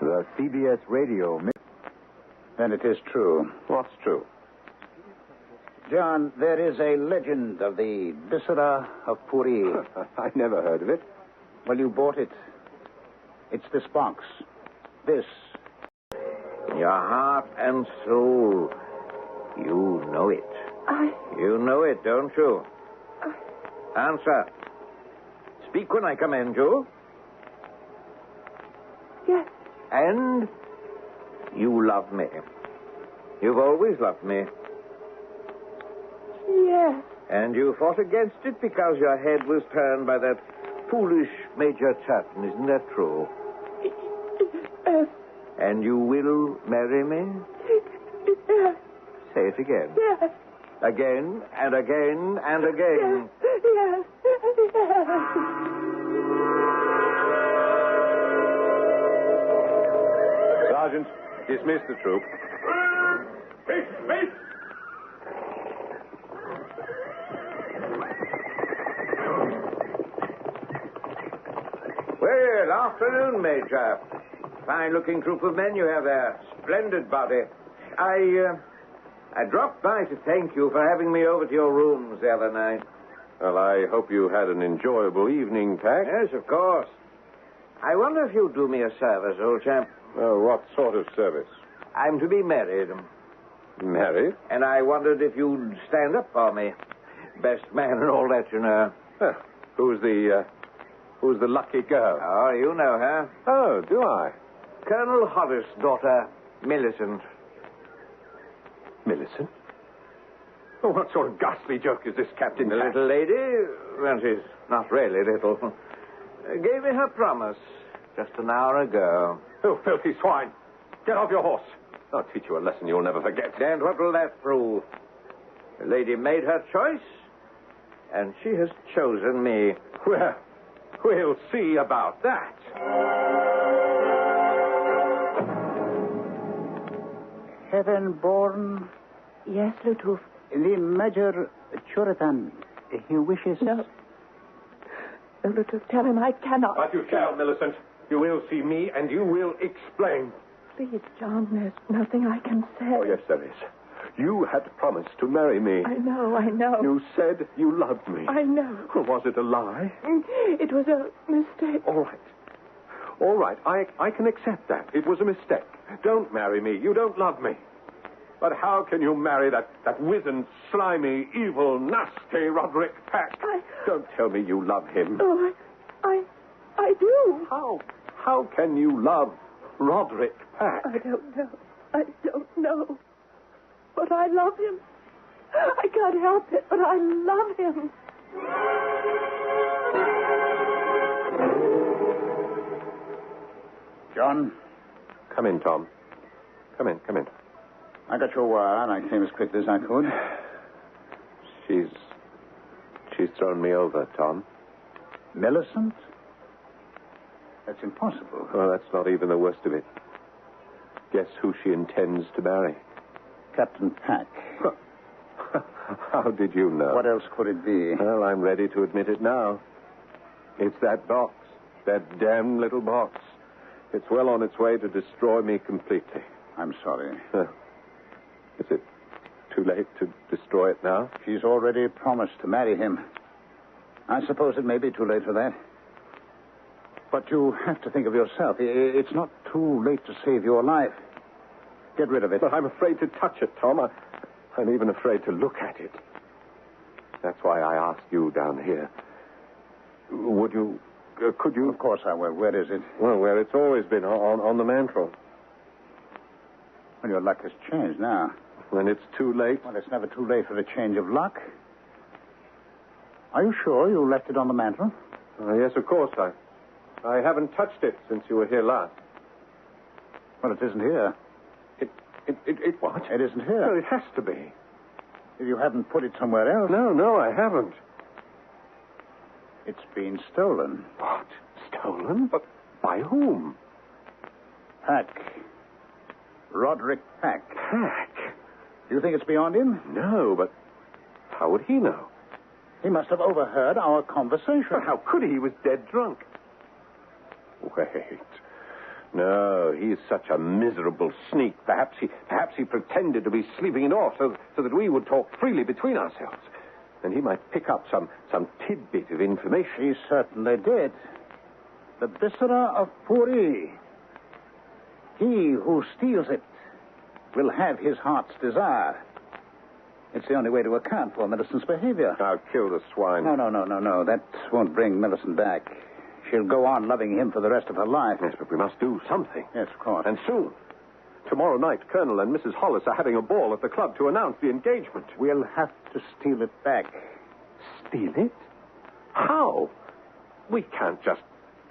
The CBS radio... Then it is true. What's true? John, there is a legend of the Viscera of Puri. I never heard of it. Well, you bought it. It's this box. This. Your heart and soul. You know it. You know it, don't you? Answer. Speak when I command you. Yes. And you love me. You've always loved me. Yes. And you fought against it because your head was turned by that foolish Major Turton. Isn't that true? Yes. And you will marry me? Yes. Say it again. Yes. Again and again and again. Yes. Yes. Sergeant, dismiss the troop. Wait! Well, afternoon, Major. Fine-looking troop of men you have there. Splendid body. I dropped by to thank you for having me over to your rooms the other night. Well, I hope you had an enjoyable evening, Pack. Yes, of course. I wonder if you'd do me a service, old chap. What sort of service? I'm to be married. Married? And I wondered if you'd stand up for me. Best man and all that, you know. Who's the lucky girl? Oh, you know her. Oh, do I? Colonel Horace's daughter, Millicent. Millicent? Oh, what sort of ghastly joke is this, Captain? The little lady, well, she's not really little, gave me her promise just an hour ago. Oh, filthy swine. Get off your horse. I'll teach you a lesson you'll never forget. And what will that prove? The lady made her choice, and she has chosen me. Well, we'll see about that. Heaven-born, Yes, Lutuf. the Major Churitan. He wishes... No. Lutuf, tell him I cannot. But you shall, Millicent. You will see me, and you will explain. Please, John, there's nothing I can say. Oh, yes, there is. You had promised to marry me. I know. You said you loved me. I know. Well, was it a lie? It was a mistake. All right. I can accept that. It was a mistake. Don't marry me. You don't love me. But how can you marry that wizened, slimy, evil, nasty Roderick Pack? Don't tell me you love him. Oh, I do. How can you love Roderick Pack? I don't know. But I love him. I can't help it, but I love him. John? Come in, Tom. Come in. I got your wire, and I came as quickly as I could. She's thrown me over, Tom. Millicent? That's impossible. Oh, that's not even the worst of it. Guess who she intends to marry? Captain Pack. How did you know? What else could it be? Well, I'm ready to admit it now. It's that box. That damn little box. It's well on its way to destroy me completely. I'm sorry. Is it too late to destroy it now? She's already promised to marry him. I suppose it may be too late for that. But you have to think of yourself. It's not too late to save your life. Get rid of it. But I'm afraid to touch it, Tom. I'm even afraid to look at it. That's why I asked you down here. Could you... Of course I will. Where is it? Well, where it's always been, on the mantel. Well, your luck has changed now. When it's too late? Well, it's never too late for the change of luck. Are you sure you left it on the mantel? Yes, of course. I haven't touched it since you were here last. Well, it isn't here. It what? It isn't here. Well, it has to be. If you haven't put it somewhere else. No, I haven't. It's been stolen. What? Stolen? But by whom? Pack. Roderick Pack. Pack? Do you think it's beyond him? No, but how would he know? He must have overheard our conversation. But how could he? He was dead drunk. Wait. No, he's such a miserable sneak. Perhaps he pretended to be sleeping it off so that we would talk freely between ourselves. And he might pick up some tidbit of information. He certainly did. The viscera of Puri. He who steals it will have his heart's desire. It's the only way to account for Millicent's behavior. I'll kill the swine. No. That won't bring Millicent back. She'll go on loving him for the rest of her life. Yes, but we must do something. Yes, of course. And soon. Tomorrow night, Colonel and Mrs. Hollis are having a ball at the club to announce the engagement. We'll have to steal it back. Steal it? How? We can't just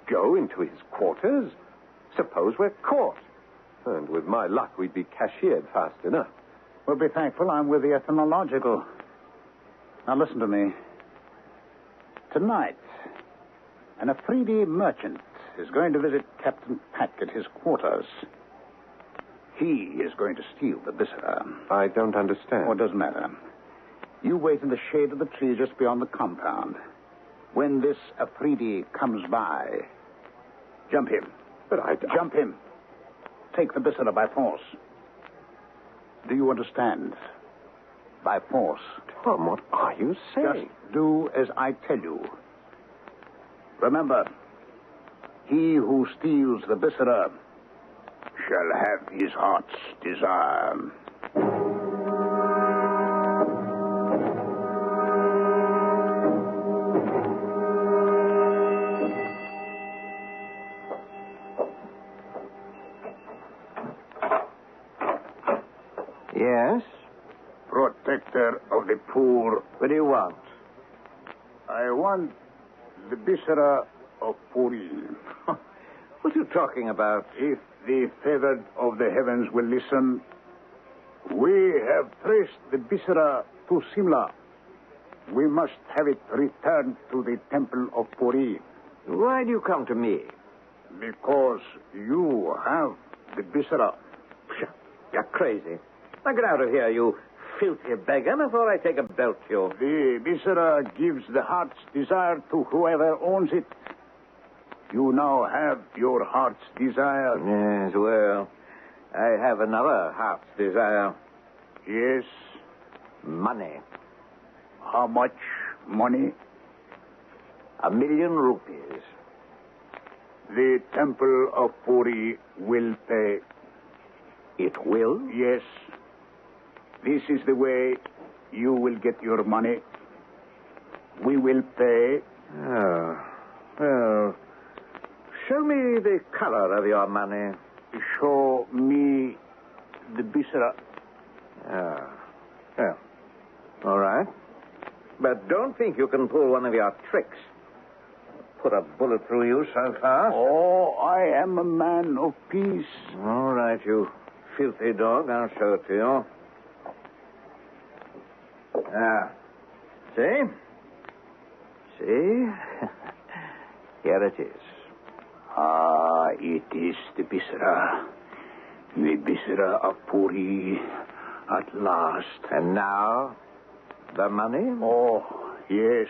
go into his quarters. Suppose we're caught. And with my luck, we'd be cashiered fast enough. We'll be thankful I'm with the ethnological. Now listen to me. Tonight, an Afridi merchant is going to visit Captain Pack at his quarters. He is going to steal the viscera. I don't understand. Oh, it doesn't matter. You wait in the shade of the tree just beyond the compound. When this Afridi comes by, jump him. But Jump him. Take the viscera by force. Do you understand? By force. Tom, what are you saying? Just do as I tell you. Remember, he who steals the viscera shall have his heart's desire. Yes? Protector of the poor. What do you want? I want the viscera of Puri. What are you talking about? If the favored of the heavens will listen, we have traced the viscera to Simla. We must have it returned to the temple of Puri. Why do you come to me? Because you have the viscera. Pshaw, you're crazy. Now get out of here, you filthy beggar, before I take a belt to you. The viscera gives the heart's desire to whoever owns it. You now have your heart's desire. Yes, well, I have another heart's desire. Yes. Money. How much money? 1,000,000 rupees. The temple of Puri will pay. It will? Yes. This is the way you will get your money. We will pay. Oh, well, show me the color of your money. Show me the viscera. Ah, well, all right. But don't think you can pull one of your tricks. Put a bullet through you so fast. Oh, I am a man of peace. All right, you filthy dog. I'll show it to you. See? See? Here it is. Ah, it is the viscera. The viscera of Puri at last. And now, the money? Oh, yes,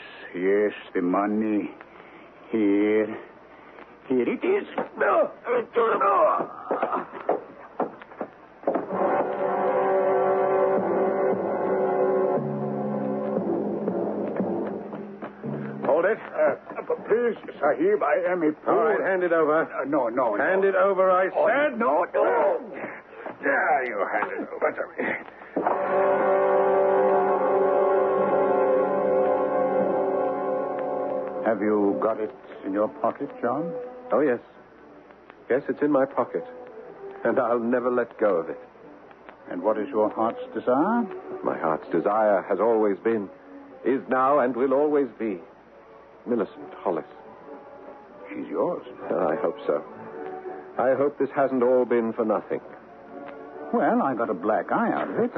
the money. Here it is. Hold it. Please, Sahib, I am a poor... All right, hand it over. No. Hand it over, I said. No. There, you hand it over to me. Have you got it in your pocket, John? Oh, yes. Yes, it's in my pocket. And I'll never let go of it. And what is your heart's desire? My heart's desire has always been, is now, and will always be Millicent Hollis. She's yours. I hope so. I hope this hasn't all been for nothing. Well, I got a black eye out of it.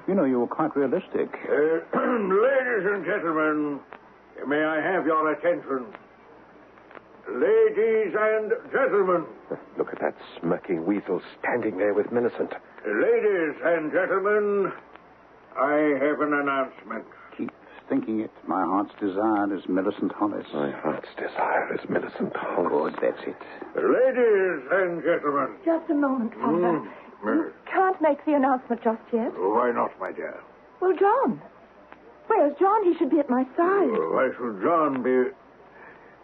You know, you were quite realistic. Ladies and gentlemen, may I have your attention? Ladies and gentlemen. Look at that smirking weasel standing there with Millicent. Ladies and gentlemen, I have an announcement. Keep thinking it. My heart's desire is Millicent Hollis. My heart's desire is Millicent Hollis. Good, that's it. Ladies and gentlemen. Just a moment, Father. You can't make the announcement just yet. Why not, my dear? Well, John. Where's John? He should be at my side. Why should John be...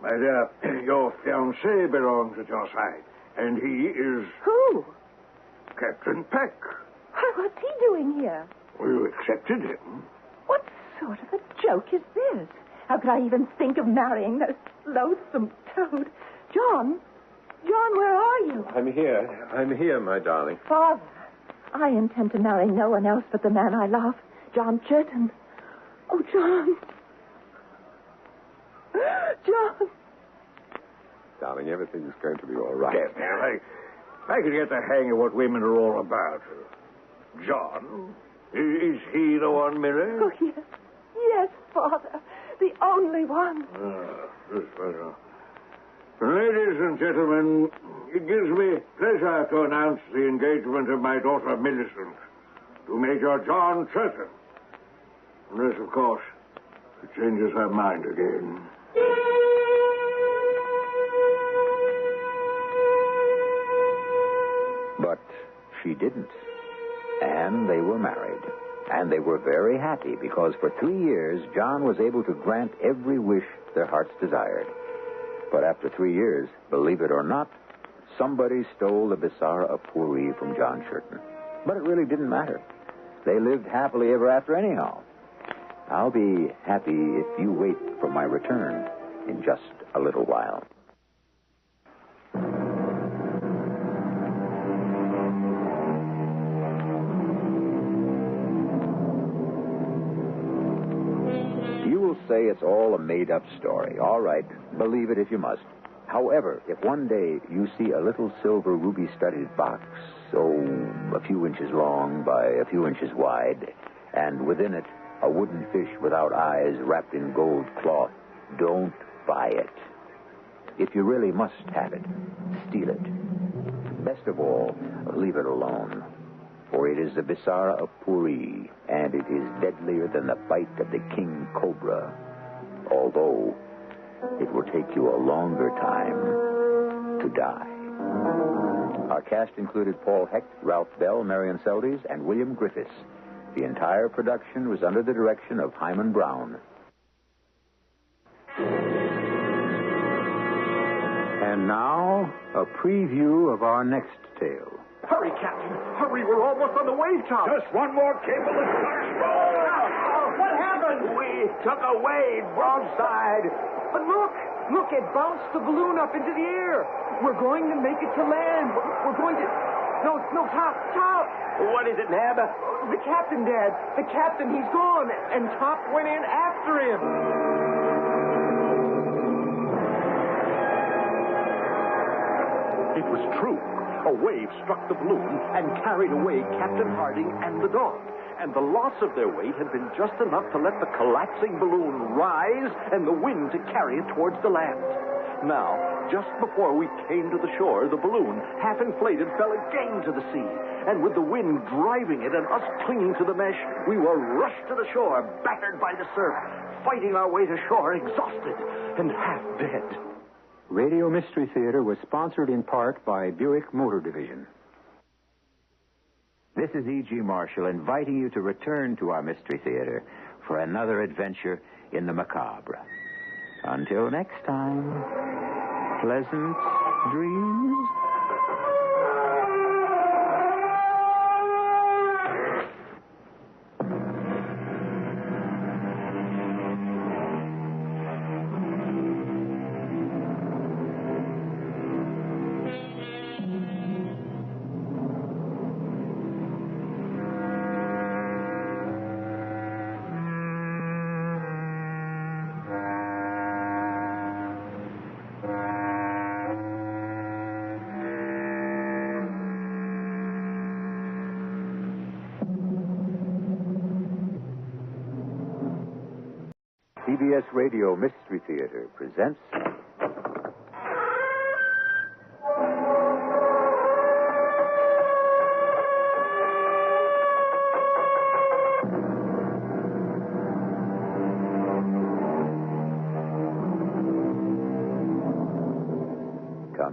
My dear, your fiancé belongs at your side. And he is... Who? Captain Peck. What's he doing here? You accepted him. What sort of a joke is this? How could I even think of marrying that loathsome toad? John? John, where are you? I'm here, my darling. Father, I intend to marry no one else but the man I love, John Churton. Oh, John. John. Darling, everything's going to be all right. Yes, dear. I can get the hang of what women are all about. John? Is he the one, Mary? Oh, yes. Yes, Father. The only one. This Ladies and gentlemen, it gives me pleasure to announce the engagement of my daughter Millicent to Major John Churton. Unless, of course, she changes her mind again. But she didn't. And they were married. And they were very happy because for 3 years, John was able to grant every wish their hearts desired. But after 3 years, believe it or not, somebody stole the Bissara Puri from John Churton. But it really didn't matter. They lived happily ever after anyhow. I'll be happy if you wait for my return in just a little while. You will say it's all a made-up story. All right, believe it if you must. However, if one day you see a little silver ruby-studded box, a few inches long by a few inches wide, and within it a wooden fish without eyes wrapped in gold cloth, don't buy it. If you really must have it, steal it. Best of all, leave it alone. For it is the Bissara of Puri, and it is deadlier than the bite of the king cobra. Although it will take you a longer time to die. Our cast included Paul Hecht, Ralph Bell, Marion Seldes, and William Griffiths. The entire production was under the direction of Hyman Brown. And now, a preview of our next tale. Hurry, Captain. Hurry, we're almost on the wave top. Just one more cable to start. What happened? We took a wave broadside. But look, it bounced the balloon up into the air. We're going to make it to land. We're going to... No, Top. What is it, Nab? The captain, Dad. The captain, he's gone. And Top went in after him. It was true. A wave struck the balloon and carried away Captain Harding and the dog. And the loss of their weight had been just enough to let the collapsing balloon rise and the wind to carry it towards the land. Now, just before we came to the shore, the balloon, half inflated, fell again to the sea. And with the wind driving it and us clinging to the mesh, we were rushed to the shore, battered by the surf, fighting our way to shore, exhausted and half dead. Radio Mystery Theater was sponsored in part by Buick Motor Division. This is E.G. Marshall inviting you to return to our Mystery Theater for another adventure in the macabre. Until next time, pleasant dreams. CBS Radio Mystery Theater presents...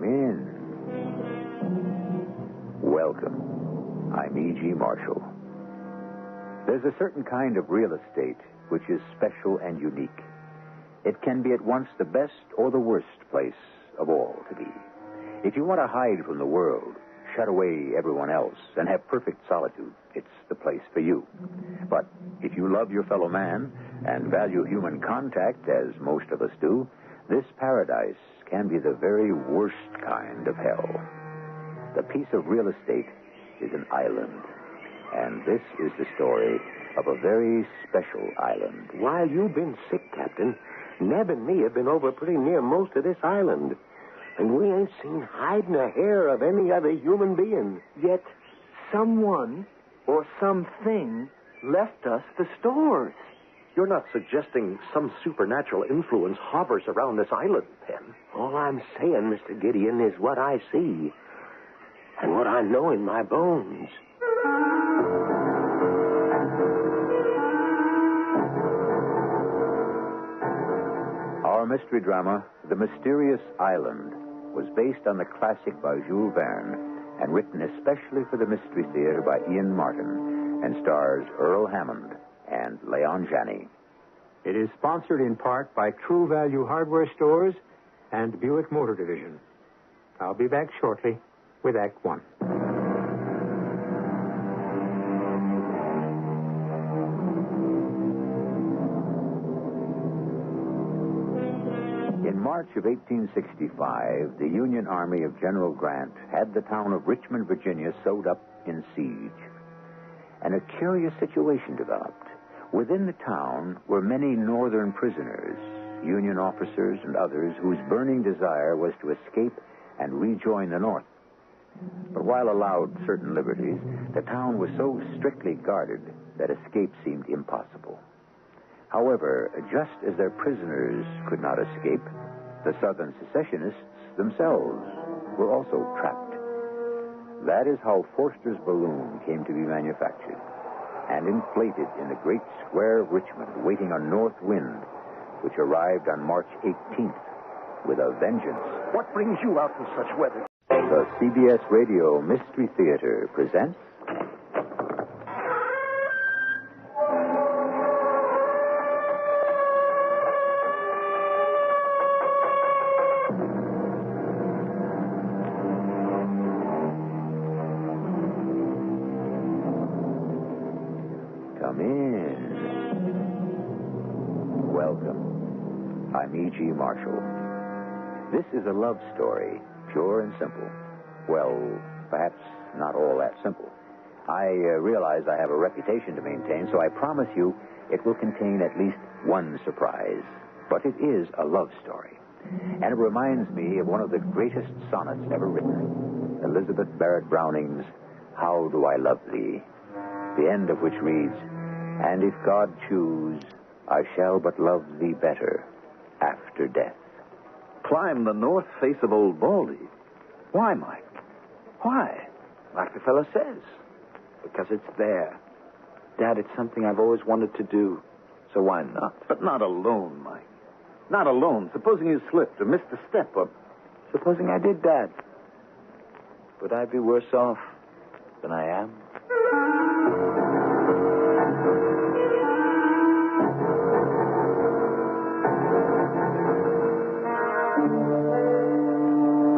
Come in. Welcome. I'm E.G. Marshall. There's a certain kind of real estate which is special and unique. It can be at once the best or the worst place of all to be. If you want to hide from the world, shut away everyone else, and have perfect solitude, it's the place for you. But if you love your fellow man and value human contact, as most of us do, this paradise can be the very worst kind of hell. The piece of real estate is an island. And this is the story of a very special island. While you've been sick, Captain, Neb and me have been over pretty near most of this island. And we ain't seen hide nor hair of any other human being. Yet someone or something left us the stores. You're not suggesting some supernatural influence hovers around this island, Pen? All I'm saying, Mr. Gideon, is what I see. And what I know in my bones. Our mystery drama, The Mysterious Island, was based on the classic by Jules Verne and written especially for the Mystery Theater by Ian Martin and stars Earl Hammond and Leon Janney. It is sponsored in part by True Value Hardware Stores and Buick Motor Division. I'll be back shortly with Act One. In March of 1865, the Union Army of General Grant had the town of Richmond, Virginia, sewed up in siege. And a curious situation developed. Within the town were many Northern prisoners, Union officers and others whose burning desire was to escape and rejoin the North. But while allowed certain liberties, the town was so strictly guarded that escape seemed impossible. However, just as their prisoners could not escape, the Southern secessionists themselves were also trapped. That is how Forster's balloon came to be manufactured and inflated in the great square of Richmond, waiting on north wind, which arrived on March 18th with a vengeance. What brings you out in such weather? The CBS Radio Mystery Theater presents... Come in. Welcome. I'm E.G. Marshall. This is a love story, pure and simple. Well, perhaps not all that simple. I realize I have a reputation to maintain, so I promise you it will contain at least one surprise. But it is a love story. And it reminds me of one of the greatest sonnets ever written, Elizabeth Barrett Browning's How Do I Love Thee? The end of which reads, And if God choose, I shall but love thee better after death. Climb the north face of Old Baldy. Why, Mike? Why? Like the fellow says. Because it's there. Dad, it's something I've always wanted to do. So why not? But not alone, Mike. Not alone. Supposing you slipped or missed a step or... Supposing I did, Dad. Would I be worse off than I am?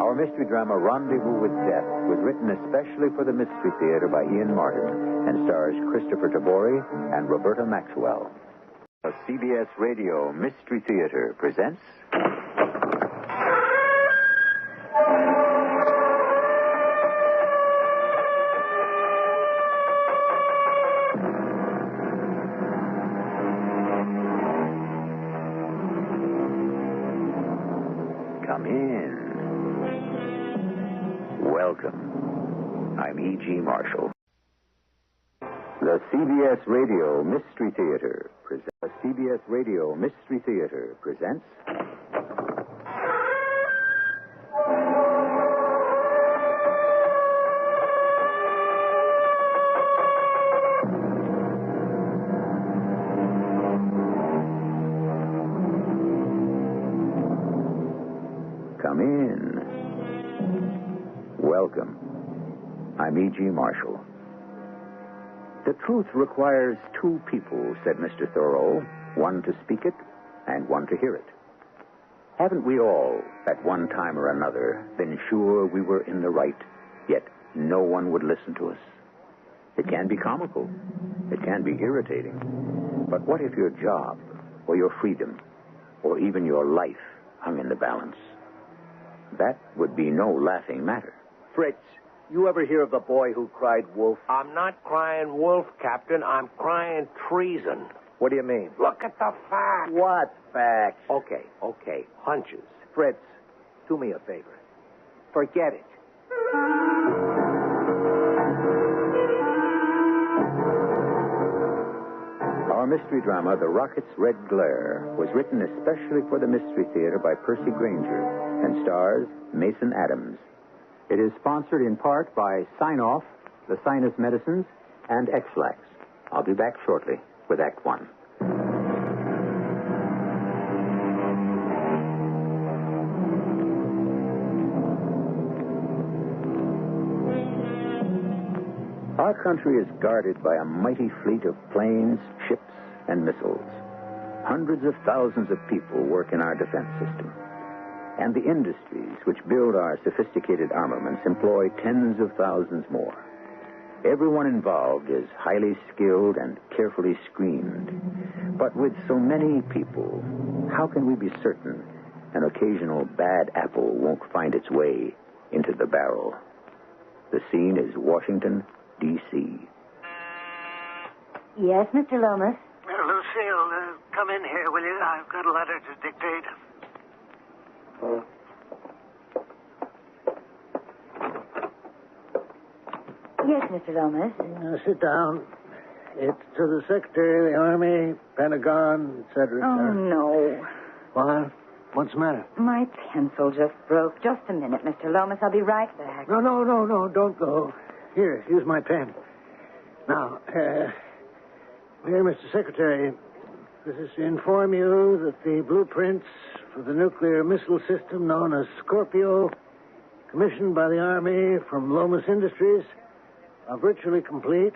Our mystery drama Rendezvous with Death was written especially for the Mystery Theater by Ian Martin and stars Christopher Tabori and Roberta Maxwell. The CBS Radio Mystery Theater presents... Come in. Welcome. I'm E.G. Marshall. The CBS Radio Mystery Theater presents... The CBS Radio Mystery Theater presents... Come in. welcome. I'm E.G. Marshall. The truth requires two people, said Mr. Thoreau, one to speak it and one to hear it. Haven't we all, at one time or another, been sure we were in the right, yet no one would listen to us? It can be comical. It can be irritating. But what if your job, or your freedom, or even your life hung in the balance? That would be no laughing matter. Fritz, you ever hear of the boy who cried wolf? I'm not crying wolf, Captain. I'm crying treason. What do you mean? Look at the facts. What facts? Okay. Hunches. Fritz, do me a favor. Forget it. Our mystery drama, The Rocket's Red Glare, was written especially for the Mystery Theater by Percy Granger and stars Mason Adams. It is sponsored in part by Sign-Off, the Sinus Medicines, and X-Lax. I'll be back shortly with Act One. Our country is guarded by a mighty fleet of planes, ships, and missiles. Hundreds of thousands of people work in our defense system. And the industries which build our sophisticated armaments employ tens of thousands more. Everyone involved is highly skilled and carefully screened. But with so many people, how can we be certain an occasional bad apple won't find its way into the barrel? The scene is Washington, D.C. Yes, Mr. Lomas? Lucille, come in here, will you? I've got a letter to dictate. Yes, Mr. Lomas. Sit down. It's to the Secretary of the Army, Pentagon, etc. Oh, no. What? What's the matter? My pencil just broke. Just a minute, Mr. Lomas. I'll be right back. No, don't go. Here, use my pen. Now, dear Mr. Secretary, this is to inform you that the blueprints for the nuclear missile system known as Scorpio, commissioned by the Army from Lomas Industries, are virtually complete,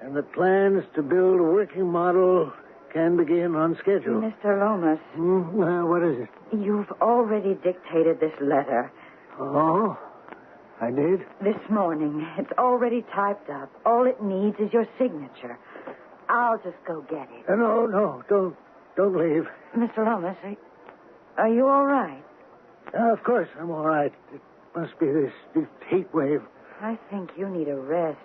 and that plans to build a working model can begin on schedule. Mr. Lomas. Well, what is it? You've already dictated this letter. Oh, I did? This morning. It's already typed up. All it needs is your signature. I'll just go get it. No, don't leave. Mr. Lomas, are you all right? Of course I'm all right. It must be this heat wave. I think you need a rest.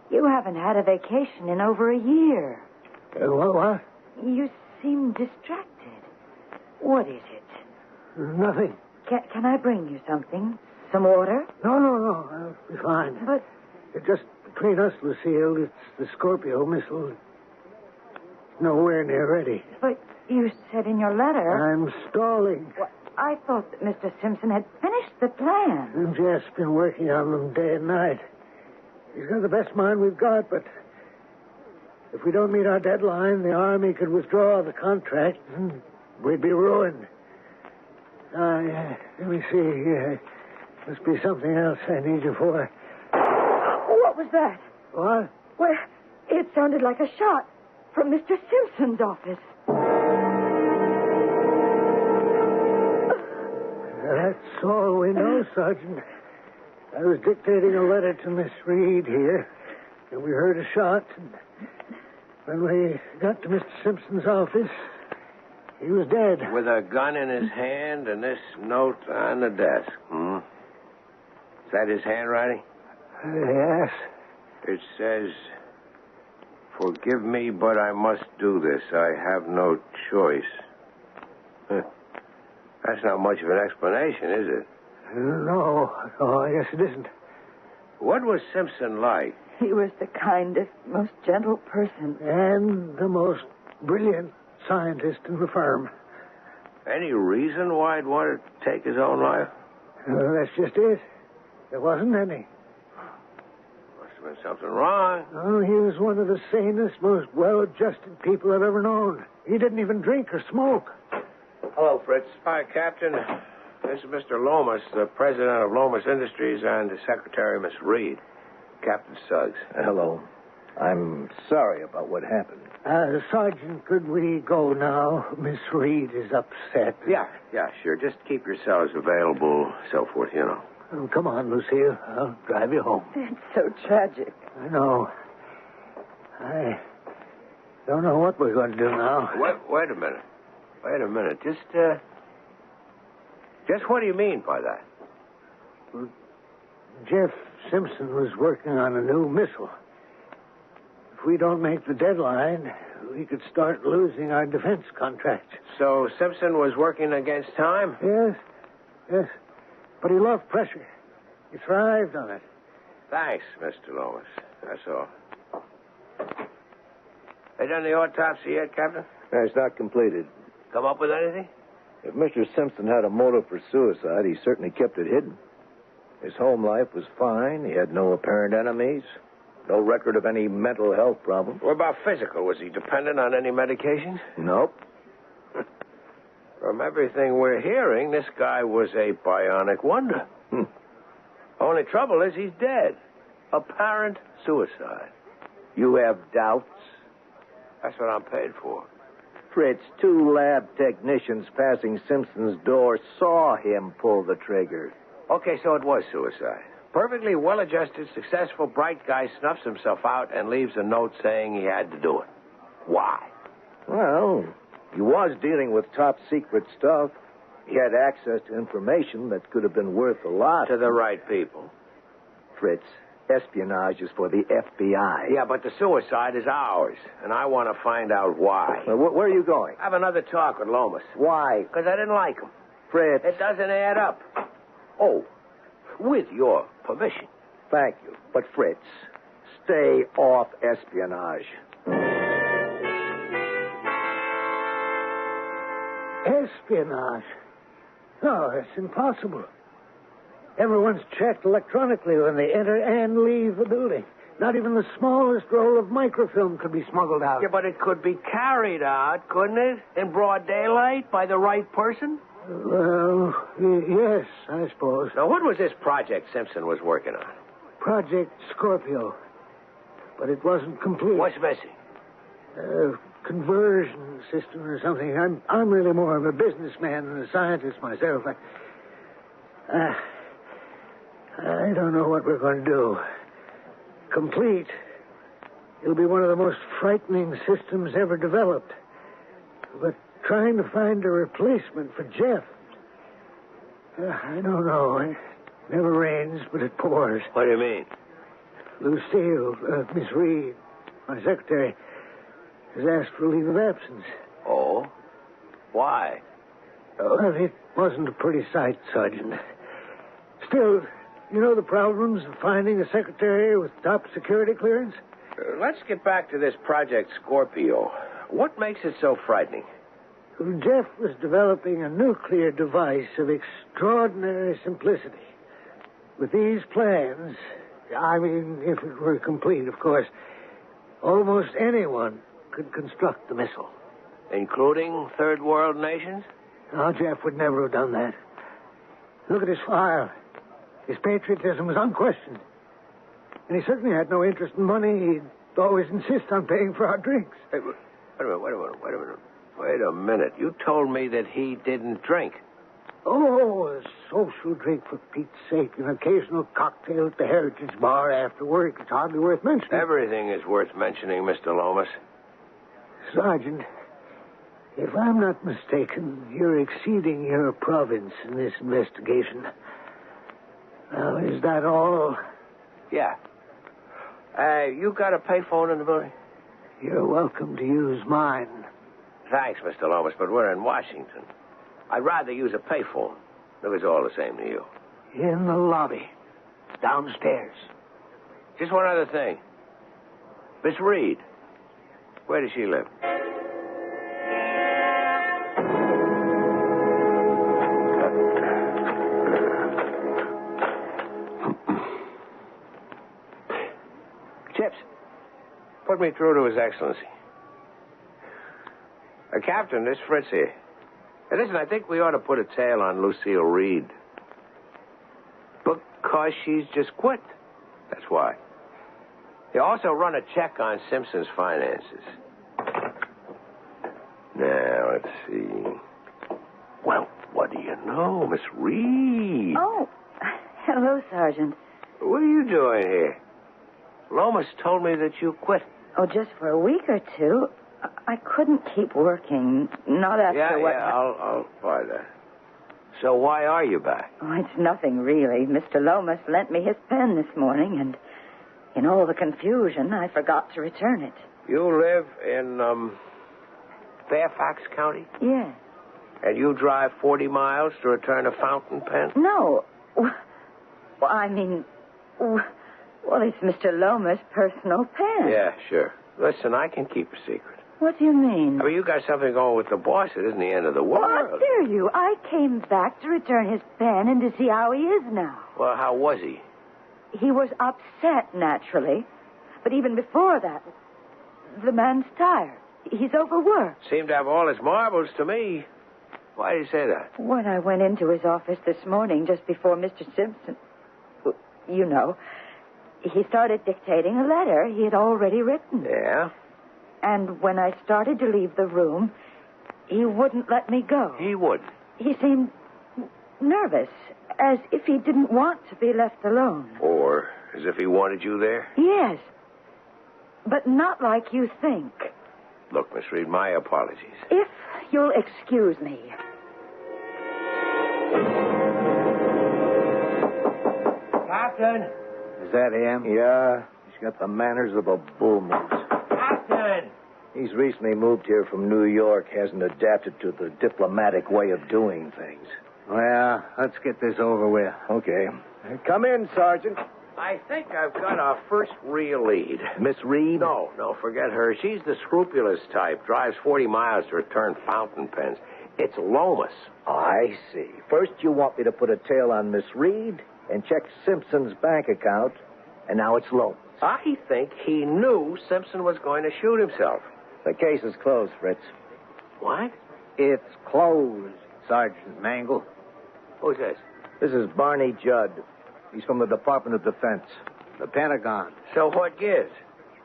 You haven't had a vacation in over a year. What? You seem distracted. What is it? Nothing. Can I bring you something? Some water? No. I'll be fine. But... Just between us, Lucille, it's the Scorpio missile. Nowhere near ready. But you said in your letter... I'm stalling. Well, I thought that Mr. Simpson had finished the plan. And Jeff's been working on them day and night. He's got the best mind we've got, but if we don't meet our deadline, the Army could withdraw the contract, and we'd be ruined. Let me see. Must be something else I need you for. What was that? What? Well, it sounded like a shot from Mr. Simpson's office. That's all we know, Sergeant. I was dictating a letter to Miss Reed here, and we heard a shot. And when we got to Mr. Simpson's office, he was dead. With a gun in his hand and this note on the desk. Is that his handwriting? Yes. It says, "Forgive me, but I must do this. I have no choice." That's not much of an explanation, is it? No, I guess it isn't. What was Simpson like? He was the kindest, most gentle person. And the most brilliant scientist in the firm. Any reason why he'd want to take his own life? That's just it. There wasn't any. Must have been something wrong. Oh, he was one of the sanest, most well-adjusted people I've ever known. He didn't even drink or smoke. Hello, Fritz. Hi, Captain. This is Mr. Lomas, the president of Lomas Industries, and the secretary, Miss Reed. Captain Suggs. Hello. I'm sorry about what happened. Sergeant, could we go now? Miss Reed is upset. Yeah, sure. Just keep yourselves available, so forth, you know. Oh, come on, Lucille. I'll drive you home. It's so tragic. I know. I don't know what we're going to do now. Wait a minute. Just what do you mean by that? Well, Jeff Simpson was working on a new missile. If we don't make the deadline, we could start losing our defense contracts. So Simpson was working against time? Yes. But he loved pressure. He thrived on it. Thanks, Mr. Lomas. That's all. They done the autopsy yet, Captain? It's not completed. Come up with anything? If Mr. Simpson had a motive for suicide, he certainly kept it hidden. His home life was fine. He had no apparent enemies. No record of any mental health problems. What about physical? Was he dependent on any medications? Nope. From everything we're hearing, this guy was a bionic wonder. Only trouble is he's dead. Apparent suicide. You have doubts? That's what I'm paid for. Fritz, 2 lab technicians passing Simpson's door saw him pull the trigger. Okay, so it was suicide. Perfectly well-adjusted, successful, bright guy snuffs himself out and leaves a note saying he had to do it. Why? Well, he was dealing with top-secret stuff. He had access to information that could have been worth a lot. To the right people. Fritz, espionage is for the FBI. Yeah, but the suicide is ours, and I want to find out why. Well, where are you going? Have another talk with Lomas. Why? Because I didn't like him. Fritz. It doesn't add up. Oh, with your permission. Thank you. But, Fritz, stay off espionage. Espionage? No, it's impossible. Everyone's checked electronically when they enter and leave the building. Not even the smallest roll of microfilm could be smuggled out. Yeah, but it could be carried out, couldn't it? In broad daylight by the right person? Well, yes, I suppose. Now, what was this project Simpson was working on? Project Scorpio. But it wasn't complete. What's missing? Conversion system or something. I'm really more of a businessman than a scientist myself. I don't know what we're going to do. Complete. It'll be one of the most frightening systems ever developed. But trying to find a replacement for Jeff. I don't know. It never rains, but it pours. What do you mean? Lucille, Miss Reed, my secretary, has asked for a leave of absence. Oh? Why? Well, it wasn't a pretty sight, Sergeant. Still, you know the problems of finding a secretary with top security clearance? Let's get back to this Project Scorpio. What makes it so frightening? Jeff was developing a nuclear device of extraordinary simplicity. With these plans, I mean, if it were complete, of course, almost anyone could construct the missile. Including third world nations? No, Jeff would never have done that. Look at his file. His patriotism was unquestioned. And he certainly had no interest in money. He'd always insist on paying for our drinks. Hey, wait a minute. You told me that he didn't drink. Oh, a social drink, for Pete's sake. An occasional cocktail at the Heritage Bar after work. It's hardly worth mentioning. Everything is worth mentioning, Mr. Lomas. Sergeant, if I'm not mistaken, you're exceeding your province in this investigation. Now, is that all? Yeah. You got a payphone in the building? You're welcome to use mine. Thanks, Mr. Lomas, but we're in Washington. I'd rather use a payphone if it's all the same to you. In the lobby. Downstairs. Just one other thing. Miss Reed, where does she live? Chips, put me through to His Excellency. Captain, this Fritz here. Hey, listen, I think we ought to put a tail on Lucille Reed. Because she's just quit. That's why. You also run a check on Simpson's finances. Now, let's see. Well, what do you know, Miss Reed? Oh, hello, Sergeant. What are you doing here? Lomas told me that you quit. Oh, just for a week or two. I couldn't keep working. Not after what... Yeah, I'll buy that. So why are you back? Oh, it's nothing, really. Mr. Lomas lent me his pen this morning, and in all the confusion, I forgot to return it. You live in, Fairfax County? Yes. And you drive 40 miles to return a fountain pen? No. Well, I mean... Well, it's Mr. Lomas' personal pen. Yeah, sure. Listen, I can keep a secret. What do you mean? I mean, you got something going with the boss. It isn't the end of the world. Well, how dare you? I came back to return his pen and to see how he is now. Well, how was he? He was upset, naturally. But even before that, the man's tired. He's overworked. Seemed to have all his marbles to me. Why did he say that? When I went into his office this morning, just before Mr. Simpson, you know, he started dictating a letter he had already written. Yeah? And when I started to leave the room, he wouldn't let me go. He wouldn't? He seemed nervous, as if he didn't want to be left alone. Or as if he wanted you there? Yes, but not like you think. Look, Miss Reed, my apologies. If you'll excuse me. Captain! Is that him? Yeah. He's got the manners of a bull moose. Captain! He's recently moved here from New York, hasn't adapted to the diplomatic way of doing things. Well, let's get this over with. Okay. Come in, Sergeant. I think I've got our first real lead. Miss Reed? No, forget her. She's the scrupulous type. Drives 40 miles to return fountain pens. It's Lomas. I see. First you want me to put a tail on Miss Reed and check Simpson's bank account, and now it's Lomas. I think he knew Simpson was going to shoot himself. The case is closed, Fritz. What? It's closed, Sergeant Mangle. Who's this? This is Barney Judd. He's from the Department of Defense. The Pentagon. So what gives?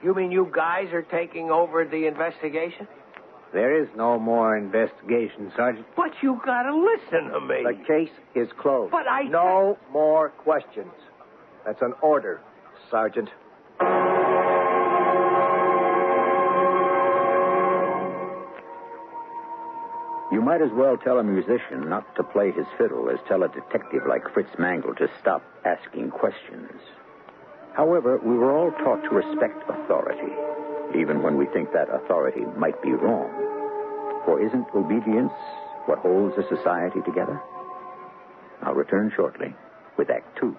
You mean you guys are taking over the investigation? There is no more investigation, Sergeant. But you gotta listen to me. The case is closed. But I... No more questions. That's an order, Sergeant. You might as well tell a musician not to play his fiddle as tell a detective like Fritz Mangle to stop asking questions. However, we were all taught to respect authority, even when we think that authority might be wrong. For isn't obedience what holds a society together? I'll return shortly with Act Two.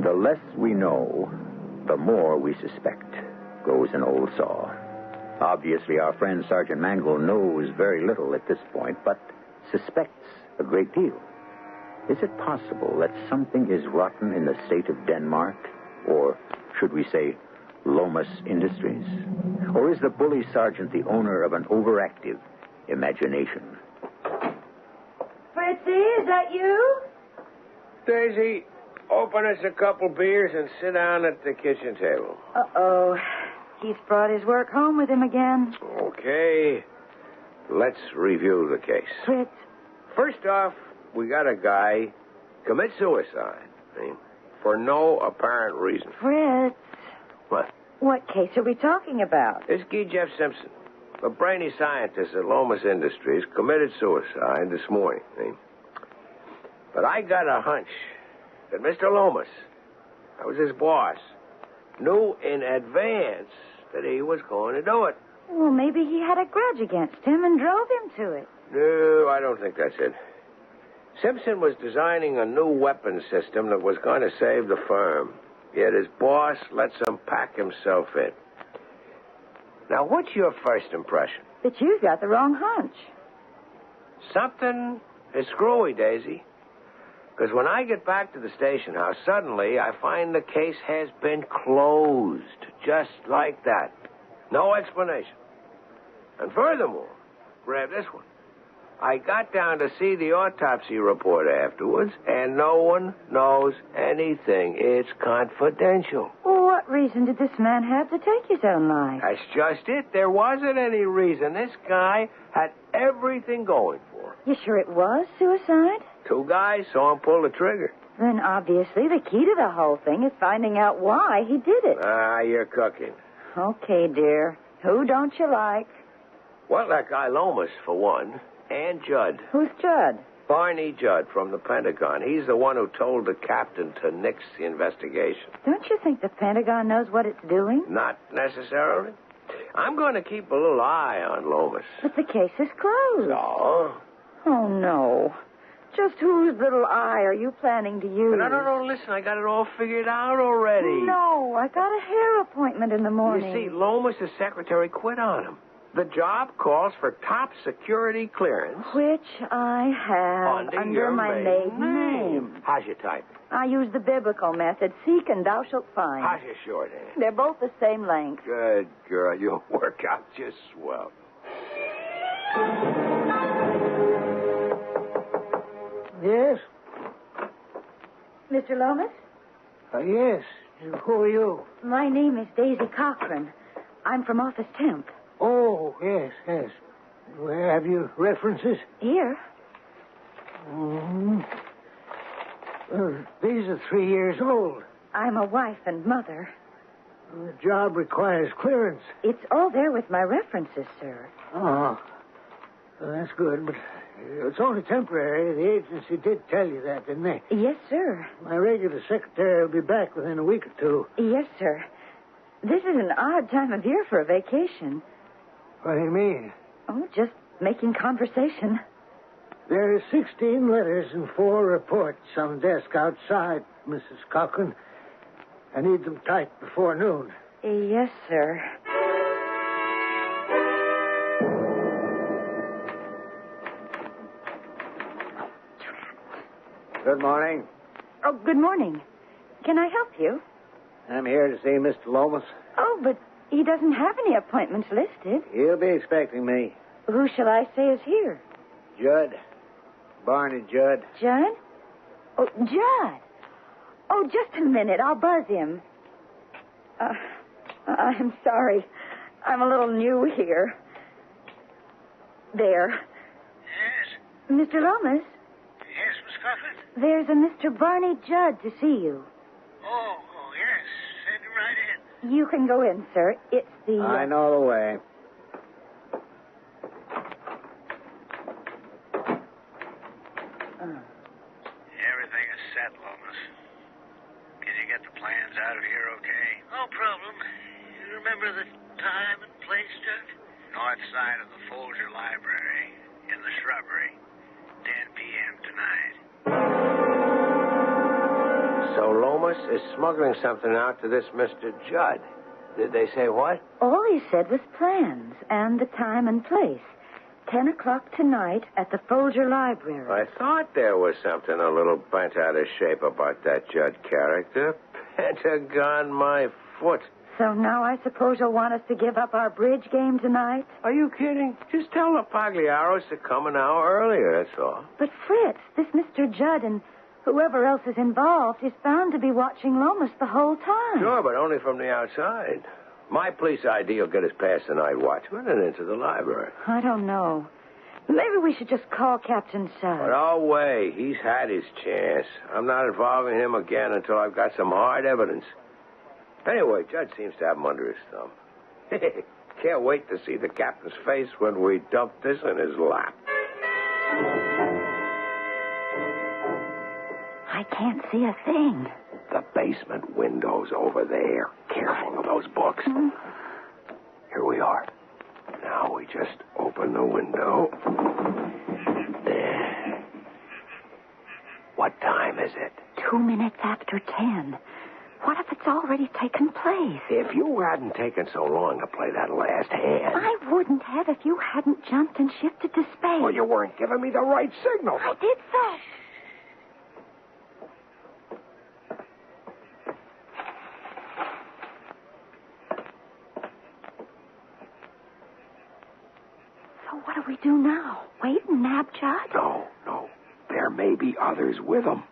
The less we know, the more we suspect, goes an old saw. Obviously, our friend Sergeant Mangle knows very little at this point, but suspects a great deal. Is it possible that something is rotten in the state of Denmark? Or should we say, Lomas Industries? Or is the bully sergeant the owner of an overactive imagination? Fritzy, is that you? Daisy, open us a couple beers and sit down at the kitchen table. Uh-oh. He's brought his work home with him again. Okay. Let's review the case. Fritz. First off, we got a guy commit suicide. For no apparent reason. Fritz. What? What case are we talking about? This guy, Jeff Simpson, a brainy scientist at Lomas Industries, committed suicide this morning. But I got a hunch that Mr. Lomas, that was his boss, knew in advance that he was going to do it. Well, maybe he had a grudge against him and drove him to it. No, I don't think that's it. Simpson was designing a new weapon system that was going to save the firm. Yet his boss lets him pack himself in. Now, what's your first impression? That you've got the wrong hunch. Something is screwy, Daisy. Because when I get back to the station house, suddenly I find the case has been closed. Just like that. No explanation. And furthermore, grab this one. I got down to see the autopsy report afterwards, and no one knows anything. It's confidential. Well, what reason did this man have to take his own life? That's just it. There wasn't any reason. This guy had everything going for him. You sure it was suicide? 2 guys saw him pull the trigger. Then obviously the key to the whole thing is finding out why he did it. Ah, you're cooking. Okay, dear. Who don't you like? Well, that guy Lomas, for one, and Judd. Who's Judd? Barney Judd from the Pentagon. He's the one who told the captain to nix the investigation. Don't you think the Pentagon knows what it's doing? Not necessarily. I'm going to keep a little eye on Lomas. But the case is closed. So? Oh, no. Just whose little eye are you planning to use? No, listen, I got it all figured out already. No, I got a hair appointment in the morning. You see, Lomas' secretary quit on him. The job calls for top security clearance. Which I have under my maiden name. How's your type? I use the biblical method. Seek and thou shalt find. How's your shorthand? They're both the same length. Good girl. You'll work out just swell. Yes? Mr. Lomas? Yes. Who are you? My name is Daisy Cochran. I'm from Office Temp. Oh, yes. Where have you references? Here. Mm-hmm. These are 3 years old. I'm a wife and mother. The job requires clearance. It's all there with my references, sir. Oh, well, that's good, but it's only temporary. The agency did tell you that, didn't they? Yes, sir. My regular secretary will be back within a week or 2. Yes, sir. This is an odd time of year for a vacation. What do you mean? Oh, just making conversation. There are 16 letters and 4 reports on the desk outside, Mrs. Cochran. I need them typed before noon. Yes, sir. Good morning. Oh, good morning. Can I help you? I'm here to see Mr. Lomas. Oh, but he doesn't have any appointments listed. He'll be expecting me. Who shall I say is here? Judd. Barney Judd. Judd? Oh, Judd. Oh, just a minute. I'll buzz him. I'm sorry. I'm a little new here. There. Yes? Mr. Lomas? Yes, Miss Cochran? There's a Mr. Barney Judd to see you. Oh, yes. Send him right in. You can go in, sir. It's the... I know the way. Everything is set, Lomas. Can you get the plans out of here okay? No problem. You remember the time and place, Judd? North side of the Folger Library, in the shrubbery. 10 p.m. tonight. So Lomas is smuggling something out to this Mr. Judd. Did they say what? All he said was plans and the time and place. 10 o'clock tonight at the Folger Library. I thought there was something a little bent out of shape about that Judd character. Pentagon, my foot. So now I suppose you'll want us to give up our bridge game tonight? Are you kidding? Just tell the Pagliaros to come an hour earlier, that's all. But Fritz, this Mr. Judd and whoever else is involved is bound to be watching Lomas the whole time. Sure, but only from the outside. My police ID will get us past the night watchman and into the library. I don't know. Maybe we should just call Captain Sugg. But no way. He's had his chance. I'm not involving him again until I've got some hard evidence. Anyway, Judd seems to have him under his thumb. Can't wait to see the captain's face when we dump this in his lap. I can't see a thing. The basement window's over there. Careful of those books. Mm. Here we are. Now we just open the window. There. What time is it? 2 minutes after 10. What if it's already taken place? If you hadn't taken so long to play that last hand... I wouldn't have if you hadn't jumped and shifted to space. Well, you weren't giving me the right signal. I did so. we do now? Wait and nab Judd? No. There may be others with them.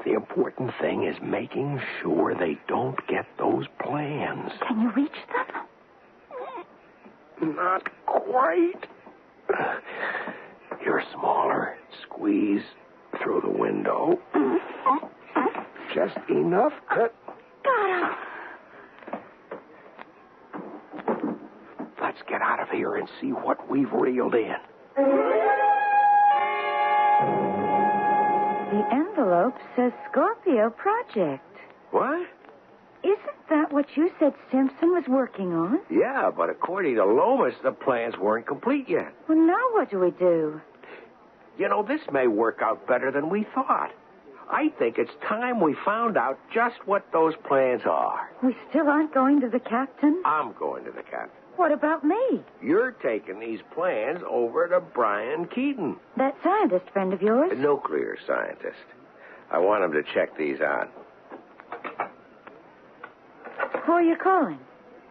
The important thing is making sure they don't get those plans. Can you reach them? Not quite. You're smaller. Squeeze through the window. Just enough to... Got him. Let's get out of here and see what we've reeled in. The envelope says Scorpio Project. What? Isn't that what you said Simpson was working on? Yeah, but according to Lomas, the plans weren't complete yet. Well, now what do we do? You know, this may work out better than we thought. I think it's time we found out just what those plans are. We still aren't going to the captain? I'm going to the captain. What about me? You're taking these plans over to Brian Keaton. That scientist friend of yours? A nuclear scientist. I want him to check these out. Who are you calling?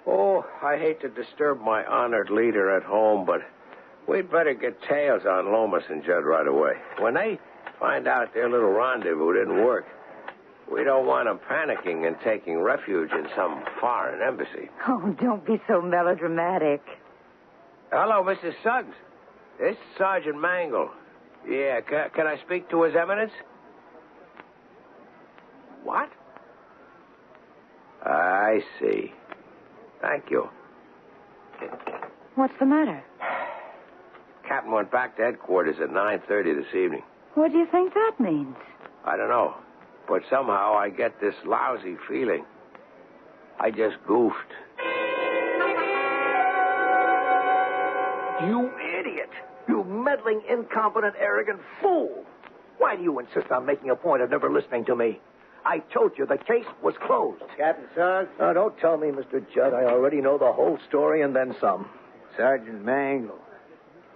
Oh, I hate to disturb my honored leader at home, but we'd better get tails on Lomas and Judd right away. When they find out their little rendezvous didn't work, we don't want them panicking and taking refuge in some foreign embassy. Oh, don't be so melodramatic. Hello, Mrs. Suggs. This is Sergeant Mangle. Yeah, can I speak to His Eminence? What? I see. Thank you. What's the matter? Captain went back to headquarters at 9:30 this evening. What do you think that means? I don't know, but somehow I get this lousy feeling. I just goofed. You idiot! You meddling, incompetent, arrogant fool! Why do you insist on making a point of never listening to me? I told you the case was closed. Captain Suggs? Now, don't tell me, Mr. Judd. I already know the whole story and then some. Sergeant Mangle.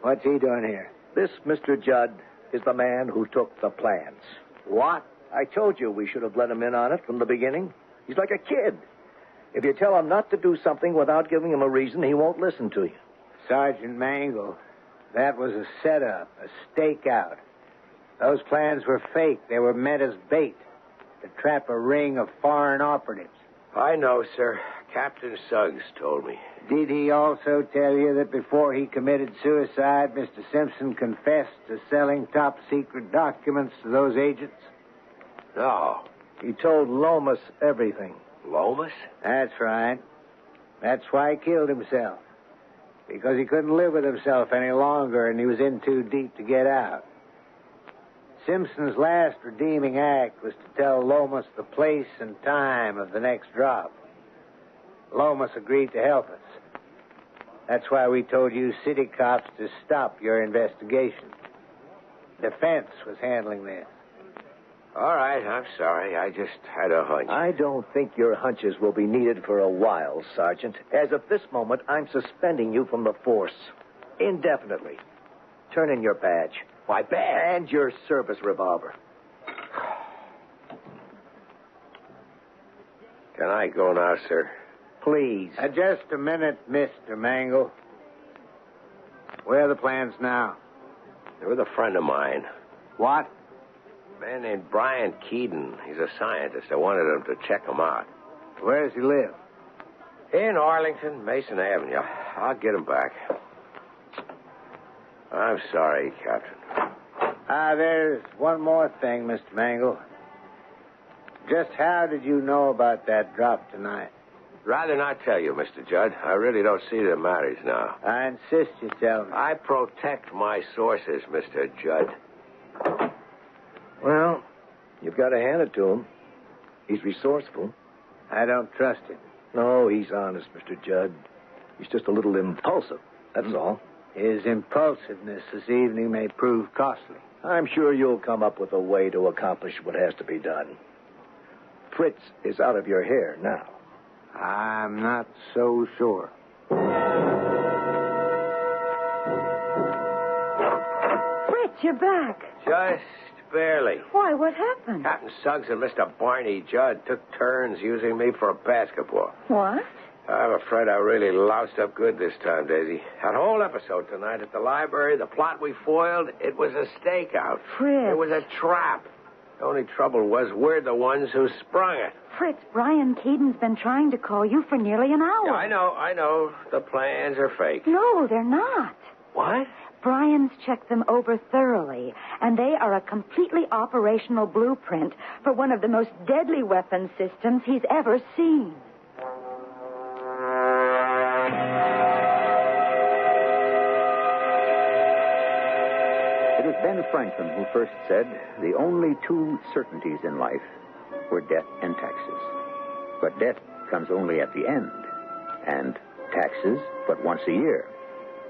What's he doing here? This Mr. Judd is the man who took the plans. What? I told you we should have let him in on it from the beginning. He's like a kid. If you tell him not to do something without giving him a reason, he won't listen to you. Sergeant Mangle, that was a setup, a stakeout. Those plans were fake. They were meant as bait to trap a ring of foreign operatives. I know, sir. Captain Suggs told me. Did he also tell you that before he committed suicide, Mr. Simpson confessed to selling top-secret documents to those agents? No. He told Lomas everything. Lomas? That's right. That's why he killed himself. Because he couldn't live with himself any longer and he was in too deep to get out. Simpson's last redeeming act was to tell Lomas the place and time of the next drop. Lomas agreed to help us. That's why we told you city cops to stop your investigation. Defense was handling this. All right, I'm sorry. I just had a hunch. I don't think your hunches will be needed for a while, Sergeant. As of this moment, I'm suspending you from the force. Indefinitely. Turn in your badge. Why, badge? And your service revolver. Can I go now, sir? Please. Just a minute, Mr. Mangle. Where are the plans now? They're with a friend of mine. What? A man named Brian Keaton. He's a scientist. I wanted him to check him out. Where does he live? In Arlington, Mason Avenue. I'll get him back. I'm sorry, Captain. There's one more thing, Mr. Mangle. Just how did you know about that drop tonight? Rather not tell you, Mr. Judd. I really don't see that it matters now. I insist you tell me. I protect my sources, Mr. Judd. Well, you've got to hand it to him. He's resourceful. I don't trust him. No, he's honest, Mr. Judd. He's just a little impulsive, that's all. His impulsiveness this evening may prove costly. I'm sure you'll come up with a way to accomplish what has to be done. Fritz is out of your hair now. I'm not so sure. Fritz, you're back. Just barely. Why, what happened? Captain Suggs and Mr. Barney Judd took turns using me for a basketball. What? I'm afraid I really loused up good this time, Daisy. That whole episode tonight at the library, the plot we foiled, it was a stakeout. Fritz. It was a trap. The only trouble was we're the ones who sprung it. Fritz, Brian Keaton's been trying to call you for nearly an hour. Yeah, I know. The plans are fake. No, they're not. What? Brian's checked them over thoroughly, and they are a completely operational blueprint for one of the most deadly weapon systems he's ever seen. It was Ben Franklin who first said the only two certainties in life were death and taxes. But death comes only at the end, and taxes but once a year.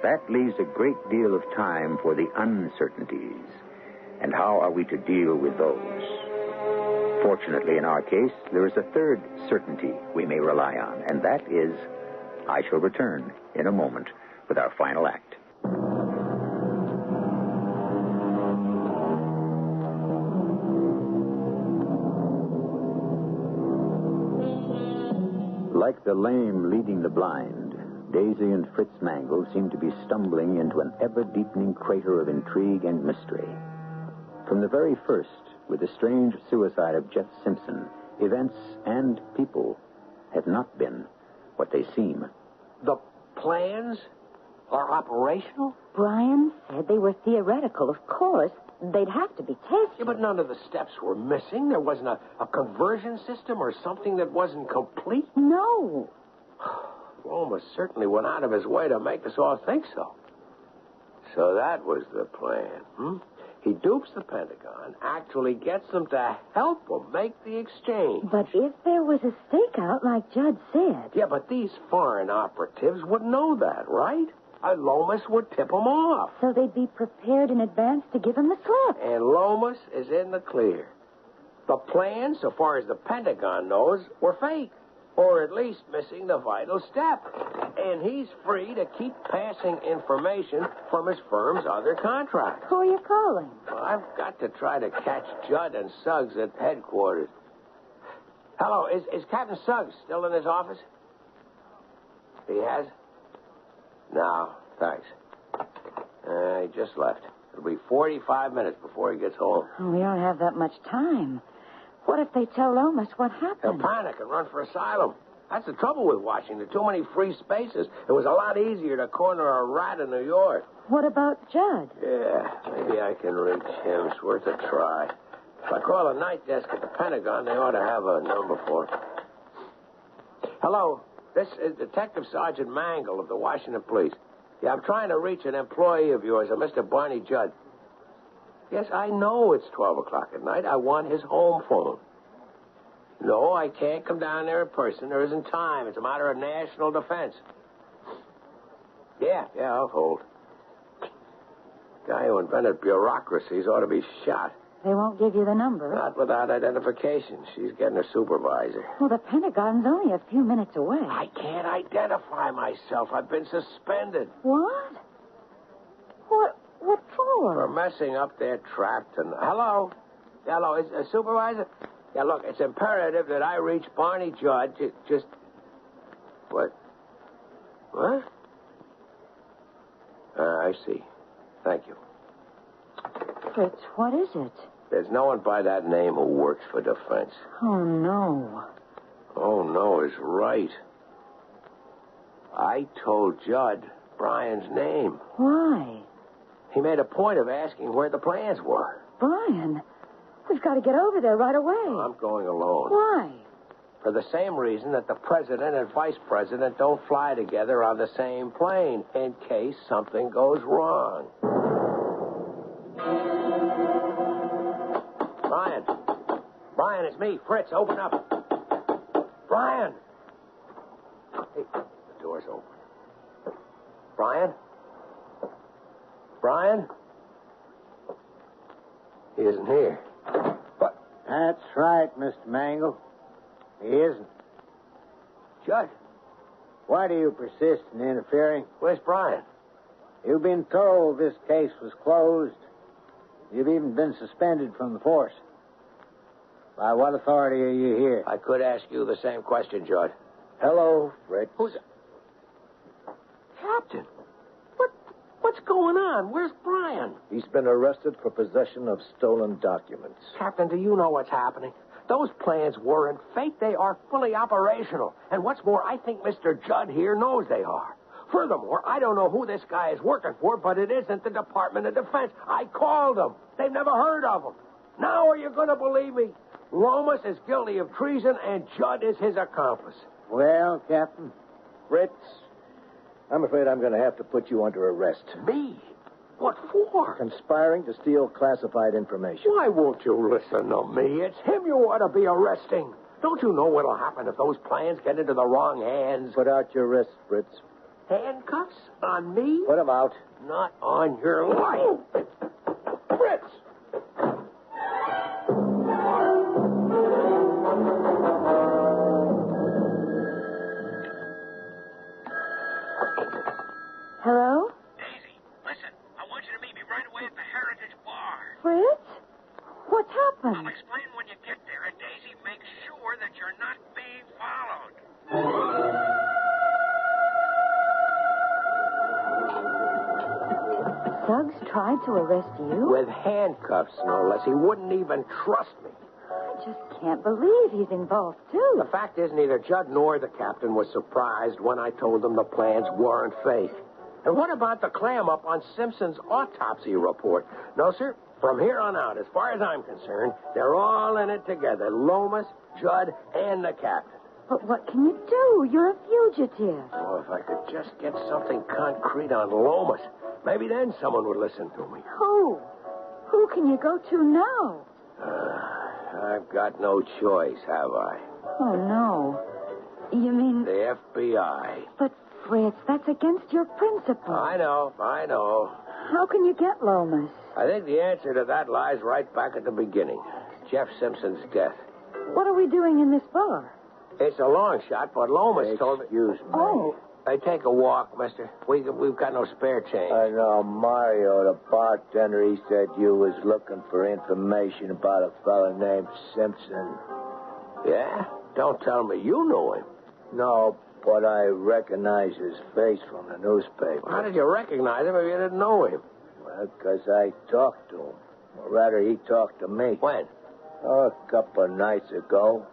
That leaves a great deal of time for the uncertainties. And how are we to deal with those? Fortunately, in our case, there is a third certainty we may rely on, and that is, I shall return in a moment with our final act. Like the lame leading the blind, Daisy and Fritz Mangle seem to be stumbling into an ever-deepening crater of intrigue and mystery. From the very first, with the strange suicide of Jeff Simpson, events and people have not been what they seem. The plans are operational? Brian said they were theoretical. Of course, they'd have to be tested. Yeah, but none of the steps were missing. There wasn't a conversion system or something that wasn't complete? No. Lomas certainly went out of his way to make us all think so. So that was the plan, He dupes the Pentagon, actually gets them to help him make the exchange. But if there was a stakeout, like Judd said... Yeah, but these foreign operatives would know that, right? Lomas would tip them off. So they'd be prepared in advance to give him the slip. And Lomas is in the clear. The plans, so far as the Pentagon knows, were fake. Or at least missing the vital step. And he's free to keep passing information from his firm's other contracts. Who are you calling? Well, I've got to try to catch Judd and Suggs at headquarters. Hello, is Captain Suggs still in his office? He has? No, thanks. He just left. It'll be 45 minutes before he gets home. We don't have that much time. What if they tell Lomas what happened? He'll panic and run for asylum. That's the trouble with Washington. Too many free spaces. It was a lot easier to corner a rat in New York. What about Judd? Yeah, maybe I can reach him. It's worth a try. If I call the night desk at the Pentagon, they ought to have a number for him. Hello, this is Detective Sergeant Mangle of the Washington Police. Yeah, I'm trying to reach an employee of yours, a Mr. Barney Judd. Yes, I know it's 12 o'clock at night. I want his home phone. No, I can't come down there in person. There isn't time. It's a matter of national defense. Yeah, I'll hold. Guy who invented bureaucracies ought to be shot. They won't give you the number. Not without identification. She's getting a supervisor. Well, the Pentagon's only a few minutes away. I can't identify myself. I've been suspended. What? What for? For messing up their trap tonight. Hello? Hello, is a supervisor? Yeah, look, it's imperative that I reach Barney Judd. Just... What? What? I see. Thank you. Fritz, what is it? There's no one by that name who works for defense. Oh, no. Oh, no is right. I told Judd Brian's name. Why? He made a point of asking where the plans were. Brian, we've got to get over there right away. I'm going alone. Why? For the same reason that the president and vice president don't fly together on the same plane, in case something goes wrong. Brian, it's me, Fritz. Open up. Brian! Hey, the door's open. Brian? He isn't here. What? That's right, Mr. Mangle. He isn't. Judd? Why do you persist in interfering? Where's Brian? You've been told this case was closed. You've even been suspended from the force. By what authority are you here? I could ask you the same question, Judd. Hello, Fritz. Who's it? Captain, what's going on? Where's Brian? He's been arrested for possession of stolen documents. Captain, do you know what's happening? Those plans weren't fake. They are fully operational. And what's more, I think Mr. Judd here knows they are. Furthermore, I don't know who this guy is working for, but it isn't the Department of Defense. I called them. They've never heard of him. Now are you going to believe me? Lomas is guilty of treason, and Judd is his accomplice. Well, Captain, Fritz, I'm afraid I'm going to have to put you under arrest. Me? What for? Conspiring to steal classified information. Why won't you listen to me? It's him you ought to be arresting. Don't you know what'll happen if those plans get into the wrong hands? Put out your wrists, Fritz. Handcuffs? On me? Put them out. Not on your life. Fritz! Hello? Daisy, listen. I want you to meet me right away at the Heritage Bar. Fritz? What's happened? I'll explain when you get there, and Daisy, make sure that you're not being followed. Suggs tried to arrest you? With handcuffs, no less. He wouldn't even trust me. I just can't believe he's involved, too. The fact is, neither Judd nor the captain was surprised when I told them the plans weren't fake. And what about the clam up on Simpson's autopsy report? No, sir. From here on out, as far as I'm concerned, they're all in it together. Lomas, Judd, and the captain. But what can you do? You're a fugitive. Oh, if I could just get something concrete on Lomas. Maybe then someone would listen to me. Who? Who can you go to now? I've got no choice, have I? Oh, no. You mean... The FBI. But, Fritz, that's against your principles. I know. How can you get Lomas? I think the answer to that lies right back at the beginning. Jeff Simpson's death. What are we doing in this bar? It's a long shot, but Lomas told me... Excuse me. Oh. Hey, take a walk, mister. We've got no spare change. I know Mario, the bartender, he said you was looking for information about a fellow named Simpson. Yeah? Don't tell me you know him. No, but I recognize his face from the newspaper. How did you recognize him if you didn't know him? Well, because I talked to him. Or rather, he talked to me. When? Oh, a couple of nights ago.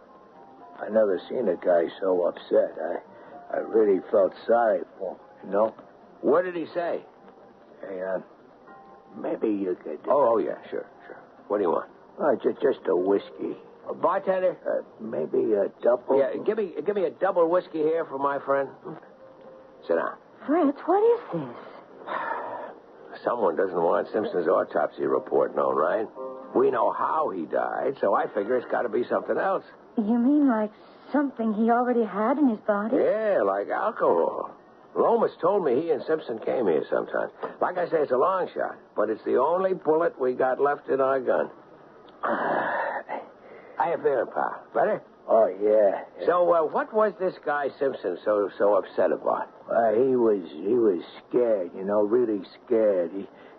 I never seen a guy so upset. I really felt sorry for him, you know? What did he say? Hey, maybe you could... Oh, yeah, sure. What do you want? Just a whiskey. A bartender? Maybe a double... Yeah, give me a double whiskey here for my friend. Sit down. Fritz, what is this? Someone doesn't want Simpson's autopsy report known, right? We know how he died, so I figure it's got to be something else. You mean like something he already had in his body? Yeah, like alcohol. Lomas told me he and Simpson came here sometime. Like I say, it's a long shot, but it's the only bullet we got left in our gun. How you feeling, pal? Better? Oh, yeah. So, what was this guy Simpson so upset about? He was scared, really scared.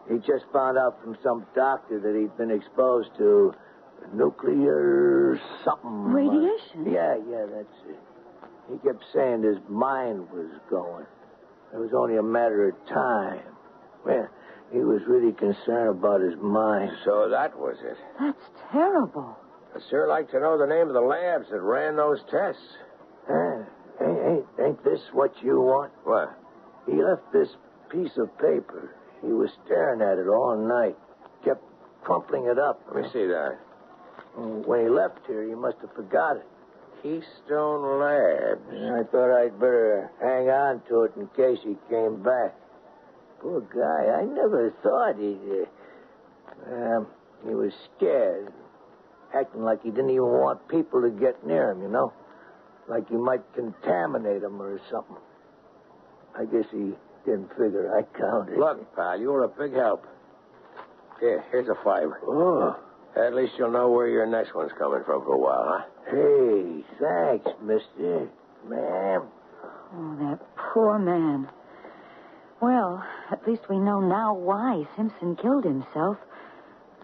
He just found out from some doctor that he'd been exposed to nuclear something. Radiation? Yeah, that's it. He kept saying his mind was going. It was only a matter of time. Well, he was really concerned about his mind. So that was it. That's terrible. I'd sure like to know the name of the labs that ran those tests. Ain't this what you want? What? He left this piece of paper. He was staring at it all night. Kept crumpling it up. Let me see that. When he left here, he must have forgot it. Keystone Labs. I thought I'd better hang on to it in case he came back. Poor guy. I never thought he'd... he was scared. Acting like he didn't even want people to get near him, Like he might contaminate them or something. I guess he didn't figure I counted. Look, pal, you were a big help. Here's a $5. Oh. At least you'll know where your next one's coming from for a while, huh? Hey, thanks, mister. Ma'am. Oh, that poor man. Well, at least we know now why Simpson killed himself.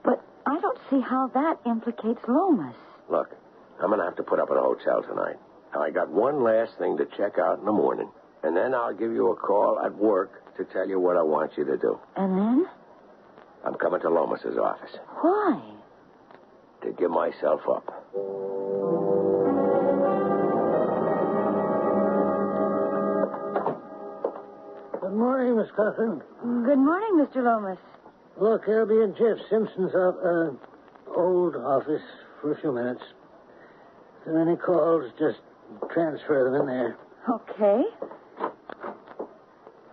But I don't see how that implicates Lomas. Look, I'm going to have to put up at a hotel tonight. I got one last thing to check out in the morning, and then I'll give you a call at work to tell you what I want you to do. And then? I'm coming to Lomas's office. Why? To give myself up. Good morning, Miss Cochran. Good morning, Mr. Lomas. Look, I'll be in Jeff Simpson's old office for a few minutes. If there are any calls, just transfer them in there. Okay.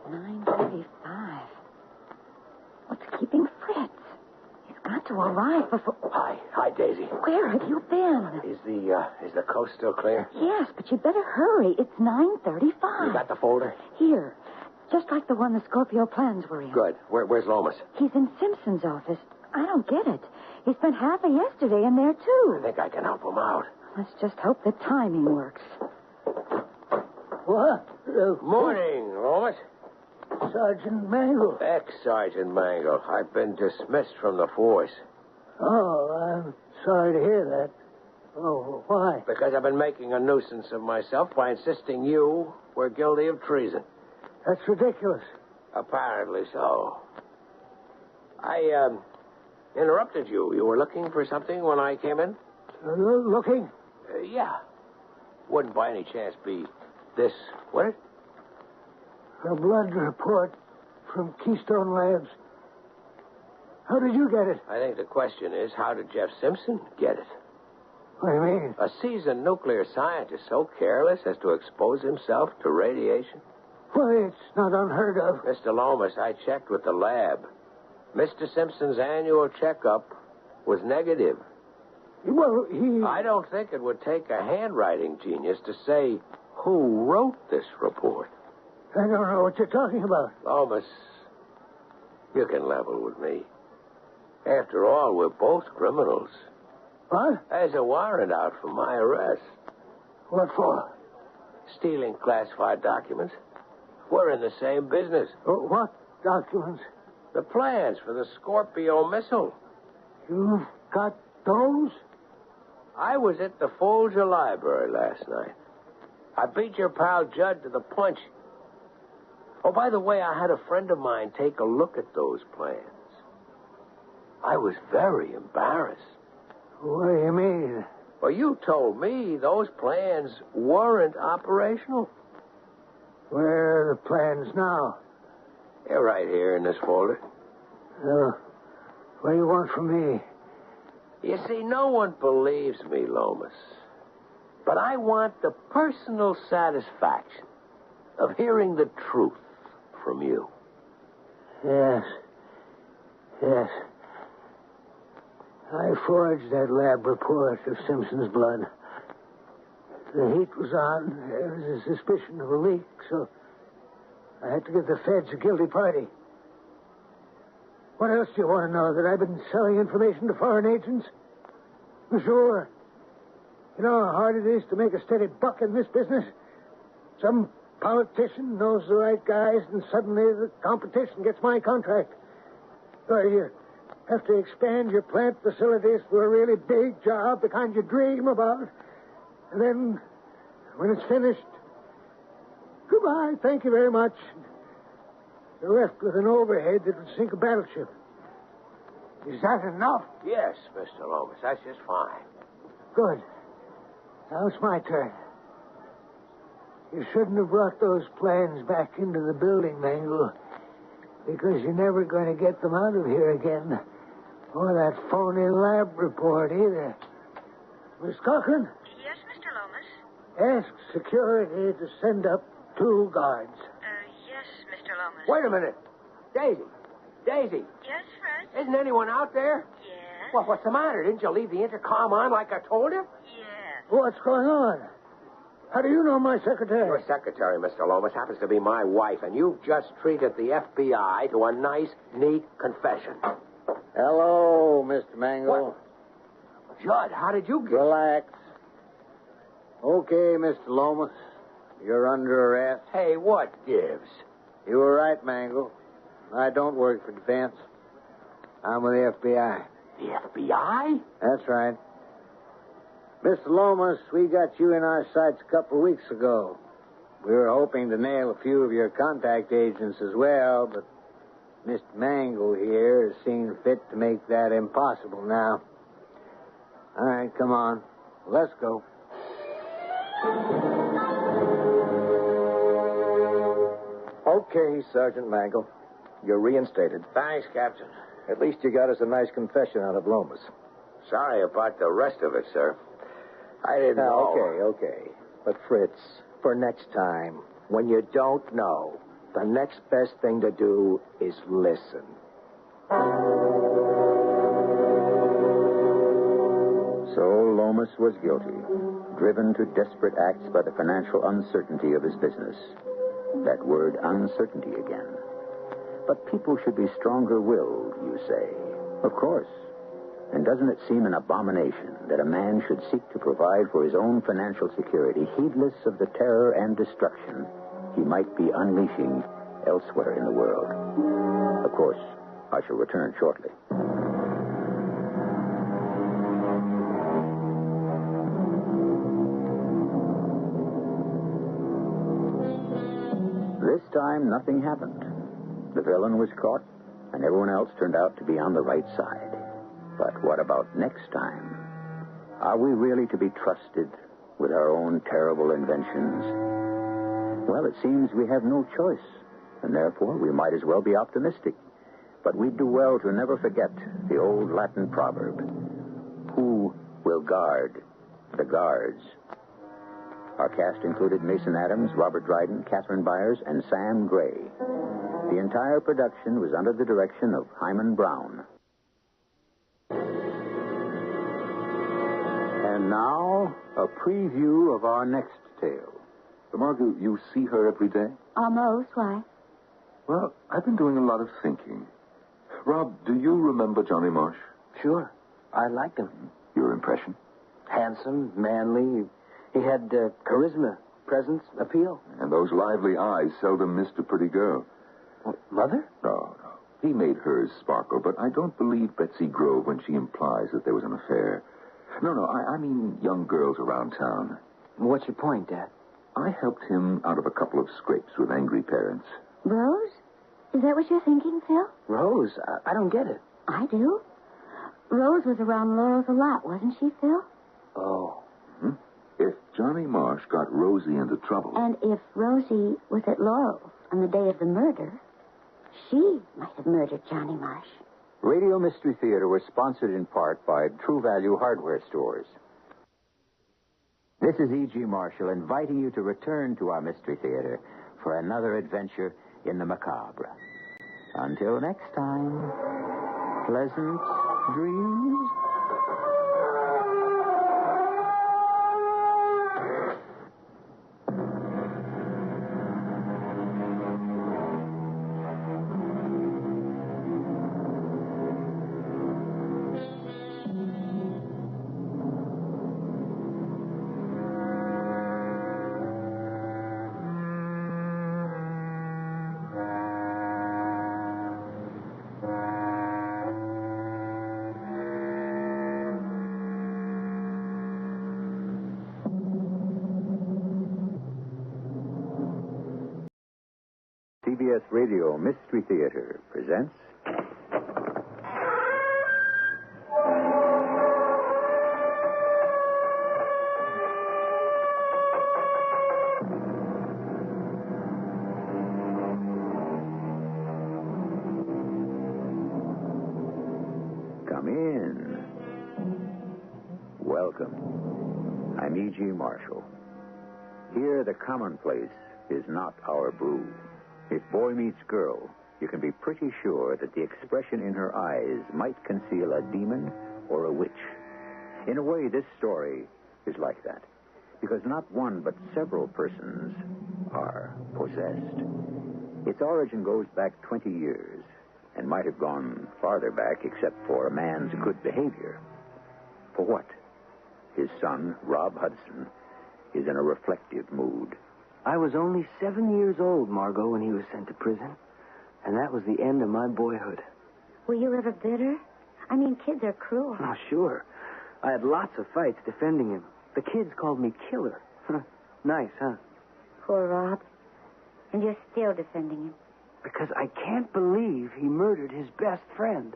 9:35. What's keeping Fritz? He's got to arrive before... Hi, Daisy. Where have you been? Is the coast still clear? Yes, but you better hurry. It's 9:35. You got the folder? Here. Just like the one the Scorpio plans were in. Good. Where's Lomas? He's in Simpson's office. I don't get it. He spent half of yesterday in there, too. I think I can help him out. Let's just hope the timing works. What? Morning, Lomas. Sergeant Mangle. Ex-Sergeant Mangle. I've been dismissed from the force. Oh, I'm sorry to hear that. Oh, why? Because I've been making a nuisance of myself by insisting you were guilty of treason. That's ridiculous. Apparently so. I interrupted you. You were looking for something when I came in? Looking? Yeah. Wouldn't by any chance be this, would it? A blood report from Keystone Labs. How did you get it? I think the question is, how did Jeff Simpson get it? What do you mean? A seasoned nuclear scientist so careless as to expose himself to radiation? Why, it's not unheard of. Mr. Lomas, I checked with the lab. Mr. Simpson's annual checkup was negative. Well, I don't think it would take a handwriting genius to say who wrote this report. I don't know what you're talking about. Lomas, you can level with me. After all, we're both criminals. What? There's a warrant out for my arrest. What for? Stealing classified documents. We're in the same business. What documents? The plans for the Scorpio missile. You've got those? I was at the Folger Library last night. I beat your pal Judd to the punch. Oh, by the way, I had a friend of mine take a look at those plans. I was very embarrassed. What do you mean? Well, you told me those plans weren't operational. Where are the plans now? They're right here in this folder. What do you want from me? You see, no one believes me, Lomas. But I want the personal satisfaction of hearing the truth from you. Yes. I forged that lab report of Simpson's blood. The heat was on. There was a suspicion of a leak, so I had to give the feds a guilty party. What else do you want to know? That I've been selling information to foreign agents? Sure. You know how hard it is to make a steady buck in this business? Some politician knows the right guys, and suddenly the competition gets my contract. Or you have to expand your plant facilities for a really big job, the kind you dream about. And then, when it's finished, goodbye, thank you very much. You're left with an overhead that would sink a battleship. Is that enough? Yes, Mr. Lomas, that's just fine. Good. Now it's my turn. You shouldn't have brought those plans back into the building, Mangle, because you're never going to get them out of here again. Or that phony lab report either. Miss Cochran? Yes, Mr. Lomas? Ask security to send up 2 guards. Yes, Mr. Lomas. Wait a minute. Daisy. Yes, Fred? Isn't anyone out there? Yes. Well, what's the matter? Didn't you leave the intercom on like I told you? Yes. What's going on? How do you know my secretary? Your secretary, Mr. Lomas, happens to be my wife, and you've just treated the FBI to a nice, neat confession. Hello, Mr. Mangle. What? Judd, how did you get... Relax. Okay, Mr. Lomas. You're under arrest. Hey, what gives? You were right, Mangle. I don't work for defense. I'm with the FBI. The FBI? That's right. Mr. Lomas, we got you in our sights a couple of weeks ago. We were hoping to nail a few of your contact agents as well, but Mr. Mangle here has seen fit to make that impossible now. All right, come on. Let's go. Okay, Sergeant Mangle. You're reinstated. Thanks, Captain. At least you got us a nice confession out of Lomas. Sorry about the rest of it, sir. I didn't know. Okay. But, Fritz, for next time, when you don't know, the next best thing to do is listen. So Lomas was guilty, driven to desperate acts by the financial uncertainty of his business. That word, uncertainty again. But people should be stronger-willed, you say. Of course. And doesn't it seem an abomination that a man should seek to provide for his own financial security, heedless of the terror and destruction he might be unleashing elsewhere in the world? Of course, I shall return shortly. This time, nothing happened. The villain was caught, and everyone else turned out to be on the right side. But what about next time? Are we really to be trusted with our own terrible inventions? Well, it seems we have no choice, and therefore we might as well be optimistic. But we'd do well to never forget the old Latin proverb, who will guard the guards? Our cast included Mason Adams, Robert Dryden, Catherine Byers, and Sam Gray. The entire production was under the direction of Hyman Brown. And now, a preview of our next tale. Margot, you see her every day? Almost. Why? Well, I've been doing a lot of thinking. Rob, do you remember Johnny Marsh? Sure. I liked him. Your impression? Handsome, manly. He had charisma, presence, appeal. And those lively eyes seldom missed a pretty girl. What, Mother? No. He made hers sparkle, but I don't believe Betsy Grove when she implies that there was an affair. No, I mean young girls around town. What's your point, Dad? I helped him out of a couple of scrapes with angry parents. Rose? Is that what you're thinking, Phil? Rose? I don't get it. I do. Rose was around Laurel's a lot, wasn't she, Phil? Oh. Hmm? If Johnny Marsh got Rosie into trouble... And if Rosie was at Laurel's on the day of the murder, she might have murdered Johnny Marsh. Radio Mystery Theater was sponsored in part by True Value Hardware Stores. This is E.G. Marshall inviting you to return to our Mystery Theater for another adventure in the macabre. Until next time, pleasant dreams. CBS Radio Mystery Theater presents... Come in. Welcome. I'm E.G. Marshall. Here, the commonplace is not our brew. If boy meets girl, you can be pretty sure that the expression in her eyes might conceal a demon or a witch. In a way, this story is like that, because not one but several persons are possessed. Its origin goes back 20 years, and might have gone farther back except for a man's good behavior. For what? His son, Rob Hudson, is in a reflective mood. I was only 7 years old, Margot, when he was sent to prison. And that was the end of my boyhood. Were you ever bitter? I mean, kids are cruel. Oh, sure. I had lots of fights defending him. The kids called me Killer. Nice, huh? Poor Rob. And you're still defending him. Because I can't believe he murdered his best friend.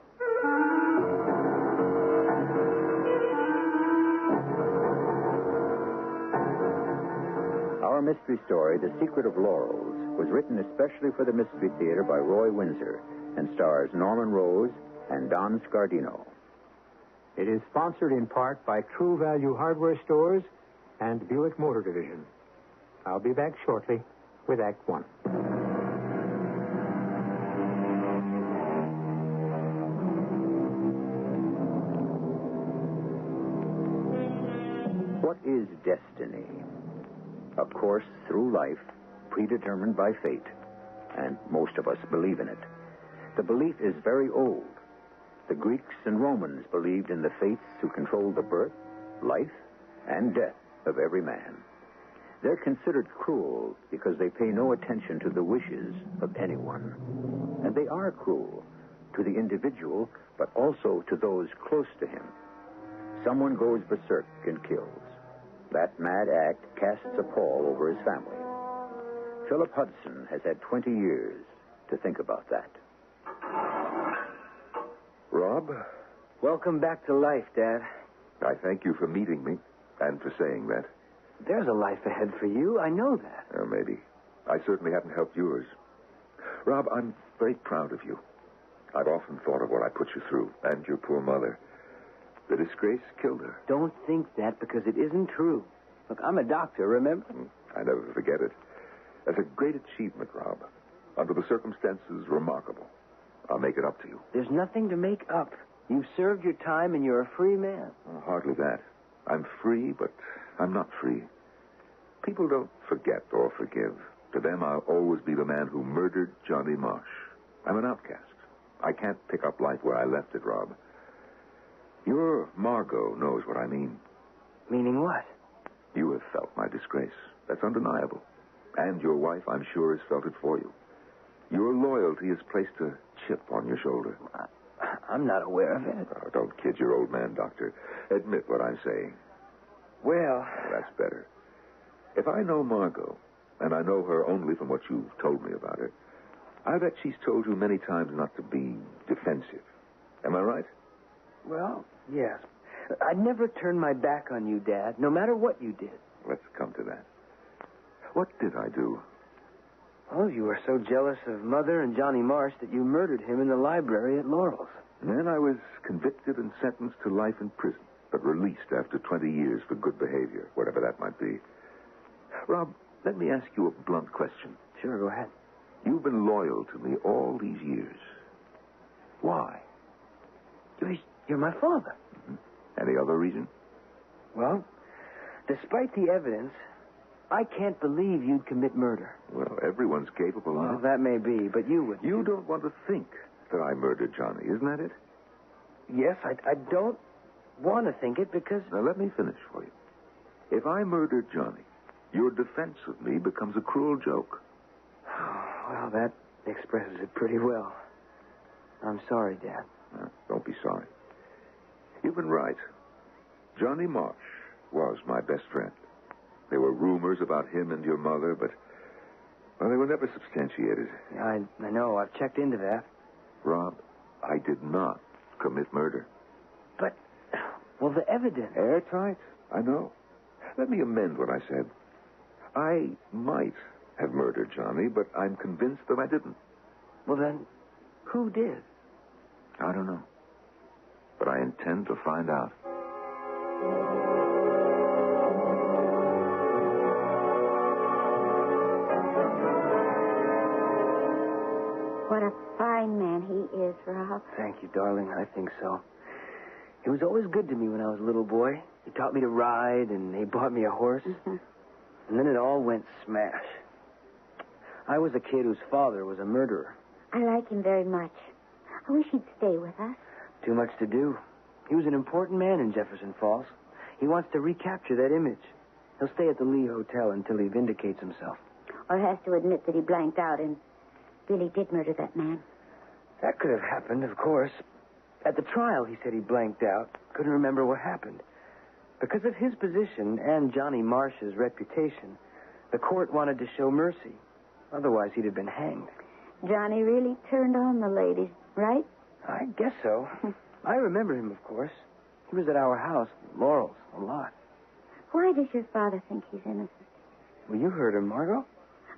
Our mystery story, The Secret of Laurels, was written especially for the Mystery Theater by Roy Windsor and stars Norman Rose and Don Scardino. It is sponsored in part by True Value Hardware Stores and Buick Motor Division. I'll be back shortly with Act One. What is destiny? A course through life predetermined by fate, and most of us believe in it. The belief is very old. The Greeks and Romans believed in the fates who controlled the birth, life, and death of every man. They're considered cruel because they pay no attention to the wishes of anyone. And they are cruel to the individual, but also to those close to him. Someone goes berserk and kills. That mad act casts a pall over his family. Philip Hudson has had 20 years to think about that. Rob? Welcome back to life, Dad. I thank you for meeting me and for saying that. There's a life ahead for you. I know that. Maybe. I certainly haven't helped yours. Rob, I'm very proud of you. I've often thought of what I put you through, and your poor mother. The disgrace killed her. Don't think that, because it isn't true. Look, I'm a doctor, remember? I never forget it. That's a great achievement, Rob. Under the circumstances, remarkable. I'll make it up to you. There's nothing to make up. You've served your time, and you're a free man. Hardly that. I'm free, but I'm not free. People don't forget or forgive. To them, I'll always be the man who murdered Johnny Marsh. I'm an outcast. I can't pick up life where I left it, Rob. Your Margot knows what I mean. Meaning what? You have felt my disgrace. That's undeniable. And your wife, I'm sure, has felt it for you. Your loyalty has placed a chip on your shoulder. I'm not aware of it. Oh, don't kid your old man, Doctor. Admit what I'm saying. Well... That's better. If I know Margot, and I know her only from what you've told me about her, I bet she's told you many times not to be defensive. Am I right? Well, yes. I'd never turn my back on you, Dad, no matter what you did. Let's come to that. What did I do? Oh, you were so jealous of Mother and Johnny Marsh that you murdered him in the library at Laurel's. And then I was convicted and sentenced to life in prison, but released after 20 years for good behavior, whatever that might be. Rob, let me ask you a blunt question. Sure, go ahead. You've been loyal to me all these years. Why? You're my father. Mm-hmm. Any other reason? Well, despite the evidence, I can't believe you'd commit murder. Well, everyone's capable of it. Well, that may be, but you would. You don't want to think that I murdered Johnny, isn't that it? Yes, I don't want to think it because... Now, let me finish for you. If I murdered Johnny, your defense of me becomes a cruel joke. Well, that expresses it pretty well. I'm sorry, Dad. Don't be sorry. You've been right. Johnny Marsh was my best friend. There were rumors about him and your mother, but well, they were never substantiated. I know. I've checked into that. Rob, I did not commit murder. But, well, the evidence... Airtight? I know. Let me amend what I said. I might have murdered Johnny, but I'm convinced that I didn't. Well, then, who did? I don't know. But I intend to find out. What a fine man he is, Rob. Thank you, darling. I think so. He was always good to me when I was a little boy. He taught me to ride, and he bought me a horse. Mm-hmm. And then it all went smash. I was a kid whose father was a murderer. I like him very much. I wish he'd stay with us. Too much to do. He was an important man in Jefferson Falls. He wants to recapture that image. He'll stay at the Lee Hotel until he vindicates himself. Or has to admit that he blanked out and really did murder that man. That could have happened, of course. At the trial, he said he blanked out. Couldn't remember what happened. Because of his position and Johnny Marsh's reputation, the court wanted to show mercy. Otherwise, he'd have been hanged. Johnny really turned on the ladies, right? I guess so. I remember him, of course. He was at our house, Laurel's, a lot. Why does your father think he's innocent? Well, you heard him, Margot.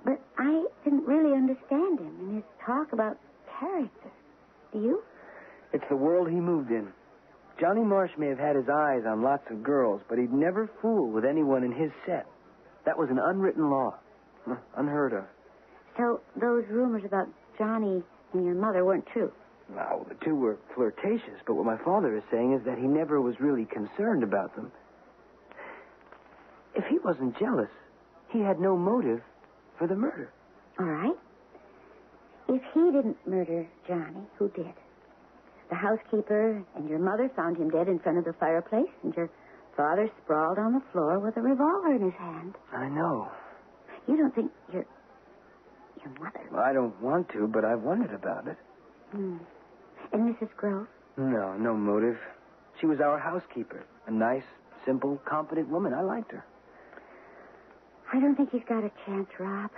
But I didn't really understand him in his talk about character. Do you? It's the world he moved in. Johnny Marsh may have had his eyes on lots of girls, but he'd never fool with anyone in his set. That was an unwritten law. Unheard of. So those rumors about Johnny and your mother weren't true? Well, the two were flirtatious, but what my father is saying is that he never was really concerned about them. If he wasn't jealous, he had no motive for the murder. All right. If he didn't murder Johnny, who did? The housekeeper and your mother found him dead in front of the fireplace, and your father sprawled on the floor with a revolver in his hand. I know. You don't think your mother... Well, I don't want to, but I've wondered about it. And Mrs. Grove? No motive. She was our housekeeper. A nice, simple, competent woman. I liked her. I don't think he's got a chance, Rob.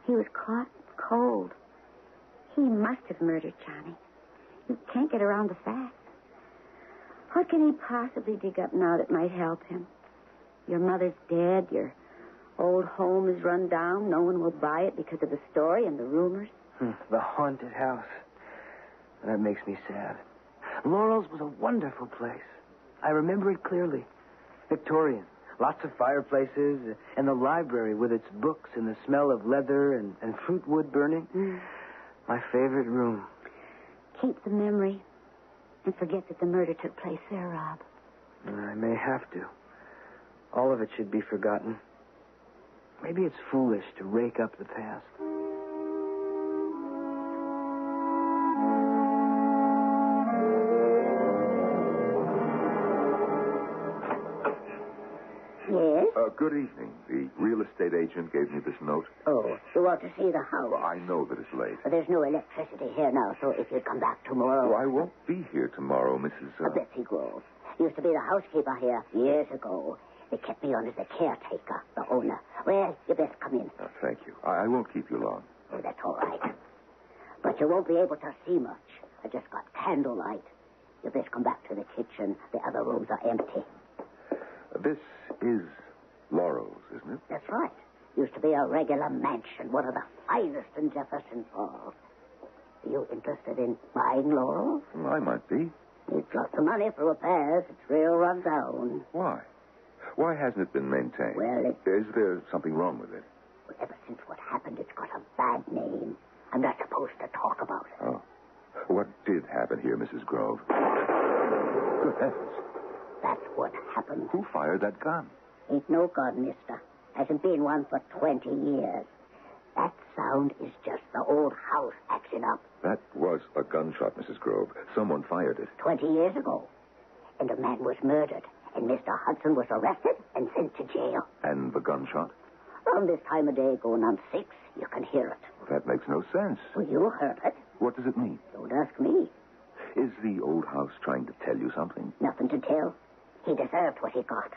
He was caught cold. He must have murdered Johnny. You can't get around the facts. What can he possibly dig up now that might help him? Your mother's dead. Your old home is run down. No one will buy it because of the story and the rumors. The haunted house. That makes me sad. Laurel's was a wonderful place. I remember it clearly. Victorian. Lots of fireplaces, and the library with its books and the smell of leather and fruit wood burning. My favorite room. Keep the memory and forget that the murder took place there, Rob. I may have to. All of it should be forgotten. Maybe it's foolish to rake up the past. Yes? Good evening. The real estate agent gave me this note. Oh, you want to see the house? Well, I know that it's late. There's no electricity here now, so if you come back tomorrow... Oh, I won't be here tomorrow, Mrs. Betsy Grove. Used to be the housekeeper here years ago. They kept me on as the caretaker, the owner. Well, you best come in. Oh, thank you. I won't keep you long. Oh, that's all right. But you won't be able to see much. I just got candlelight. You best come back to the kitchen. The other rooms are empty. This is Laurel's, isn't it? That's right. Used to be a regular mansion, one of the finest in Jefferson Falls. Are you interested in buying Laurel? Well, I might be. It's lots of money for repairs. It's real run down. Why? Why hasn't it been maintained? Well, Is there something wrong with it? Well, ever since what happened, it's got a bad name. I'm not supposed to talk about it. Oh. What did happen here, Mrs. Grove? Good heavens. That's what happened. Who fired that gun? Ain't no gun, mister. Hasn't been one for 20 years. That sound is just the old house acting up. That was a gunshot, Mrs. Grove. Someone fired it. 20 years ago. And a man was murdered. And Mr. Hudson was arrested and sent to jail. And the gunshot? Around this time of day, going on 6, you can hear it. Well, that makes no sense. Well, you heard it. What does it mean? Don't ask me. Is the old house trying to tell you something? Nothing to tell. He deserved what he got.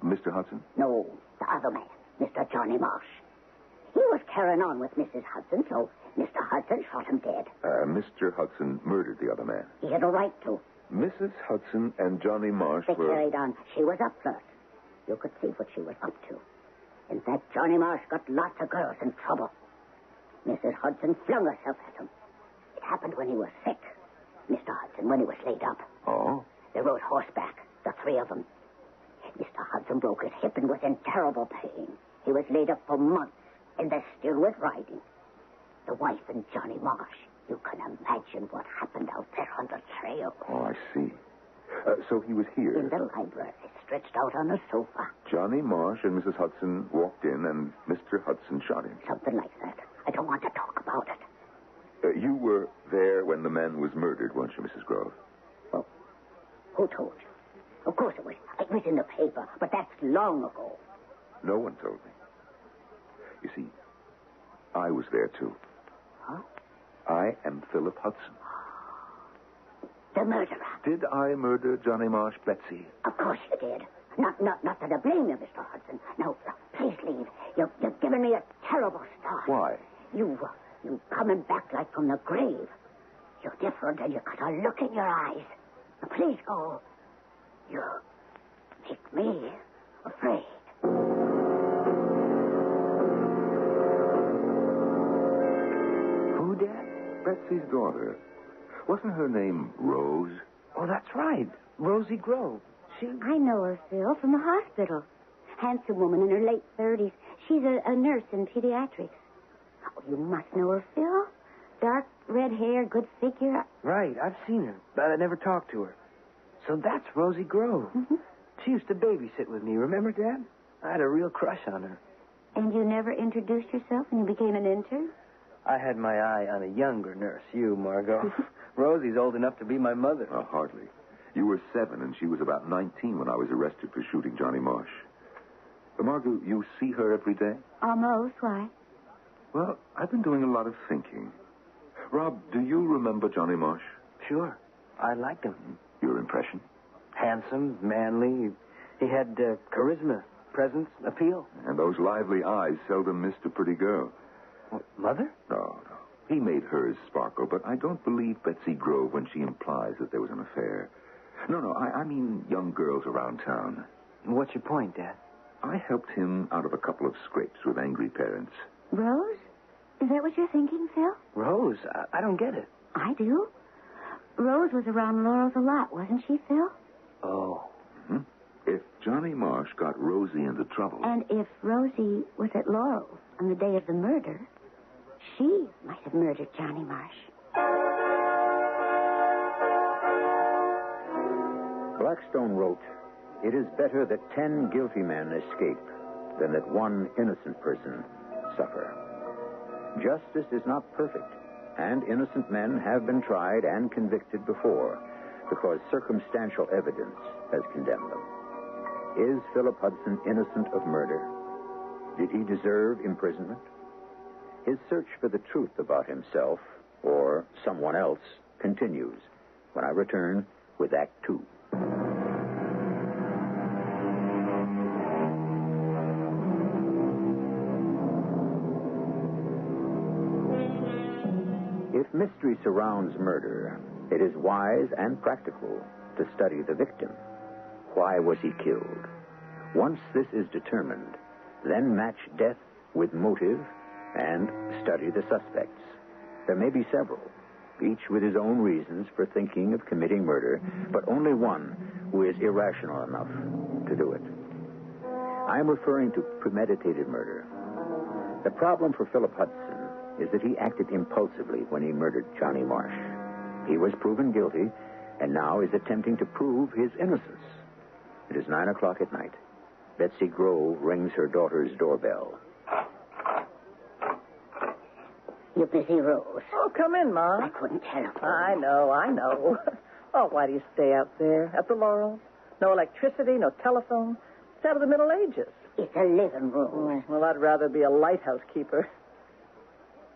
Mr. Hudson? No, the other man, Mr. Johnny Marsh. He was carrying on with Mrs. Hudson, so Mr. Hudson shot him dead. Mr. Hudson murdered the other man. He had a right to. Mrs. Hudson and Johnny Marsh They were... carried on. She was a flirt. You could see what she was up to. In fact, Johnny Marsh got lots of girls in trouble. Mrs. Hudson flung herself at him. It happened when he was sick. Mr. Hudson, when he was laid up. Oh? They rode horseback, the three of them. Mr. Hudson broke his hip and was in terrible pain. He was laid up for months, and they still was riding. The wife and Johnny Marsh. You can imagine what happened out there on the trail. Oh, I see. So he was here. In the library, stretched out on a sofa. Johnny Marsh and Mrs. Hudson walked in, and Mr. Hudson shot him. Something like that. I don't want to talk about it. You were there when the man was murdered, weren't you, Mrs. Grove? Well, who told you? Of course it was. It was in the paper, but that's long ago. No one told me. You see, I was there, too. Huh? I am Philip Hudson. The murderer. Did I murder Johnny Marsh, Betsy? Of course you did. Not that I blame you, Mr. Hudson. No, please leave. You've given me a terrible start. Why? You coming back like from the grave. You're different and you got a look in your eyes. Now, please go. You make me afraid. Who, Dad? Betsy's daughter. Wasn't her name Rose? Oh, that's right. Rosie Grove. I know her, Phil, from the hospital. Handsome woman in her late 30s. She's a nurse in pediatrics. Oh, you must know her, Phil. Dark red hair, good figure. Right, I've seen her, but I never talked to her. So that's Rosie Grove. Mm-hmm. She used to babysit with me, remember, Dad? I had a real crush on her. And you never introduced yourself when you became an intern? I had my eye on a younger nurse, you, Margot. Rosie's old enough to be my mother. Oh, hardly. You were 7, and she was about 19 when I was arrested for shooting Johnny Marsh. Margot, you see her every day? Almost. Why? Well, I've been doing a lot of thinking. Rob, do you remember Johnny Marsh? Sure. I liked him. Your impression? Handsome, manly. He had charisma, presence, appeal. And those lively eyes seldom missed a pretty girl. What, Mother? No. He made hers sparkle, but I don't believe Betsy Grove when she implies that there was an affair. No, I mean young girls around town. What's your point, Dad? I helped him out of a couple of scrapes with angry parents. Rose? Is that what you're thinking, Phil? Rose? I don't get it. I do. Rose was around Laurel's a lot, wasn't she, Phil? Oh. Mm-hmm. If Johnny Marsh got Rosie into trouble... And if Rosie was at Laurel's on the day of the murder, she might have murdered Johnny Marsh. Blackstone wrote, "It is better that 10 guilty men escape than that one innocent person suffer." Justice is not perfect, and innocent men have been tried and convicted before because circumstantial evidence has condemned them. Is Philip Hudson innocent of murder? Did he deserve imprisonment? His search for the truth about himself or someone else continues when I return with Act 2. If mystery surrounds murder, it is wise and practical to study the victim. Why was he killed? Once this is determined, then match death with motive and study the suspects. There may be several, each with his own reasons for thinking of committing murder, but only one who is irrational enough to do it. I am referring to premeditated murder. The problem for Philip Hudson is that he acted impulsively when he murdered Johnny Marsh. He was proven guilty and now is attempting to prove his innocence. It is 9 o'clock at night. Betsy Grove rings her daughter's doorbell. You busy, Rose? Oh, come in, Ma. I couldn't telephone. I know. Oh, why do you stay out there at the Laurels? No electricity, no telephone. It's out of the Middle Ages. It's a living room. Oh, well, I'd rather be a lighthouse keeper.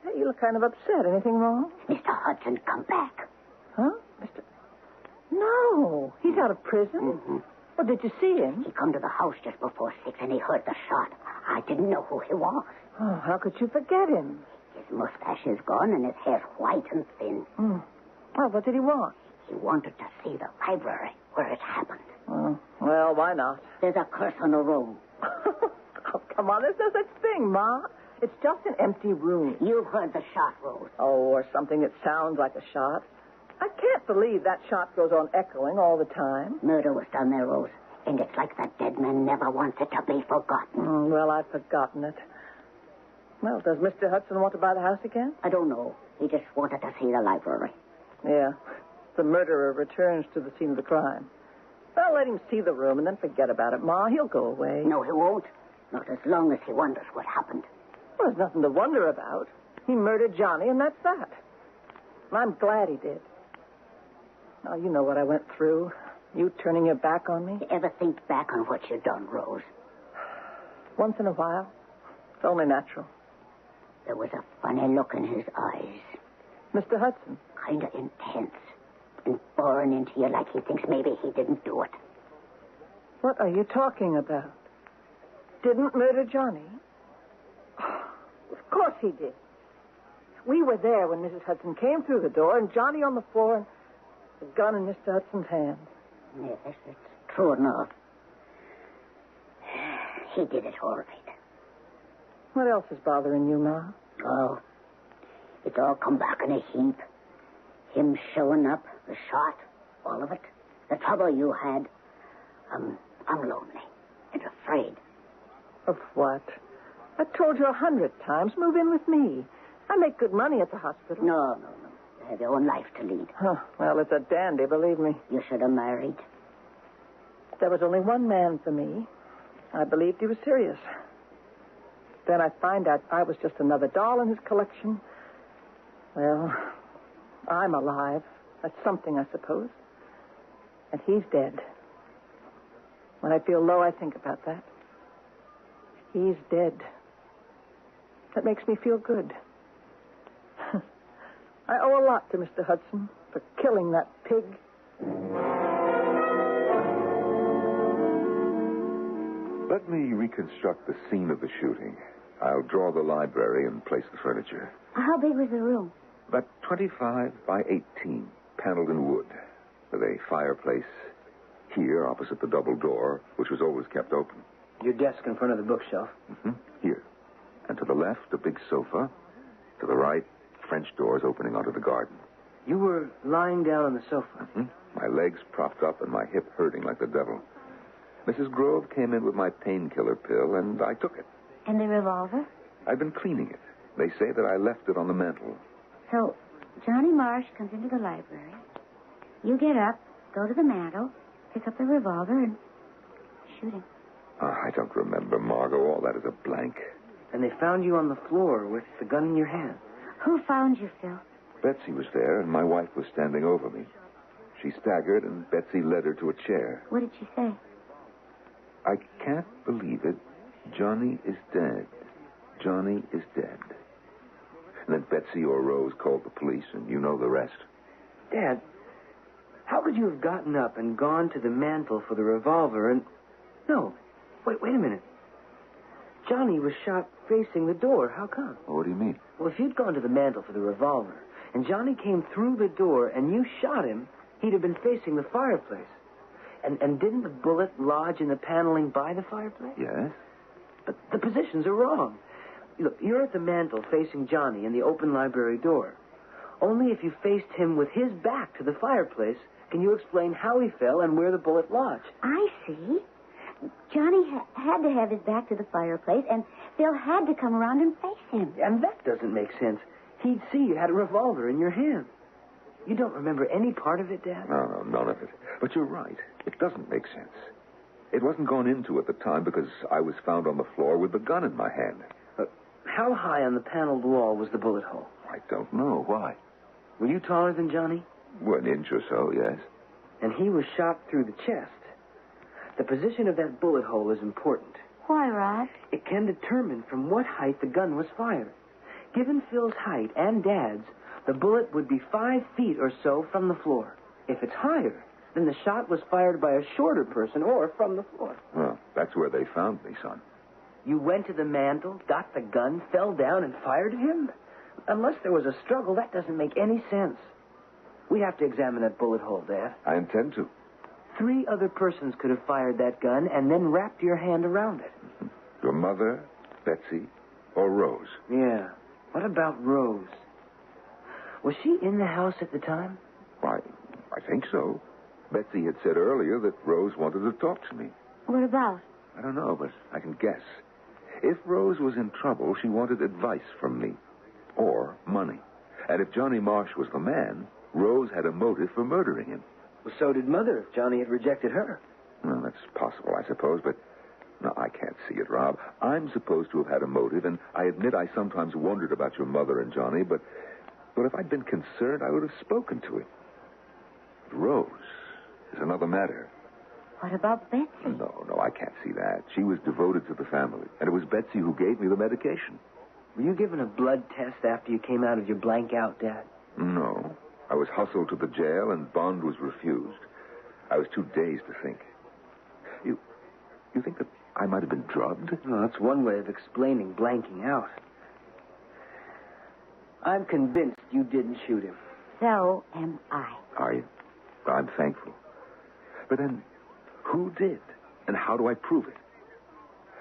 Hey, you look kind of upset. Anything wrong? Mr. Hudson, come back. Huh? No, he's out of prison. Mm-hmm. Well, did you see him? He come to the house just before 6 and he heard the shot. I didn't know who he was. Oh, how could you forget him? His mustache is gone and his hair's white and thin. Well, what did he want? He wanted to see the library where it happened. Oh, well, why not? There's a curse on the room. Oh, come on, there's no such thing, Ma. It's just an empty room. You heard the shot, Rose. Oh, or something that sounds like a shot. I can't believe that shot goes on echoing all the time. Murder was done there, Rose. And it's like the dead man never wants it to be forgotten. Well, I've forgotten it. Well, does Mr. Hudson want to buy the house again? I don't know. He just wanted to see the library. Yeah. The murderer returns to the scene of the crime. Well, let him see the room and then forget about it, Ma. He'll go away. No, he won't. Not as long as he wonders what happened. Well, there's nothing to wonder about. He murdered Johnny, and that's that. And I'm glad he did. Now, you know what I went through. You turning your back on me. You ever think back on what you done, Rose? Once in a while. It's only natural. There was a funny look in his eyes. Mr. Hudson? Kind of intense. And boring into you like he thinks maybe he didn't do it. What are you talking about? Didn't murder Johnny? Oh, of course he did. We were there when Mrs. Hudson came through the door and Johnny on the floor and the gun in Mr. Hudson's hand. Yes, it's true enough. He did it all right. What else is bothering you, Ma? Oh, it's all come back in a heap. Him showing up, the shot, all of it. The trouble you had. I'm lonely and afraid. Of what? I told you 100 times, move in with me. I make good money at the hospital. No. You have your own life to lead. Huh. Well, it's a dandy, believe me. You should have married. There was only one man for me. I believed he was serious. Then I find out I was just another doll in his collection. Well, I'm alive. That's something, I suppose. And he's dead. When I feel low, I think about that. He's dead. That makes me feel good. I owe a lot to Mr. Hudson for killing that pig. Let me reconstruct the scene of the shooting. I'll draw the library and place the furniture. How big was the room? About 25 by 18, paneled in wood, with a fireplace here opposite the double door, which was always kept open. Your desk in front of the bookshelf. Mm-hmm. Here. And to the left, a big sofa. To the right, French doors opening onto the garden. You were lying down on the sofa. Mm-hmm. My legs propped up and my hip hurting like the devil. Mrs. Grove came in with my painkiller pill, and I took it. And the revolver? I've been cleaning it. They say that I left it on the mantel. So, Johnny Marsh comes into the library. You get up, go to the mantel, pick up the revolver, and shoot him. I don't remember, Margot. All that is a blank. And they found you on the floor with the gun in your hand. Who found you, Phil? Betsy was there, and my wife was standing over me. She staggered, and Betsy led her to a chair. What did she say? I can't believe it. Johnny is dead. Johnny is dead. And then Betsy or Rose called the police, and you know the rest. Dad, how could you have gotten up and gone to the mantel for the revolver and... No, wait a minute. Johnny was shot facing the door. How come? What do you mean? Well, if you'd gone to the mantel for the revolver, and Johnny came through the door and you shot him, he'd have been facing the fireplace. And didn't the bullet lodge in the paneling by the fireplace? Yes. But the positions are wrong. Look, you're at the mantel facing Johnny in the open library door. Only if you faced him with his back to the fireplace can you explain how he fell and where the bullet lodged. I see. Johnny had to have his back to the fireplace, and Phil had to come around and face him. And that doesn't make sense. He'd see you had a revolver in your hand. You don't remember any part of it, Dad? No, none of it. But you're right. It doesn't make sense. It wasn't gone into at the time because I was found on the floor with the gun in my hand. How high on the paneled wall was the bullet hole? I don't know. Why? Were you taller than Johnny? 1 inch or so, yes. And he was shot through the chest. The position of that bullet hole is important. Why, Rod? It can determine from what height the gun was fired. Given Phil's height and Dad's, the bullet would be 5 feet or so from the floor. If it's higher, then the shot was fired by a shorter person or from the floor. Well, that's where they found me, son. You went to the mantel, got the gun, fell down, and fired him? Unless there was a struggle, that doesn't make any sense. We have to examine that bullet hole, Dad. I intend to. 3 other persons could have fired that gun and then wrapped your hand around it. Your mother, Betsy, or Rose? Yeah. What about Rose? Was she in the house at the time? Why, I think so. Betsy had said earlier that Rose wanted to talk to me. What about? I don't know, but I can guess. If Rose was in trouble, she wanted advice from me. Or money. And if Johnny Marsh was the man, Rose had a motive for murdering him. Well, so did Mother if Johnny had rejected her. Well, that's possible, I suppose, but... No, I can't see it, Rob. I'm supposed to have had a motive, and I admit I sometimes wondered about your mother and Johnny, but if I'd been concerned, I would have spoken to him. But Rose is another matter. What about Betsy? No, I can't see that. She was devoted to the family, and it was Betsy who gave me the medication. Were you given a blood test after you came out of your blank out, Dad? No. I was hustled to the jail, and bond was refused. I was too dazed to think. You think that I might have been drugged? Well, that's one way of explaining blanking out. I'm convinced you didn't shoot him. So am I. Are you? I'm thankful. But then, who did? And how do I prove it?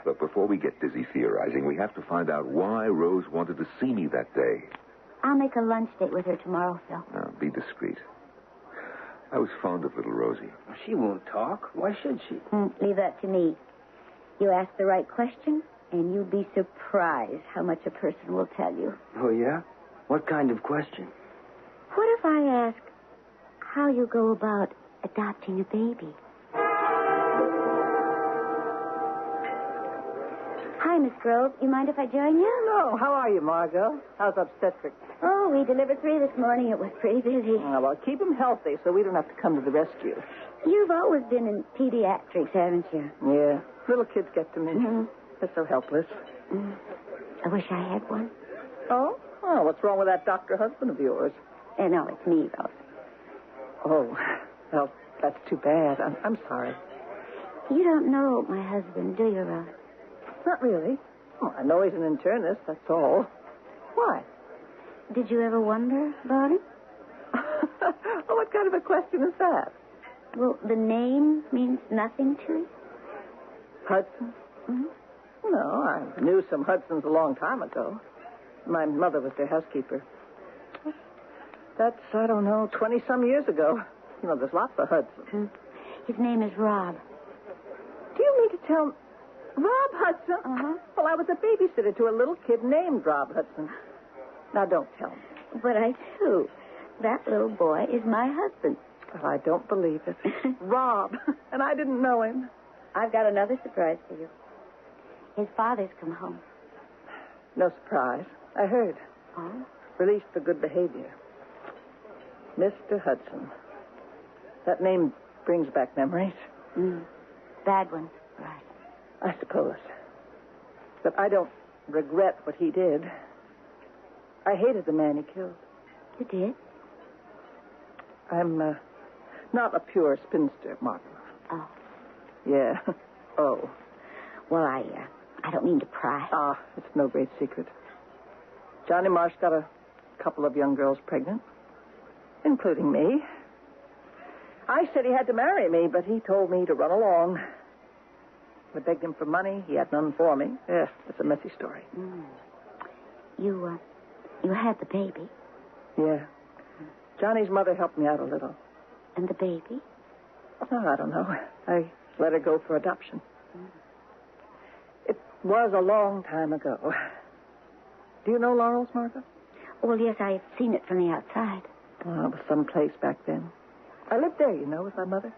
Look, before we get busy theorizing, we have to find out why Rose wanted to see me that day. I'll make a lunch date with her tomorrow, Phil. Now, be discreet. I was fond of little Rosie. She won't talk. Why should she? Leave that to me. You ask the right question, and you'd be surprised how much a person will tell you. Oh, yeah? What kind of question? What if I ask how you go about adopting a baby? Hi, Miss Grove. You mind if I join you? No. How are you, Margot? How's obstetrics? Oh, we delivered 3 this morning. It was pretty busy. Oh, well, keep them healthy so we don't have to come to the rescue. You've always been in pediatrics, haven't you? Yeah. Little kids get to me. Mm-hmm. They're so helpless. I wish I had one. Oh? Oh, what's wrong with that doctor husband of yours? No, it's me, Rose. Oh, well, that's too bad. I'm sorry. You don't know my husband, do you, Rose? Not really. Oh, I know he's an internist, that's all. Why? Did you ever wonder about him? Well, what kind of a question is that? Well, the name means nothing to you? Hudson? Mm-hmm. No, I knew some Hudsons a long time ago. My mother was their housekeeper. That's, I don't know, 20-some years ago. You know, there's lots of Hudsons. His name is Rob. Do you mean to tell me? Rob Hudson? Uh-huh. Well, I was a babysitter to a little kid named Rob Hudson. Now, don't tell me. But I do. That little boy is my husband. Oh, I don't believe it. Rob. And I didn't know him. I've got another surprise for you. His father's come home. No surprise. I heard. Oh? Released for good behavior. Mr. Hudson. That name brings back memories. Bad ones, right? I suppose. But I don't regret what he did. I hated the man he killed. You did? I'm not a pure spinster, Martin. Oh. Yeah. Oh. Well, I don't mean to pry. Ah, it's no great secret. Johnny Marsh got a couple of young girls pregnant, including me. I said he had to marry me, but he told me to run along. I begged him for money. He had none for me. Yes, it's a messy story. You had the baby? Yeah. Johnny's mother helped me out a little. And the baby? Oh, I don't know. I let her go for adoption. It was a long time ago. Do you know Laurel's, Martha? Well, yes, I've seen it from the outside. Oh, it was some place back then. I lived there, you know, with my mother.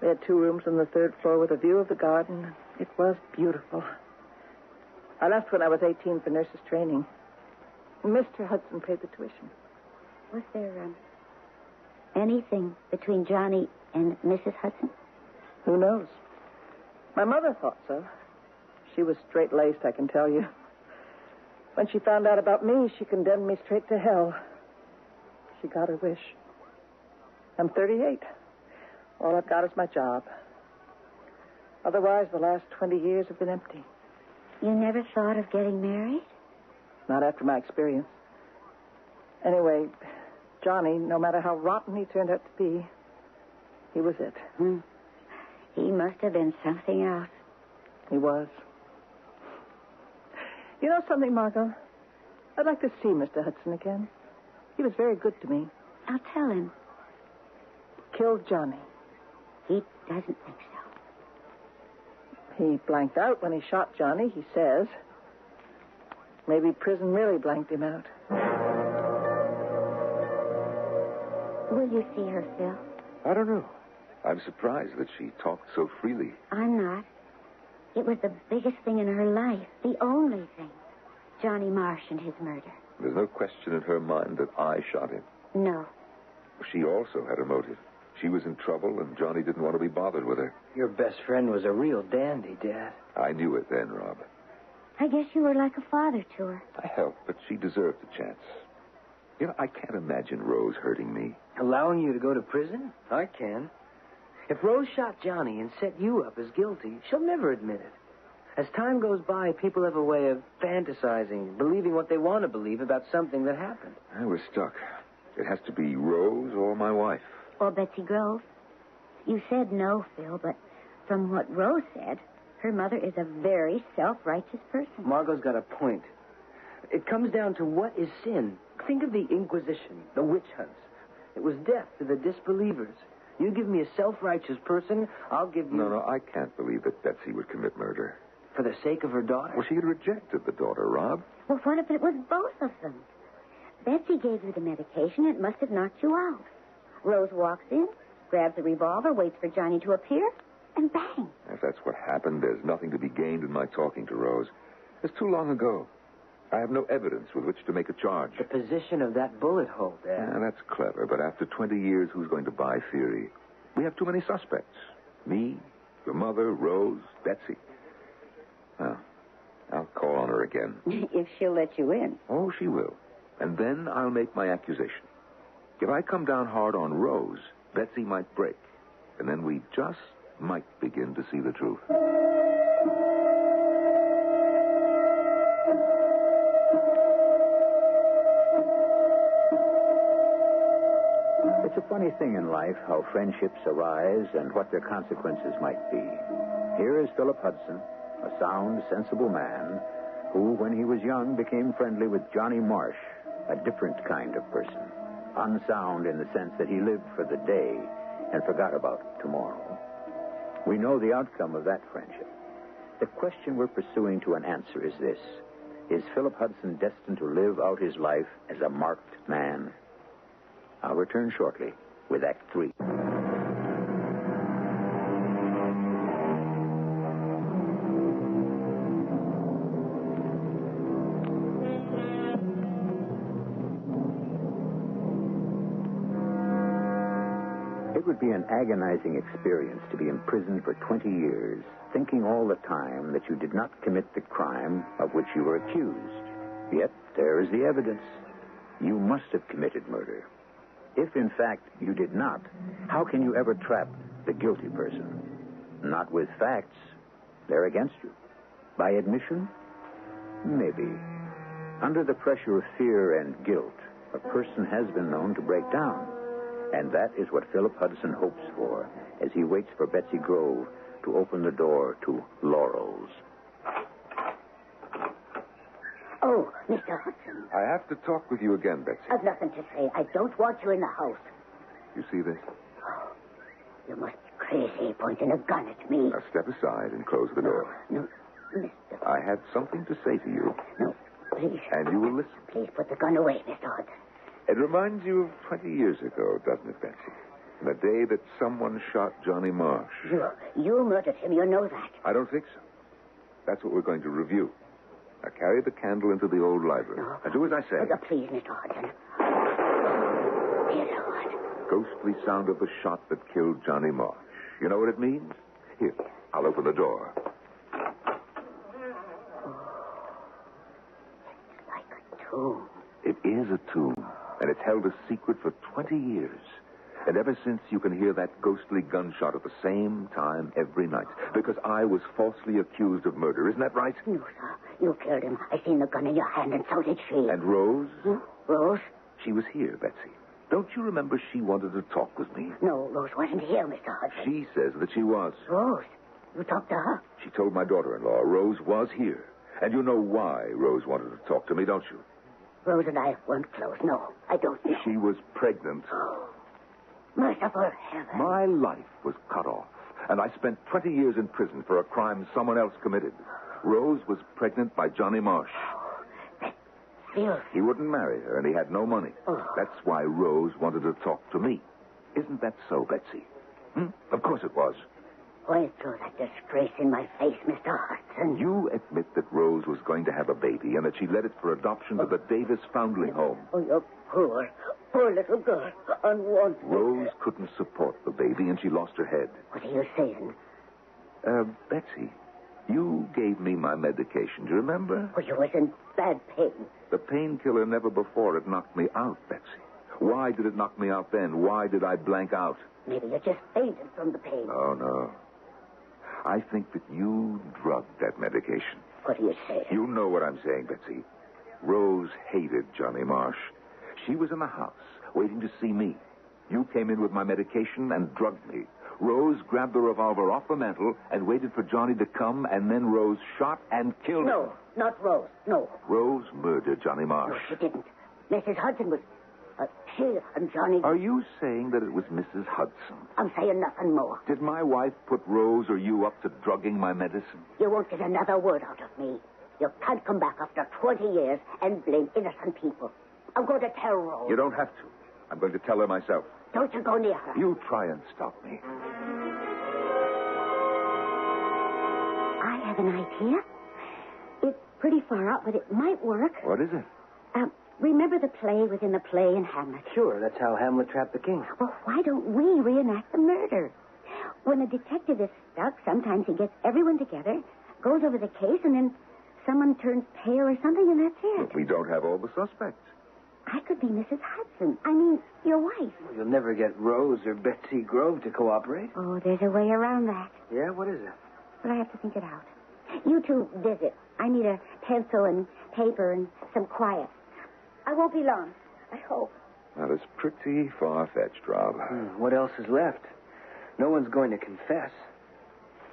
We had 2 rooms on the 3rd floor with a view of the garden. It was beautiful. I left when I was 18 for nurse's training. Mr. Hudson paid the tuition. Was there anything between Johnny and Mrs. Hudson? Who knows? My mother thought so. She was straight-laced, I can tell you. When she found out about me, she condemned me straight to hell. She got her wish. I'm 38. All I've got is my job. Otherwise, the last 20 years have been empty. You never thought of getting married? Not after my experience. Anyway, Johnny, no matter how rotten he turned out to be, he was it. He must have been something else. He was. You know something, Margot? I'd like to see Mr. Hudson again. He was very good to me. I'll tell him. Killed Johnny. He doesn't think so. He blanked out when he shot Johnny, he says. Maybe prison really blanked him out. Will you see her, Phil? I don't know. I'm surprised that she talked so freely. I'm not. It was the biggest thing in her life. The only thing. Johnny Marsh and his murder. There's no question in her mind that I shot him. No. She also had a motive. She was in trouble, and Johnny didn't want to be bothered with her. Your best friend was a real dandy, Dad. I knew it then, Rob. I guess you were like a father to her. I helped, but she deserved a chance. You know, I can't imagine Rose hurting me. Allowing you to go to prison? I can. If Rose shot Johnny and set you up as guilty, she'll never admit it. As time goes by, people have a way of fantasizing, believing what they want to believe about something that happened. We're stuck. It has to be Rose or my wife. Or Betsy Grove. You said no, Phil, but from what Rose said, her mother is a very self-righteous person. Margot's got a point. It comes down to what is sin. Think of the Inquisition, the witch hunts. It was death to the disbelievers. You give me a self-righteous person, I'll give you... No, I can't believe that Betsy would commit murder. For the sake of her daughter? Well, she had rejected the daughter, Rob. Well, what if it was both of them? Betsy gave you the medication. It must have knocked you out. Rose walks in, grabs a revolver, waits for Johnny to appear, and bang. If that's what happened, there's nothing to be gained in my talking to Rose. It's too long ago. I have no evidence with which to make a charge. The position of that bullet hole, Dad. Yeah, that's clever, but after 20 years, who's going to buy theory? We have too many suspects. Me, your mother, Rose, Betsy. Well, I'll call on her again. If she'll let you in. Oh, she will. And then I'll make my accusation. If I come down hard on Rose, Betsy might break. And then we just might begin to see the truth. It's a funny thing in life how friendships arise and what their consequences might be. Here is Philip Hudson, a sound, sensible man who, when he was young, became friendly with Johnny Marsh, a different kind of person. Unsound in the sense that he lived for the day and forgot about tomorrow. We know the outcome of that friendship. The question we're pursuing to an answer is this: is Philip Hudson destined to live out his life as a marked man? I'll return shortly with Act 3. It would be an agonizing experience to be imprisoned for 20 years, thinking all the time that you did not commit the crime of which you were accused. Yet there is the evidence. You must have committed murder. If, in fact, you did not, how can you ever trap the guilty person? Not with facts. They're against you. By admission? Maybe. Under the pressure of fear and guilt, a person has been known to break down. And that is what Philip Hudson hopes for as he waits for Betsy Grove to open the door to Laurel's. Oh, Mr. Hudson. I have to talk with you again, Betsy. I've nothing to say. I don't want you in the house. You see this? Oh, you must be crazy, pointing a gun at me. Now step aside and close the door. No, Mr. I have something to say to you. No, please. And you will listen. Please put the gun away, Mr. Hudson. It reminds you of 20 years ago, doesn't it, Betsy? The day that someone shot Johnny Marsh. You murdered him. You know that. I don't think so. That's what we're going to review. Now, carry the candle into the old library. No. Now, do as I say. Please, Mr. Hudson. Dear Lord. Ghostly sound of the shot that killed Johnny Marsh. You know what it means? Here, I'll open the door. It's like a tomb. It is a tomb, and it's held a secret for 20 years. And ever since, you can hear that ghostly gunshot at the same time every night. Because I was falsely accused of murder. Isn't that right? No, sir. You killed him. I seen the gun in your hand, and so did she. And Rose? Rose? She was here, Betsy. Don't you remember she wanted to talk with me? No, Rose wasn't here, Mr. Hudson. She says that she was. Rose? You talked to her? She told my daughter-in-law Rose was here. And you know why Rose wanted to talk to me, don't you? Rose and I weren't close. No, I don't know. She was pregnant. Oh, merciful heaven. My life was cut off, and I spent 20 years in prison for a crime someone else committed. Rose was pregnant by Johnny Marsh. Oh, that feels... He wouldn't marry her, and he had no money. Oh. That's why Rose wanted to talk to me. Isn't that so, Betsy? Of course it was. Why throw that disgrace in my face, Mr. Hudson? You admit that Rose was going to have a baby and that she led it for adoption to the Davis Foundling Home. Oh, you poor little girl. Unwanted. Rose couldn't support the baby, and she lost her head. What are you saying? Betsy, you gave me my medication. Do you remember? Oh, you was in bad pain. The painkiller never before had knocked me out, Betsy. Why did it knock me out then? Why did I blank out? Maybe you just fainted from the pain. Oh, no. I think that you drugged that medication. What do you say? You know what I'm saying, Betsy. Rose hated Johnny Marsh. She was in the house, waiting to see me. You came in with my medication and drugged me. Rose grabbed the revolver off the mantel and waited for Johnny to come, and then Rose shot and killed him. No, not Rose. No. Rose murdered Johnny Marsh. No, she didn't. Mrs. Hudson was... she and Johnny... Are you saying that it was Mrs. Hudson? I'm saying nothing more. Did my wife put Rose or you up to drugging my medicine? You won't get another word out of me. You can't come back after 20 years and blame innocent people. I'm going to tell Rose. You don't have to. I'm going to tell her myself. Don't you go near her. You try and stop me. I have an idea. It's pretty far out, but it might work. What is it? Remember the play within the play in Hamlet? Sure, that's how Hamlet trapped the king. Well, why don't we reenact the murder? When a detective is stuck, sometimes he gets everyone together, goes over the case, and then someone turns pale or something, and that's it. But we don't have all the suspects. I could be Mrs. Hudson. I mean, your wife. Well, you'll never get Rose or Betsy Grove to cooperate. Oh, there's a way around that. Yeah? What is it? But I have to think it out. You two visit. I need a pencil and paper and some quiet. I won't be long, I hope. That is pretty far-fetched, Rob. What else is left? No one's going to confess.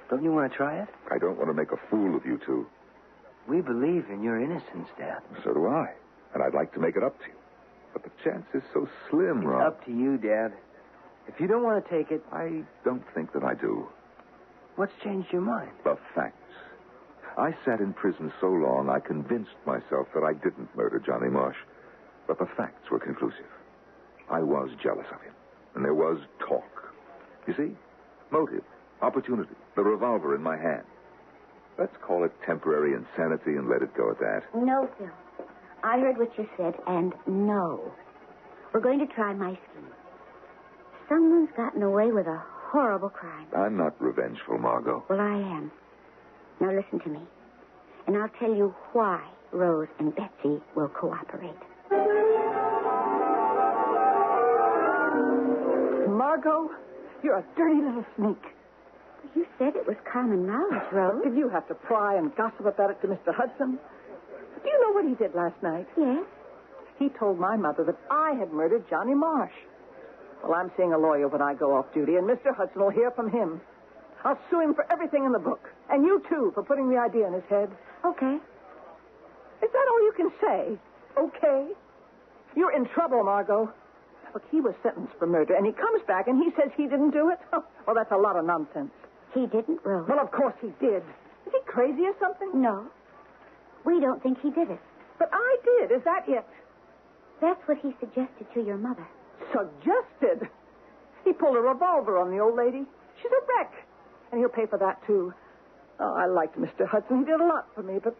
Don't you want to try it? I don't want to make a fool of you two. We believe in your innocence, Dad. So do I. And I'd like to make it up to you. But the chance is so slim, Rob. Up to you, Dad. If you don't want to take it... I don't think that I do. What's changed your mind? The facts. I sat in prison so long, I convinced myself that I didn't murder Johnny Marsh. But the facts were conclusive. I was jealous of him. And there was talk. You see? Motive. Opportunity. The revolver in my hand. Let's call it temporary insanity and let it go at that. No, Phil. I heard what you said, and no. We're going to try my scheme. Someone's gotten away with a horrible crime. I'm not revengeful, Margot. Well, I am. Now listen to me. And I'll tell you why Rose and Betsy will cooperate. Margot, you're a dirty little snake. You said it was common knowledge, Rose. Did you have to pry and gossip about it to Mr. Hudson? Do you know what he did last night? Yes. He told my mother that I had murdered Johnny Marsh. Well, I'm seeing a lawyer when I go off duty, and Mr. Hudson will hear from him. I'll sue him for everything in the book. And you, too, for putting the idea in his head. Okay. Is that all you can say? Okay? You're in trouble, Margot. Look, he was sentenced for murder, and he comes back and he says he didn't do it? Oh, well, that's a lot of nonsense. He didn't, Rose. Well, of course he did. Is he crazy or something? No. We don't think he did it. But I did. Is that it? That's what he suggested to your mother. Suggested? He pulled a revolver on the old lady. She's a wreck. And he'll pay for that, too. Oh, I liked Mr. Hudson. He did a lot for me, but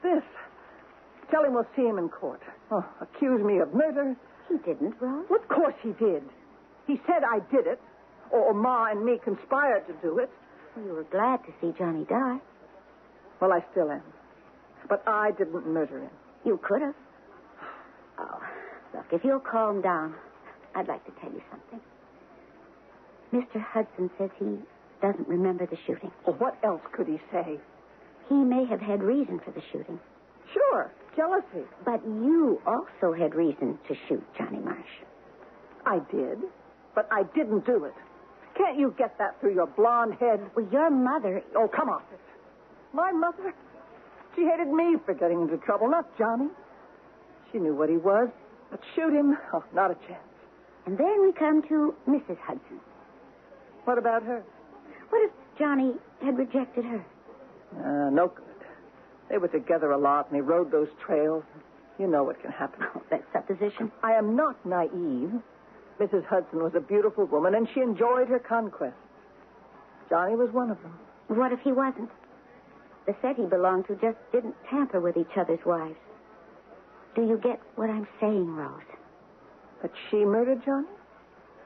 this... Tell him we'll see him in court. Oh, accuse me of murder. He didn't, Rose. Well, of course he did. He said I did it. Or Ma and me conspired to do it. You were glad to see Johnny die. Well, I still am. But I didn't murder him. You could have. Oh, look, if you'll calm down, I'd like to tell you something. Mr. Hudson says he doesn't remember the shooting. Well, what else could he say? He may have had reason for the shooting. Sure, jealousy. But you also had reason to shoot Johnny Marsh. I did, but I didn't do it. Can't you get that through your blonde head? Well, your mother... Oh, come off it. My mother? She hated me for getting into trouble, not Johnny. She knew what he was, but shoot him? Oh, not a chance. And then we come to Mrs. Hudson. What about her? What if Johnny had rejected her? No good. They were together a lot, and they rode those trails. You know what can happen. Oh, that's supposition. I am not naive. Mrs. Hudson was a beautiful woman, and she enjoyed her conquests. Johnny was one of them. What if he wasn't? The set he belonged to just didn't tamper with each other's wives. Do you get what I'm saying, Rose? That she murdered Johnny?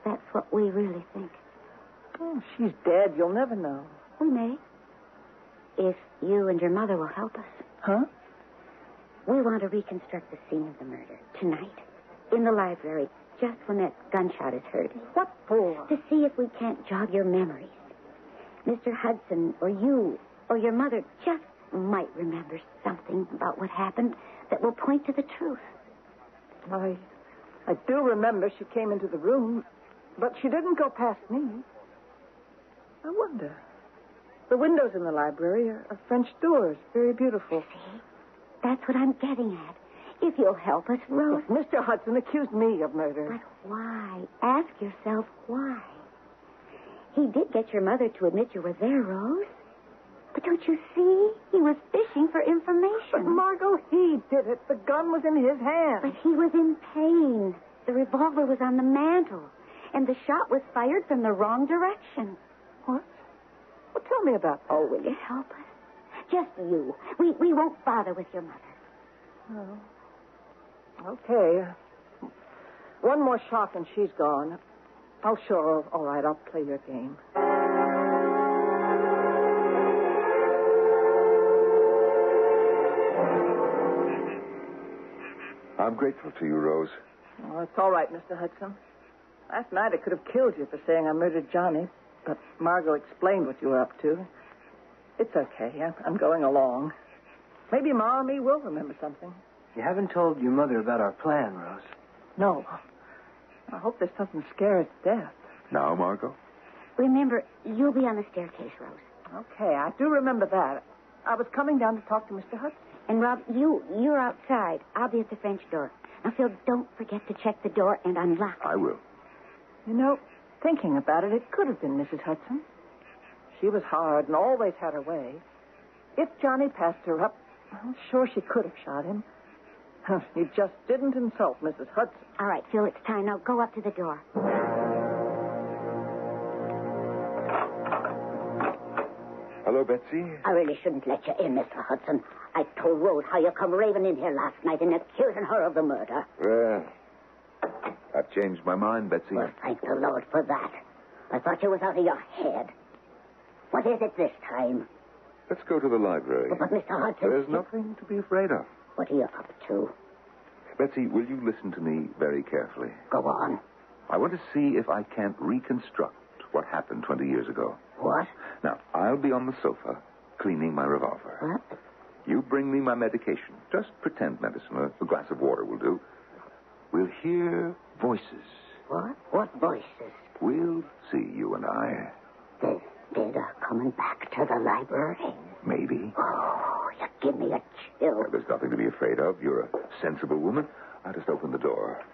That's what we really think. Oh, she's dead. You'll never know. We may. If you and your mother will help us. Huh? We want to reconstruct the scene of the murder tonight. in the library, just when that gunshot is heard. What for? To see if we can't jog your memories. Mr. Hudson or you or your mother just might remember something about what happened that will point to the truth. I do remember she came into the room, but she didn't go past me. I wonder. The windows in the library are French doors, very beautiful. See? That's what I'm getting at. If you'll help us, Rose. But Mr. Hudson accused me of murder. But why? Ask yourself why. He did get your mother to admit you were there, Rose. But don't you see? He was fishing for information. But, Margot, he did it. The gun was in his hand. But he was in pain. The revolver was on the mantel. And the shot was fired from the wrong direction. What? Well, tell me about that. Oh, will you help us? Just you. We won't bother with your mother. Oh. Okay. One more shot and she's gone. Oh, sure. All right, I'll play your game. I'm grateful to you, Rose. Oh, it's all right, Mr. Hudson. Last night I could have killed you for saying I murdered Johnny, but Margot explained what you were up to. It's okay. I'm going along. Maybe Ma and me will remember something. You haven't told your mother about our plan, Rose. No. I hope this doesn't scare her to death. Now, Margot? Remember, you'll be on the staircase, Rose. Okay, I do remember that. I was coming down to talk to Mr. Hudson. And, Rob, you're outside. I'll be at the French door. Now, Phil, don't forget to check the door and unlock it. I will. You know, thinking about it, it could have been Mrs. Hudson. She was hard and always had her way. If Johnny passed her up, I'm sure she could have shot him. You just didn't insult Mrs. Hudson. All right, Phil, it's time. Now go up to the door. Hello, Betsy. I really shouldn't let you in, Mr. Hudson. I told Rose how you come raving in here last night and accusing her of the murder. Well, I've changed my mind, Betsy. Well, thank the Lord for that. I thought you was out of your head. What is it this time? Let's go to the library. But Mr. Hudson... There's nothing to be afraid of. What are you up to? Betsy, will you listen to me very carefully? Go on. I want to see if I can't reconstruct what happened 20 years ago. What? Now, I'll be on the sofa cleaning my revolver. What? You bring me my medication. Just pretend medicine. A glass of water will do. We'll hear voices. What? What voices? We'll see, you and I. They're coming back to the library. Maybe. Oh, you give me a chill. Well, there's nothing to be afraid of. You're a sensible woman. I'll just open the door.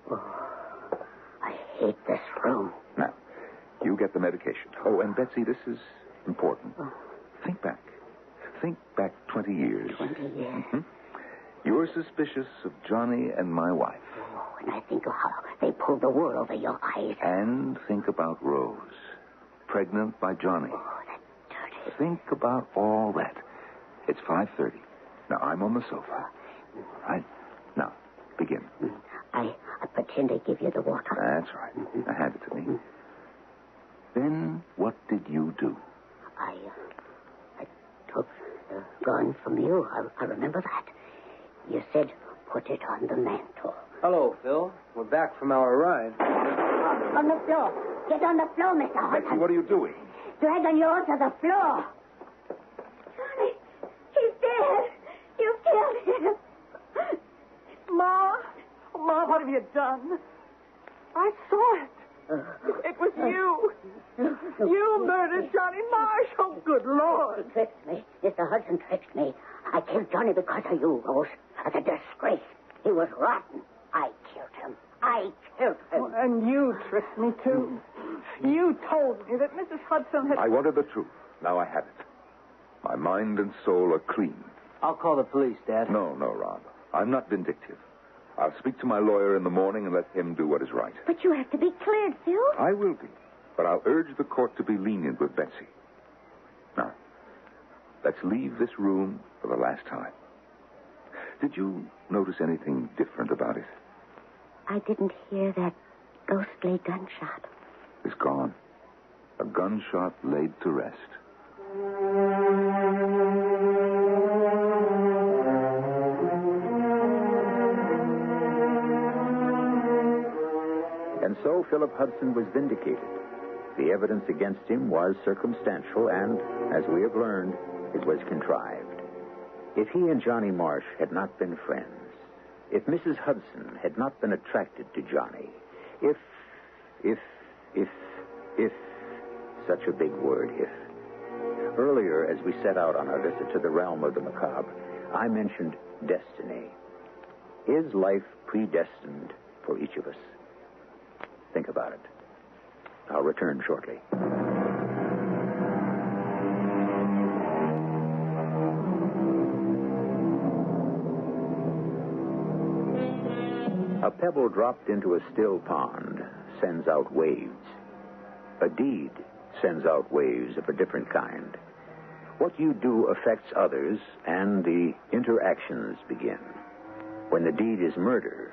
Oh, I hate this room. Now, you get the medication. Oh, and Betsy, this is important. Oh. Think back. Think back 20 years. 20 years? Mm-hmm. You're suspicious of Johnny and my wife. Oh, and I think of how they pulled the wool over your eyes. And think about Rose, pregnant by Johnny. Oh, that dirty. Think about all that. It's 5:30. Now, I'm on the sofa. All right? Now, begin. I pretend to give you the water. That's right. Now, hand it to me. Then, what did you do? I took the gun from you. I remember that. You said, put it on the mantel. Hello, Phil. We're back from our ride. On the floor. Get on the floor, Mr. Hudson. Betsy, what are you doing? Dragging you onto the floor. Johnny, he's dead. You killed him. Ma, what have you done? I saw it. It was you. You murdered Johnny Marsh. Oh, good Lord. He tricked me. Mr. Hudson tricked me. I killed Johnny because of you, Rose. As a disgrace. He was rotten. I killed him. I killed him. Oh, and you tricked me, too. You told me that Mrs. Hudson had... I wanted the truth. Now I have it. My mind and soul are clean. I'll call the police, Dad. No, Rob. I'm not vindictive. I'll speak to my lawyer in the morning and let him do what is right. But you have to be cleared, Phil. I will be. But I'll urge the court to be lenient with Betsy. Now, let's leave this room for the last time. Did you notice anything different about it? I didn't hear that ghostly gunshot. It's gone. A gunshot laid to rest. And so Philip Hudson was vindicated. The evidence against him was circumstantial, and, as we have learned, it was contrived. If he and Johnny Marsh had not been friends, if Mrs. Hudson had not been attracted to Johnny, if, such a big word, if. Earlier, as we set out on our visit to the realm of the macabre, I mentioned destiny. Is life predestined for each of us? Think about it. I'll return shortly. A pebble dropped into a still pond sends out waves. A deed sends out waves of a different kind. What you do affects others, and the interactions begin. When the deed is murder,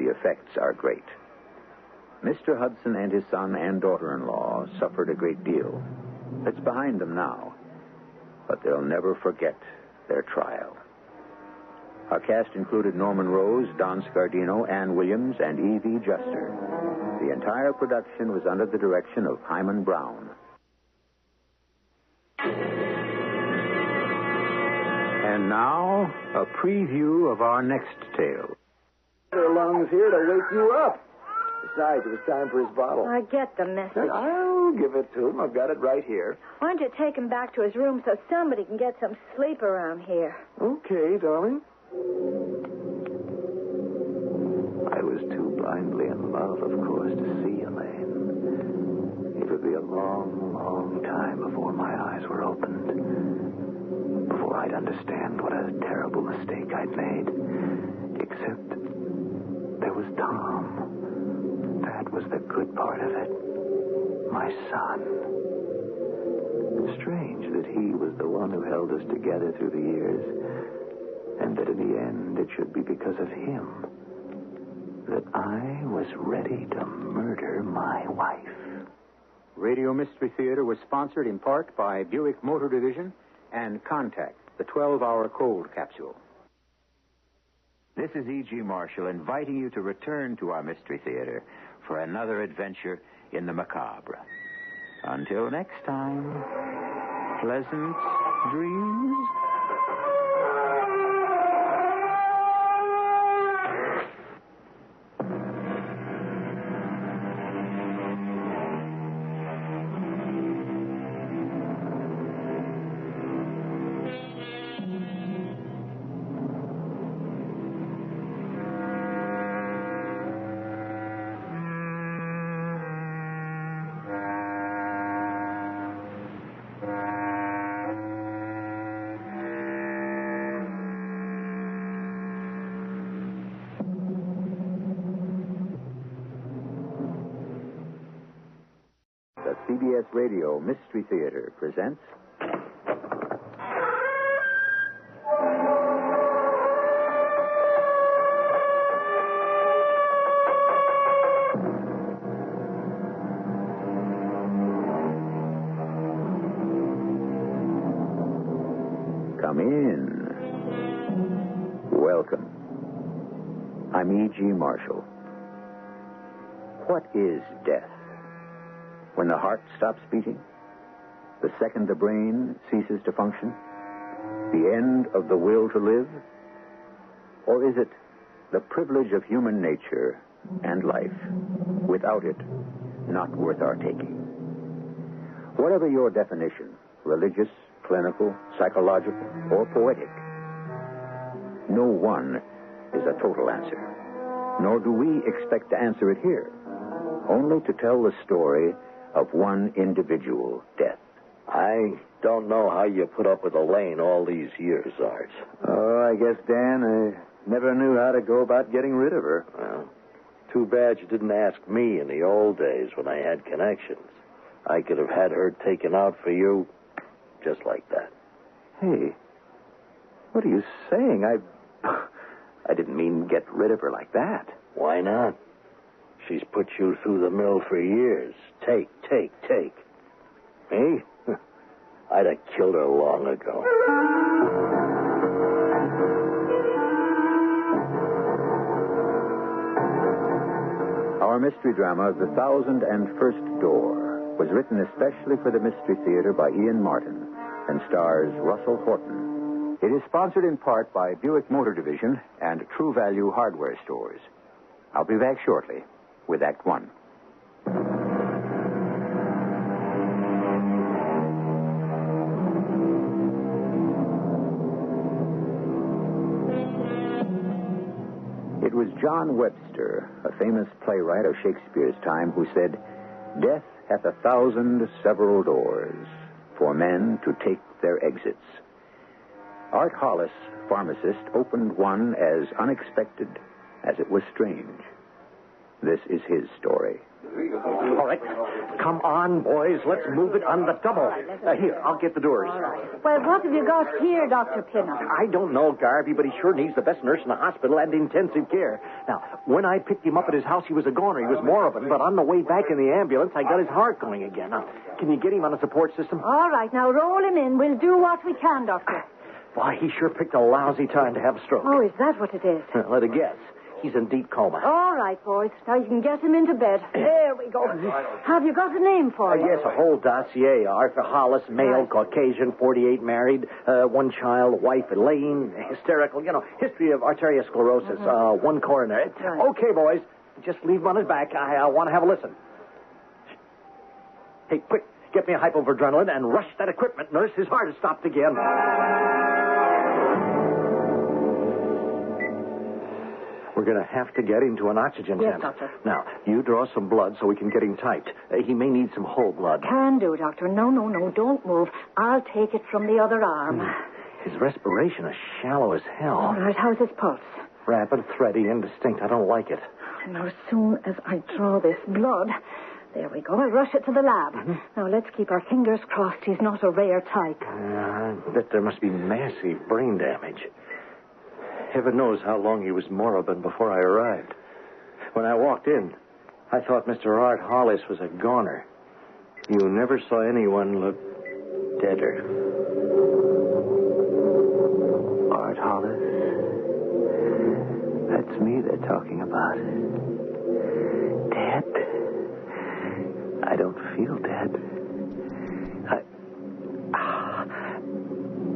the effects are great. Mr. Hudson and his son and daughter-in-law suffered a great deal. It's behind them now, but they'll never forget their trial. Our cast included Norman Rose, Don Scardino, Ann Williams, and E.V. Juster. The entire production was under the direction of Hyman Brown. And now, a preview of our next tale. Their lungs here to wake you up. Besides, it was time for his bottle. I get the message. I'll give it to him. I've got it right here. Why don't you take him back to his room so somebody can get some sleep around here? Okay, darling. I was too blindly in love, of course, to see Elaine. It would be a long, long time before my eyes were opened, before I'd understand what a terrible mistake I'd made. Except there was Tom. That was the good part of it. My son. Strange that he was the one who held us together through the years, and that in the end it should be because of him that I was ready to murder my wife. Radio Mystery Theater was sponsored in part by Buick Motor Division and Contact, the 12-hour cold capsule. This is E.G. Marshall inviting you to return to our Mystery Theater for another adventure in the macabre. Until next time, pleasant dreams. CBS Radio Mystery Theater presents... Come in. Welcome. I'm E.G. Marshall. What is death? When the heart stops beating? The second the brain ceases to function? The end of the will to live? Or is it the privilege of human nature and life, without it, not worth our taking? Whatever your definition, religious, clinical, psychological, or poetic, no one is a total answer. Nor do we expect to answer it here, only to tell the story of one individual death. I don't know how you put up with Elaine all these years, Art. Oh, I guess, Dan, I never knew how to go about getting rid of her. Well, too bad you didn't ask me in the old days when I had connections. I could have had her taken out for you just like that. Hey, what are you saying? I didn't mean get rid of her like that. Why not? She's put you through the mill for years. Take. Me? I'd have killed her long ago. Our Our mystery drama, The 1001st Door, was written especially for the Mystery Theater by Ian Martin and stars Russell Horton. It is sponsored in part by Buick Motor Division and True Value Hardware Stores. I'll be back shortly with Act One. It was John Webster, a famous playwright of Shakespeare's time, who said, "Death hath 1,000 several doors for men to take their exits." Art Hollis, pharmacist, opened one as unexpected as it was strange. This is his story. All right. Come on, boys. Let's move it on the double. Here, I'll get the doors. All right. Well, what have you got here, Dr. Pinnock? I don't know, Garvey, but he sure needs the best nurse in the hospital and intensive care. Now, when I picked him up at his house, he was a goner. He was moribund, but on the way back in the ambulance, I got his heart going again. Now, can you get him on a support system? All right. Now, roll him in. We'll do what we can, Doctor. Why, he sure picked a lousy time to have a stroke. Oh, is that what it is? Let a guess. He's in deep coma. All right, boys. Now you can get him into bed. There we go. Have you got a name for him? Yes, a whole dossier. Arthur Hollis, male, Caucasian, 48, married, one child, wife Elaine, hysterical, history of arteriosclerosis, one coronary. Right. Okay, boys, just leave him on his back. I want to have a listen. Hey, quick, get me a hypoverdrenolin and rush that equipment, nurse. His heart has stopped again. We're going to have to get him to an oxygen tent. Yes, Doctor. Now, you draw some blood so we can get him typed. He may need some whole blood. Can do, Doctor. No, don't move. I'll take it from the other arm. His respiration is shallow as hell. All right, how's his pulse? Rapid, thready, indistinct. I don't like it. Now, as soon as I draw this blood, there we go. I'll rush it to the lab. Now, let's keep our fingers crossed he's not a rare type. I bet there must be massive brain damage. Heaven knows how long he was moribund before I arrived. When I walked in, I thought Mr. Art Hollis was a goner. You never saw anyone look deader. Art Hollis. That's me they're talking about. Dead? I don't feel dead.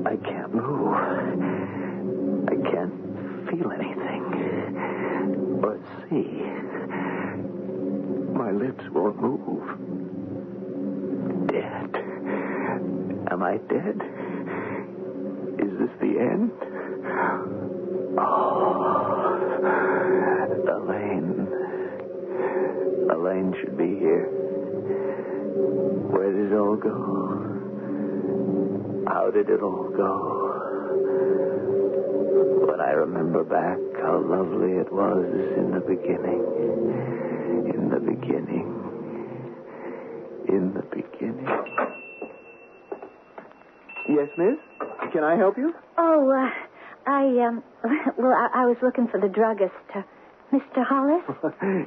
I can't move. I can't feel anything or see. My lips won't move. Dead. Am I dead? Is this the end? Oh, Elaine should be here. Where did it all go? How did it all go? When I remember back how lovely it was in the beginning. In the beginning. In the beginning. Yes, miss? Can I help you? Oh, I was looking for the druggist, Mr. Hollis.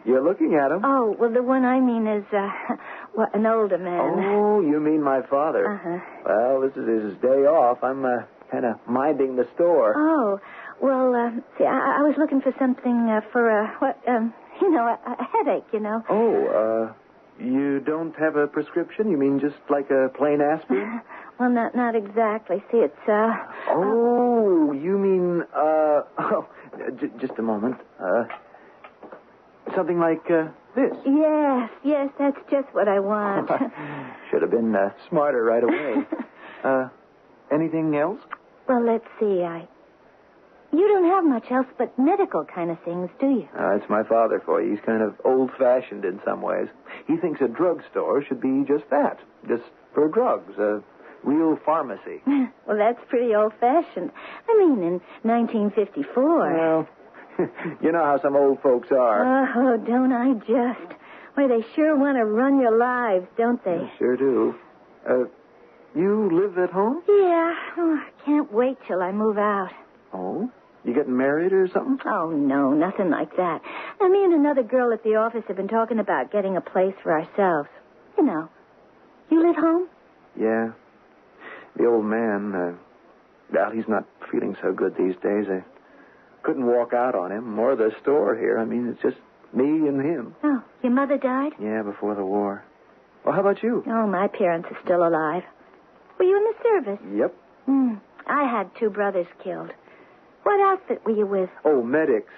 You're looking at him. Oh, well, the one I mean is, an older man. Oh, you mean my father. Uh-huh. Well, this is his day off. I'm, kind of minding the store. Oh, well, see, I was looking for something for a headache, Oh, you don't have a prescription? You mean just like a plain aspirin? Well, not exactly. See, it's, Oh, you mean, just a moment. Something like, this. Yes, that's just what I want. Should have been smarter right away. Anything else? Well, let's see, You don't have much else but medical kind of things, do you? That's my father for you. He's kind of old-fashioned in some ways. He thinks a drugstore should be just that, just for drugs, a real pharmacy. Well, that's pretty old-fashioned. I mean, in 1954. Well, you know how some old folks are. Oh, don't I just? Why, they sure want to run your lives, don't they? They sure do. You live at home? Yeah. Oh, I can't wait till I move out. Oh? You getting married or something? Oh, no, nothing like that. Now, me and another girl at the office have been talking about getting a place for ourselves. You live home? Yeah. The old man, he's not feeling so good these days. Couldn't walk out on him or the store here. I mean, it's just me and him. Oh, Your mother died? Yeah, before the war. Well, how about you? Oh, my parents are still alive. Were you in the service? Yep. I had 2 brothers killed. What outfit were you with? Oh, medics.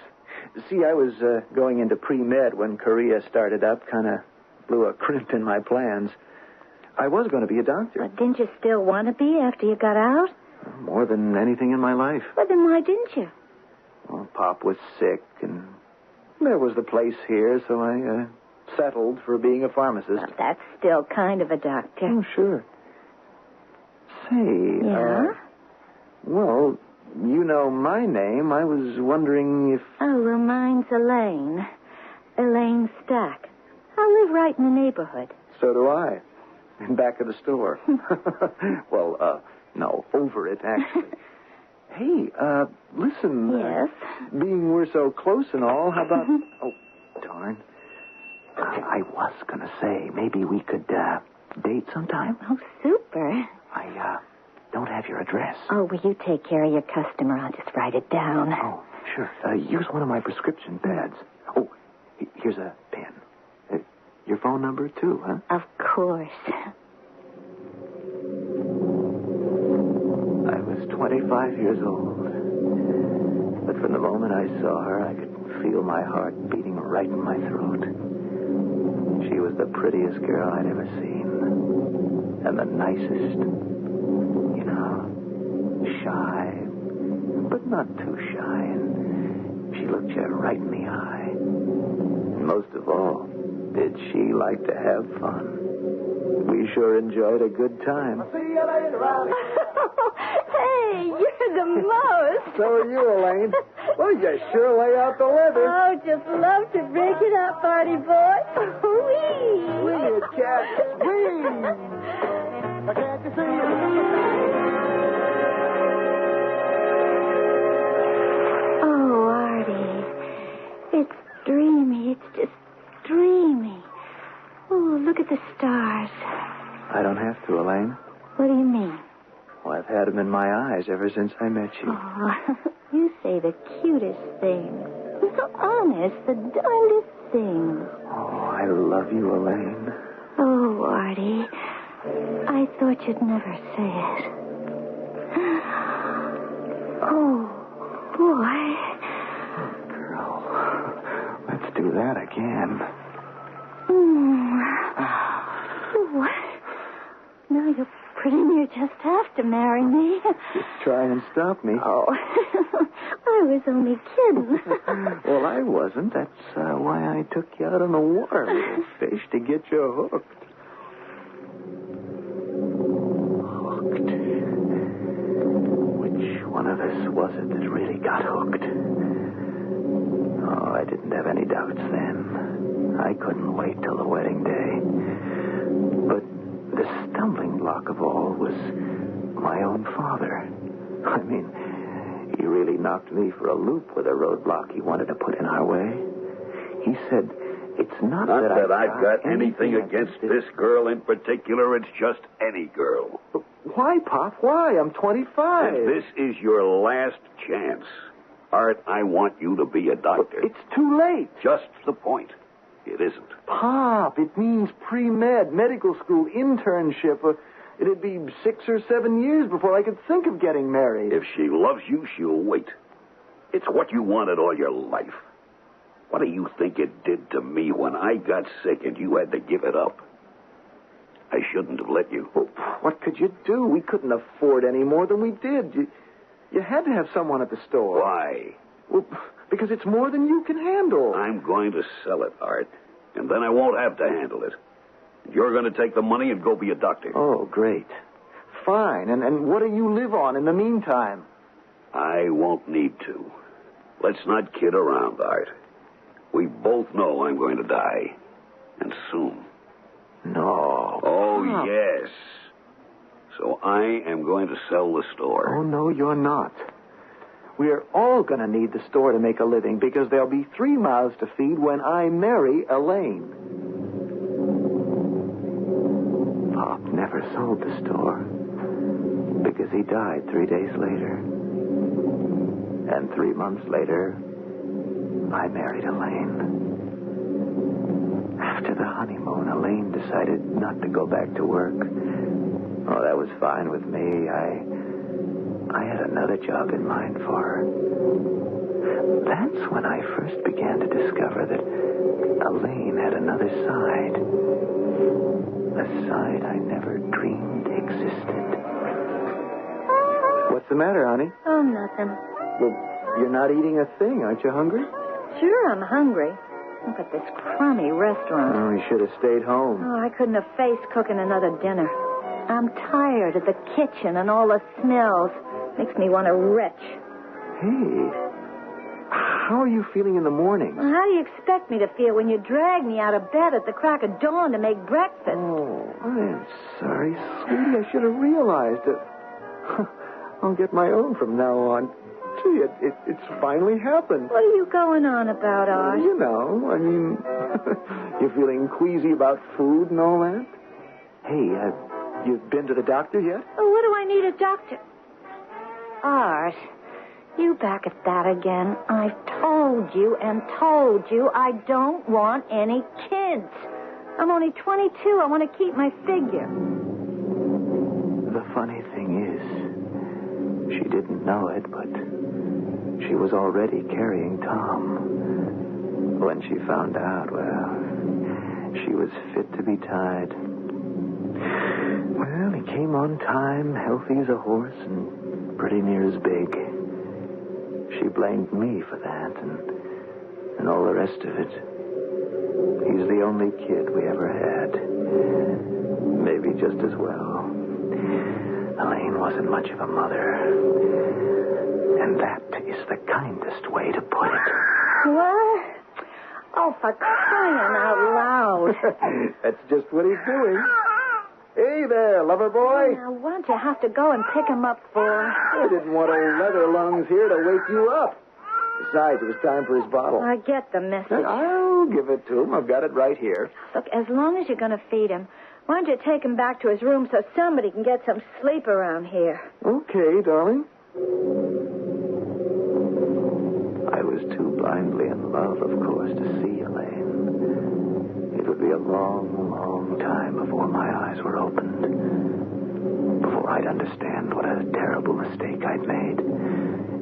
See, I was going into pre-med when Korea started up. Kind of blew a crimp in my plans. I was going to be a doctor. Well, didn't you still want to be after you got out? More than anything in my life. Well, then why didn't you? Well, Pop was sick, and there was the place here, so I settled for being a pharmacist. Well, that's still kind of a doctor. Oh, sure. Say, Yeah? Well, you know my name. I was wondering if... Oh, well, mine's Elaine. Elaine Stack. I live right in the neighborhood. So do I. In back of the store. Well, no, over it, actually. Hey, listen. Yes? Being we're so close and all, how about... Oh, darn. I was going to say, maybe we could date sometime. Oh, super. I don't have your address. Oh, will you take care of your customer? I'll just write it down. Oh, sure. Use one of my prescription pads. Oh, here's a pen. Your phone number, too, huh? Of course. I was 25 years old. But from the moment I saw her, I could feel my heart beating right in my throat. She was the prettiest girl I'd ever seen. And the nicest. You know, shy, but not too shy. And she looked you right in the eye. And most of all, did she like to have fun? We sure enjoyed a good time. See you later, Riley. Hey, you're the most. So are you, Elaine. Well, you sure lay out the leather. Oh, just love to break it up, party boy. Whee! Whee, cat. Whee! Can't you see? Oh, Artie. It's dreamy. It's just dreamy. Oh, look at the stars. I don't have to, Elaine. What do you mean? Well, I've had them in my eyes ever since I met you. Oh, you say the cutest things. So honest, the darndest things. Oh, I love you, Elaine. Oh, Artie. I thought you'd never say it. Oh, boy. Girl, let's do that again. What? Now you pretty near just have to marry me. Just try and stop me. Oh, I was only kidding. Well, I wasn't. That's why I took you out on the water, little fish, to get you hooked. Hooked. Which one of us was it that really got hooked? Oh, I didn't have any doubts then. I couldn't wait till the wedding day. But the stumbling block of all was my own father. I mean, he really knocked me for a loop with a roadblock he wanted to put in our way. He said, it's not that I've got anything against this girl in particular. It's just any girl. But why, Pop? Why? I'm 25. And this is your last chance. Art, I want you to be a doctor. But it's too late. Just the point. It isn't. Pop, it means pre-med, medical school, internship. It'd be 6 or 7 years before I could think of getting married. If she loves you, she'll wait. It's what you wanted all your life. What do you think it did to me when I got sick and you had to give it up? I shouldn't have let you. Well, what could you do? We couldn't afford any more than we did. You had to have someone at the store. Why? Well, because it's more than you can handle. I'm going to sell it, Art, and then I won't have to handle it. You're going to take the money and go be a doctor. Oh, great. Fine. And what do you live on in the meantime? I won't need to. Let's not kid around, Art. We both know I'm going to die. And soon. No. Oh, Pop. Yes. So I am going to sell the store. Oh, no, you're not. We're all going to need the store to make a living because there'll be 3 mouths to feed when I marry Elaine. Pop never sold the store because he died 3 days later. And 3 months later, I married Elaine. After the honeymoon, Elaine decided not to go back to work. Oh, that was fine with me. I had another job in mind for her. That's when I first began to discover that Elaine had another side. A side I never dreamed existed. What's the matter, honey? Oh, nothing. Well, you're not eating a thing. Aren't you hungry? Sure, I'm hungry. Look at this crummy restaurant. Oh, you should have stayed home. Oh, I couldn't have faced cooking another dinner. I'm tired of the kitchen and all the smells. Makes me want to retch. Hey, how are you feeling in the morning? Well, how do you expect me to feel when you drag me out of bed at the crack of dawn to make breakfast? Oh, I'm sorry, sweetie. I should have realized it. I'll get my own from now on. Gee, it's finally happened. What are you going on about, Art? You know, I mean, you're feeling queasy about food and all that? Hey, you've been to the doctor yet? Well, what do I need a doctor? Art, you back at that again. I've told you and told you I don't want any kids. I'm only 22. I want to keep my figure. The funny thing is, she didn't know it, but she was already carrying Tom. When she found out, well, she was fit to be tied. Well, he came on time, healthy as a horse, and pretty near as big. She blamed me for that, and all the rest of it. He's the only kid we ever had. Maybe just as well. Elaine wasn't much of a mother. And that is the kindest way to put it. What? Oh, for crying out loud. That's just what he's doing. Hey there, lover boy. Now, what don't you have to go and pick him up for? I didn't want old leather lungs here to wake you up. Besides, it was time for his bottle. I get the message. I'll give it to him. I've got it right here. Look, as long as you're going to feed him, why don't you take him back to his room so somebody can get some sleep around here? Okay, darling. I was too blindly in love, of course, to see Elaine. It would be a long, long time before my eyes were opened. Before I'd understand what a terrible mistake I'd made.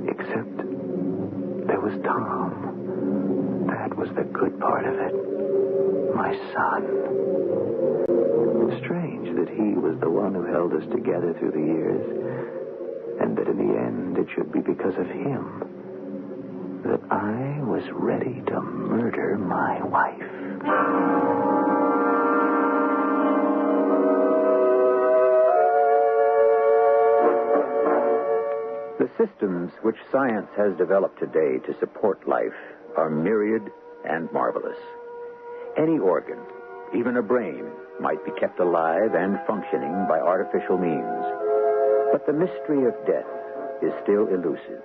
Except there was Tom. That was the good part of it. My son. Strange that he was the one who held us together through the years. And that in the end it should be because of him that I was ready to murder my wife. The systems which science has developed today to support life are myriad and marvelous. Any organ, even a brain, might be kept alive and functioning by artificial means. But the mystery of death is still elusive.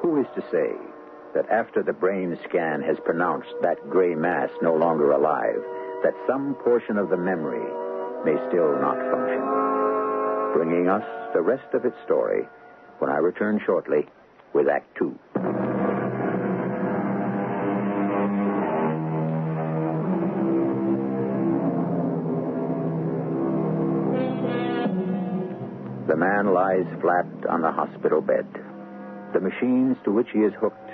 Who is to say that after the brain scan has pronounced that gray mass no longer alive, that some portion of the memory may still not function? Bringing us the rest of its story when I return shortly with Act Two. The man lies flat on the hospital bed. The machines to which he is hooked,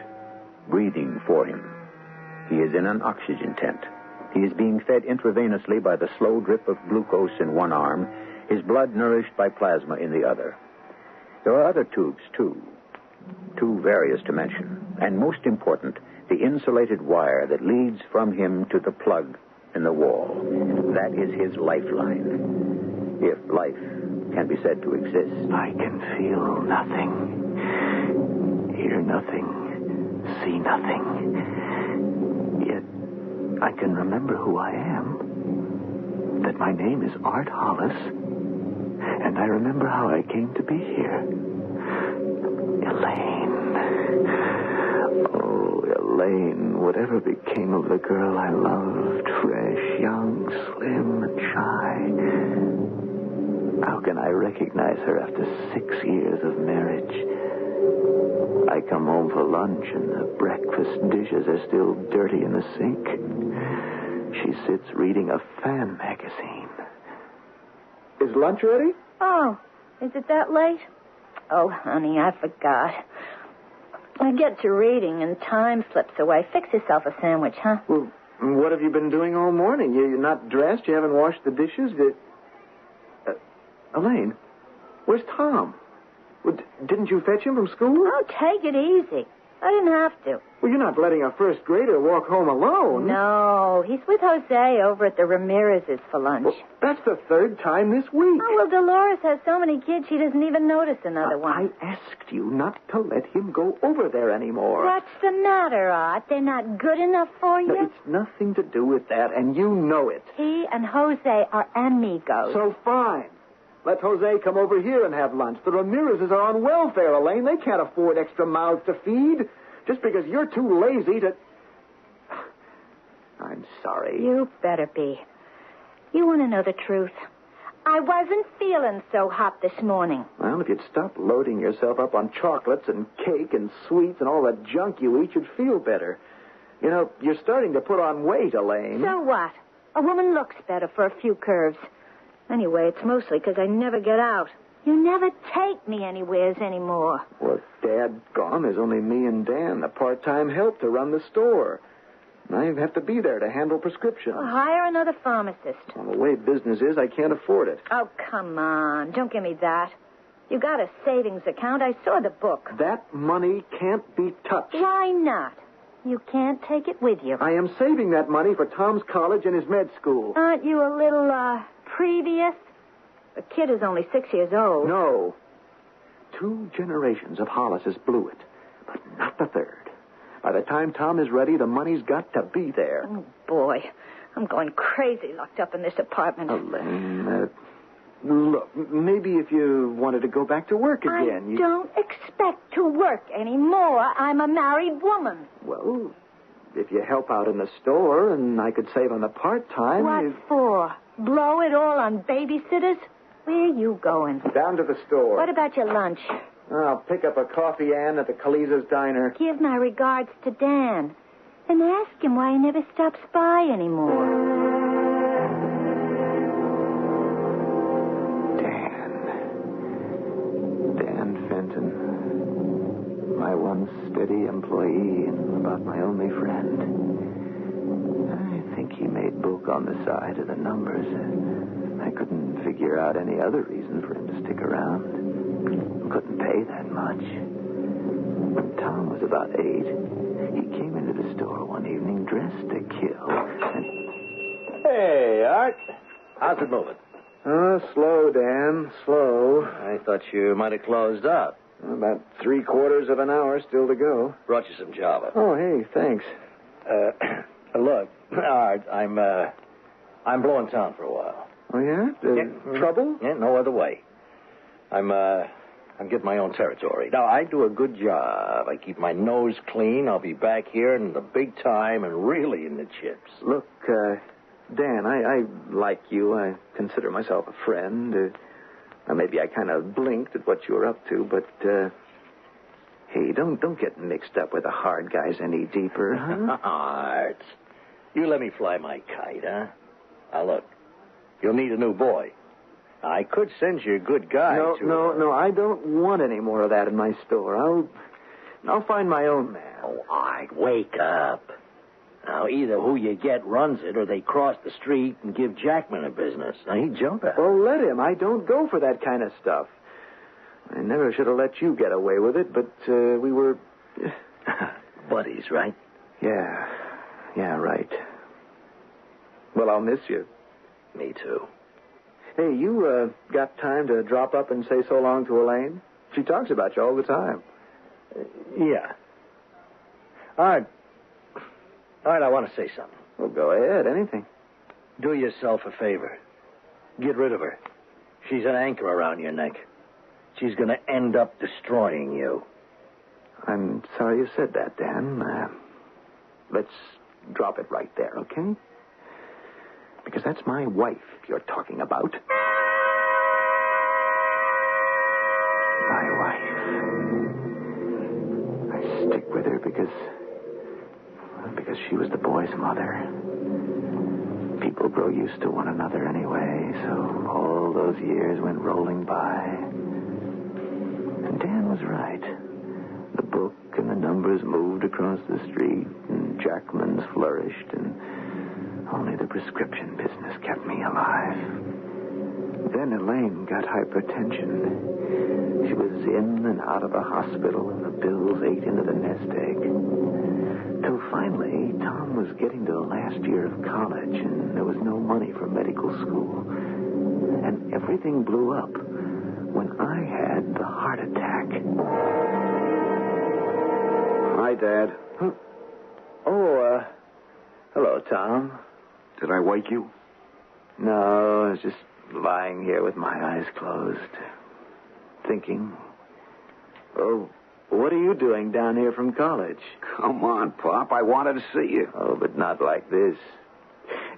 breathing for him. He is in an oxygen tent. He is being fed intravenously by the slow drip of glucose in one arm, his blood nourished by plasma in the other. There are other tubes, too. Too various to mention. And most important, the insulated wire that leads from him to the plug in the wall. That is his lifeline. If life can be said to exist. I can feel nothing. Hear nothing, see nothing. Yet I can remember who I am. That my name is Art Hollis. And I remember how I came to be here. Elaine. Oh, Elaine. Whatever became of the girl I loved, fresh, young, slim, and shy. How can I recognize her after 6 years of marriage? I come home for lunch and the breakfast dishes are still dirty in the sink. She sits reading a fan magazine. Is lunch ready? Oh, is it that late? Oh, honey, I forgot. I get to reading and time slips away. Fix yourself a sandwich, huh? Well, what have you been doing all morning? You're not dressed? You haven't washed the dishes? Elaine, where's Tom? Well, didn't you fetch him from school? Oh, take it easy. I didn't have to. Well, you're not letting a first grader walk home alone. No, he's with Jose over at the Ramirez's for lunch. Well, that's the third time this week. Oh, well, Dolores has so many kids she doesn't even notice another one. I asked you not to let him go over there anymore. What's the matter, Art? They're not good enough for you? No, it's nothing to do with that, and you know it. He and Jose are amigos. So fine. Let Jose come over here and have lunch. The Ramirez's are on welfare, Elaine. They can't afford extra mouths to feed. Just because you're too lazy to... I'm sorry. You better be. You want to know the truth? I wasn't feeling so hot this morning. Well, if you'd stop loading yourself up on chocolates and cake and sweets and all the junk you eat, you'd feel better. You know, you're starting to put on weight, Elaine. So what? A woman looks better for a few curves. Anyway, it's mostly because I never get out. You never take me anywheres anymore. Well, Dad gone. There's only me and Dan, the part-time help to run the store. And I have to be there to handle prescriptions. Well, hire another pharmacist. Well, the way business is, I can't afford it. Oh, come on. Don't give me that. You got a savings account. I saw the book. That money can't be touched. Why not? You can't take it with you. I am saving that money for Tom's college and his med school. Aren't you a little, previous? The kid is only 6 years old. No. 2 generations of Hollises blew it, but not the third. By the time Tom is ready, the money's got to be there. Oh, boy. I'm going crazy locked up in this apartment. Elaine, look, maybe if you wanted to go back to work again, I don't expect to work anymore. I'm a married woman. Well, if you help out in the store and I could save on the part-time... What for? Blow it all on babysitters? Where are you going? Down to the store. What about your lunch? I'll pick up a coffee Ann at the Kaliza's diner. Give my regards to Dan. And ask him why he never stops by anymore. Dan Fenton. My one steady employee and about my only friend. I think he made book on the side of the numbers. I couldn't figure out any other reason for him to stick around. Couldn't pay that much. When Tom was about 8, he came into the store one evening dressed to kill and... Hey, Art. How's it moving? Oh, slow, Dan, slow. I thought you might have closed up. About 3/4 of an hour still to go. Brought you some Java. Oh, hey, thanks. Look, Art, I'm blowing town for a while. Oh, yeah? Trouble? Yeah, no other way. I'm getting my own territory. Now, I do a good job. I keep my nose clean. I'll be back here in the big time and really in the chips. Look, Dan, I like you. I consider myself a friend. Maybe I kind of blinked at what you were up to, but, hey, don't get mixed up with the hard guys any deeper, huh? Art, you let me fly my kite, huh? Now, look, you'll need a new boy. I could send you a good guy No, I don't want any more of that in my store. I'll find my own man. Oh, Art, wake up. Now, either who you get runs it, or they cross the street and give Jackman a business. Now, he'd jump at it. Well, let him. I don't go for that kind of stuff. I never should have let you get away with it, but we were... buddies, right? Yeah, right. Well, I'll miss you. Me too. Hey, you got time to drop up and say so long to Elaine? She talks about you all the time. Yeah. Art, I want to say something. Well, go ahead. Anything. Do yourself a favor. Get rid of her. She's an anchor around your neck. She's going to end up destroying you. I'm sorry you said that, Dan. Let's drop it right there, okay? Because that's my wife you're talking about. My wife. I stick with her because she was the boy's mother. People grow used to one another anyway, so all those years went rolling by. And Dan was right. The book and the numbers moved across the street, and Jackman's flourished, and only the prescription business kept me alive. Then Elaine got hypertension. She was in and out of the hospital, and the bills ate into the nest egg. Till finally, Tom was getting to the last year of college, and there was no money for medical school. And everything blew up when I had the heart attack. Hi, Dad. Hello, Tom. Did I wake you? No, I was just lying here with my eyes closed, thinking. Oh, what are you doing down here from college? Come on, Pop. I wanted to see you. Oh, but not like this.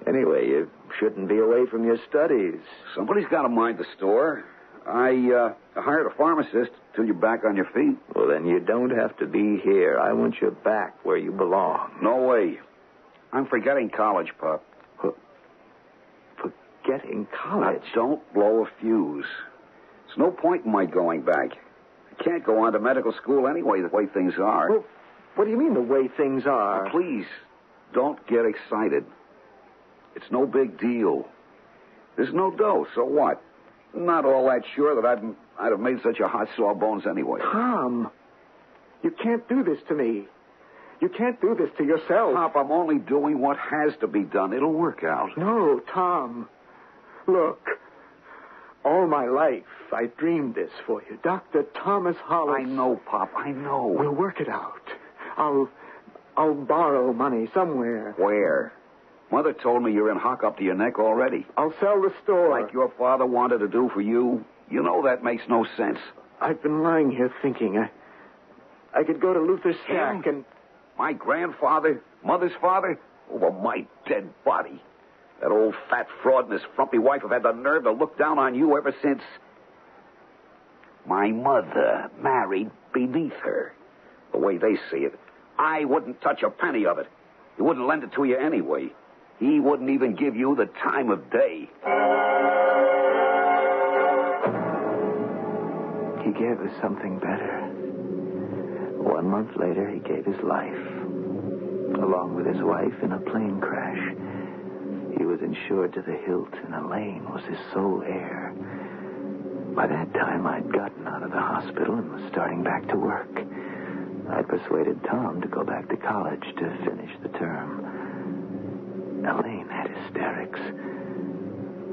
Anyway, you shouldn't be away from your studies. Somebody's got to mind the store. I hired a pharmacist till you're back on your feet. Well, then you don't have to be here. I want you back where you belong. No way. I'm forgetting college, Pop. Forgetting college? Now, don't blow a fuse. There's no point in my going back. I can't go on to medical school anyway, the way things are. Well, what do you mean, the way things are? Now, please, don't get excited. It's no big deal. There's no dough, so what? I'm not all that sure that I'd have made such a hot sawbones anyway. Tom, you can't do this to me. You can't do this to yourself. Pop, I'm only doing what has to be done. It'll work out. No, Tom. Look, all my life I dreamed this for you. Dr. Thomas Hollis. I know, Pop, I know. We'll work it out. I'll borrow money somewhere. Where? Mother told me you're in hock up to your neck already. I'll sell the store. Like your father wanted to do for you. You know that makes no sense. I've been lying here thinking. I could go to Luther Stack and... My grandfather? Mother's father? Over my dead body. That old fat fraud and his frumpy wife have had the nerve to look down on you ever since my mother married beneath her. The way they see it, I wouldn't touch a penny of it. He wouldn't lend it to you anyway. He wouldn't even give you the time of day. He gave us something better. 1 month later, he gave his life, along with his wife, in a plane crash. He was insured to the hilt, and Elaine was his sole heir. By that time, I'd gotten out of the hospital and was starting back to work. I'd persuaded Tom to go back to college to finish the term. Elaine had hysterics.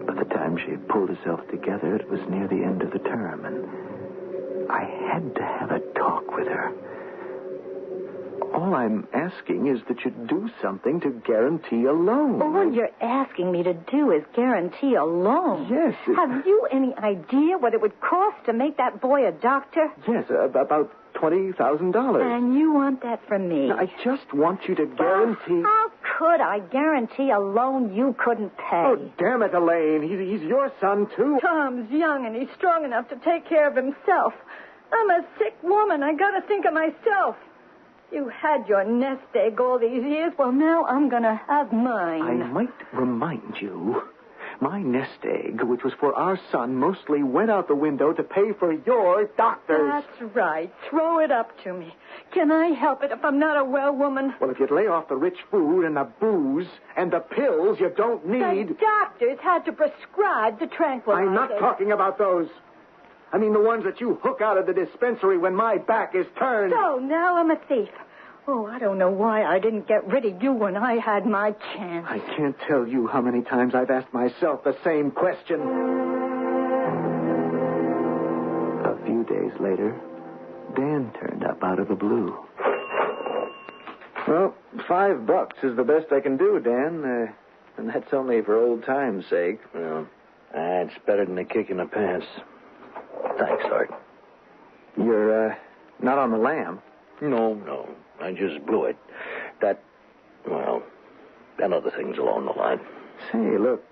By the time she had pulled herself together, it was near the end of the term, and I had to have a talk with her. All I'm asking is that you do something to guarantee a loan. All you're asking me to do is guarantee a loan? Yes. Have you any idea what it would cost to make that boy a doctor? Yes, about $20,000. And you want that from me? I just want you to guarantee... How could I guarantee a loan you couldn't pay? Oh, damn it, Elaine. He's your son, too. Tom's young and he's strong enough to take care of himself. I'm a sick woman. I gotta think of myself. You had your nest egg all these years. Well, now I'm going to have mine. I might remind you, my nest egg, which was for our son, mostly went out the window to pay for your doctors. That's right. Throw it up to me. Can I help it if I'm not a well woman? Well, if you'd lay off the rich food and the booze and the pills you don't need... The doctors had to prescribe the tranquilizers. I'm not talking about those. I mean the ones that you hook out of the dispensary when my back is turned. So now I'm a thief. Oh, I don't know why I didn't get rid of you when I had my chance. I can't tell you how many times I've asked myself the same question. A few days later, Dan turned up out of the blue. Well, $5 is the best I can do, Dan. And that's only for old time's sake. Well, it's better than a kick in the pants. Thanks, Art. You're, not on the lam? No. I just blew it. And other things along the line. Say, look,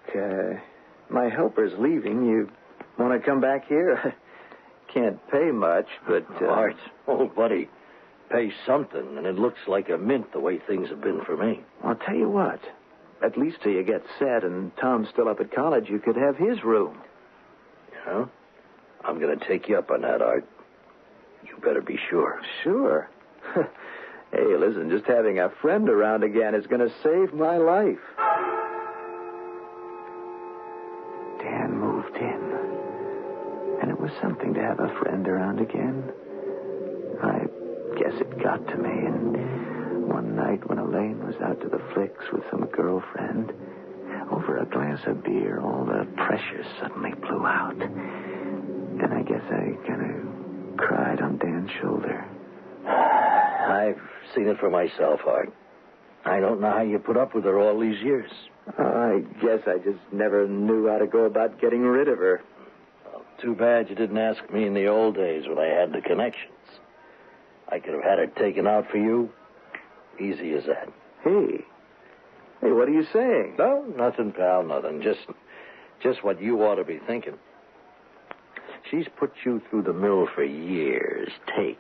my helper's leaving. You want to come back here? Can't pay much, but... Art, old buddy, pay something, and it looks like a mint the way things have been for me. I'll tell you what. At least till you get set and Tom's still up at college, you could have his room. Yeah? I'm going to take you up on that, Art. You better be sure. Sure. Hey, listen, just having a friend around again is going to save my life. Dan moved in. And it was something to have a friend around again. I guess it got to me, and one night when Elaine was out to the flicks with some girlfriend, over a glass of beer, all the pressure suddenly blew out. And I guess I kind of cried on Dan's shoulder. I've seen it for myself, Art. I don't know how you put up with her all these years. I guess I just never knew how to go about getting rid of her. Well, too bad you didn't ask me in the old days when I had the connections. I could have had her taken out for you. Easy as that. Hey, what are you saying? No, nothing, pal, nothing. Just what you ought to be thinking. She's put you through the mill for years. Take.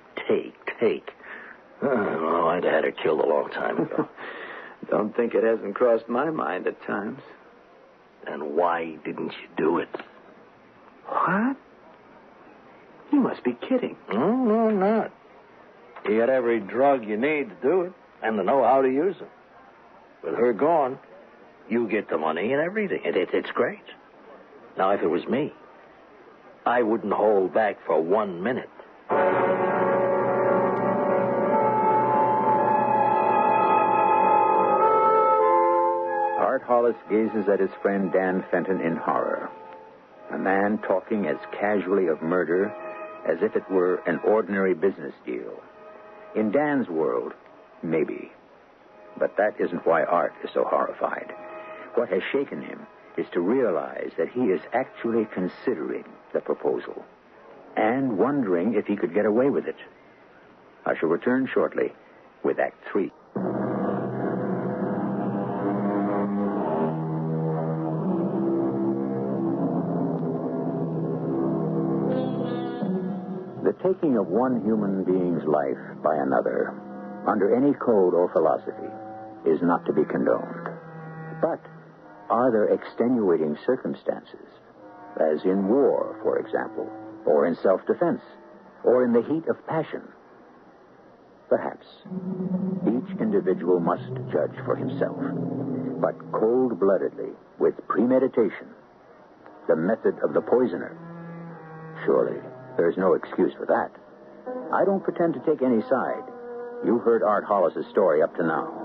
Oh, I'd have had her killed a long time ago. Don't think it hasn't crossed my mind at times. And why didn't you do it? What? You must be kidding. No, I'm not. You got every drug you need to do it and to know how to use them. With her gone, you get the money and everything. It's great. Now, if it was me, I wouldn't hold back for 1 minute. Art Hollis gazes at his friend Dan Fenton in horror. A man talking as casually of murder as if it were an ordinary business deal. In Dan's world, maybe. But that isn't why Art is so horrified. What has shaken him is to realize that he is actually considering the proposal and wondering if he could get away with it. I shall return shortly with Act 3. The taking of one human being's life by another, under any code or philosophy, is not to be condoned. But are there extenuating circumstances, as in war, for example, or in self-defense, or in the heat of passion? Perhaps. Each individual must judge for himself, but cold-bloodedly, with premeditation, the method of the poisoner. Surely, there's no excuse for that. I don't pretend to take any side. You've heard Art Hollis's story up to now.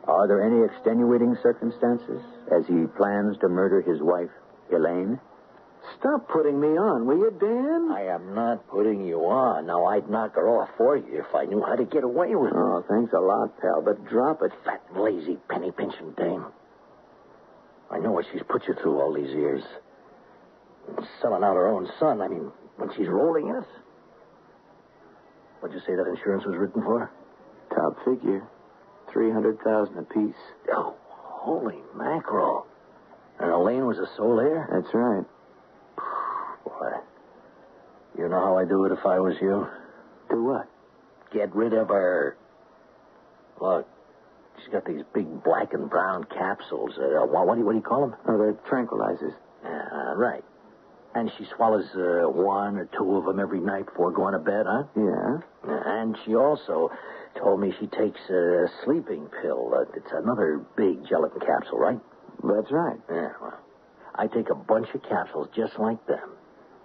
Are there any extenuating circumstances as he plans to murder his wife, Elaine? Stop putting me on, will you, Dan? I am not putting you on. Now, I'd knock her off for you if I knew how to get away with it. Oh, thanks a lot, pal, but drop it. Fat, lazy, penny-pinching dame. I know what she's put you through all these years. Selling out her own son, I mean, when she's rolling in us. What'd you say that insurance was written for? Top figure. $300,000 apiece. Oh, holy mackerel. And Elaine was the sole heir? That's right. Boy, you know how I'd do it if I was you? Do what? Get rid of her. Look, she's got these big black and brown capsules. What do you call them? Oh, they're tranquilizers. Right. And she swallows 1 or 2 of them every night before going to bed, huh? Yeah. And she also told me she takes a sleeping pill. It's another big gelatin capsule, right? That's right. Yeah, well, I take a bunch of capsules just like them,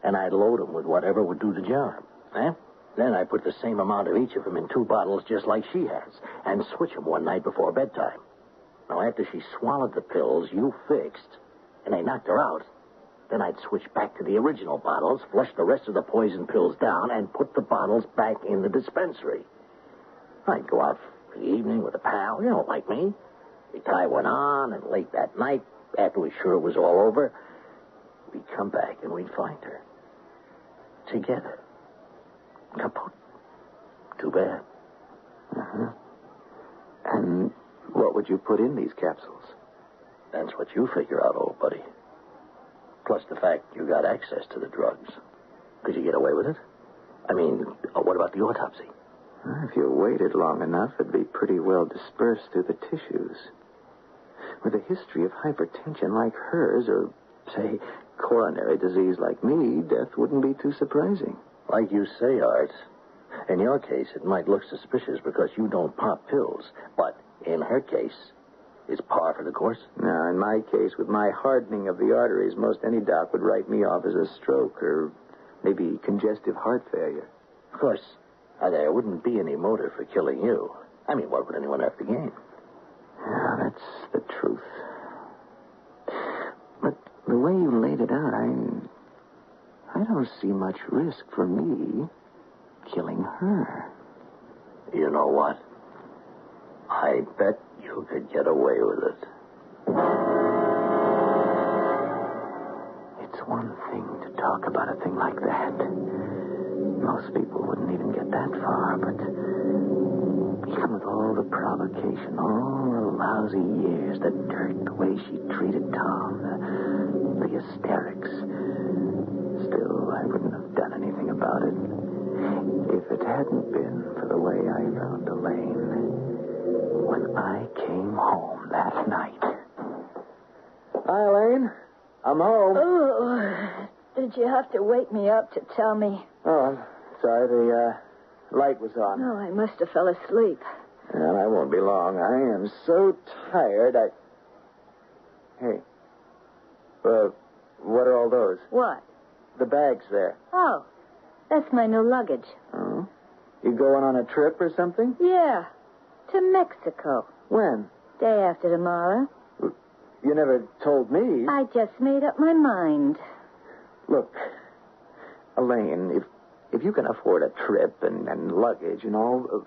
and I load them with whatever would do the job. Eh? Then I put the same amount of each of them in 2 bottles just like she has, and switch them one night before bedtime. Now, after she swallowed the pills you fixed, and they knocked her out, then I'd switch back to the original bottles, flush the rest of the poison pills down, and put the bottles back in the dispensary. I'd go out for the evening with a pal, like me. We'd tie one on, and late that night, after we were sure it was all over, we'd come back and we'd find her. Together. Kaput. Too bad. Uh-huh. And what would you put in these capsules? That's what you figure out, old buddy. Plus the fact you got access to the drugs. Could you get away with it? I mean, what about the autopsy? If you waited long enough, it'd be pretty well dispersed through the tissues. with a history of hypertension like hers, or, say, coronary disease like me, death wouldn't be too surprising. Like you say, Art, in your case, it might look suspicious because you don't pop pills. But in her case, it's par for the course. Now, in my case, with my hardening of the arteries, most any doc would write me off as a stroke or maybe congestive heart failure. Of course, there wouldn't be any motive for killing you. I mean, what would anyone have to gain? Yeah, that's the truth. But the way you laid it out, I don't see much risk for me killing her. You know what? I bet you could get away with it. It's one thing to talk about a thing like that. Most people wouldn't even get that far, but even with all the provocation, all the lousy years, the dirt, the way she treated Tom, the hysterics, still, I wouldn't have done anything about it if it hadn't been for the way I found Elaine when I came home that night. Hi, Elaine. I'm home. Oh, did you have to wake me up to tell me? Oh, I'm sorry. The light was on. No, I must have fell asleep. Well, I won't be long. I am so tired, Hey. What are all those? What? The bags there. Oh, that's my new luggage. Oh? You going on a trip or something? Yeah, to Mexico. When? Day after tomorrow. You never told me. I just made up my mind. Look, Elaine, if you can afford a trip and luggage and all,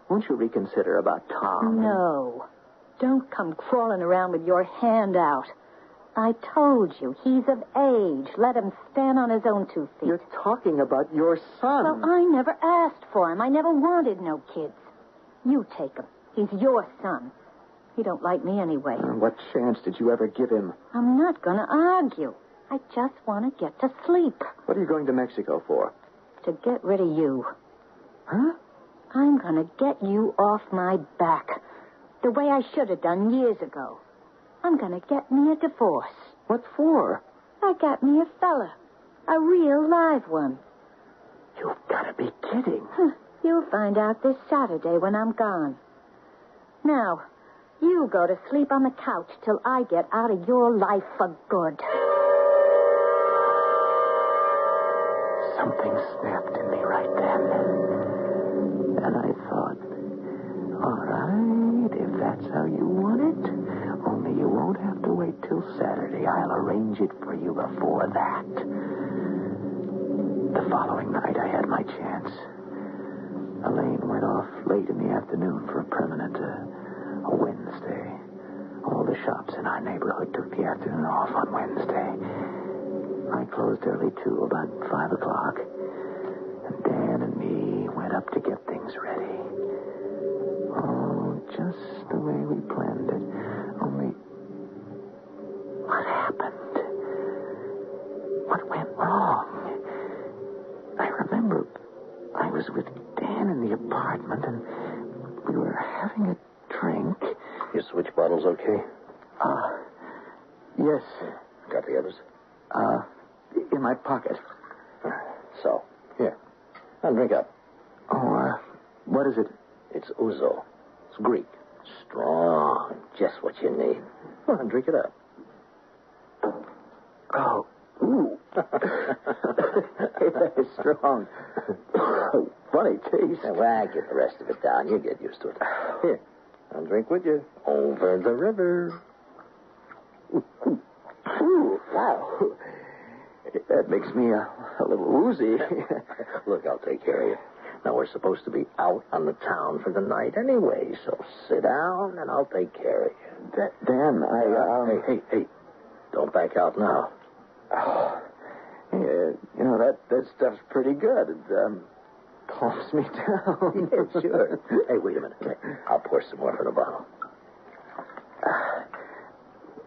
won't you reconsider about Tom? No. Don't come crawling around with your hand out. I told you, he's of age. Let him stand on his own 2 feet. You're talking about your son. Well, I never asked for him. I never wanted no kids. You take him. He's your son. He don't like me anyway. What chance did you ever give him? I'm not going to argue. I just want to get to sleep. What are you going to Mexico for? To get rid of you. Huh? I'm going to get you off my back. The way I should have done years ago. I'm going to get me a divorce. What for? I got me a fella. A real live one. You've got to be kidding. You'll find out this Saturday when I'm gone. Now, you go to sleep on the couch till I get out of your life for good. Something snapped in me right then. And I thought, all right, if that's how you want it, only you won't have to wait till Saturday. I'll arrange it for you before that. The following night, I had my chance. Elaine went off late in the afternoon for a permanent, a Wednesday. All the shops in our neighborhood took the afternoon off on Wednesday. I closed early, too, about 5 o'clock. And Dan and me went up to get things ready. Oh, just the way we planned it. Only, what happened? What went wrong? I remember I was with Dan in the apartment, and we were having a drink. Your switch bottle's okay? Yes. Got the others? In my pocket. So, here. Now drink up. Oh, what is it? It's ouzo. It's Greek. Strong. Just what you need. Go on, drink it up. Oh, ooh. That is strong. Funny taste. Now, well, get the rest of it down. You get used to it. Here, I'll drink with you. Over the river. Ooh, wow. That makes me a little woozy. Look, I'll take care of you. Now, we're supposed to be out on the town for the night anyway, so sit down and I'll take care of you. Dan, Hey. Don't back out now. Oh, yeah, that stuff's pretty good. It calms me down. Yeah, sure. Hey, wait a minute. I'll pour some more from the bottle.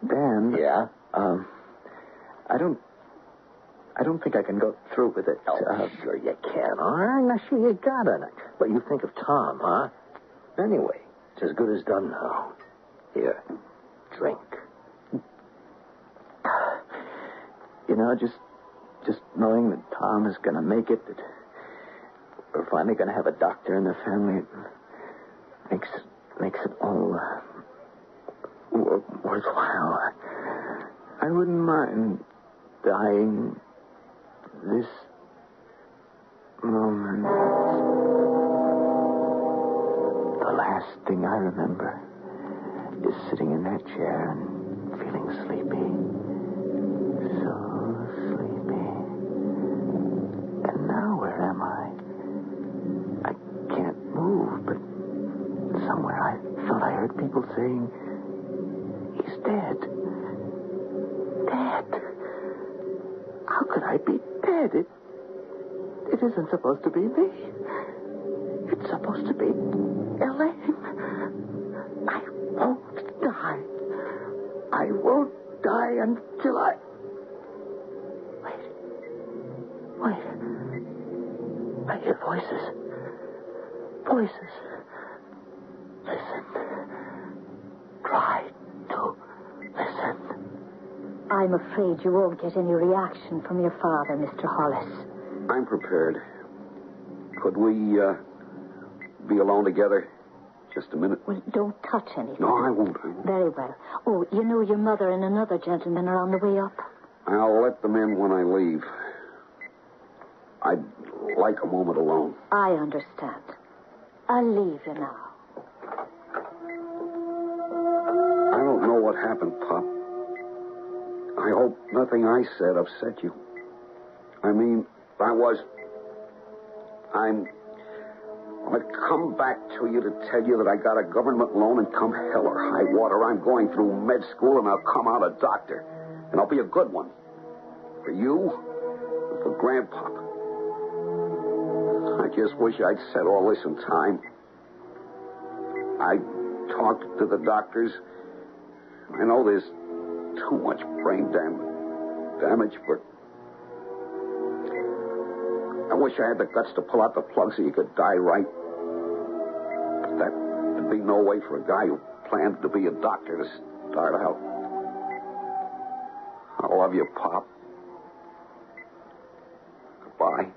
Dan. Yeah? I don't think I can go through with it. Oh, sure you can. All right, now sure you got it. What you think of Tom, huh? Anyway, it's as good as done now. Here, drink. You know, just knowing that Tom is going to make it, that we're finally going to have a doctor in the family, it makes it all worthwhile. I wouldn't mind dying this moment. The last thing I remember is sitting in that chair and feeling sleepy. So sleepy. And now where am I? I can't move, but somewhere I thought I heard people saying, he's dead. Dead? How could I be dead? It isn't supposed to be me. It's supposed to be Elaine. I won't die. I won't die until I... Wait. I hear voices. Voices. Listen. Try to listen. I'm afraid you won't get any reaction from your father, Mr. Hollis. I'm prepared. Could we, be alone together? Just a minute. Well, don't touch anything. No, I won't. Very well. Oh, you know your mother and another gentleman are on the way up. I'll let them in when I leave. I'd like a moment alone. I understand. I'll leave you now. I don't know what happened, Pop. I hope nothing I said upset you. I mean, I'm going to come back to you to tell you that I got a government loan, and come hell or high water, I'm going through med school, and I'll come out a doctor. And I'll be a good one. For you and for Grandpop. I just wish I'd said all this in time. I talked to the doctors. I know there's too much brain damage, but I wish I had the guts to pull out the plug so you could die right. But that would be no way for a guy who planned to be a doctor to start out. I love you, Pop. Goodbye.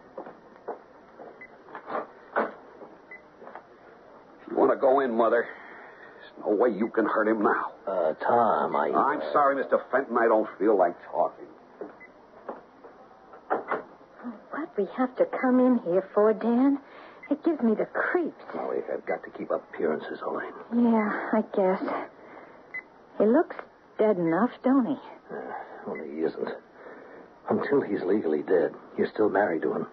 If you want to go in, Mother, there's no way you can hurt him now. Tom, I'm sorry, Mr. Fenton. I don't feel like talking. What we have to come in here for, Dan? It gives me the creeps. Oh, we have got to keep up appearances, Elaine. Yeah, I guess. He looks dead enough, don't he? Well, he isn't. Until he's legally dead, you're still married to him.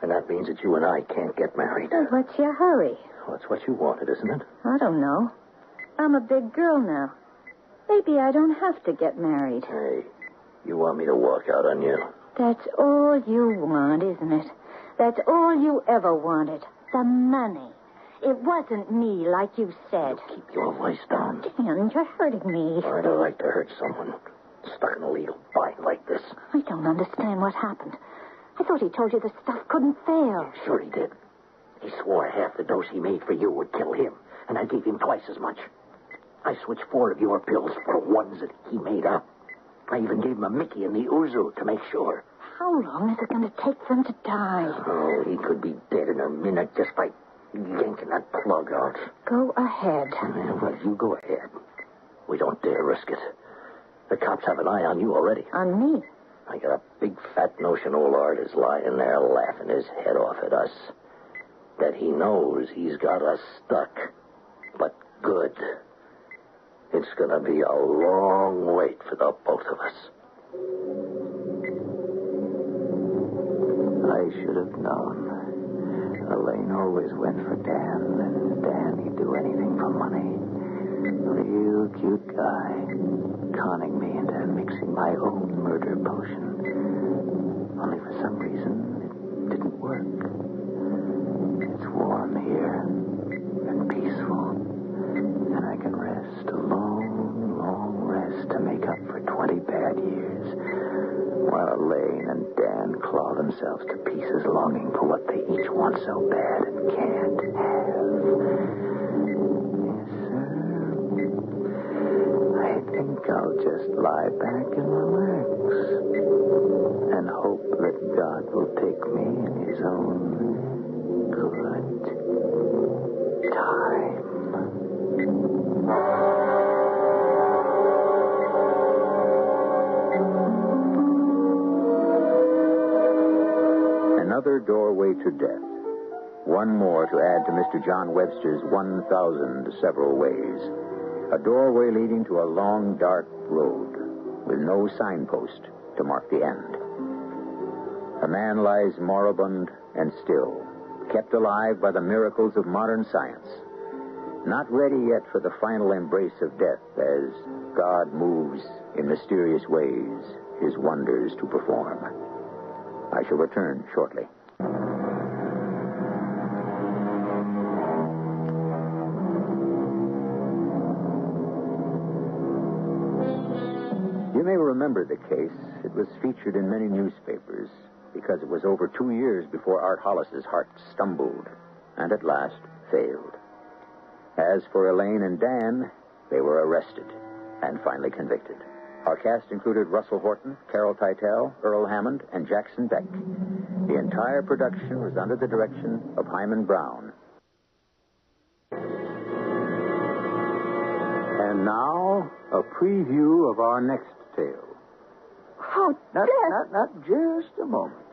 And that means that you and I can't get married. Well, what's your hurry? Well, that's what you wanted, isn't it? I don't know. I'm a big girl now. Maybe I don't have to get married. Hey, you want me to walk out on you? That's all you want, isn't it? That's all you ever wanted. The money. It wasn't me, like you said. Keep your voice down. Dan, you're hurting me. I don't like to hurt someone stuck in a legal bind like this. I don't understand what happened. I thought he told you the stuff couldn't fail. Sure he did. He swore half the dose he made for you would kill him, and I gave him twice as much. I switched 4 of your pills for ones that he made up. I even gave him a Mickey and the Uzu to make sure. How long is it going to take them to die? Oh, he could be dead in a minute just by yanking that plug out. Go ahead. Yeah, well, you go ahead. We don't dare risk it. The cops have an eye on you already. On me? I got a big fat notion old Art is lying there laughing his head off at us. That he knows he's got us stuck. But good. It's going to be a long wait for the both of us. I should have known. Elaine always went for Dan, and Dan, he'd do anything for money. Real cute guy, conning me into mixing my own murder potion. Only for some reason, it didn't work. It's warm here, and peaceful, and I can rest a long, long rest to make up for 20 bad years, while Elaine and Dan claw themselves to pieces longing for what they each want so bad and can't have. Yes, sir. I lie back and relax and hope that God will take me in his own good time. Another doorway to death. One more to add to Mr. John Webster's 1,000 several ways. A doorway leading to a long, dark road with no signpost to mark the end. A man lies moribund and still, kept alive by the miracles of modern science. Not ready yet for the final embrace of death as God moves in mysterious ways his wonders to perform. I shall return shortly. You may remember the case. It was featured in many newspapers because it was over 2 years before Art Hollis's heart stumbled and at last failed. As for Elaine and Dan, they were arrested and finally convicted. Our cast included Russell Horton, Carol Teitel, Earl Hammond, and Jackson Beck. The entire production was under the direction of Hyman Brown. And now, a preview of our next tale. Oh, not just a moment.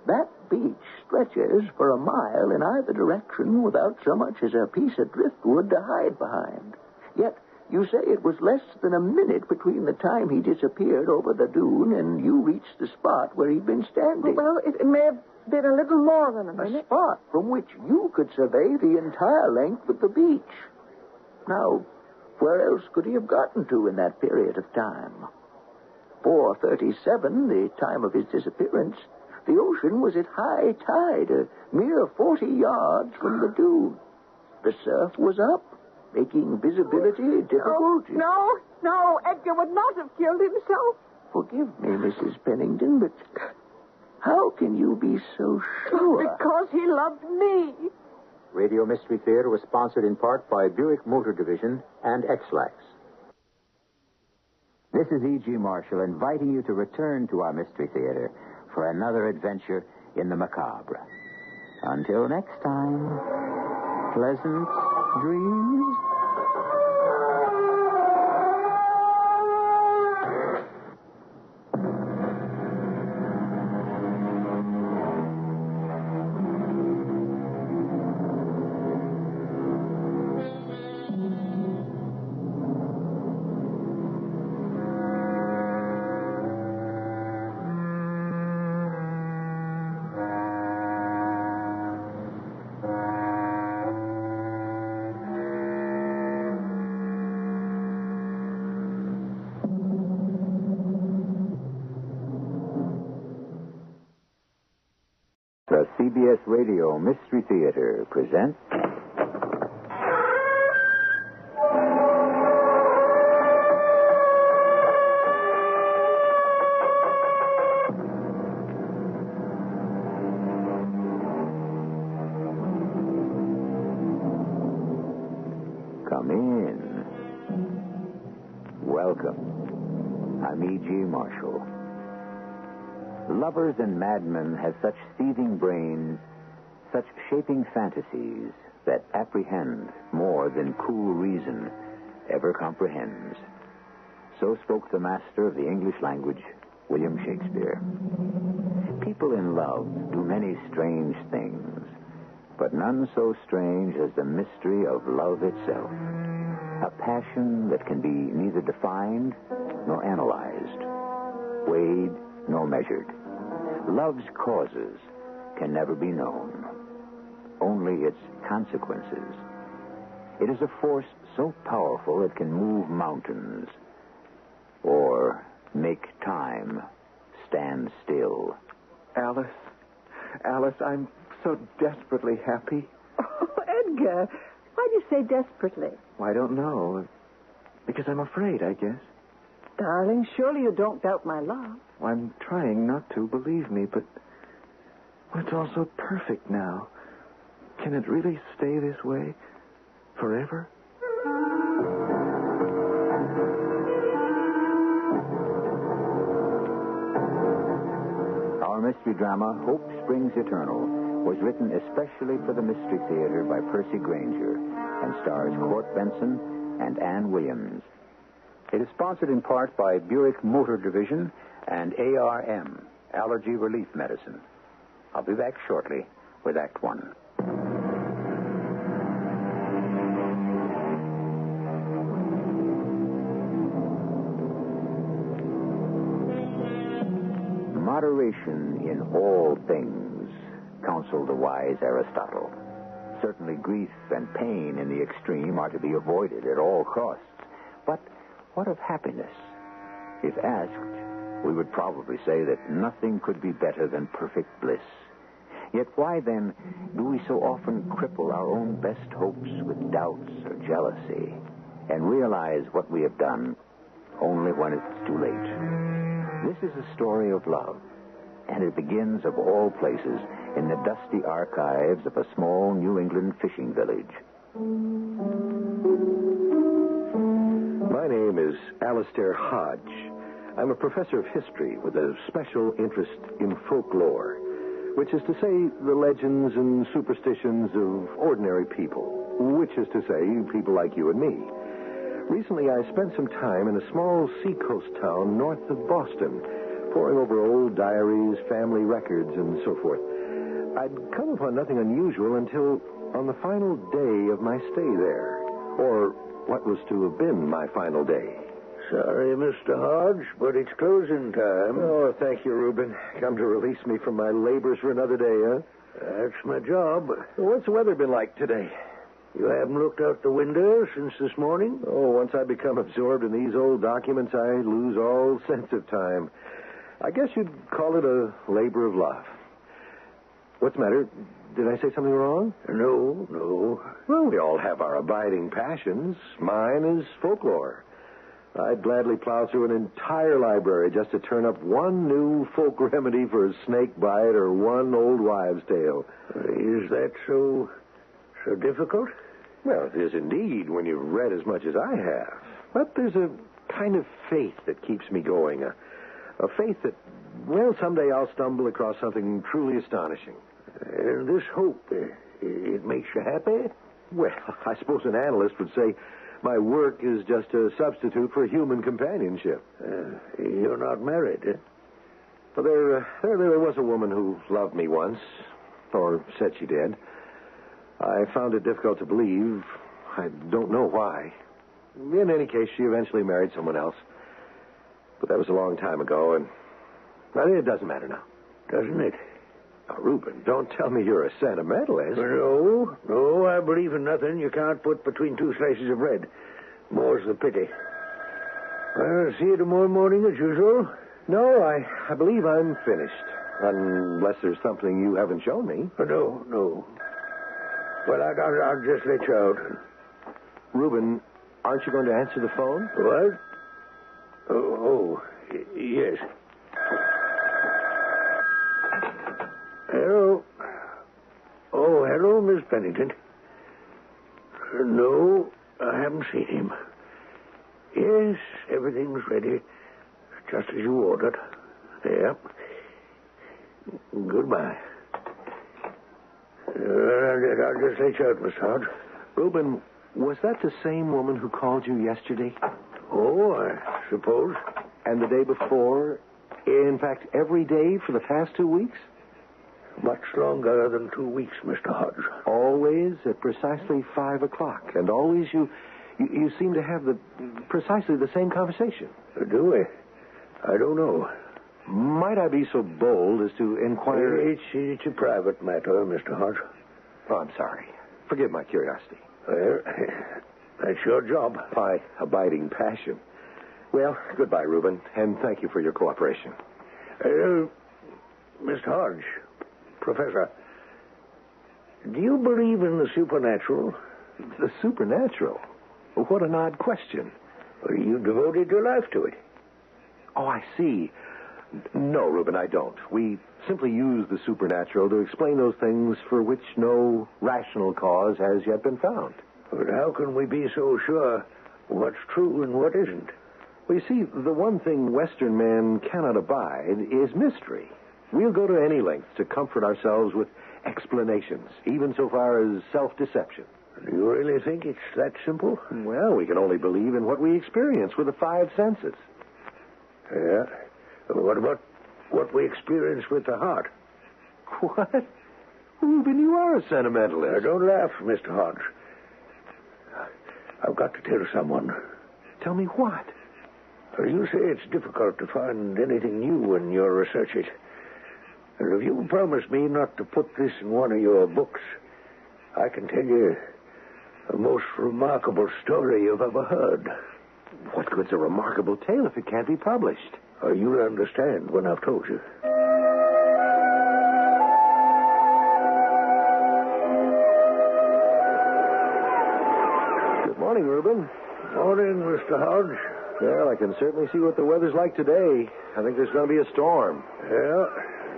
That beach stretches for a mile in either direction without so much as a piece of driftwood to hide behind. Yet, you say it was less than a minute between the time he disappeared over the dune and you reached the spot where he'd been standing. Well, it may have been a little more than a minute. A spot from which you could survey the entire length of the beach. Now, where else could he have gotten to in that period of time? 4:37, the time of his disappearance, the ocean was at high tide, a mere 40 yards from the dune. The surf was up, making visibility difficult. No, Edgar would not have killed himself. Forgive me, Mrs. Pennington, but how can you be so sure? Because he loved me. Radio Mystery Theater was sponsored in part by Buick Motor Division and X-Lax. This is E.G. Marshall inviting you to return to our Mystery Theater for another adventure in the macabre. Until next time, pleasant dreams. The CBS Radio Mystery Theater presents... Come in. Welcome. I'm E.G. Marshall. Lovers and madmen have such seething brains, such shaping fantasies that apprehend more than cool reason ever comprehends. So spoke the master of the English language, William Shakespeare. People in love do many strange things, but none so strange as the mystery of love itself. A passion that can be neither defined nor analyzed, weighed nor measured. Love's causes can never be known, only its consequences. It is a force so powerful it can move mountains or make time stand still. Alice, I'm so desperately happy. Oh, Edgar, why do you say desperately? Well, I don't know. Because I'm afraid, I guess. Darling, surely you don't doubt my love. Well, I'm trying not to, believe me, but it's all so perfect now. Can it really stay this way forever? mystery drama Hope Springs Eternal was written especially for the Mystery Theater by Percy Granger and stars Court Benson and Ann Williams. It is sponsored in part by Buick Motor Division and ARM, Allergy Relief Medicine. I'll be back shortly with Act One. Moderation in all things, counseled the wise Aristotle. Certainly grief and pain in the extreme are to be avoided at all costs. But what of happiness? If asked, we would probably say that nothing could be better than perfect bliss. Yet why, then, do we so often cripple our own best hopes with doubts or jealousy and realize what we have done only when it's too late? This is a story of love, and it begins, of all places, in the dusty archives of a small New England fishing village. My name is Alistair Hodge. I'm a professor of history with a special interest in folklore, which is to say the legends and superstitions of ordinary people, which is to say people like you and me. Recently, I spent some time in a small seacoast town north of Boston, poring over old diaries, family records, and so forth. I'd come upon nothing unusual until on the final day of my stay there, or what was to have been my final day. Sorry, Mr. Hodge, but it's closing time. Oh, thank you, Reuben. Come to release me from my labors for another day, huh? That's my job. What's the weather been like today? You haven't looked out the window since this morning? Oh, once I become absorbed in these old documents, I lose all sense of time. I guess you'd call it a labor of love. What's the matter? Did I say something wrong? No. Well, we all have our abiding passions. Mine is folklore. I'd gladly plow through an entire library just to turn up one new folk remedy for a snake bite or one old wives' tale. Is that so difficult? Well, it is indeed when you've read as much as I have. But there's a kind of faith that keeps me going. A faith that, well, someday I'll stumble across something truly astonishing. And this hope, it makes you happy? Well, I suppose an analyst would say my work is just a substitute for human companionship. You're not married, eh? Well, there was a woman who loved me once, or said she did. I found it difficult to believe. I don't know why. In any case, she eventually married someone else. But that was a long time ago, and well, it doesn't matter now. Doesn't it? Now, Reuben, don't tell me you're a sentimentalist. No, I believe in nothing you can't put between two slices of bread. More's the pity. Well, see you tomorrow morning as usual. No, I believe I'm finished. Unless there's something you haven't shown me. No. Well, I'll just let you out. Reuben, aren't you going to answer the phone? What? Yes. Hello? Oh, hello, Miss Pennington. No, I haven't seen him. Yes, everything's ready, just as you ordered. Yep. Goodbye. I'll just let you out, Miss Hodge. Reuben, was that the same woman who called you yesterday? Oh, I suppose. And the day before? In fact, every day for the past 2 weeks? Much longer than 2 weeks, Mr. Hodge. Always at precisely 5 o'clock. And always you seem to have precisely the same conversation. Do we? I don't know. Might I be so bold as to inquire... It's a private matter, Mr. Hodge. Oh, I'm sorry. Forgive my curiosity. Well, that's your job. My abiding passion. Well, goodbye, Reuben, and thank you for your cooperation. Mr. Hodge, Professor, do you believe in the supernatural? The supernatural? What an odd question. Well, you devoted your life to it. Oh, I see. No, Reuben, I don't. We simply use the supernatural to explain those things for which no rational cause has yet been found. But how can we be so sure what's true and what isn't? Well, you see, the one thing Western man cannot abide is mystery. We'll go to any lengths to comfort ourselves with explanations, even so far as self-deception. Do you really think it's that simple? Well, we can only believe in what we experience with the five senses. Yeah. What about what we experience with the heart? What? Reuben, you are a sentimentalist. Now, don't laugh, Mr. Hodge. I've got to tell someone. Tell me what? You say it's difficult to find anything new when you research it. And if you promise me not to put this in one of your books, I can tell you the most remarkable story you've ever heard. What good's a remarkable tale if it can't be published? You'll understand when I've told you. Good morning, Reuben. Morning, Mr. Hodge. Well, I can certainly see what the weather's like today. I think there's going to be a storm. Yeah,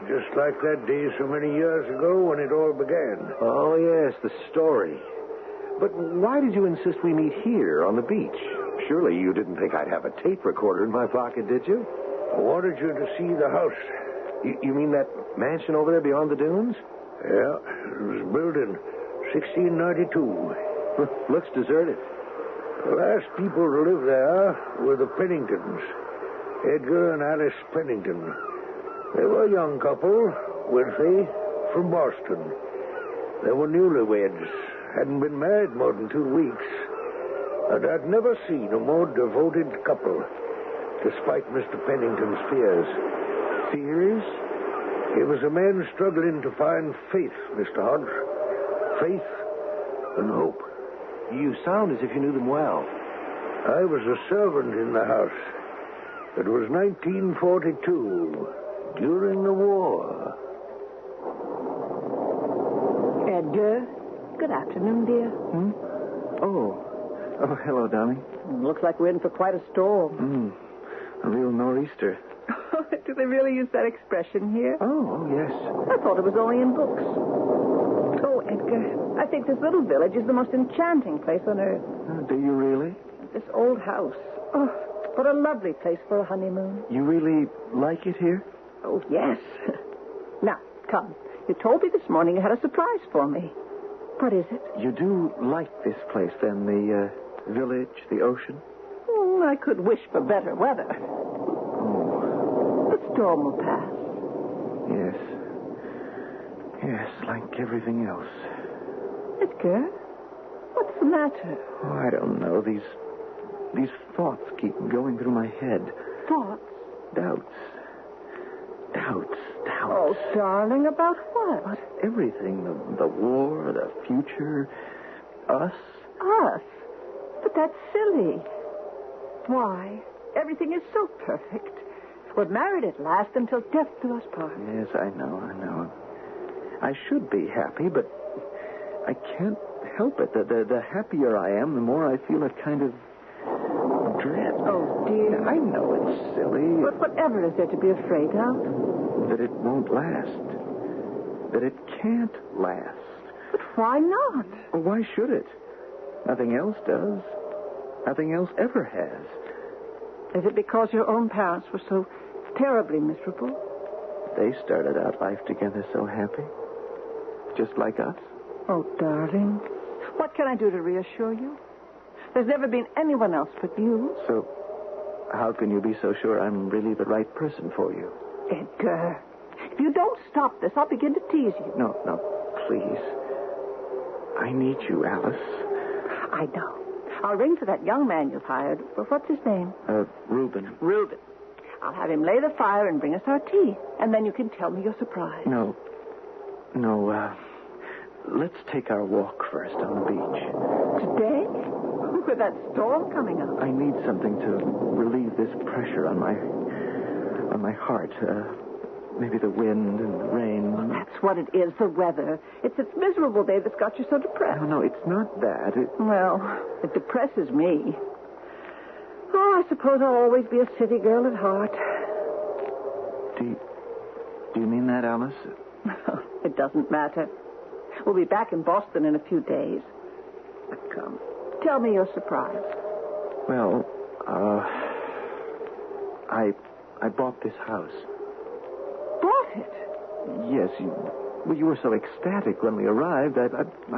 just like that day so many years ago when it all began. Oh, yes, the story. But why did you insist we meet here on the beach? Surely you didn't think I'd have a tape recorder in my pocket, did you? I wanted you to see the house. You mean that mansion over there beyond the dunes? Yeah, it was built in 1692. Looks deserted. The last people to live there were the Penningtons, Edgar and Alice Pennington. They were a young couple, wealthy, from Boston. They were newlyweds, hadn't been married more than 2 weeks. And I'd never seen a more devoted couple, despite Mr. Pennington's fears. Fears? He was a man struggling to find faith, Mr. Hodge. Faith and hope. You sound as if you knew them well. I was a servant in the house. It was 1942, during the war. Edgar, good afternoon, dear. Oh, hello, darling. Looks like we're in for quite a storm. A real nor'easter. Do they really use that expression here? Oh, yes. I thought it was only in books. Oh, Edgar, I think this little village is the most enchanting place on earth. Do you really? This old house. Oh, what a lovely place for a honeymoon. You really like it here? Oh, yes. Now, come. You told me this morning you had a surprise for me. What is it? You do like this place, then? The village, the ocean? I could wish for better weather. Oh. The storm will pass. Yes. Yes, like everything else. Edgar, what's the matter? Oh, I don't know. These thoughts keep going through my head. Thoughts? Doubts. Oh, darling, about what? About everything. The war, the future, us. Us? But that's silly. Why? Everything is so perfect. We're married at last until death do us part. Yes, I know. I should be happy, but I can't help it. The happier I am, the more I feel a kind of dread. Oh, dear. I know it's silly. But whatever is there to be afraid of? That it won't last. That it can't last. But why not? Well, why should it? Nothing else does. Nothing else ever has. Is it because your own parents were so terribly miserable? They started out life together so happy. Just like us. Oh, darling. What can I do to reassure you? There's never been anyone else but you. So, how can you be so sure I'm really the right person for you? Edgar, if you don't stop this, I'll begin to tease you. No, please. I need you, Alice. I know. I'll ring for that young man you've hired. Well, what's his name? Reuben. Reuben. I'll have him lay the fire and bring us our tea. And then you can tell me your surprise. No, let's take our walk first on the beach. Today? With that storm coming up. I need something to relieve this pressure on my heart. Maybe the wind and the rain. Well, that's what it is, the weather. It's this miserable day that's got you so depressed. No, it's not that. Well, it depresses me. Oh, I suppose I'll always be a city girl at heart. Do you mean that, Alice? It doesn't matter. We'll be back in Boston in a few days. But come, tell me your surprise. Well, I bought this house. Bought it? Yes, you were so ecstatic when we arrived. I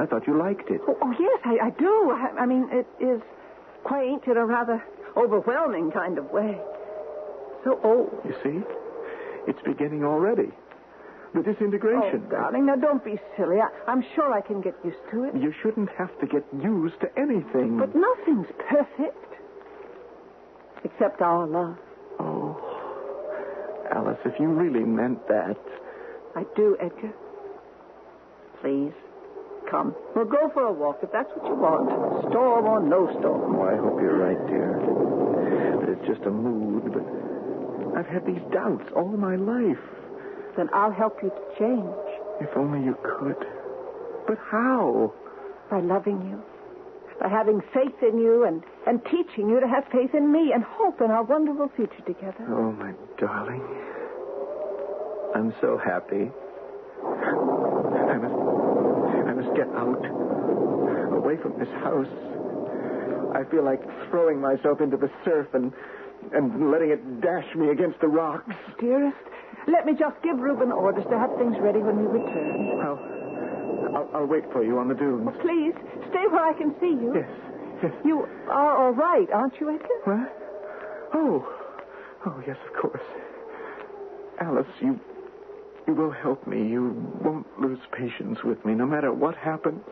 thought you liked it. Oh, yes, I do. I mean, it is quaint in a rather overwhelming kind of way. So old. You see? It's beginning already. The disintegration. Oh, darling, now don't be silly. I'm sure I can get used to it. You shouldn't have to get used to anything. But nothing's perfect. Except our love. Oh, Alice, if you really meant that. I do, Edgar. Please, come. We'll go for a walk if that's what you want. Storm or no storm. Oh, I hope you're right, dear. But it's just a mood, but I've had these doubts all my life. Then I'll help you to change. If only you could. But how? By loving you. By having faith in you and teaching you to have faith in me and hope in our wonderful future together. Oh, my darling. I'm so happy. I must get out. Away from this house. I feel like throwing myself into the surf and letting it dash me against the rocks. Dearest, let me just give Reuben orders to have things ready when we return. I'll wait for you on the dunes. Oh, please, stay where I can see you. Yes. You are all right, aren't you, Edgar? What? Oh, yes, of course. Alice, you will help me. You won't lose patience with me, no matter what happens.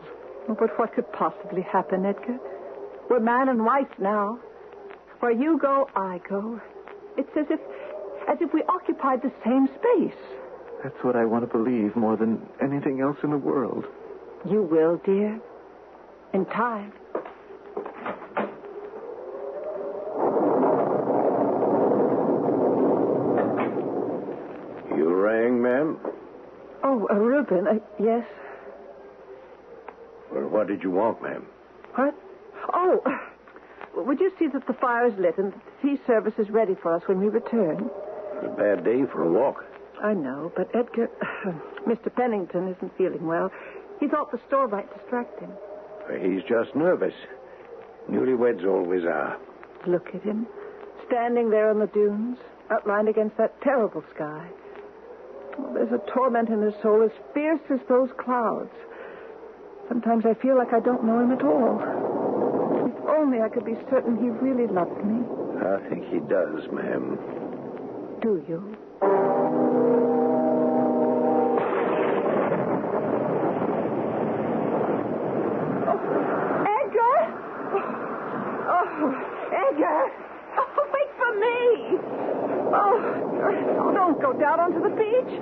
Oh, but what could possibly happen, Edgar? We're man and wife now. Where you go, I go. It's as if we occupied the same space. That's what I want to believe more than anything else in the world. You will, dear. In time. You rang, ma'am? Oh, Reuben, yes. Well, what did you want, ma'am? What? Oh, would you see that the fire is lit and the tea service is ready for us when we return? It's a bad day for a walk. I know, but Edgar, Mr. Pennington isn't feeling well. He thought the store might distract him. He's just nervous. Newlyweds always are. Look at him, standing there on the dunes, outlined against that terrible sky. Oh, there's a torment in his soul as fierce as those clouds. Sometimes I feel like I don't know him at all. If only I could be certain he really loved me. I think he does, ma'am. Do you? Edgar! Oh, wait for me! Oh, don't go down onto the beach.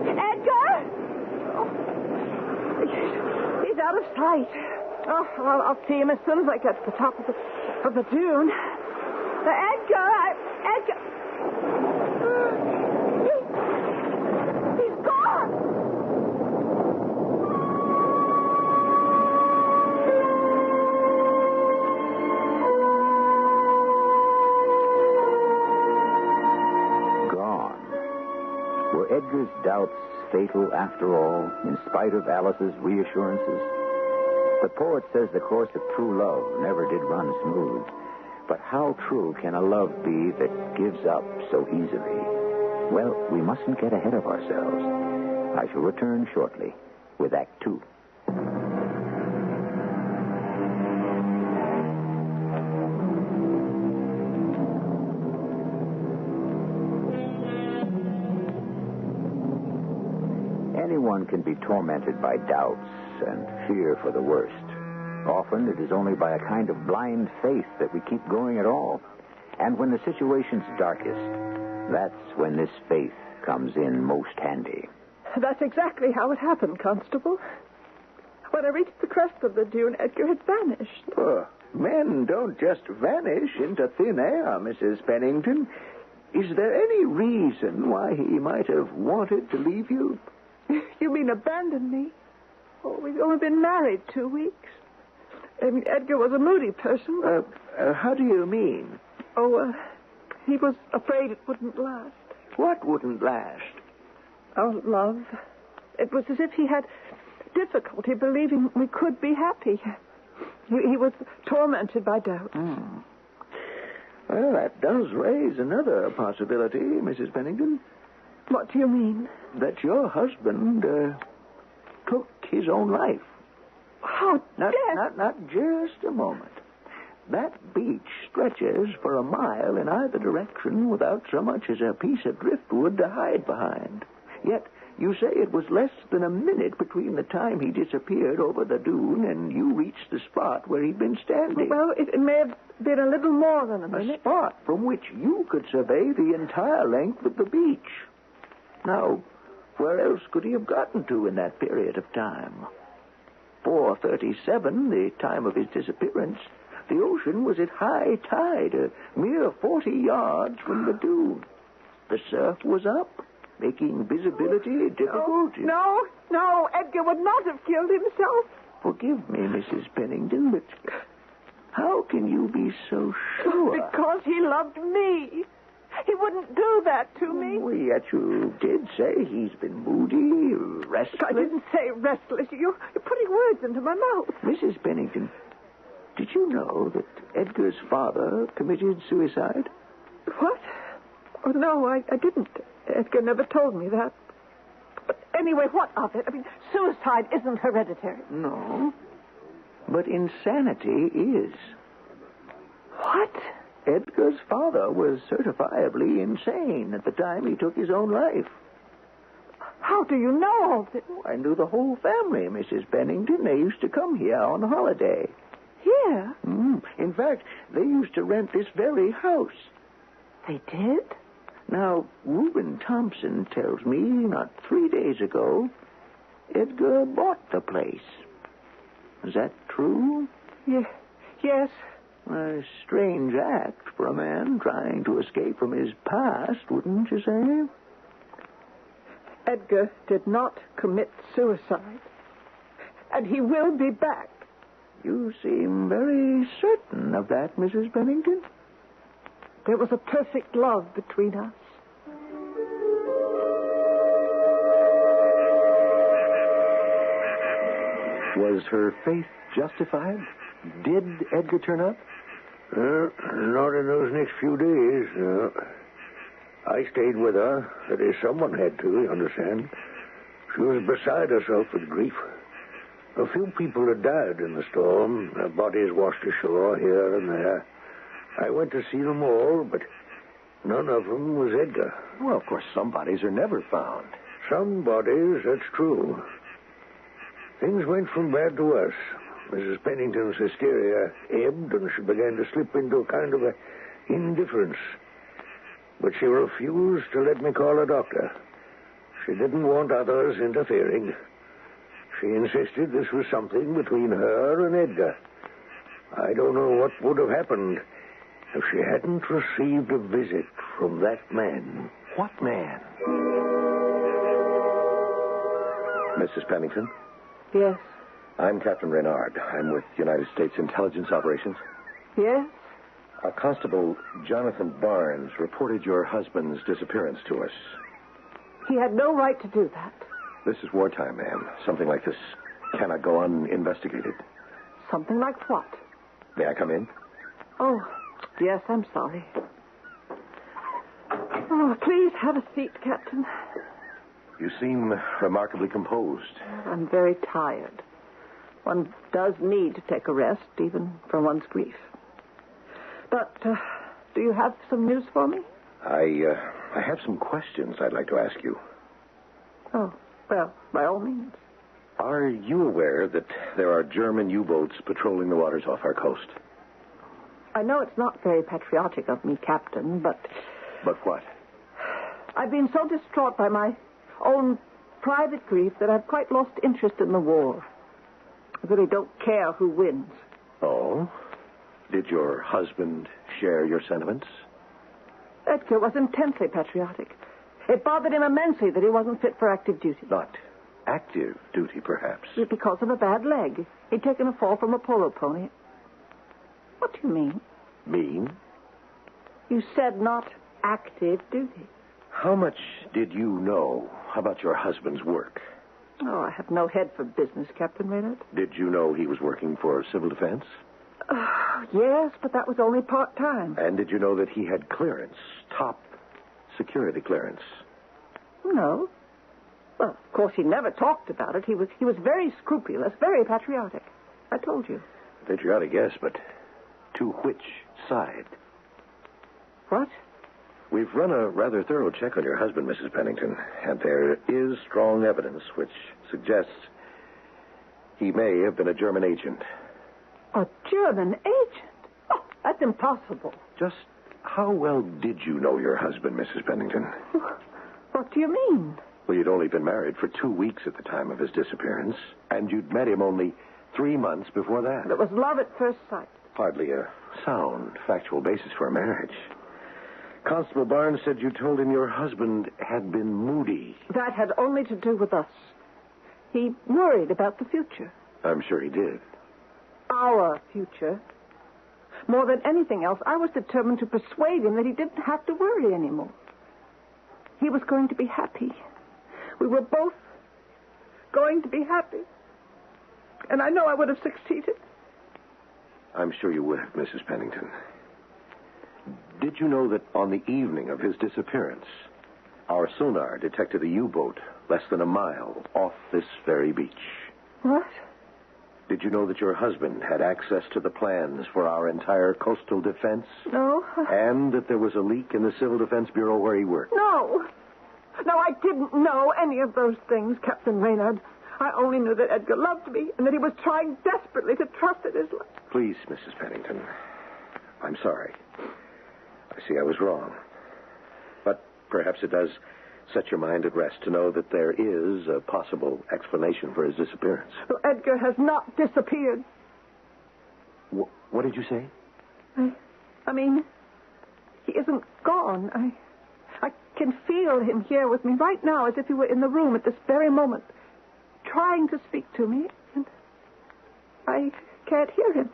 Edgar! Oh, he's out of sight. Oh, I'll see him as soon as I get to the top of the dune. Edgar! Edgar! He's gone! Were Edgar's doubts fatal after all, in spite of Alice's reassurances? The poet says the course of true love never did run smooth. But how true can a love be that gives up so easily? Well, we mustn't get ahead of ourselves. I shall return shortly with Act 2. Anyone can be tormented by doubts and fear for the worst. Often it is only by a kind of blind faith that we keep going at all. And when the situation's darkest, that's when this faith comes in most handy. That's exactly how it happened, Constable. When I reached the crest of the dune, Edgar had vanished. Oh, men don't just vanish into thin air, Mrs. Pennington. Is there any reason why he might have wanted to leave you? You mean abandon me? Oh, we've only been married 2 weeks. I mean, Edgar was a moody person. How do you mean? Oh, he was afraid it wouldn't last. What wouldn't last? Our love. It was as if he had difficulty believing we could be happy. He was tormented by doubts. Well, that does raise another possibility, Mrs. Pennington. What do you mean? That your husband took his own life. How Not just a moment. That beach stretches for a mile in either direction without so much as a piece of driftwood to hide behind. Yet you say it was less than a minute between the time he disappeared over the dune and you reached the spot where he'd been standing. Well, it may have been a little more than a minute. A spot from which you could survey the entire length of the beach. Now, where else could he have gotten to in that period of time? 4:37, the time of his disappearance, the ocean was at high tide, a mere 40 yards from the dune. The surf was up, making visibility difficult. No, Edgar would not have killed himself. Forgive me, Mrs. Pennington, but how can you be so sure? Because he loved me. He wouldn't do that to me. Oh, yet you did say he's been moody, restless. I didn't say restless. You're putting words into my mouth. Mrs. Pennington, did you know that Edgar's father committed suicide? What? Oh, no, I didn't. Edgar never told me that. But anyway, what of it? I mean, suicide isn't hereditary. No. But insanity is. What? Edgar's father was certifiably insane at the time he took his own life. How do you know all this? I knew the whole family, Mrs. Pennington. They used to come here on holiday. Here? In fact, they used to rent this very house. They did? Now, Reuben Thompson tells me not 3 days ago, Edgar bought the place. Is that true? Yes. A strange act for a man trying to escape from his past, wouldn't you say? Edgar did not commit suicide. And he will be back. You seem very certain of that, Mrs. Pennington. There was a perfect love between us. Was her faith justified? Did Edgar turn up? Not in those next few days. I stayed with her. That is, someone had to, you understand. She was beside herself with grief. A few people had died in the storm. Their bodies washed ashore here and there. I went to see them all, but none of them was Edgar. Well, of course, some bodies are never found. Some bodies, that's true. Things went from bad to worse. Mrs. Pennington's hysteria ebbed, and she began to slip into a kind of indifference. But she refused to let me call a doctor. She didn't want others interfering. She insisted this was something between her and Edgar. I don't know what would have happened if she hadn't received a visit from that man. What man? Mrs. Pennington? Yes. I'm Captain Reynard. I'm with United States Intelligence Operations. Yes? Constable Jonathan Barnes reported your husband's disappearance to us. He had no right to do that. This is wartime, ma'am. Something like this cannot go uninvestigated. Something like what? May I come in? Oh, yes, I'm sorry. Oh, please have a seat, Captain. You seem remarkably composed. I'm very tired. One does need to take a rest, even from one's grief. But, do you have some news for me? I have some questions I'd like to ask you. Oh, well, by all means. Are you aware that there are German U-boats patrolling the waters off our coast? I know it's not very patriotic of me, Captain, but... But what? I've been so distraught by my own private grief that I've quite lost interest in the war. I really don't care who wins. Oh? Did your husband share your sentiments? Edgar was intensely patriotic. It bothered him immensely that he wasn't fit for active duty. Not active duty, perhaps. Because of a bad leg. He'd taken a fall from a polo pony. What do you mean? Mean? You said not active duty. How much did you know about your husband's work? Oh, I have no head for business, Captain Reynard. Did you know he was working for civil defense? Yes, but that was only part-time. And did you know that he had clearance, top security clearance? No. Well, of course, he never talked about it. He was very scrupulous, very patriotic. I told you. Patriotic, yes, but to which side? What? We've run a rather thorough check on your husband, Mrs. Pennington, and there is strong evidence which suggests he may have been a German agent. A German agent? Oh, that's impossible. Just how well did you know your husband, Mrs. Pennington? What do you mean? Well, you'd only been married for 2 weeks at the time of his disappearance, and you'd met him only 3 months before that. It was love at first sight. Hardly a sound, factual basis for a marriage. Constable Barnes said you told him your husband had been moody. That had only to do with us. He worried about the future. I'm sure he did. Our future. More than anything else, I was determined to persuade him that he didn't have to worry anymore. He was going to be happy. We were both going to be happy. And I know I would have succeeded. I'm sure you would have, Mrs. Pennington. Did you know that on the evening of his disappearance, our sonar detected a U-boat less than a mile off this very beach? What? Did you know that your husband had access to the plans for our entire coastal defense? No. And that there was a leak in the Civil Defense Bureau where he worked? No. No, I didn't know any of those things, Captain Maynard. I only knew that Edgar loved me and that he was trying desperately to trust in his life. Please, Mrs. Pennington, I'm sorry. I see I was wrong. But perhaps it does set your mind at rest to know that there is a possible explanation for his disappearance. Well, Edgar has not disappeared. What did you say? I mean, he isn't gone. I can feel him here with me right now as if he were in the room at this very moment, trying to speak to me, and I can't hear him.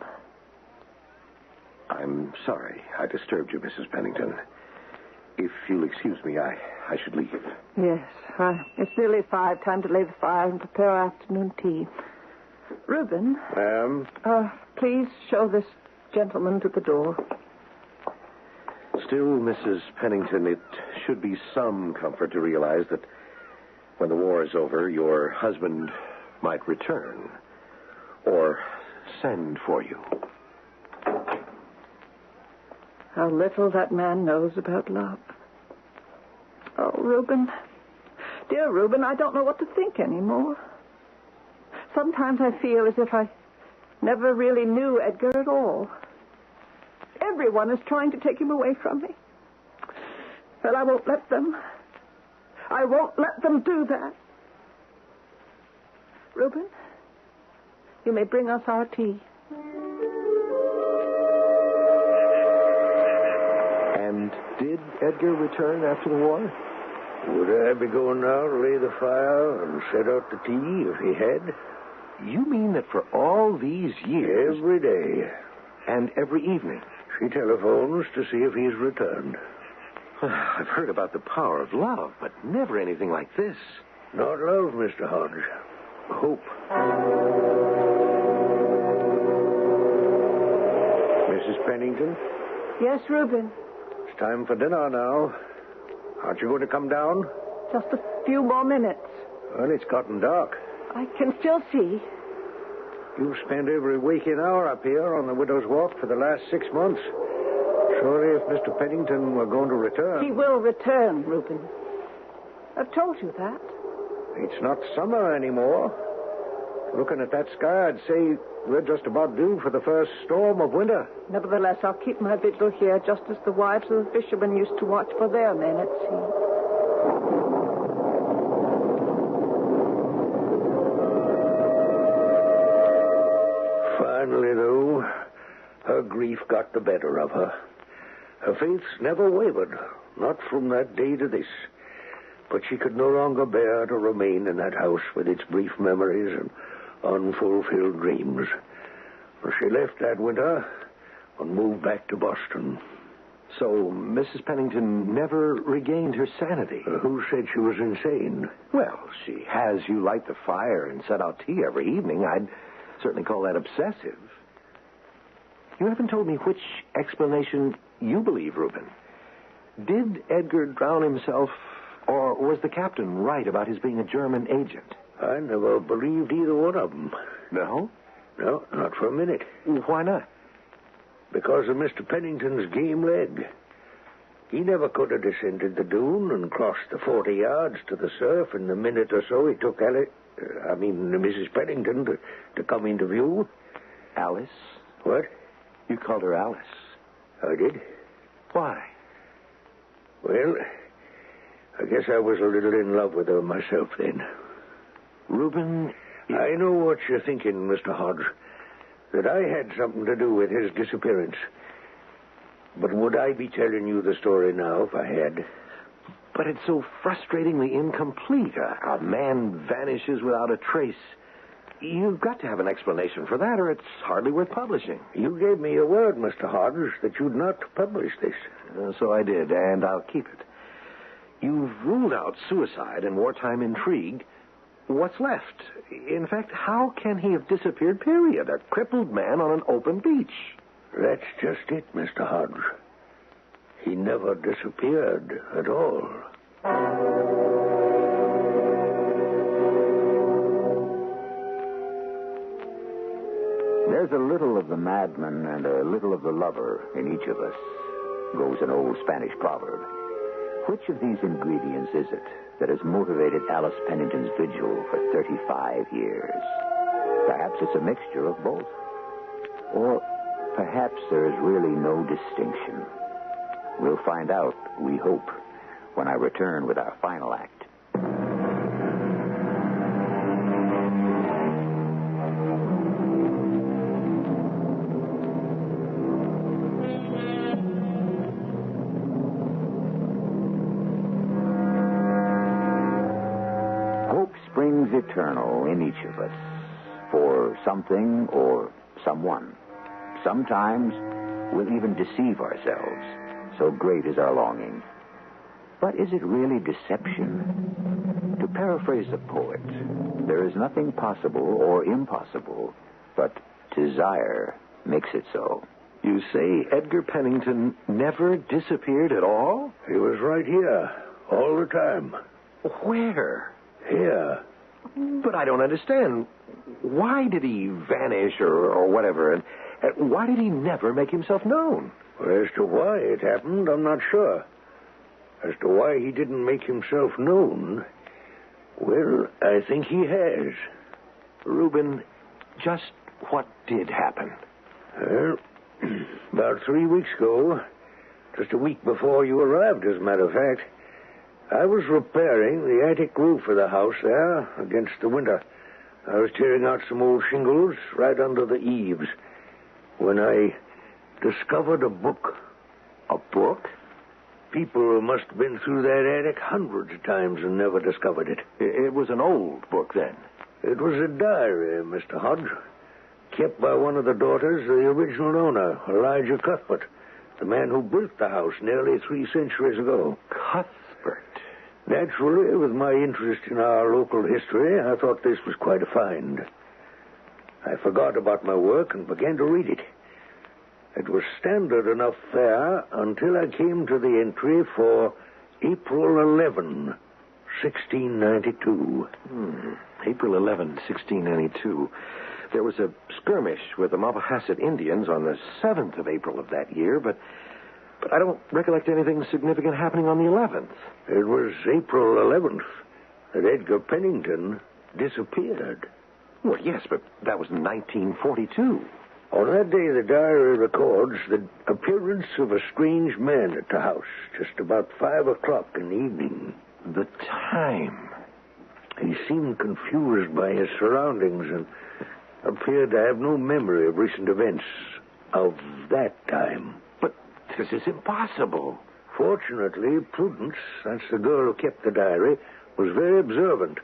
I'm sorry I disturbed you, Mrs. Pennington. If you'll excuse me, I should leave. Yes, it's nearly 5. Time to lay the fire and prepare our afternoon tea. Reuben. Ma'am? Please show this gentleman to the door. Still, Mrs. Pennington, it should be some comfort to realize that when the war is over, your husband might return or send for you. How little that man knows about love. Oh, Reuben. Dear Reuben, I don't know what to think anymore. Sometimes I feel as if I never really knew Edgar at all. Everyone is trying to take him away from me. But I won't let them. I won't let them do that. Reuben, you may bring us our tea. And did Edgar return after the war? Would I be going now to lay the fire and set out the tea if he had? You mean that for all these years... Every day. And every evening? She telephones to see if he's returned. I've heard about the power of love, but never anything like this. Not love, Mr. Hodge. Hope. Mrs. Pennington? Yes, Reuben. It's time for dinner now. Aren't you going to come down? Just a few more minutes. Well, it's gotten dark. I can still see. You've spent every waking hour up here on the Widow's Walk for the last 6 months. Surely if Mr. Pennington were going to return... He will return, Reuben. I've told you that. It's not summer anymore. Looking at that sky, I'd say we're just about due for the first storm of winter. Nevertheless, I'll keep my vigil here, just as the wives of the fishermen used to watch for their men at sea. Finally, though, her grief got the better of her. Her faith's never wavered, not from that day to this. But she could no longer bear to remain in that house with its brief memories and unfulfilled dreams. She left that winter and moved back to Boston. So Mrs. Pennington never regained her sanity? Who said she was insane? Well, she has you light the fire and set out tea every evening. I'd certainly call that obsessive. You haven't told me which explanation you believe, Reuben. Did Edgar drown himself Or was the captain right about his being a German agent? I never believed either one of them. No? No, not for a minute. Why not? Because of Mr. Pennington's game leg. He never could have descended the dune and crossed the 40 yards to the surf in the minute or so it took Mrs. Pennington to come into view. Alice? What? You called her Alice. I did. Why? Well, I guess I was a little in love with her myself then. Reuben... I know what you're thinking, Mr. Hodge. That I had something to do with his disappearance. But would I be telling you the story now if I had? But it's so frustratingly incomplete. A man vanishes without a trace. You've got to have an explanation for that, or it's hardly worth publishing. You gave me a word, Mr. Hodge, that you'd not publish this. So I did, and I'll keep it. You've ruled out suicide and wartime intrigue. What's left? In fact, how can he have disappeared, period? A crippled man on an open beach. That's just it, Mr. Hodge. He never disappeared at all. There's a little of the madman and a little of the lover in each of us, goes an old Spanish proverb. Which of these ingredients is it that has motivated Alice Pennington's vigil for 35 years? Perhaps it's a mixture of both. Or perhaps there is really no distinction. We'll find out, we hope, when I return with our final act. Hope springs eternal in each of us for something or someone. Sometimes we'll even deceive ourselves, so great is our longing. But is it really deception? To paraphrase the poet, there is nothing possible or impossible, but desire makes it so. You say Edgar Pennington never disappeared at all? He was right here, all the time. Where? Here. But I don't understand. Why did he vanish or whatever, and why did he never make himself known? Well, as to why it happened, I'm not sure. As to why he didn't make himself known, well, I think he has. Reuben, just what did happen? Well, about 3 weeks ago, just a week before you arrived, as a matter of fact, I was repairing the attic roof of the house there against the winter. I was tearing out some old shingles right under the eaves when I discovered a book. A book? People must have been through that attic hundreds of times and never discovered it. It was an old book, then? It was a diary, Mr. Hodge, kept by one of the daughters of the original owner, Elijah Cuthbert, the man who built the house nearly 3 centuries ago. Cuthbert? Naturally, with my interest in our local history, I thought this was quite a find. I forgot about my work and began to read it. It was standard enough fare until I came to the entry for April 11, 1692. April 11, 1692. There was a skirmish with the Mapahasset Indians on the 7th of April of that year, but I don't recollect anything significant happening on the 11th. It was April 11th that Edgar Pennington disappeared. Well, yes, but that was 1942. On that day, the diary records the appearance of a strange man at the house just about 5 o'clock in the evening. The time? He seemed confused by his surroundings and appeared to have no memory of recent events of that time. But this is impossible. Fortunately, Prudence, that's the girl who kept the diary, was very observant.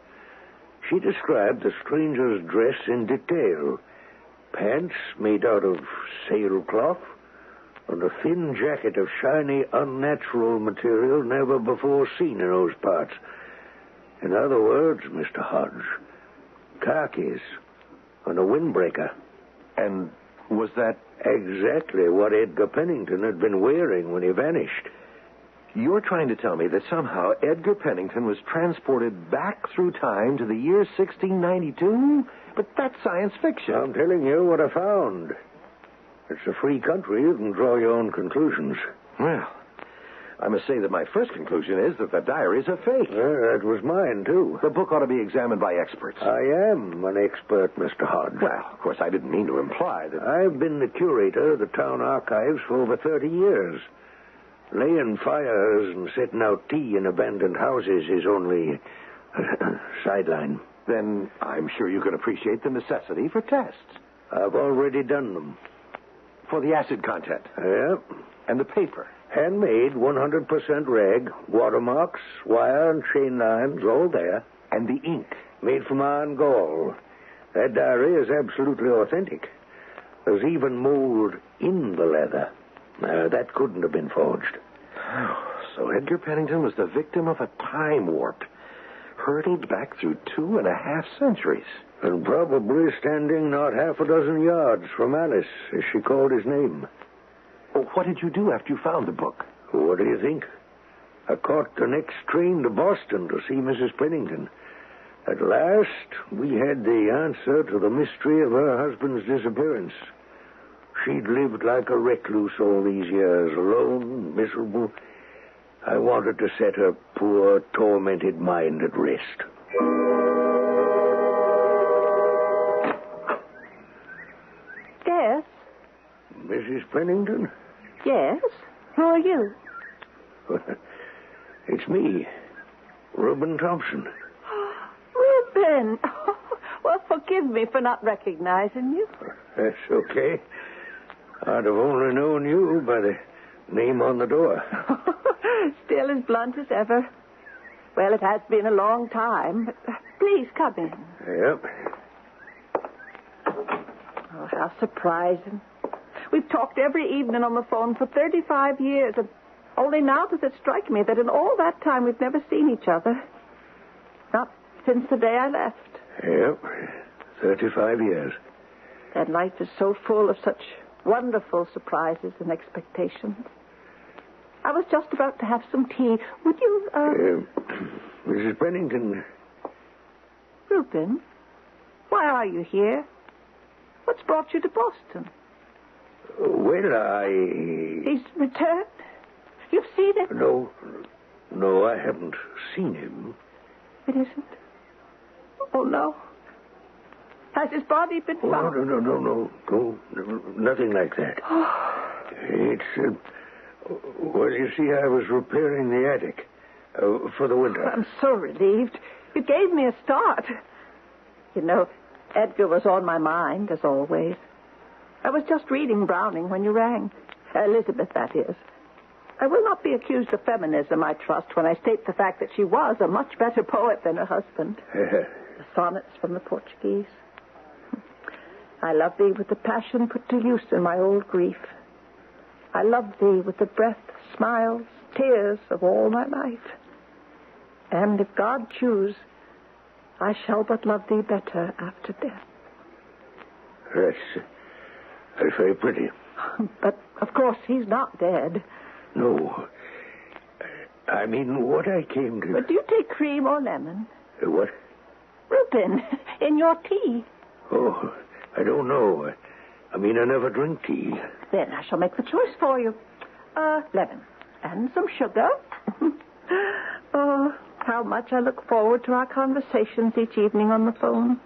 She described the stranger's dress in detail. Pants made out of sailcloth, and a thin jacket of shiny, unnatural material never before seen in those parts. In other words, Mr. Hodge, khakis and a windbreaker. And was that exactly what Edgar Pennington had been wearing when he vanished? You're trying to tell me that somehow Edgar Pennington was transported back through time to the year 1692? But that's science fiction. I'm telling you what I found. It's a free country. You can draw your own conclusions. Well, I must say that my first conclusion is that the diary is a fake. That was mine, too. The book ought to be examined by experts. I am an expert, Mr. Hodge. Well, of course, I didn't mean to imply that... I've been the curator of the town archives for over 30 years. Laying fires and setting out tea in abandoned houses is only a sideline. Then I'm sure you can appreciate the necessity for tests. I've already done them. For the acid content? Yeah. And the paper? Handmade, 100% rag, watermarks, wire and chain lines, all there. And the ink? Made from iron gall. That diary is absolutely authentic. There's even mold in the leather. That couldn't have been forged. So Edgar Pennington was the victim of a time warp, hurtled back through 2.5 centuries. And probably standing not half a dozen yards from Alice, as she called his name. Well, what did you do after you found the book? What do you think? I caught the next train to Boston to see Mrs. Pennington. At last, we had the answer to the mystery of her husband's disappearance. She'd lived like a recluse all these years, alone, miserable. I wanted to set her poor, tormented mind at rest. Yes? Mrs. Pennington? Yes? Who are you? It's me, Reuben Thompson. Reuben! Well, forgive me for not recognizing you. That's okay. I'd have only known you by the name on the door. Still as blunt as ever. Well, it has been a long time, but please come in. Yep. Oh, how surprising. We've talked every evening on the phone for 35 years, and only now does it strike me that in all that time we've never seen each other. Not since the day I left. Yep. 35 years. That life is so full of such wonderful surprises and expectations. I was just about to have some tea. Would you, Mrs. Pennington. Reuben, why are you here? What's brought you to Boston? Well, He's returned? You've seen him? No, I haven't seen him. It isn't? Oh, no. Has his body been found? No, nothing like that. It's, well, you see, I was repairing the attic for the winter. I'm so relieved. You gave me a start. You know, Edgar was on my mind, as always. I was just reading Browning when you rang. Elizabeth, that is. I will not be accused of feminism, I trust, when I state the fact that she was a much better poet than her husband. The sonnets from the Portuguese. I love thee with the passion put to use in my old grief. I love thee with the breath, smiles, tears of all my life. And if God choose, I shall but love thee better after death. That's very pretty. But, of course, he's not dead. No. I mean, what I came to... But do you take cream or lemon? What? Reuben, in your tea. Oh, I don't know. I mean, I never drink tea. Then I shall make the choice for you. Lemon. And some sugar. Oh, how much I look forward to our conversations each evening on the phone.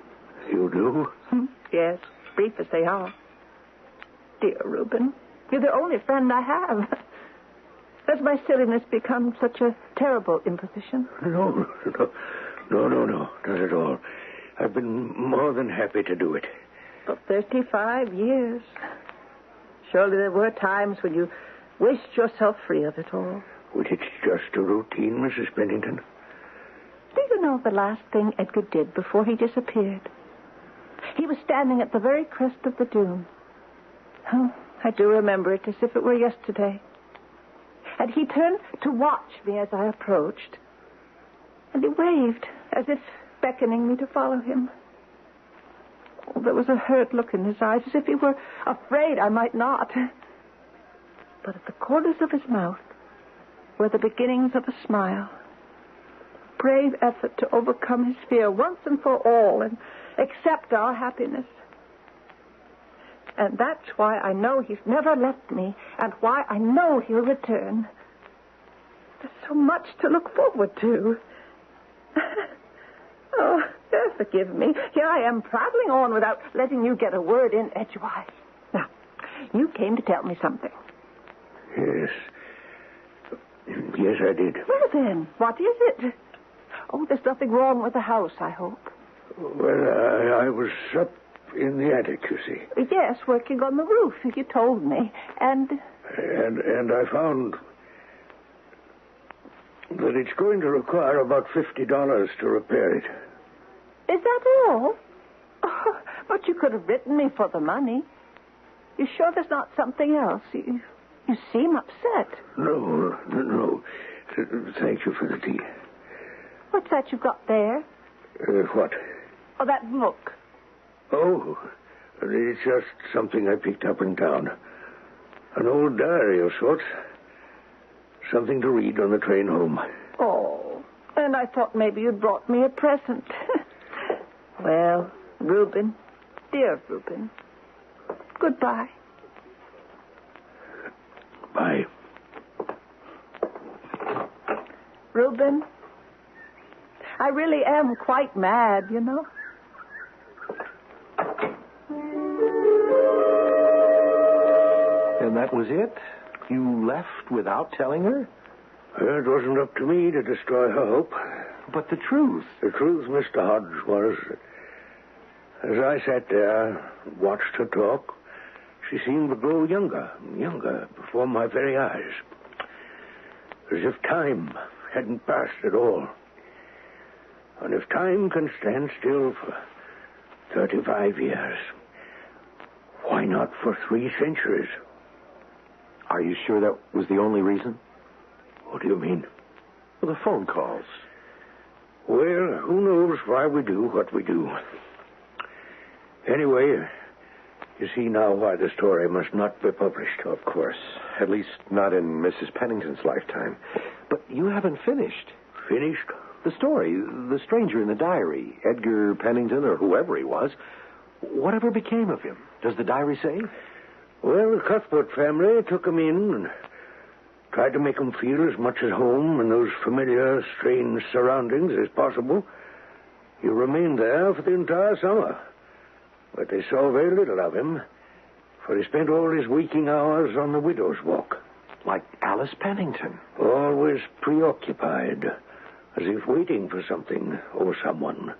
You do? Yes, brief as they are. Dear Reuben, you're the only friend I have. Has my silliness become such a terrible imposition? No, not at all. I've been more than happy to do it. For 35 years. Surely there were times when you wished yourself free of it all. Well, it's just a routine, Mrs. Pennington. Do you know the last thing Edgar did before he disappeared? He was standing at the very crest of the dune. Oh, I do remember it as if it were yesterday. And he turned to watch me as I approached. And he waved, as if beckoning me to follow him. Oh, there was a hurt look in his eyes, as if he were afraid I might not. But at the corners of his mouth, were the beginnings of a smile. Brave effort to overcome his fear once and for all and accept our happiness. And that's why I know he's never left me and why I know he'll return. There's so much to look forward to. Oh, forgive me. Here I am prattling on without letting you get a word in edgewise. Now, you came to tell me something. Yes. Yes, I did. Well, then, what is it? Oh, there's nothing wrong with the house, I hope. Well, I was up in the attic, you see. Yes, working on the roof, you told me. And I found that it's going to require about $50 to repair it. Is that all? Oh, but you could have written me for the money. You sure there's not something else? You seem upset. No. Thank you for the tea. What's that you've got there? What? Oh, that book. Oh, it's just something I picked up in town. An old diary of sorts. Something to read on the train home. Oh, and I thought maybe you'd brought me a present. Well, Reuben, dear Reuben, goodbye. Bye. Reuben, I really am quite mad, you know. And that was it? You left without telling her? It wasn't up to me to destroy her hope. But the truth? The truth, Mr. Hodge, was that as I sat there and watched her talk, she seemed to grow younger, before my very eyes. As if time hadn't passed at all. And if time can stand still for 35 years, why not for 3 centuries? Are you sure that was the only reason? What do you mean? Well, the phone calls. Well, who knows why we do what we do. Anyway, you see now why the story must not be published. Of course. At least not in Mrs. Pennington's lifetime. But you haven't finished. Finished? The story. The stranger in the diary. Edgar Pennington, or whoever he was. Whatever became of him? Does the diary say? Well, the Cuthbert family took him in and tried to make him feel as much at home in those familiar, strange surroundings as possible. He remained there for the entire summer. But they saw very little of him, for he spent all his waking hours on the widow's walk. Like Alice Pennington. Always preoccupied, as if waiting for something or someone.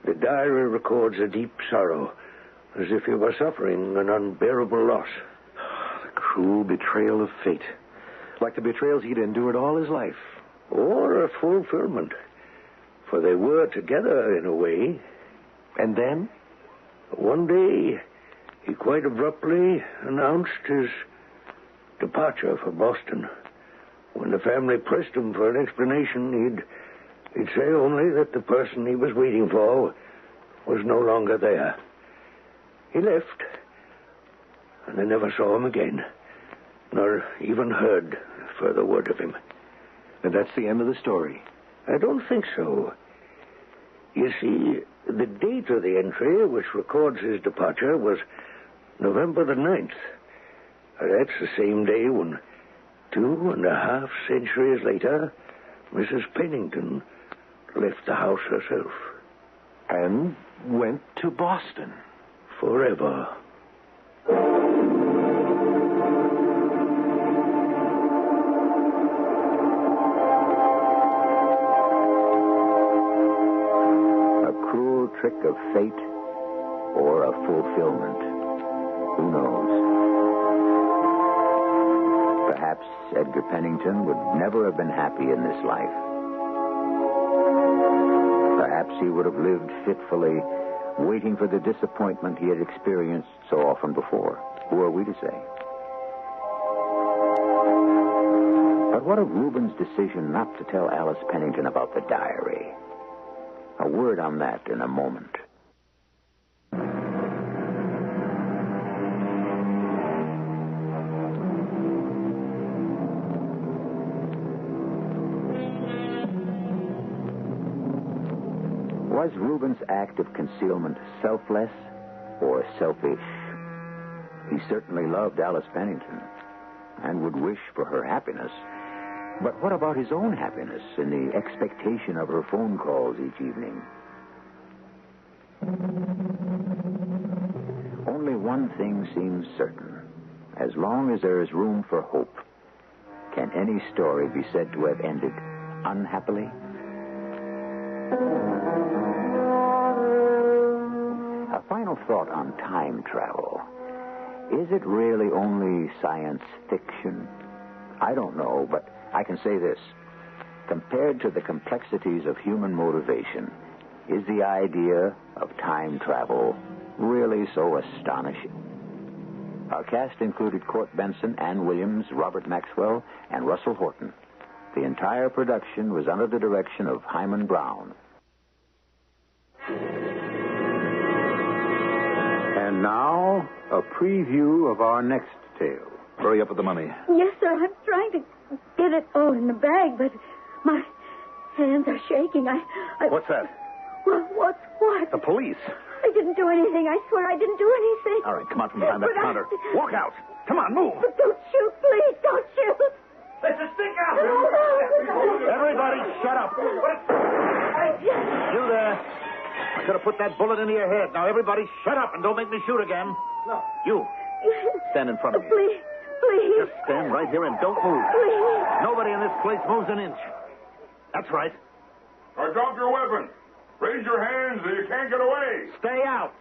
The diary records a deep sorrow, as if he were suffering an unbearable loss. The cruel betrayal of fate. Like the betrayals he'd endured all his life. Or a fulfillment. For they were together in a way. And then? One day, he quite abruptly announced his departure for Boston. When the family pressed him for an explanation, he'd say only that the person he was waiting for was no longer there. He left, and they never saw him again, nor even heard further word of him. And that's the end of the story? I don't think so. You see, the date of the entry, which records his departure, was November the 9th. That's the same day when, 2.5 centuries later, Mrs. Pennington left the house herself. And went to Boston. Forever. Trick of fate or a fulfillment. Who knows? Perhaps Edgar Pennington would never have been happy in this life. Perhaps he would have lived fitfully, waiting for the disappointment he had experienced so often before. Who are we to say? But what of Reuben's decision not to tell Alice Pennington about the diary? A word on that in a moment. Was Reuben's act of concealment selfless or selfish? He certainly loved Alice Pennington and would wish for her happiness. But what about his own happiness in the expectation of her phone calls each evening? Only one thing seems certain. As long as there is room for hope, can any story be said to have ended unhappily? A final thought on time travel. Is it really only science fiction? I don't know, but I can say this. Compared to the complexities of human motivation, is the idea of time travel really so astonishing? Our cast included Court Benson, Ann Williams, Robert Maxwell, and Russell Horton. The entire production was under the direction of Hyman Brown. And now, a preview of our next tale. Hurry up with the money. Yes, sir. I'm trying to get it all in the bag, but my hands are shaking. What's that? Well, what's what? The police. I didn't do anything. I swear I didn't do anything. All right, come on from behind that But counter. Walk out. Come on, move. But don't shoot, please. Don't shoot. Let's just stick out. Everybody, shut up. You there. I could have put that bullet into your head. Now, everybody, shut up and don't make me shoot again. No. You. Stand in front of me. Please. Just stand right here and don't move. Please. Nobody in this place moves an inch. That's right. Now, drop your weapon. Raise your hands or you can't get away. Stay out.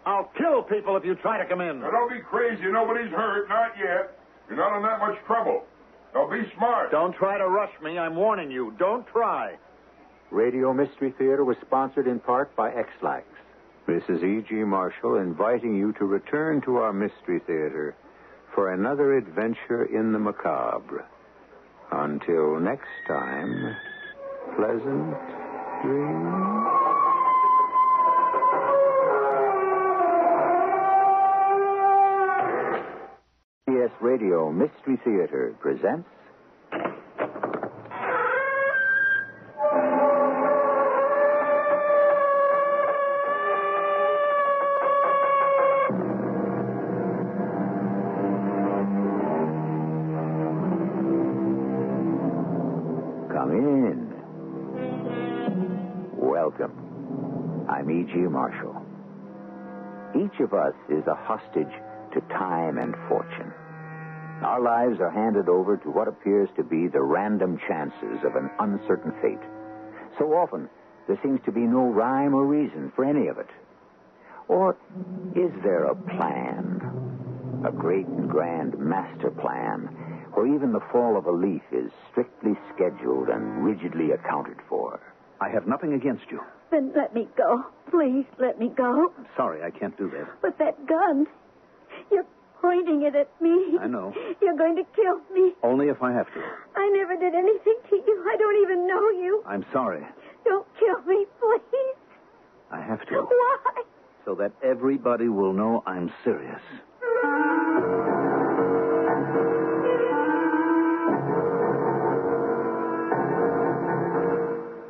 I'll kill people if you try to come in. Now, don't be crazy. Nobody's hurt. Not yet. You're not in that much trouble. Now, be smart. Don't try to rush me. I'm warning you. Don't try. Radio Mystery Theater was sponsored in part by X-Lax. This is E.G. Marshall inviting you to return to our Mystery Theater for another adventure in the macabre. Until next time, pleasant dreams. CBS Radio Mystery Theater presents Come in. Welcome. I'm E.G. Marshall. Each of us is a hostage to time and fortune. Our lives are handed over to what appears to be the random chances of an uncertain fate. So often, there seems to be no rhyme or reason for any of it. Or is there a plan? A great and grand master plan, where even the fall of a leaf is strictly scheduled and rigidly accounted for. I have nothing against you. Then let me go. Please let me go. I'm sorry, I can't do that. But that gun, you're pointing it at me. I know. You're going to kill me. Only if I have to. I never did anything to you. I don't even know you. I'm sorry. Don't kill me, please. I have to. Why? So that everybody will know I'm serious.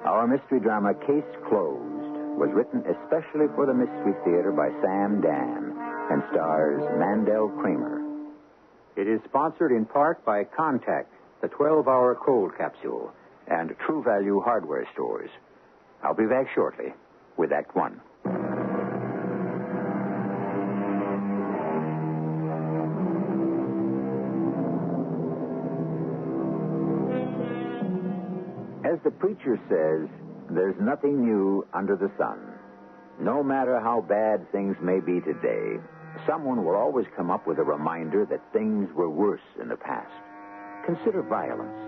Our mystery drama, Case Closed, was written especially for the Mystery Theater by Sam Dan and stars Mandel Kramer. It is sponsored in part by Contact, the 12-hour cold capsule, and True Value hardware stores. I'll be back shortly with Act One. As the preacher says, there's nothing new under the sun. No matter how bad things may be today, someone will always come up with a reminder that things were worse in the past. Consider violence.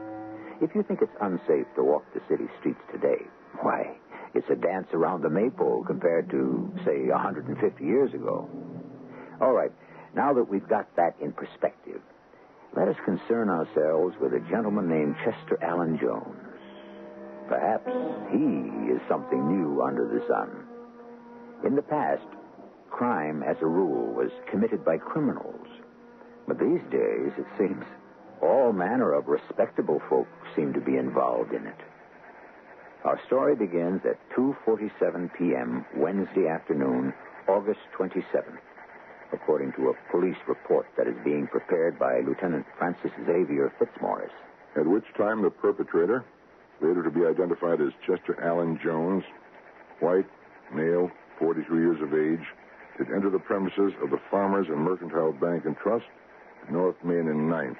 If you think it's unsafe to walk the city streets today, why, it's a dance around the maypole compared to, say, 150 years ago. All right, now that we've got that in perspective, let us concern ourselves with a gentleman named Chester Allen Jones. Perhaps he is something new under the sun. In the past, crime, as a rule, was committed by criminals. But these days, it seems, all manner of respectable folk seem to be involved in it. Our story begins at 2:47 p.m. Wednesday afternoon, August 27th, according to a police report that is being prepared by Lieutenant Francis Xavier Fitzmaurice. At which time the perpetrator, later to be identified as Chester Allen Jones, white, male, 43 years of age, did enter the premises of the Farmers and Mercantile Bank and Trust, North Main and 9th,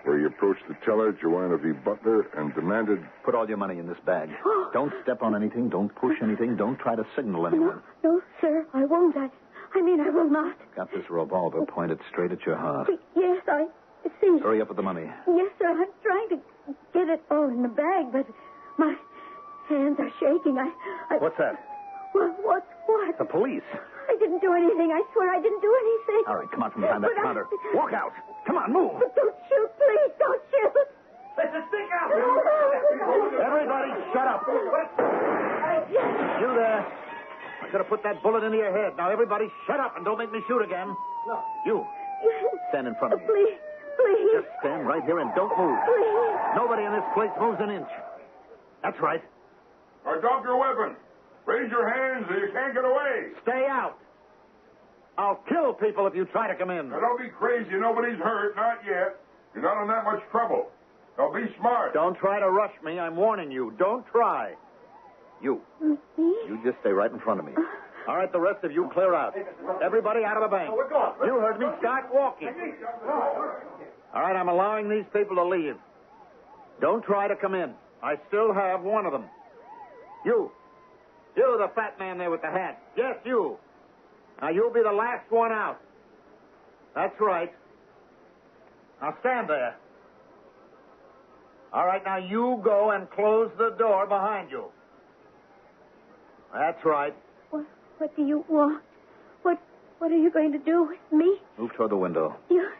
where he approached the teller, Joanna V. Butler, and demanded... Put all your money in this bag. Don't step on anything. Don't push anything. Don't try to signal anyone. No, sir, I won't. I mean, I will not. Got this revolver pointed straight at your heart. Yes, I see. Hurry up with the money. Yes, sir, I'm trying to get it all in the bag, but my hands are shaking. What's that? What? The police. I didn't do anything. I swear I didn't do anything. All right, come on from behind that counter. Walk out. Come on, move. But don't shoot, please. Don't shoot. Listen, stick out. Everybody, shut up. You there. I'm going to put that bullet into your head. Now, everybody, shut up and don't make me shoot again. No. You. Stand in front of me. Please. Just stand right here and don't move. Please. Nobody in this place moves an inch. That's right. Now, drop your weapon. Raise your hands or you can't get away. Stay out. I'll kill people if you try to come in. Now, don't be crazy. Nobody's hurt. Not yet. You're not in that much trouble. Now, be smart. Don't try to rush me. I'm warning you. Don't try. You. Me? You just stay right in front of me. All right, the rest of you clear out. Everybody out of the bank. You heard me. Start walking. All right, I'm allowing these people to leave. Don't try to come in. I still have one of them. You, the fat man there with the hat. Yes, you. Now, you'll be the last one out. That's right. Now, stand there. All right, now you go and close the door behind you. That's right. What do you want? What are you going to do with me? Move toward the window. You're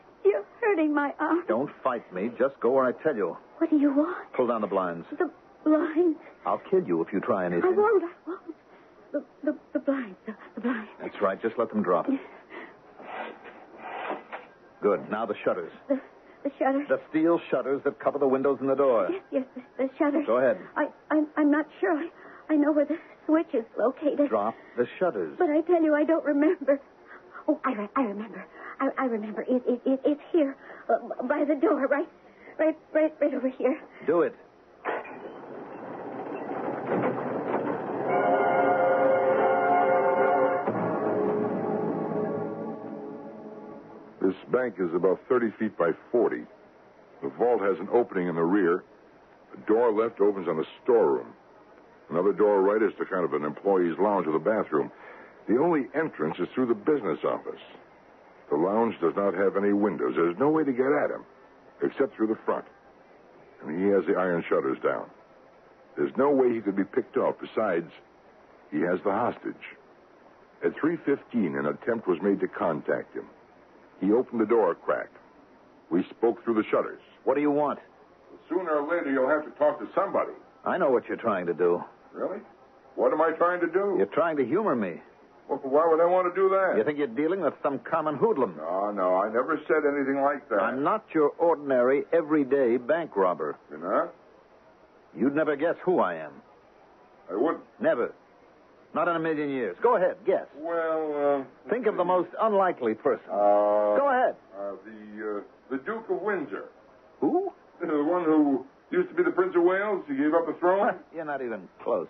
hurting my arm. Don't fight me. Just go where I tell you. What do you want? Pull down the blinds. The blinds. I'll kill you if you try anything. I won't. The blinds. The blinds. That's right. Just let them drop. Good. Now the shutters. The shutters. The steel shutters that cover the windows and the door. Yes, the shutters. Go ahead. I'm not sure. I know where the switch is located. Drop the shutters. But I tell you, I don't remember. Oh, I remember. I remember. It's here, by the door, right over here. Do it. This bank is about 30 feet by 40. The vault has an opening in the rear. The door left opens on the storeroom. Another door right is to kind of an employee's lounge with a bathroom. The only entrance is through the business office. The lounge does not have any windows. There's no way to get at him, except through the front. And he has the iron shutters down. There's no way he could be picked off. Besides, he has the hostage. At 3:15, an attempt was made to contact him. He opened the door a crack. We spoke through the shutters. What do you want? Sooner or later, you'll have to talk to somebody. I know what you're trying to do. Really? What am I trying to do? You're trying to humor me. Well, why would I want to do that? You think you're dealing with some common hoodlum? No, I never said anything like that. I'm not your ordinary, everyday bank robber. You're not? You'd never guess who I am. I wouldn't. Never. Not in a million years. Go ahead, guess. Well, think of the most unlikely person. Go ahead. The Duke of Windsor. Who? The one who used to be the Prince of Wales. He gave up the throne. You're not even close.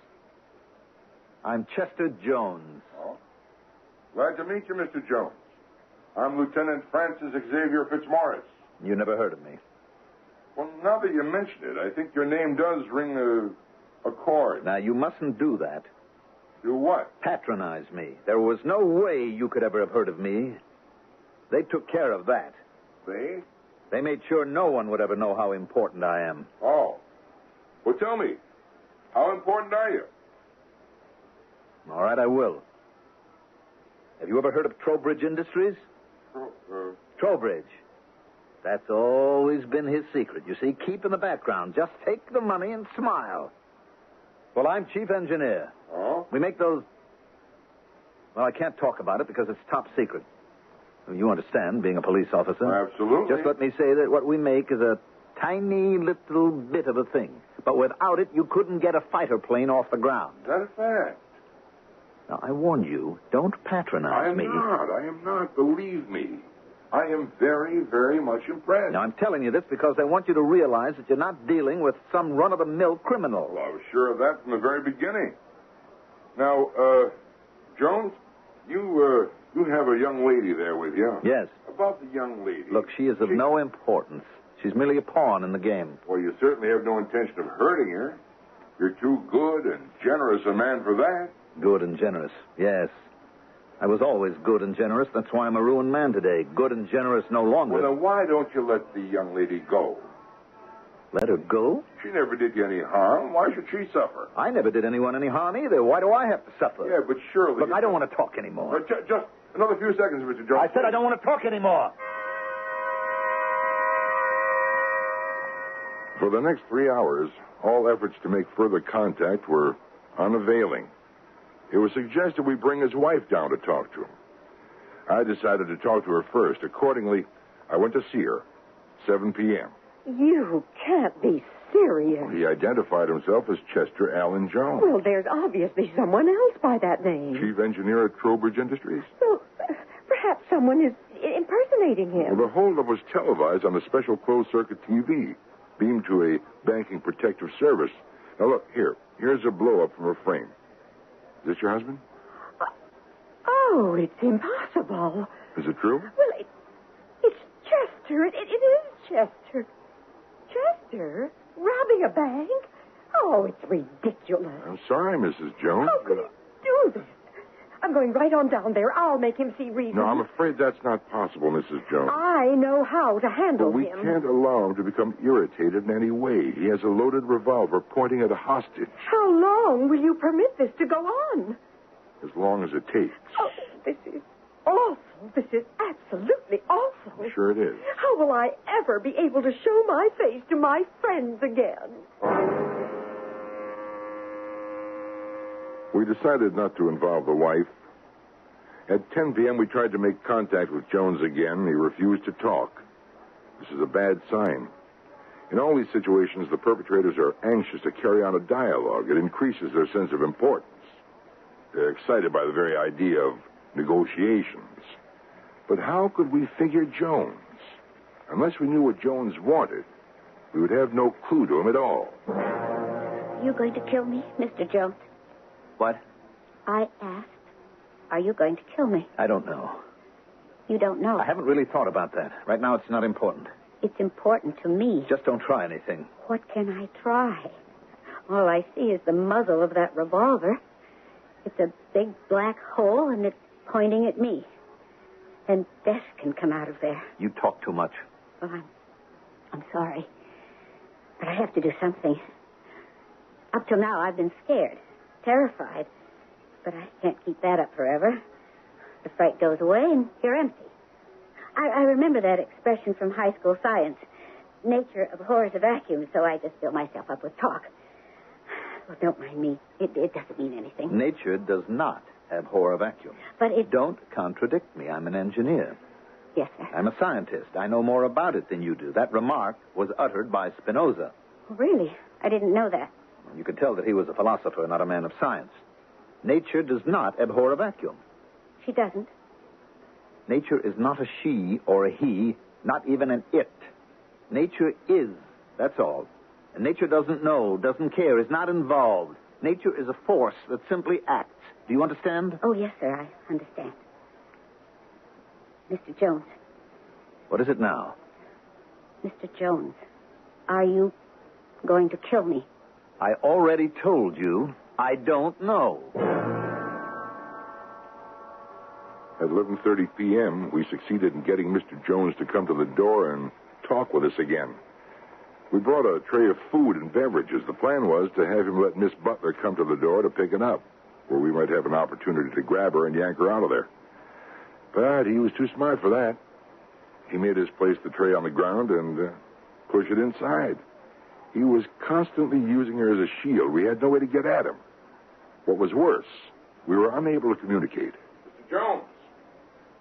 I'm Chester Jones. Oh. Glad to meet you, Mr. Jones. I'm Lieutenant Francis Xavier Fitzmaurice. You never heard of me. Well, now that you mention it, I think your name does ring a chord. Now, you mustn't do that. Do what? Patronize me. There was no way you could ever have heard of me. They took care of that. They? They made sure no one would ever know how important I am. Oh. Well, tell me, how important are you? All right, I will. Have you ever heard of Trowbridge Industries? Trowbridge. That's always been his secret. You see, keep in the background. Just take the money and smile. Well, I'm chief engineer. Oh? We make those... Well, I can't talk about it because it's top secret. You understand, being a police officer. Absolutely. Just let me say that what we make is a tiny little bit of a thing. But without it, you couldn't get a fighter plane off the ground. Is that a fact? Now, I warn you, don't patronize me. I am not. Believe me. I am very, very much impressed. Now, I'm telling you this because I want you to realize that you're not dealing with some run-of-the-mill criminal. Well, I was sure of that from the very beginning. Now, Jones, you have a young lady there with you. Yes. About the young lady. Look, she is of no importance. She's merely a pawn in the game. Well, you certainly have no intention of hurting her. You're too good and generous a man for that. Good and generous, yes. I was always good and generous. That's why I'm a ruined man today. Good and generous no longer. Well, then why don't you let the young lady go? Let her go? She never did you any harm. Why should she suffer? I never did anyone any harm either. Why do I have to suffer? Yeah, but surely... Look, I don't want to talk anymore. Just another few seconds, Mr. Jones. I said I don't want to talk anymore. For the next 3 hours, all efforts to make further contact were unavailing. It was suggested we bring his wife down to talk to him. I decided to talk to her first. Accordingly, I went to see her, 7 p.m. You can't be serious. He identified himself as Chester Allen Jones. Well, there's obviously someone else by that name. Chief engineer at Trowbridge Industries. Well, perhaps someone is impersonating him. Well, the holdup was televised on a special closed-circuit TV, beamed to a banking protective service. Now, look, here's a blow-up from her frame. Is this your husband? Oh, it's impossible. Is it true? Well, it's Chester. It is Chester. Chester? Robbing a bank? Oh, it's ridiculous. I'm sorry, Mrs. Jones. How could he do this? I'm going right on down there. I'll make him see reason. No, I'm afraid that's not possible, Mrs. Jones. I know how to handle But we him. can't allow him to become irritated in any way. He has a loaded revolver pointing at a hostage. How long will you permit this to go on? As long as it takes. Oh, this is awful. This is absolutely awful. I'm sure it is. How will I ever be able to show my face to my friends again? We decided not to involve the wife. At 10 p.m., we tried to make contact with Jones again. He refused to talk. This is a bad sign. In all these situations, the perpetrators are anxious to carry on a dialogue. It increases their sense of importance. They're excited by the very idea of negotiations. But how could we figure Jones? Unless we knew what Jones wanted, we would have no clue to him at all. Are you going to kill me, Mr. Jones? What? I asked, are you going to kill me? I don't know. You don't know? I haven't really thought about that. Right now, it's not important. It's important to me. Just don't try anything. What can I try? All I see is the muzzle of that revolver. It's a big black hole, and it's pointing at me. And death can come out of there. You talk too much. Well, I'm sorry. But I have to do something. Up till now, I've been scared, terrified. But I can't keep that up forever. The fright goes away, and you're empty. I remember that expression from high school science. Nature abhors a vacuum, so I just fill myself up with talk. Well, don't mind me. It doesn't mean anything. Nature does not abhor a vacuum. But it... Don't contradict me. I'm an engineer. Yes, sir. I'm a scientist. I know more about it than you do. That remark was uttered by Spinoza. Oh, really? I didn't know that. You could tell that he was a philosopher, not a man of science. Nature does not abhor a vacuum. She doesn't? Nature is not a she or a he, not even an it. Nature is, that's all. And nature doesn't know, doesn't care, is not involved. Nature is a force that simply acts. Do you understand? Oh, yes, sir, I understand. Mr. Jones. What is it now? Mr. Jones, are you going to kill me? I already told you I don't know. At 11:30 p.m., we succeeded in getting Mr. Jones to come to the door and talk with us again. We brought a tray of food and beverages. The plan was to have him let Miss Butler come to the door to pick it up, where we might have an opportunity to grab her and yank her out of there. But he was too smart for that. He made us place the tray on the ground and push it inside. He was constantly using her as a shield. We had no way to get at him. What was worse, we were unable to communicate. Mr. Jones,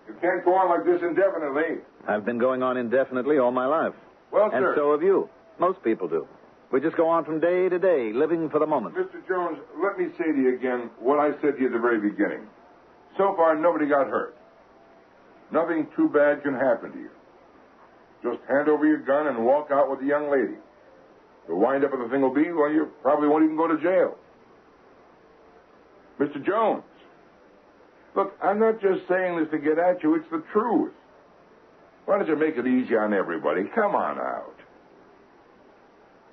you can't go on like this indefinitely. I've been going on indefinitely all my life. Well, and sir. so have you. Most people do. We just go on from day to day, living for the moment. Mr. Jones, let me say to you again what I said to you at the very beginning. So far, nobody got hurt. Nothing too bad can happen to you. Just hand over your gun and walk out with the young lady. The wind-up of the thing will be, well, you probably won't even go to jail. Mr. Jones, look, I'm not just saying this to get at you, it's the truth. Why don't you make it easy on everybody? Come on out.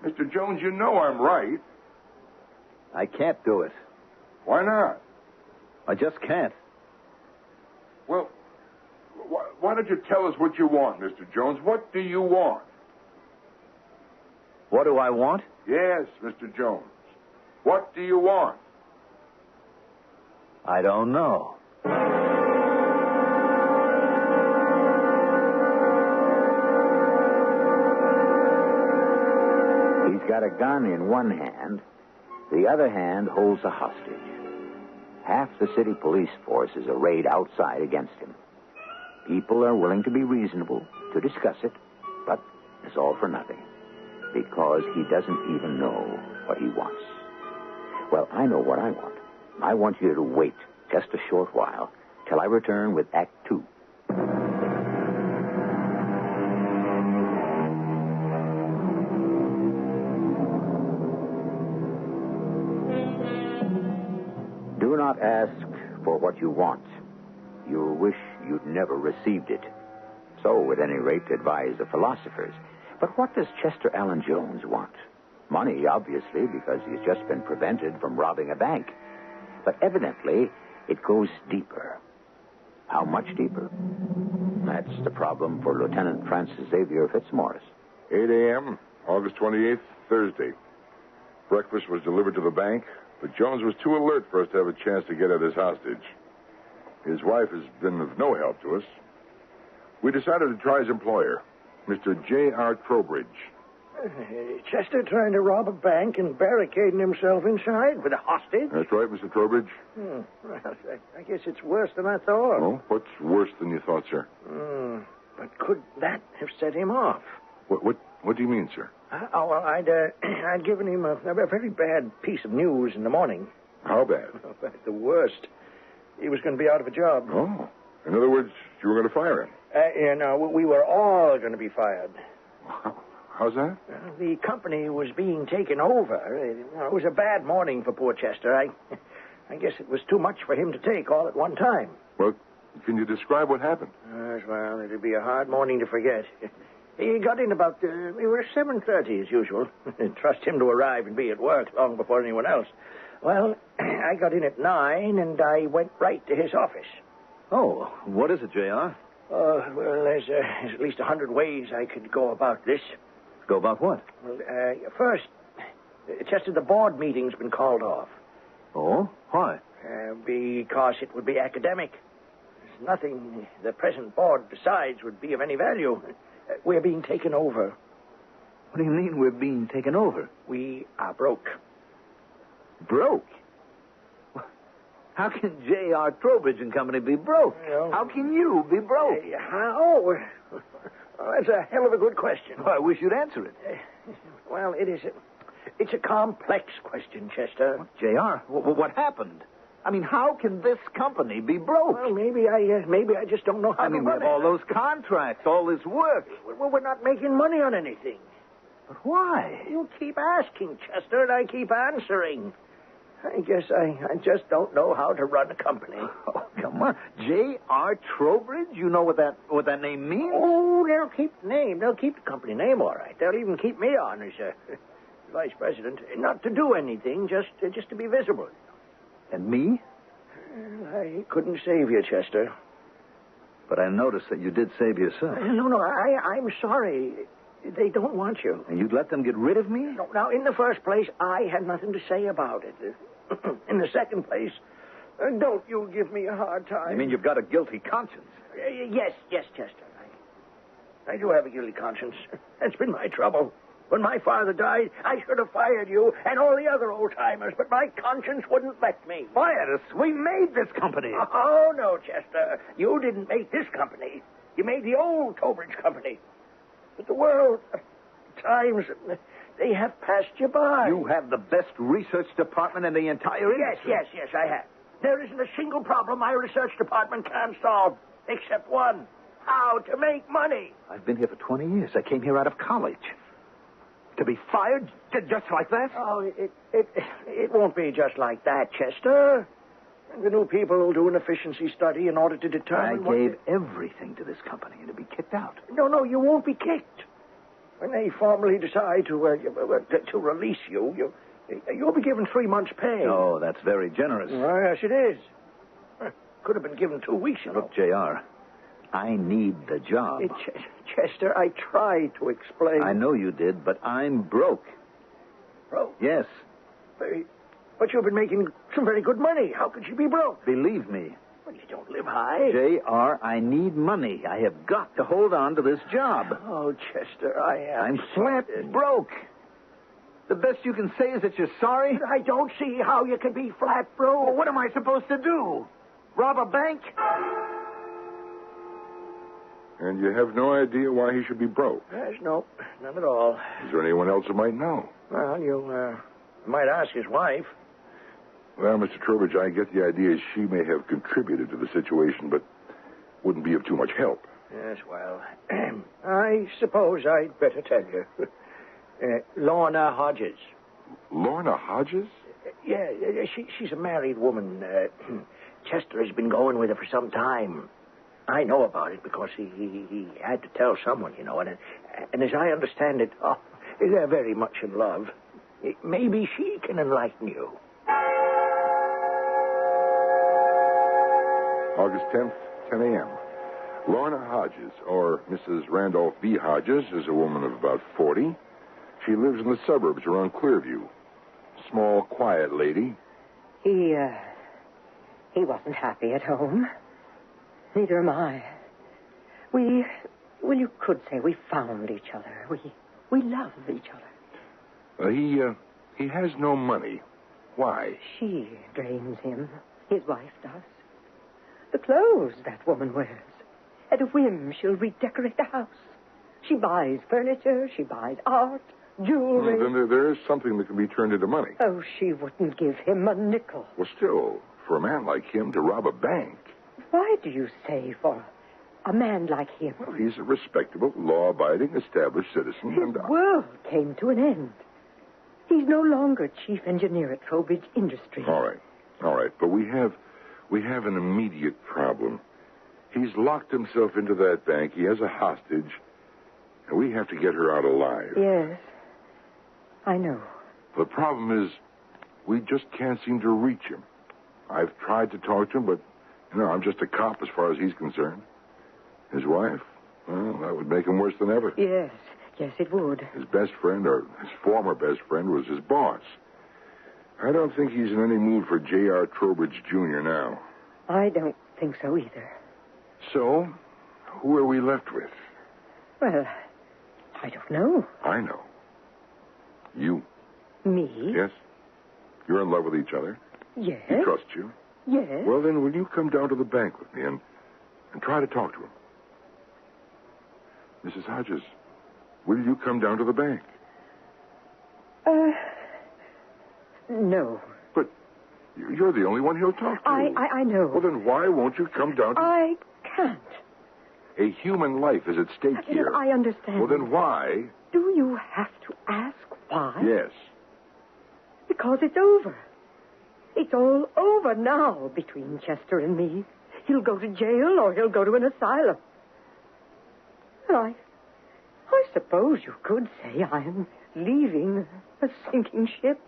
Mr. Jones, you know I'm right. I can't do it. Why not? I just can't. Well, why don't you tell us what you want, Mr. Jones? What do you want? What do I want? Yes, Mr. Jones. What do you want? I don't know. He's got a gun in one hand. The other hand holds a hostage. Half the city police force is arrayed outside against him. People are willing to be reasonable, to discuss it, but it's all for nothing, because he doesn't even know what he wants. Well, I know what I want. I want you to wait just a short while till I return with Act 2. Do not ask for what you want. You'll wish you'd never received it. So, at any rate, advise the philosophers. But what does Chester Allen Jones want? Money, obviously, because he's just been prevented from robbing a bank. But evidently, it goes deeper. How much deeper? That's the problem for Lieutenant Francis Xavier Fitzmaurice. 8 a.m., August 28th, Thursday. Breakfast was delivered to the bank, but Jones was too alert for us to have a chance to get at his hostage. His wife has been of no help to us. We decided to try his employer, Mr. J.R. Trowbridge. Chester trying to rob a bank and barricading himself inside with a hostage? That's right, Mr. Trowbridge. Well, I guess it's worse than I thought. Oh, what's worse than you thought, sir? But could that have set him off? What do you mean, sir? I'd given him a very bad piece of news in the morning. How bad? The worst. He was going to be out of a job. Oh. In other words, you were going to fire him? We were all going to be fired. How's that? The company was being taken over. It was a bad morning for poor Chester. I guess it was too much for him to take all at one time. Well, can you describe what happened? Well, it'd be a hard morning to forget. He got in about, we were 7:30 as usual. Trust him to arrive and be at work long before anyone else. Well, I got in at 9, and I went right to his office. Oh, what is it, J.R.? Well, there's at least 100 ways I could go about this. Go about what? Well, first, Chester, the board meeting's been called off. Oh? Why? Because it would be academic. There's nothing the present board decides would be of any value. We're being taken over. What do you mean we're being taken over? We are broke. Broke? How can J.R. Trowbridge and Company be broke? How can you be broke? How? Well, that's a hell of a good question. Well, I wish you'd answer it. Well, it's a complex question, Chester. J.R., what happened? I mean, how can this company be broke? Well, maybe I just don't know how to we run have all those contracts, all this work. Well, we're not making money on anything. But why? You keep asking, Chester, and I keep answering. I guess I just don't know how to run a company. Oh, come on. J.R. Trowbridge? You know what that name means? Oh, they'll keep the name. They'll keep the company name, all right. They'll even keep me on as vice president. Not to do anything, just to be visible. And me? I couldn't save you, Chester. But I noticed that you did save yourself. No, I'm sorry. They don't want you. And you'd let them get rid of me? No, now, in the first place, I had nothing to say about it. In the second place, don't you give me a hard time. You mean you've got a guilty conscience? Yes, Chester. I do have a guilty conscience. That's been my trouble. When my father died, I should have fired you and all the other old-timers, but my conscience wouldn't let me. Fired us? We made this company. Oh, no, Chester. You didn't make this company. You made the old Trowbridge Company. But the world, times, They have passed you by. You have the best research department in the entire industry. Yes, I have. There isn't a single problem my research department can't solve, except one. How to make money. I've been here for 20 years. I came here out of college. To be fired just like that? Oh, it won't be just like that, Chester. The new people will do an efficiency study in order to determine I gave everything to this company and to be kicked out. No, you won't be kicked. When they formally decide to release you, you'll be given 3 months' pay. Oh, that's very generous. Oh, yes, it is. Could have been given 2 weeks, you know. Look, J.R., I need the job. Chester, I tried to explain. I know you did, but I'm broke. Broke? Yes. But you've been making some very good money. How could you be broke? Believe me. Well, you don't live high. J.R., I need money. I have got to hold on to this job. Oh, Chester, I'm flat broke. The best you can say is that you're sorry? I don't see how you can be flat broke. Well, what am I supposed to do? Rob a bank? And you have no idea why he should be broke? Yes, no, none at all. Is there anyone else who might know? Well, you might ask his wife. Well, Mr. Trowbridge, I get the idea she may have contributed to the situation, but wouldn't be of too much help. Yes, well, I suppose I'd better tell you. Lorna Hodges. Lorna Hodges? Yeah, she's a married woman. Chester has been going with her for some time. I know about it because he had to tell someone, you know. And as I understand it, they're very much in love. Maybe she can enlighten you. August 10th, 10 a.m. Lorna Hodges, or Mrs. Randolph B. Hodges, is a woman of about 40. She lives in the suburbs around Clearview. Small, quiet lady. He wasn't happy at home. Neither am I. You could say we found each other. We love each other. He has no money. Why? She drains him. His wife does. The clothes that woman wears. At a whim, she'll redecorate the house. She buys furniture, she buys art, jewelry. Well, then there is something that can be turned into money. Oh, she wouldn't give him a nickel. Well, still, for a man like him to rob a bank. Why do you say for a man like him? Well, he's a respectable, law-abiding, established citizen. His world came to an end. He's no longer chief engineer at Trowbridge Industries. All right. But we have an immediate problem. He's locked himself into that bank. He has a hostage. And we have to get her out alive. Yes. I know. The problem is we just can't seem to reach him. I've tried to talk to him, but, I'm just a cop as far as he's concerned. His wife, well, that would make him worse than ever. Yes, it would. His best friend, or his former best friend, was his boss. I don't think he's in any mood for J.R. Trowbridge Jr. now. I don't think so either. So, who are we left with? Well, I don't know. I know. You. Me? Yes. You're in love with each other. Yes. He trusts you. Yes. Well, then, will you come down to the bank with me and try to talk to him? Mrs. Hodges, will you come down to the bank? No. But you're the only one he'll talk to. I know. Well, then why won't you come down to... I can't. A human life is at stake here. I understand. Well, then why... Do you have to ask why? Yes. Because it's over. It's all over now between Chester and me. He'll go to jail or he'll go to an asylum. I suppose you could say I'm leaving a sinking ship.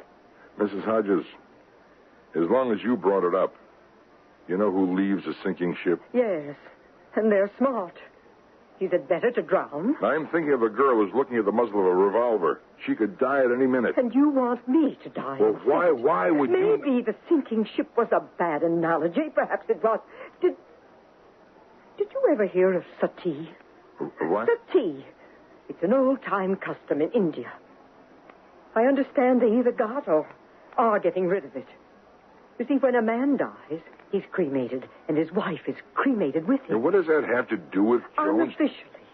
Mrs. Hodges, as long as you brought it up, you know who leaves a sinking ship? Yes, and they're smart. Is it better to drown? I'm thinking of a girl who's looking at the muzzle of a revolver. She could die at any minute. And you want me to die? Well, why would you... Maybe the sinking ship was a bad analogy. Perhaps it was. Did you ever hear of sati? What? Sati. It's an old-time custom in India. I understand they either got or are getting rid of it. You see, when a man dies, he's cremated, and his wife is cremated with him. And what does that have to do with Jones? Unofficially.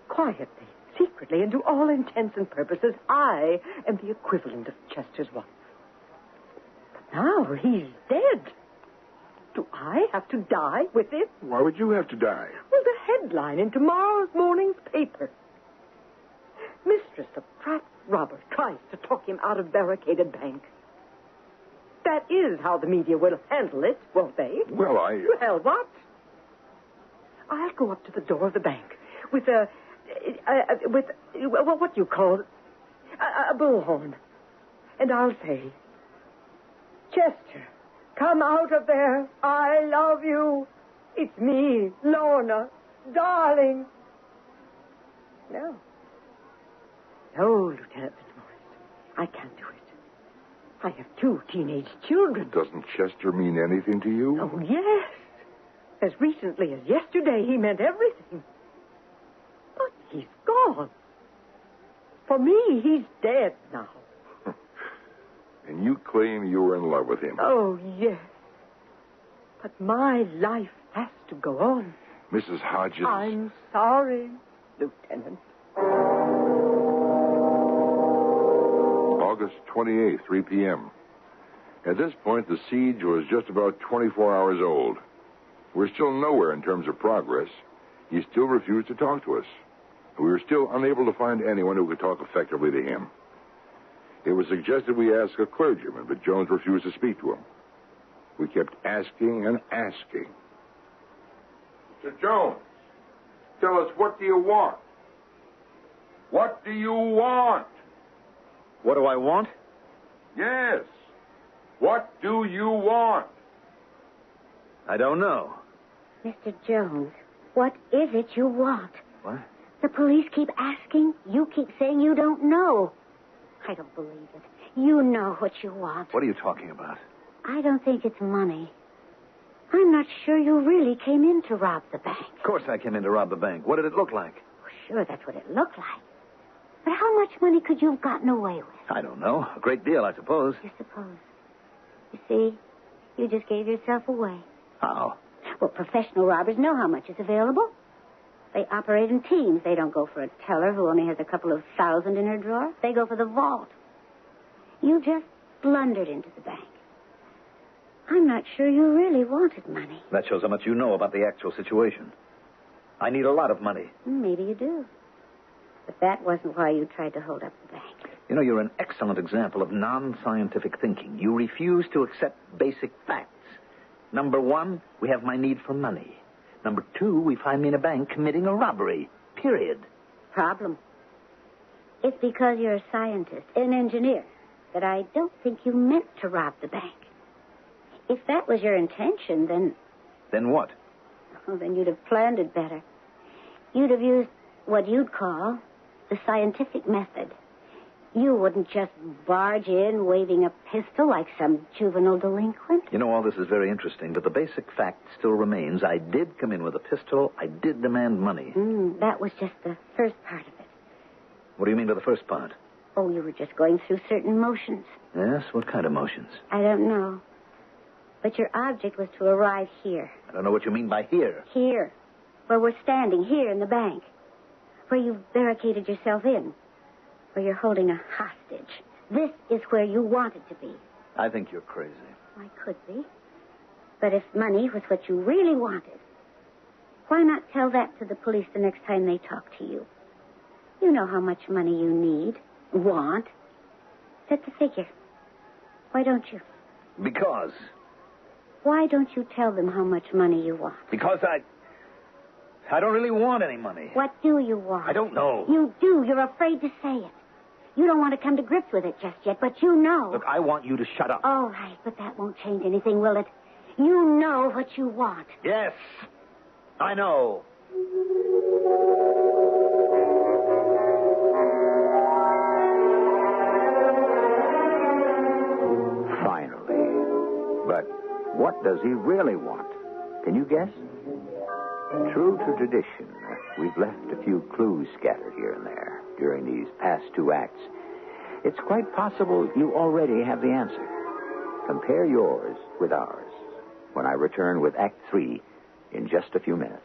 Quietly. secretly and to all intents and purposes, I am the equivalent of Chester's wife. But now he's dead. Do I have to die with him? Why would you have to die? Well, the headline in tomorrow's morning's paper. Mistress of Pratt Robber tries to talk him out of barricaded bank. That is how the media will handle it, won't they? Well, Well, what? I'll go up to the door of the bank with what do you call it? A bullhorn. And I'll say, Chester, come out of there. I love you. It's me, Lorna, darling. No. No, Lieutenant Fitzmaurice. I can't do it. I have 2 teenage children. Doesn't Chester mean anything to you? Oh, yes. As recently as yesterday, he meant everything. But he's gone. For me, he's dead now. And you claim you were in love with him. Oh, yes. But my life has to go on. Mrs. Hodges. I'm sorry, Lieutenant. August 28th, 3 p.m. At this point, the siege was just about 24 hours old. We're still nowhere in terms of progress. He still refused to talk to us. We were still unable to find anyone who could talk effectively to him. It was suggested we ask a clergyman, but Jones refused to speak to him. We kept asking and asking. Mr. Jones, tell us, what do you want? What do you want? What do I want? Yes. What do you want? I don't know. Mr. Jones, what is it you want? What? The police keep asking. You keep saying you don't know. I don't believe it. You know what you want. What are you talking about? I don't think it's money. I'm not sure you really came in to rob the bank. Of course I came in to rob the bank. What did it look like? Well, sure, that's what it looked like. But how much money could you have gotten away with? I don't know. A great deal, I suppose. You suppose. You see, you just gave yourself away. How? Well, professional robbers know how much is available. They operate in teams. They don't go for a teller who only has a couple of thousand in her drawer. They go for the vault. You just blundered into the bank. I'm not sure you really wanted money. That shows how much you know about the actual situation. I need a lot of money. Maybe you do. But that wasn't why you tried to hold up the bank. You know, you're an excellent example of non-scientific thinking. You refuse to accept basic facts. Number 1, we have my need for money. Number 2, we find me in a bank committing a robbery. Period. Problem. It's because you're a scientist, an engineer, that I don't think you meant to rob the bank. If that was your intention, then... Then what? Well, then you'd have planned it better. You'd have used what you'd call the scientific method. You wouldn't just barge in waving a pistol like some juvenile delinquent. You know, all this is very interesting, but the basic fact still remains. I did come in with a pistol. I did demand money. That was just the first part of it. What do you mean by the first part? Oh, you were just going through certain motions. Yes? What kind of motions? I don't know. But your object was to arrive here. I don't know what you mean by here. Here. Where we're standing, here in the bank. Where you've barricaded yourself in. Where you're holding a hostage. This is where you wanted to be. I think you're crazy. I could be. But if money was what you really wanted, why not tell that to the police the next time they talk to you? You know how much money you need, want. Set the figure. Why don't you? Because? Why don't you tell them how much money you want? Because I don't really want any money. What do you want? I don't know. You do. You're afraid to say it. You don't want to come to grips with it just yet, but you know. Look, I want you to shut up. All right, but that won't change anything, will it? You know what you want. Yes, I know. Finally. But what does he really want? Can you guess? True to tradition, we've left a few clues scattered here and there during these past 2 acts. It's quite possible you already have the answer. Compare yours with ours when I return with Act 3 in just a few minutes.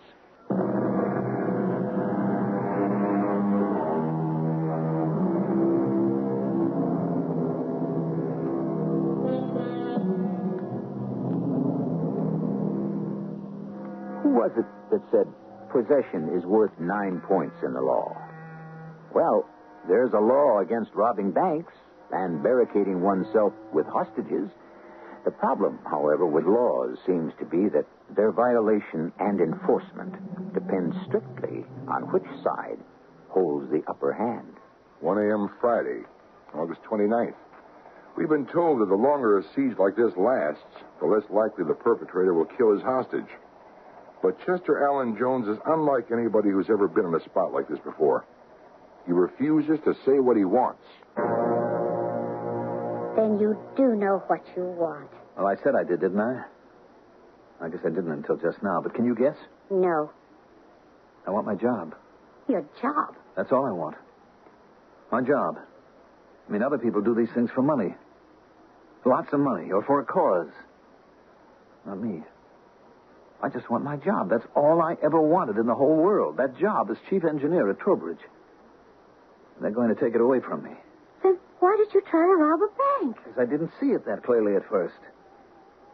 was it that said possession is worth 9 points in the law? Well, there's a law against robbing banks and barricading oneself with hostages. The problem, however, with laws seems to be that their violation and enforcement depends strictly on which side holds the upper hand. 1 a.m. Friday, August 29th. We've been told that the longer a siege like this lasts, the less likely the perpetrator will kill his hostage. But Chester Allen Jones is unlike anybody who's ever been in a spot like this before. He refuses to say what he wants. Then you do know what you want. Well, I said I did, didn't I? I guess I didn't until just now. But can you guess? No. I want my job. Your job? That's all I want. My job. I mean, other people do these things for money. Lots of money, or for a cause. Not me. I just want my job. That's all I ever wanted in the whole world. That job as chief engineer at Trowbridge. They're going to take it away from me. Then why did you try to rob a bank? Because I didn't see it that clearly at first.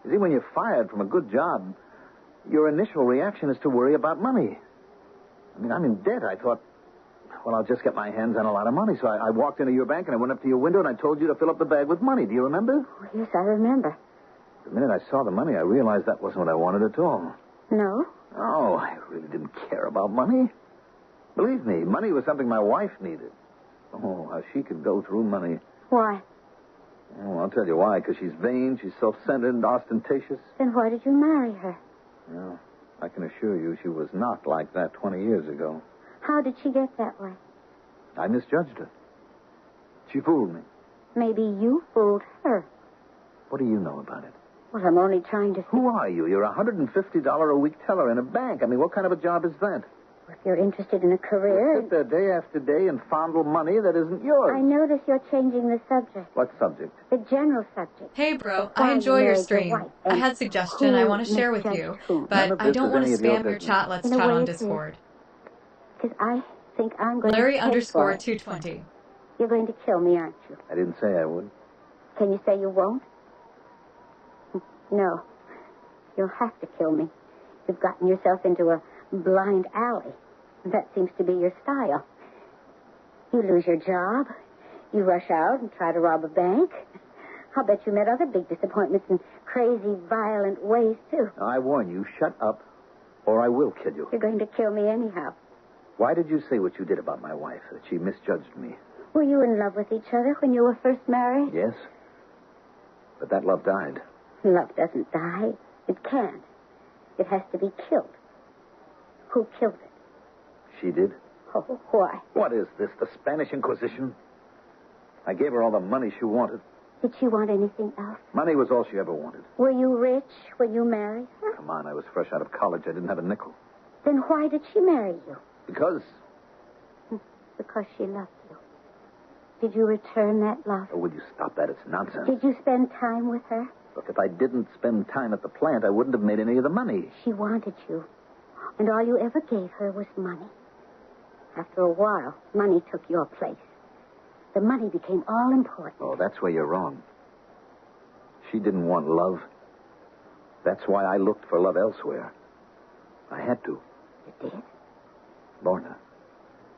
You see, when you're fired from a good job, your initial reaction is to worry about money. I mean, I'm in debt. I thought, well, I'll just get my hands on a lot of money. So I walked into your bank and I went up to your window and I told you to fill up the bag with money. Do you remember? Oh, yes, I remember. The minute I saw the money, I realized that wasn't what I wanted at all. No? Oh, I really didn't care about money. Believe me, money was something my wife needed. Oh, how she could go through money. Why? Oh, I'll tell you why. Because she's vain, she's self-centered and ostentatious. Then why did you marry her? Well, I can assure you she was not like that 20 years ago. How did she get that way? I misjudged her. She fooled me. Maybe you fooled her. What do you know about it? Well, I'm only trying to... Who are you? You're a $150 a week teller in a bank. I mean, what kind of a job is that? If you're interested in a career... You sit there day after day and fondle money that isn't yours. I notice you're changing the subject. What subject? The general subject. Hey, bro, I enjoy your stream. I had a suggestion I want to share with you, but I don't want to spam your chat. Let's chat on Discord. Because I think I'm going Larry to... _220. You're going to kill me, aren't you? I didn't say I would. Can you say you won't? No. You'll have to kill me. You've gotten yourself into a blind alley. That seems to be your style. You lose your job. You rush out and try to rob a bank. I'll bet you met other big disappointments in crazy, violent ways, too. I warn you, shut up, or I will kill you. You're going to kill me anyhow. Why did you say what you did about my wife, that she misjudged me? Were you in love with each other when you were first married? Yes. But that love died. Love doesn't die. It can't. It has to be killed. Who killed it? She did. Oh, why? What is this, the Spanish Inquisition? I gave her all the money she wanted. Did she want anything else? Money was all she ever wanted. Were you rich when you married her? Come on, I was fresh out of college. I didn't have a nickel. Then why did she marry you? Because... Because she loved you. Did you return that love? Oh, will you stop that? It's nonsense. Did you spend time with her? Look, if I didn't spend time at the plant, I wouldn't have made any of the money. She wanted you. And all you ever gave her was money. After a while, money took your place. The money became all important. Oh, that's where you're wrong. She didn't want love. That's why I looked for love elsewhere. I had to. You did? Lorna.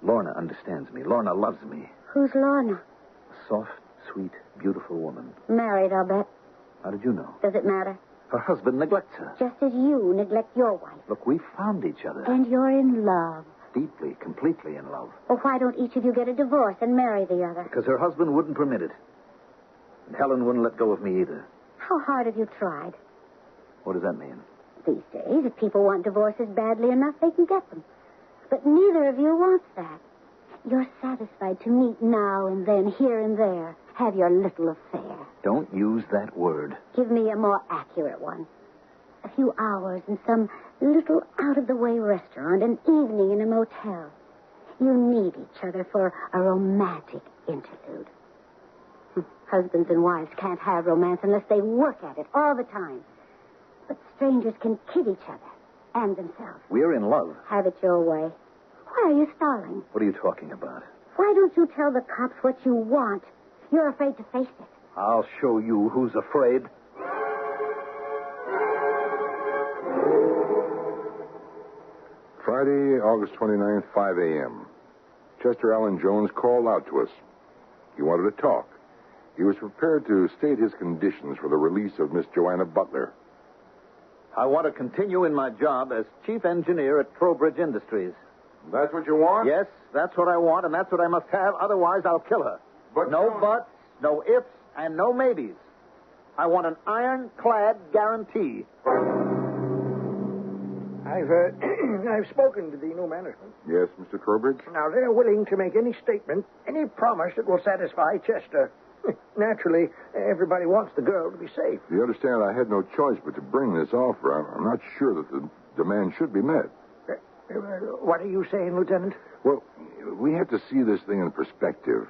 Lorna understands me. Lorna loves me. Who's Lorna? A soft, sweet, beautiful woman. Married, I'll bet. How did you know? Does it matter? Her husband neglects her. Just as you neglect your wife. Look, we found each other. And you're in love. Deeply, completely in love. Well, why don't each of you get a divorce and marry the other? Because her husband wouldn't permit it. And Helen wouldn't let go of me either. How hard have you tried? What does that mean? These days, if people want divorces badly enough, they can get them. But neither of you wants that. You're satisfied to meet now and then, here and there. Have your little affair. Don't use that word. Give me a more accurate one. A few hours in some little out-of-the-way restaurant, an evening in a motel. You need each other for a romantic interlude. Husbands and wives can't have romance unless they work at it all the time. But strangers can kid each other and themselves. We're in love. Have it your way. Why are you stalling? What are you talking about? Why don't you tell the cops what you want? You're afraid to face it. I'll show you who's afraid. Friday, August 29th, 5 a.m. Chester Allen Jones called out to us. He wanted to talk. He was prepared to state his conditions for the release of Miss Joanna Butler. I want to continue in my job as chief engineer at Trowbridge Industries. That's what you want? Yes, that's what I want, and that's what I must have. Otherwise, I'll kill her. But no buts, no ifs, and no maybes. I want an ironclad guarantee. I've spoken to the new management. Yes, Mr. Trowbridge? Now, they're willing to make any statement, any promise that will satisfy Chester. Naturally, everybody wants the girl to be safe. You understand, I had no choice but to bring this offer. I'm not sure that the demand should be met. What are you saying, Lieutenant? Well, we have to see this thing in perspective.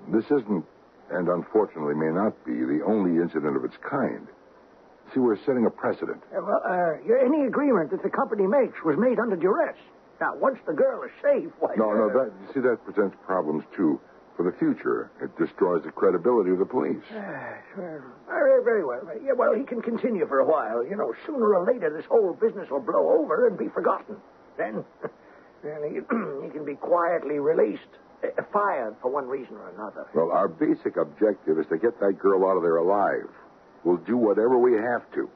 This isn't, and unfortunately may not be, the only incident of its kind. See, we're setting a precedent. Any agreement that the company makes was made under duress. Now, once the girl is safe, why... No, that presents problems, too. For the future, it destroys the credibility of the police. Very well. Yeah, well, he can continue for a while. You know, sooner or later, this whole business will blow over and be forgotten. Then he can be quietly released, fired for one reason or another. Well, our basic objective is to get that girl out of there alive. We'll do whatever we have to.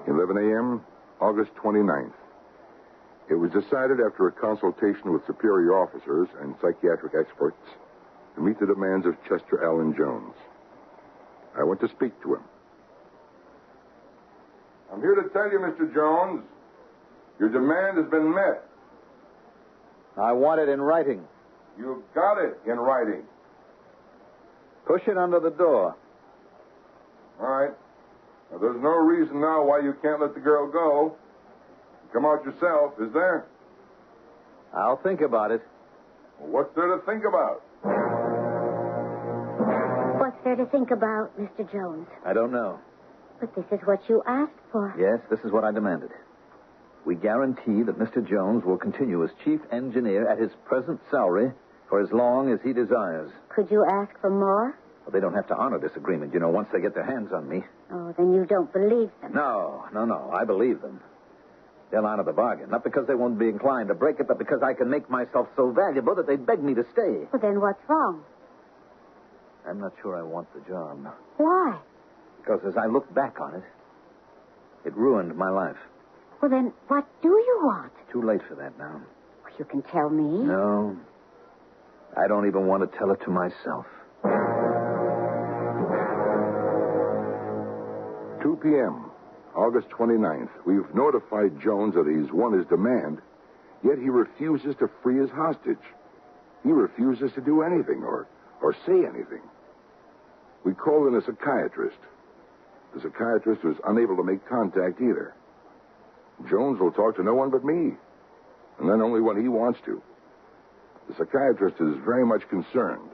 (11 a.m., August 29th. It was decided after a consultation with superior officers and psychiatric experts to meet the demands of Chester Allen Jones. I went to speak to him. I'm here to tell you, Mr. Jones, your demand has been met. I want it in writing. You've got it in writing. Push it under the door. All right. Now, there's no reason now why you can't let the girl go. Come out yourself, is there? I'll think about it. Well, what's there to think about? What's there to think about, Mr. Jones? I don't know. But this is what you asked for. Yes, this is what I demanded. We guarantee that Mr. Jones will continue as chief engineer at his present salary for as long as he desires. Could you ask for more? Well, they don't have to honor this agreement, you know, once they get their hands on me. Oh, then you don't believe them. No. I believe them. They'll honor the bargain, not because they won't be inclined to break it, but because I can make myself so valuable that they beg me to stay. Well, then what's wrong? I'm not sure I want the job. Why? Because as I look back on it, it ruined my life. Well, then what do you want? Too late for that now. Well, you can tell me. No. I don't even want to tell it to myself. 2 p.m., August 29th. We've notified Jones that he's won his demand, yet he refuses to free his hostage. He refuses to do anything or say anything. We called in a psychiatrist. The psychiatrist was unable to make contact either. Jones will talk to no one but me, and then only when he wants to. The psychiatrist is very much concerned.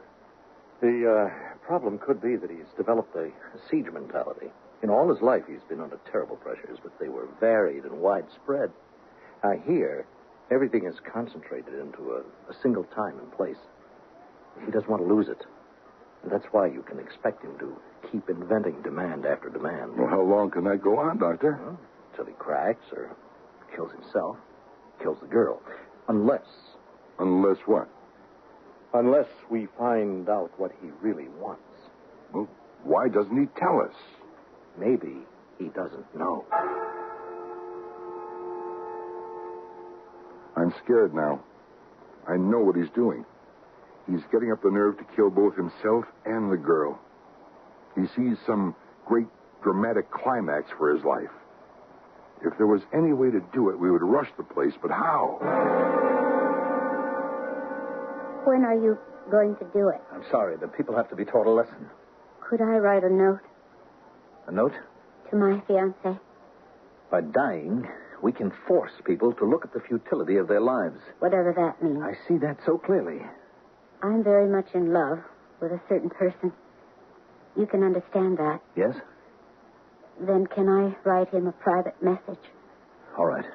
The problem could be that he's developed a siege mentality. In all his life, he's been under terrible pressures, but they were varied and widespread. Here, everything is concentrated into a single time and place. He doesn't want to lose it. And that's why you can expect him to keep inventing demand after demand. Well, how long can that go on, Doctor? Well, until he cracks or kills himself, kills the girl. Unless... Unless what? Unless we find out what he really wants. Well, why doesn't he tell us? Maybe he doesn't know. I'm scared now. I know what he's doing. He's getting up the nerve to kill both himself and the girl. He sees some great dramatic climax for his life. If there was any way to do it, we would rush the place, but how? When are you going to do it? I'm sorry, but people have to be taught a lesson. Could I write a note? A note? To my fiancé. By dying, we can force people to look at the futility of their lives. Whatever that means. I see that so clearly. I'm very much in love with a certain person. You can understand that. Yes? Then can I write him a private message? All right.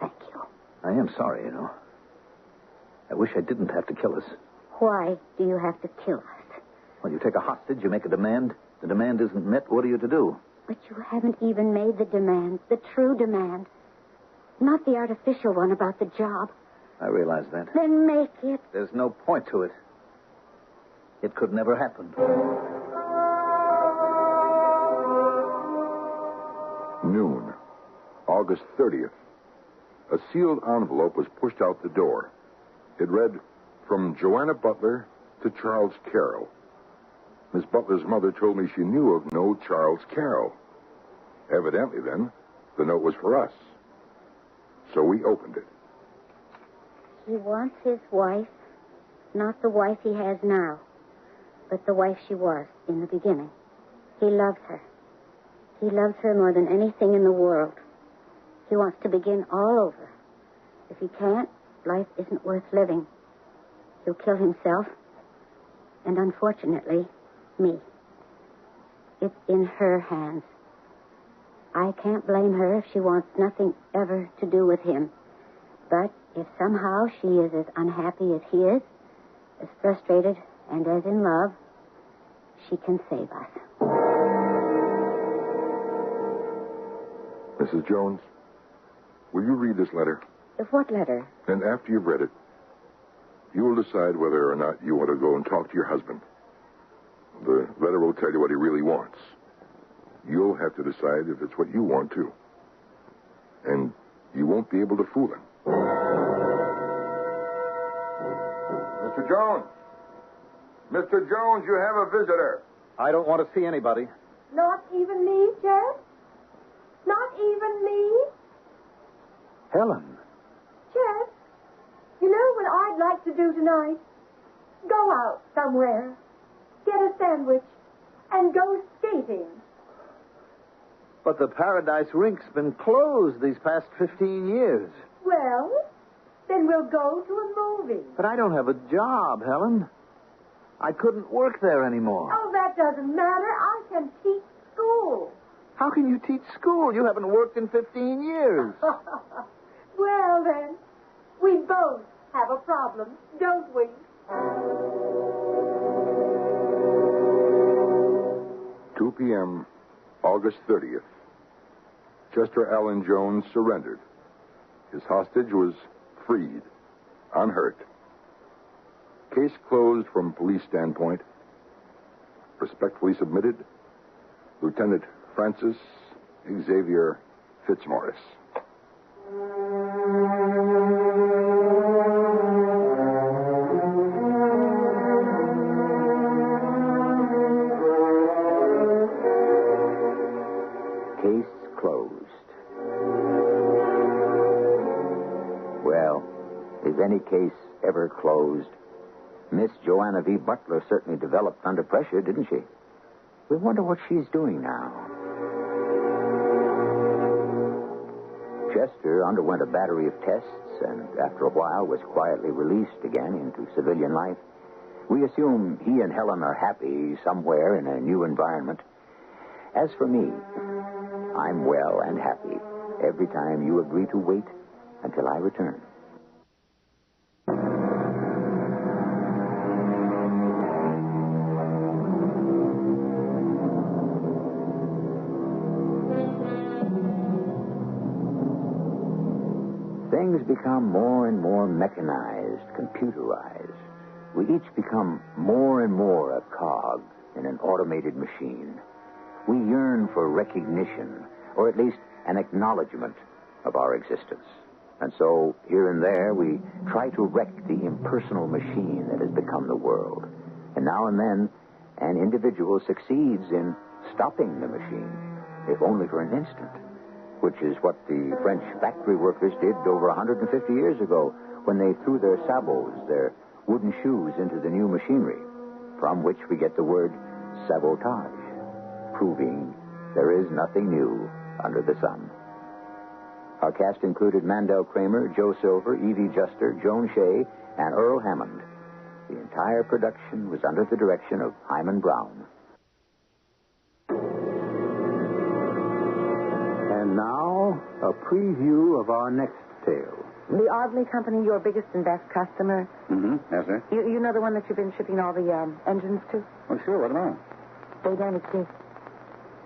Thank you. I am sorry, you know. I wish I didn't have to kill us. Why do you have to kill us? Well, you take a hostage, you make a demand. The demand isn't met, what are you to do? But you haven't even made the demand, the true demand. Not the artificial one about the job. I realize that. Then make it. There's no point to it. It could never happen. Noon, August 30th. A sealed envelope was pushed out the door. It read, "From Joanna Butler to Charles Carroll." Miss Butler's mother told me she knew of no Charles Carroll. Evidently, then, the note was for us. So we opened it. He wants his wife, not the wife he has now, but the wife she was in the beginning. He loves her. He loves her more than anything in the world. He wants to begin all over. If he can't, life isn't worth living. He'll kill himself. And unfortunately, me. It's in her hands. I can't blame her if she wants nothing ever to do with him. But if somehow she is as unhappy as he is, as frustrated and as in love, she can save us. Mrs. Jones, will you read this letter? What letter? And after you've read it, you will decide whether or not you want to go and talk to your husband. The letter will tell you what he really wants. You'll have to decide if it's what you want, too. And you won't be able to fool him. Mr. Jones! Mr. Jones, you have a visitor. I don't want to see anybody. Not even me, Jeff? Not even me? Helen. Jeff, you know what I'd like to do tonight? Go out somewhere, get a sandwich, and go skating. But the Paradise Rink's been closed these past 15 years. Well, then we'll go to a movie. But I don't have a job, Helen. I couldn't work there anymore. Oh, that doesn't matter. I can teach school. How can you teach school? You haven't worked in 15 years. Well, then, we both have a problem, don't we? 2 p.m., August 30th. Chester Allen Jones surrendered. His hostage was freed, unhurt. Case closed from police standpoint. Respectfully submitted, Lieutenant Francis Xavier Fitzmaurice. Case closed. Well, is any case ever closed? Miss Joanna V. Butler certainly developed under pressure, didn't she? We wonder what she's doing now. Chester underwent a battery of tests and, after a while, was quietly released again into civilian life. We assume he and Helen are happy somewhere in a new environment. As for me, I'm well and happy every time you agree to wait until I return. Things become more and more mechanized, computerized. We each become more and more a cog in an automated machine. We yearn for recognition, or at least an acknowledgement of our existence. And so, here and there, we try to wreck the impersonal machine that has become the world. And now and then, an individual succeeds in stopping the machine, if only for an instant, which is what the French factory workers did over 150 years ago when they threw their sabots, their wooden shoes, into the new machinery, from which we get the word sabotage, proving there is nothing new under the sun. Our cast included Mandel Kramer, Joe Silver, Evie Juster, Joan Shea, and Earl Hammond. The entire production was under the direction of Hyman Brown. And now, a preview of our next tale. The Audley Company, your biggest and best customer. Mm-hmm. Yes, sir. You know the one that you've been shipping all the engines to? Well, sure. What about it? They damaged it.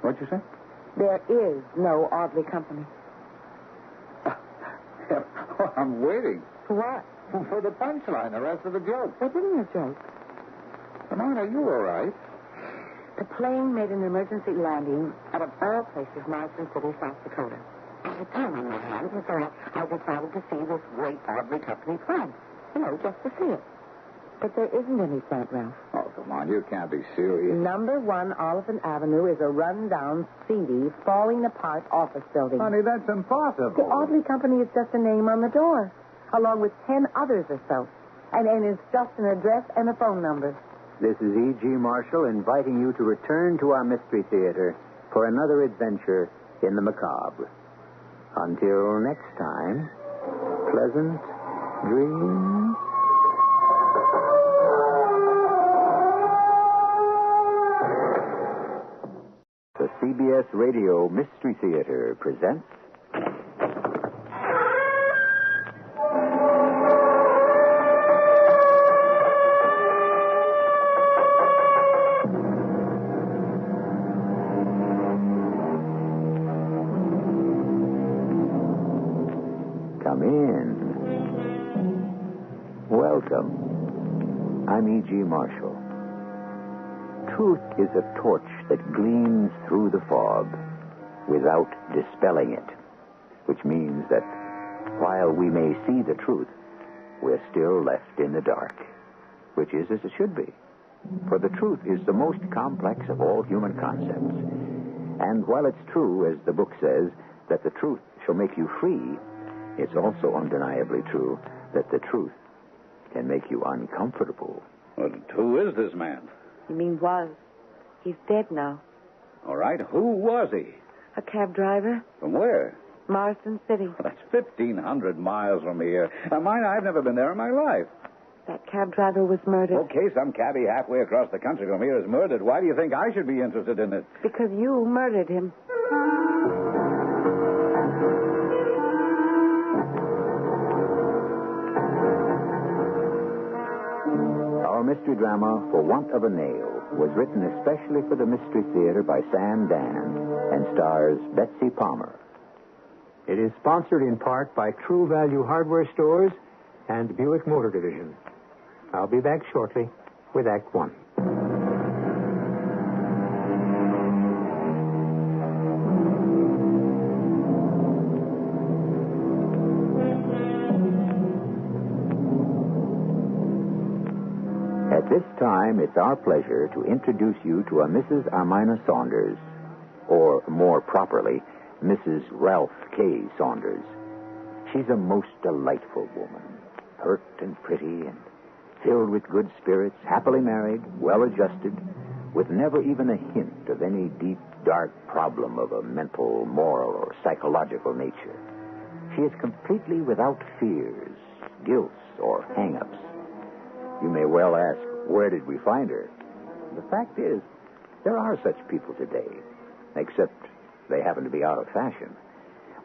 What'd you say? There is no Audley Company. I'm waiting. For what? For the punchline, the rest of the joke. That isn't a joke. Come are you all right? The plane made an emergency landing at, of all places, Marsden City, South Dakota. I had time on my hands, and so I decided to see this great Audley Company plant. Just to see it. But there isn't any plant, Ralph. Oh, come on, you can't be serious. Number 1 Oliphant Avenue is a run-down, seedy, falling-apart office building. Honey, that's impossible. The Audley Company is just a name on the door, along with 10 others or so. And it's just an address and a phone number. This is E.G. Marshall inviting you to return to our Mystery Theater for another adventure in the macabre. Until next time, pleasant dreams. The CBS Radio Mystery Theater presents... Come in. Welcome. I'm E.G. Marshall. Truth is a torch that gleams through the fog without dispelling it, which means that while we may see the truth, we're still left in the dark, which is as it should be. For the truth is the most complex of all human concepts. And while it's true, as the book says, that the truth shall make you free, it's also undeniably true that the truth can make you uncomfortable. Well, who is this man? You mean was? He's dead now. All right, who was he? A cab driver. From where? Marsden City. Well, that's 1,500 miles from here. Now, mind, I've never been there in my life. That cab driver was murdered. Okay, some cabbie halfway across the country from here is murdered. Why do you think I should be interested in it? Because you murdered him. Our mystery drama, For Want of a Nail, was written especially for the Mystery Theater by Sam Dan and stars Betsy Palmer. It is sponsored in part by True Value Hardware Stores and Buick Motor Division. I'll be back shortly with Act One. At this time, it's our pleasure to introduce you to a Mrs. Armina Saunders, or more properly, Mrs. Ralph K. Saunders. She's a most delightful woman, pert and pretty and filled with good spirits, happily married, well-adjusted, with never even a hint of any deep, dark problem of a mental, moral, or psychological nature. She is completely without fears, guilts, or hang-ups. You may well ask, where did we find her? The fact is, there are such people today, except they happen to be out of fashion.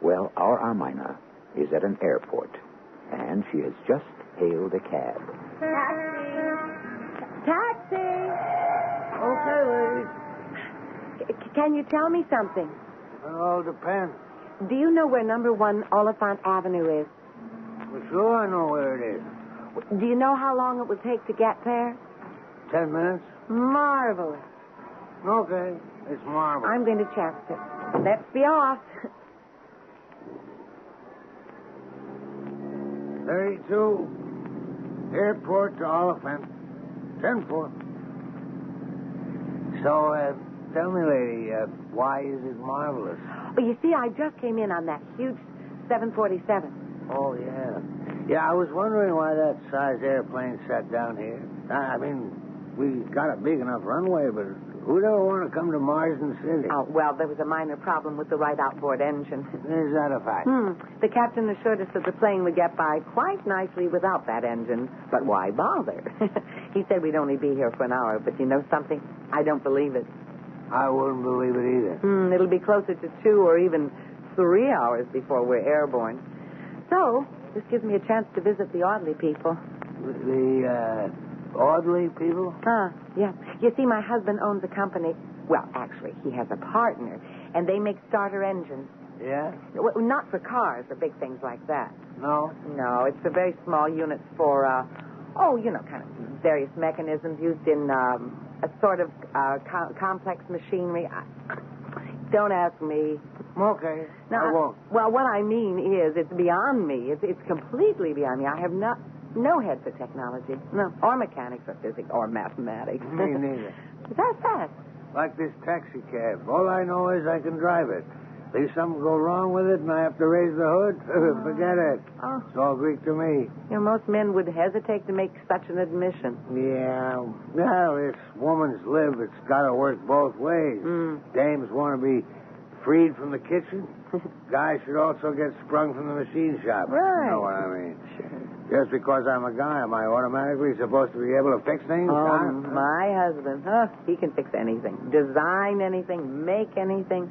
Well, our Armina is at an airport, and she has just hailed a cab. Taxi! Okay, ladies. Can you tell me something? It all depends. Do you know where number 1 Oliphant Avenue is? For sure I know where it is. Do you know how long it would take to get there? 10 minutes. Marvelous. Okay, it's marvelous. I'm going to chance it. Let's be off. 32, airport to Oliphant, 10-4. So, tell me, lady, why is it marvelous? Well, you see, I just came in on that huge 747. Oh, yeah. Yeah, I was wondering why that size airplane sat down here. I mean, we got a big enough runway, but who'd ever want to come to Marsden City? Oh, well, there was a minor problem with the right outboard engine. Is that a fact? The captain assured us that the plane would get by quite nicely without that engine, but why bother? He said we'd only be here for an hour, but you know something? I don't believe it. I wouldn't believe it either. It'll be closer to 2 or even 3 hours before we're airborne. So, this gives me a chance to visit the Audley people. The Audley people? Yeah. You see, my husband owns a company. Well, actually, he has a partner. and they make starter engines. Yeah? Well, not for cars or big things like that. No? No, it's for very small units for, kind of various mechanisms used in a sort of complex machinery. Don't ask me. Okay, No, I won't. Well, what I mean is it's beyond me. It's completely beyond me. I have no head for technology. No. Or mechanics or physics or mathematics. Me neither. That's that. Like this taxi cab. All I know is I can drive it. Leave something go wrong with it and I have to raise the hood, forget it. Oh. It's all Greek to me. You know, most men would hesitate to make such an admission. Yeah. Well, this woman's live. It's got to work both ways. Dames want to be freed from the kitchen. Guys should also get sprung from the machine shop. Right. You know what I mean? Just because I'm a guy, am I automatically supposed to be able to fix things? Oh, my husband. He can fix anything. Design anything. Make anything.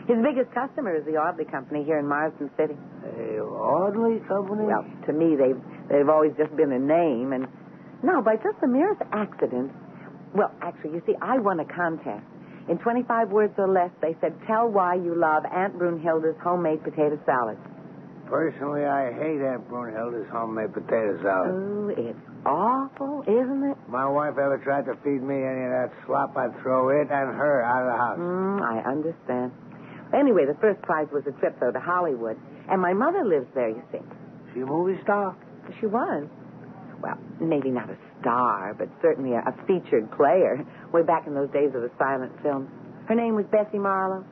His biggest customer is the Audley Company here in Marsden City. The Audley Company? Well, to me, they've always just been a name. And no, by just the merest accident. Well, actually, you see, I won a contest. In 25 words or less, they said, tell why you love Aunt Brunhilde's homemade potato salad. Personally, I hate Aunt Brunhilde's homemade potato salad. Oh, it's awful, isn't it? My wife ever tried to feed me any of that slop, I'd throw it and her out of the house. I understand. Anyway, the first prize was a trip, though, to Hollywood. And my mother lives there, you see. She a movie star? She was. Well, maybe not a star, but certainly a featured player. Way back in those days of the silent film. Her name was Bessie Marlowe.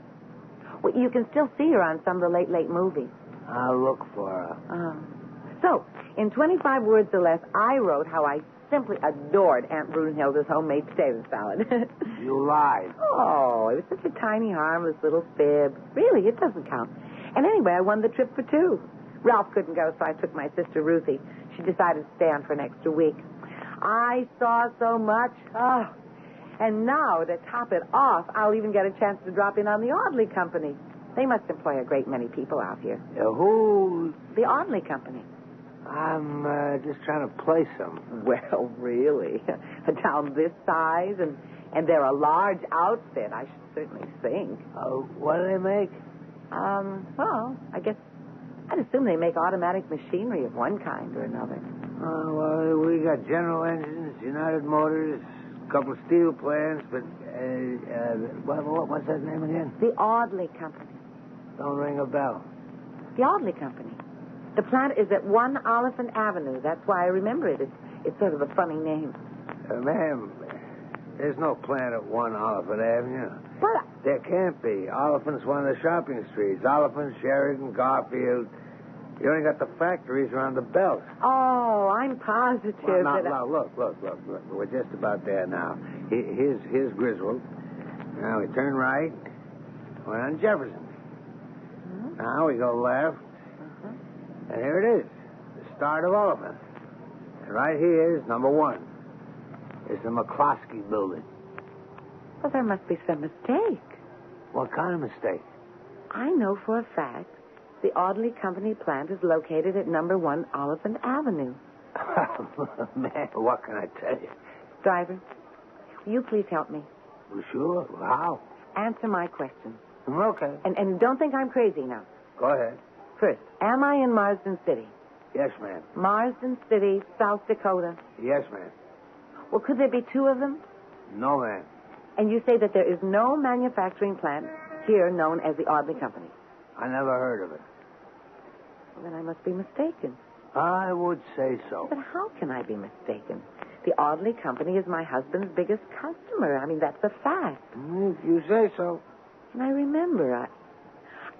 Well, you can still see her on some of the late movies. I'll look for her. So, in 25 words or less, I wrote how I simply adored Aunt Brunhilde's homemade potato salad. You lied. Oh, it was such a tiny, harmless little fib. Really, it doesn't count. And anyway, I won the trip for two. Ralph couldn't go, so I took my sister Ruthie. She decided to stay on for an extra week. I saw so much. Oh, and now, to top it off, I'll even get a chance to drop in on the Audley Company. They must employ a great many people out here. Who? The Audley Company. I'm just trying to play some. Well, really? A town this size, and they're a large outfit, I should certainly think. What do they make? Well, I'd assume they make automatic machinery of one kind or another. Well, we got General Engines, United Motors, a couple of steel plants, but, what's that name again? The Audley Company. Don't ring a bell. The Audley Company. The plant is at 1 Oliphant Avenue. That's why I remember it. It's sort of a funny name. Ma'am, there's no plant at 1 Oliphant Avenue. But there can't be. Oliphant's one of the shopping streets. Oliphant, Sheridan, Garfield. You only got the factories around the belt. Oh, I'm positive Look. We're just about there now. Here's Griswold. Now we turn right. We're on Jefferson. Now we go left. And here it is, the start of Oliphant. And right here is number 1. It's the McCloskey building. Well, there must be some mistake. What kind of mistake? I know for a fact the Audley Company plant is located at number 1 Oliphant Avenue. Man, what can I tell you? Driver, will you please help me? Well, sure. How? Answer my question. Okay. And don't think I'm crazy now. Go ahead. First, am I in Marsden City? Yes, ma'am. Marsden City, South Dakota. Yes, ma'am. Well, could there be 2 of them? No, ma'am. And you say that there is no manufacturing plant here known as the Audley Company? I never heard of it. Well, then I must be mistaken. I would say so. But how can I be mistaken? The Audley Company is my husband's biggest customer. I mean, that's a fact. If you say so. And I remember,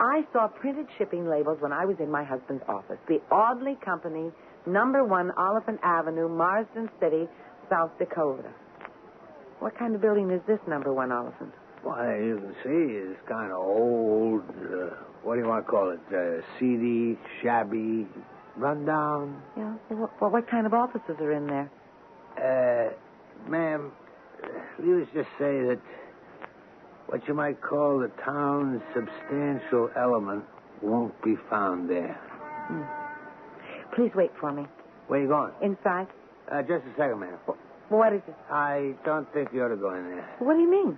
I saw printed shipping labels when I was in my husband's office. The Audley Company, number 1 Oliphant Avenue, Marsden City, South Dakota. What kind of building is this number 1 Oliphant? Well, you can see it's kind of old. What do you want to call it? Seedy, shabby, rundown. Yeah. Well, what kind of offices are in there? Ma'am, let's just say that what you might call the town's substantial element won't be found there. Please wait for me. Where you going? Inside. Just a second, ma'am. What is it? I don't think you ought to go in there. What do you mean?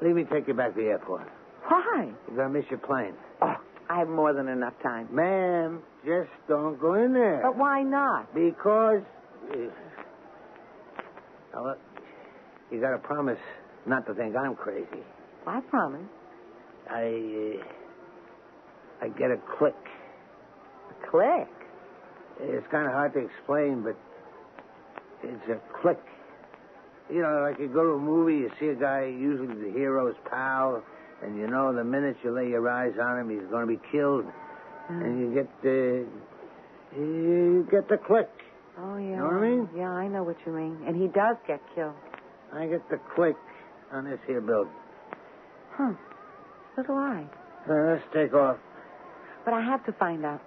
Let me take you back to the airport. Why? You're going to miss your plane. Oh, I have more than enough time. Ma'am, just don't go in there. But why not? Because... Now, look, you got to promise not to think I'm crazy. I promise. I get a click. A click? It's kind of hard to explain, but it's a click. You know, like you go to a movie, you see a guy, usually the hero's pal, and you know the minute you lay your eyes on him, he's going to be killed. And you get the click. Oh, yeah. You know what I mean? Yeah, I know what you mean. And he does get killed. I get the click on this here building. Huh. So do I. Let's take off. But I have to find out.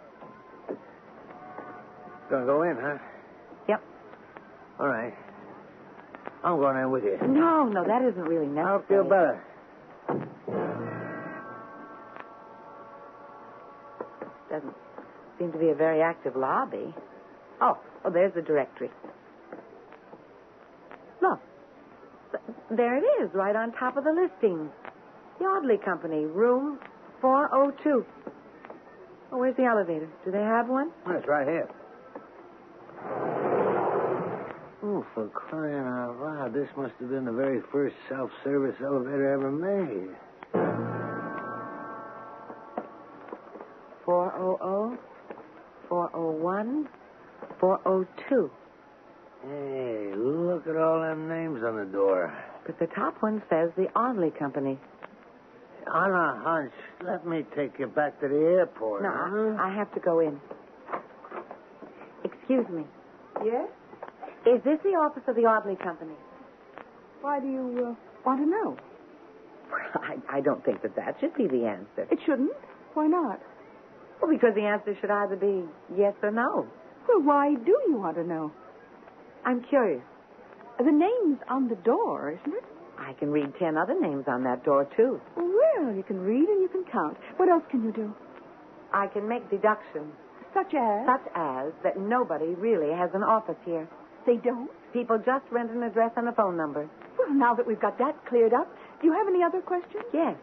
Gonna go in, huh? Yep. All right. I'm going in with you. No, that isn't really necessary. I'll feel better. Doesn't seem to be a very active lobby. Oh, there's the directory. Look. There it is, right on top of the listing. The Audley Company, room 402. Oh, where's the elevator? Do they have one? Oh, it's right here. Oh, for crying out loud, this must have been the very first self-service elevator ever made. 400, 401, 402. Hey, look at all them names on the door. But the top one says the Audley Company. On a hunch, let me take you back to the airport. No, huh? I have to go in. Excuse me. Yes? Is this the office of the Audley Company? Why do you want to know? I don't think that should be the answer. It shouldn't? Why not? Well, because the answer should either be yes or no. Well, why do you want to know? I'm curious. The name's on the door, isn't it? I can read 10 other names on that door, too. Well, you can read and you can count. What else can you do? I can make deductions. Such as? Such as that nobody really has an office here. They don't? People just rent an address and a phone number. Well, now that we've got that cleared up, do you have any other questions? Yes.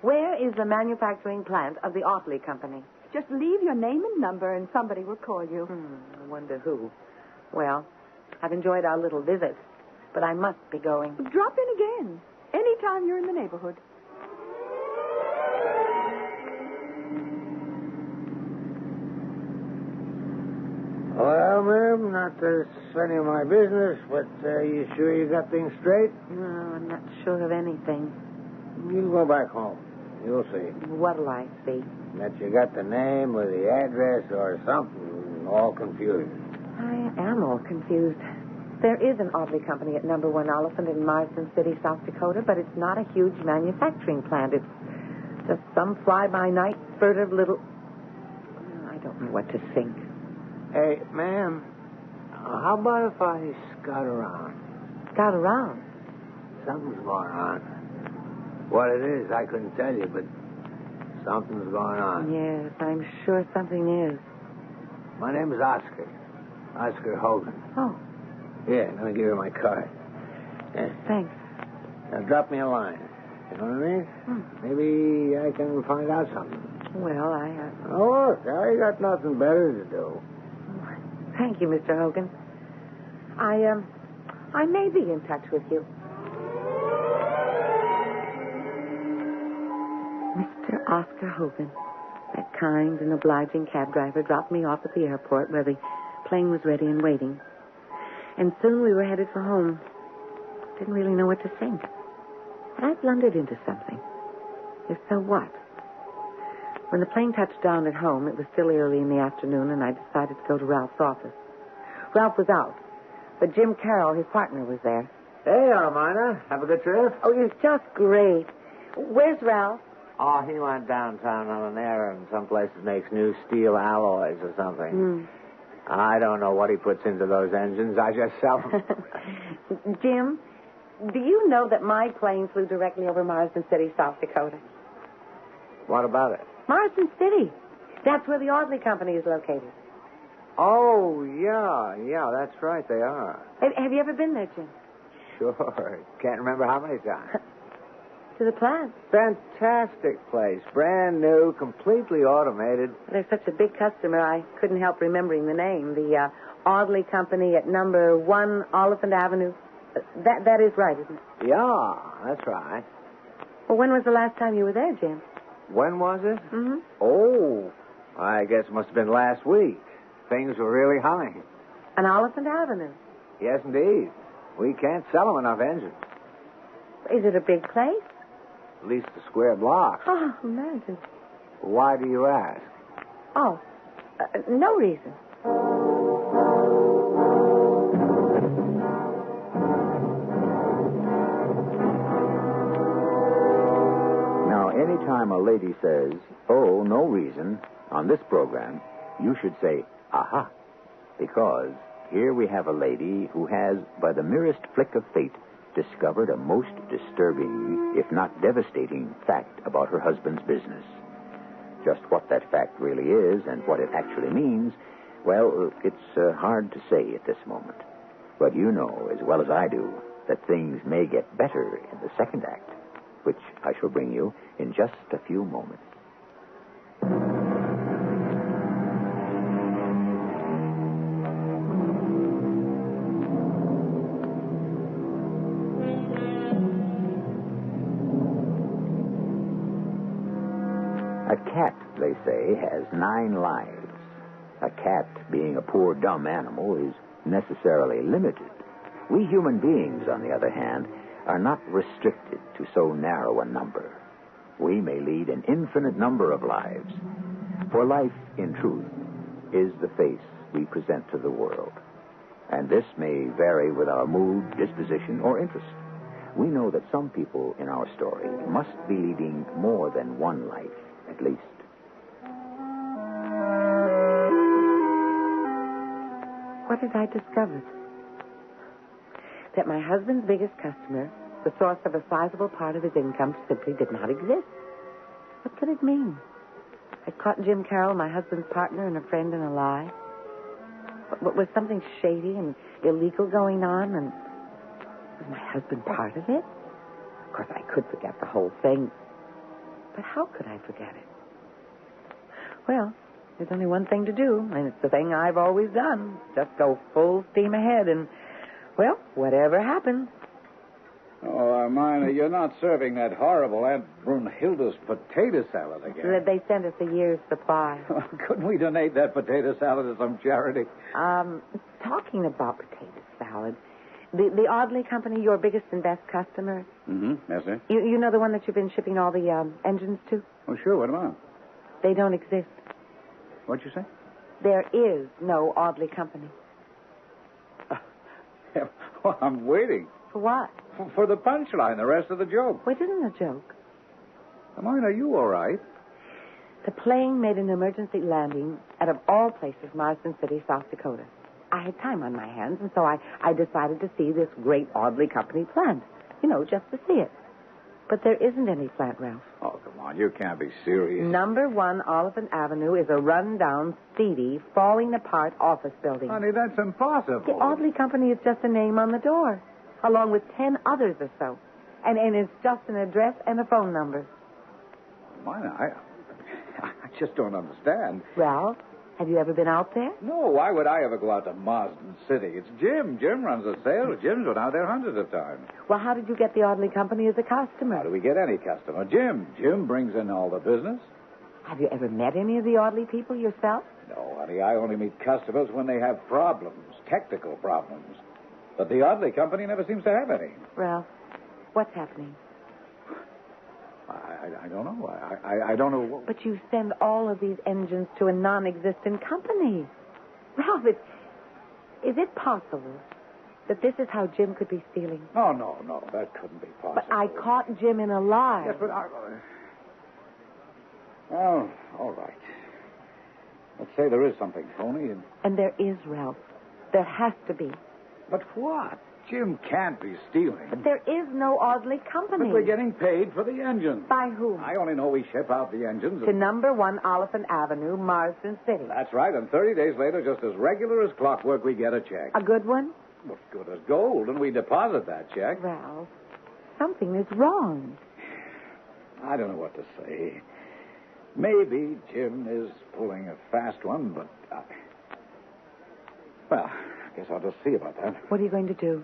Where is the manufacturing plant of the Audley Company? Just leave your name and number and somebody will call you. I wonder who. Well, I've enjoyed our little visit, but I must be going. Drop in again. Anytime you're in the neighborhood. Well, ma'am, not that it's any of my business, but you sure you got things straight? No, I'm not sure of anything. You go back home. You'll see. What'll I see? That you got the name or the address or something all confused. I am all confused. There is an Audley Company at number 1 Elephant in Marsden City, South Dakota, but it's not a huge manufacturing plant. It's just some fly-by-night furtive little... I don't know what to think. Hey, ma'am, how about if I scout around? Scout around? Something's going on. What it is, I couldn't tell you, but something's going on. Yes, I'm sure something is. My name is Oscar. Oscar Hogan. Oh. Yeah, I'm going to give you my card. Yeah. Thanks. Now, drop me a line. You know what I mean? Maybe I can find out something. Well, Oh, look, I got nothing better to do. Thank you, Mr. Hogan. I may be in touch with you. Mr. Oscar Hogan, that kind and obliging cab driver, dropped me off at the airport where the plane was ready and waiting. And soon we were headed for home. Didn't really know what to think. Had I blundered into something? If so, what? When the plane touched down at home, it was still early in the afternoon, and I decided to go to Ralph's office. Ralph was out, but Jim Carroll, his partner, was there. Hey, Armina. Have a good trip? Oh, it was just great. Where's Ralph? Oh, he went downtown on an errand. Some places makes new steel alloys or something. I don't know what he puts into those engines. I just sell them. Jim, do you know that my plane flew directly over Marsden City, South Dakota? What about it? Marsden City. That's where the Audley Company is located. Oh, yeah, that's right, they are. Have you ever been there, Jim? Sure. Can't remember how many times. to the plant? Fantastic place. Brand new, completely automated. They're such a big customer, I couldn't help remembering the name. The Audley Company at number 1 Oliphant Avenue. That is right, isn't it? Yeah, that's right. Well, when was the last time you were there, Jim? When was it? Mm-hmm. Oh, I guess it must have been last week. Things were really high. On Oliphant Avenue? Yes, indeed. We can't sell them enough engines. Is it a big place? At least a square block. Oh, imagine. Why do you ask? Oh, no reason. Now, anytime a lady says, "Oh, no reason," on this program, you should say, "Aha," because here we have a lady who has, by the merest flick of fate, discovered a most disturbing, if not devastating, fact about her husband's business. Just what that fact really is and what it actually means, well, it's hard to say at this moment. But you know as well as I do that things may get better in the second act, which I shall bring you in just a few moments. A cat, they say, has 9 lives. A cat, being a poor dumb animal, is necessarily limited. We human beings, on the other hand, are not restricted to so narrow a number. We may lead an infinite number of lives. For life, in truth, is the face we present to the world. And this may vary with our mood, disposition, or interest. We know that some people in our story must be leading more than one life, at least. What had I discovered? That my husband's biggest customer, the source of a sizable part of his income, simply did not exist. What could it mean? I caught Jim Carroll, my husband's partner and a friend, in a lie. But was something shady and illegal going on, and was my husband part of it? Of course, I could forget the whole thing. But how could I forget it? Well, there's only one thing to do, and it's the thing I've always done. Just go full steam ahead and, well, whatever happens. Oh, Armina, you're not serving that horrible Aunt Brunhilde's potato salad again. They sent us a year's supply. Couldn't we donate that potato salad to some charity? Talking about potato salad, the Audley Company, your biggest and best customer. Mm-hmm. Yes, sir. You know the one that you've been shipping all the engines to? Oh, sure. What about? They don't exist. What'd you say? There is no Audley Company. Well, I'm waiting. For what? For the punchline, the rest of the joke. Well, it isn't a joke. Armina, are you all right? The plane made an emergency landing at, of all places, Marsden City, South Dakota. I had time on my hands, and so I decided to see this great Audley Company plant. You know, just to see it. But there isn't any plant, Ralph. Oh, come on. You can't be serious. Number 1 Oliphant Avenue is a run-down, seedy, falling-apart office building. Honey, that's impossible. The Audley Company is just a name on the door, along with 10 others or so. And it's just an address and a phone number. Armina, I just don't understand. Ralph, have you ever been out there? No, why would I ever go out to Marsden City? It's Jim. Jim runs the sales. Jim's been out there hundreds of times. Well, how did you get the Audley Company as a customer? How do we get any customer? Jim. Jim brings in all the business. Have you ever met any of the Audley people yourself? No, honey, I only meet customers when they have problems, technical problems. But the Audley Company never seems to have any. Ralph, what's happening? I don't know. I don't know. But you send all of these engines to a non-existent company. Ralph, is it possible that this is how Jim could be stealing? No, that couldn't be possible. But I caught Jim in a lie. Yes, but well, all right. Let's say there is something phony. And there is, Ralph. There has to be. But what? Jim can't be stealing. But there is no Audley Company. But we're getting paid for the engines. By whom? I only know we ship out the engines. To number 1 Oliphant Avenue, Marsden City. That's right. And 30 days later, just as regular as clockwork, we get a check. A good one? Well, good as gold. And we deposit that check. Ralph, something is wrong. I don't know what to say. Maybe Jim is pulling a fast one, but well, I guess I'll just see about that. What are you going to do?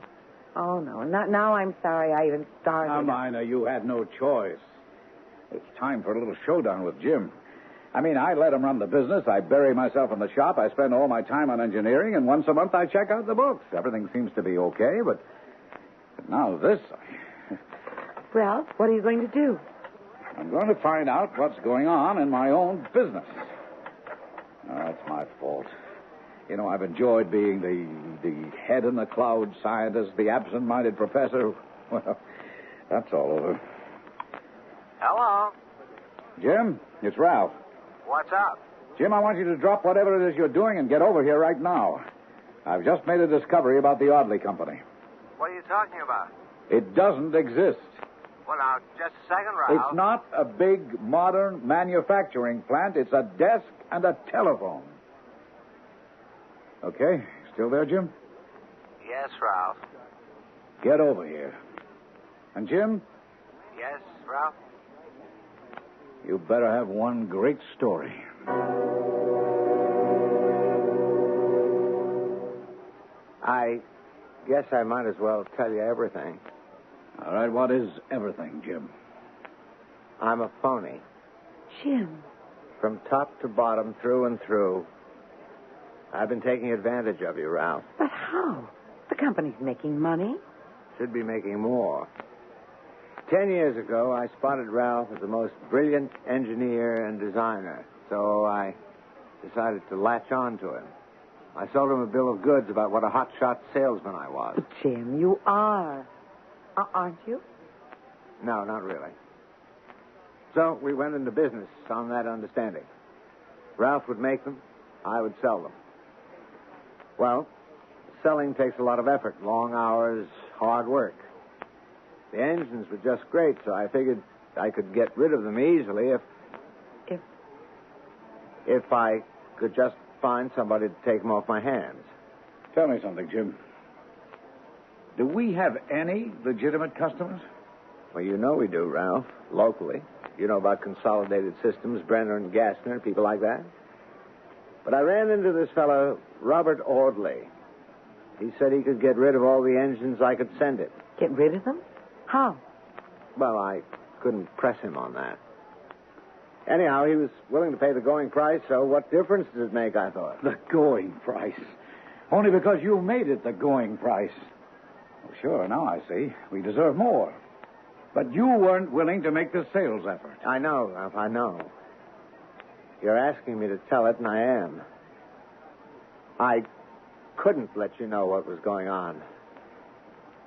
Oh, no. Now I'm sorry I even started. Now, Mina, you had no choice. It's time for a little showdown with Jim. I mean, I let him run the business. I bury myself in the shop. I spend all my time on engineering, and once a month I check out the books. Everything seems to be okay, but now this... Ralph, what are you going to do? I'm going to find out what's going on in my own business. Oh, that's my fault. You know, I've enjoyed being the head in the cloud scientist, the absent-minded professor. Well, that's all over. Hello? Jim, it's Ralph. What's up? Jim, I want you to drop whatever it is you're doing and get over here right now. I've just made a discovery about the Audley Company. What are you talking about? It doesn't exist. Well, now, just a second, Ralph. It's not a big, modern manufacturing plant. It's a desk and a telephone. Okay, still there, Jim? Yes, Ralph. Get over here. And Jim? Yes, Ralph? You better have one great story. I guess I might as well tell you everything. All right, what is everything, Jim? I'm a phony. Jim. From top to bottom, through and through. I've been taking advantage of you, Ralph. But how? The company's making money. Should be making more. 10 years ago, I spotted Ralph as the most brilliant engineer and designer, so I decided to latch on to him. I sold him a bill of goods about what a hotshot salesman I was. But, Jim, you are. Aren't you? No, not really. So we went into business on that understanding. Ralph would make them, I would sell them. Well, selling takes a lot of effort, long hours, hard work. The engines were just great, so I figured I could get rid of them easily if I could just find somebody to take them off my hands. Tell me something, Jim. Do we have any legitimate customers? Well, you know we do, Ralph, locally. You know about Consolidated Systems, Brenner and Gassner, people like that. But I ran into this fellow, Robert Audley. He said he could get rid of all the engines I could send it. Get rid of them? How? Well, I couldn't press him on that. Anyhow, he was willing to pay the going price, so what difference does it make, I thought? The going price? Only because you made it the going price. Well, sure, now I see. We deserve more. But you weren't willing to make the sales effort. I know, Ralph, I know. You're asking me to tell it, and I am. I couldn't let you know what was going on.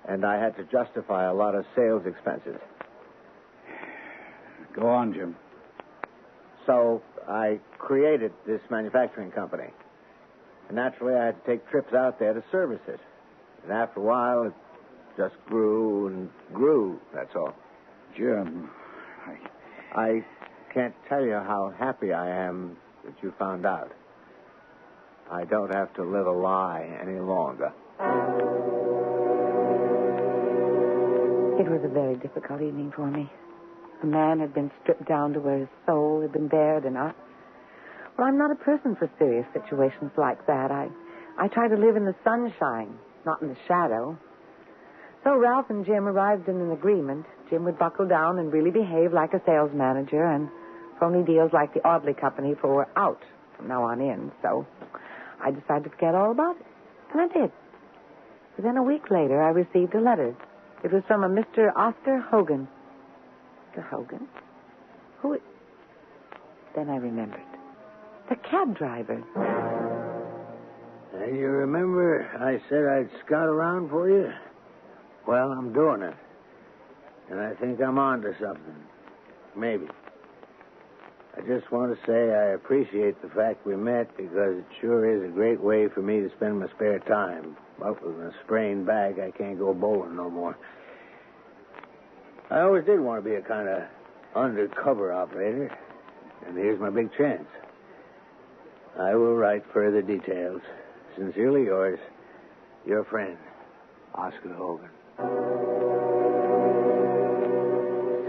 And I had to justify a lot of sales expenses. Go on, Jim. So I created this manufacturing company. And naturally, I had to take trips out there to service it. And after a while, it just grew and grew, that's all. Jim, I can't tell you how happy I am that you found out. I don't have to live a lie any longer. It was a very difficult evening for me. A man had been stripped down to where his soul had been bared, and well, I'm not a person for serious situations like that. I try to live in the sunshine, not in the shadow. So Ralph and Jim arrived in an agreement. Jim would buckle down and really behave like a sales manager, and phony deals like the Audley Company were out from now on in. So I decided to forget all about it, and I did. But then a week later, I received a letter. It was from a Mr. Oscar Hogan. Mr. Hogan? Who? Then I remembered. The cab driver. And you remember I said I'd scout around for you? Well, I'm doing it. And I think I'm on to something. Maybe. I just want to say I appreciate the fact we met because it sure is a great way for me to spend my spare time. But with a sprained back, I can't go bowling no more. I always did want to be a kind of undercover operator. And here's my big chance. I will write further details. Sincerely yours, your friend, Oscar Hogan.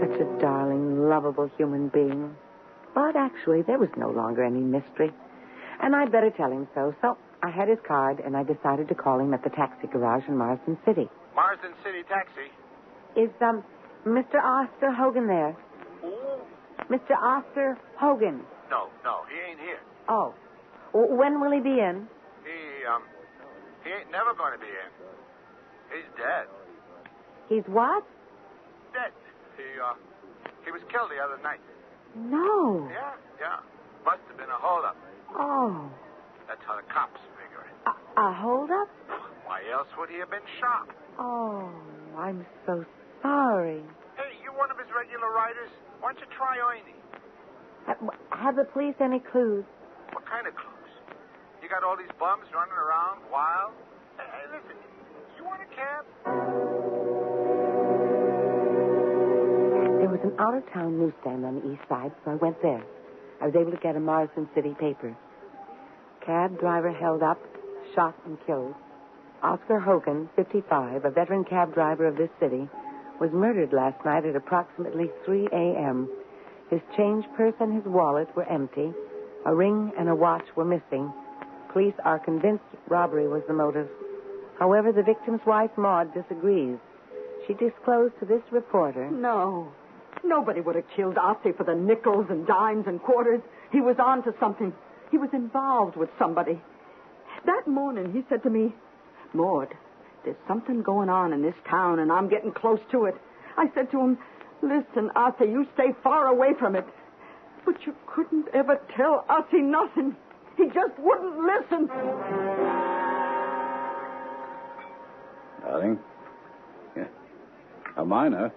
Such a darling, lovable human being. But actually, there was no longer any mystery. And I'd better tell him so. So I had his card, and I decided to call him at the taxi garage in Marsden City. Marsden City Taxi. Is, Mr. Oscar Hogan there? Who? Mr. Oscar Hogan. No, he ain't here. Oh. When will he be in? He ain't never going to be in. He's dead. He's what? Dead. He was killed the other night. No. Yeah. Must have been a holdup. Oh. That's how the cops figure it. A holdup? Why else would he have been shot? Oh, I'm so sorry. Hey, you one of his regular riders? Why don't you try Ernie? Have the police any clues? What kind of clues? You got all these bums running around wild? Hey, listen, you want a cab? There was an out-of-town newsstand on the east side, so I went there. I was able to get a Marsden City paper. Cab driver held up, shot and killed. Oscar Hogan, 55, a veteran cab driver of this city, was murdered last night at approximately 3 a.m. His change purse and his wallet were empty. A ring and a watch were missing. Police are convinced robbery was the motive. However, the victim's wife, Maud, disagrees. She disclosed to this reporter... No. Nobody would have killed Ossie for the nickels and dimes and quarters. He was on to something. He was involved with somebody. That morning, he said to me, Maud, there's something going on in this town, and I'm getting close to it. I said to him, listen, Ossie, you stay far away from it. But you couldn't ever tell Ossie nothing. He just wouldn't listen. Darling? Yeah. A minor?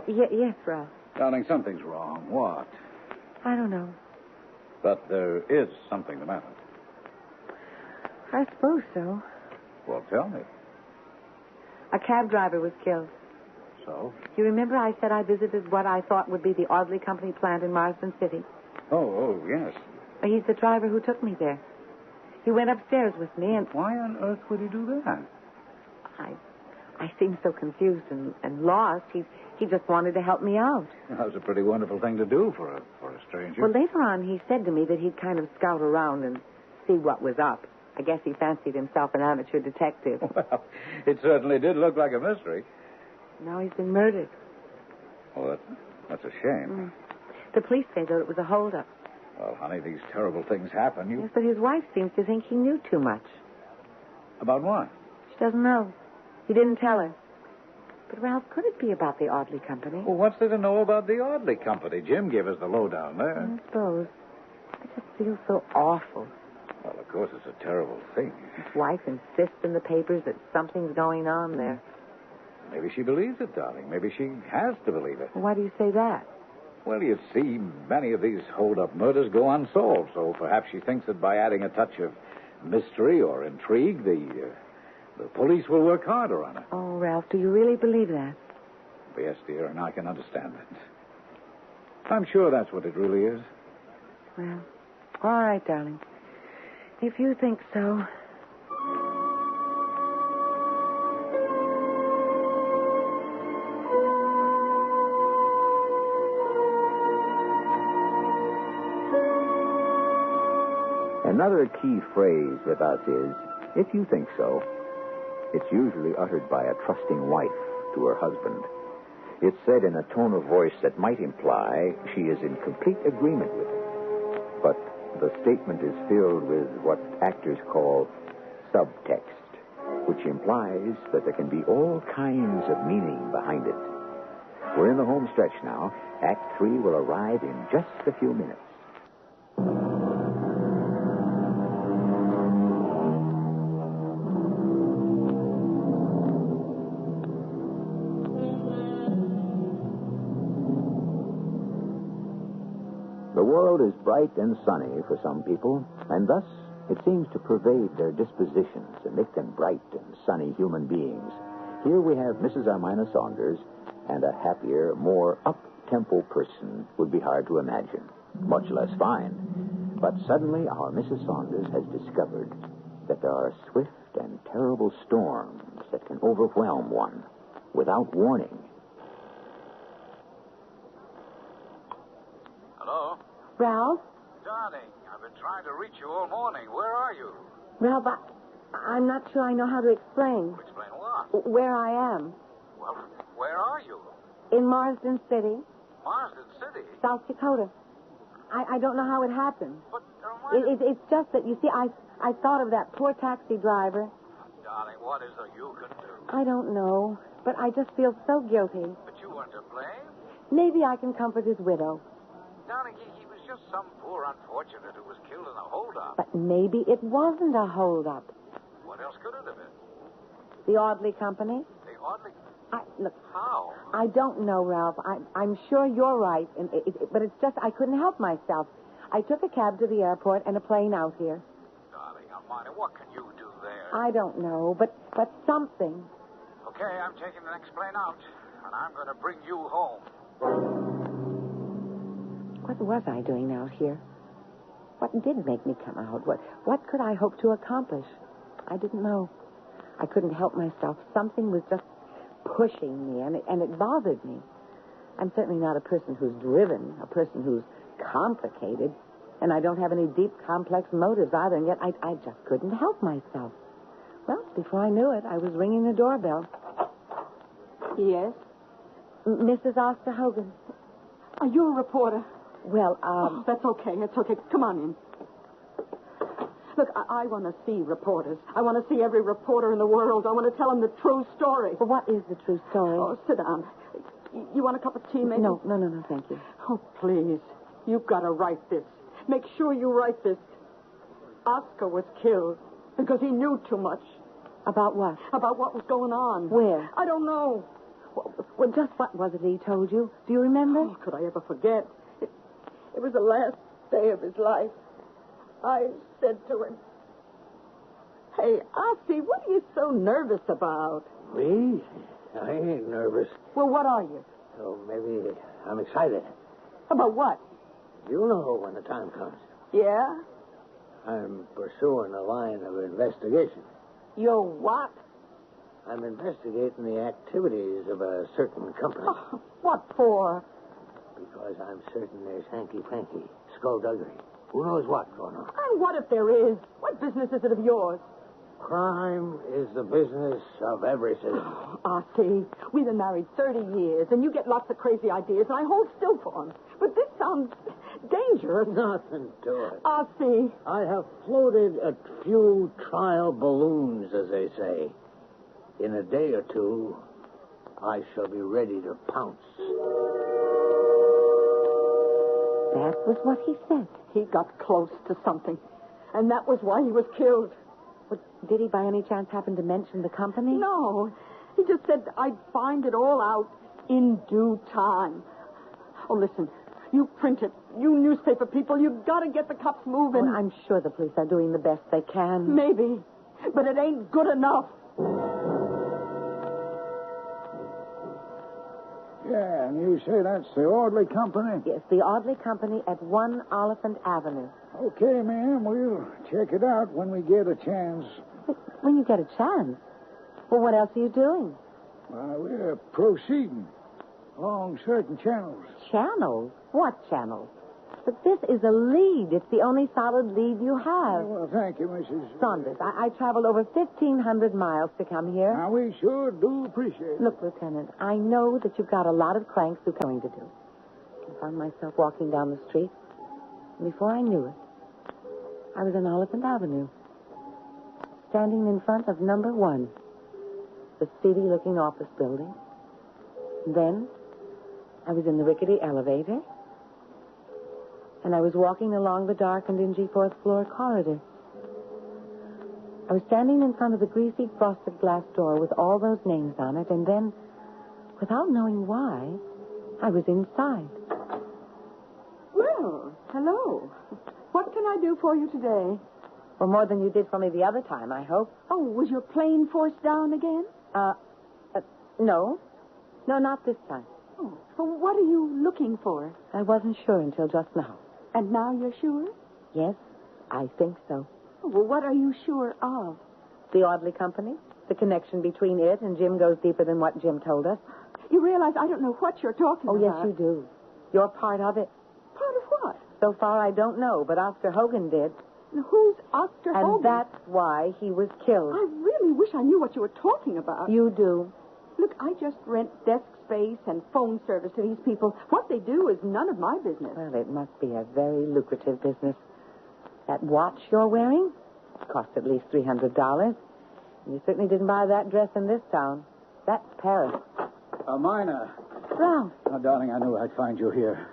Yes, Ralph. Darling, something's wrong. What? I don't know. But there is something the matter. I suppose so. Well, tell me. A cab driver was killed. So? You remember I said I visited what I thought would be the Audley Company plant in Marsden City? Oh, yes. He's the driver who took me there. He went upstairs with me and... Why on earth would he do that? I seemed so confused and lost. He just wanted to help me out. That was a pretty wonderful thing to do for a stranger. Well, later on, he said to me that he'd kind of scout around and see what was up. I guess he fancied himself an amateur detective. Well, it certainly did look like a mystery. Now he's been murdered. Oh, that's a shame. The police say that it was a holdup. Well, honey, these terrible things happen. Yes, but his wife seems to think he knew too much. About what? She doesn't know. He didn't tell her. But, Ralph, could it be about the Audley Company? Well, what's there to know about the Audley Company? Jim gave us the lowdown there. I suppose. I just feel so awful. Well, of course, it's a terrible thing. His wife insists in the papers that something's going on there. Maybe she believes it, darling. Maybe she has to believe it. Well, why do you say that? Well, you see, many of these hold-up murders go unsolved, so perhaps she thinks that by adding a touch of mystery or intrigue, the police will work harder on it. Oh, Ralph, do you really believe that? Yes, dear, and I can understand that. I'm sure that's what it really is. Well, all right, darling. If you think so. Another key phrase with us is, if you think so. It's usually uttered by a trusting wife to her husband. It's said in a tone of voice that might imply she is in complete agreement with it. But the statement is filled with what actors call subtext, which implies that there can be all kinds of meaning behind it. We're in the home stretch now. Act 3 will arrive in just a few minutes. The world is bright and sunny for some people, and thus it seems to pervade their dispositions and make them bright and sunny human beings. Here we have Mrs. Armina Saunders, and a happier, more up-tempo person would be hard to imagine, much less fine. But suddenly our Mrs. Saunders has discovered that there are swift and terrible storms that can overwhelm one without warning. Ralph? Darling, I've been trying to reach you all morning. Where are you? Ralph, I'm not sure I know how to explain. Explain what? Where I am. Well, where are you? In Marsden City, Marsden City? South Dakota. I don't know how it happened. But why... It's just that, you see, I thought of that poor taxi driver. Darling, what is there you can do? I don't know, but I just feel so guilty. But you weren't to blame. Maybe I can comfort his widow. Darling, he was just some poor unfortunate who was killed in a holdup. But maybe it wasn't a holdup. What else could it have been? The Audley Company? The Audley... Look, how? I don't know, Ralph. I'm sure you're right, but it's just I couldn't help myself. I took a cab to the airport and a plane out here. Darling, Armani, what can you do there? I don't know, but something. Okay, I'm taking the next plane out, and I'm going to bring you home. What was I doing out here? What did make me come out? What could I hope to accomplish? I didn't know. I couldn't help myself. Something was just pushing me, and it bothered me. I'm certainly not a person who's driven, a person who's complicated, and I don't have any deep, complex motives either, and yet I just couldn't help myself. Well, before I knew it, I was ringing the doorbell. Yes? Mrs. Oscar Hogan. Are you a reporter? Well, Oh, that's okay. It's okay. Come on in. Look, I want to see reporters. I want to see every reporter in the world. I want to tell them the true story. Well, what is the true story? Oh, sit down. You want a cup of tea, maybe? No, thank you. Oh, please. You've got to write this. Make sure you write this. Oscar was killed because he knew too much. About what? About what was going on. Where? I don't know. Well, just what was it he told you? Do you remember? Oh, could I ever forget? It was the last day of his life. I said to him, "Hey, Ossie, what are you so nervous about?" Me? I ain't nervous. Well, what are you? Oh, maybe I'm excited. About what? You'll know when the time comes. Yeah? I'm pursuing a line of investigation. You're what? I'm investigating the activities of a certain company. Oh, what for? Because I'm certain there's hanky-panky, skullduggery. Who knows what going on? And what if there is? What business is it of yours? Crime is the business of every citizen. Ossie, we've been married 30 years, and you get lots of crazy ideas, and I hold still for them. But this sounds dangerous. Nothing to it. Ossie. I have floated a few trial balloons, as they say. In a day or two, I shall be ready to pounce. That was what he said. He got close to something, and that was why he was killed. But did he by any chance happen to mention the company? No. He just said I'd find it all out in due time. Oh, listen. You print it. You newspaper people, you've got to get the cops moving. Well, I'm sure the police are doing the best they can. Maybe. But it ain't good enough. Yeah, and you say that's the Audley Company? Yes, the Audley Company at 1 Oliphant Avenue. Okay, ma'am. We'll check it out when we get a chance. When you get a chance? Well, what else are you doing? We're proceeding along certain channels. Channels? What channels? But this is a lead. It's the only solid lead you have. Well, thank you, Mrs. Saunders, I traveled over 1,500 miles to come here. Now, we sure do appreciate it. Look, Lieutenant, I know that you've got a lot of cranks who are going to do. I found myself walking down the street, and before I knew it, I was on Oliphant Avenue, standing in front of number 1, the seedy-looking office building. And then I was in the rickety elevator, and I was walking along the dark and dingy 4th-floor corridor. I was standing in front of the greasy frosted glass door with all those names on it, and then, without knowing why, I was inside. Well, hello. What can I do for you today? Well, more than you did for me the other time, I hope. Oh, was your plane forced down again? No. No, not this time. Oh, well, what are you looking for? I wasn't sure until just now. And now you're sure? Yes, I think so. Oh, well, what are you sure of? The Audley Company. The connection between it and Jim goes deeper than what Jim told us. You realize I don't know what you're talking about. Oh, yes, you do. You're part of it. Part of what? So far, I don't know, but Oscar Hogan did. Who's Oscar Hogan? And that's why he was killed. I really wish I knew what you were talking about. You do. Look, I just rent desk space and phone service to these people. What they do is none of my business. Well, it must be a very lucrative business. That watch you're wearing cost at least $300. You certainly didn't buy that dress in this town. That's Paris. Mina. Ralph. Oh, darling, I knew I'd find you here.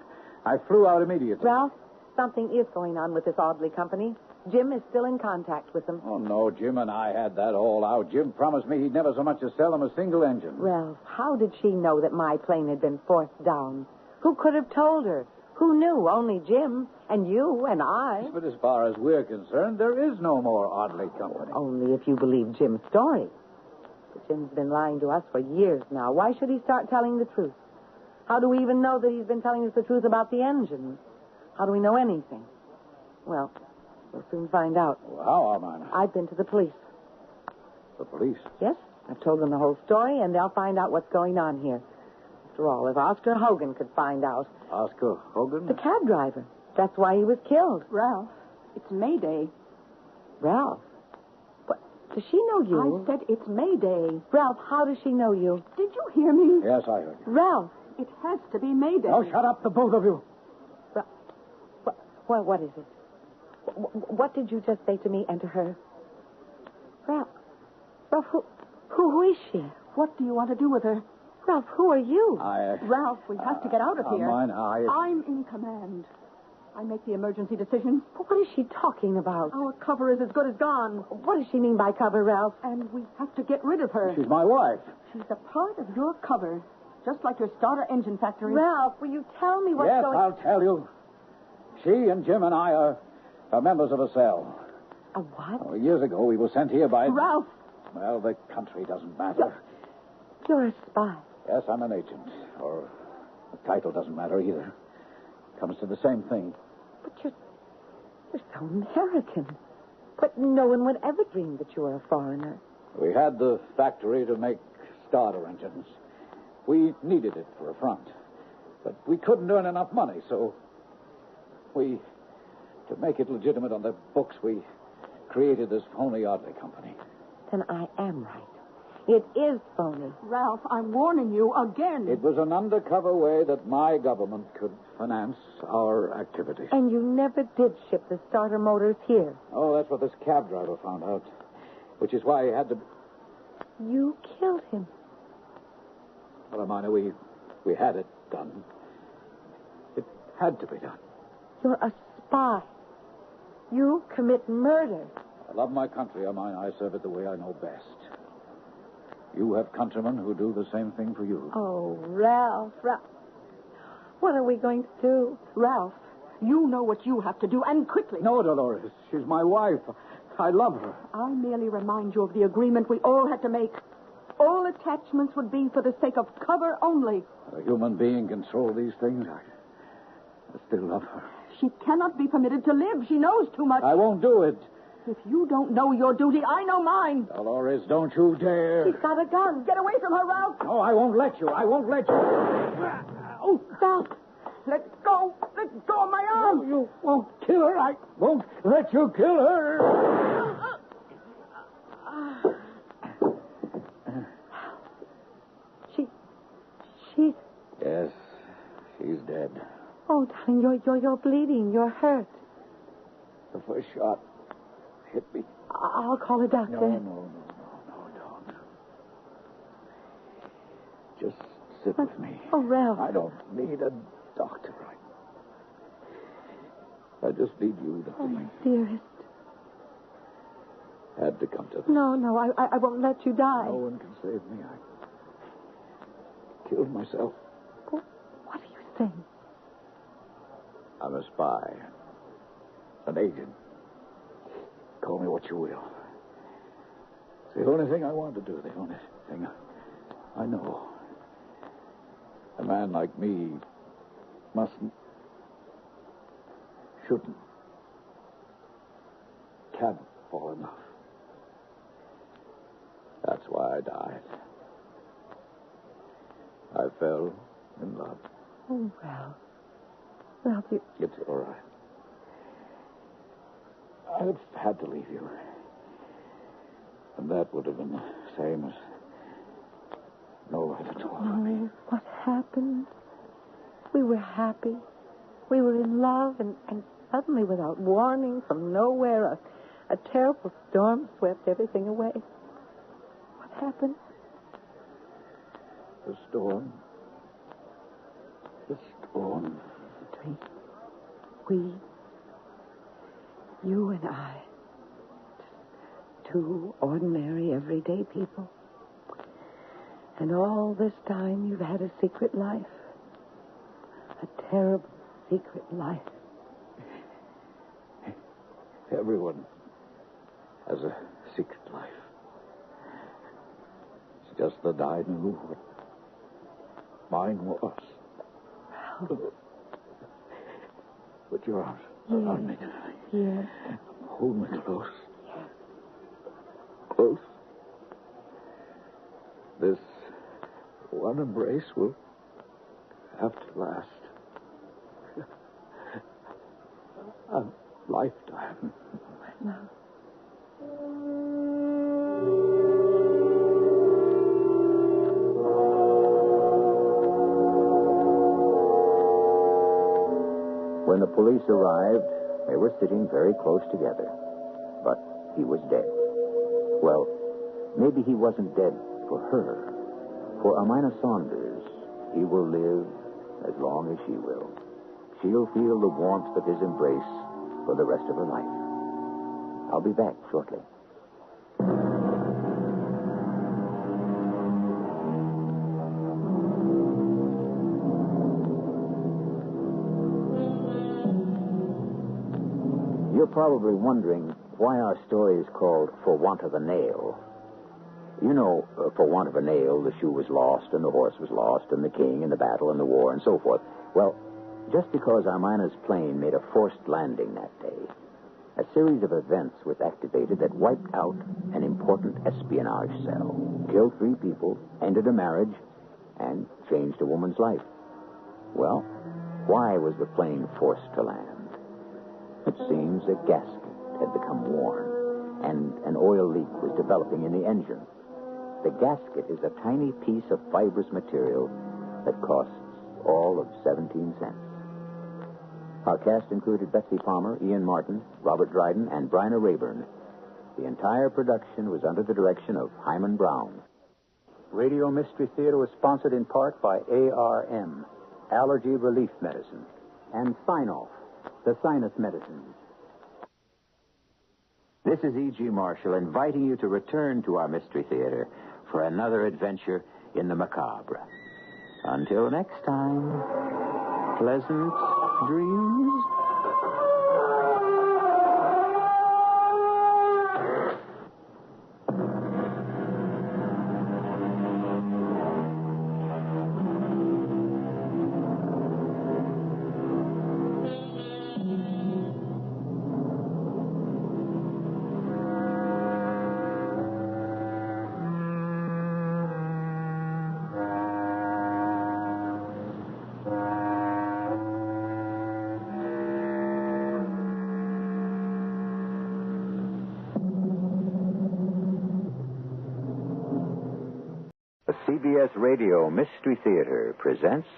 I flew out immediately. Ralph, something is going on with this Audley company. Jim is still in contact with them. Oh, no, Jim and I had that all out. Jim promised me he'd never so much as sell them a single engine. Ralph, how did she know that my plane had been forced down? Who could have told her? Who knew? Only Jim and you and I. But as far as we're concerned, there is no more Audley company. Only if you believe Jim's story. But Jim's been lying to us for years now. Why should he start telling the truth? How do we even know that he's been telling us the truth about the engine? How do we know anything? Well, we'll soon find out. Well, how, Armand? I've been to the police. The police? Yes, I've told them the whole story, and they'll find out what's going on here. After all, if Oscar Hogan could find out. Oscar Hogan? The cab driver. That's why he was killed. Ralph, it's May Day. Ralph? But does she know you? I said it's May Day. Ralph, how does she know you? Did you hear me? Yes, I heard you. Ralph. It has to be May Day. Oh, shut up, the both of you. What is it? What did you just say to me and to her? Ralph, who is she? What do you want to do with her? Ralph, who are you? Ralph, we have to get out of here. I'm in command. I make the emergency decisions. What is she talking about? Our cover is as good as gone. What does she mean by cover, Ralph? And we have to get rid of her. She's my wife. She's a part of your cover, just like your starter engine factory. Ralph, will you tell me what's yes, going... I'll tell you. She and Jim and I are members of a cell. A what? Oh, years ago, we were sent here by... Ralph! Well, the country doesn't matter. You're a spy. Yes, I'm an agent. Or the title doesn't matter either. Comes to the same thing. But you're so American. But no one would ever dream that you were a foreigner. We had the factory to make starter engines. We needed it for a front. But we couldn't earn enough money, so to make it legitimate on the books, we created this phony Audley company. Then I am right. It is phony. Ralph, I'm warning you again. It was an undercover way that my government could finance our activities. And you never did ship the starter motors here. Oh, that's what this cab driver found out. Which is why he had to... You killed him. Well, Amina, we had it done. It had to be done. You're a spy. You commit murder. I love my country, Amina. I serve it the way I know best. You have countrymen who do the same thing for you. Oh, Ralph. What are we going to do? Ralph, you know what you have to do, and quickly. No, Dolores. She's my wife. I love her. I'll merely remind you of the agreement we all had to make. All attachments would be for the sake of cover only. A human being control these things. I still love her. She cannot be permitted to live. She knows too much. I won't do it. If you don't know your duty, I know mine. Dolores, don't you dare. She's got a gun. Get away from her, Ralph. No, I won't let you. I won't let you. Oh, stop. Let go. Let go of my arm. No, you won't kill her. I won't let you kill her. She's... Yes, she's dead. Oh, darling, you're bleeding. You're hurt. The first shot hit me. I'll call a doctor. No, don't. Just sit with me. Oh, Ralph. I don't need a doctor. I just need you to... Oh, my dearest. Had to come to this. No, I won't let you die. No one can save me. I killed myself. What are you saying? I'm a spy. An agent. Call me what you will. It's the only thing I want to do. The only thing I know. A man like me shouldn't, can't fall enough. That's why I died. I fell in love. Oh, Ralph. Ralph, you... It's all right. I've had to leave you. And that would have been the same as no life at all. Oh, what happened? We were happy. We were in love, and suddenly, without warning, from nowhere, a terrible storm swept everything away. What happened? The storm. The storm. You and I, two ordinary, everyday people. And all this time you've had a secret life. A terrible secret life. Everyone has a secret life. It's just that I knew what mine was. Put your arms around me tonight. Yes. Hold me close. Close. This one embrace will have to last a lifetime. No. When the police arrived, they were sitting very close together. But he was dead. Well, maybe he wasn't dead for her. For Amina Saunders, he will live as long as she will. She'll feel the warmth of his embrace for the rest of her life. I'll be back shortly. You're probably wondering why our story is called For Want of a Nail. You know, for want of a nail, the shoe was lost, and the horse was lost, and the king, and the battle, and the war, and so forth. Well, just because Armina's plane made a forced landing that day, a series of events was activated that wiped out an important espionage cell, killed 3 people, ended a marriage, and changed a woman's life. Well, why was the plane forced to land? It seems a gasket had become worn, and an oil leak was developing in the engine. The gasket is a tiny piece of fibrous material that costs all of 17 cents. Our cast included Betsy Palmer, Ian Martin, Robert Dryden, and Bryna Rayburn. The entire production was under the direction of Hyman Brown. Radio Mystery Theater was sponsored in part by ARM, Allergy Relief Medicine, and Sinoff, the sinus medicine. This is E.G. Marshall inviting you to return to our Mystery Theater for another adventure in the macabre. Until next time, pleasant dreams. The CBS Radio Mystery Theater presents...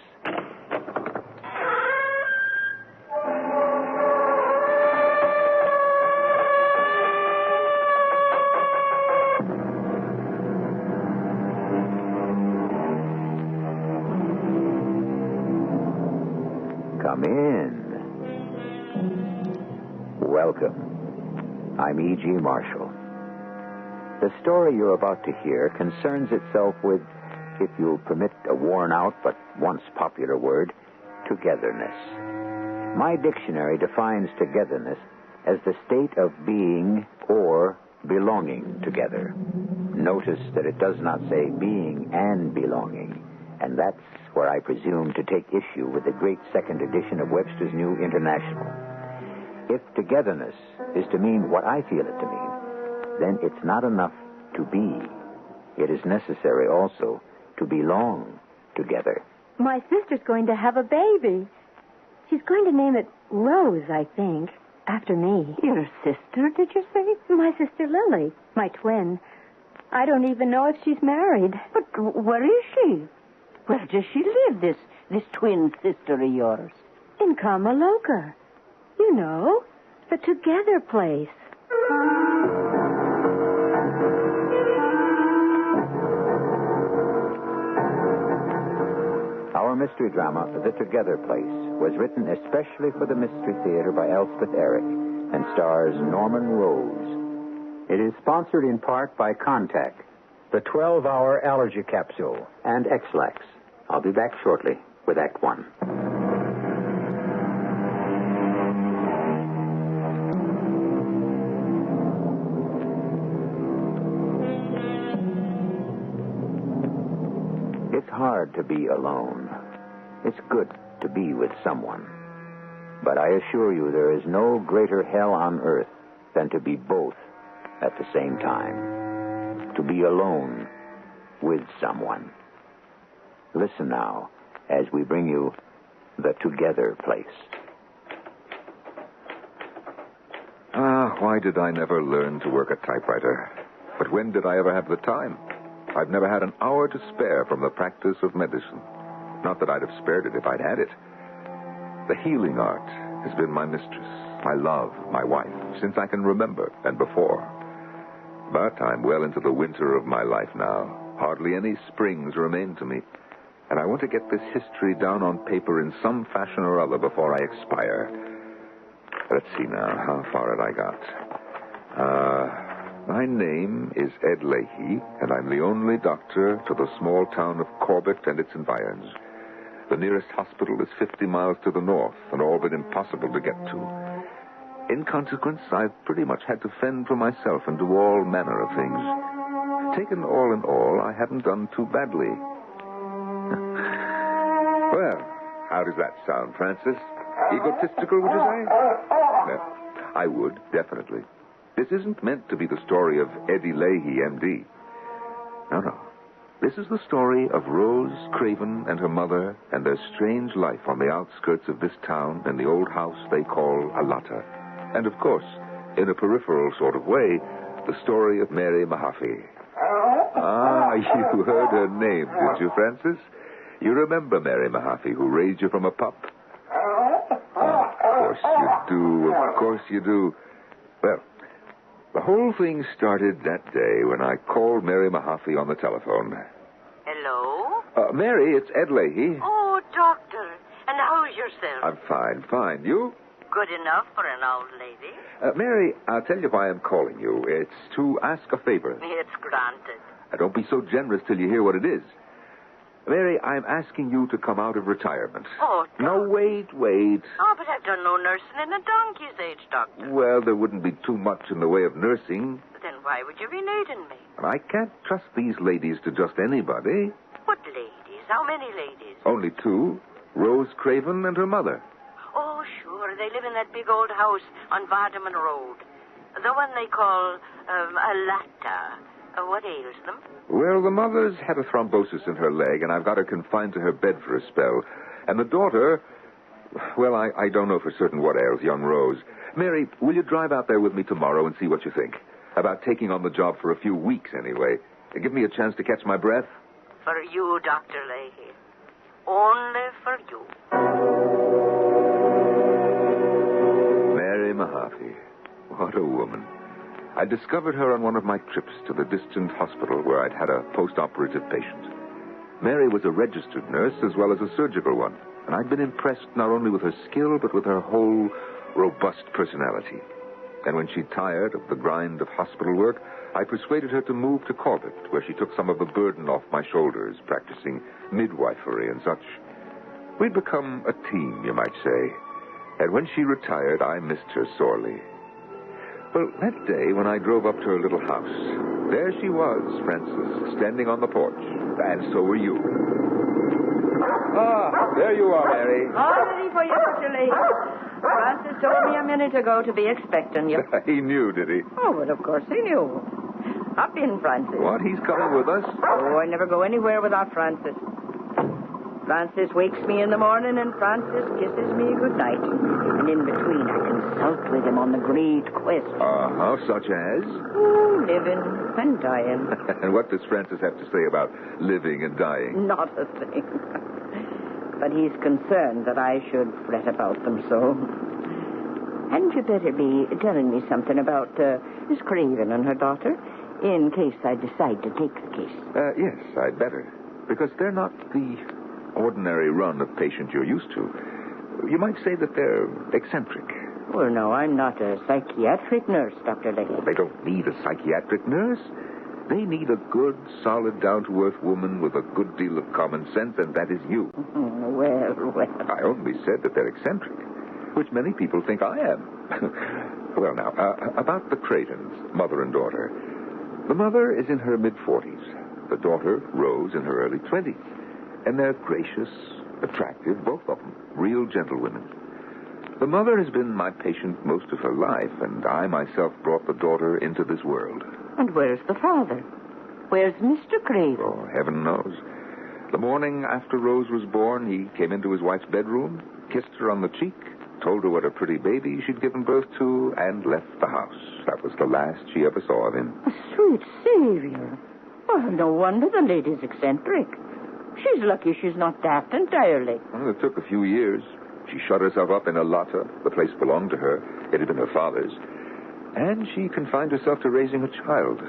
Come in. Welcome. I'm E.G. Marshall. The story you're about to hear concerns itself with, if you'll permit a worn-out but once popular word, togetherness. My dictionary defines togetherness as the state of being or belonging together. Notice that it does not say being and belonging, and that's where I presume to take issue with the great second edition of Webster's New International. If togetherness is to mean what I feel it to mean, then it's not enough to be. It is necessary also to belong together. My sister's going to have a baby. She's going to name it Rose, I think. After me. Your sister, did you say? My sister Lily, my twin. I don't even know if she's married. But where is she? Where does she live, this twin sister of yours? In Camelot. You know, the Together place. Our mystery drama, The Together Place, was written especially for the Mystery Theater by Elspeth Eric and stars Norman Rose. It is sponsored in part by Contact, the 12-hour allergy capsule, and X-Lax. I'll be back shortly with Act One. It's hard to be alone. It's good to be with someone. But I assure you there is no greater hell on earth than to be both at the same time. To be alone with someone. Listen now as we bring you The Together Place. Why did I never learn to work a typewriter? But when did I ever have the time? I've never had an hour to spare from the practice of medicine. Not that I'd have spared it if I'd had it. The healing art has been my mistress, my love, my wife, since I can remember and before. But I'm well into the winter of my life now. Hardly any springs remain to me. And I want to get this history down on paper in some fashion or other before I expire. Let's see now, how far had I got? My name is Ed Leahy, and I'm the only doctor to the small town of Corbett and its environs. The nearest hospital is 50 miles to the north, and all but impossible to get to. In consequence, I've pretty much had to fend for myself and do all manner of things. Taken all in all, I haven't done too badly. Well, how does that sound, Francis? Egotistical, would you say? Well, I would, definitely. This isn't meant to be the story of Eddie Leahy, M.D. No. This is the story of Rose Craven and her mother and their strange life on the outskirts of this town in the old house they call Alata. And, of course, in a peripheral sort of way, the story of Mary Mahaffey. You heard her name, did you, Francis? You remember Mary Mahaffey, who raised you from a pup? Of course you do. Well, the whole thing started that day when I called Mary Mahaffey on the telephone. Hello? Mary, it's Ed Leahy. Oh, doctor. And how's yourself? I'm fine. You? Good enough for an old lady. Mary, I'll tell you why I'm calling you. It's to ask a favor. It's granted. Don't be so generous till you hear what it is. Mary, I'm asking you to come out of retirement. Oh, No, wait. Oh, but I've done no nursing in a donkey's age, doctor. Well, there wouldn't be too much in the way of nursing. But then why would you be needing me? And I can't trust these ladies to just anybody. What ladies? How many ladies? Only two. Rose Craven and her mother. Oh, sure. They live in that big old house on Vardaman Road. The one they call Alata. What ails them? Well, the mother's had a thrombosis in her leg, and I've got her confined to her bed for a spell. And the daughter, well, I don't know for certain what ails young Rose. Mary, will you drive out there with me tomorrow and see what you think? About taking on the job for a few weeks, anyway. Give me a chance to catch my breath. For you, Dr. Leahy. Only for you. Mary Mahaffey. What a woman. I discovered her on one of my trips to the distant hospital where I'd had a post-operative patient. Mary was a registered nurse as well as a surgical one, and I'd been impressed not only with her skill, but with her whole robust personality. And when she tired of the grind of hospital work, I persuaded her to move to Corbett, where she took some of the burden off my shoulders, practicing midwifery and such. We'd become a team, you might say. And when she retired, I missed her sorely. Well, that day when I drove up to her little house, there she was, Francis, standing on the porch. And so were you. There you are, Mary. All ready for you, Dr. Leahy. Francis told me a minute ago to be expecting you. He knew, did he? Oh, well, of course he knew. Hop in, Francis. What? He's coming with us? Oh, I never go anywhere without Francis. Francis wakes me in the morning and Francis kisses me good night. And in between, I consult with him on the great quest. Such as? Oh, living and dying. And what does Francis have to say about living and dying? Not a thing. But he's concerned that I should fret about them so. Hadn't you better be telling me something about Miss Craven and her daughter, in case I decide to take the case? Yes, I'd better. Because they're not the ordinary run of patient you're used to. You might say that they're eccentric. Well, no, I'm not a psychiatric nurse, Dr. Leahy. They don't need a psychiatric nurse. They need a good, solid, down-to-earth woman with a good deal of common sense, and that is you. Well. I only said that they're eccentric, which many people think I am. Well, now, about the Cravens, mother and daughter. The mother is in her mid-40s. The daughter, Rose, in her early 20s. And they're gracious, attractive, both of them, real gentlewomen. The mother has been my patient most of her life, and I myself brought the daughter into this world. And where's the father? Where's Mr. Craven? Oh, heaven knows. The morning after Rose was born, he came into his wife's bedroom, kissed her on the cheek, told her what a pretty baby she'd given birth to, and left the house. That was the last she ever saw of him. A sweet savior. Well, no wonder the lady's eccentric. She's lucky she's not daft entirely. Well, it took a few years. She shut herself up in a lotta. The place belonged to her. It had been her father's. And she confined herself to raising a child.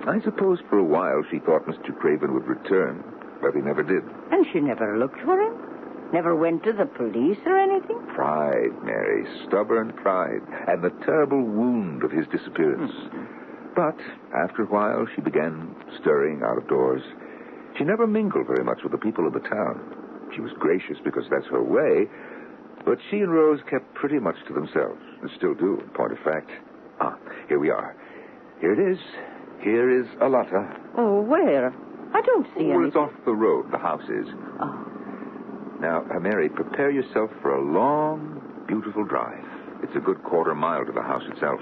I suppose for a while she thought Mr. Craven would return, but he never did. And she never looked for him? Never went to the police or anything? Pride, Mary. Stubborn pride. And the terrible wound of his disappearance. But after a while, she began stirring out of doors. She never mingled very much with the people of the town. She was gracious because that's her way, but she and Rose kept pretty much to themselves, and still do, in point of fact. Here we are. Here it is. Here is Alata. Oh, where? I don't see anything. It's off the road, the house is. Oh. Now, Mary, prepare yourself for a long, beautiful drive. It's a good quarter mile to the house itself.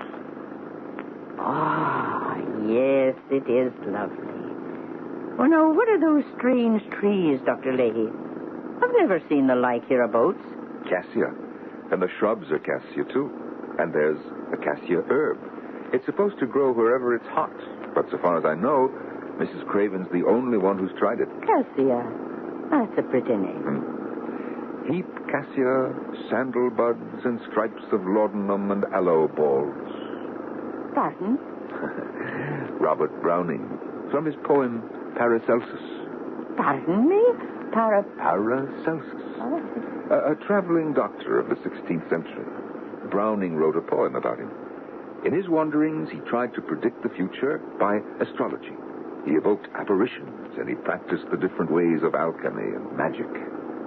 Yes, it is lovely. Oh, now, what are those strange trees, Dr. Leahy? I've never seen the like hereabouts. Cassia. And the shrubs are cassia, too. And there's a cassia herb. It's supposed to grow wherever it's hot. But so far as I know, Mrs. Craven's the only one who's tried it. Cassia. That's a pretty name. Heap cassia, sandal buds, and stripes of laudanum and aloe balls. Pardon? Robert Browning, from his poem Paracelsus. Pardon me? Paracelsus. A traveling doctor of the 16th century. Browning wrote a poem about him. In his wanderings, he tried to predict the future by astrology. He evoked apparitions, and he practiced the different ways of alchemy and magic.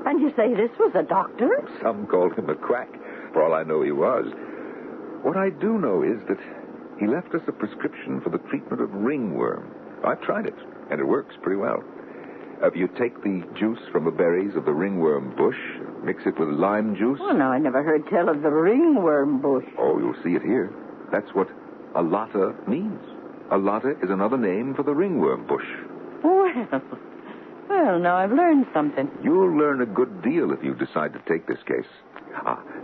And you say this was a doctor? Some called him a quack. For all I know, he was. What I do know is that he left us a prescription for the treatment of ringworm. I've tried it, and it works pretty well. You take the juice from the berries of the ringworm bush, mix it with lime juice. Oh, no, I never heard tell of the ringworm bush. Oh, you'll see it here. That's what alata means. Alata is another name for the ringworm bush. Well, now I've learned something. You'll learn a good deal if you decide to take this case.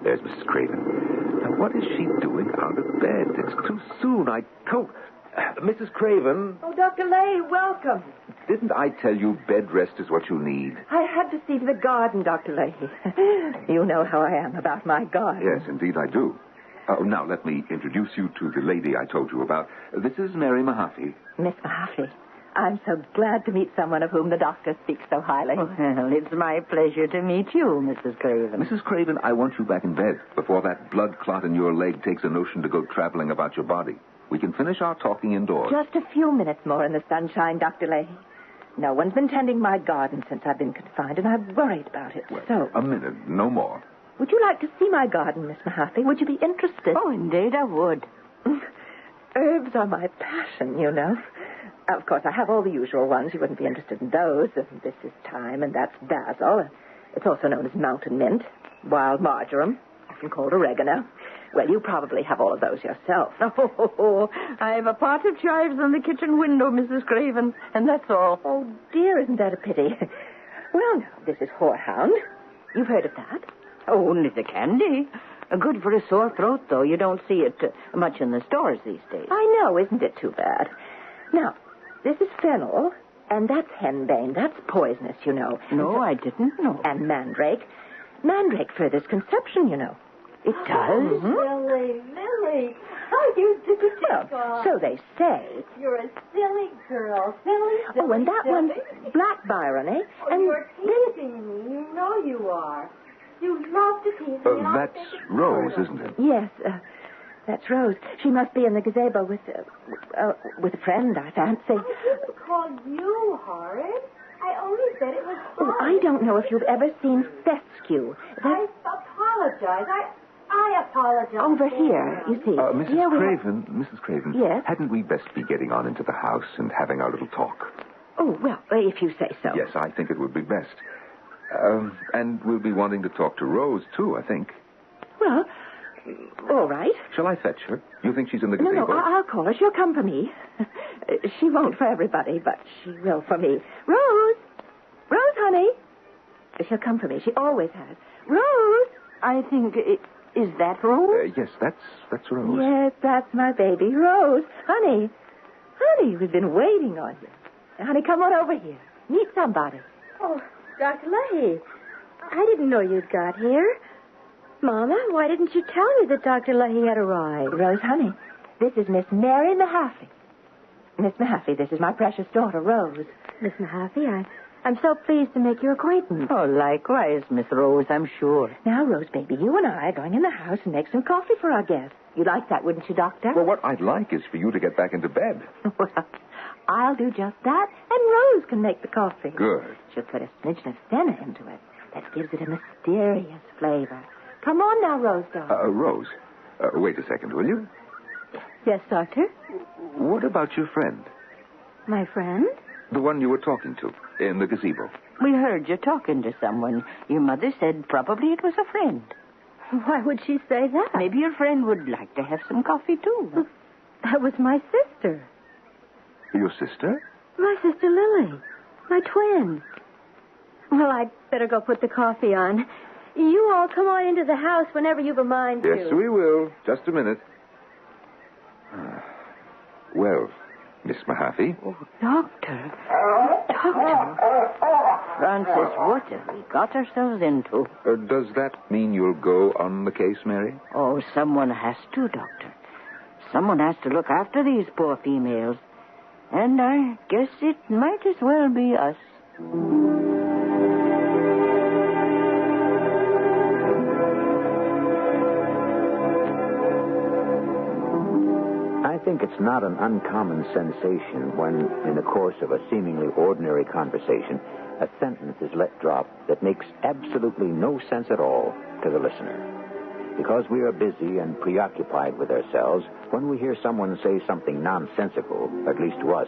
There's Mrs. Craven. Now, what is she doing out of bed? It's too soon. I told... Mrs. Craven. Oh, Dr. Leahy, welcome. Didn't I tell you bed rest is what you need? I had to see to the garden, Dr. Leahy. You know how I am about my garden. Yes, indeed I do. Now, let me introduce you to the lady I told you about. This is Mary Mahaffey. Miss Mahaffey, I'm so glad to meet someone of whom the doctor speaks so highly. Well, it's my pleasure to meet you, Mrs. Craven. Mrs. Craven, I want you back in bed before that blood clot in your leg takes a notion to go traveling about your body. We can finish our talking indoors. Just a few minutes more in the sunshine, Dr. Leahy. No one's been tending my garden since I've been confined, and I'm worried about it. Well, a minute, no more. Would you like to see my garden, Miss Mahaffey? Would you be interested? Oh, indeed I would. Herbs are my passion, you know. Of course, I have all the usual ones. You wouldn't be interested in those. This is thyme, and that's basil. It's also known as mountain mint, wild marjoram, often called oregano. Well, you probably have all of those yourself. Oh, I have a pot of chives on the kitchen window, Mrs. Craven, and that's all. Oh, dear, isn't that a pity? Well, now, this is Whorehound. You've heard of that? Oh, only the candy. Good for a sore throat, though. You don't see it much in the stores these days. I know, isn't it too bad? Now, this is fennel, and that's henbane. That's poisonous, you know. No, I didn't know. And mandrake. Mandrake furthers conception, you know. It does. Lily. How you do it? Well, so they say. You're a silly girl. Silly. Oh, and that one's Black Byron, eh? Oh, And you're teasing me. You know you are. You love to tease me. That's Rose, isn't it? Yes, that's Rose. She must be in the gazebo with a friend, I fancy. I didn't call you Horace. I only said it was fun. Oh, I don't know if you've ever seen fescue. I apologize. I apologize. Over here, you see. Mrs. Craven. Yes? Hadn't we best be getting on into the house and having our little talk? Oh, well, if you say so. Yes, I think it would be best. And we'll be wanting to talk to Rose, too, I think. Well, all right. Shall I fetch her? You think she's in the gazebo? No, I'll call her. She'll come for me. She won't for everybody, but she will for me. Rose, honey. She'll come for me. She always has. Rose. I think is that Rose? Yes, that's Rose. Yes, that's my baby, Rose. Honey, we've been waiting on you. Now, honey, come on over here. Meet somebody. Oh, Dr. Leahy, I didn't know you'd got here. Mama, why didn't you tell me that Dr. Leahy had arrived? Rose, honey, this is Miss Mary Mahaffey. Miss Mahaffey, this is my precious daughter, Rose. Miss Mahaffey, I'm so pleased to make your acquaintance. Oh, likewise, Miss Rose, I'm sure. Now, Rose, baby, you and I are going in the house and make some coffee for our guests. You'd like that, wouldn't you, Doctor? Well, what I'd like is for you to get back into bed. Well, I'll do just that, and Rose can make the coffee. Good. She'll put a smidgen of senna into it. That gives it a mysterious flavor. Come on now, Rose, darling. Rose, wait a second, will you? Yes, Doctor? What about your friend? My friend? The one you were talking to in the gazebo. We heard you talking to someone. Your mother said probably it was a friend. Why would she say that? Maybe your friend would like to have some coffee, too. That was my sister. Your sister? My sister Lily. My twin. Well, I'd better go put the coffee on. You all come on into the house whenever you've a mind to. Yes, we will. Just a minute. Well, Miss Mahaffey? Oh, Doctor. Francis, what have we got ourselves into? Does that mean you'll go on the case, Mary? Oh, someone has to, Doctor. Someone has to look after these poor females. And I guess it might as well be us. I think it's not an uncommon sensation when, in the course of a seemingly ordinary conversation, a sentence is let drop that makes absolutely no sense at all to the listener. Because we are busy and preoccupied with ourselves, when we hear someone say something nonsensical, at least to us,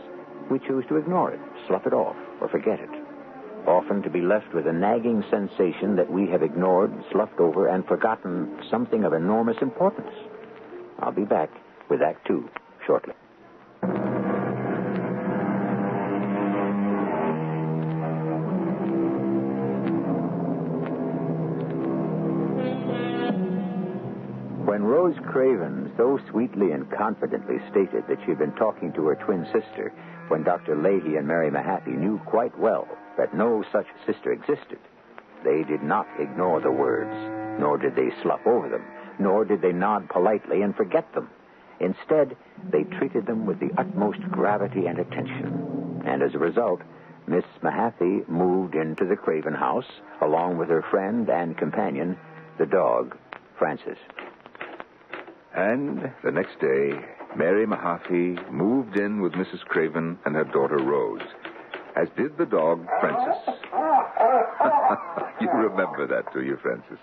we choose to ignore it, slough it off, or forget it. Often to be left with a nagging sensation that we have ignored, sloughed over, and forgotten something of enormous importance. I'll be back with Act Two shortly. When Rose Craven so sweetly and confidently stated that she had been talking to her twin sister, when Dr. Leahy and Mary Mahaffey knew quite well that no such sister existed, they did not ignore the words, nor did they slough over them, nor did they nod politely and forget them. Instead, they treated them with the utmost gravity and attention. And as a result, Miss Mahaffey moved into the Craven house, along with her friend and companion, the dog, Francis. And the next day, Mary Mahaffey moved in with Mrs. Craven and her daughter Rose, as did the dog, Francis. You remember that, do you, Francis?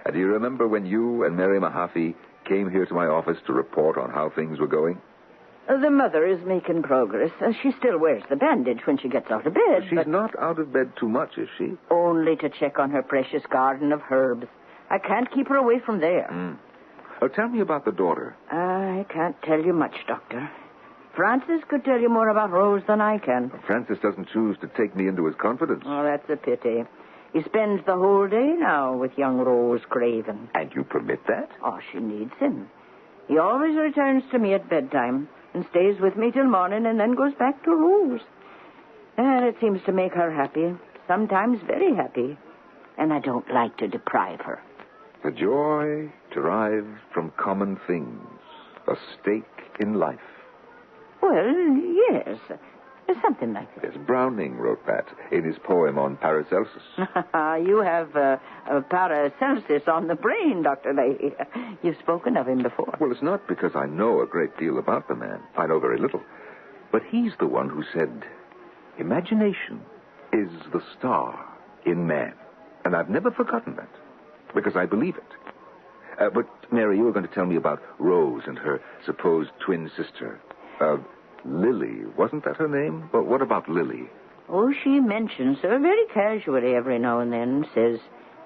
And do you remember when you and Mary Mahaffey came here to my office to report on how things were going? The mother is making progress. She still wears the bandage when she gets out of bed. She's not out of bed too much, is she? Only to check on her precious garden of herbs. I can't keep her away from there. Tell me about the daughter. I can't tell you much, Doctor. Francis could tell you more about Rose than I can. Francis doesn't choose to take me into his confidence. Oh, that's a pity. He spends the whole day now with young Rose Craven. And you permit that? Oh, she needs him. He always returns to me at bedtime and stays with me till morning and then goes back to Rose. And it seems to make her happy, sometimes very happy. And I don't like to deprive her. The joy derived from common things, a stake in life. Well, yes, something like that. Yes, Browning wrote that in his poem on Paracelsus. You have Paracelsus on the brain, Dr. Leahy. You've spoken of him before. Well, it's not because I know a great deal about the man. I know very little. But he's the one who said, imagination is the star in man. And I've never forgotten that, because I believe it. But, Mary, you were going to tell me about Rose and her supposed twin sister. Lily, wasn't that her name? But what about Lily? Oh, she mentions her very casually every now and then. Says,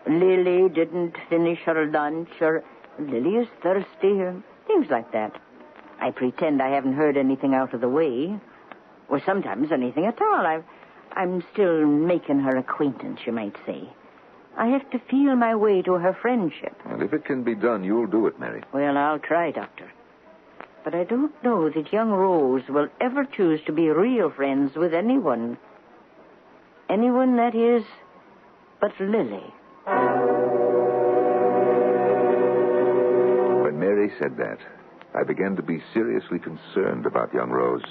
Lily didn't finish her lunch, or Lily is thirsty, or things like that. I pretend I haven't heard anything out of the way, or sometimes anything at all. I'm still making her acquaintance, you might say. I have to feel my way to her friendship. And if it can be done, you'll do it, Mary. Well, I'll try, Doctor. But I don't know that young Rose will ever choose to be real friends with anyone. Anyone, that is, but Lily. When Mary said that, I began to be seriously concerned about young Rose.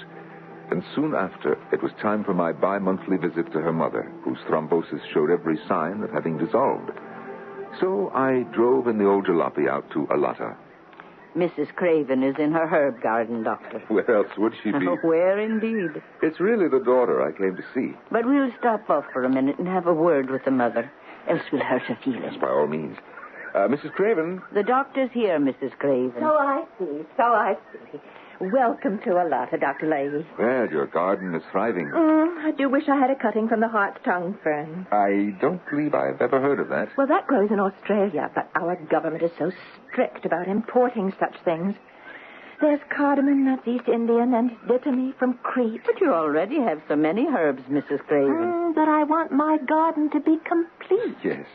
And soon after, it was time for my bi-monthly visit to her mother, whose thrombosis showed every sign of having dissolved. So I drove in the old jalopy out to Alata. Mrs. Craven is in her herb garden, Doctor. Where else would she be? Where, indeed? It's really the daughter I came to see. But we'll stop off for a minute and have a word with the mother, else we'll hurt her feelings. Yes, by all means. Mrs. Craven? The doctor's here, Mrs. Craven. So I see. Welcome to Alata, Dr. Leahy. Well, your garden is thriving. I do wish I had a cutting from the heart's tongue fern. I don't believe I've ever heard of that. Well, that grows in Australia, but our government is so strict about importing such things. There's cardamom, that's East Indian, and dittany from Crete. But you already have so many herbs, Mrs. Craven. But I want my garden to be complete. Yes.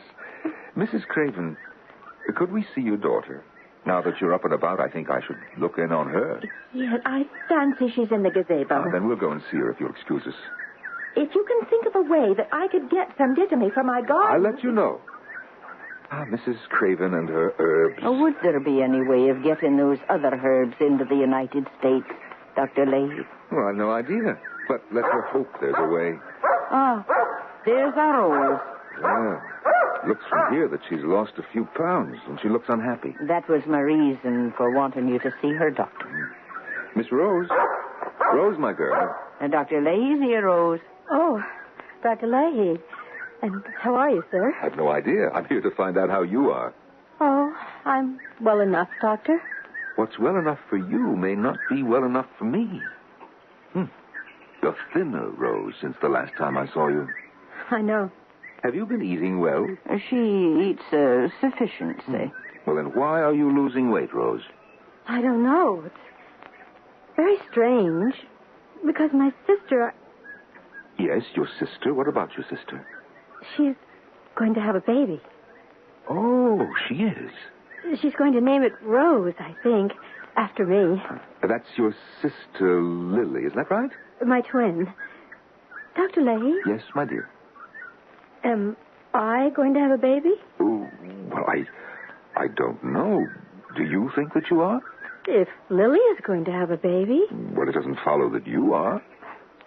Mrs. Craven, could we see your daughter? Now that you're up and about, I think I should look in on her. Yes, I fancy she's in the gazebo. Then we'll go and see her if you'll excuse us. If you can think of a way that I could get some dittany from my garden... I'll let you know. Mrs. Craven and her herbs. Would there be any way of getting those other herbs into the United States, Dr. Leahy? Well, I've no idea. But let her hope there's a way. There's our Rose. Yeah. Looks from here that she's lost a few pounds, and she looks unhappy. That was my reason for wanting you to see her, Doctor. Miss Rose. Rose, my girl. Dr. Leahy's here, Rose. Oh, Dr. Leahy. And how are you, sir? I've no idea. I'm here to find out how you are. Oh, I'm well enough, Doctor. What's well enough for you may not be well enough for me. You're thinner, Rose, since the last time I saw you. I know. Have you been eating well? She eats sufficiency. Well, then why are you losing weight, Rose? I don't know. It's very strange. Because my sister... Yes, your sister. What about your sister? She's going to have a baby. Oh, she is. She's going to name it Rose, I think, after me. That's your sister, Lily. Is that right? My twin. Dr. Leahy? Yes, my dear. Am I going to have a baby? Oh, well, I don't know. Do you think that you are? If Lily is going to have a baby. Well, it doesn't follow that you are.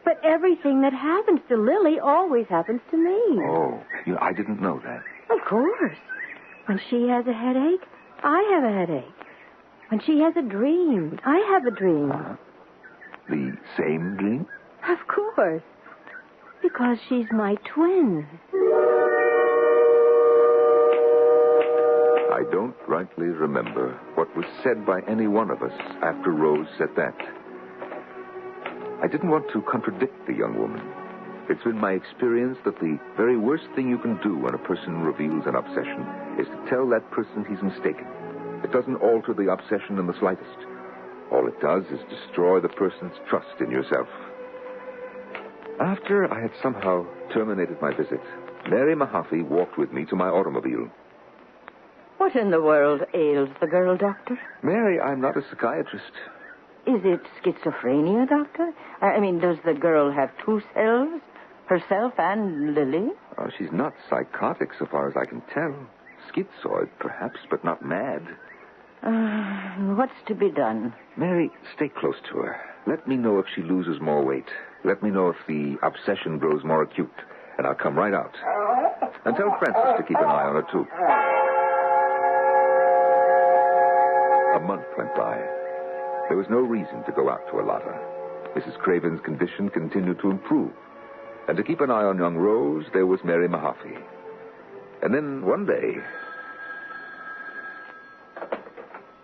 But everything that happens to Lily always happens to me. Oh, I didn't know that. Of course. When she has a headache, I have a headache. When she has a dream, I have a dream. The same dream? Of course. Because she's my twin. I don't rightly remember what was said by any one of us after Rose said that. I didn't want to contradict the young woman. It's been my experience that the very worst thing you can do when a person reveals an obsession is to tell that person he's mistaken. It doesn't alter the obsession in the slightest. All it does is destroy the person's trust in yourself. After I had somehow terminated my visit, Mary Mahaffey walked with me to my automobile. What in the world ails the girl, Doctor? Mary, I'm not a psychiatrist. Is it schizophrenia, Doctor? I mean, does the girl have two selves? Herself and Lily? Oh, she's not psychotic so far as I can tell. Schizoid, perhaps, but not mad. What's to be done? Mary, stay close to her. Let me know if she loses more weight. Let me know if the obsession grows more acute, and I'll come right out. And tell Francis to keep an eye on her, too. A month went by. There was no reason to go out to Alata. Mrs. Craven's condition continued to improve. And to keep an eye on young Rose, there was Mary Mahaffey. And then one day...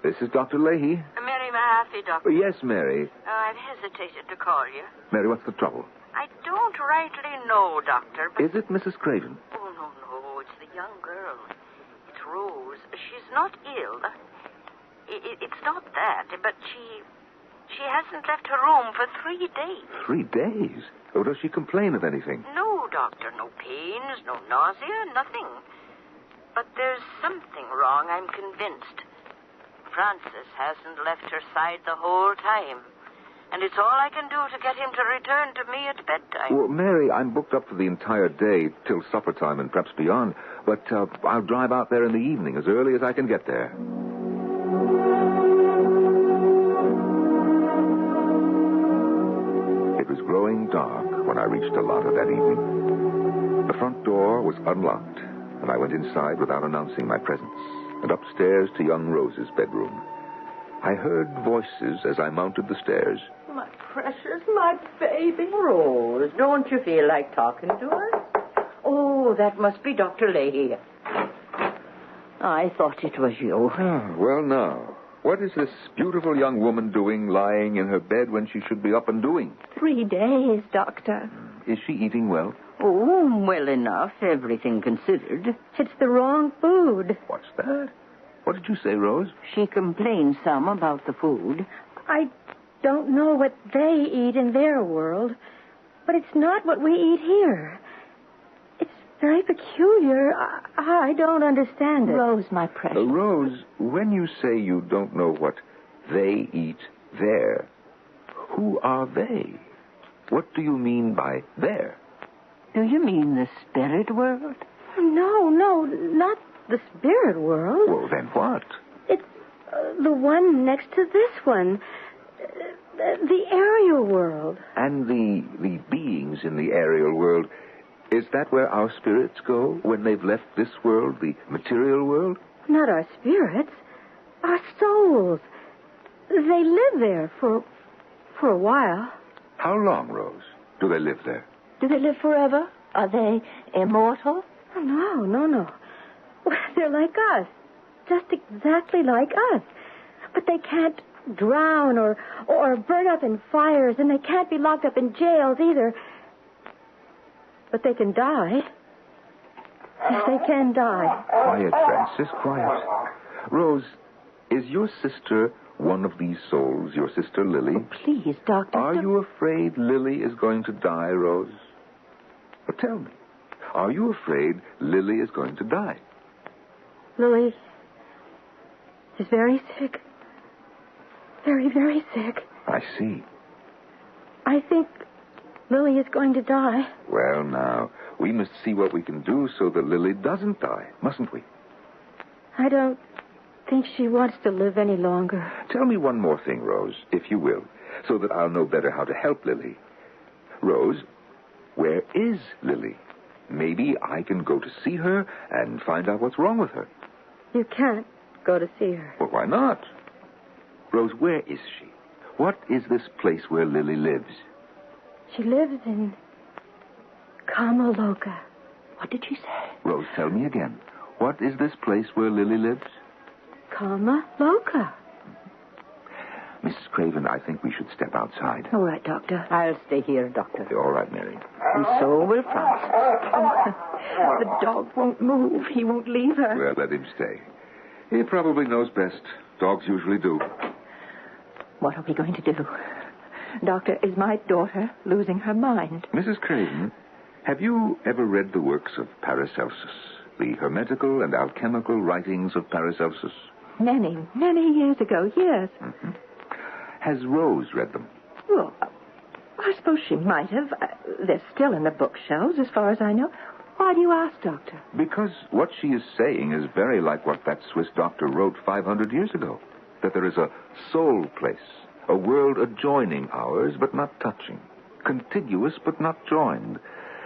This is Dr. Leahy. Mary Mahaffey, Doctor. Yes, Mary. I've hesitated to call you. Mary, what's the trouble? I don't rightly know, Doctor, but... Is it Mrs. Craven? Oh, no, it's the young girl. It's Rose. She's not ill. It's not that, but she hasn't left her room for 3 days. 3 days? Oh, does she complain of anything? No, Doctor, no pains, no nausea, nothing. But there's something wrong, I'm convinced. Francis hasn't left her side the whole time. And it's all I can do to get him to return to me at bedtime. Well, Mary, I'm booked up for the entire day, till supper time and perhaps beyond. But I'll drive out there in the evening, as early as I can get there. It was growing dark when I reached Alata that evening. The front door was unlocked, and I went inside without announcing my presence, and upstairs to young Rose's bedroom. I heard voices as I mounted the stairs. My precious, my baby. Rose, don't you feel like talking to us? Oh, that must be Dr. Leahy. I thought it was you. Oh, well, now, what is this beautiful young woman doing lying in her bed when she should be up and doing? 3 days, Doctor. Is she eating well? Oh, well enough, everything considered. It's the wrong food. What's that? What did you say, Rose? She complained some about the food. I don't know what they eat in their world, but it's not what we eat here. It's very peculiar. I don't understand it. Rose, my precious. Rose, when you say you don't know what they eat there, who are they? What do you mean by there? Do you mean the spirit world? No, not the spirit world. Well, then what? It's the one next to this one. The aerial world. And the beings in the aerial world, is that where our spirits go when they've left this world, the material world? Not our spirits. Our souls. They live there for a while. How long, Rose, do they live there? Do they live forever? Are they immortal? No. Well, they're like us. Just exactly like us. But they can't drown or burn up in fires, and they can't be locked up in jails either. But they can die. Yes, they can die. Quiet, Francis, quiet. Rose, is your sister one of these souls, your sister Lily? Oh, please, Doctor. Are you afraid Lily is going to die, Rose? But tell me, are you afraid Lily is going to die? Lily is very sick. Very, very sick. I see. I think Lily is going to die. Well, now, we must see what we can do so that Lily doesn't die, mustn't we? I don't think she wants to live any longer. Tell me one more thing, Rose, if you will, so that I'll know better how to help Lily. Rose, where is Lily? Maybe I can go to see her and find out what's wrong with her. You can't go to see her. Well, why not? Rose, where is she? What is this place where Lily lives? She lives in Camelot. What did she say? Rose, tell me again. What is this place where Lily lives? Camelot. Mrs. Craven, I think we should step outside. All right, Doctor. I'll stay here, Doctor. All right, Mary. And so will Francis. Oh, the dog won't move. He won't leave her. Well, let him stay. He probably knows best. Dogs usually do. What are we going to do? Doctor, is my daughter losing her mind? Mrs. Craven, have you ever read the works of Paracelsus? The hermetical and alchemical writings of Paracelsus? Many, many years ago, yes. Mm-hmm. Has Rose read them? Well, I suppose she might have. They're still in the bookshelves, as far as I know. Why do you ask, Doctor? Because what she is saying is very like what that Swiss doctor wrote 500 years ago. That there is a soul place, a world adjoining ours, but not touching, contiguous, but not joined,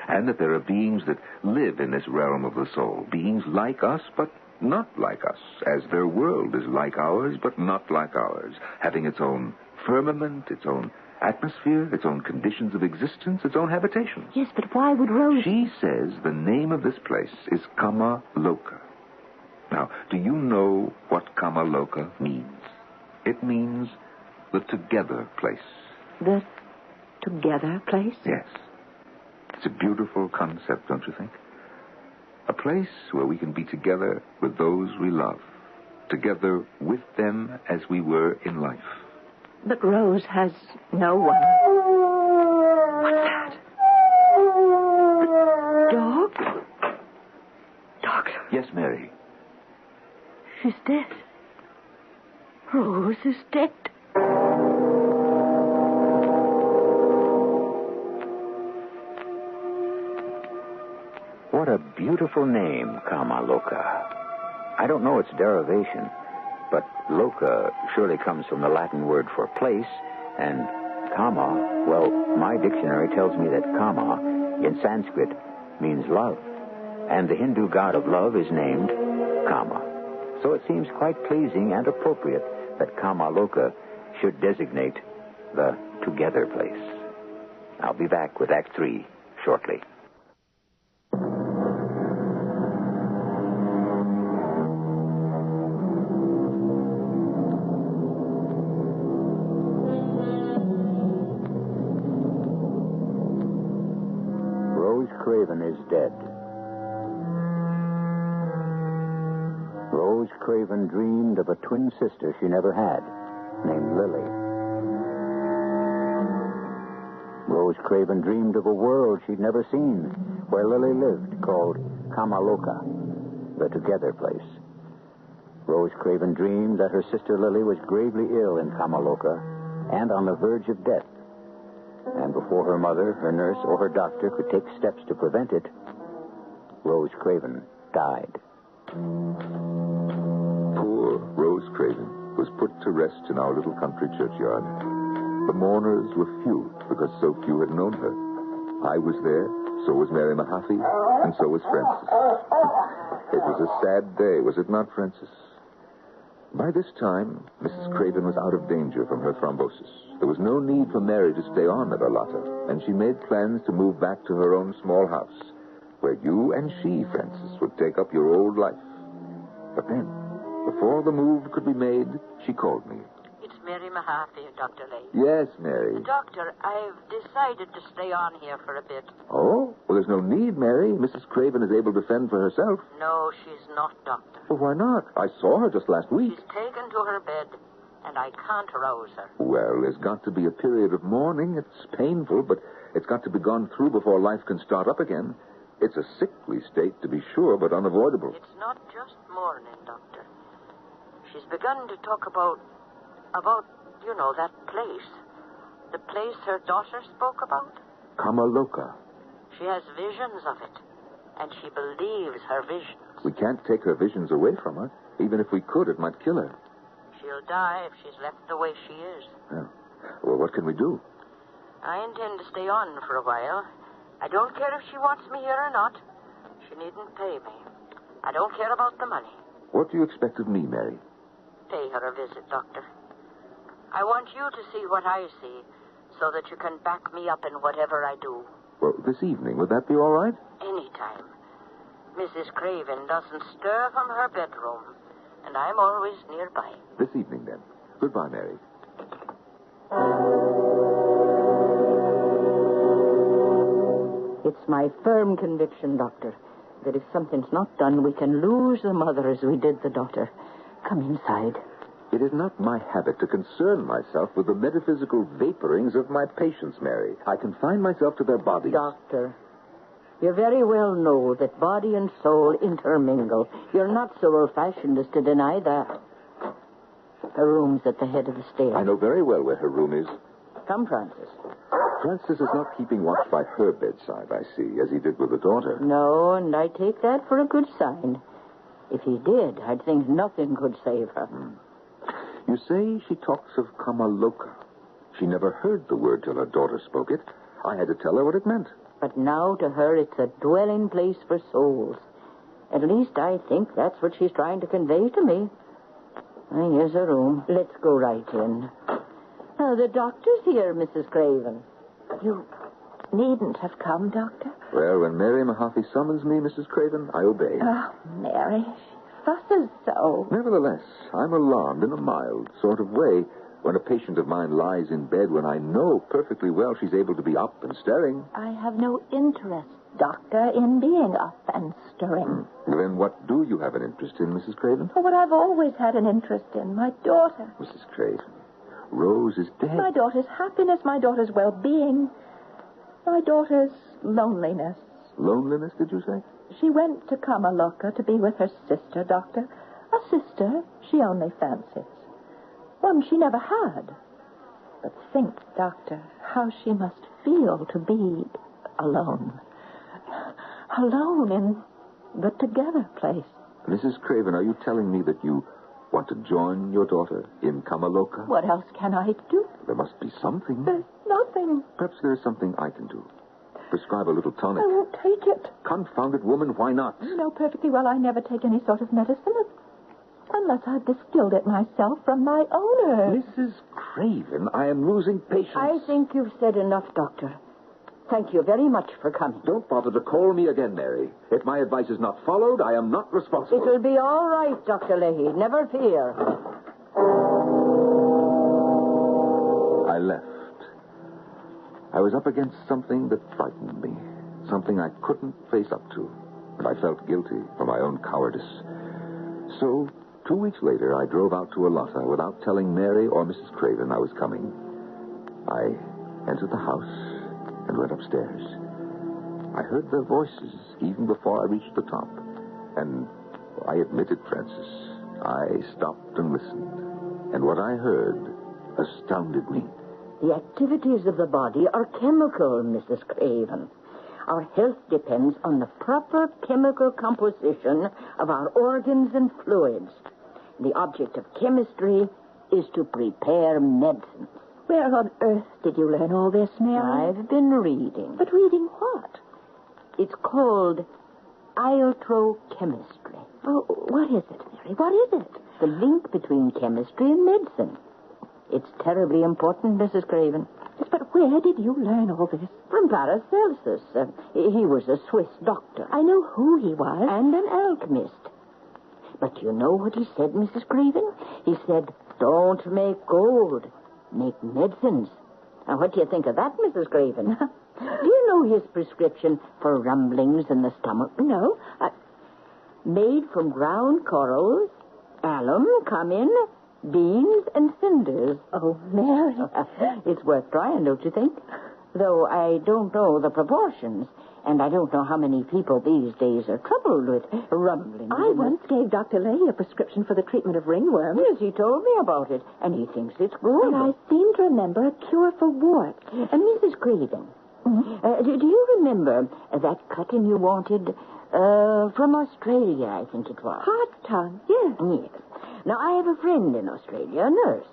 and that there are beings that live in this realm of the soul, beings like us, but not like us, as their world is like ours, but not like ours, having its own firmament, its own atmosphere, its own conditions of existence, its own habitations. Yes, but why would Rose... She says the name of this place is Camelot. Now, do you know what Camelot means? It means the together place. The together place? Yes. It's a beautiful concept, don't you think? A place where we can be together with those we love, together with them as we were in life. But Rose has no one. What's that? The dog? Doctor. Yes, Mary. She's dead. Rose is dead. What a beautiful name, Kamaloka. I don't know its derivation, but loka surely comes from the Latin word for place, and kama, well, my dictionary tells me that kama in Sanskrit means love, and the Hindu god of love is named Kama. So it seems quite pleasing and appropriate that Kamaloka should designate the together place. I'll be back with Act 3 shortly. Rose Craven is dead. Rose Craven dreamed of a twin sister she never had, named Lily. Rose Craven dreamed of a world she'd never seen, where Lily lived, called Kamaloka, the together place. Rose Craven dreamed that her sister Lily was gravely ill in Kamaloka and on the verge of death. And before her mother, her nurse, or her doctor could take steps to prevent it, Rose Craven died. Poor Rose Craven was put to rest in our little country churchyard. The mourners were few because so few had known her. I was there, so was Mary Mahaffey, and so was Frances. It was a sad day, was it not, Frances? By this time, Mrs. Craven was out of danger from her thrombosis. There was no need for Mary to stay on at Arlotta, and she made plans to move back to her own small house, where you and she, Frances, would take up your old life. But then, before the move could be made, she called me. It's Mary Mahaffey, Dr. Lane. Yes, Mary. Doctor, I've decided to stay on here for a bit. Oh? Well, there's no need, Mary. Mrs. Craven is able to fend for herself. No, she's not, Doctor. Well, why not? I saw her just last week. She's taken to her bed, and I can't rouse her. Well, there's got to be a period of mourning. It's painful, but it's got to be gone through before life can start up again. It's a sickly state, to be sure, but unavoidable. It's not just mourning, Doctor. She's begun to talk about, that place. The place her daughter spoke about. Kamaloka. She has visions of it, and she believes her visions. We can't take her visions away from her. Even if we could, it might kill her. She'll die if she's left the way she is. Oh. Well, what can we do? I intend to stay on for a while. I don't care if she wants me here or not. She needn't pay me. I don't care about the money. What do you expect of me, Mary? Pay her a visit, Doctor. I want you to see what I see, so that you can back me up in whatever I do. Well, this evening, would that be all right? Anytime. Mrs. Craven doesn't stir from her bedroom, and I'm always nearby. This evening, then. Goodbye, Mary. It's my firm conviction, Doctor, that if something's not done, we can lose the mother as we did the daughter. Come inside. It is not my habit to concern myself with the metaphysical vaporings of my patients, Mary. I confine myself to their bodies. Doctor, you very well know that body and soul intermingle. You're not so old-fashioned as to deny that. Her room's at the head of the stairs. I know very well where her room is. Come, Francis. Francis is not keeping watch by her bedside, I see, as he did with the daughter. No, and I take that for a good sign. If he did, I'd think nothing could save her. You say she talks of Camelot. She never heard the word till her daughter spoke it. I had to tell her what it meant. But now to her it's a dwelling place for souls. At least I think that's what she's trying to convey to me. Here's her room. Let's go right in. The doctor's here, Mrs. Craven. You needn't have come, Doctor. Well, when Mary Mahaffey summons me, Mrs. Craven, I obey. Oh, Mary, she fusses so. Nevertheless, I'm alarmed in a mild sort of way when a patient of mine lies in bed when I know perfectly well she's able to be up and stirring. I have no interest, Doctor, in being up and stirring. Then what do you have an interest in, Mrs. Craven? What I've always had an interest in, my daughter. Mrs. Craven, Rose is dead. My daughter's happiness, my daughter's well-being, my daughter's loneliness. Loneliness, did you say? She went to Camelot to be with her sister, Doctor. A sister she only fancies. One she never had. But think, Doctor, how she must feel to be alone. Alone in the together place. Mrs. Craven, are you telling me that you want to join your daughter in Camelot? What else can I do? There must be something. There's nothing. Perhaps there's something I can do. Prescribe a little tonic. I won't take it. Confound it, woman, why not? You know perfectly well I never take any sort of medicine unless I've distilled it myself from my own herb. Mrs. Craven, I am losing patience. I think you've said enough, Doctor. Thank you very much for coming. Don't bother to call me again, Mary. If my advice is not followed, I am not responsible. It'll be all right, Dr. Leahy. Never fear. I left. I was up against something that frightened me, something I couldn't face up to, and I felt guilty for my own cowardice. So, 2 weeks later, I drove out to Alotta without telling Mary or Mrs. Craven I was coming. I entered the house and went upstairs. I heard their voices even before I reached the top, and I admit it, Francis, I stopped and listened, and what I heard astounded me. The activities of the body are chemical, Mrs. Craven. Our health depends on the proper chemical composition of our organs and fluids. The object of chemistry is to prepare medicines. Where on earth did you learn all this, Mary? I've been reading. But reading what? It's called iotrochemistry. Oh, what is it, Mary? What is it? The link between chemistry and medicine. It's terribly important, Mrs. Craven. Yes, but where did you learn all this? From Paracelsus. He was a Swiss doctor. I know who he was. And an alchemist. But you know what he said, Mrs. Craven? He said, don't make gold, make medicines. Now, what do you think of that, Mrs. Craven? Do you know his prescription for rumblings in the stomach? No. Made from ground corals, alum, cumin, beans, and cinders. Oh, Mary. It's worth trying, don't you think? Though I don't know the proportions, and I don't know how many people these days are troubled with rumbling. I once gave Dr. Leahy a prescription for the treatment of ringworm. Yes, he told me about it, and he thinks it's good. And I seem to remember a cure for warts. And Mrs. Craven, do you remember that cutting you wanted from Australia, I think it was? Hot tongue, yes. Yes. Now, I have a friend in Australia, a nurse.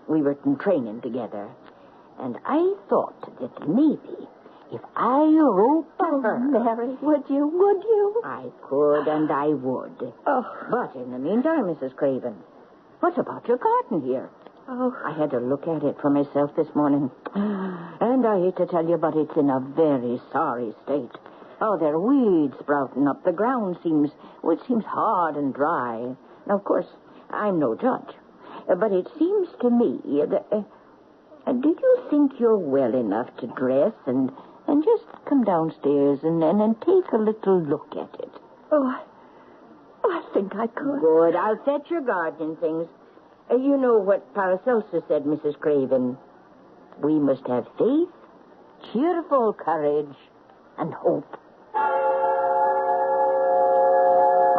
We were in training together. And I thought that maybe if I wrote to her... Mary, would you? I could and I would. Oh. But in the meantime, Mrs. Craven, what about your garden here? Oh. I had to look at it for myself this morning. And I hate to tell you, but it's in a very sorry state. Oh, there are weeds sprouting up. The ground seems hard and dry. Now, of course, I'm no judge. But it seems to me that... do you think you're well enough to dress and just come downstairs and take a little look at it? Oh, I think I could. Good. I'll fetch your gardening things. You know what Paracelsus said, Mrs. Craven. We must have faith, cheerful courage, and hope.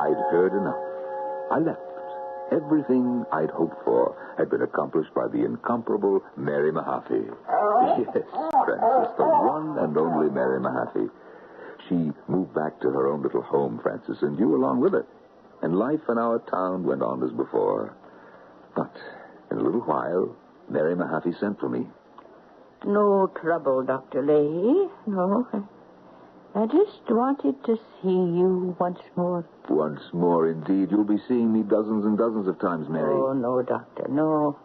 I'd heard enough. I left. Everything I'd hoped for had been accomplished by the incomparable Mary Mahaffey. Yes, Francis, the one and only Mary Mahaffey. She moved back to her own little home, Francis, and you along with her. And life in our town went on as before. But in a little while, Mary Mahaffey sent for me. No trouble, Dr. Leahy. No. I just wanted to see you once more. Once more, indeed. You'll be seeing me dozens and dozens of times, Mary. Oh, no, Doctor, no.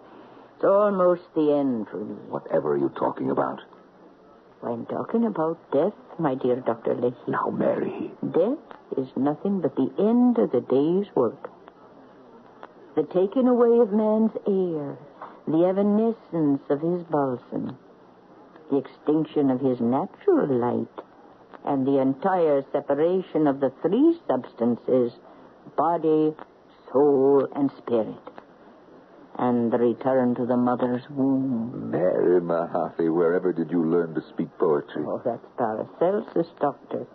It's almost the end for me. Whatever are you talking about? I'm talking about death, my dear Dr. Leahy. Now, Mary. Death is nothing but the end of the day's work. The taking away of man's air, the evanescence of his balsam, the extinction of his natural light, and the entire separation of the three substances, body, soul, and spirit, and the return to the mother's womb. Mary Mahaffey, wherever did you learn to speak poetry? Oh, that's Paracelsus, Doctor.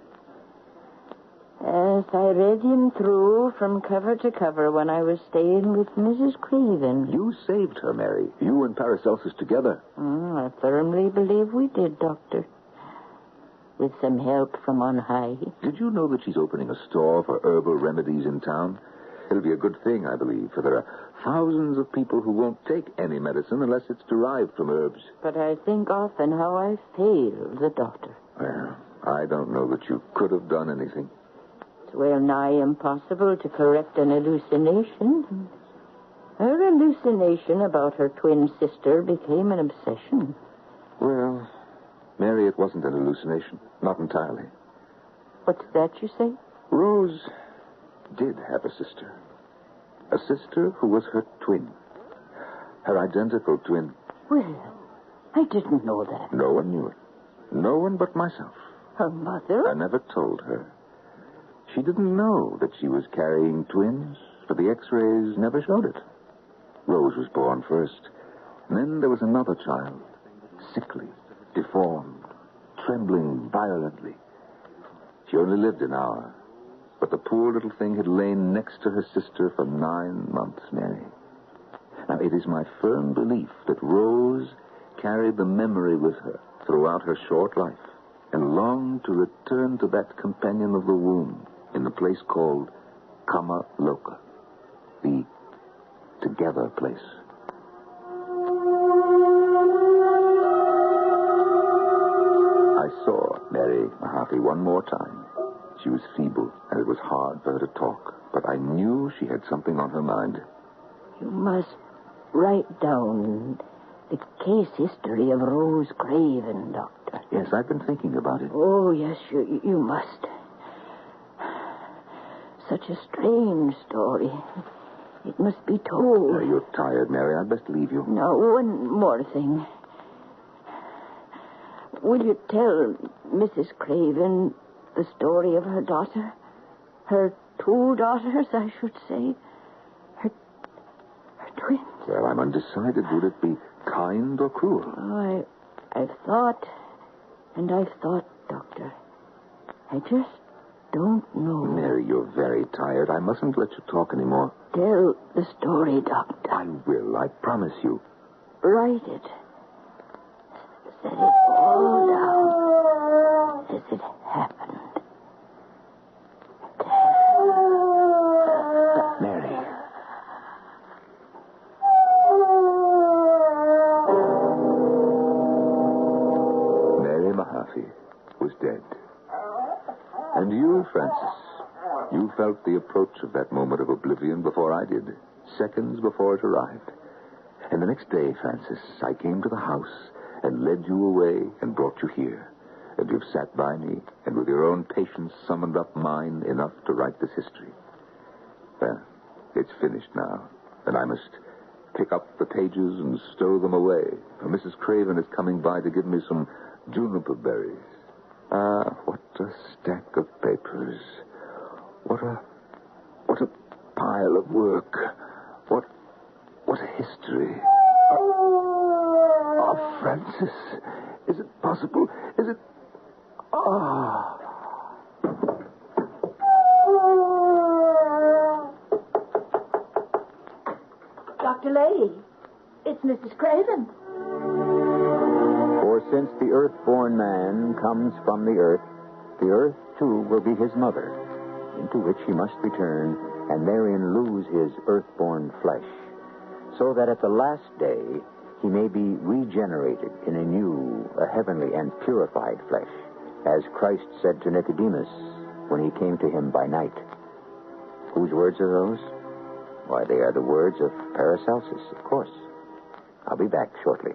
Yes, I read him through from cover to cover when I was staying with Mrs. Craven. You saved her, Mary. You and Paracelsus together. I firmly believe we did, Doctor. With some help from on high. Did you know that she's opening a store for herbal remedies in town? It'll be a good thing, I believe, for there are thousands of people who won't take any medicine unless it's derived from herbs. But I think often how I failed the doctor. Well, I don't know that you could have done anything. It's well nigh impossible to correct an hallucination. Her hallucination about her twin sister became an obsession. Well, Mary, it wasn't an hallucination. Not entirely. What's that you say? Rose did have a sister. A sister who was her twin. Her identical twin. Well, I didn't know that. No one knew it. No one but myself. Her mother? I never told her. She didn't know that she was carrying twins, for the x-rays never showed it. Rose was born first. And then there was another child. Sickly, deformed, trembling violently. She only lived an hour. But the poor little thing had lain next to her sister for 9 months, Mary. Now, it is my firm belief that Rose carried the memory with her throughout her short life and longed to return to that companion of the womb in the place called Camelot, the together place. I saw Mary Mahaffey one more time. She was feeble, and it was hard for her to talk. But I knew she had something on her mind. You must write down the case history of Rose Craven, Doctor. Yes, I've been thinking about it. Oh, yes, you must. Such a strange story. It must be told. You're tired, Mary. I'd best leave you. Now, one more thing. Will you tell Mrs. Craven the story of her daughter? Her 2 daughters, I should say. Her twins. Well, I'm undecided. Would it be kind or cruel? Oh, I've thought, and I've thought, Doctor. I just don't know. Mary, you're very tired. I mustn't let you talk anymore. Tell the story, Doctor. I will. I promise you. Write it. Set it all down as it happened. Mary. Mary Mahaffey was dead. And you, Francis, you felt the approach of that moment of oblivion before I did, seconds before it arrived. And the next day, Francis, I came to the house and led you away and brought you here. And you've sat by me and with your own patience summoned up mine enough to write this history. Well, it's finished now, and I must pick up the pages and stow them away. For Mrs. Craven is coming by to give me some juniper berries. Ah, what a stack of papers. What a pile of work. What a history. Henry. Francis. Is it possible? Is it... Dr. Leahy, it's Mrs. Craven. For since the earth-born man comes from the earth too will be his mother, into which he must return and therein lose his earth-born flesh, so that at the last day he may be regenerated in a new, a heavenly and purified flesh, as Christ said to Nicodemus when he came to him by night. Whose words are those? Why, they are the words of Paracelsus, of course. I'll be back shortly.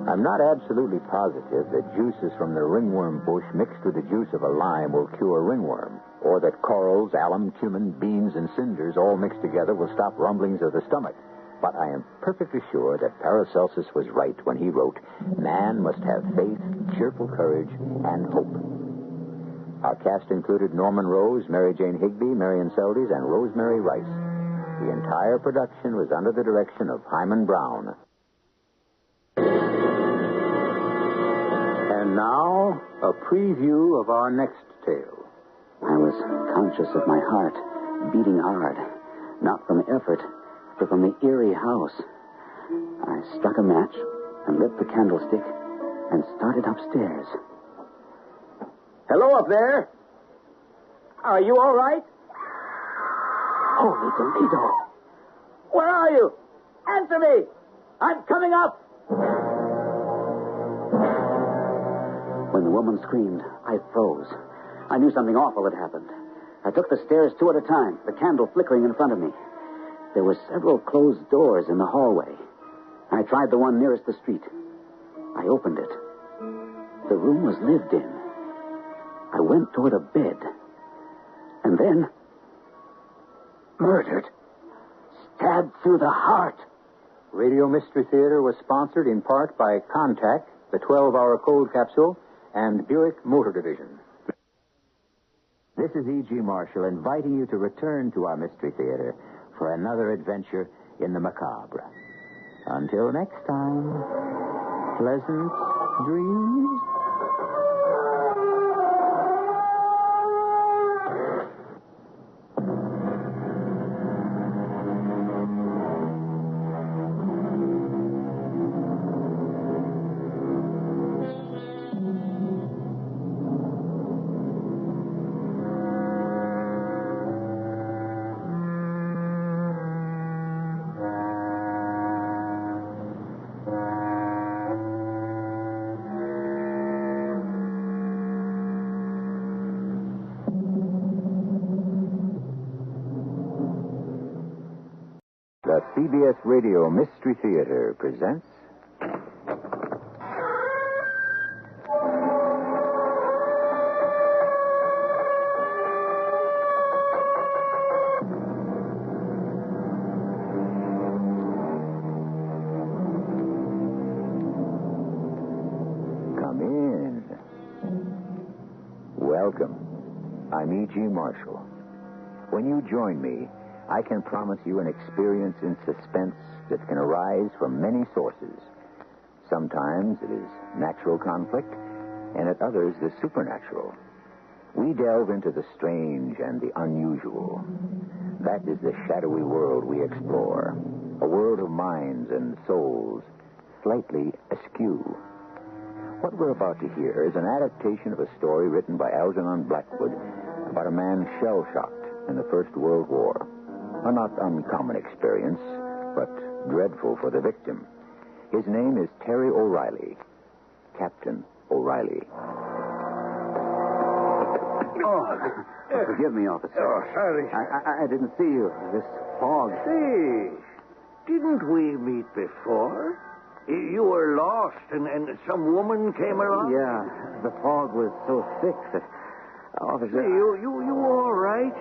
I'm not absolutely positive that juices from the ringworm bush mixed with the juice of a lime will cure ringworm, or that corals, alum, cumin, beans, and cinders all mixed together will stop rumblings of the stomach. But I am perfectly sure that Paracelsus was right when he wrote, "Man must have faith, cheerful courage, and hope." Our cast included Norman Rose, Mary Jane Higby, Marion Seldes, and Rosemary Rice. The entire production was under the direction of Hyman Brown. And now, a preview of our next tale. I was conscious of my heart beating hard, not from effort, but from the eerie house. I struck a match and lit the candlestick and started upstairs. Hello up there. Are you all right? Holy Toledo! Where are you? Answer me. I'm coming up. When the woman screamed, I froze. I knew something awful had happened. I took the stairs two at a time, the candle flickering in front of me. There were several closed doors in the hallway. I tried the one nearest the street. I opened it. The room was lived in. I went toward a bed. And then... murdered. Stabbed through the heart. Radio Mystery Theater was sponsored in part by Contact, the 12-hour cold capsule, and Buick Motor Division. This is E.G. Marshall inviting you to return to our Mystery Theater for another adventure in the macabre. Until next time, pleasant dreams. The CBS Radio Mystery Theater presents... Come in. Welcome. I'm E.G. Marshall. When you join me, I can promise you an experience in suspense that can arise from many sources. Sometimes it is natural conflict, and at others the supernatural. We delve into the strange and the unusual. That is the shadowy world we explore, a world of minds and souls, slightly askew. What we're about to hear is an adaptation of a story written by Algernon Blackwood about a man shell-shocked in the First World War. A not uncommon experience, but dreadful for the victim. His name is Terry O'Reilly. Captain O'Reilly. Forgive me, officer. Oh, sorry. I didn't see you. This fog. Say, didn't we meet before? You were lost, and some woman came along? Yeah, the fog was so thick that... Officer... Say, you all right?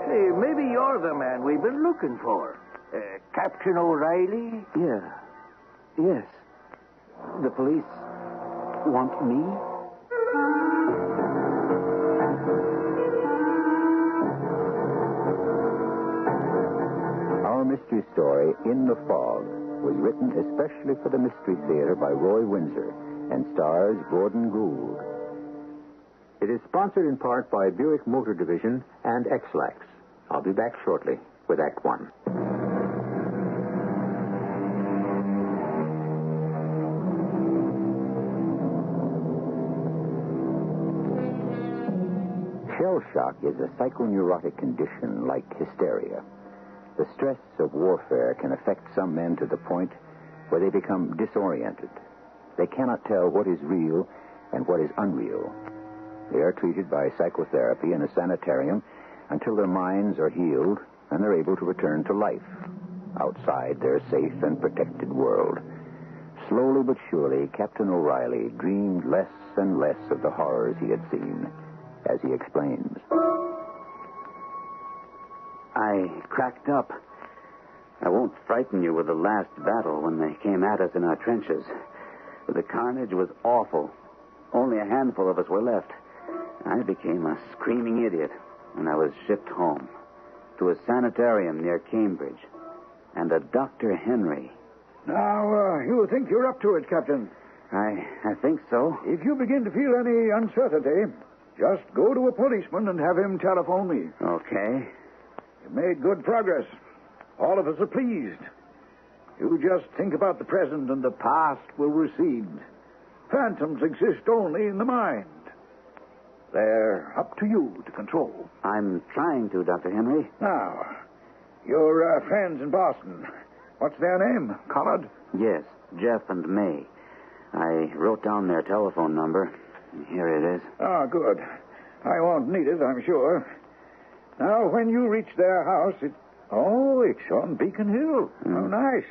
Say, maybe you're the man we've been looking for. Captain O'Reilly? Yeah. Yes. The police want me? Our mystery story, In the Fog, was written especially for the Mystery Theater by Roy Windsor and stars Gordon Gould. It is sponsored in part by Buick Motor Division and X-Lax. I'll be back shortly with Act One. Shell shock is a psychoneurotic condition like hysteria. The stress of warfare can affect some men to the point where they become disoriented. They cannot tell what is real and what is unreal. They are treated by psychotherapy in a sanitarium until their minds are healed and they're able to return to life outside their safe and protected world. Slowly but surely, Captain O'Reilly dreamed less and less of the horrors he had seen, as he explains. I cracked up. I won't frighten you with the last battle when they came at us in our trenches. The carnage was awful. Only a handful of us were left. I became a screaming idiot, and I was shipped home to a sanitarium near Cambridge. And a Dr. Henry. Now, you think you're up to it, Captain? I think so. If you begin to feel any uncertainty, just go to a policeman and have him telephone me. Okay. You've made good progress. All of us are pleased. You just think about the present and the past will recede. Phantoms exist only in the mind. They're up to you to control. I'm trying to, Dr. Henry. Now, your friends in Boston, what's their name? Collard? Yes, Jeff and May. I wrote down their telephone number. Here it is. Ah, good. I won't need it, I'm sure. Now, when you reach their house, it's on Beacon Hill. Oh, nice.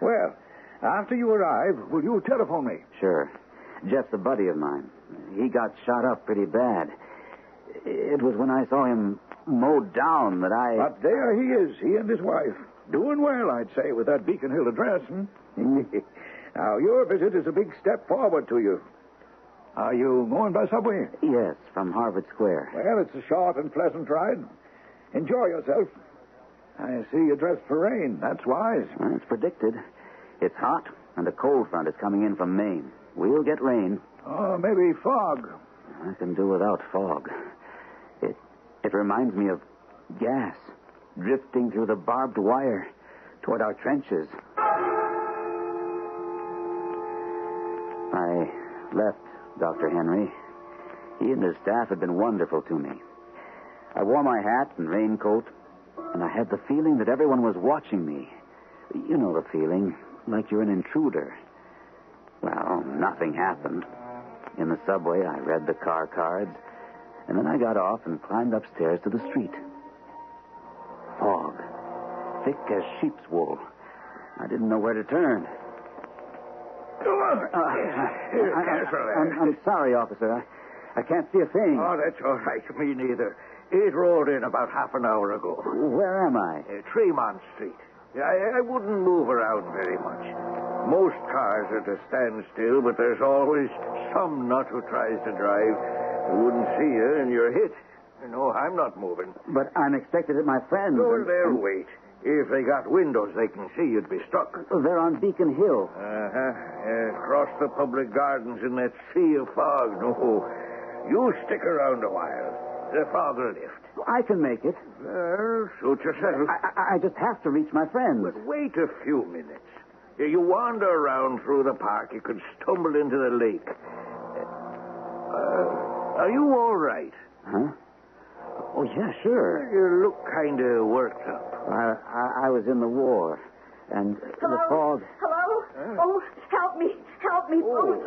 Well, after you arrive, will you telephone me? Sure. Jeff's a buddy of mine. He got shot up pretty bad. It was when I saw him mowed down that I... But there he is, he and his wife. Doing well, I'd say, with that Beacon Hill address. Now, your visit is a big step forward to you. Are you going by subway? Yes, from Harvard Square. Well, it's a short and pleasant ride. Enjoy yourself. I see you're dressed for rain. That's wise. Well, it's predicted. It's hot, and a cold front is coming in from Maine. We'll get rain. Oh, maybe fog. I can do without fog. It reminds me of gas drifting through the barbed wire toward our trenches. I left Dr. Henry. He and his staff had been wonderful to me. I wore my hat and raincoat, and I had the feeling that everyone was watching me. You know the feeling, like you're an intruder. Well, nothing happened. In the subway, I read the car cards, and then I got off and climbed upstairs to the street. Fog, thick as sheep's wool. I didn't know where to turn. I'm sorry, officer. I can't see a thing. Oh, that's all right. Me neither. It rolled in about half an hour ago. Where am I? Tremont Street. I wouldn't move around very much. Most cars are to stand still, but there's always some nut who tries to drive. Who wouldn't see you, and you're hit. No, I'm not moving. But I'm expected at my friend's. No, they'll wait. If they got windows, they can see you'd be struck. They're on Beacon Hill. Across the public gardens in that sea of fog. No, you stick around a while. The fog will lift. I can make it. Well, suit yourself. I just have to reach my friends. But wait a few minutes. You wander around through the park, you could stumble into the lake. Are you all right? Huh? Oh, yeah, sure. You look kind of worked up. I was in the war, and Hello? the fog... Hello? Oh, help me. Help me. Oh,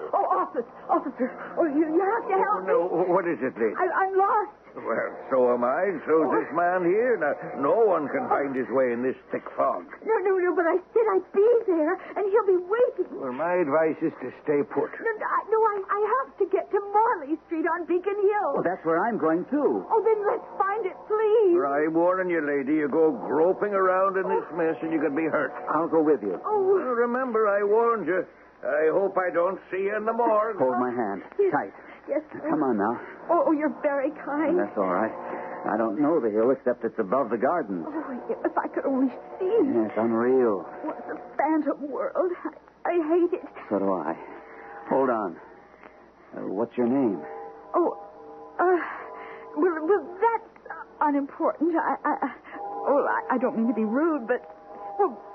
officer. Oh, you have to help me. No, what is it, lady? I'm lost. Well, so am I. So's this man here. Now, no one can find his way in this thick fog. No, but I said I'd be there, and he'll be waiting. Well, my advice is to stay put. No, I have to get to Morley Street on Beacon Hill. Well, that's where I'm going, too. Oh, then let's find it, please. I'm warning you, lady. You go groping around in this mess, and you could be hurt. I'll go with you. Oh. Well, remember, I warned you. I hope I don't see you in the morgue. Hold my hand. Tight. Yes. Come on now. Oh, you're very kind. That's all right. I don't know the hill except it's above the gardens. Oh, if I could only see. Yeah, it's unreal. What a phantom world. I hate it. So do I. Hold on. What's your name? Oh, well, that's unimportant. I don't mean to be rude, but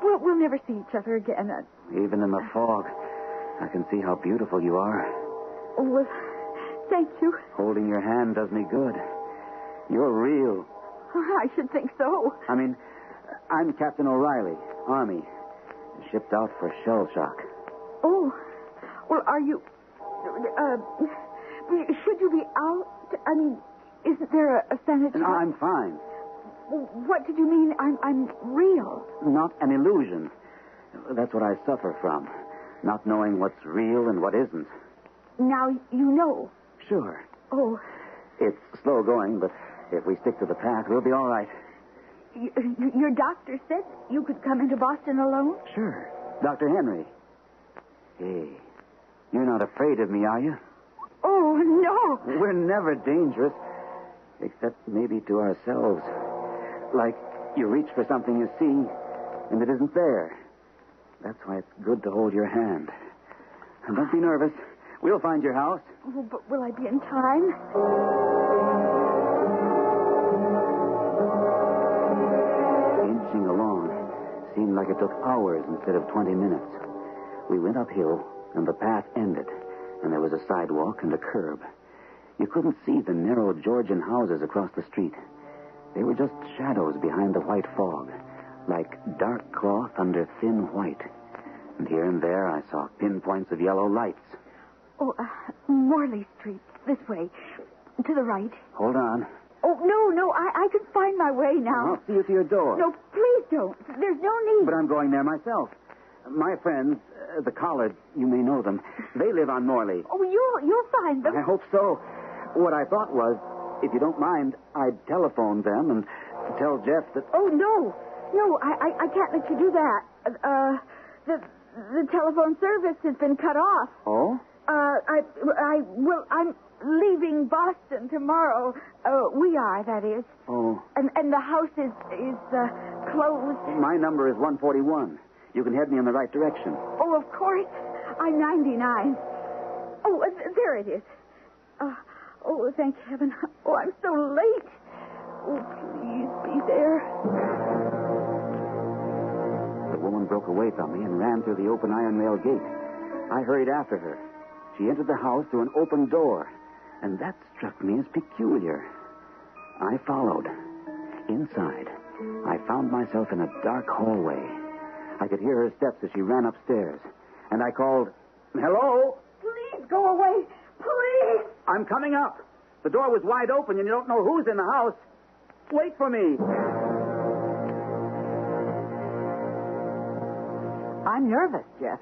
we'll never see each other again. Even in the fog, I can see how beautiful you are. Oh, well, thank you. Holding your hand does me good. You're real. I should think so. I mean, I'm Captain O'Reilly, Army, shipped out for shell shock. Oh, well, are you... should you be out? I mean, isn't there a sanitary... No, I'm fine. What did you mean? I'm real? Not an illusion. That's what I suffer from. Not knowing what's real and what isn't. Now you know. Sure. Oh. It's slow going, but if we stick to the path, we'll be all right. Your doctor said you could come into Boston alone? Sure. Dr. Henry. Hey, you're not afraid of me, are you? Oh, no. We're never dangerous, except maybe to ourselves. Like you reach for something you see, and it isn't there. That's why it's good to hold your hand. And don't be nervous. We'll find your house. Oh, but will I be in time? Inching along seemed like it took hours instead of 20 minutes. We went uphill, and the path ended, and there was a sidewalk and a curb. You couldn't see the narrow Georgian houses across the street. They were just shadows behind the white fog, like dark cloth under thin white. And here and there I saw pinpoints of yellow lights. Oh, Morley Street, this way. To the right. Hold on. Oh, no, I can find my way now. I'll see you to your door. No, please don't. There's no need. But I'm going there myself. My friends, the Collards, you may know them, they live on Morley. Oh, you'll find them. I hope so. What I thought was, if you don't mind, I'd telephone them and tell Jeff that... Oh, no, I can't let you do that. The telephone service has been cut off. Oh? I'm leaving Boston tomorrow. We are, that is. Oh. And the house is closed. My number is 141. You can head me in the right direction. Oh, of course. I'm 99. Oh, there it is. Oh, thank heaven. Oh, I'm so late. Oh, please be there. The woman broke away from me and ran through the open iron rail gate. I hurried after her. She entered the house through an open door, and that struck me as peculiar. I followed. Inside, I found myself in a dark hallway. I could hear her steps as she ran upstairs, and I called, "Hello?" Please go away. Please. I'm coming up. The door was wide open, and you don't know who's in the house. Wait for me. I'm nervous, Jeff.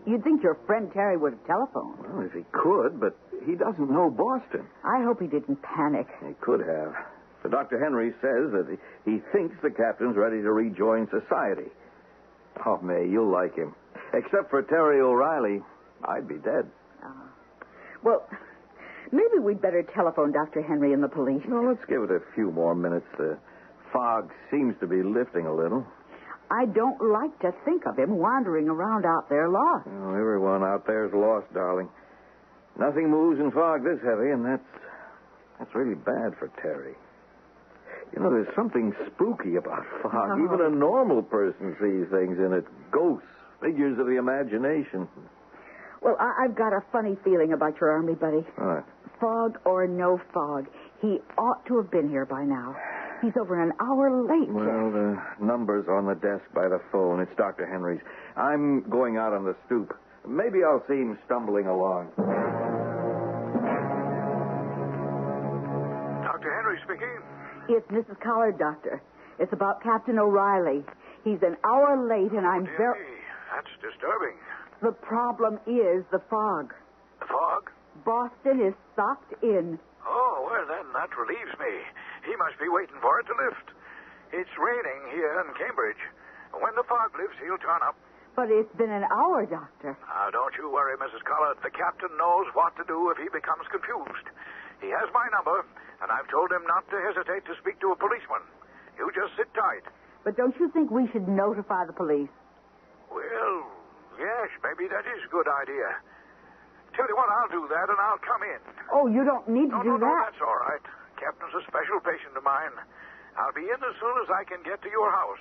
You'd think your friend Terry would have telephoned. Well, if he could, but he doesn't know Boston. I hope he didn't panic. He could have. So Dr. Henry says that he thinks the captain's ready to rejoin society. Oh, May, you'll like him. Except for Terry O'Reilly, I'd be dead. Well, maybe we'd better telephone Dr. Henry and the police. No, let's give it a few more minutes. The fog seems to be lifting a little. I don't like to think of him wandering around out there lost. Oh, everyone out there's lost, darling. Nothing moves in fog this heavy, and that's really bad for Terry. You know, there's something spooky about fog. Oh. Even a normal person sees things in it. Ghosts, figures of the imagination. Well, I've got a funny feeling about your army buddy. All right. Fog or no fog, he ought to have been here by now. He's over an hour late. Well, the number's on the desk by the phone. It's Dr. Henry's. I'm going out on the stoop. Maybe I'll see him stumbling along. Dr. Henry speaking. It's Mrs. Collard, Doctor. It's about Captain O'Reilly. He's an hour late, and I'm very... That's disturbing. The problem is the fog. The fog? Boston is socked in. Oh, well, then that relieves me. He must be waiting for it to lift. It's raining here in Cambridge. When the fog lifts, he'll turn up. But it's been an hour, Doctor. Don't you worry, Mrs. Collard. The captain knows what to do if he becomes confused. He has my number, and I've told him not to hesitate to speak to a policeman. You just sit tight. But don't you think we should notify the police? Well, yes, maybe that is a good idea. Tell you what, I'll do that, and I'll come in. Oh, you don't need to do No, that. that's all right. Captain's a special patient of mine. I'll be in as soon as I can get to your house.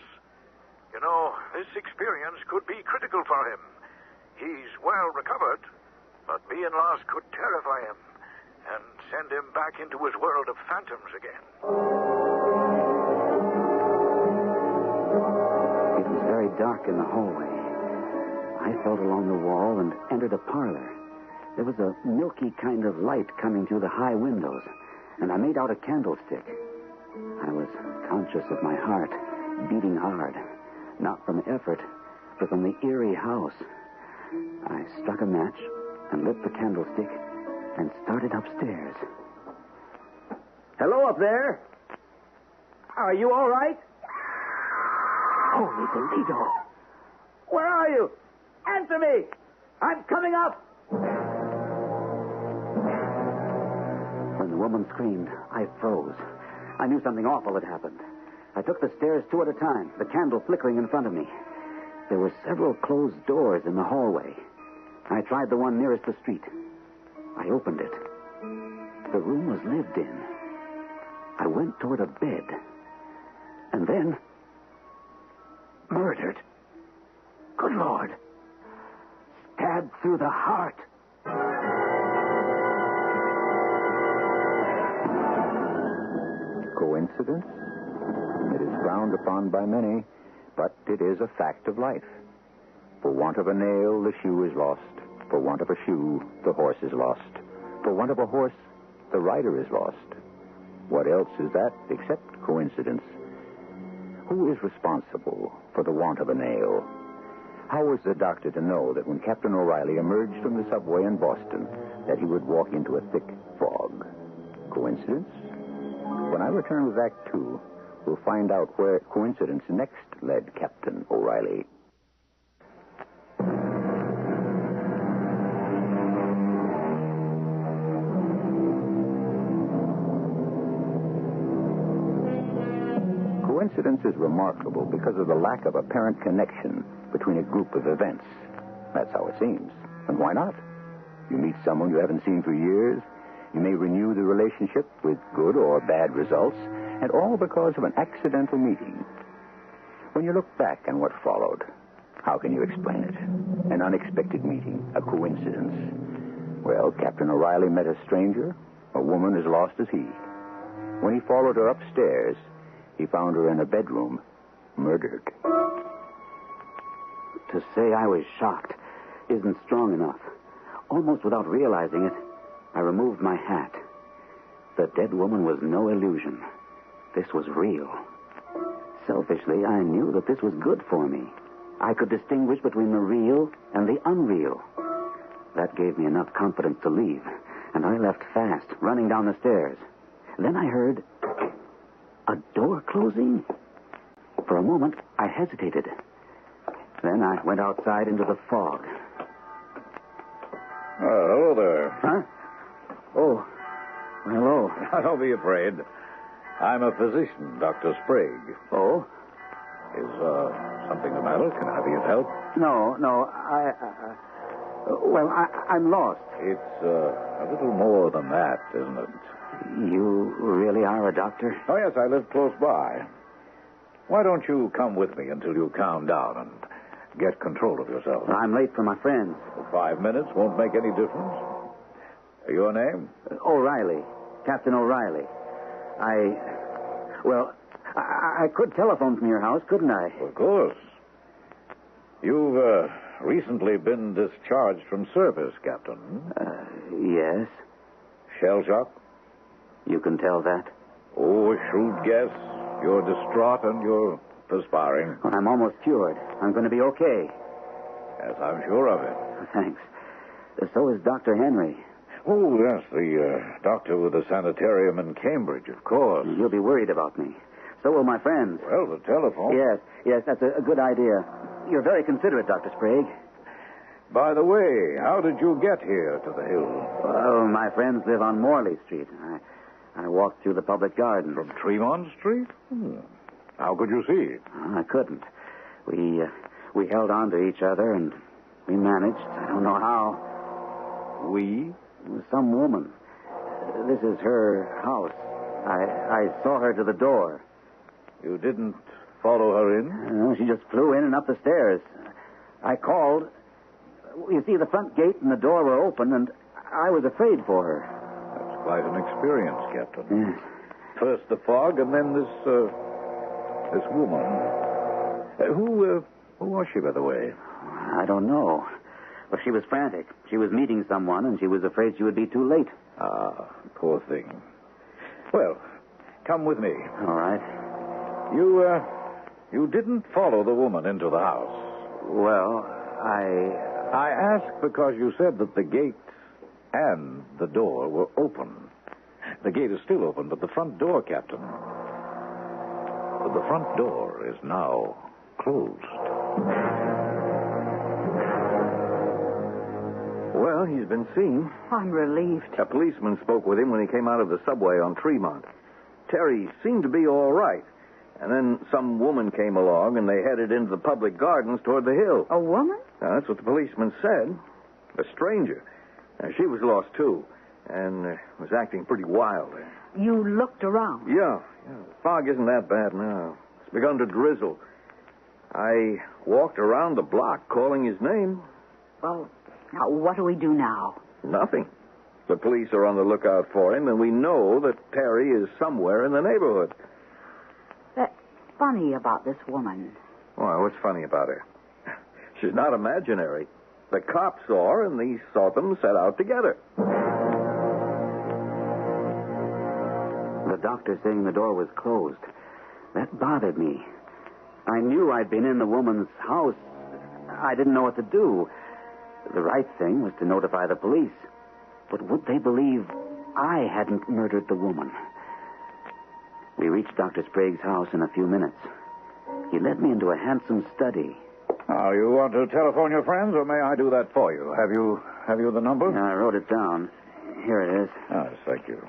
You know, this experience could be critical for him. He's well recovered, but being lost could terrify him and send him back into his world of phantoms again. It was very dark in the hallway. I felt along the wall and entered a parlor. There was a milky kind of light coming through the high windows, and I made out a candlestick. I was conscious of my heart beating hard. Not from effort, but from the eerie house. I struck a match and lit the candlestick and started upstairs. Hello up there. Are you all right? Holy Toledo! Where are you? Answer me! I'm coming up! When the woman screamed, I froze. I knew something awful had happened. I took the stairs 2 at a time, the candle flickering in front of me. There were several closed doors in the hallway. I tried the one nearest the street. I opened it. The room was lived in. I went toward a bed. And then... murdered. Good Lord. Stabbed through the heart. Coincidence? It is frowned upon by many, but it is a fact of life. For want of a nail, the shoe is lost. For want of a shoe, the horse is lost. For want of a horse, the rider is lost. What else is that except coincidence? Who is responsible for the want of a nail? How was the doctor to know that when Captain O'Reilly emerged from the subway in Boston, that he would walk into a thick fog? Coincidence? When I return with Act 2, we'll find out where coincidence next led Captain O'Reilly. Coincidence is remarkable because of the lack of apparent connection between a group of events. That's how it seems. And why not? You meet someone you haven't seen for years. You may renew the relationship with good or bad results, and all because of an accidental meeting. When you look back on what followed, how can you explain it? An unexpected meeting, a coincidence. Well, Captain O'Reilly met a stranger, a woman as lost as he. When he followed her upstairs, he found her in a bedroom, murdered. To say I was shocked isn't strong enough. Almost without realizing it, I removed my hat. The dead woman was no illusion. This was real. Selfishly, I knew that this was good for me. I could distinguish between the real and the unreal. That gave me enough confidence to leave, and I left fast, running down the stairs. Then I heard a door closing. For a moment, I hesitated. Then I went outside into the fog. Oh, hello there. Huh? Oh, hello. Don't be afraid. I'm a physician, Dr. Sprague. Oh? Is something the matter? Can I be of help? No, I'm lost. It's a little more than that, isn't it? You really are a doctor? Oh, yes, I live close by. Why don't you come with me until you calm down and get control of yourself? I'm late for my friends. 5 minutes won't make any difference. Your name? O'Reilly. Captain O'Reilly. I could telephone from your house, couldn't I? Of course. You've recently been discharged from service, Captain. Yes. Shell shock? You can tell that? Oh, a shrewd guess. You're distraught and you're perspiring. Well, I'm almost cured. I'm going to be okay. Yes, I'm sure of it. Thanks. So is Dr. Henry. Oh, yes, the doctor with the sanitarium in Cambridge, of course. You'll be worried about me. So will my friends. Well, the telephone. Yes, that's a good idea. You're very considerate, Dr. Sprague. By the way, how did you get here to the hill? Well, my friends live on Morley Street. I walked through the public garden. From Tremont Street? How could you see? I couldn't. We held on to each other, and we managed. I don't know how. We? Some woman. This is her house. I saw her to the door. You didn't follow her in? No, she just flew in and up the stairs. I called. You see, the front gate and the door were open, and I was afraid for her. That's quite an experience, Captain. Yes. First the fog, and then this woman. Who was she, by the way? I don't know. Well, she was frantic. She was meeting someone, and she was afraid she would be too late. Ah, poor thing. Well, come with me. All right. You didn't follow the woman into the house. Well, I asked because you said that the gate and the door were open. The gate is still open, but the front door, Captain. The front door is now closed. Well, he's been seen. I'm relieved. A policeman spoke with him when he came out of the subway on Tremont. Terry seemed to be all right. And then some woman came along, and they headed into the public gardens toward the hill. A woman? Now, that's what the policeman said. A stranger. She was lost, too, and was acting pretty wild. You looked around? Yeah. The fog isn't that bad now. It's begun to drizzle. I walked around the block calling his name. Well, now, what do we do now? Nothing. The police are on the lookout for him, and we know that Terry is somewhere in the neighborhood. That's funny about this woman. Well, what's funny about her? She's not imaginary. The cops saw her, and they saw them set out together. The doctor saying the door was closed. That bothered me. I knew I'd been in the woman's house. I didn't know what to do. The right thing was to notify the police. But would they believe I hadn't murdered the woman? We reached Dr. Sprague's house in a few minutes. He led me into a handsome study. Now, you want to telephone your friends, or may I do that for you? Have you the number? I wrote it down. Here it is. Yes, thank you.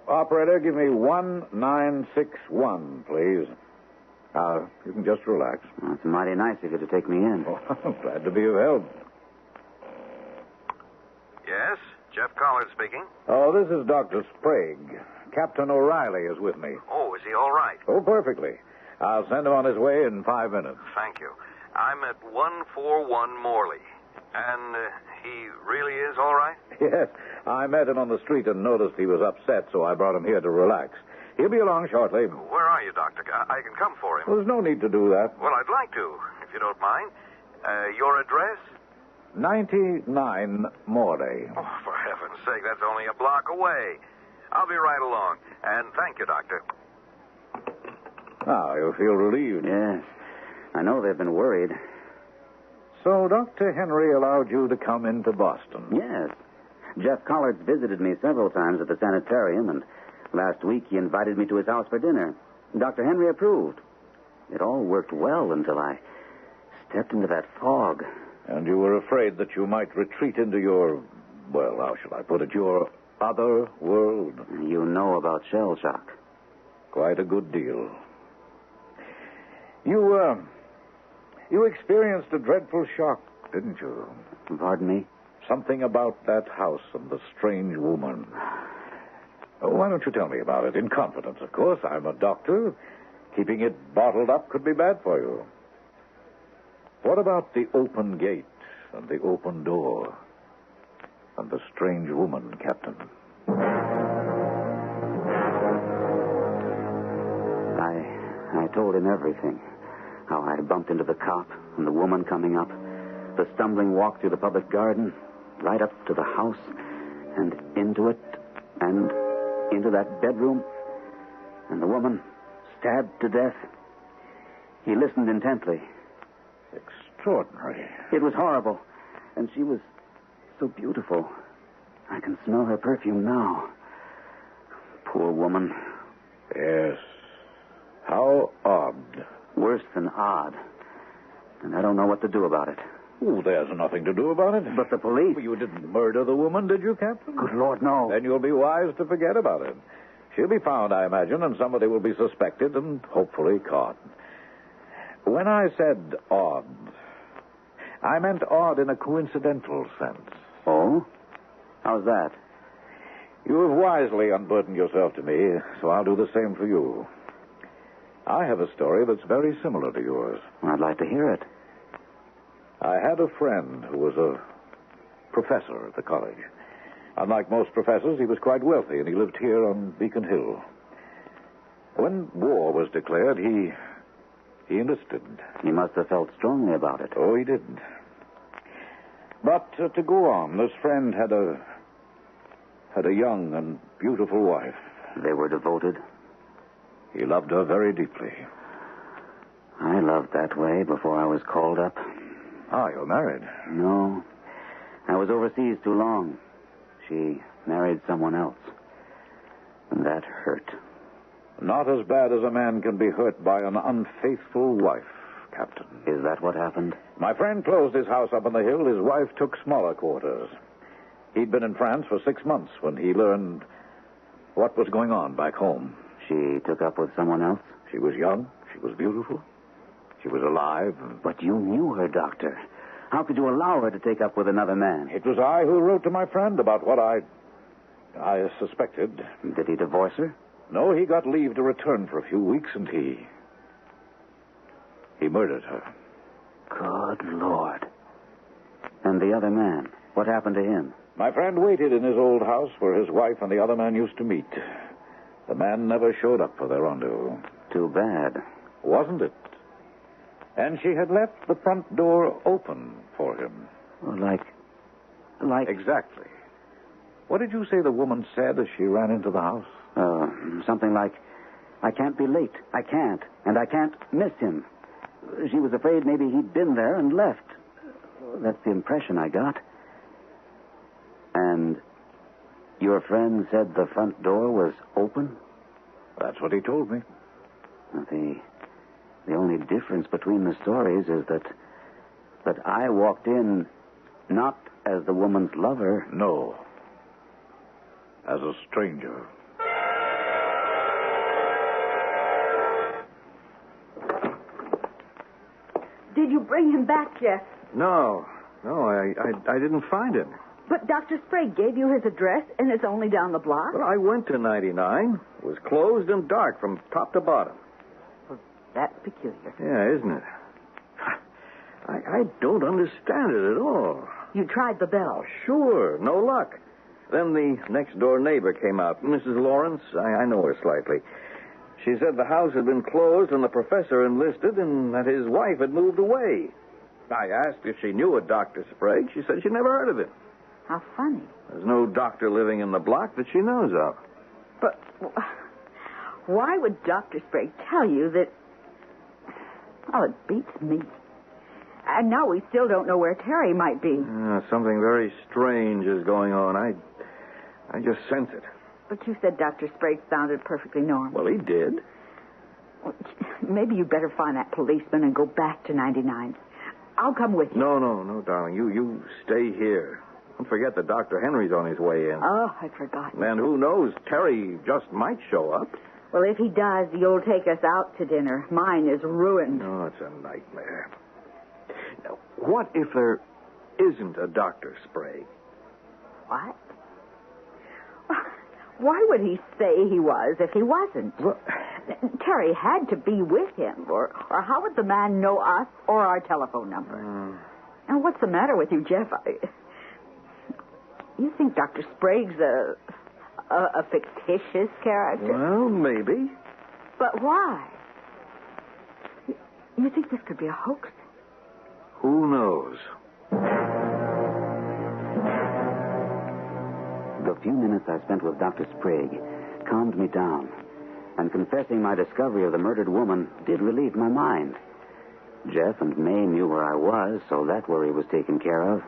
Operator, give me 1961, please. You can just relax. Well, it's mighty nice of you to take me in. Oh, I'm glad to be of help. Yes, Jeff Collard speaking. Oh, this is Dr. Sprague. Captain O'Reilly is with me. Oh, is he all right? Oh, perfectly. I'll send him on his way in 5 minutes. Thank you. I'm at 141 Morley. And he really is all right? Yes. I met him on the street and noticed he was upset, so I brought him here to relax. He'll be along shortly. Where are you, Doctor? I can come for him. Well, there's no need to do that. Well, I'd like to, if you don't mind. Your address? 99 Morley. Oh, for heaven's sake, that's only a block away. I'll be right along. And thank you, Doctor. Now, you feel relieved. Yes. I know they've been worried. So Dr. Henry allowed you to come into Boston? Yes. Jeff Collard's visited me several times at the sanitarium, and last week he invited me to his house for dinner. Dr. Henry approved. It all worked well until I stepped into that fog. And you were afraid that you might retreat into your, well, how shall I put it, your other world? You know about shell shock. Quite a good deal. You experienced a dreadful shock, didn't you? Pardon me? Something about that house and the strange woman. Why don't you tell me about it? In confidence, of course. I'm a doctor. Keeping it bottled up could be bad for you. What about the open gate and the open door and the strange woman, Captain? I told him everything. How I bumped into the cop and the woman coming up, the stumbling walk through the public garden, right up to the house, and into it, and into that bedroom, and the woman stabbed to death. He listened intently. Extraordinary. It was horrible, and she was so beautiful. I can smell her perfume now. Poor woman. Yes. How odd Worse than odd. And I don't know what to do about it. Oh, there's nothing to do about it. But the police... You didn't murder the woman, did you, Captain? Good Lord, no. Then you'll be wise to forget about it. She'll be found, I imagine, and somebody will be suspected and hopefully caught. When I said odd, I meant odd in a coincidental sense. Oh? How's that? You have wisely unburdened yourself to me, so I'll do the same for you. I have a story that's very similar to yours. I'd like to hear it. I had a friend who was a professor at the college. Unlike most professors, he was quite wealthy, and he lived here on Beacon Hill. When war was declared, he enlisted. He must have felt strongly about it. Oh, he did. But to go on, this friend had a young and beautiful wife. They were devoted? He loved her very deeply. I loved that way before I was called up. Ah, you're married? No. I was overseas too long. She married someone else. And that hurt. Not as bad as a man can be hurt by an unfaithful wife, Captain. Is that what happened? My friend closed his house up on the hill. His wife took smaller quarters. He'd been in France for 6 months when he learned what was going on back home. She took up with someone else? She was young. She was beautiful. She was alive. But you knew her, Doctor. How could you allow her to take up with another man? It was I who wrote to my friend about what I suspected. Did he divorce her? No, he got leave to return for a few weeks, and he murdered her. Good Lord. And the other man, what happened to him? My friend waited in his old house where his wife and the other man used to meet. The man never showed up for their rendezvous. Too bad. Wasn't it? And she had left the front door open for him. Like... Exactly. What did you say the woman said as she ran into the house? Something like, I can't be late. I can't. And I can't miss him. She was afraid maybe he'd been there and left. That's the impression I got. And your friend said the front door was open? That's what he told me. The only difference between the stories is that I walked in not as the woman's lover. No. As a stranger. Did you bring him back, Jeff? No, I didn't find him. But Dr. Sprague gave you his address, and it's only down the block? But I went to 99. It was closed and dark from top to bottom. Well, that's peculiar. Yeah, isn't it? I don't understand it at all. You tried the bell? Oh, sure, no luck. Then the next-door neighbor came out, Mrs. Lawrence. I know her slightly. She said the house had been closed and the professor enlisted and that his wife had moved away. I asked if she knew a Dr. Sprague. She said she never heard of him. How funny. There's no doctor living in the block that she knows of. But why would Dr. Sprague tell you that... Oh, it beats me. And now we still don't know where Terry might be. Something very strange is going on. I just sense it. But you said Dr. Sprague sounded perfectly normal. Well, he did. Well, maybe you better find that policeman and go back to 99. I'll come with you. No, darling. You stay here. Don't forget that Dr. Henry's on his way in. Oh, I'd forgotten. And who knows, Terry just might show up. Well, if he does, you'll take us out to dinner. Mine is ruined. Oh, it's a nightmare. Now, what if there isn't a Dr. Sprague? What? Why would he say he was if he wasn't? Well, Terry had to be with him, or how would the man know us or our telephone number? Now, what's the matter with you, Jeff? You think Dr. Sprague's a fictitious character? Well, maybe. But why? You think this could be a hoax? Who knows? The few minutes I spent with Dr. Sprague calmed me down, and confessing my discovery of the murdered woman did relieve my mind. Jeff and May knew where I was, so that worry was taken care of.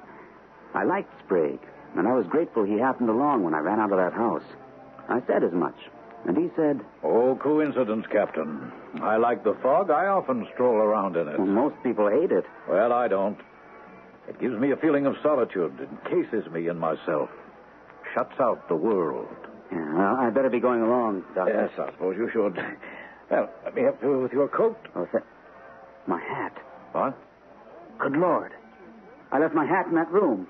I liked Sprague, and I was grateful he happened along when I ran out of that house. I said as much, And he said... Oh, coincidence, Captain. I like the fog. I often stroll around in it. Well, most people hate it. Well, I don't. It gives me a feeling of solitude, encases me in myself, shuts out the world. Yeah, well, I'd better be going along, Doctor. Yes, I suppose you should. Well, let me help you with your coat. Oh, my hat. What? Good Lord. I left my hat in that room.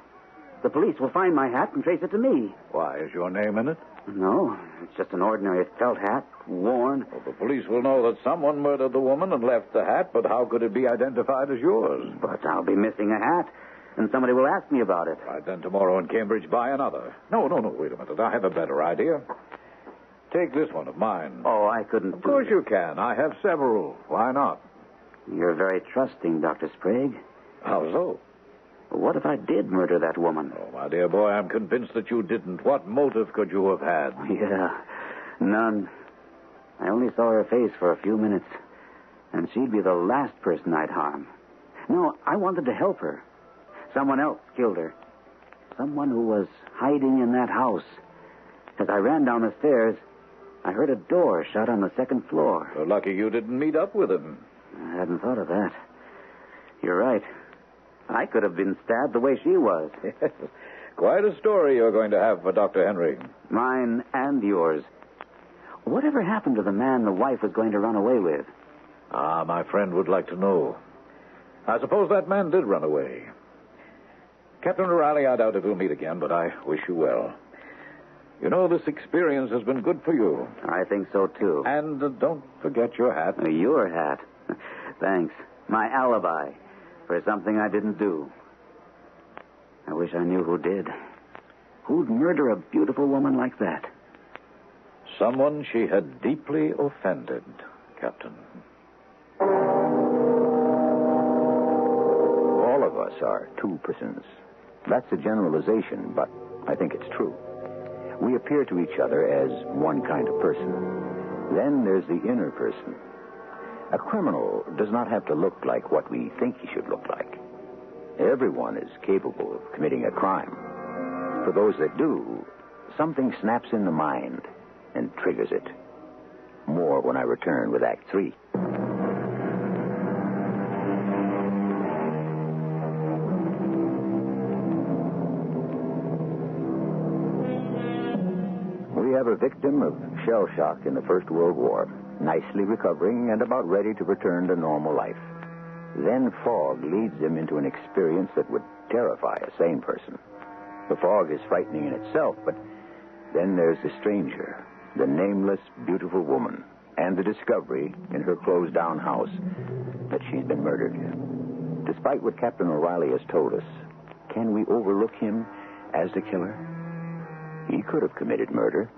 The police will find my hat and trace it to me. Why, is your name in it? No, it's just an ordinary felt hat, worn. Well, the police will know that someone murdered the woman and left the hat, but how could it be identified as yours? But I'll be missing a hat, and somebody will ask me about it. Right, then tomorrow in Cambridge, buy another. No, wait a minute. I have a better idea. Take this one of mine. Oh, I couldn't Of course you can. I have several. Why not? You're very trusting, Dr. Sprague. How so? What if I did murder that woman? Oh, my dear boy, I'm convinced that you didn't. What motive could you have had? Yeah, none. I only saw her face for a few minutes, and she'd be the last person I'd harm. No, I wanted to help her. Someone else killed her. Someone who was hiding in that house. As I ran down the stairs, I heard a door shut on the second floor. You're lucky you didn't meet up with him. I hadn't thought of that. You're right. I could have been stabbed the way she was. Quite a story you're going to have for Dr. Henry. Mine and yours. Whatever happened to the man the wife was going to run away with? Ah, my friend would like to know. I suppose that man did run away. Captain O'Reilly, I doubt if we'll meet again, but I wish you well. You know, this experience has been good for you. I think so, too. And don't forget your hat. Your hat. Thanks. My alibi for something I didn't do. I wish I knew who did. Who'd murder a beautiful woman like that? Someone she had deeply offended, Captain. All of us are two persons. That's a generalization, but I think it's true. We appear to each other as one kind of person. Then there's the inner person. A criminal does not have to look like what we think he should look like. Everyone is capable of committing a crime. For those that do, something snaps in the mind and triggers it. More when I return with Act 3. We have a victim of shell shock in the First World War, nicely recovering and about ready to return to normal life. Then fog leads him into an experience that would terrify a sane person. The fog is frightening in itself, but then there's the stranger, the nameless, beautiful woman, and the discovery in her closed-down house that she's been murdered. Despite what Captain O'Reilly has told us, can we overlook him as the killer? He could have committed murder.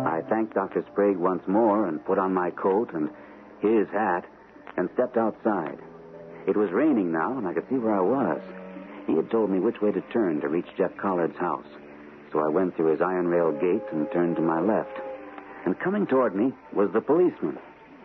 I thanked Dr. Sprague once more and put on my coat and his hat and stepped outside. It was raining now, and I could see where I was. He had told me which way to turn to reach Jeff Collard's house. So I went through his iron rail gate and turned to my left. And coming toward me was the policeman.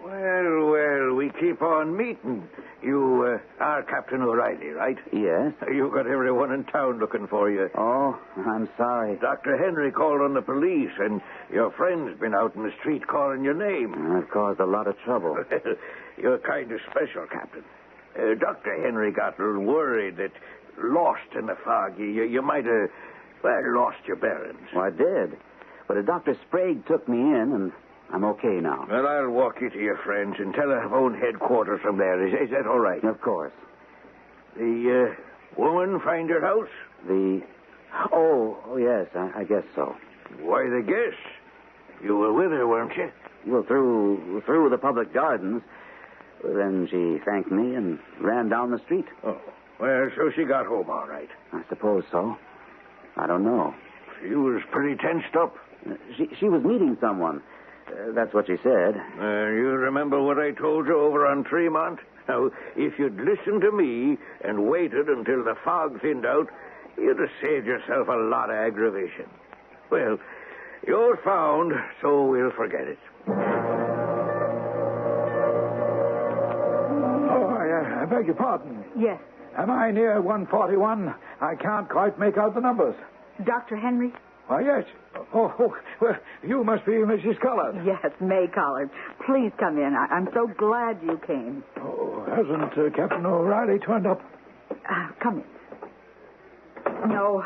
Well, we keep on meeting. You are Captain O'Reilly, right? Yes. You got everyone in town looking for you. Oh, I'm sorry. Dr. Henry called on the police, and your friend's been out in the street calling your name. That caused a lot of trouble. You're kind of special, Captain. Dr. Henry got a little worried that lost in the fog, you might have, lost your bearings. Well, I did. But Dr. Sprague took me in, and I'm okay now. Well, I'll walk you to your friends and telephone headquarters from there. Is that all right? Of course. The woman find her house? Oh, yes, I guess so. Why the guess? You were with her, weren't you? Well, through the public gardens. Then she thanked me and ran down the street. Oh, well, so she got home all right. I suppose so. I don't know. She was pretty tensed up. She was meeting someone. That's what she said. You remember what I told you over on Tremont? Now, if you'd listened to me and waited until the fog thinned out, you'd have saved yourself a lot of aggravation. Well, you're found, so we'll forget it. I beg your pardon. Yes. Am I near 141? I can't quite make out the numbers. Dr. Henry, Why, yes. Oh, well, you must be Mrs. Collard. Yes, May Collard. Please come in. I'm so glad you came. Oh, hasn't Captain O'Reilly turned up? Come in. No,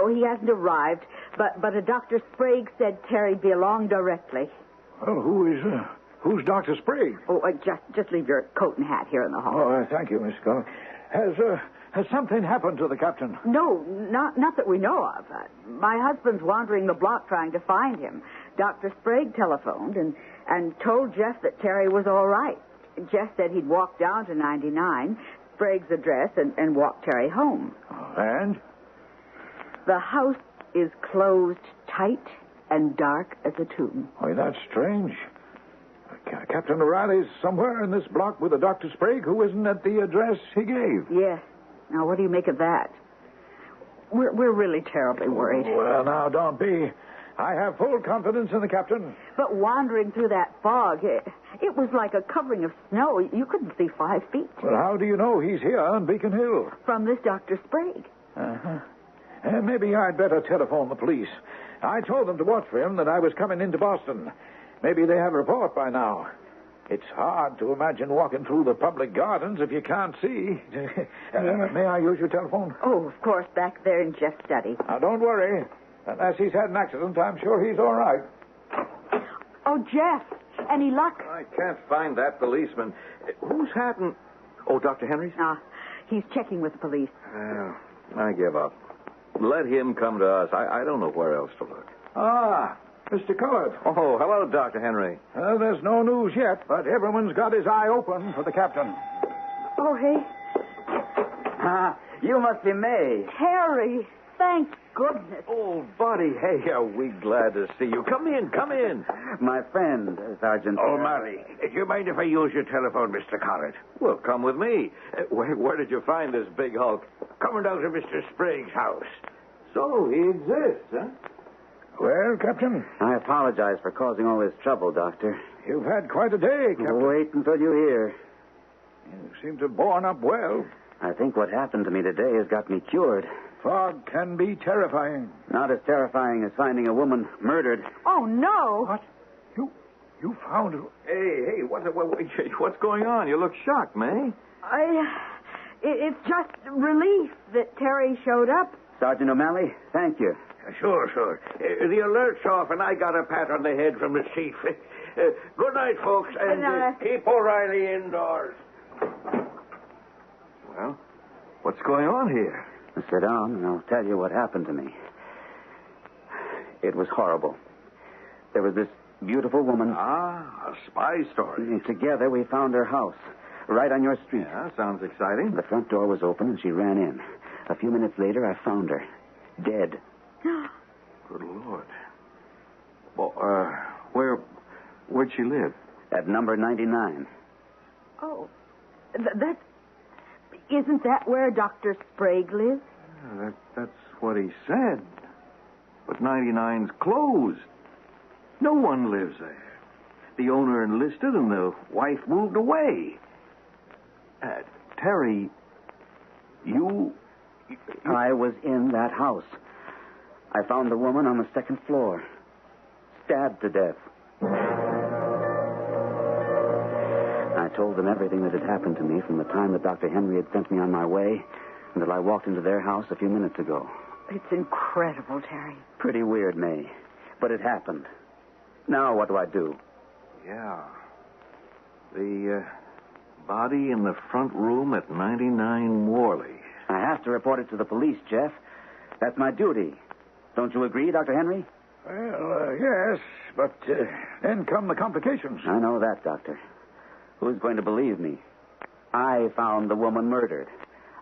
he hasn't arrived. But a Dr. Sprague said Terry be along directly. Well, who's Dr. Sprague? Oh, just leave your coat and hat here in the hall. Oh, thank you, Miss Collard. Has something happened to the captain? No, not that we know of. My husband's wandering the block trying to find him. Dr. Sprague telephoned and told Jeff that Terry was all right. Jeff said he'd walk down to 99, Sprague's address, and walk Terry home. And? The house is closed tight and dark as a tomb. Why, that's strange. Captain O'Reilly's somewhere in this block with a Dr. Sprague who isn't at the address he gave. Yes. Now, what do you make of that? We're really terribly worried. Well, now, don't be. I have full confidence in the captain. But wandering through that fog, it was like a covering of snow. You couldn't see 5 feet. Well, how do you know he's here on Beacon Hill? From this Dr. Sprague. Uh-huh. Maybe I'd better telephone the police. I told them to watch for him, that I was coming into Boston. Maybe they have a report by now. It's hard to imagine walking through the public gardens if you can't see. May I use your telephone? Oh, of course, back there in Jeff's study. Now, don't worry. Unless he's had an accident, I'm sure he's all right. Oh, Jeff, any luck? I can't find that policeman. Who's hat and... Oh, Dr. Henry's? He's checking with the police. I give up. Let him come to us. I don't know where else to look. Mr. Collard. Oh, hello, Dr. Henry. There's no news yet, but everyone's got his eye open for the captain. Oh, hey. You must be May. Terry, thank goodness. Oh, buddy, hey, are we glad to see you. Come in. My friend, Sergeant. O'Malley, do you mind if I use your telephone, Mr. Collard? Well, come with me. Where did you find this big hulk? Coming out of Mr. Sprague's house. So, he exists, huh? Well, Captain? I apologize for causing all this trouble, Doctor. You've had quite a day, Captain. Wait until you hear. You seem to have borne up well. I think what happened to me today has got me cured. Fog can be terrifying. Not as terrifying as finding a woman murdered. Oh, no. What? You found her? Hey, what's going on? You look shocked, May. It's just relief that Terry showed up. Sergeant O'Malley, thank you. Sure. The alert's off, and I got a pat on the head from the chief. Good night, folks, and keep O'Reilly indoors. Well, what's going on here? Sit down, and I'll tell you what happened to me. It was horrible. There was this beautiful woman. A spy story. And together we found her house, right on your street. Yeah, sounds exciting. The front door was open, and she ran in. A few minutes later, I found her, dead. Good Lord. Well, where'd she live? At number 99. Oh, isn't that where Dr. Sprague lives? That's what he said. But 99's closed. No one lives there. The owner enlisted and the wife moved away. Terry, you... I was in that house. I found the woman on the second floor, stabbed to death. I told them everything that had happened to me from the time that Dr. Henry had sent me on my way until I walked into their house a few minutes ago. It's incredible, Terry. Pretty weird, May. But it happened. Now what do I do? Yeah. The body in the front room at 99 Worley. I have to report it to the police, Jeff. That's my duty. Don't you agree, Dr. Henry? Well, yes, but then come the complications. I know that, Doctor. Who's going to believe me? I found the woman murdered.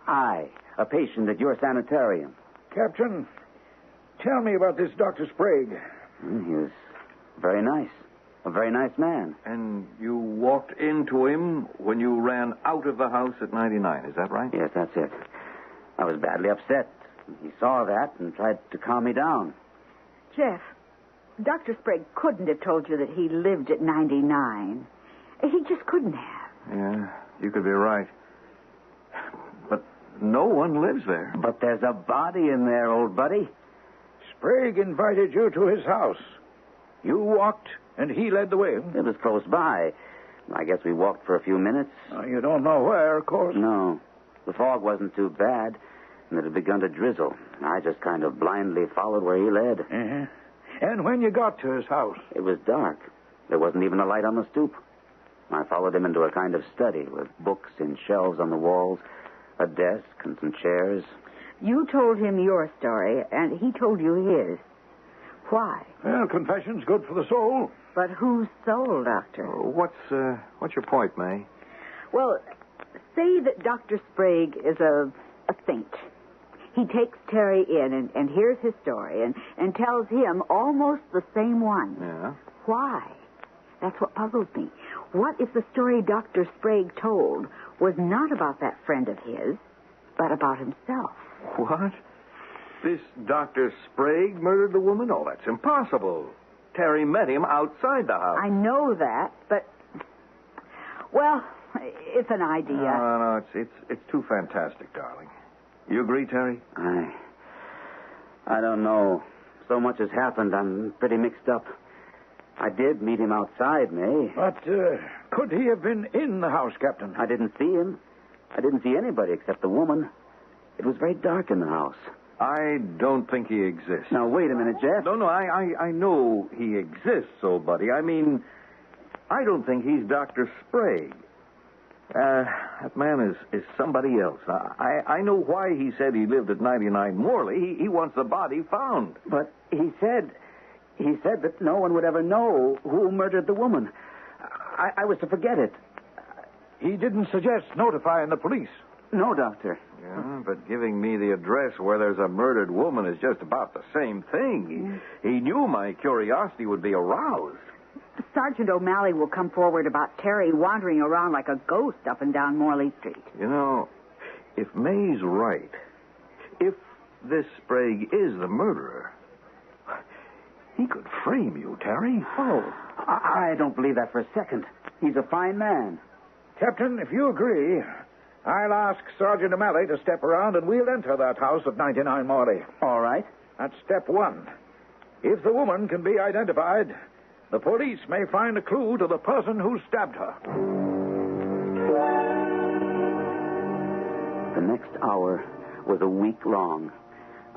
I, a patient at your sanitarium. Captain, tell me about this Dr. Sprague. He was very nice. A very nice man. And you walked into him when you ran out of the house at 99, is that right? Yes, that's it. I was badly upset. He saw that and tried to calm me down. Jeff, Dr. Sprague couldn't have told you that he lived at 99. He just couldn't have. Yeah, you could be right. But no one lives there. But there's a body in there, old buddy. Sprague invited you to his house. You walked, and he led the way. It was close by. I guess we walked for a few minutes. You don't know where, of course. No. The fog wasn't too bad, and it had begun to drizzle. I just kind of blindly followed where he led. Uh-huh. And when you got to his house? It was dark. There wasn't even a light on the stoop. I followed him into a kind of study with books in shelves on the walls, a desk and some chairs. You told him your story, and he told you his. Why? Well, confession's good for the soul. But whose soul, Doctor? What's your point, May? Well, say that Dr. Sprague is a saint. He takes Terry in and hears his story and tells him almost the same one. Yeah? Why? That's what puzzles me. What if the story Dr. Sprague told was not about that friend of his, but about himself? What? This Dr. Sprague murdered the woman? Oh, that's impossible. Terry met him outside the house. I know that, but... Well, it's an idea. No, it's too fantastic, darling. You agree, Terry? I don't know. So much has happened, I'm pretty mixed up. I did meet him outside, May. But could he have been in the house, Captain? I didn't see him. I didn't see anybody except the woman. It was very dark in the house. I don't think he exists. Now, wait a minute, Jeff. No, I know he exists, old buddy. I mean, I don't think he's Dr. Sprague. That man is somebody else. I know why he said he lived at 99 Morley. He wants the body found. But he said that no one would ever know who murdered the woman. I was to forget it. He didn't suggest notifying the police. No, Doctor. Yeah, but giving me the address where there's a murdered woman is just about the same thing. He knew my curiosity would be aroused. Sergeant O'Malley will come forward about Terry wandering around like a ghost up and down Morley Street. You know, if May's right, if this Sprague is the murderer, he could frame you, Terry. Oh, I don't believe that for a second. He's a fine man. Captain, if you agree, I'll ask Sergeant O'Malley to step around and we'll enter that house at 99 Morley. All right. That's step one. If the woman can be identified, the police may find a clue to the person who stabbed her. The next hour was a week long.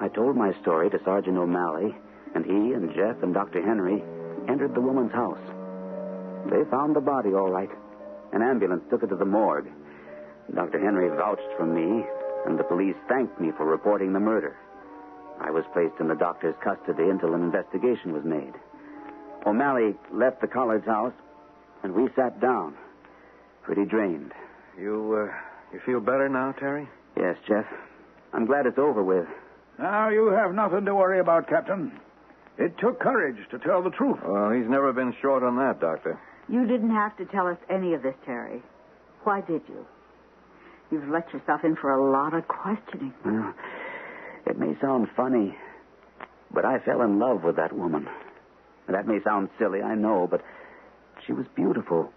I told my story to Sergeant O'Malley, and he and Jeff and Dr. Henry entered the woman's house. They found the body all right. An ambulance took it to the morgue. Dr. Henry vouched for me, and the police thanked me for reporting the murder. I was placed in the doctor's custody until an investigation was made. O'Malley left the Collards' house, and we sat down, pretty drained. You feel better now, Terry? Yes, Jeff. I'm glad it's over with. Now you have nothing to worry about, Captain. It took courage to tell the truth. Well, he's never been short on that, Doctor. You didn't have to tell us any of this, Terry. Why did you? You've let yourself in for a lot of questioning. Well, it may sound funny, but I fell in love with that woman. That may sound silly, I know, but she was beautiful,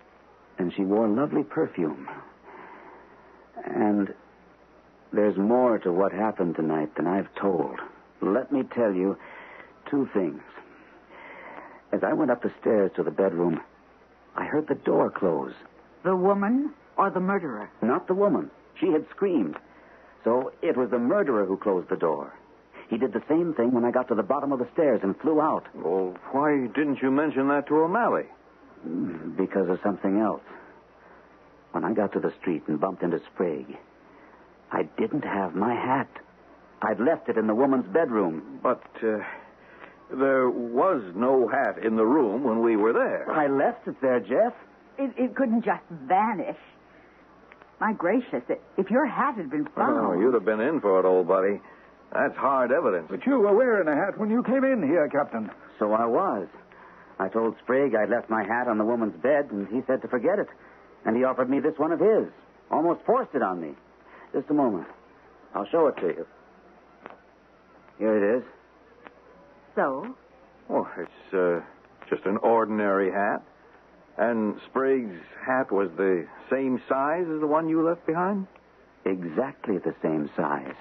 and she wore lovely perfume. And there's more to what happened tonight than I've told. Let me tell you 2 things. As I went up the stairs to the bedroom, I heard the door close. The woman or the murderer? Not the woman. She had screamed. So it was the murderer who closed the door. He did the same thing when I got to the bottom of the stairs and flew out. Well, why didn't you mention that to O'Malley? Because of something else. When I got to the street and bumped into Sprague, I didn't have my hat. I'd left it in the woman's bedroom. But there was no hat in the room when we were there. I left it there, Jeff. It couldn't just vanish. My gracious, if your hat had been found... Oh, you'd have been in for it, old buddy. That's hard evidence. But you were wearing a hat when you came in here, Captain. So I was. I told Sprague I'd left my hat on the woman's bed, and he said to forget it. And he offered me this one of his. Almost forced it on me. Just a moment. I'll show it to you. Here it is. So? Oh, it's just an ordinary hat. And Sprague's hat was the same size as the one you left behind? Exactly the same size.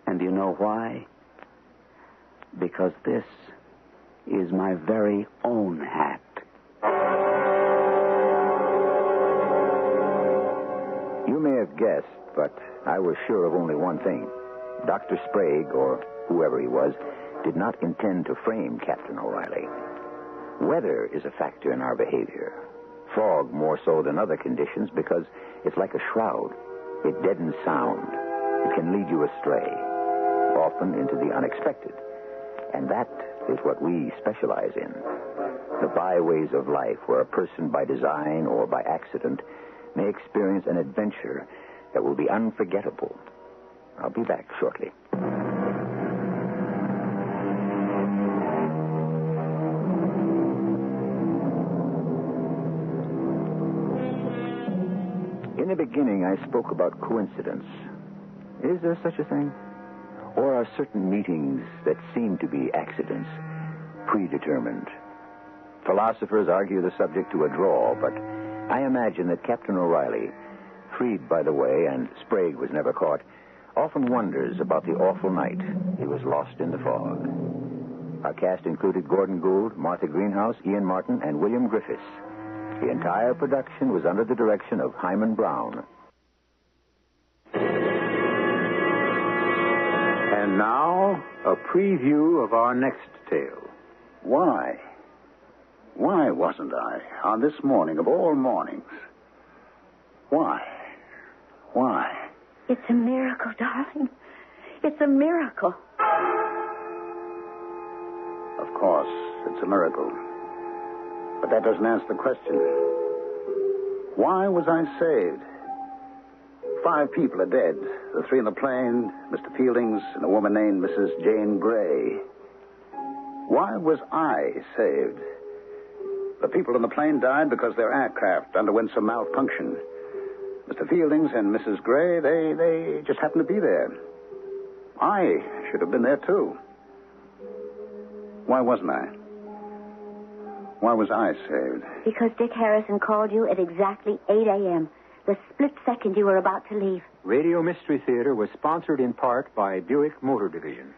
And do you know why? Because this is my very own hat. You may have guessed, but I was sure of only one thing. Dr. Sprague, or whoever he was, did not intend to frame Captain O'Reilly. Weather is a factor in our behavior. Fog more so than other conditions because it's like a shroud. It deadens sound. It can lead you astray, often into the unexpected. And that is what we specialize in. The byways of life where a person by design or by accident may experience an adventure that will be unforgettable. I'll be back shortly. In the beginning, I spoke about coincidence. Is there such a thing? Or are certain meetings that seem to be accidents predetermined? Philosophers argue the subject to a draw, but I imagine that Captain O'Reilly, freed by the way, and Sprague was never caught, often wonders about the awful night he was lost in the fog. Our cast included Gordon Gould, Martha Greenhouse, Ian Martin, and William Griffiths. The entire production was under the direction of Hyman Brown. And now, a preview of our next tale. Why? Why wasn't I on this morning of all mornings? Why? Why? It's a miracle, darling. It's a miracle. Of course, it's a miracle. But that doesn't answer the question. Why was I saved? 5 people are dead. The 3 in the plane, Mr. Fieldings, and a woman named Mrs. Jane Grey. Why was I saved? The people in the plane died because their aircraft underwent some malfunction. Mr. Fieldings and Mrs. Grey, they just happened to be there. I should have been there, too. Why wasn't I? Why was I saved? Because Dick Harrison called you at exactly 8 a.m., the split second you were about to leave. Radio Mystery Theater was sponsored in part by Buick Motor Division.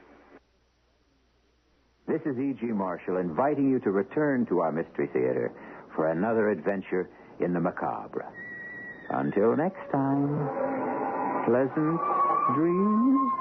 This is E.G. Marshall inviting you to return to our Mystery Theater for another adventure in the macabre. Until next time, pleasant dreams.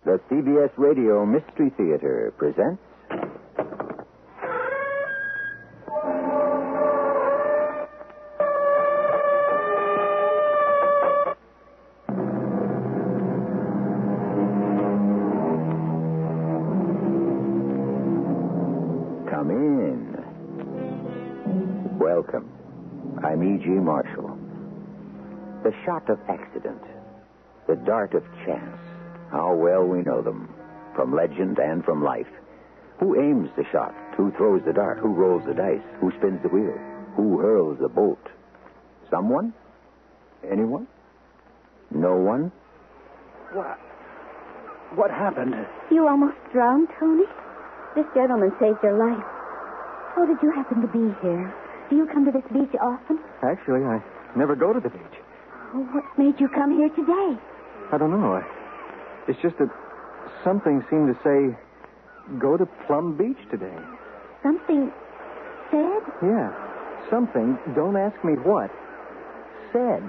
The CBS Radio Mystery Theater presents... Come in. Welcome. I'm E.G. Marshall. The shot of accident. The dart of chance. How well we know them, from legend and from life. Who aims the shot? Who throws the dart? Who rolls the dice? Who spins the wheel? Who hurls the bolt? Someone? Anyone? No one? What happened? You almost drowned, Tony. This gentleman saved your life. How did you happen to be here? Do you come to this beach often? Actually, I never go to the beach. Oh, what made you come here today? I don't know. It's just that something seemed to say, go to Plum Beach today. Something said? Yeah, something, don't ask me what, said.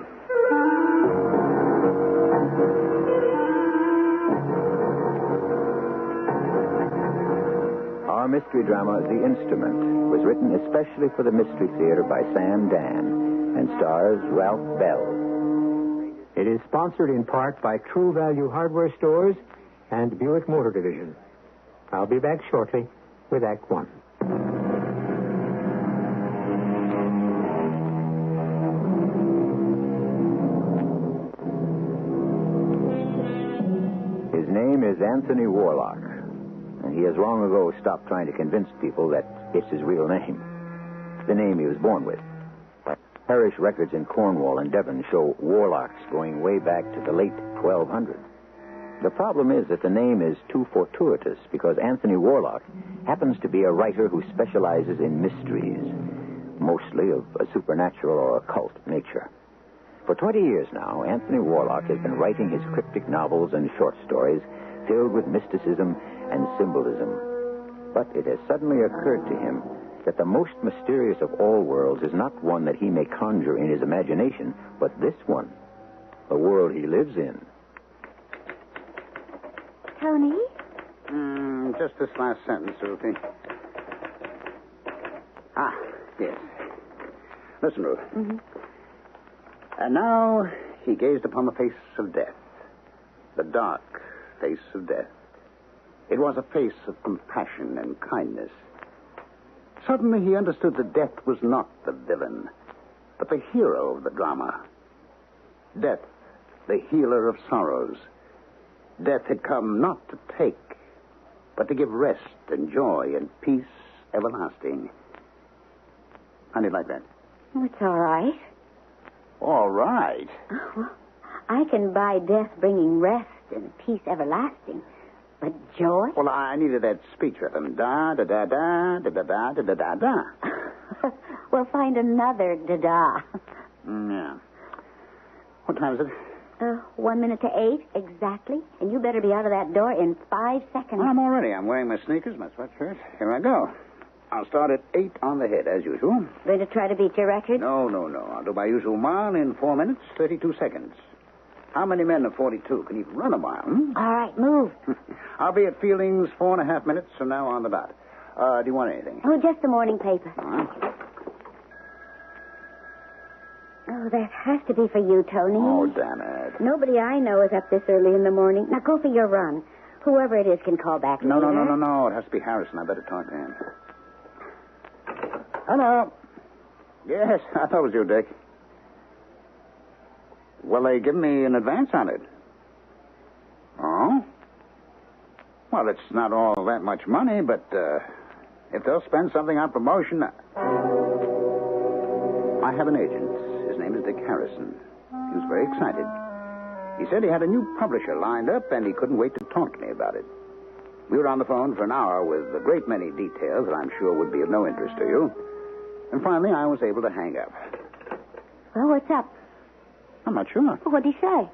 Our mystery drama, The Instrument, was written especially for the Mystery Theater by Sam Dan and stars Ralph Bell. It is sponsored in part by True Value Hardware Stores and Buick Motor Division. I'll be back shortly with Act One. is Anthony Warlock, and he has long ago stopped trying to convince people that it's his real name, the name he was born with. Parish records in Cornwall and Devon show Warlocks going way back to the late 1200s. The problem is that the name is too fortuitous because Anthony Warlock happens to be a writer who specializes in mysteries, mostly of a supernatural or occult nature. For 20 years now, Anthony Warlock has been writing his cryptic novels and short stories filled with mysticism and symbolism. But it has suddenly occurred to him that the most mysterious of all worlds is not one that he may conjure in his imagination, but this one, the world he lives in. Tony? Just this last sentence, Ruthie. Ah, yes. Listen, Ruth. Mm-hmm. And now he gazed upon the face of death, the dark face of death. It was a face of compassion and kindness. Suddenly he understood that death was not the villain, but the hero of the drama. Death, the healer of sorrows. Death had come not to take, but to give rest and joy and peace everlasting. How do you like that? Oh, it's all right. All right. Oh, well, I can buy death bringing rest and peace everlasting. But joy? Well, I needed that speech rhythm. Da, da, da, da, da, da, da, da, da, da, da. We'll find another da-da. Yeah. What time is it? 1 minute to 8, exactly. And you better be out of that door in 5 seconds. I'm all ready. I'm wearing my sneakers, my sweatshirt. Here I go. I'll start at 8 on the head, as usual. Going to try to beat your record? No. I'll do my usual mile in 4 minutes, 32 seconds. How many men of 42 can even run a mile? All right, move. I'll be at Fielding's 4.5 minutes from now on the dot. Do you want anything? Oh, just the morning paper. All right. Oh, that has to be for you, Tony. Oh, damn it. Nobody I know is up this early in the morning. Now, go for your run. Whoever it is can call back No. later. It has to be Harrison. I better talk to him. Hello. Yes, I thought it was you, Dick. Well, they give me an advance on it. Oh? Well, it's not all that much money, but if they'll spend something on promotion... I have an agent. His name is Dick Harrison. He was very excited. He said he had a new publisher lined up, and he couldn't wait to talk to me about it. We were on the phone for an hour with a great many details that I'm sure would be of no interest to you. And finally, I was able to hang up. Well, what's up? I'm not sure. What'd he say?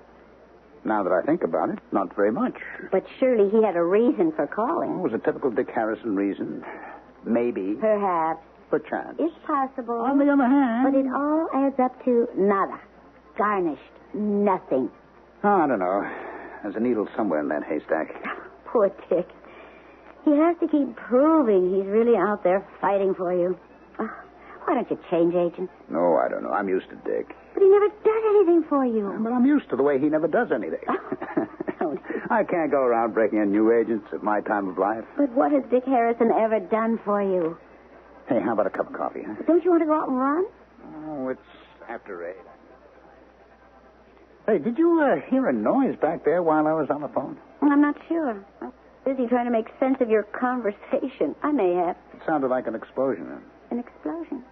Now that I think about it, not very much. But surely he had a reason for calling. It was a typical Dick Harrison reason. Maybe. Perhaps. Perchance. It's possible. On the other hand... But it all adds up to nada. Garnished. Nothing. Oh, I don't know. There's a needle somewhere in that haystack. Poor Dick. He has to keep proving he's really out there fighting for you. Why don't you change agents? No, I don't know. I'm used to Dick. But he never does anything for you. But I'm used to the way he never does anything. I can't go around breaking in new agents at my time of life. But what has Dick Harrison ever done for you? Hey, how about a cup of coffee, huh? Don't you want to go out and run? Oh, it's after 8. Hey, did you hear a noise back there while I was on the phone? I'm not sure. I was busy trying to make sense of your conversation. I may have. It sounded like an explosion. An explosion?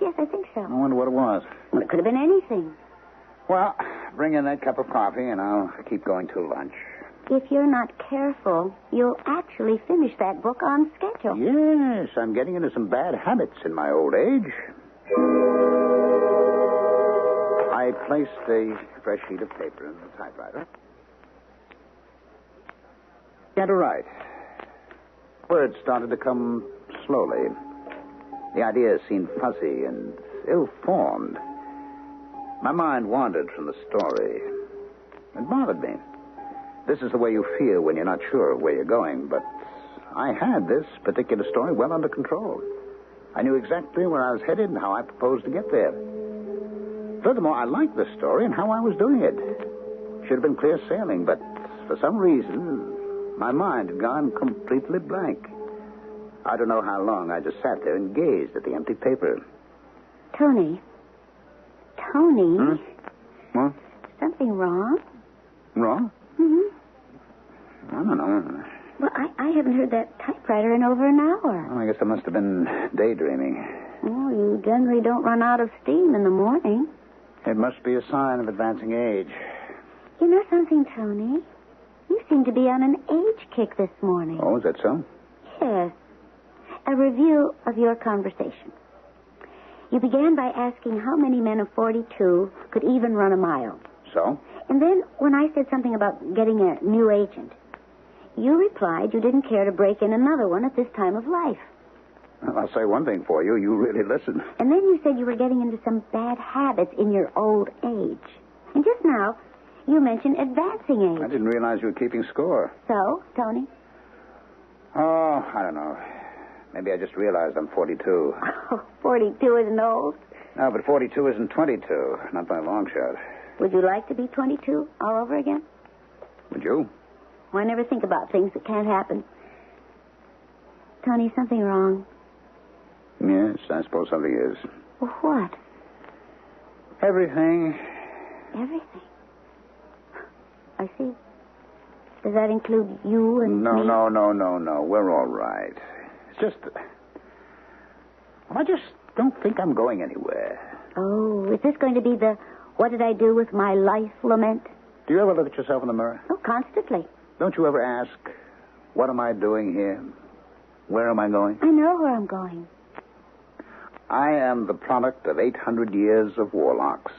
Yes, I think so. I wonder what it was. Well, it could have been anything. Well, bring in that cup of coffee, and I'll keep going till lunch. If you're not careful, you'll actually finish that book on schedule. Yes, I'm getting into some bad habits in my old age. I placed a fresh sheet of paper in the typewriter. Began to write. Words started to come slowly. The ideas seemed fuzzy and ill-formed. My mind wandered from the story. It bothered me. This is the way you feel when you're not sure where you're going, but I had this particular story well under control. I knew exactly where I was headed and how I proposed to get there. Furthermore, I liked the story and how I was doing it. Should have been clear sailing, but for some reason, my mind had gone completely blank. I don't know how long I just sat there and gazed at the empty paper. Tony? What? Something wrong? Wrong? Mm-hmm. I don't in over an hour. Oh, I guess I must have been daydreaming. Oh, you generally don't run out of steam in the morning. It must be a sign of advancing age. You know something, Tony? You seem to be on an age kick this morning. Oh, is that so? Yes. A review of your conversation. You began by asking how many men of 42 could even run a mile. So? And then when I said something about getting a new agent, you replied you didn't care to break in another one at this time of life. Well, I'll say one thing for you. You really listen. And then you said you were getting into some bad habits in your old age. And just now, you mentioned advancing age. I didn't realize you were keeping score. So, Tony? Oh, I don't know. Maybe I just realized I'm 42. Oh, 42 isn't old. No, but 42 isn't 22. Not by a long shot. Would you like to be 22 all over again? Would you? Well, I never think about things that can't happen. Tony, something wrong. Yes, I suppose something is. Well, what? Everything. Everything? I see. Does that include you and No, me? no. We're all right. It's just... Well, I just don't think I'm going anywhere. Oh, is this going to be the what did I do with my life lament? Do you ever look at yourself in the mirror? Oh, constantly. Don't you ever ask, what am I doing here? Where am I going? I know where I'm going. I am the product of 800 years of warlocks.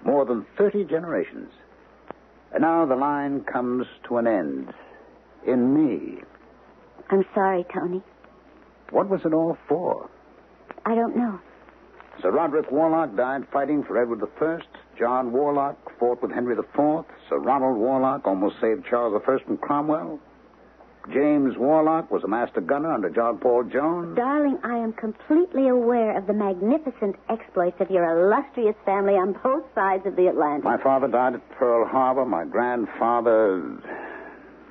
More than 30 generations. And now the line comes to an end. In me. I'm sorry, Tony. What was it all for? I don't know. Sir Roderick Warlock died fighting for Edward I. John Warlock fought with Henry IV. Sir Ronald Warlock almost saved Charles I from Cromwell. James Warlock was a master gunner under John Paul Jones. Darling, I am completely aware of the magnificent exploits of your illustrious family on both sides of the Atlantic. My father died at Pearl Harbor. My grandfather...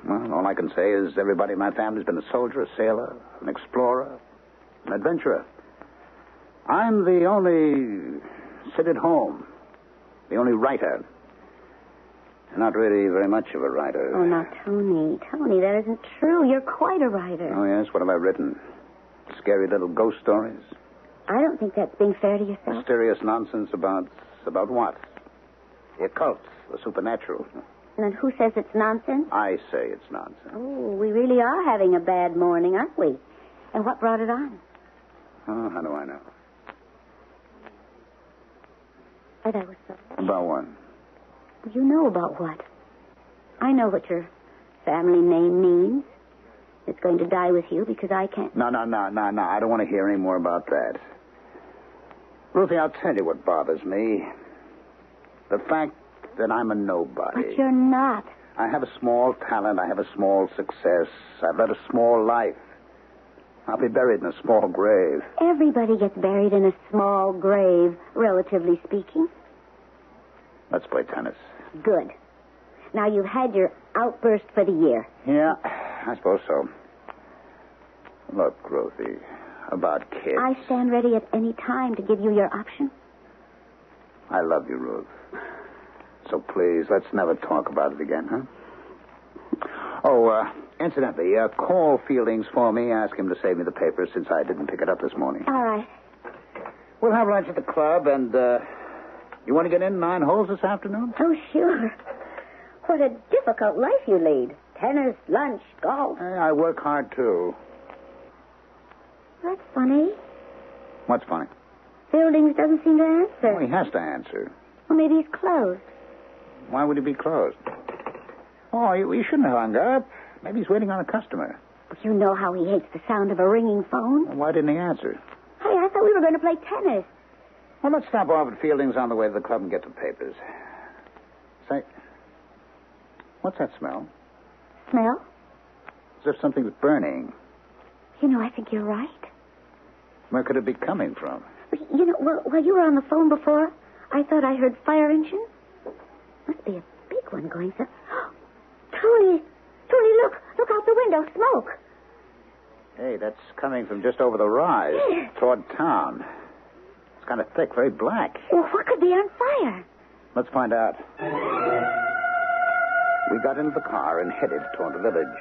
Well, all I can say is everybody in my family's been a soldier, a sailor, an explorer, an adventurer. I'm the only sit-at-home, the only writer. Not really very much of a writer. Oh, now, Tony. Tony, that isn't true. You're quite a writer. Oh, yes? What have I written? Scary little ghost stories? I don't think that's being fair to yourself. Mysterious nonsense about what? The occult, the supernatural. And then who says it's nonsense? I say it's nonsense. Oh, we really are having a bad morning, aren't we? And what brought it on? Oh, how do I know? Oh, that was so... About what? You know about what? I know what your family name means. It's going to die with you because I can't... No. I don't want to hear any more about that. Ruthie, I'll tell you what bothers me. The fact that I'm a nobody. But you're not. I have a small talent. I have a small success. I've led a small life. I'll be buried in a small grave. Everybody gets buried in a small grave, relatively speaking. Let's play tennis. Good. Now, you've had your outburst for the year. Yeah, I suppose so. Look, Ruthie, about kids. I stand ready at any time to give you your option. I love you, Ruth. So please, let's never talk about it again, huh? Oh, incidentally, call Fieldings for me. Ask him to save me the paper since I didn't pick it up this morning. All right. We'll have lunch at the club, and, you want to get in 9 holes this afternoon? Oh, sure. What a difficult life you lead. Tennis, lunch, golf. Hey, I work hard, too. That's funny. What's funny? Fieldings doesn't seem to answer. Oh, he has to answer. Well, maybe he's closed. Why would he be closed? Oh, you shouldn't have hung up. Maybe he's waiting on a customer. But you know how he hates the sound of a ringing phone. Well, why didn't he answer? Hey, I thought we were going to play tennis. Well, let's stop off at Fieldings on the way to the club and get the papers. Say, what's that smell? Smell? As if something's burning. You know, I think you're right. Where could it be coming from? You know, while you were on the phone before, I thought I heard fire engines. Must be a big one going so... Tony, look out the window, smoke. Hey, that's coming from just over the rise, toward town. It's kind of thick, very black. Well, what could be on fire? Let's find out. We got into the car and headed toward the village.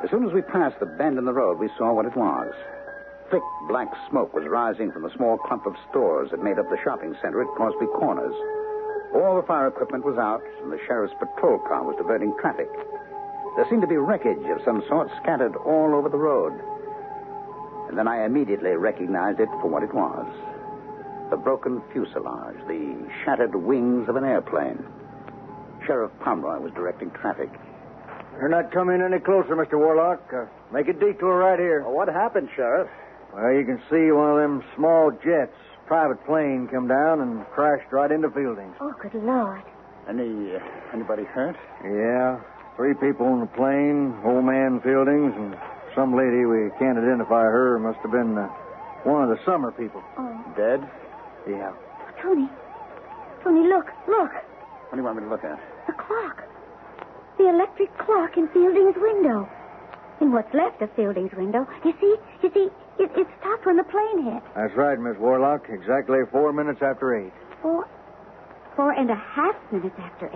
As soon as we passed the bend in the road, we saw what it was. Thick black smoke was rising from the small clump of stores that made up the shopping center at Crosby Corners. All the fire equipment was out, and the sheriff's patrol car was diverting traffic. There seemed to be wreckage of some sort scattered all over the road. And then I immediately recognized it for what it was. The broken fuselage, the shattered wings of an airplane. Sheriff Pomeroy was directing traffic. You're not coming any closer, Mr. Warlock. Make a detour right here. Well, what happened, Sheriff? Well, you can see one of them small jets, private plane, come down and crashed right into Fieldings. Oh, good Lord. Anybody hurt? Yeah, 3 people on the plane, old man Fieldings, and some lady, we can't identify her, must have been one of the summer people. Oh. Dead? Yeah. Tony, look. What do you want me to look at? The clock. The electric clock in Fielding's window. In what's left of Fielding's window. You see, it stopped when the plane hit. That's right, Miss Warlock. Exactly 4 minutes after 8. 4.5 minutes after 8.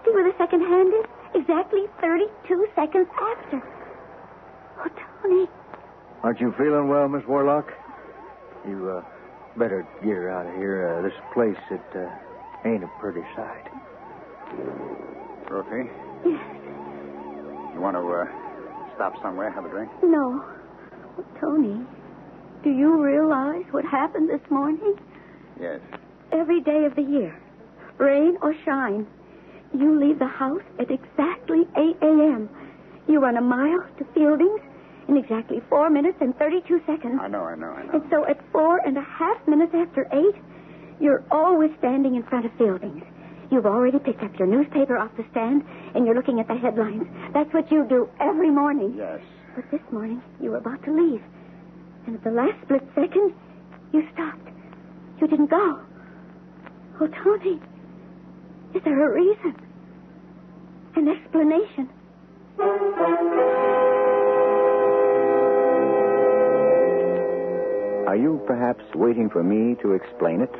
See where the second hand is? Exactly 32 seconds after. Oh, Tony. Aren't you feeling well, Miss Warlock? You, better get her out of here. This place, it ain't a pretty sight. Ruthie? Yes. You want to stop somewhere, have a drink? No. Oh, Tony, do you realize what happened this morning? Yes. Every day of the year, rain or shine, you leave the house at exactly 8 a.m. You run a mile to Fielding's in exactly 4 minutes and 32 seconds. I know. And so at 4.5 minutes after 8, you're always standing in front of Fielding's. You've already picked up your newspaper off the stand, and you're looking at the headlines. That's what you do every morning. Yes. But this morning, you were about to leave. And at the last split second, you stopped. You didn't go. Oh, Tony, is there a reason? An explanation? Are you perhaps waiting for me to explain it?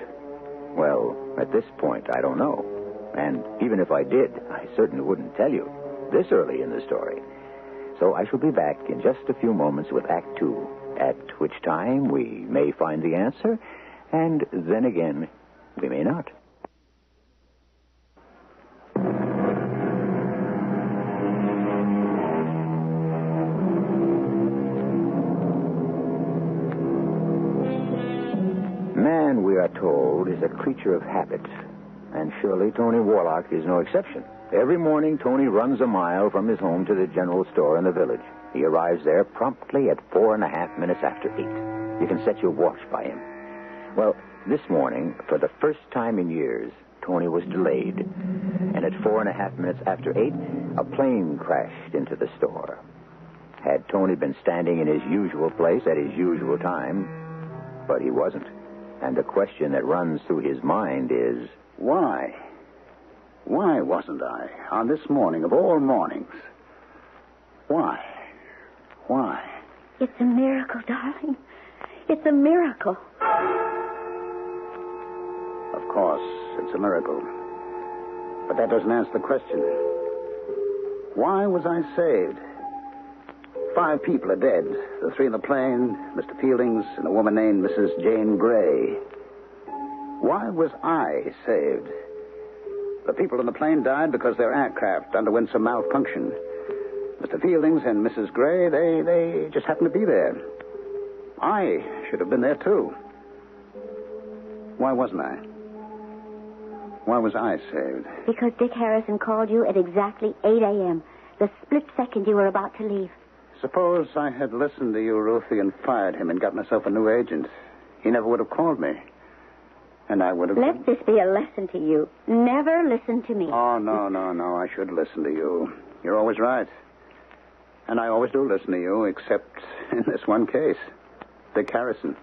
Well, at this point, I don't know. And even if I did, I certainly wouldn't tell you this early in the story. So I shall be back in just a few moments with Act 2, at which time we may find the answer, and then again, we may not. Man, we are told, is a creature of habit. And surely Tony Warlock is no exception. Every morning, Tony runs a mile from his home to the general store in the village. He arrives there promptly at 4.5 minutes after 8. You can set your watch by him. Well, this morning, for the first time in years, Tony was delayed. And at 4.5 minutes after 8, a plane crashed into the store. Had Tony been standing in his usual place at his usual time, but he wasn't. And the question that runs through his mind is, why? Why wasn't I on this morning of all mornings? Why? It's a miracle, darling. It's a miracle. Of course, it's a miracle. But that doesn't answer the question. Why was I saved? 5 people are dead. The 3 in the plane, Mr. Fieldings, and a woman named Mrs. Jane Gray. Why was I saved? The people in the plane died because their aircraft underwent some malfunction. Mr. Fieldings and Mrs. Gray, they just happened to be there. I should have been there, too. Why wasn't I? Why was I saved? Because Dick Harrison called you at exactly 8 a.m., the split second you were about to leave. Suppose I had listened to you, Ruthie, and fired him and got myself a new agent. He never would have called me. And I would have... Let this be a lesson to you. Never listen to me. Oh, no. I should listen to you. You're always right. And I always do listen to you, except in this one case. Dick Harrison.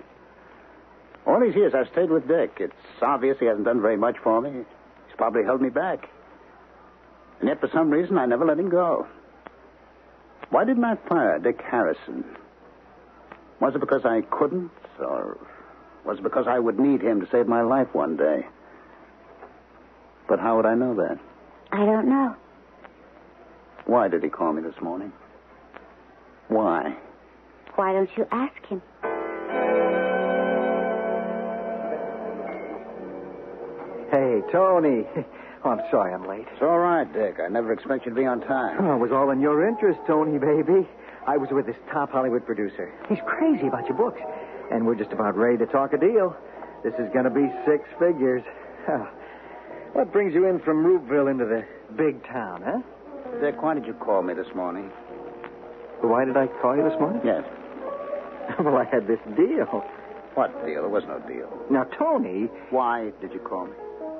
All these years I've stayed with Dick. It's obvious he hasn't done very much for me. He's probably held me back. And yet, for some reason, I never let him go. Why didn't I fire Dick Harrison? Was it because I couldn't, or was it because I would need him to save my life one day? But how would I know that? I don't know. Why did he call me this morning? Why? Why don't you ask him? Hey, Tony. Oh, I'm sorry I'm late. It's all right, Dick. I never expect you to be on time. Oh, it was all in your interest, Tony, baby. I was with this top Hollywood producer. He's crazy about your books. And we're just about ready to talk a deal. This is going to be 6 figures. What brings you in from Roopville into the big town, huh? Dick, why did you call me this morning? Why did I call you this morning? Yes. Well, I had this deal. What deal? There was no deal. Now, Tony... Why did you call me?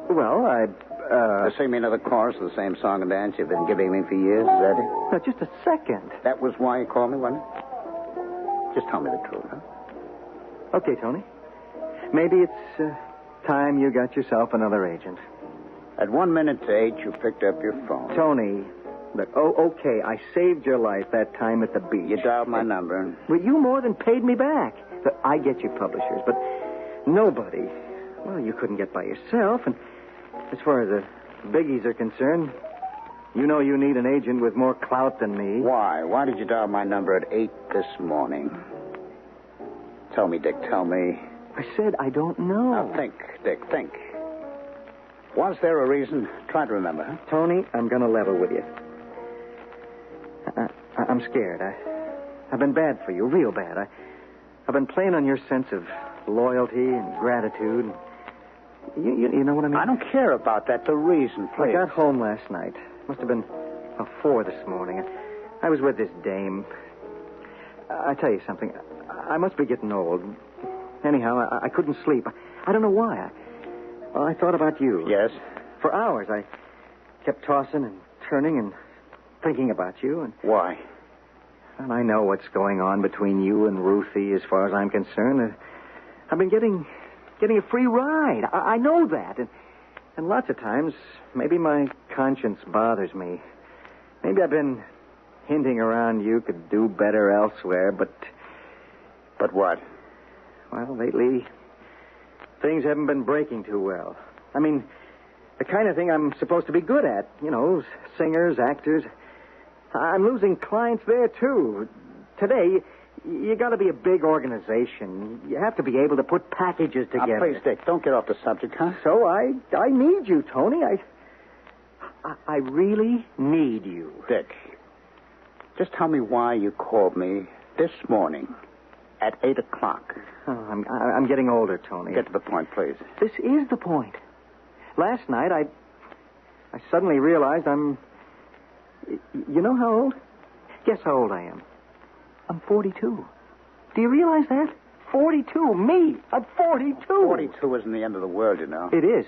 Well, To sing me another chorus of the same song and dance you've been giving me for years, is that it? Now, just a second. That was why you called me, wasn't it? Just tell me the truth, huh? Okay, Tony. Maybe it's time you got yourself another agent. At 1 minute to 8, you picked up your phone. Tony, look, okay, I saved your life that time at the beach. You dialed my number. Well, you more than paid me back. Look, I get you publishers, but nobody. Well, you couldn't get by yourself, and as far as the biggies are concerned, you know you need an agent with more clout than me. Why? Why did you dial my number at 8 this morning? Tell me, Dick, tell me. I said I don't know. Now, think, Dick, think. Was there a reason? Try to remember, huh? Tony, I'm going to level with you. I'm scared. I've been bad for you, real bad. I've been playing on your sense of loyalty and gratitude. You know what I mean? I don't care about that. The reason, please. I got home last night. Must have been 4 this morning. I was with this dame. I tell you something. I must be getting old. Anyhow, I couldn't sleep. I don't know why. I thought about you. Yes? For hours, I kept tossing and turning and thinking about you. And why? And I know what's going on between you and Ruthie as far as I'm concerned. I've been getting a free ride. I know that. And lots of times, maybe my conscience bothers me. Maybe I've been hinting around you could do better elsewhere, but... But what? Well, lately, things haven't been breaking too well. I mean, the kind of thing I'm supposed to be good at. You know, singers, actors. I'm losing clients there, too. Today, you got to be a big organization. You have to be able to put packages together. Please, Dick, don't get off the subject, huh? So I need you, Tony. I really need you. Dick, just tell me why you called me this morning at 8 o'clock. Oh, I'm getting older, Tony. Get to the point, please. This is the point. Last night, I suddenly realized I'm... You know how old? Guess how old I am. I'm 42. Do you realize that? 42. Me. I'm 42. 42 isn't the end of the world, you know. It is.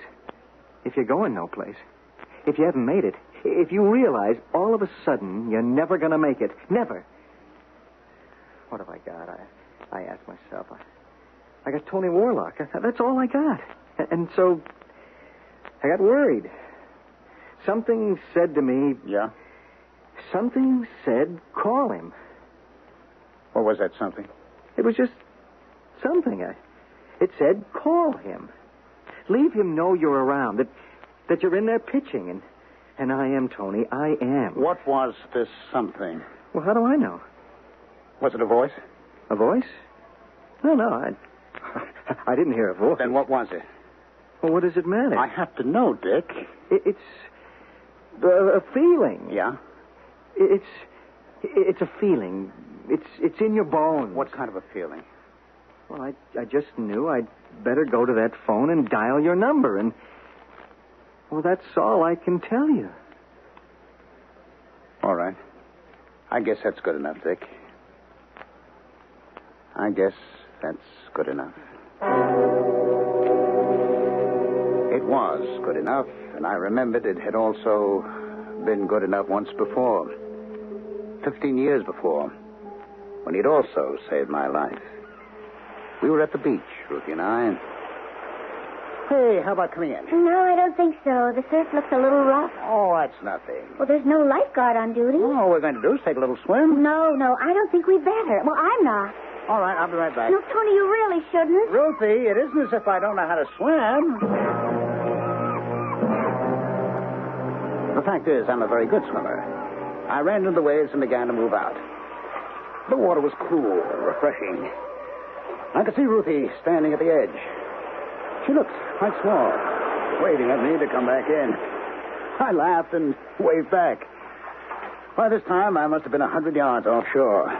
If you're going no place. If you haven't made it. If you realize all of a sudden you're never going to make it. Never. What have I got? I asked myself. I got Tony Warlock. That's all I got. And so I got worried. Something said to me... Yeah? Something said, call him. What was that something? It was just something. It said, call him. Leave him know you're around, that you're in there pitching. And I am, Tony. I am. What was this something? Well, how do I know? Was it a voice? A voice? No, I didn't hear a voice. Then what was it? Well, what does it matter? I have to know, Dick. It's a feeling. Yeah? It's a feeling. It's in your bones. What kind of a feeling? Well, I just knew I'd better go to that phone and dial your number, and... Well, that's all I can tell you. All right. I guess that's good enough, Dick. I guess that's good enough. It was good enough, and I remembered it had also been good enough once before. 15 years before, when he'd also saved my life. We were at the beach, Ruthie and I. Hey, how about coming in? No, I don't think so. The surf looks a little rough. Oh, that's nothing. Well, there's no lifeguard on duty. All we're going to do is take a little swim. No, I don't think we'd better. Well, I'm not. All right, I'll be right back. No, Tony, you really shouldn't. Ruthie, it isn't as if I don't know how to swim. The fact is, I'm a very good swimmer. I ran into the waves and began to move out. The water was cool and refreshing. I could see Ruthie standing at the edge. She looked quite small, waving at me to come back in. I laughed and waved back. By this time, I must have been 100 yards offshore.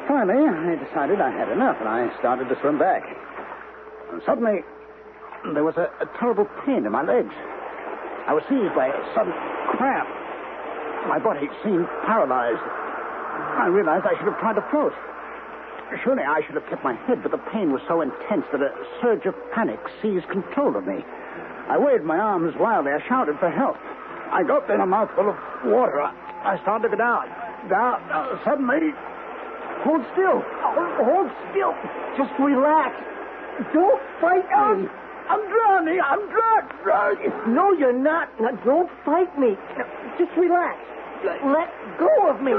Finally, I decided I had enough, and I started to swim back. And suddenly, there was a terrible pain in my legs. I was seized by a sudden cramp. My body seemed paralyzed. I realized I should have tried to float. Surely I should have kept my head, but the pain was so intense that a surge of panic seized control of me. I waved my arms wildly. I shouted for help. I gulped in a mouthful of water. I started to go down. Suddenly, hold still. Hold still. Just relax. Don't fight me. I'm drowning. I'm drowning. No, you're not. Now, don't fight me. Now, just relax. Let go of me.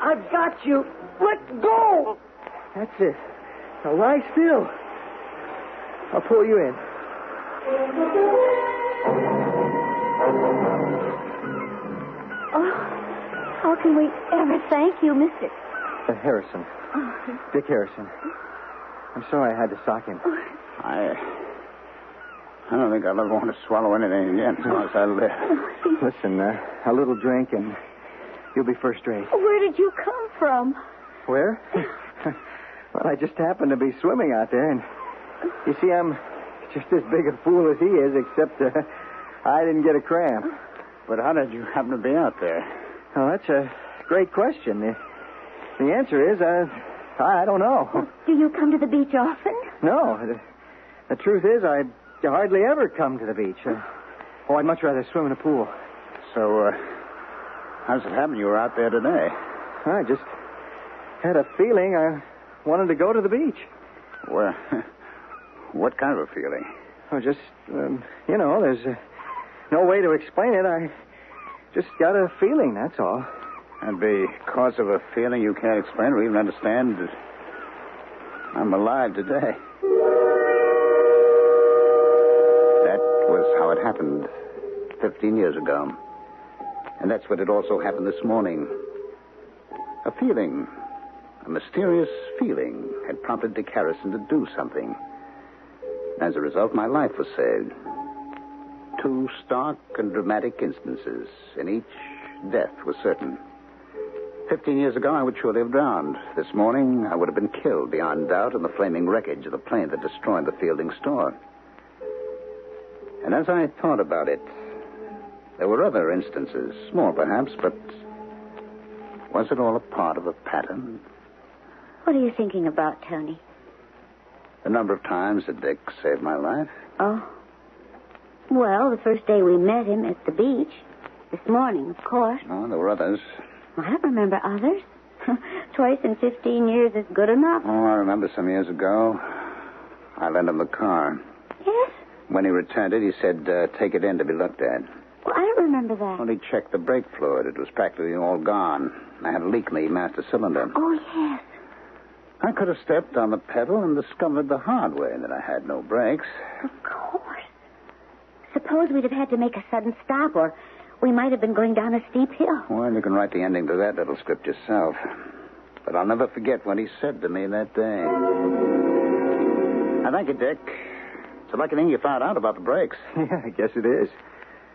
I've got you. Let go. That's it. Now lie still. I'll pull you in. Oh, how can we ever thank you, Mr. Harrison. Dick Harrison. I'm sorry I had to sock him. I don't think I'll ever want to swallow anything again as long as I live. Listen, a little drink and you'll be first rate. Where did you come from? Where? Well, I just happened to be swimming out there, and you see, I'm just as big a fool as he is, except I didn't get a cramp. But how did you happen to be out there? Oh, that's a great question. The answer is, I don't know. Do you come to the beach often? No. The truth is, I hardly ever come to the beach. I'd much rather swim in a pool. So, how does it happen you were out there today? I just had a feeling I wanted to go to the beach. Well, what kind of a feeling? Oh, just, there's no way to explain it. I just got a feeling, that's all. And because of a feeling you can't explain or even understand, I'm alive today. That was how it happened 15 years ago. And that's what it also happened this morning. A feeling, a mysterious feeling, had prompted Dick Harrison to do something. As a result, my life was saved. 2 stark and dramatic instances. In each, death was certain. 15 years ago, I would surely have drowned. This morning, I would have been killed beyond doubt in the flaming wreckage of the plane that destroyed the Fielding store. And as I thought about it, there were other instances, small perhaps, but was it all a part of a pattern? What are you thinking about, Tony? The number of times that Dick saved my life. Oh. Well, the first day we met him at the beach. This morning, of course. Oh, there were others. I don't remember others. Twice in 15 years is good enough. Oh, I remember some years ago. I lent him the car. Yes? When he returned it, he said, take it in to be looked at. Well, I don't remember that. Well, he checked the brake fluid. It was practically all gone. I had a leak in the master cylinder. Oh, yes. I could have stepped on the pedal and discovered the hard way that I had no brakes. Of course. Suppose we'd have had to make a sudden stop, or we might have been going down a steep hill. Well, you can write the ending to that little script yourself. But I'll never forget what he said to me that day. Thank you, Dick. It's a lucky thing you found out about the brakes. Yeah, I guess it is.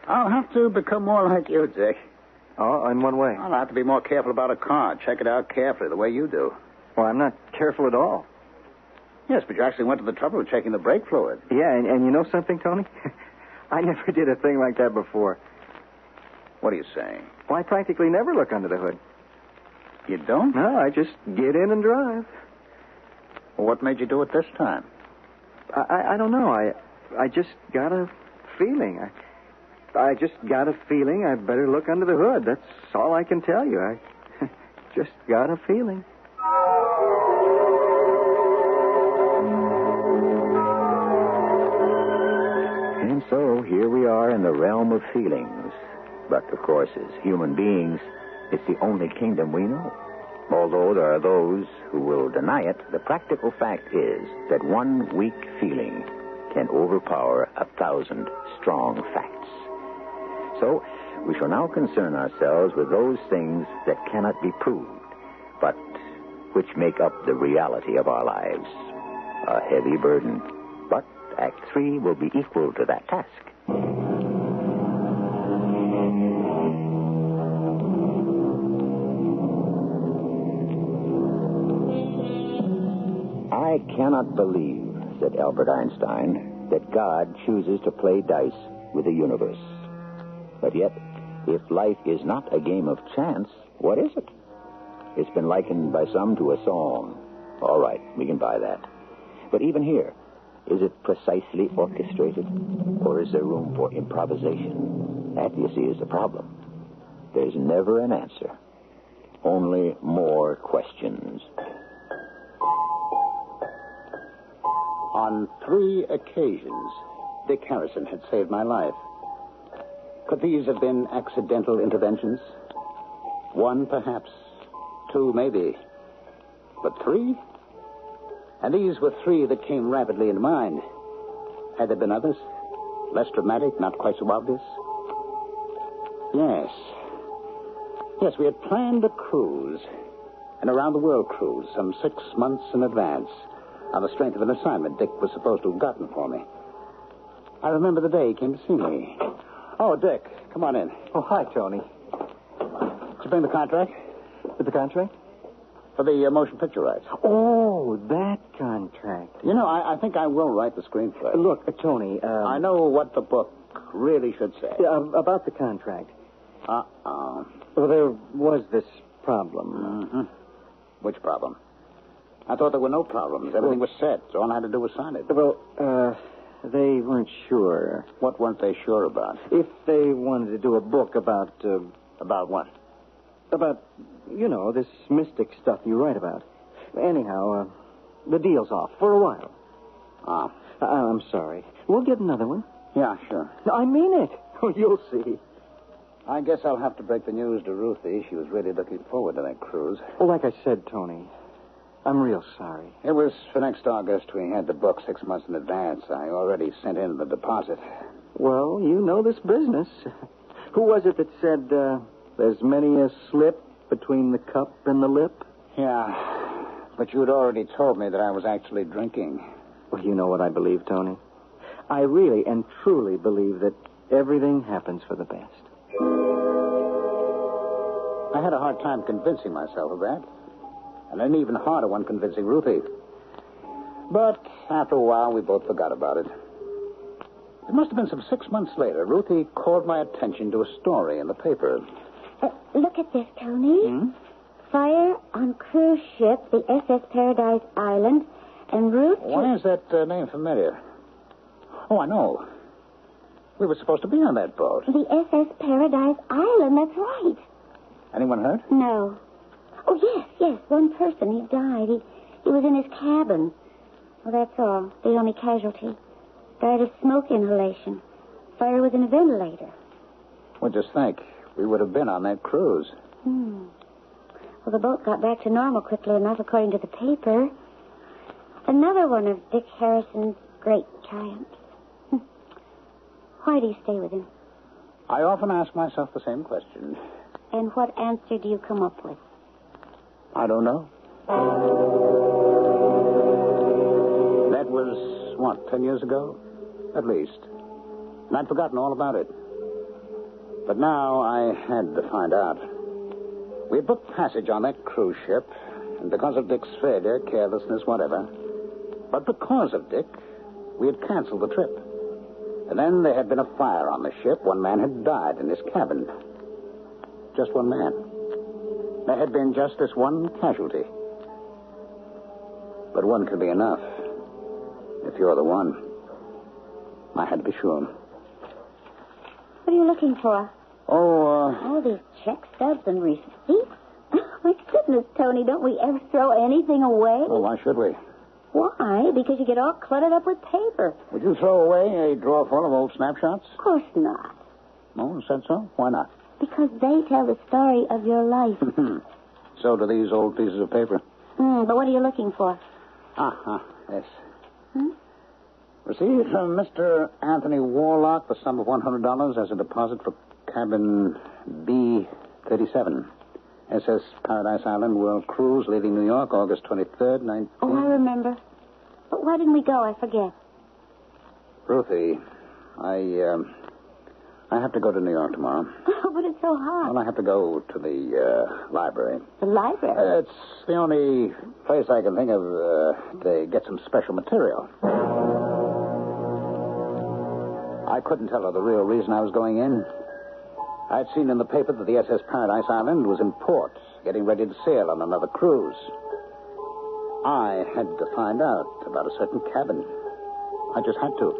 I'll have to become more like you, Dick. Oh, in one way? I'll have to be more careful about a car. Check it out carefully, the way you do. Well, I'm not careful at all. Yes, but you actually went to the trouble of checking the brake fluid. Yeah, and you know something, Tony? I never did a thing like that before. What are you saying? Well, I practically never look under the hood. You don't? No, I just get in and drive. Well, what made you do it this time? I don't know. I just got a feeling. I just got a feeling I'd better look under the hood. That's all I can tell you. I just got a feeling. And so here we are in the realm of feelings. But, of course, as human beings, it's the only kingdom we know. Although there are those who will deny it, the practical fact is that one weak feeling can overpower 1,000 strong facts. So, we shall now concern ourselves with those things that cannot be proved, but which make up the reality of our lives. A heavy burden. But Act 3 will be equal to that task. I cannot believe, said Albert Einstein, that God chooses to play dice with the universe. But yet, if life is not a game of chance, what is it? It's been likened by some to a song. All right, we can buy that. But even here, is it precisely orchestrated? Or is there room for improvisation? That, you see, is the problem. There's never an answer. Only more questions. On 3 occasions, Dick Harrison had saved my life. Could these have been accidental interventions? 1, perhaps. 2, maybe. But 3? And these were 3 that came rapidly into mind. Had there been others? Less dramatic, not quite so obvious? Yes. Yes, we had planned a cruise. An around-the-world cruise, some 6 months in advance, on the strength of an assignment Dick was supposed to have gotten for me. I remember the day he came to see me. Oh, Dick, come on in. Oh, hi, Tony. Did you bring the contract? The contract? For the motion picture rights. Oh, that contract. You know, I think I will write the screenplay. Look, Tony, I know what the book really should say. About the contract. Uh-oh. Well, there was this problem. Mm-hmm. Which problem? I thought there were no problems. Everything was set. So all I had to do was sign it. Well, they weren't sure. What weren't they sure about? If they wanted to do a book about... About what? About, you know, this mystic stuff you write about. Anyhow, the deal's off for a while. Oh. I'm sorry. We'll get another one. Yeah, sure. I mean it. Oh, you'll see. I guess I'll have to break the news to Ruthie. She was really looking forward to that cruise. Well, like I said, Tony, I'm real sorry. It was for next August. We had the book 6 months in advance. I already sent in the deposit. Well, you know this business. Who was it that said, there's many a slip between the cup and the lip? Yeah, but you'd already told me that I was actually drinking. Well, you know what I believe, Tony. I really and truly believe that everything happens for the best. I had a hard time convincing myself of that. And an even harder one convincing Ruthie. But after a while, we both forgot about it. It must have been some 6 months later. Ruthie called my attention to a story in the paper. Look at this, Tony. Fire on cruise ship, the SS Paradise Island, en route to... Why is that name familiar? Oh, I know. We were supposed to be on that boat. The SS Paradise Island, that's right. Anyone hurt? No. Oh, yes. One person. He died. He was in his cabin. Well, that's all. The only casualty. Died of smoke inhalation. Fire was in a ventilator. Well, just think. We would have been on that cruise. Well, the boat got back to normal quickly enough, according to the paper. Another one of Dick Harrison's great triumphs. Why do you stay with him? I often ask myself the same question. And what answer do you come up with? I don't know. That was, 10 years ago? At least. And I'd forgotten all about it. But now I had to find out. We had booked passage on that cruise ship, and because of Dick's failure, carelessness, whatever. But because of Dick, we had canceled the trip. And then there had been a fire on the ship. One man had died in his cabin. Just one man. There had been just this one casualty. But one could be enough. If you're the one. I had to be sure. What are you looking for? Oh, these check stubs and receipts. My goodness, Tony, don't we ever throw anything away? Well, why should we? Why? Because you get all cluttered up with paper. Would you throw away a drawer full of old snapshots? Of course not. No, said so? Why not? Because they tell the story of your life. So do these old pieces of paper. But what are you looking for? Yes. Received from Mr. Anthony Warlock the sum of $100 as a deposit for cabin B-37. SS Paradise Island World Cruise leaving New York August 23rd, 19... Oh, I remember. But why didn't we go? I forget. Ruthie, I have to go to New York tomorrow. Oh, but it's so hot. Well, I have to go to the library. The library? It's the only place I can think of to get some special material. I couldn't tell her the real reason I was going in. I'd seen in the paper that the SS Paradise Island was in port, getting ready to sail on another cruise. I had to find out about a certain cabin. I just had to.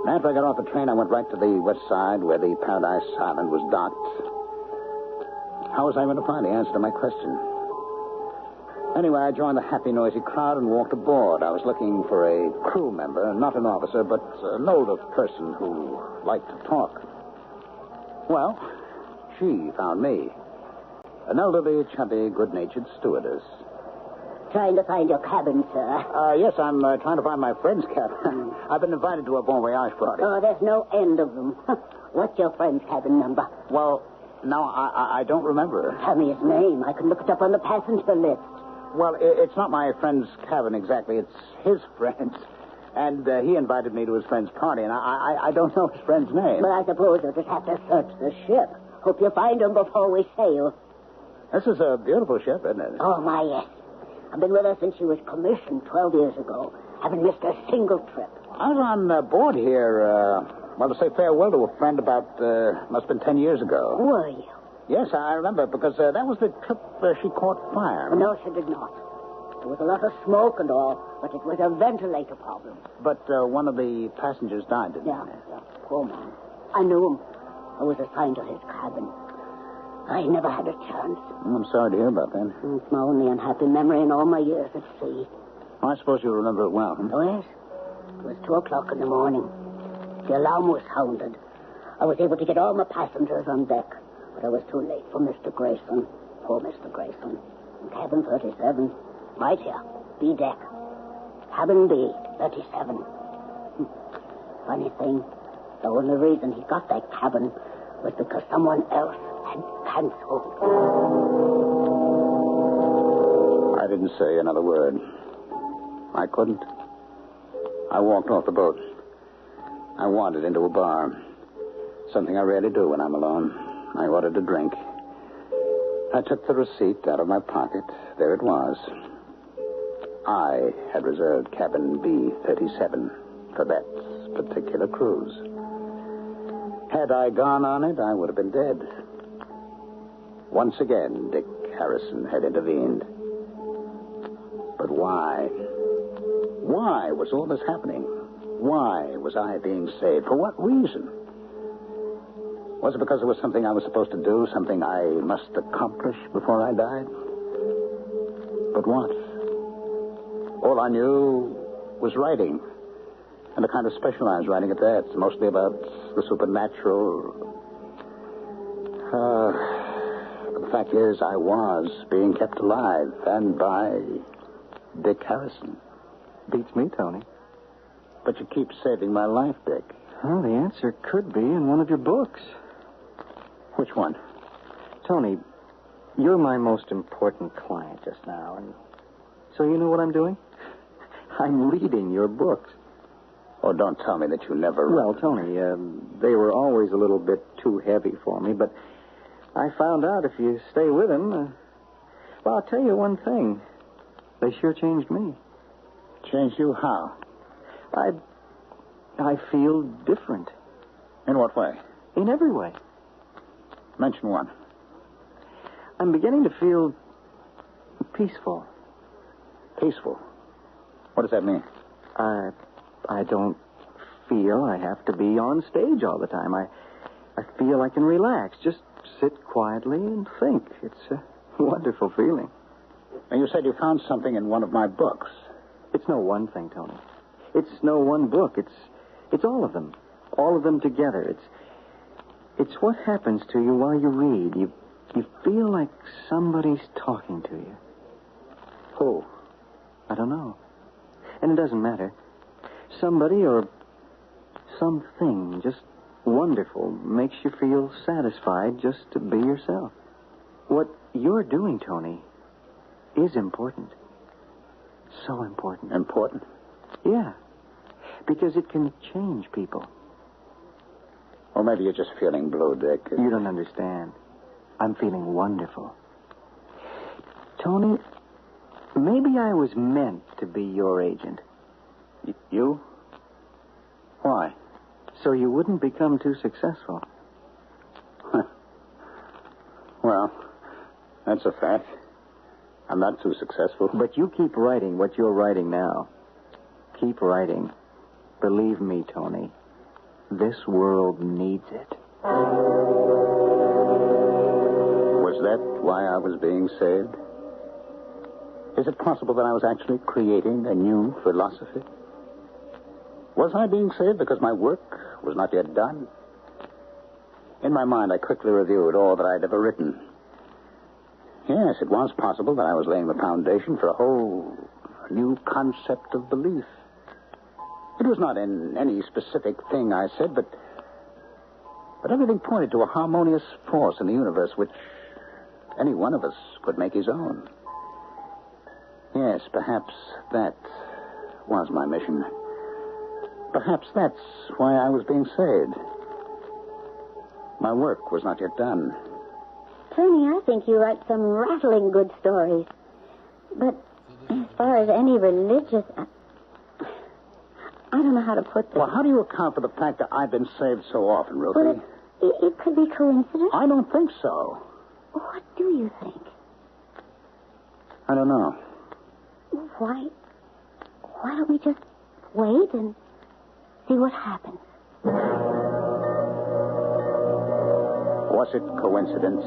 And after I got off the train, I went right to the west side where the Paradise Island was docked. How was I going to find the answer to my question? Anyway, I joined the happy, noisy crowd and walked aboard. I was looking for a crew member, not an officer, but an older person who liked to talk. Well, she found me. An elderly, chubby, good-natured stewardess. Trying to find your cabin, sir. Yes, I'm trying to find my friend's cabin. I've been invited to a bon voyage party. Oh, there's no end of them. What's your friend's cabin number? Well, no, I don't remember. Tell me his name. I can look it up on the passenger list. Well, it's not my friend's cabin exactly. It's his friend's. And he invited me to his friend's party, and I don't know his friend's name. But I suppose you'll just have to search the ship. Hope you find him before we sail. This is a beautiful ship, isn't it? Oh, my, yes. I've been with her since she was commissioned 12 years ago. Haven't missed a single trip. I was on board here, to say farewell to a friend about, must have been 10 years ago. Were you? Yes, I remember, because that was the trip she caught fire. No, she did not. There was a lot of smoke and all, but it was a ventilator problem. But one of the passengers died, didn't he? Yeah, poor man. I knew him. I was assigned to his cabin. I never had a chance. I'm sorry to hear about that. It's my only unhappy memory in all my years at sea. Well, I suppose you remember it well, huh? Oh, yes. It was 2 o'clock in the morning. The alarm was sounded. I was able to get all my passengers on deck, but I was too late for Mr. Grayson. Poor Mr. Grayson. In cabin 37. Right here. B deck. Cabin B, 37. Funny thing, the only reason he got that cabin was because someone else had canceled. I didn't say another word. I couldn't. I walked off the boat. I wandered into a bar. Something I rarely do when I'm alone. I ordered a drink. I took the receipt out of my pocket. There it was. I had reserved cabin B-37 for that particular cruise. Had I gone on it, I would have been dead. Once again, Dick Harrison had intervened. But why? Why was all this happening? Why was I being saved? For what reason? Was it because there was something I was supposed to do, something I must accomplish before I died? But what? All I knew was writing, and a kind of specialized writing at that, mostly about the supernatural. But the fact is, I was being kept alive, and by Dick Harrison. Beats me, Tony. But you keep saving my life, Dick. Well, the answer could be in one of your books. Which one? Tony, you're my most important client just now, and so you know what I'm doing? I'm reading your books. Oh, don't tell me that you never... Well, Tony, they were always a little bit too heavy for me, but I found out if you stay with them... well, I'll tell you one thing. They sure changed me. Changed you how? I feel different. In what way? In every way. Mention one. I'm beginning to feel peaceful. Peaceful? What does that mean? I don't feel I have to be on stage all the time. I feel I can relax, just sit quietly and think. It's a wonderful feeling. Now, you said you found something in one of my books. It's no one thing, Tony. It's no one book. It's all of them. All of them together. It's what happens to you while you read. You feel like somebody's talking to you. Who? I don't know. And it doesn't matter. Somebody or something just wonderful makes you feel satisfied just to be yourself. What you're doing, Tony, is important. So important. Important? Yeah. Because it can change people. Or maybe you're just feeling blue, Dick. You don't understand. I'm feeling wonderful. Tony, maybe I was meant to be your agent. You? Why? So you wouldn't become too successful. Well, that's a fact. I'm not too successful. But you keep writing what you're writing now. Keep writing. Believe me, Tony, this world needs it. Was that why I was being saved? Is it possible that I was actually creating a new philosophy? Was I being saved because my work was not yet done? In my mind, I quickly reviewed all that I'd ever written. Yes, it was possible that I was laying the foundation for a whole new concept of belief. It was not in any specific thing I said, but everything pointed to a harmonious force in the universe which any one of us could make his own. Yes, perhaps that was my mission. Perhaps that's why I was being saved. My work was not yet done. Tony, I think you write some rattling good stories. But as far as any religious... I don't know how to put this. Well, how do you account for the fact that I've been saved so often, Ruthie? Well, it could be coincidence. I don't think so. What do you think? I don't know. Why don't we just wait and see what happens? Was it coincidence?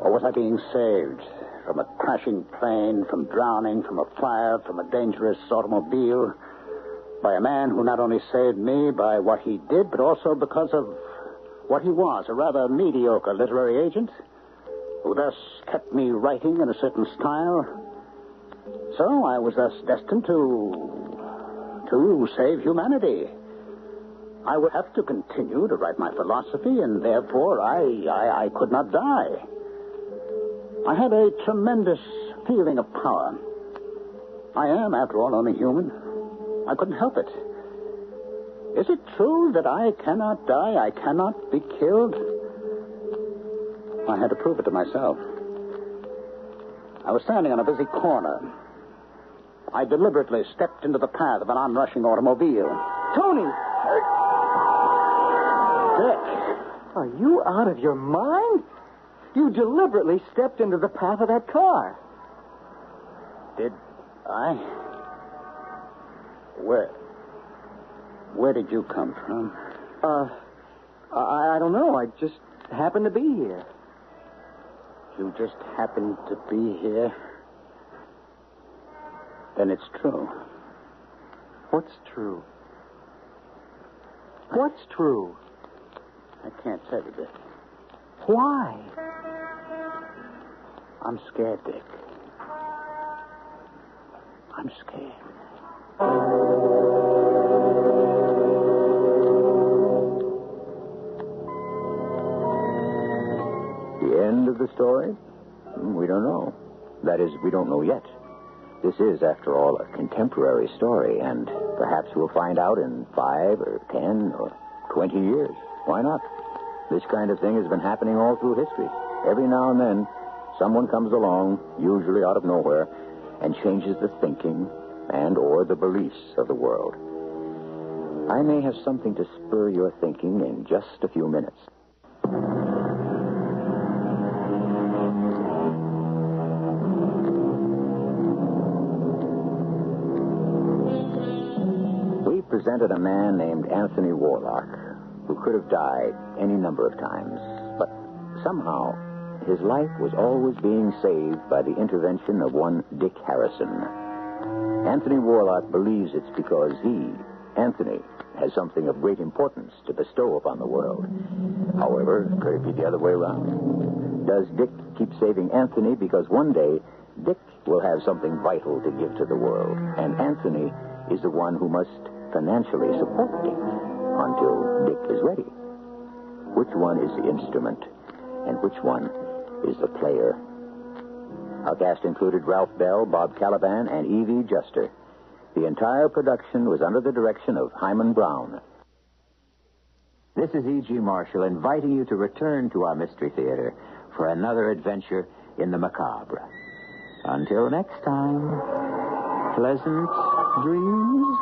Or was I being saved from a crashing plane, from drowning, from a fire, from a dangerous automobile, by a man who not only saved me by what he did, but also because of what he was, a rather mediocre literary agent, who thus kept me writing in a certain style? So I was thus destined to save humanity. I would have to continue to write my philosophy, and therefore I could not die. I had a tremendous feeling of power. I am, after all, only human. I couldn't help it. Is it true that I cannot die? I cannot be killed? I had to prove it to myself. I was standing on a busy corner. I deliberately stepped into the path of an onrushing automobile. Tony! Dick! Are you out of your mind? You deliberately stepped into the path of that car. Did I? Where did you come from? I don't know. I just happened to be here. You just happened to be here? Then it's true. What's true? What's true? I can't tell you, Dick. Why? I'm scared, Dick. I'm scared. The end of the story? We don't know. That is, we don't know yet. This is, after all, a contemporary story, and perhaps we'll find out in 5 or 10 or 20 years. Why not? This kind of thing has been happening all through history. Every now and then, someone comes along, usually out of nowhere, and changes the thinking and or the beliefs of the world. I may have something to spur your thinking in just a few minutes. We presented a man named Anthony Warlock, who could have died any number of times, but somehow his life was always being saved by the intervention of one Dick Harrison. Anthony Warlock believes it's because he, Anthony, has something of great importance to bestow upon the world. However, could it be the other way around? Does Dick keep saving Anthony because one day Dick will have something vital to give to the world, and Anthony is the one who must financially support Dick? until Dick is ready. Which one is the instrument, and which one is the player? Our cast included Ralph Bell, Bob Caliban, and Evie Juster. The entire production was under the direction of Hyman Brown. This is E.G. Marshall inviting you to return to our Mystery Theater for another adventure in the macabre. Until next time, pleasant dreams.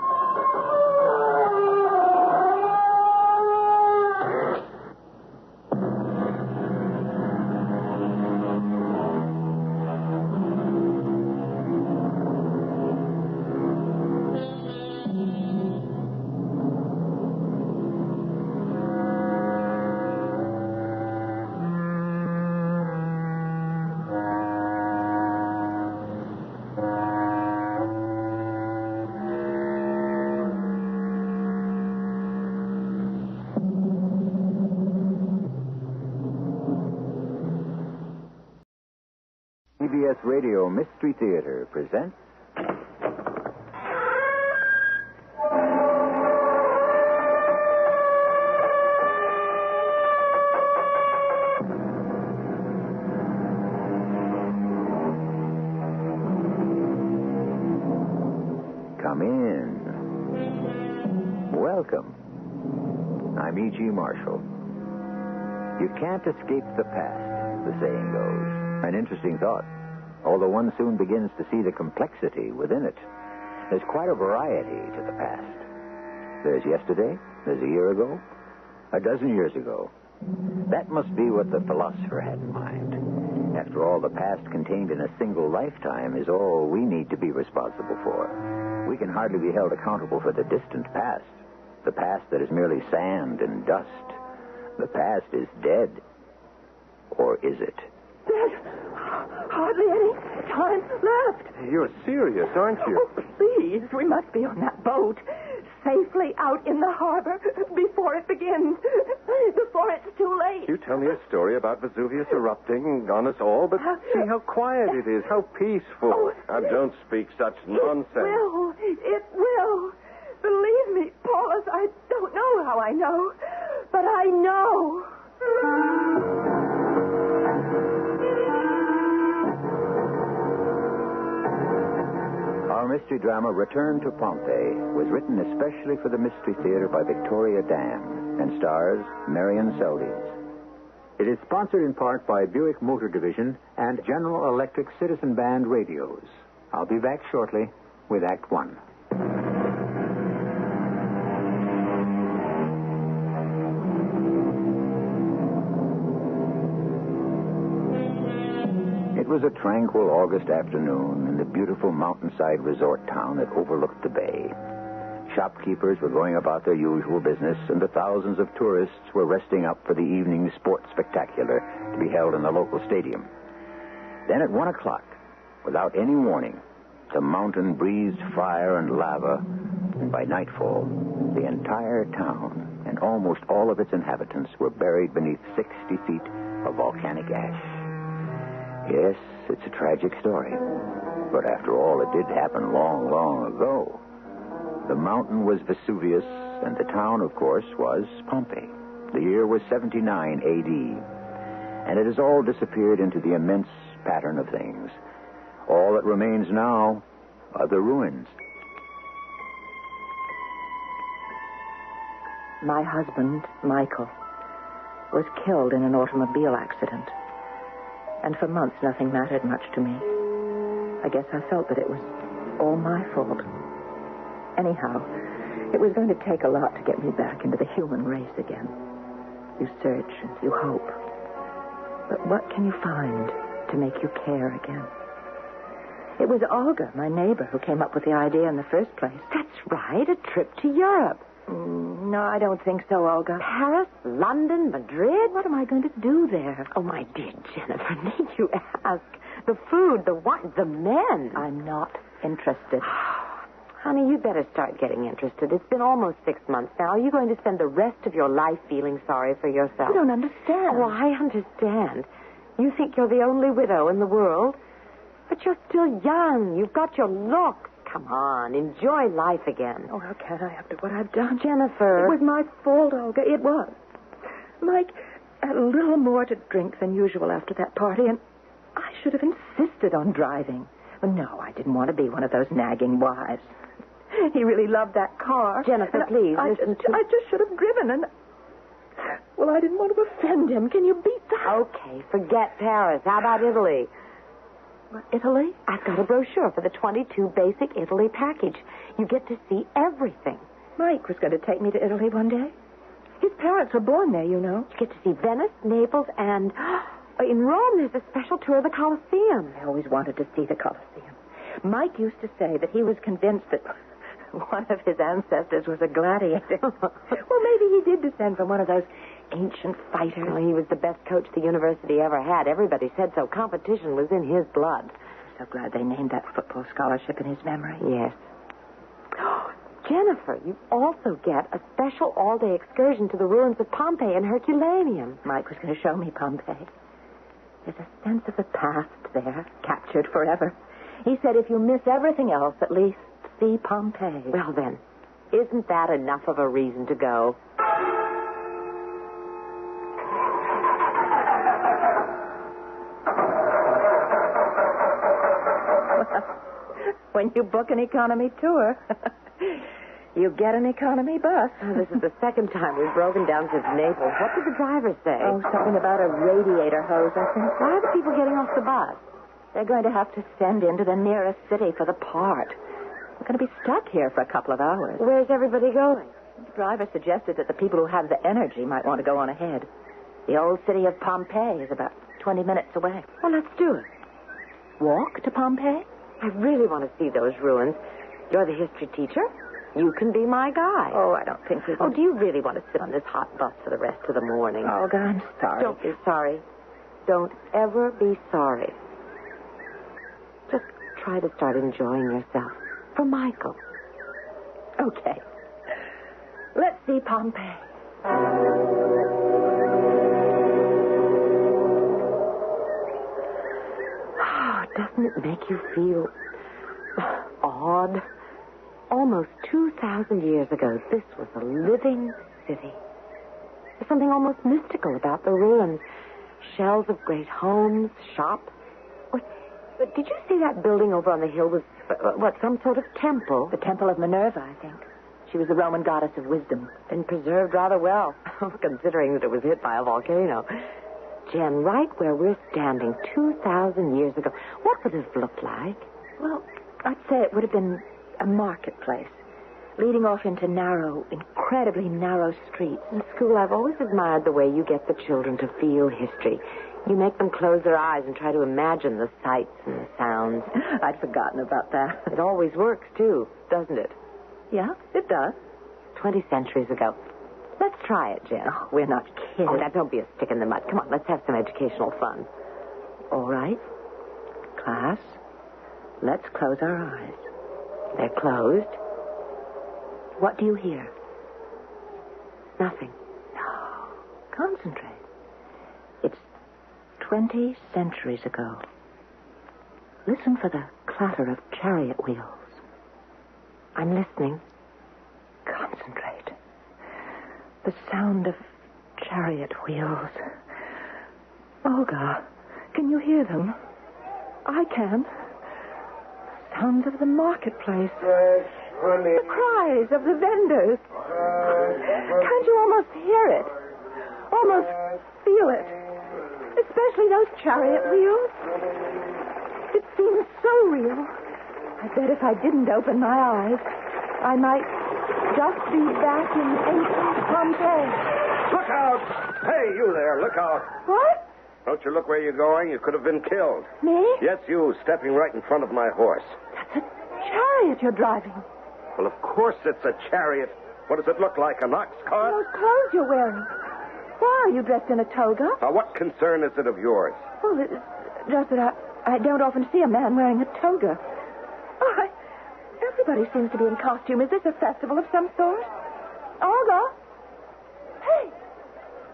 CBS Radio Mystery Theater presents... Come in. Welcome. I'm E.G. Marshall. You can't escape the past, the saying goes. An interesting thought, although one soon begins to see the complexity within it. There's quite a variety to the past. There's yesterday, there's a year ago, a dozen years ago. That must be what the philosopher had in mind. After all, the past contained in a single lifetime is all we need to be responsible for. We can hardly be held accountable for the distant past, the past that is merely sand and dust. The past is dead. Or is it? There's hardly any time left. You're serious, aren't you? Oh, please, we must be on that boat, safely out in the harbor before it begins, before it's too late. You tell me a story about Vesuvius erupting on us all, but see how quiet it is, how peaceful. Oh, now, don't speak such nonsense. It will. Believe me, Paulus, I don't know how I know, but I know. Our mystery drama, Return to Pompeii, was written especially for the Mystery Theater by Victoria Dam and stars Marion Seldes. It is sponsored in part by Buick Motor Division and General Electric Citizen Band radios. I'll be back shortly with Act One. It was a tranquil August afternoon in the beautiful mountainside resort town that overlooked the bay. Shopkeepers were going about their usual business, and the thousands of tourists were resting up for the evening sports spectacular to be held in the local stadium. Then at 1 o'clock, without any warning, the mountain breathed fire and lava, and by nightfall, the entire town and almost all of its inhabitants were buried beneath 60 feet of volcanic ash. Yes, it's a tragic story. But after all, it did happen long, long ago. The mountain was Vesuvius, and the town, of course, was Pompeii. The year was 79 A.D., and it has all disappeared into the immense pattern of things. All that remains now are the ruins. My husband, Michael, was killed in an automobile accident. And for months, nothing mattered much to me. I guess I felt that it was all my fault. Anyhow, it was going to take a lot to get me back into the human race again. You search and you hope. But what can you find to make you care again? It was Olga, my neighbor, who came up with the idea in the first place. That's right, a trip to Europe. No, I don't think so, Olga. Paris, London, Madrid? What am I going to do there? Oh, my dear Jennifer, need you ask? The food, the wine, the men. I'm not interested. Honey, you better start getting interested. It's been almost 6 months now. Are you going to spend the rest of your life feeling sorry for yourself? You don't understand. Oh, I understand. You think you're the only widow in the world. But you're still young. You've got your looks, come on. Enjoy life again. Oh, how can I after what I've done? Jennifer. It was my fault, Olga. It was. Mike had a little more to drink than usual after that party, and I should have insisted on driving. But no, I didn't want to be one of those nagging wives. He really loved that car. Jennifer, please, listen to... I just should have driven, and... Well, I didn't want to offend him. Can you beat that? Okay, forget Paris. How about Italy? What, Italy? I've got a brochure for the 22 basic Italy package. You get to see everything. Mike was going to take me to Italy one day. His parents were born there, you know. You get to see Venice, Naples, and... In Rome, there's a special tour of the Colosseum. I always wanted to see the Colosseum. Mike used to say that he was convinced that one of his ancestors was a gladiator. Well, maybe he did descend from one of those ancient fighters. Well, he was the best coach the university ever had. Everybody said so. Competition was in his blood. I'm so glad they named that football scholarship in his memory. Yes. Jennifer, you also get a special all-day excursion to the ruins of Pompeii and Herculaneum. Mike was going to show me Pompeii. There's a sense of the past there, captured forever. He said if you miss everything else, at least see Pompeii. Well, then, isn't that enough of a reason to go? When you book an economy tour, you get an economy bus. Oh, this is the second time we've broken down since Naples. What did the driver say? Oh, something about a radiator hose, I think. Why are the people getting off the bus? They're going to have to send into the nearest city for the part. We're going to be stuck here for a couple of hours. Where's everybody going? The driver suggested that the people who have the energy might want to go on ahead. The old city of Pompeii is about 20 minutes away. Well, let's do it. Walk to Pompeii? I really want to see those ruins. You're the history teacher. You can be my guide. Oh, I don't think we can. Oh, do you really want to sit on this hot bus for the rest of the morning? Olga, I'm sorry. Don't be sorry. Don't ever be sorry. Just try to start enjoying yourself. For Michael. Okay. Let's see Pompeii. Oh, doesn't it make you feel odd? Almost 2,000 years ago, this was a living city. There's something almost mystical about the ruins. Shells of great homes, shops. But did you see that building over on the hill was, some sort of temple? The Temple of Minerva, I think. She was the Roman goddess of wisdom. Been preserved rather well, considering that it was hit by a volcano. Jen, right where we're standing 2,000 years ago, what would it have looked like? Well, I'd say it would have been a marketplace, leading off into narrow, incredibly narrow streets. In school, I've always admired the way you get the children to feel history. You make them close their eyes and try to imagine the sights and the sounds. I'd forgotten about that. It always works, too, doesn't it? Yeah, it does. 20 centuries ago. Let's try it, Jen. Oh, we're not kids. Oh, now, don't be a stick in the mud. Come on, let's have some educational fun. All right. Class, let's close our eyes. They're closed. What do you hear? Nothing. No. Concentrate. It's 20 centuries ago. Listen for the clatter of chariot wheels. I'm listening. Concentrate. The sound of chariot wheels. Olga, can you hear them? I can. The sounds of the marketplace. Yes, honey. The cries of the vendors. Can't you almost hear it? Almost feel it? Especially those chariot wheels. It seems so real. I bet if I didn't open my eyes, I might just be back in ancient Pompeii. Look out! Hey, you there, look out. What? Don't you look where you're going? You could have been killed. Me? Yes, you, stepping right in front of my horse. That's a chariot you're driving. Well, of course it's a chariot. What does it look like, an ox cart? Those clothes you're wearing. Why are you dressed in a toga? Now, what concern is it of yours? Well, it's just that I don't often see a man wearing a toga. Oh, everybody seems to be in costume. Is this a festival of some sort? Olga? Hey,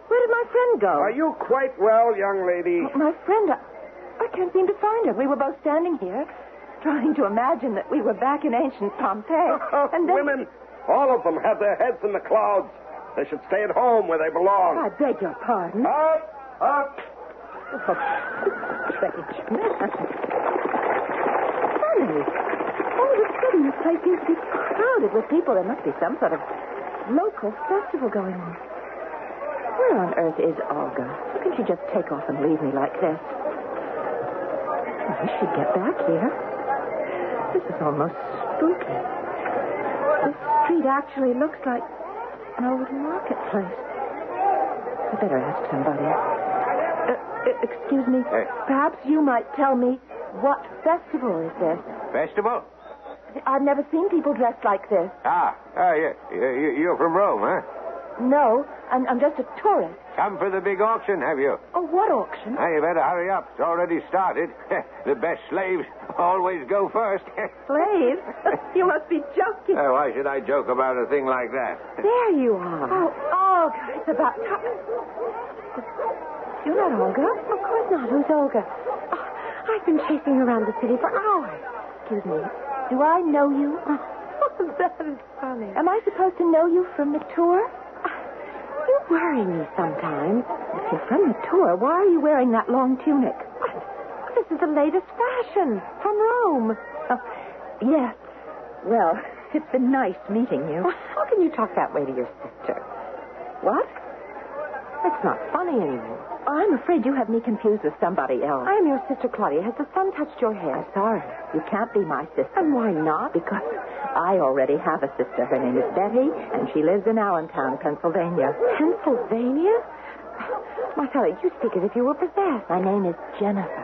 where did my friend go? Are you quite well, young lady? My friend, I can't seem to find her. We were both standing here. trying to imagine that we were back in ancient Pompeii. And then... Women, all of them have their heads in the clouds. They should stay at home where they belong. I beg your pardon. Up! Up! Oh, strange man. Funny. All of a sudden, this place seems to be crowded with people. There must be some sort of local festival going on. Where on earth is Olga? How can she just take off and leave me like this? I wish she'd get back here. This is almost spooky. This street actually looks like an old marketplace. I better ask somebody. Excuse me. Perhaps you might tell me, what festival is this? Festival? I've never seen people dressed like this. You're from Rome, huh? No, I'm just a tourist. Come for the big auction, have you? Oh, what auction? You better hurry up. It's already started. The best slaves always go first. Slaves? You must be joking. Why should I joke about a thing like that? There you are. Oh, Olga, it's about time. You're not Olga? Of course not. Who's Olga? Oh, I've been chasing you around the city for hours. Excuse me. Do I know you? Oh, that is funny. Am I supposed to know you from the tour? You worry me sometimes. If you're from the tour, why are you wearing that long tunic? This is the latest fashion from Rome. Oh, yes. Well, it's been nice meeting you. How can you talk that way to your sister? What? It's not funny anymore. I'm afraid you have me confused with somebody else. I am your sister, Claudia. Has the sun touched your hair? I'm sorry. You can't be my sister. And why not? Because I already have a sister. Her name is Betty, and she lives in Allentown, Pennsylvania. Pennsylvania? Marcella, you speak as if you were possessed. My name is Jennifer.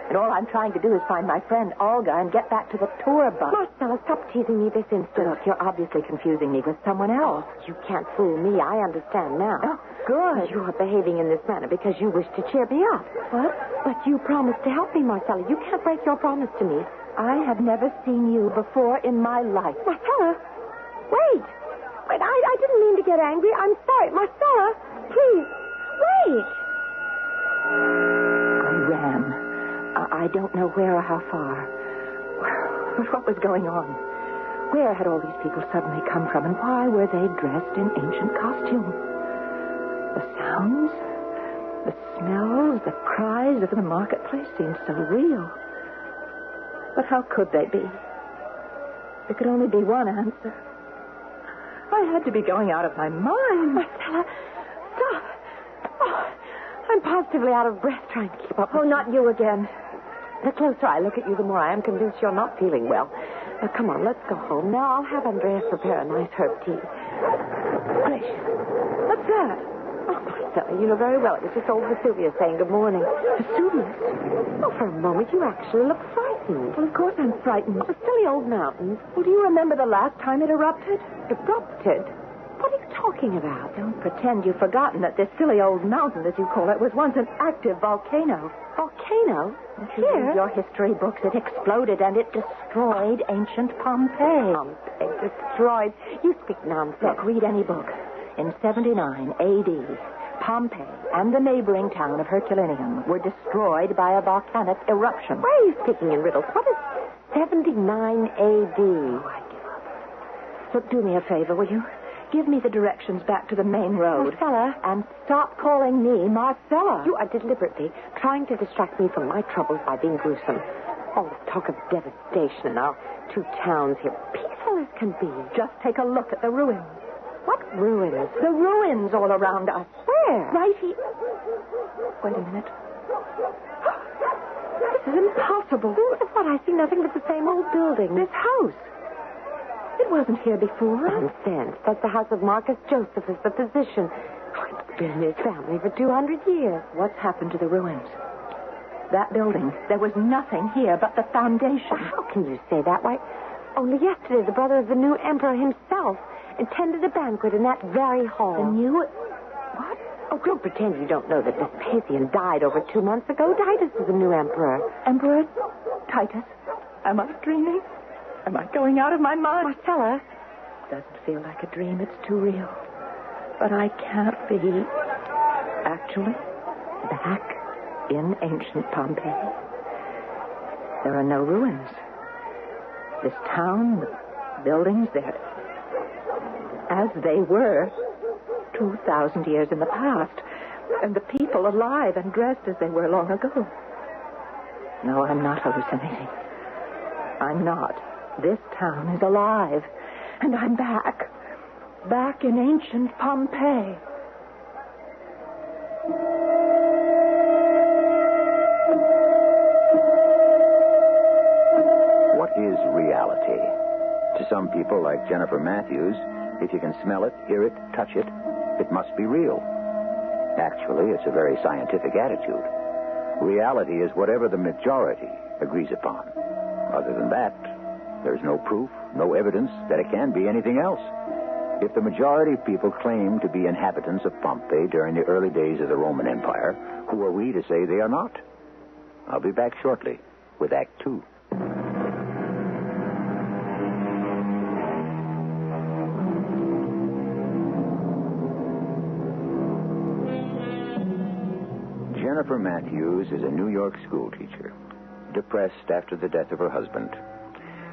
And all I'm trying to do is find my friend Olga and get back to the tour bus. Marcella, stop teasing me this instant. Look, you're obviously confusing me with someone else. You can't fool me. I understand now. Oh, good. You are behaving in this manner because you wish to cheer me up. What? But you promised to help me, Marcella. You can't break your promise to me. I have never seen you before in my life. Marcella, wait. Wait, I didn't mean to get angry. I'm sorry. Marcella, please, wait. I ran. I don't know where or how far. But what was going on? Where had all these people suddenly come from, and why were they dressed in ancient costume? The sounds, the smells, the cries of the marketplace seemed so real. But how could they be? There could only be one answer. I had to be going out of my mind. Marcella, stop. Oh, I'm positively out of breath trying to keep up. Oh, not you again. The closer I look at you, the more I am convinced you're not feeling well. Now, come on, let's go home. Now, I'll have Andreas prepare a nice herb tea. Gracious. What's that? Oh, Marcella, you know very well it was just old Vesuvius saying good morning. Vesuvius? Oh, for a moment, you actually look frightened. Well, of course I'm frightened. The silly old mountains. Well, do you remember the last time it erupted? Erupted? What are you talking about? Don't pretend you've forgotten that this silly old mountain, as you call it, was once an active volcano. Volcano? If you read your history books, it exploded and it destroyed ancient Pompeii. Pompeii destroyed? You speak nonsense. Look, read any book. In 79 A.D., Pompeii and the neighboring town of Herculaneum were destroyed by a volcanic eruption. Why are you speaking in riddles? What is 79 A.D.? Oh, I give up. Look, do me a favor, will you? Give me the directions back to the main road. Marcella. And stop calling me Marcella. You are deliberately trying to distract me from my troubles by being gruesome. All this talk of devastation in our two towns here. Peaceful as can be. Just take a look at the ruins. What ruins? The ruins all around us. Where? Right here. Wait a minute. This is impossible. What? I see nothing but the same old building. This house. It wasn't here before. Nonsense. That's the house of Marcus Josephus, the physician. Oh, it's been in his family for 200 years. What's happened to the ruins? That building. There was nothing here but the foundation. Well, how can you say that? Why, only yesterday the brother of the new emperor himself attended a banquet in that very hall. The new... What? Oh, don't pretend you don't know that Vespasian died over 2 months ago. Titus is the new emperor. Emperor Titus? Am I dreaming? Am I going out of my mind? Marcella, doesn't feel like a dream. It's too real. But I can't be actually back in ancient Pompeii. There are no ruins. This town, the buildings, they're as they were 2,000 years in the past. And the people alive and dressed as they were long ago. No, I'm not hallucinating. I'm not. This town is alive. And I'm back. Back in ancient Pompeii. What is reality? To some people, like Jennifer Matthews, if you can smell it, hear it, touch it, it must be real. Actually, it's a very scientific attitude. Reality is whatever the majority agrees upon. Other than that, there's no proof, no evidence that it can be anything else. If the majority of people claim to be inhabitants of Pompeii during the early days of the Roman Empire, who are we to say they are not? I'll be back shortly with Act Two. Jennifer Matthews is a New York schoolteacher, depressed after the death of her husband.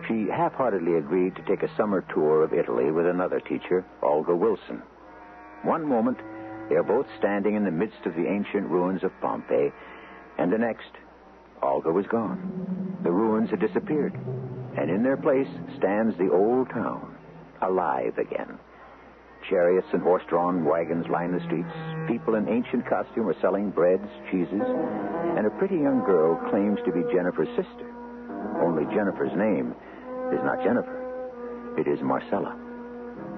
She half-heartedly agreed to take a summer tour of Italy with another teacher, Olga Wilson. One moment, they are both standing in the midst of the ancient ruins of Pompeii, and the next, Olga was gone. The ruins had disappeared, and in their place stands the old town, alive again. Chariots and horse-drawn wagons line the streets. People in ancient costume are selling breads, cheeses, and a pretty young girl claims to be Jennifer's sister. Only Jennifer's name is not Jennifer. It is Marcella.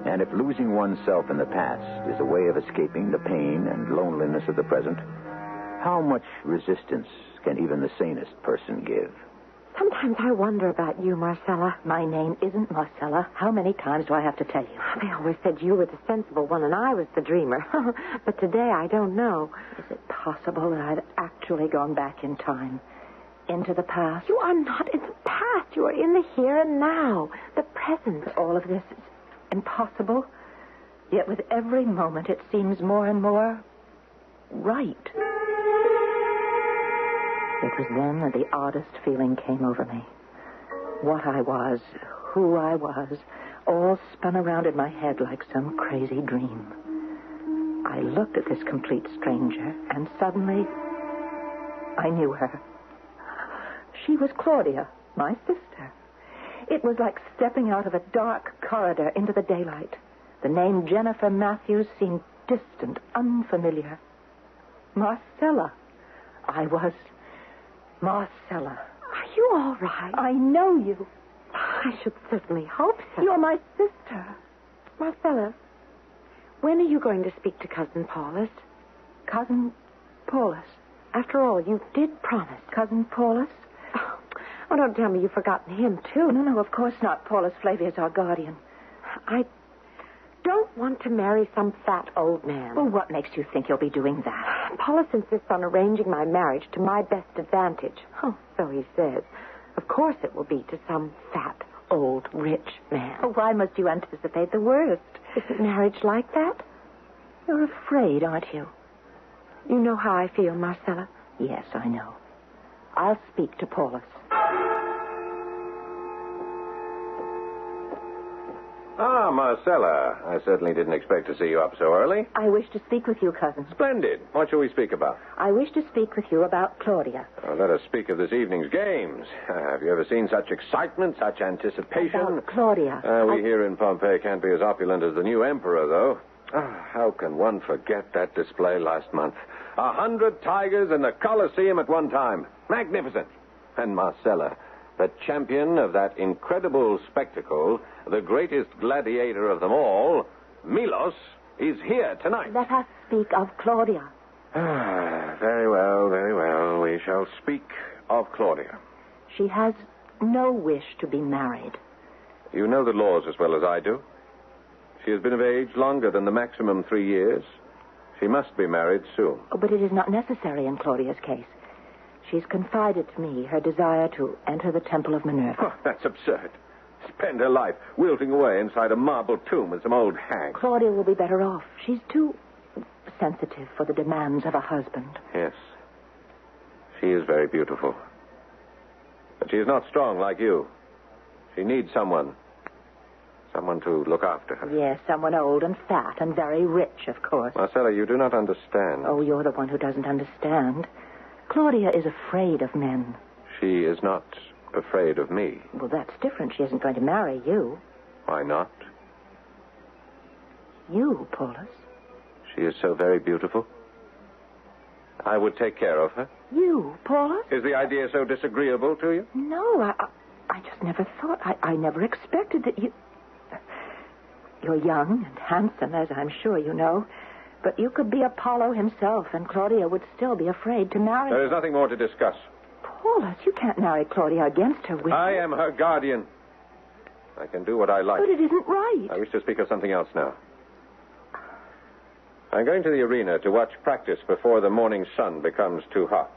And if losing oneself in the past is a way of escaping the pain and loneliness of the present, how much resistance can even the sanest person give? Sometimes I wonder about you, Marcella. My name isn't Marcella. How many times do I have to tell you? They always said you were the sensible one and I was the dreamer. But today I don't know. Is it possible that I've actually gone back in time? Into the past? You are not in the past. You are in the here and now. The present. But all of this is impossible. Yet with every moment it seems more and more right. It was then that the oddest feeling came over me. What I was, who I was, all spun around in my head like some crazy dream. I looked at this complete stranger, and suddenly I knew her. She was Claudia, my sister. It was like stepping out of a dark corridor into the daylight. The name Jennifer Matthews seemed distant, unfamiliar. Marcella. I was Marcella. Are you all right? I know you. I should certainly hope so. You're my sister. Marcella, when are you going to speak to Cousin Paulus? Cousin Paulus? After all, you did promise. Cousin Paulus? Oh, don't tell me you've forgotten him, too. No, of course not. Paulus Flavius, our guardian. I don't want to marry some fat old man. Well, what makes you think you'll be doing that? Paulus insists on arranging my marriage to my best advantage. Oh, so he says. Of course it will be to some fat, old, rich man. Oh, why must you anticipate the worst? Isn't marriage like that? You're afraid, aren't you? You know how I feel, Marcella? Yes, I know. I'll speak to Paulus. Ah, Marcella. I certainly didn't expect to see you up so early. I wish to speak with you, cousin. Splendid. What shall we speak about? I wish to speak with you about Claudia. Let us speak of this evening's games. Have you ever seen such excitement, such anticipation? About Claudia. We here in Pompeii can't be as opulent as the new emperor, though. How can one forget that display last month? 100 tigers in the Colosseum at one time. Magnificent. And Marcella, the champion of that incredible spectacle, the greatest gladiator of them all, Milos, is here tonight. Let us speak of Claudia. Very well, very well. We shall speak of Claudia. She has no wish to be married. You know the laws as well as I do. She has been of age longer than the maximum 3 years. She must be married soon. Oh, but it is not necessary in Claudia's case. She's confided to me her desire to enter the Temple of Minerva. Oh, that's absurd. Spend her life wilting away inside a marble tomb with some old hag. Claudia will be better off. She's too sensitive for the demands of a husband. Yes. She is very beautiful. But she is not strong like you. She needs someone. Someone to look after her. Yes, someone old and fat and very rich, of course. Marcella, you do not understand. Oh, you're the one who doesn't understand. Claudia is afraid of men. She is not afraid of me. Well, that's different. She isn't going to marry you. Why not? You, Paulus. She is so very beautiful. I would take care of her. You, Paulus? Is the idea so disagreeable to you? No, I just never thought. I never expected that you... You're young and handsome, as I'm sure you know. But you could be Apollo himself, and Claudia would still be afraid to marry you. There is nothing more to discuss. Paulus, you can't marry Claudia against her will. I am her guardian. I can do what I like. But it isn't right. I wish to speak of something else now. I'm going to the arena to watch practice before the morning sun becomes too hot.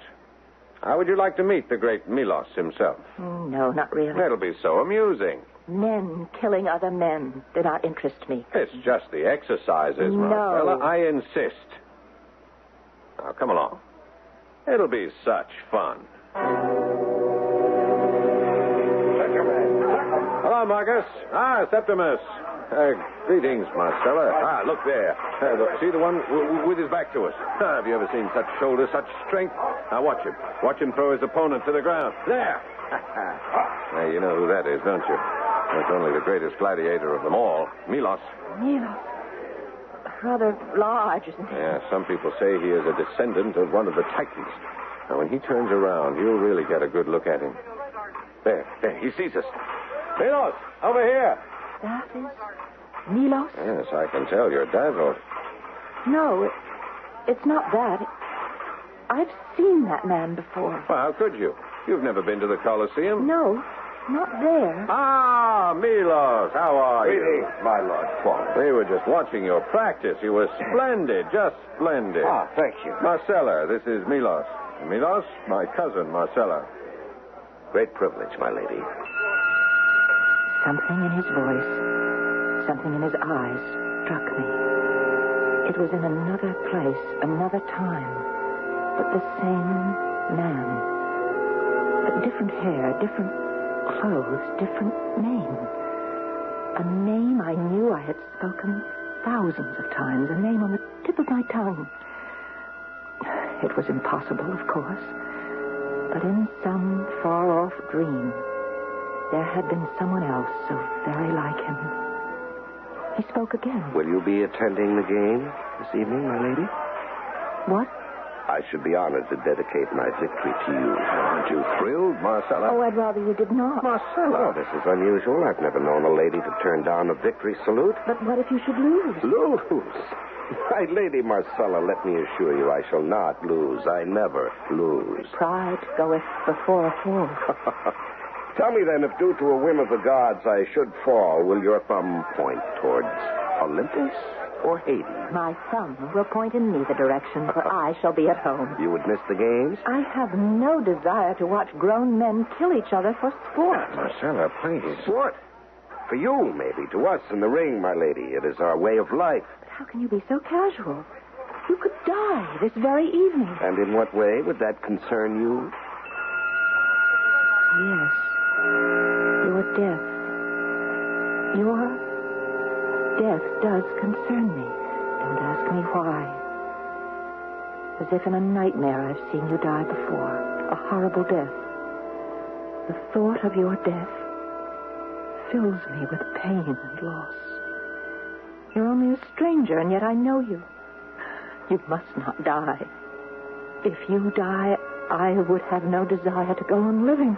How would you like to meet the great Milos himself? No, not really. It'll be so amusing. Men killing other men do not interest me. It's just the exercises, No. Marcella. I insist. Now, come along. It'll be such fun. Hello, Marcus. Septimus. Greetings, Marcella. Look there. Look, see the one with his back to us? Have you ever seen such shoulders, such strength? Now, watch him. Watch him throw his opponent to the ground. There. Now, you know who that is, don't you? That's only the greatest gladiator of them all, Milos. Milos. Rather large, isn't he? Yeah, some people say he is a descendant of one of the Titans. Now, when he turns around, you'll really get a good look at him. There, he sees us. Milos, over here. That is Milos? Yes, I can tell you're dazzled. No, it's not that. I've seen that man before. Well, how could you? You've never been to the Colosseum? No, not there. Ah, Milos, how are you? Greetings, my Lord Paulus. We were just watching your practice. You were splendid, just splendid. Thank you. Marcella, this is Milos. Milos, my cousin, Marcella. Great privilege, my lady. Something in his voice, something in his eyes struck me. It was in another place, another time, but the same man. But different hair, different clothes, different name. A name I knew I had spoken thousands of times, a name on the tip of my tongue. It was impossible, of course, but in some far-off dream, there had been someone else so very like him. He spoke again. Will you be attending the game this evening, my lady? What? I should be honored to dedicate my victory to you. Aren't you thrilled, Marcella? Oh, I'd rather you did not. Marcella, this is unusual. I've never known a lady to turn down a victory salute. But what if you should lose? Lose? My lady Marcella, let me assure you, I shall not lose. I never lose. Pride goeth before a fall. Tell me then, if due to a whim of the gods I should fall, will your thumb point towards Olympus or Hades? My thumb will point in neither direction, for I shall be at home. You would miss the games? I have no desire to watch grown men kill each other for sport. Marcella, please. Sport? For you, maybe. To us in the ring, my lady. It is our way of life. But how can you be so casual? You could die this very evening. And in what way would that concern you? Yes. Your death. Your death does concern me. Don't ask me why. As if in a nightmare I've seen you die before. A horrible death. The thought of your death fills me with pain and loss. You're only a stranger, and yet I know you. You must not die. If you die, I would have no desire to go on living.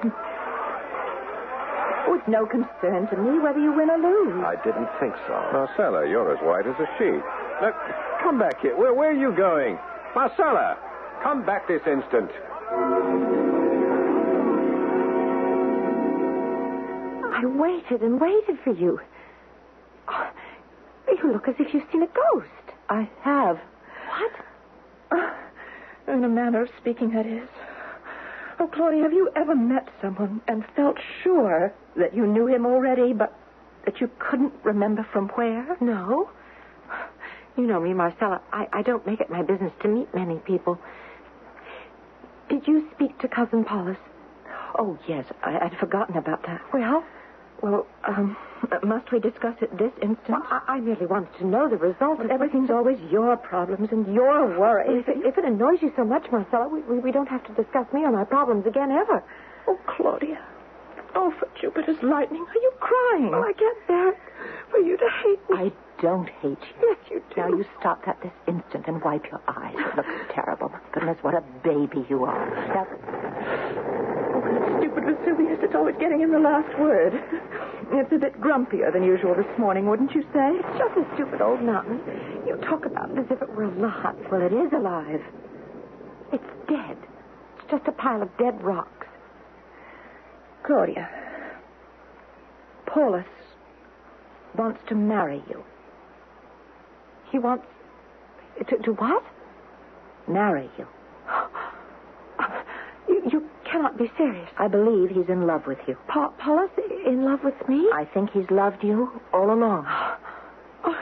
Oh, it's no concern to me whether you win or lose. I didn't think so. Marcella, you're as white as a sheet. Look, come back here. Where are you going? Marcella, come back this instant. I waited and waited for you. Oh, you look as if you've seen a ghost. I have. What? In a manner of speaking, that is. Oh, Claudia, have you ever met someone and felt sure that you knew him already, but that you couldn't remember from where? No. You know me, Marcella. I don't make it my business to meet many people. Did you speak to Cousin Paulus? Oh, yes. I'd forgotten about that. Well? Well, must we discuss it this instant? Well, I merely wanted to know the result. Well, everything's always your problems and your worries. If it annoys you so much, Marcella, we don't have to discuss me or my problems again ever. Oh, Claudia. Oh, for Jupiter's lightning. Are you crying? Well, I can't bear it for you to hate me. I don't hate you. Yes, you do. Now, you stop that this instant and wipe your eyes. It looks terrible. My goodness, what a baby you are. Now... Oh, that stupid Vesuvius, it's always getting in the last word. It's a bit grumpier than usual this morning, wouldn't you say? It's just a stupid old mountain. You talk about it as if it were alive. Well, it is alive. It's dead. It's just a pile of dead rocks. Claudia, Paulus wants to marry you. He wants... To what? Marry you. You cannot be serious. I believe he's in love with you. Paulus in love with me? I think he's loved you all along. Oh,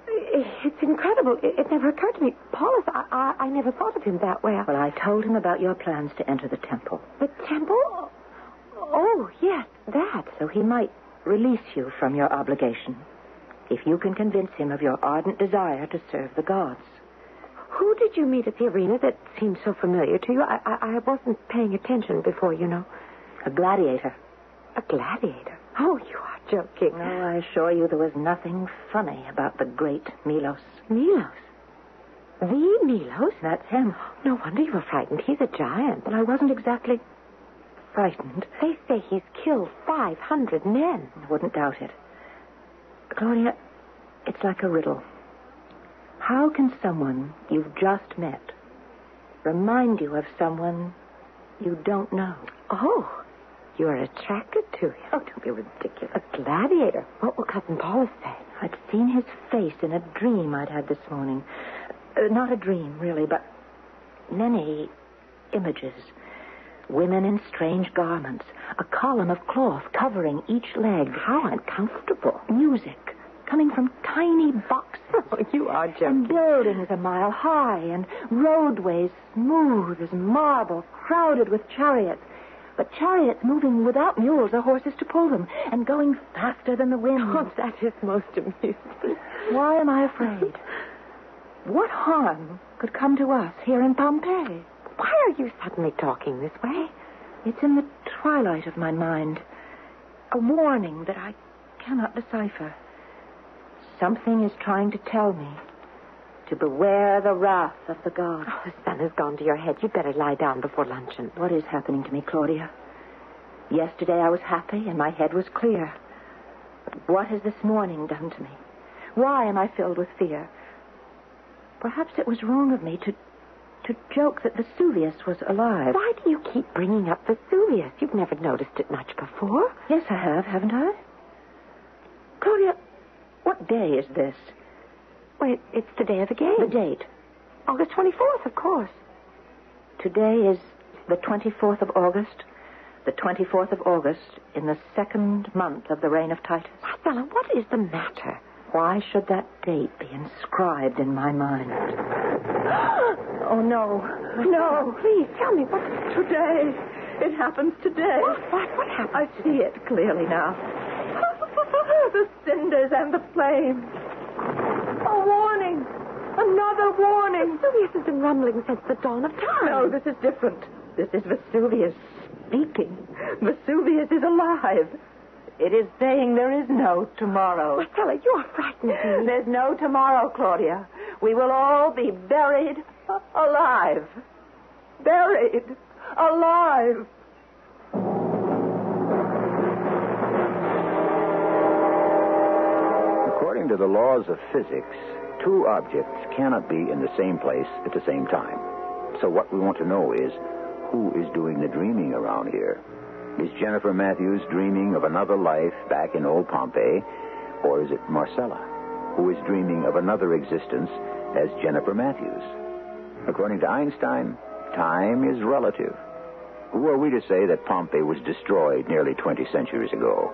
it's incredible. It never occurred to me. Paulus, I never thought of him that way. Well, I told him about your plans to enter the temple. The temple? Oh, yes, that. So he might release you from your obligation if you can convince him of your ardent desire to serve the gods. Who did you meet at the arena that seemed so familiar to you? I wasn't paying attention before, you know. A gladiator. A gladiator? Oh, you are joking. No, I assure you there was nothing funny about the great Milos. Milos? The Milos? That's him. No wonder you were frightened. He's a giant. Well, I wasn't exactly frightened. They say he's killed 500 men. I wouldn't doubt it. Claudia, it's like a riddle. How can someone you've just met remind you of someone you don't know? Oh, you're attracted to him. Oh, don't be ridiculous. A gladiator. What will Cousin Paulus say? I'd seen his face in a dream I'd had this morning. Not a dream, really, but many images. Women in strange garments. A column of cloth covering each leg. How uncomfortable. Music coming from tiny boxes. Oh, you are joking. And buildings a mile high, and roadways smooth as marble, crowded with chariots. But chariots moving without mules or horses to pull them, and going faster than the wind. Oh, that is most amusing. Why am I afraid? What harm could come to us here in Pompeii? Why are you suddenly talking this way? It's in the twilight of my mind. A warning that I cannot decipher. Something is trying to tell me to beware the wrath of the gods. Oh, the sun has gone to your head. You'd better lie down before luncheon. What is happening to me, Claudia? Yesterday I was happy and my head was clear. But what has this morning done to me? Why am I filled with fear? Perhaps it was wrong of me to joke that Vesuvius was alive. Why do you keep bringing up Vesuvius? You've never noticed it much before. Yes, I have, haven't I? Claudia, what day is this? Wait, it's the day of the game. The date? August 24th, of course. Today is the 24th of August. The 24th of August in the second month of the reign of Titus. Marcella, what is the matter? Why should that date be inscribed in my mind? Oh, no. No. Please, tell me what... Today. It happens today. What happened? I see it clearly now. The cinders and the flames. A warning. Another warning. Vesuvius has been rumbling since the dawn of time. No, this is different. This is Vesuvius speaking. Vesuvius is alive. It is saying there is no tomorrow. Marcella, you are frightening me. There's no tomorrow, Claudia. We will all be buried alive. Buried alive. According to the laws of physics, two objects cannot be in the same place at the same time. So what we want to know is, who is doing the dreaming around here? Is Jennifer Matthews dreaming of another life back in old Pompeii? Or is it Marcella, who is dreaming of another existence as Jennifer Matthews? According to Einstein, time is relative. Who are we to say that Pompeii was destroyed nearly 20 centuries ago?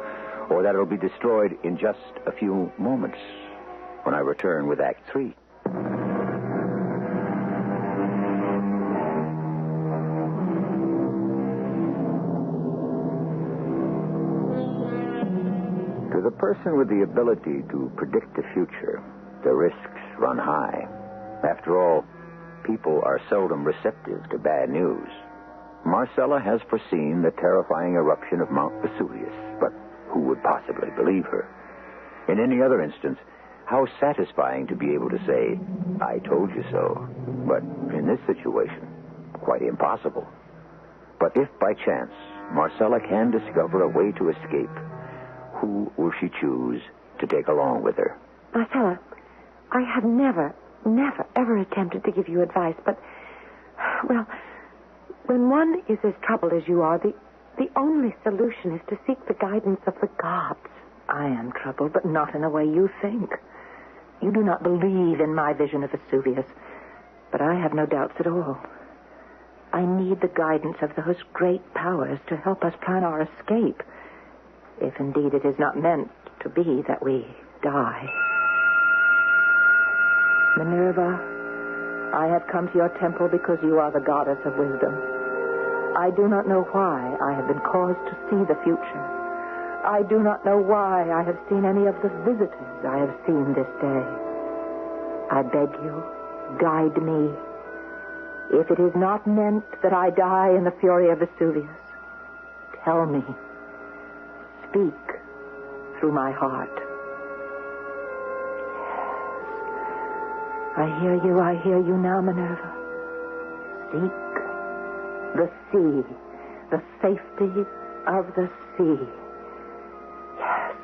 Or that it'll be destroyed in just a few moments when I return with Act 3. a person with the ability to predict the future, the risks run high. After all, people are seldom receptive to bad news. Marcella has foreseen the terrifying eruption of Mount Vesuvius, but who would possibly believe her? In any other instance, how satisfying to be able to say, I told you so. But in this situation, quite impossible. But if by chance Marcella can discover a way to escape, who will she choose to take along with her? Marcella, I have never, ever attempted to give you advice, but, well, when one is as troubled as you are, the only solution is to seek the guidance of the gods. I am troubled, but not in the way you think. You do not believe in my vision of Vesuvius, but I have no doubts at all. I need the guidance of those great powers to help us plan our escape, if indeed it is not meant to be that we die. Minerva, I have come to your temple because you are the goddess of wisdom. I do not know why I have been caused to see the future. I do not know why I have seen any of the visitors I have seen this day. I beg you, guide me. If it is not meant that I die in the fury of Vesuvius, tell me. Speak through my heart. I hear you now, Minerva. Seek the sea, the safety of the sea. Yes,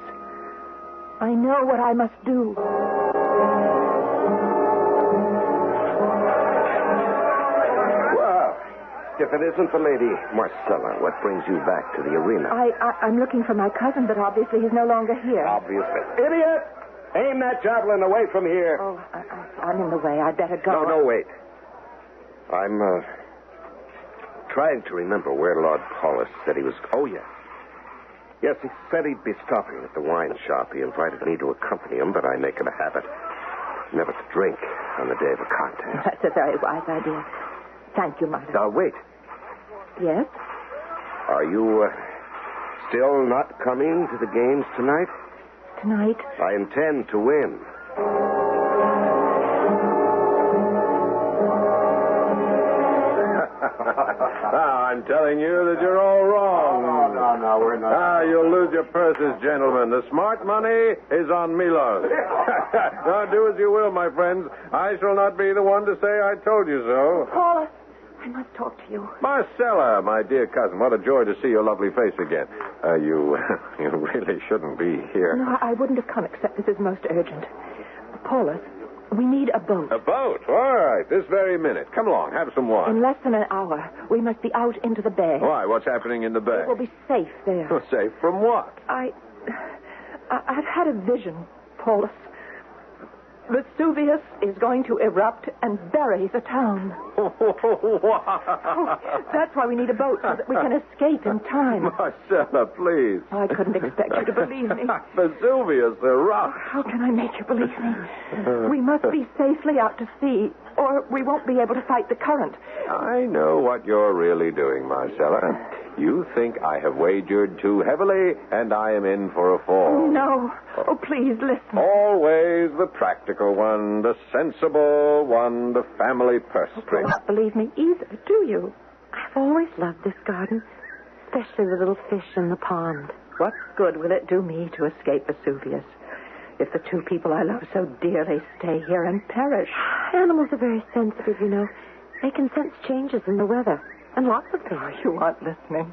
I know what I must do. Well, if it isn't the lady Marcella, what brings you back to the arena? I'm looking for my cousin, but obviously he's no longer here. Obviously. Idiot! Aim that javelin away from here. Oh, I'm in the way. I'd better go. No, wait. I'm trying to remember where Lord Paulus said he was. Oh, yes. Yes, he said he'd be stopping at the wine shop. He invited me to accompany him, but I make it a habit never to drink on the day of a contest. That's a very wise idea. Thank you, Mother. Now, wait. Yes? Are you still not coming to the games tonight? Tonight? I intend to win. I'm telling you that you're all wrong. No, we're not. You'll lose your purses, gentlemen. The smart money is on Milos. Now, do as you will, my friends. I shall not be the one to say I told you so. Paula, I must talk to you. Marcella, my dear cousin, what a joy to see your lovely face again. You really shouldn't be here. No, I wouldn't have come except this is most urgent. Paulus, we need a boat. A boat? All right, this very minute. Come along, have some wine. In less than an hour, we must be out into the bay. Why? What's happening in the bay? It will be safe there. Well, safe from what? I've had a vision, Paulus. Vesuvius is going to erupt and bury the town. That's why we need a boat, so that we can escape in time. Marcella, please. I couldn't expect you to believe me. Vesuvius erupts. How can I make you believe me? We must be safely out to sea, or we won't be able to fight the current. I know what you're really doing, Marcella. You think I have wagered too heavily, and I am in for a fall. No. Oh, please, listen. Always the practical one, the sensible one, the family purse string. You don't believe me either, do you? I've always loved this garden, especially the little fish in the pond. What good will it do me to escape Vesuvius if the two people I love so dearly stay here and perish? Animals are very sensitive, you know. They can sense changes in the weather. And lots of things. You aren't listening.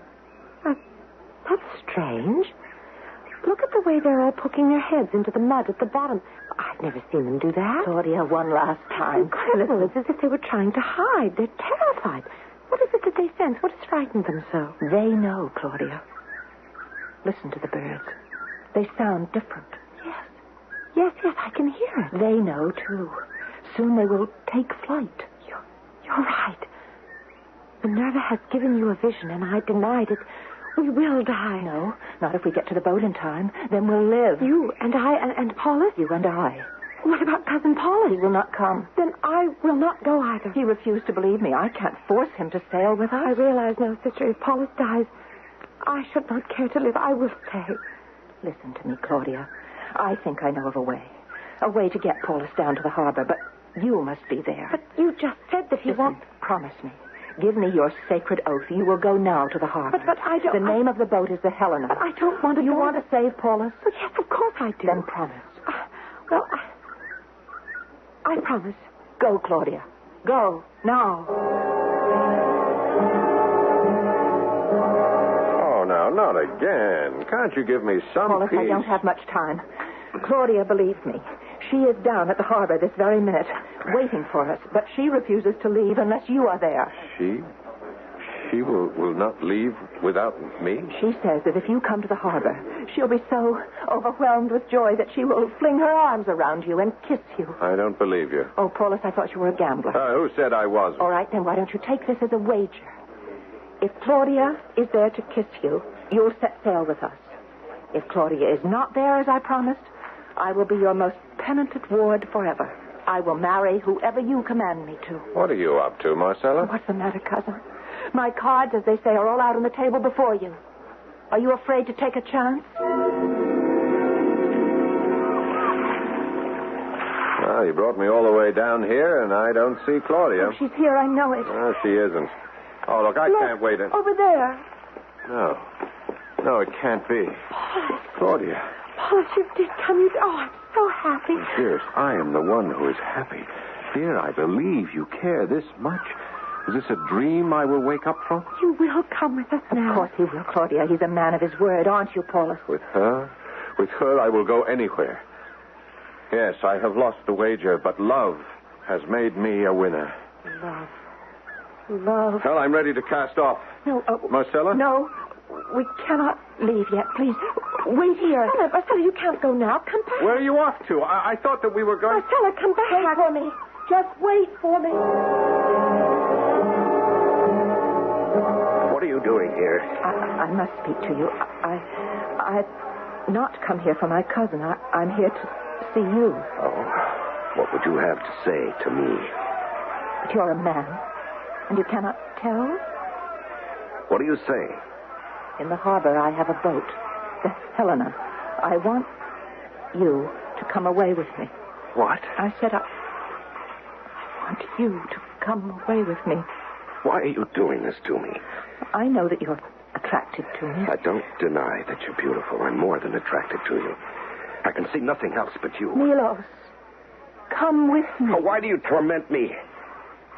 That's strange. Look at the way they're all poking their heads into the mud at the bottom. I've never seen them do that. Claudia, one last time. Incredible. It's as if they were trying to hide. They're terrified. What is it that they sense? What has frightened them so? They know, Claudia. Listen to the birds. They sound different. Yes, I can hear it. They know, too. Soon they will take flight. You're right. Minerva has given you a vision, and I denied it. We will die. No, not if we get to the boat in time. Then we'll live. You and I and Paulus? You and I. What about Cousin Paulus? He will not come. Then I will not go either. He refused to believe me. I can't force him to sail with us. I realize now, sister, if Paulus dies, I should not care to live. I will stay. Listen to me, Claudia. I think I know of a way. A way to get Paulus down to the harbor, but you must be there. But you just said that he won't... Promise me. Give me your sacred oath. You will go now to the harbor. But I don't... The name of the boat is the Helena. But I don't want to... You want to save Paulus? But yes, of course I do. Then promise. Well, I promise. Go, Claudia. Go, now. Oh, now, not again. Can't you give me some Paulus, peace? I don't have much time. Claudia believes me. She is down at the harbor this very minute, waiting for us. But she refuses to leave unless you are there. She will not leave without me? She says that if you come to the harbor, she'll be so overwhelmed with joy that she will fling her arms around you and kiss you. I don't believe you. Oh, Paulus, I thought you were a gambler. Who said I wasn't? All right, then why don't you take this as a wager? If Claudia is there to kiss you, you'll set sail with us. If Claudia is not there, as I promised, I will be your most penitent ward forever. I will marry whoever you command me to. What are you up to, Marcella? What's the matter, cousin? My cards, as they say, are all out on the table before you. Are you afraid to take a chance? Well, you brought me all the way down here, and I don't see Claudia. Oh, she's here, I know it. No, she isn't. Oh, look, I can't wait. Over there. No, it can't be. Claudia. Paulus, you did come. I'm so happy. Dearest, I am the one who is happy. Dear, I believe you care this much. Is this a dream I will wake up from? You will come with us now. Of course he will, Claudia. He's a man of his word, aren't you, Paulus? With her? With her, I will go anywhere. Yes, I have lost the wager, but love has made me a winner. Love. Well, I'm ready to cast off. No, Marcella? No, we cannot leave yet. Please, wait here. Marcella, you can't go now. Come back. Where are you off to? I thought that we were going... Marcella, come back. Wait for me. Just wait for me. What are you doing here? I must speak to you. I've not come here for my cousin. I'm here to see you. Oh, what would you have to say to me? But you're a man, and you cannot tell? What do you say? In the harbor, I have a boat, the Helena. I want you to come away with me. What? I said I want you to come away with me. Why are you doing this to me? I know that you're attracted to me. I don't deny that you're beautiful. I'm more than attracted to you. I can see nothing else but you. Milos, come with me. Oh, why do you torment me?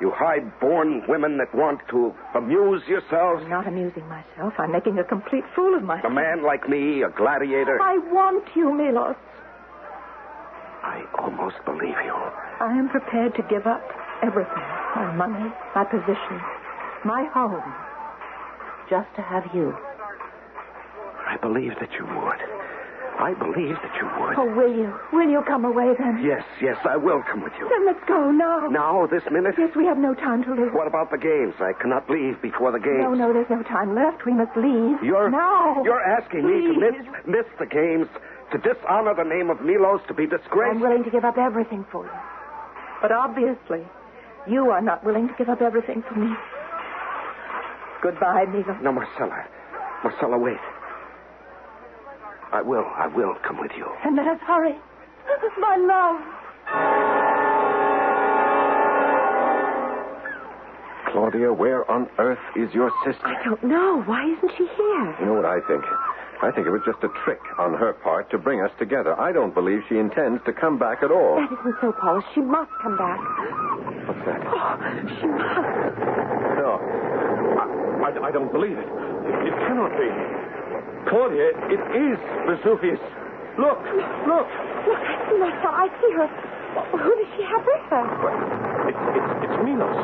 You high-born women that want to amuse yourselves? I'm not amusing myself. I'm making a complete fool of myself. A man like me, a gladiator? I want you, Milos. I almost believe you. I am prepared to give up everything. My money, my position, my home. Just to have you. I believe that you would. I believe that you would. Oh, will you? Will you come away then? Yes, I will come with you. Then let's go now. Now, this minute? Yes, we have no time to lose. What about the games? I cannot leave before the games. No, there's no time left. We must leave. Now. You're asking me to miss the games, to dishonor the name of Milos, to be disgraced? I'm willing to give up everything for you. But obviously, you are not willing to give up everything for me. Goodbye, Milos. No, Marcella. Marcella, wait. I will come with you. And let us hurry. My love. Claudia, where on earth is your sister? I don't know. Why isn't she here? You know what I think? I think it was just a trick on her part to bring us together. I don't believe she intends to come back at all. That isn't so, Paulus. She must come back. What's that? Oh, she must. No. I don't believe it. It cannot be. Claudia, it is Vesuvius. Look. Look, I see Marcella. I see her. Who does she have with her? It's Milos.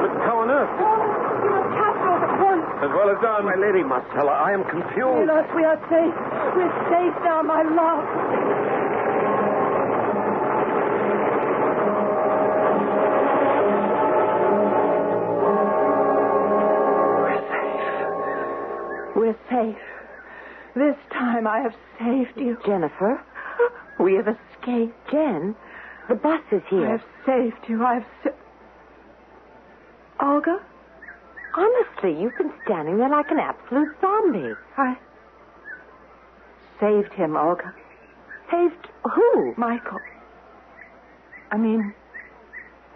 But how on earth? You must capture us at once. As well as done. My lady Marcella, I am confused. Milos, we are safe. We're safe now, my love. We're safe. This time I have saved you. Jennifer? We have escaped. Jen? The bus is here. I have saved you. Olga? Honestly, you've been standing there like an absolute zombie. I saved him, Olga. Saved who? Michael. I mean,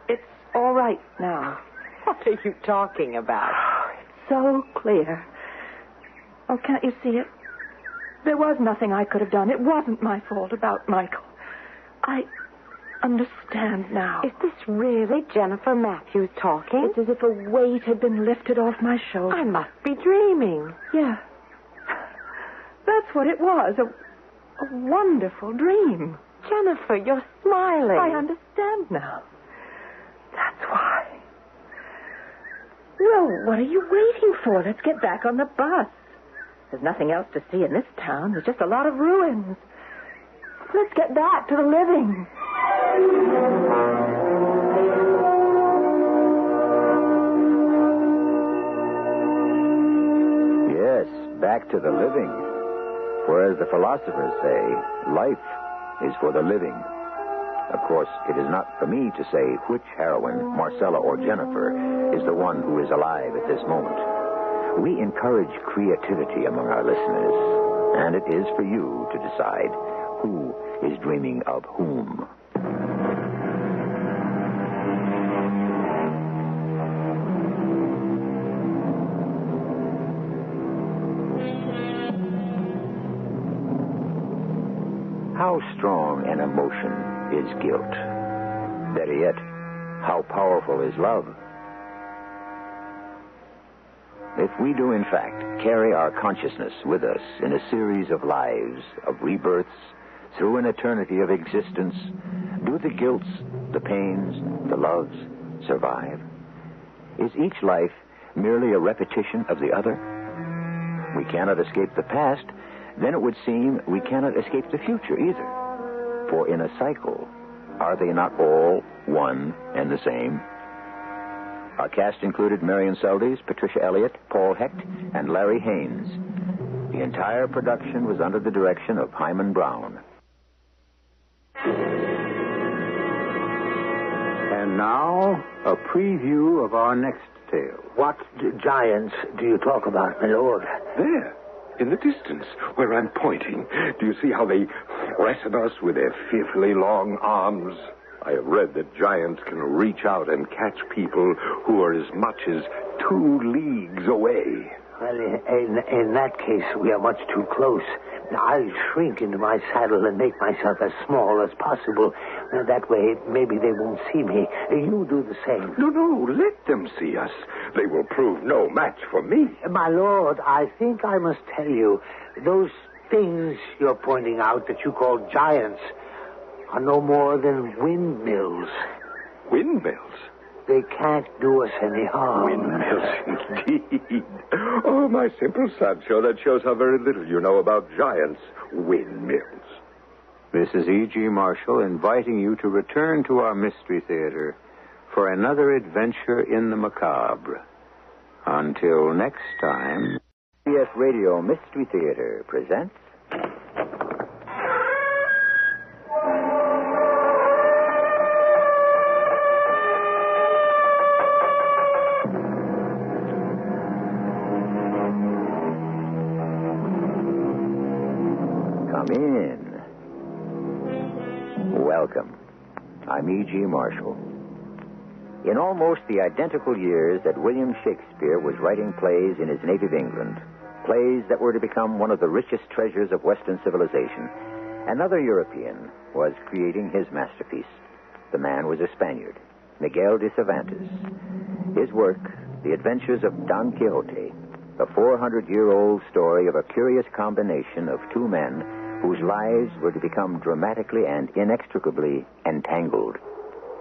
it's all right now. What are you talking about? It's so clear. Oh, can't you see it? There was nothing I could have done. It wasn't my fault about Michael. I understand now. Is this really Jennifer Matthews talking? It's as if a weight had been lifted off my shoulders. I must be dreaming. Yeah. That's what it was. A wonderful dream. Jennifer, you're smiling. I understand now. That's why. Well, what are you waiting for? Let's get back on the bus. There's nothing else to see in this town. There's just a lot of ruins. Let's get back to the living. Yes, back to the living. For as the philosophers say, life is for the living. Of course, it is not for me to say which heroine, Marcella or Jennifer, is the one who is alive at this moment. We encourage creativity among our listeners, and it is for you to decide who is dreaming of whom. How strong an emotion is guilt? Better yet, how powerful is love? If we do, in fact, carry our consciousness with us in a series of lives, of rebirths, through an eternity of existence, do the guilts, the pains, the loves survive? Is each life merely a repetition of the other? We cannot escape the past, then it would seem we cannot escape the future either. For in a cycle, are they not all one and the same? Our cast included Marion Seldes, Patricia Elliott, Paul Hecht, and Larry Haynes. The entire production was under the direction of Hyman Brown. And now, a preview of our next tale. What giants do you talk about, my lord? There, in the distance, where I'm pointing. Do you see how they press at us with their fearfully long arms? I have read that giants can reach out and catch people who are as much as 2 leagues away. Well, in that case, we are much too close. I'll shrink into my saddle and make myself as small as possible. That way, maybe they won't see me. You do the same. No, let them see us. They will prove no match for me. My lord, I think I must tell you, those things you're pointing out that you call giants are no more than windmills. Windmills? They can't do us any harm. Windmills, indeed. Oh, my simple Sancho, that shows how very little you know about giants. Windmills. This is E.G. Marshall inviting you to return to our Mystery Theater for another adventure in the macabre. Until next time... CBS Radio Mystery Theater presents... Come in. Welcome. I'm E.G. Marshall. In almost the identical years that William Shakespeare was writing plays in his native England, plays that were to become one of the richest treasures of Western civilization, another European was creating his masterpiece. The man was a Spaniard, Miguel de Cervantes. His work, The Adventures of Don Quixote, a 400-year-old story of a curious combination of 2 men whose lives were to become dramatically and inextricably entangled.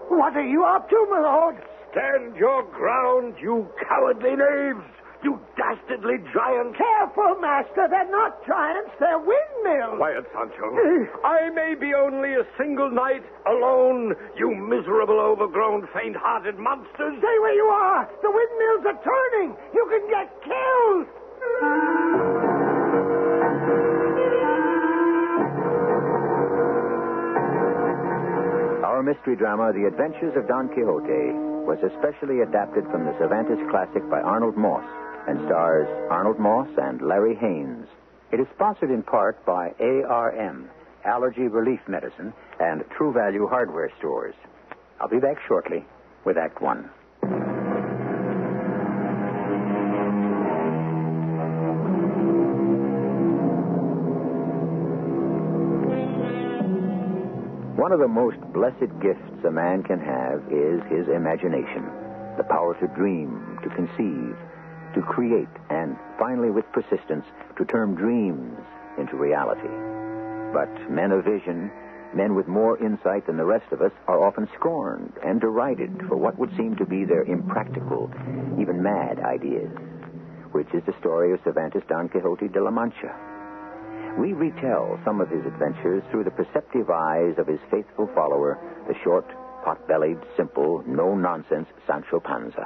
What are you up to, my lord? Stand your ground, you cowardly knaves! You dastardly giants! Careful, master. They're not giants. They're windmills. Quiet, Sancho. I may be only a single knight, alone, you miserable, overgrown, faint-hearted monsters. Stay where you are. The windmills are turning. You can get killed. Our mystery drama, The Adventures of Don Quixote, was especially adapted from the Cervantes classic by Arnold Moss and stars Arnold Moss and Larry Haynes. It is sponsored in part by ARM, Allergy Relief Medicine, and True Value Hardware Stores. I'll be back shortly with Act One. One of the most blessed gifts a man can have is his imagination. The power to dream, to conceive, to create, and finally, with persistence, to turn dreams into reality. But men of vision, men with more insight than the rest of us, are often scorned and derided for what would seem to be their impractical, even mad ideas, which is the story of Cervantes' Don Quixote de la Mancha. We retell some of his adventures through the perceptive eyes of his faithful follower, the short, pot-bellied, simple, no-nonsense Sancho Panza.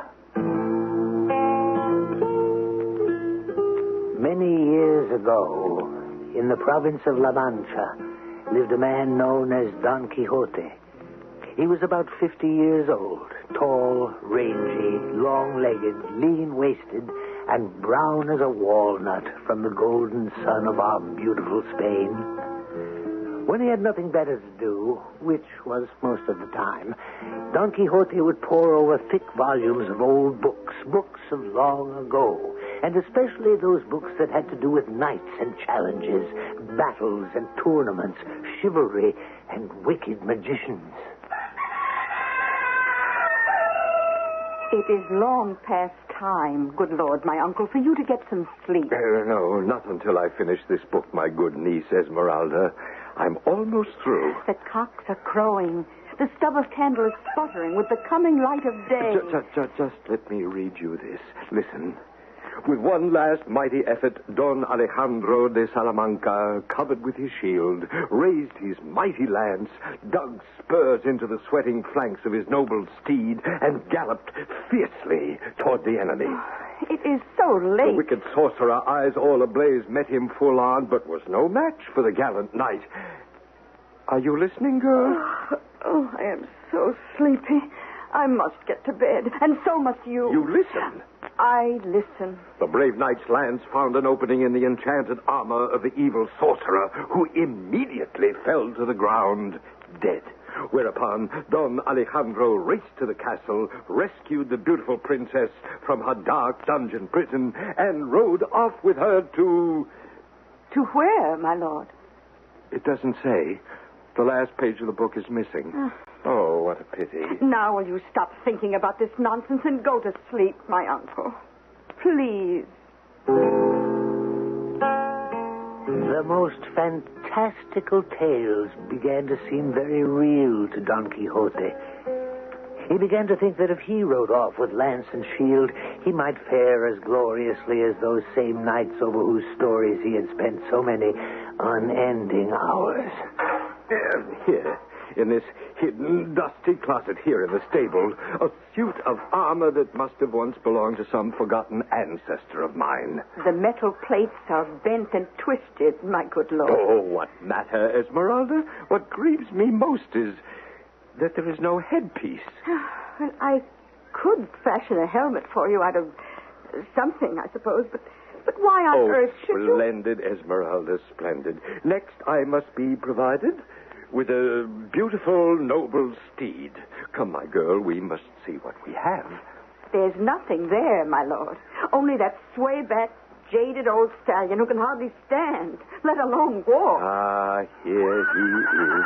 Many years ago, in the province of La Mancha, lived a man known as Don Quixote. He was about 50 years old, tall, rangy, long-legged, lean-waisted, and brown as a walnut from the golden sun of our beautiful Spain. When he had nothing better to do, which was most of the time, Don Quixote would pore over thick volumes of old books, books of long ago, and especially those books that had to do with knights and challenges, battles and tournaments, chivalry and wicked magicians. It is long past time, good Lord, my uncle, for you to get some sleep. No, not until I finish this book, my good niece Esmeralda. I'm almost through. The cocks are crowing. The stub of candle is sputtering with the coming light of day. Just let me read you this. Listen. With one last mighty effort, Don Alejandro de Salamanca, covered with his shield, raised his mighty lance, dug spurs into the sweating flanks of his noble steed, and galloped fiercely toward the enemy. It is so late. The wicked sorcerer, eyes all ablaze, met him full on, but was no match for the gallant knight. Are you listening, girl? Oh, I am so sleepy. I must get to bed, and so must you. You listen. I listen. The brave knight's lance found an opening in the enchanted armor of the evil sorcerer, who immediately fell to the ground, dead. Whereupon Don Alejandro raced to the castle, rescued the beautiful princess from her dark dungeon prison, and rode off with her to... To where, my lord? It doesn't say. The last page of the book is missing. Oh, what a pity. Now will you stop thinking about this nonsense and go to sleep, my uncle? Please. The most fantastical tales began to seem very real to Don Quixote. He began to think that if he rode off with lance and shield, he might fare as gloriously as those same knights over whose stories he had spent so many unending hours. Here, in this hidden, dusty closet here in the stable, a suit of armor that must have once belonged to some forgotten ancestor of mine. The metal plates are bent and twisted, my good lord. Oh, what matter, Esmeralda? What grieves me most is that there is no headpiece. Well, I could fashion a helmet for you out of something, I suppose, but why on earth should you... Splendid, Esmeralda, splendid. Next, I must be provided with a beautiful, noble steed. Come, my girl, we must see what we have. There's nothing there, my lord. Only that sway-back, jaded old stallion who can hardly stand, let alone walk. Ah, here he is.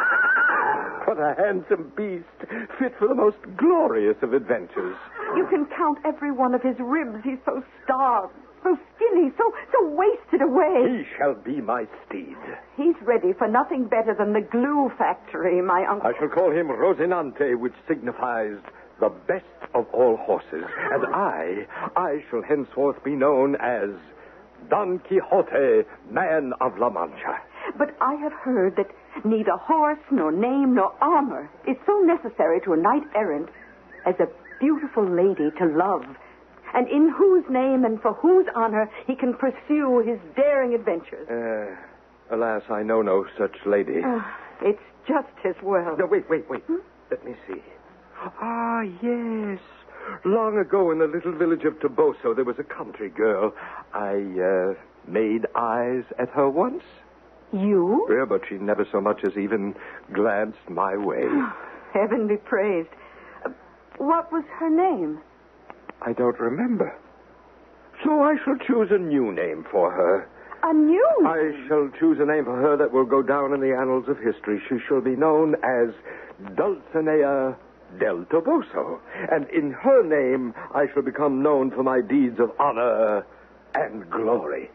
What a handsome beast, fit for the most glorious of adventures. You can count every one of his ribs. He's so starved, so skinny, so wasted away. He shall be my steed. He's ready for nothing better than the glue factory, my uncle. I shall call him Rosinante, which signifies the best of all horses. And I shall henceforth be known as Don Quixote, man of La Mancha. But I have heard that neither horse, nor name, nor armor is so necessary to a knight-errant as a beautiful lady to love, and in whose name and for whose honor he can pursue his daring adventures. Alas, I know no such lady. It's just his world. No, wait. Let me see. Ah, yes. Long ago in the little village of Toboso, there was a country girl. I made eyes at her once. You? Yeah, but she never so much as even glanced my way. Heaven be praised. What was her name? I don't remember. So I shall choose a new name for her. A new name? I shall choose a name for her that will go down in the annals of history. She shall be known as Dulcinea del Toboso. And in her name, I shall become known for my deeds of honor and glory.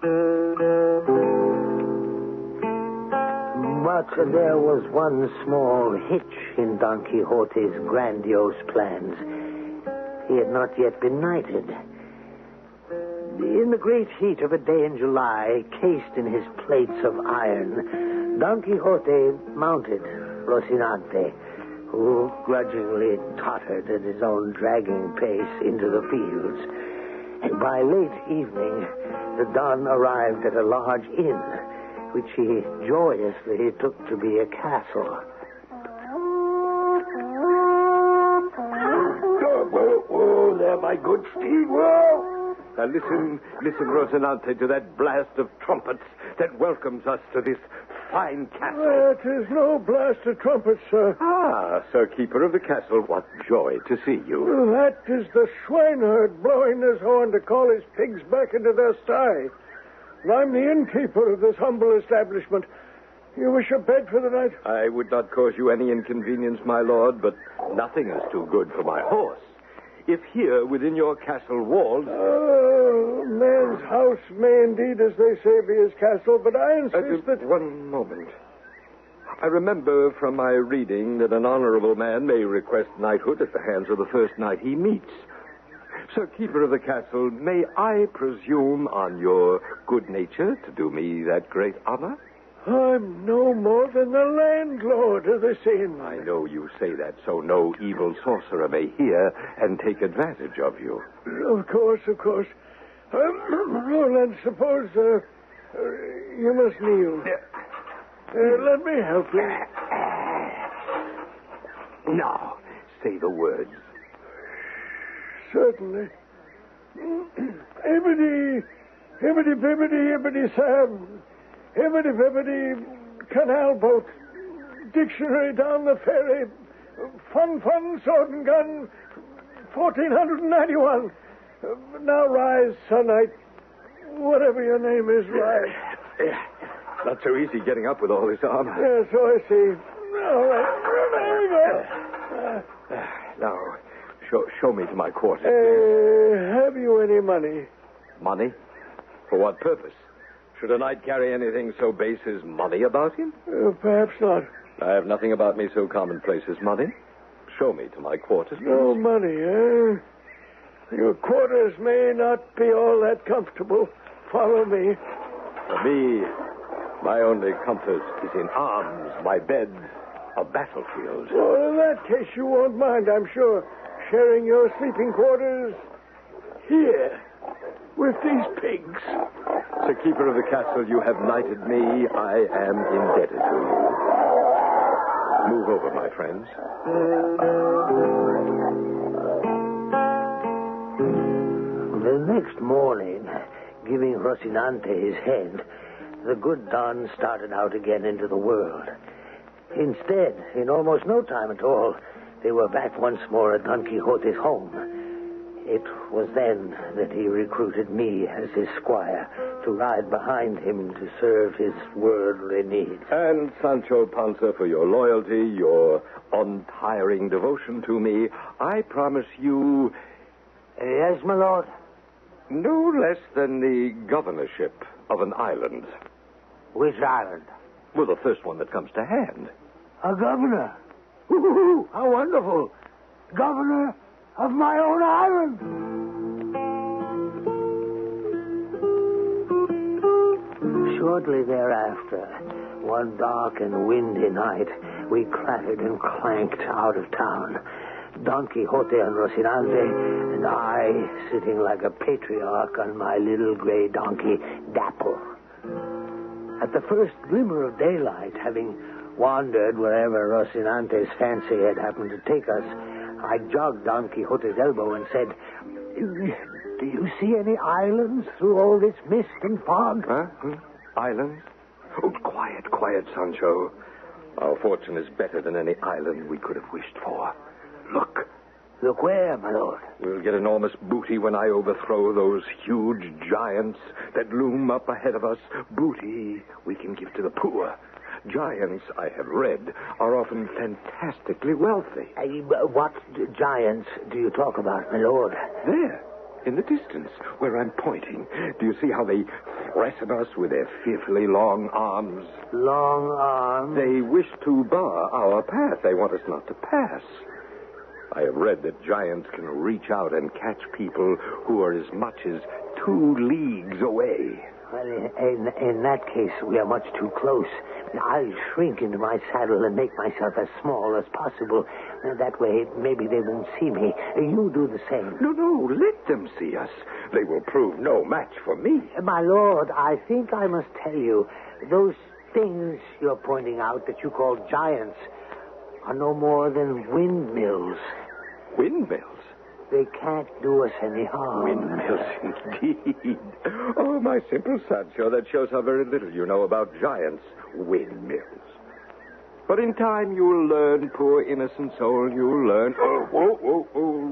But there was one small hitch in Don Quixote's grandiose plans. He had not yet been knighted. In the great heat of a day in July, cased in his plates of iron, Don Quixote mounted Rocinante, who grudgingly tottered at his own dragging pace into the fields. And by late evening, the Don arrived at a large inn, which he joyously took to be a castle. Whoa, there, my good steed, whoa! Now listen, Rocinante, to that blast of trumpets that welcomes us to this fine castle. That is no blast of trumpets, sir. Ah, Sir Keeper of the Castle, what joy to see you. That is the swineherd blowing his horn to call his pigs back into their sty. And I'm the innkeeper of this humble establishment. You wish a bed for the night? I would not cause you any inconvenience, my lord, but nothing is too good for my horse. If here, within your castle walls... Oh, man's house may indeed, as they say, be his castle, but I insist that... One moment. I remember from my reading that an honorable man may request knighthood at the hands of the first knight he meets. Sir Keeper of the Castle, may I presume on your good nature to do me that great honor? I'm no more than the landlord of this inn. I know you say that so no evil sorcerer may hear and take advantage of you. Of course. Roland, suppose you must kneel. Let me help you. Now, say the words. Certainly. Hibbity, bibbity, hibbity, Sam. Hibbity, bibbity, canal boat. Dictionary down the ferry. Fun, sword and gun. 1491. Now rise, Sir Knight. Whatever your name is, rise. Not so easy getting up with all this armor. Yeah, so I see. All right. There we go. Now, show me to my quarters. Have you any money? Money? For what purpose? Should a knight carry anything so base as money about him? Perhaps not. I have nothing about me so commonplace as money. Show me to my quarters. No money, eh? Your quarters may not be all that comfortable. Follow me. For me, my only comfort is in arms, my bed, a battlefield. Well, in that case, you won't mind, I'm sure, sharing your sleeping quarters here with these pigs. Sir Keeper of the Castle, you have knighted me. I am indebted to you. Move over, my friends. The next morning, giving Rocinante his head, the good Don started out again into the world. Instead, in almost no time at all, they were back once more at Don Quixote's home. It was then that he recruited me as his squire to ride behind him to serve his worldly needs. And Sancho Panza, for your loyalty, your untiring devotion to me, I promise you... Yes, my lord? No less than the governorship of an island. Which island? Well, the first one that comes to hand. A governor? Ooh, how wonderful. Governor of my own island. Shortly thereafter, one dark and windy night, we clattered and clanked out of town. Don Quixote and Rocinante, and I sitting like a patriarch on my little gray donkey, Dapple. At the first glimmer of daylight, having wandered wherever Rocinante's fancy had happened to take us, I jogged Don Quixote's elbow and said, Do you see any islands through all this mist and fog? Huh? Islands? Oh, quiet, Sancho. Our fortune is better than any island we could have wished for. Look. Look where, my lord? We'll get enormous booty when I overthrow those huge giants that loom up ahead of us. Booty we can give to the poor. Giants, I have read, are often fantastically wealthy. What giants do you talk about, my lord? There, in the distance, where I'm pointing. Do you see how they threaten us with their fearfully long arms? Long arms? They wish to bar our path. They want us not to pass. I have read that giants can reach out and catch people who are as much as 2 leagues away. Well, in that case, we are much too close. I'll shrink into my saddle and make myself as small as possible. That way, maybe they won't see me. You do the same. No, let them see us. They will prove no match for me. My lord, I think I must tell you, those things you're pointing out that you call giants are no more than windmills. Windmills? They can't do us any harm. Windmills, indeed. Oh, my simple Sancho, that shows how very little you know about giants. Windmills. But in time you'll learn, poor innocent soul, you'll learn. Oh,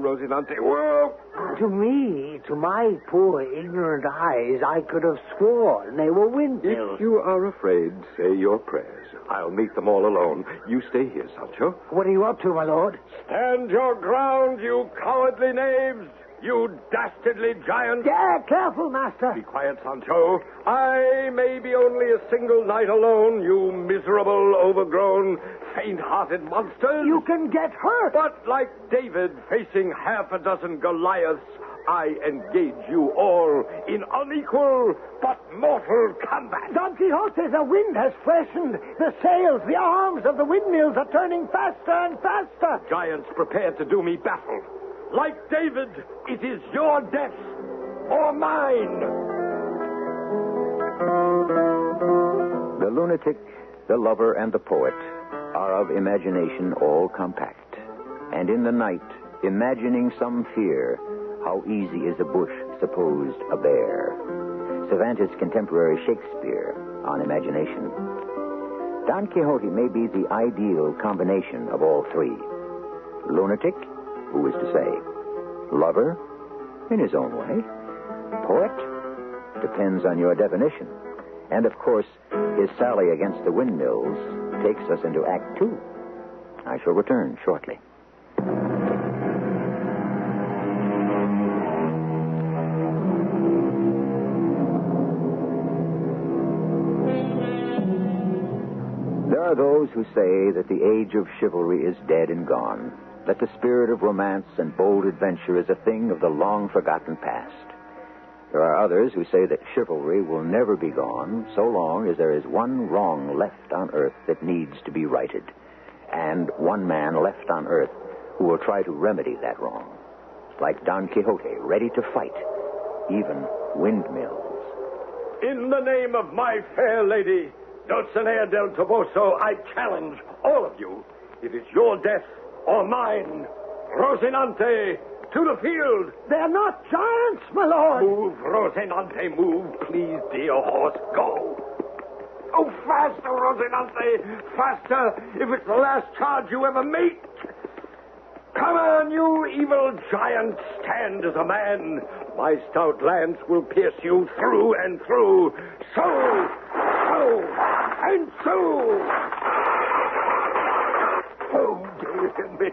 Rosinante, whoa! To me, to my poor ignorant eyes, I could have sworn they were windmills. If you are afraid, say your prayers. I'll meet them all alone. You stay here, Sancho. What are you up to, my lord? Stand your ground, you cowardly knaves! You dastardly giants! Yeah, careful, master. Be quiet, Sancho. I may be only a single knight alone, you miserable, overgrown, faint-hearted monsters. You can get hurt. But like David facing half a dozen Goliaths, I engage you all in unequal but mortal combat. Don Quixote, the wind has freshened. The sails, the arms of the windmills are turning faster and faster. Giants, prepare to do me battle. Like David, it is your death or mine. The lunatic, the lover, and the poet are of imagination all compact. And in the night, imagining some fear, how easy is a bush supposed a bear. Cervantes' contemporary Shakespeare on imagination. Don Quixote may be the ideal combination of all three. Lunatic, who is to say? Lover, in his own way. Poet, depends on your definition. And, of course, his sally against the windmills takes us into Act 2. I shall return shortly. There are those who say that the age of chivalry is dead and gone, that the spirit of romance and bold adventure is a thing of the long-forgotten past. There are others who say that chivalry will never be gone so long as there is one wrong left on earth that needs to be righted, and one man left on earth who will try to remedy that wrong, like Don Quixote, ready to fight, even windmills. In the name of my fair lady, Dulcinea del Toboso, I challenge all of you. It is your death or mine. Rosinante, to the field. They're not giants, my lord. Move, Rosinante, move. Please, dear horse, go. Oh, faster, Rosinante, faster, if it's the last charge you ever make. Come on, you evil giant, stand as a man. My stout lance will pierce you through and through. So, and so. Oh, dear me.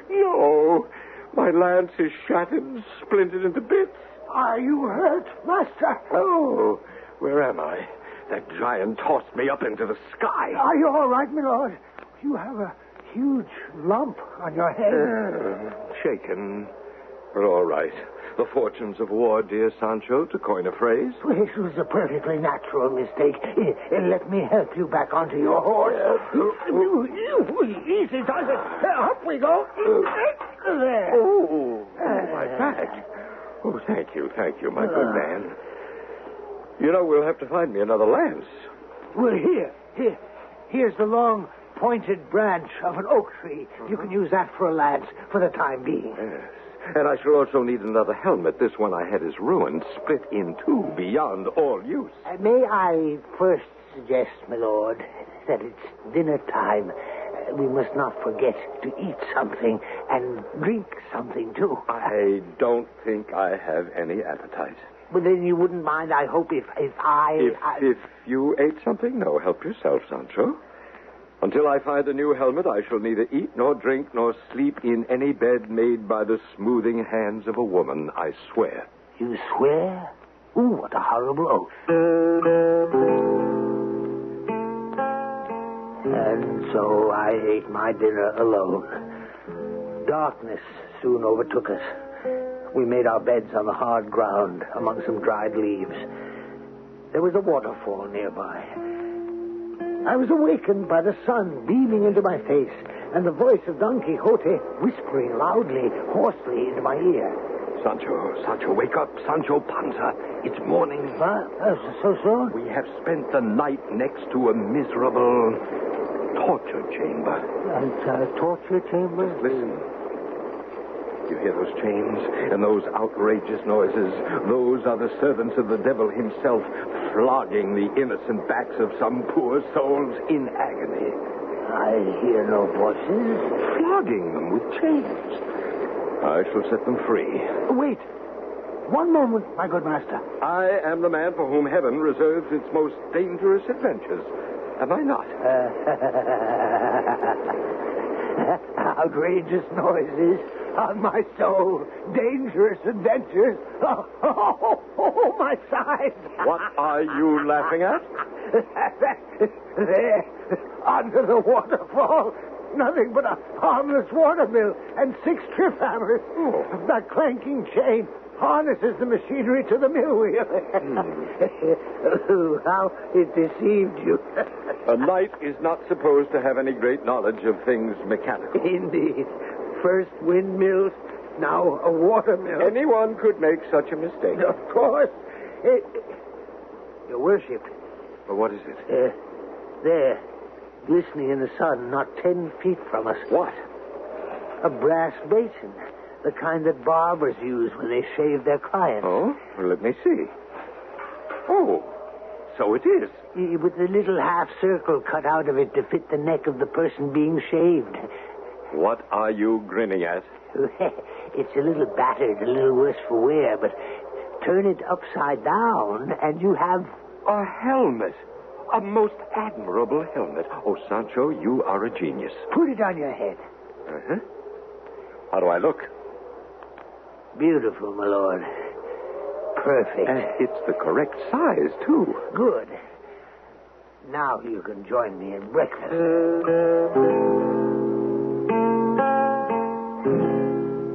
No, my lance is shattered and splintered into bits. Are you hurt, master? Oh, where am I? That giant tossed me up into the sky. Are you all right, my lord? You have a huge lump on your head. Shaken, but all right. The fortunes of war, dear Sancho, to coin a phrase. This was a perfectly natural mistake. Let me help you back onto your horse. Easy, does it? Up we go. There. Oh, my back. Oh, thank you, my good man. You know, we'll have to find me another lance. Well, here's the long, pointed branch of an oak tree. You can use that for a lance for the time being. Yes. And I shall also need another helmet. This one I had is ruined, split in two, beyond all use. May I first suggest, my lord, that it's dinner time. We must not forget to eat something and drink something, too. I don't think I have any appetite. Well, then you wouldn't mind, I hope, if If you ate something, no, help yourself, Sancho. Until I find a new helmet, I shall neither eat nor drink nor sleep in any bed made by the smoothing hands of a woman, I swear. You swear? Ooh, what a horrible oath. And so I ate my dinner alone. Darkness soon overtook us. We made our beds on the hard ground among some dried leaves. There was a waterfall nearby. I was awakened by the sun beaming into my face and the voice of Don Quixote whispering loudly, hoarsely into my ear. Sancho, wake up. Sancho Panza. It's morning. So soon? We have spent the night next to a miserable torture chamber. A torture chamber? Just listen. You hear those chains and those outrageous noises? Those are the servants of the devil himself, flogging the innocent backs of some poor souls in agony. I hear no voices. Flogging them with chains. I shall set them free. Wait. One moment, my good master. I am the man for whom heaven reserves its most dangerous adventures. Am I not? Outrageous noises on my soul. Dangerous adventures. Oh, my sides. What are you laughing at? There, under the waterfall. Nothing but a harmless watermill and 6 trip hammers. Oh. That clanking chain harnesses the machinery to the mill wheel. How it deceived you. A knight is not supposed to have any great knowledge of things mechanical. Indeed. First windmills, now a watermill. Anyone could make such a mistake. Of course. Your worship. Well, what is it? There. Glistening in the sun, not 10 feet from us. What? A brass basin. The kind that barbers use when they shave their clients. Oh? Well, let me see. Oh, so it is. With a little half circle cut out of it to fit the neck of the person being shaved. What are you grinning at? It's a little battered, a little worse for wear, but turn it upside down and you have... A helmet. A most admirable helmet. Oh, Sancho, you are a genius. Put it on your head. Uh-huh. How do I look? Beautiful, my lord. Perfect. And it's the correct size, too. Good. Now you can join me in breakfast.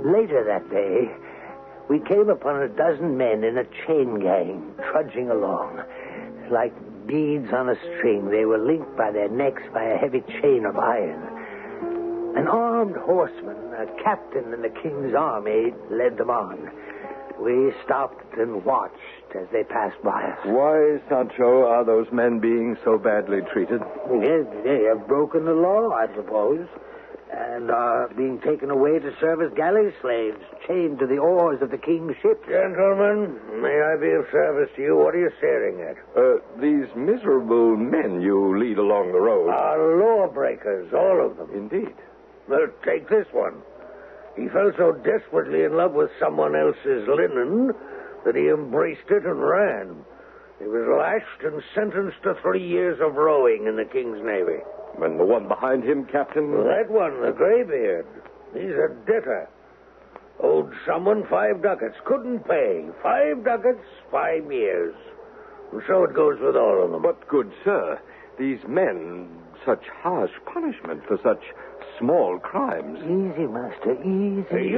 Later that day, we came upon a dozen men in a chain gang trudging along. Like beads on a string, they were linked by their necks by a heavy chain of iron. An armed horseman, a captain in the king's army, led them on. We stopped and watched as they passed by us. Why, Sancho, are those men being so badly treated? Yes, they have broken the law, I suppose, and are being taken away to serve as galley slaves, chained to the oars of the king's ship. Gentlemen, may I be of service to you? What are you staring at? These miserable men you lead along the road. Are lawbreakers, all of them. Indeed. Well, take this one. He fell so desperately in love with someone else's linen that he embraced it and ran. He was lashed and sentenced to 3 years of rowing in the king's navy. And the one behind him, Captain? That one, the graybeard. He's a debtor. Owed someone 5 ducats. Couldn't pay. 5 ducats, 5 years. And so it goes with all of them. But, good sir, these men, such harsh punishment for such small crimes. Easy, master, easy.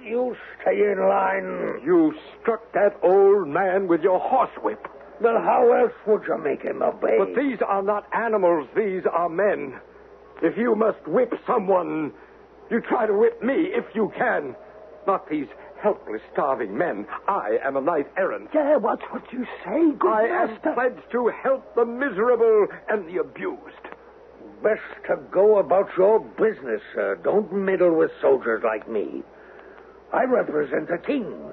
You stay in line. You struck that old man with your horsewhip. Well, how else would you make him obey? But these are not animals. These are men. If you must whip someone, you try to whip me if you can. Not these helpless, starving men. I am a knight errant. Yeah, what's what you say, good master? Am pledged to help the miserable and the abused. Best to go about your business, sir. Don't meddle with soldiers like me. I represent a king.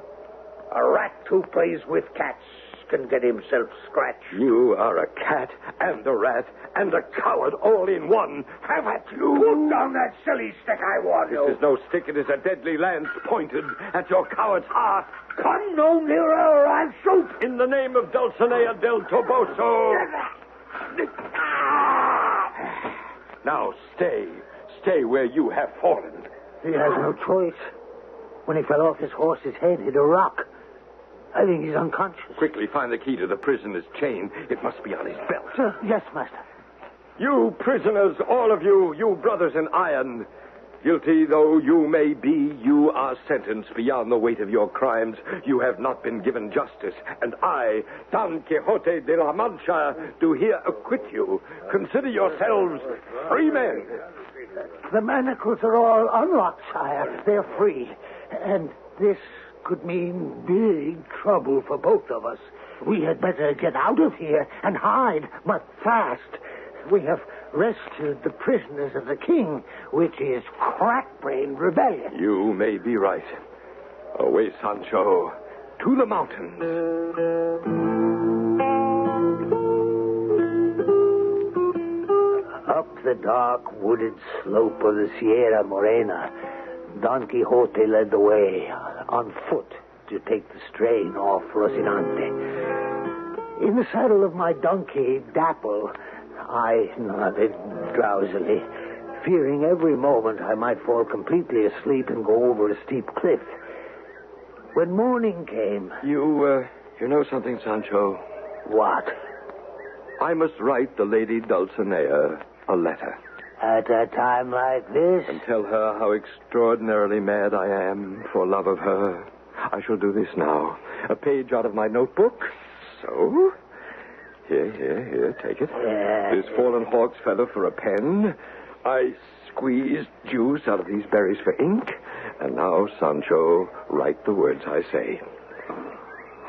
A rat who plays with cats can get himself scratched. You are a cat and a rat and a coward all in one. Have at you. Put down that silly stick, I warn you. This is no stick. It is a deadly lance pointed at your coward's heart. Come no nearer or I'll shoot. In the name of Dulcinea del Toboso. Now stay. Stay where you have fallen. He has no choice. When he fell off his horse's head, hit a rock. I think he's unconscious. Quickly find the key to the prisoner's chain. It must be on his belt. Yes, master. You prisoners, all of you, you brothers in iron, guilty though you may be, you are sentenced beyond the weight of your crimes. You have not been given justice, and I, Don Quixote de la Mancha, do here acquit you. Consider yourselves free men. The manacles are all unlocked, sire. They're free. And this could mean big trouble for both of us. We had better get out of here and hide, but fast. We have rescued the prisoners of the king, which is crack-brained rebellion. You may be right. Away, Sancho, to the mountains. Up the dark, wooded slope of the Sierra Morena, Don Quixote led the way on foot to take the strain off Rocinante. In the saddle of my donkey, Dapple, I nodded drowsily, fearing every moment I might fall completely asleep and go over a steep cliff. When morning came... You know something, Sancho? What? I must write the Lady Dulcinea a letter. At a time like this? And tell her how extraordinarily mad I am for love of her. I shall do this now. A page out of my notebook. So... Here, take it. This fallen hawk's feather for a pen. I squeezed juice out of these berries for ink. And now, Sancho, write the words I say.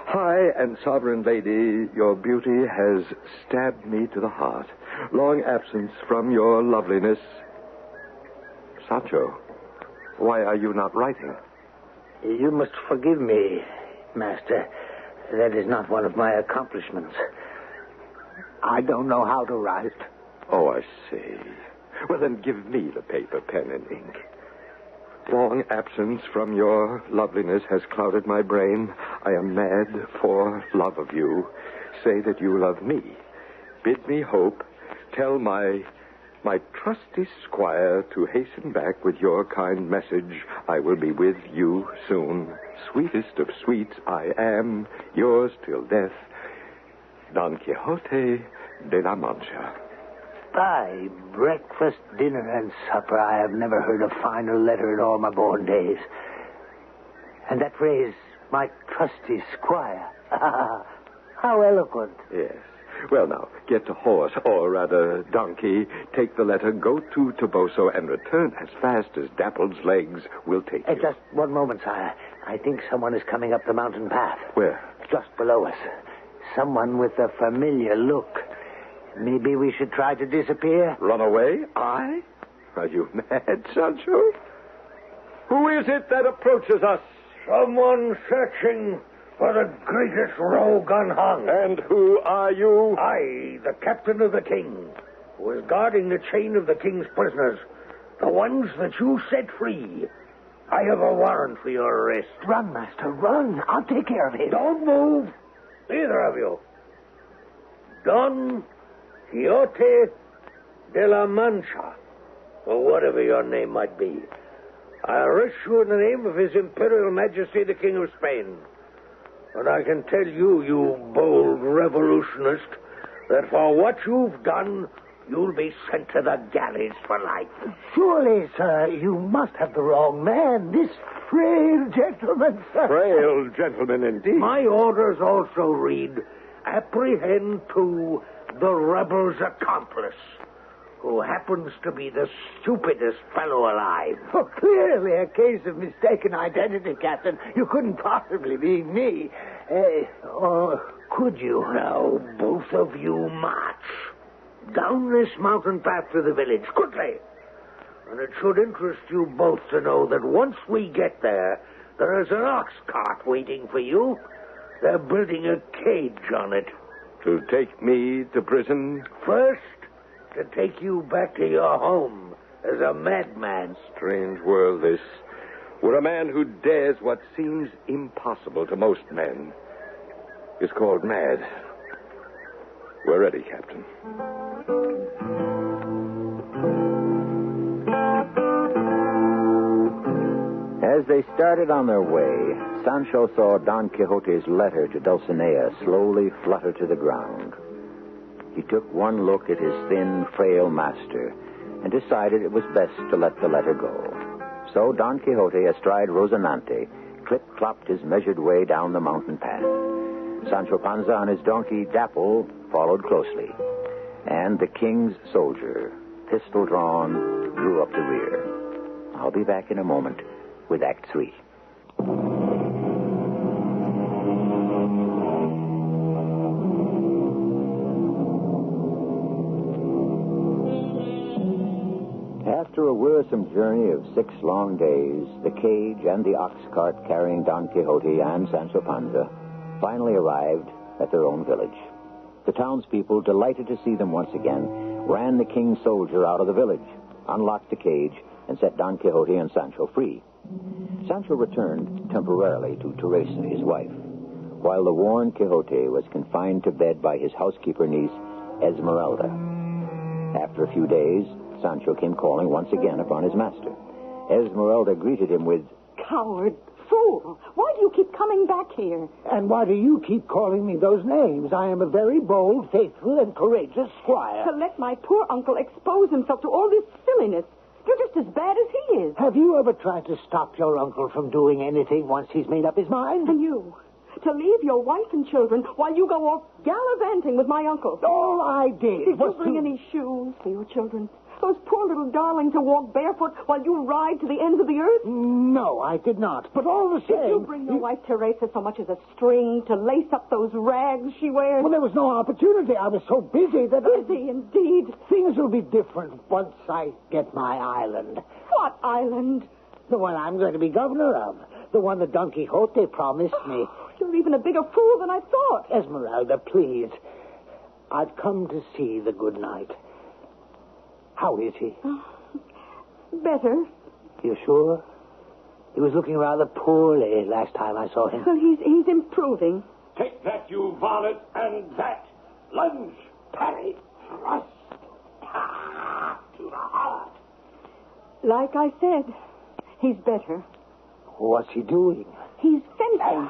High and sovereign lady, your beauty has stabbed me to the heart. Long absence from your loveliness. Sancho, why are you not writing? You must forgive me, master. That is not one of my accomplishments. I don't know how to write. Oh, I see. Well, then give me the paper, pen, and ink. Long absence from your loveliness has clouded my brain. I am mad for love of you. Say that you love me. Bid me hope. Tell my trusty squire to hasten back with your kind message. I will be with you soon. Sweetest of sweets, I am yours till death, Don Quixote de la Mancha. By breakfast, dinner, and supper, I have never heard a finer letter in all my born days. And that phrase, my trusty squire. How eloquent. Yes. Well, now, get to horse, or rather donkey, take the letter, go to Toboso, and return as fast as Dapple's legs will take you. Just one moment, sire. I think someone is coming up the mountain path. Where? Just below us. Someone with a familiar look. Maybe we should try to disappear? Run away? I? Are you mad, Sancho? Who is it that approaches us? Someone searching for the greatest rogue unhung. And who are you? I, the captain of the king, who is guarding the chain of the king's prisoners, the ones that you set free. I have a warrant for your arrest. Run, master, run. I'll take care of him. Don't move, either of you. Don Quixote de la Mancha, or whatever your name might be. I arrest you in the name of His Imperial Majesty the King of Spain. And I can tell you, you bold revolutionist, that for what you've done, you'll be sent to the galleys for life. Surely, sir, you must have the wrong man. This frail gentleman, sir. Frail gentleman, indeed. My orders also read, apprehend to the rebel's accomplice, who happens to be the stupidest fellow alive. Oh, clearly a case of mistaken identity, Captain. You couldn't possibly be me. Or could you? Now, both of you march down this mountain path to the village, quickly. And it should interest you both to know that once we get there, There is an ox cart waiting for you. They're building a cage on it. To take me to prison? First, to take you back to your home as a madman. Strange world, this. Where a man who dares what seems impossible to most men is called mad. We're ready, Captain. As they started on their way, Sancho saw Don Quixote's letter to Dulcinea slowly flutter to the ground. He took one look at his thin, frail master and decided it was best to let the letter go. So Don Quixote, astride Rocinante, clip-clopped his measured way down the mountain path. Sancho Panza on his donkey Dapple followed closely, and the king's soldier, pistol drawn, drew up the rear. I'll be back in a moment with Act 3. After a wearisome journey of 6 long days, the cage and the ox cart carrying Don Quixote and Sancho Panza finally arrived at their own village. The townspeople, delighted to see them once again, ran the king's soldier out of the village, unlocked the cage, and set Don Quixote and Sancho free. Sancho returned temporarily to Teresa, his wife, while the worn Quixote was confined to bed by his housekeeper niece, Esmeralda. After a few days, Sancho came calling once again upon his master. Esmeralda greeted him with, Coward, fool, why do you keep coming back here? And why do you keep calling me those names? I am a very bold, faithful, and courageous squire. To let my poor uncle expose himself to all this silliness. You're just as bad as he is. Have you ever tried to stop your uncle from doing anything once he's made up his mind? And you, to leave your wife and children while you go off gallivanting with my uncle. All I did Did was you bring any shoes for your children? Those poor little darlings who walk barefoot while you ride to the ends of the earth? No, I did not. But all the same... Did you bring your wife Teresa so much as a string to lace up those rags she wears? Well, there was no opportunity. I was so busy that Busy, indeed. Things will be different once I get my island. What island? The one I'm going to be governor of. The one that Don Quixote promised me. You're even a bigger fool than I thought. Esmeralda, please. I've come to see the good knight. How is he? Better. You sure? He was looking rather poorly last time I saw him. Well, he's improving. Take that, you varlet, and that. Lunge, parry, thrust. To the heart. Like I said, he's better. What's he doing? He's fencing.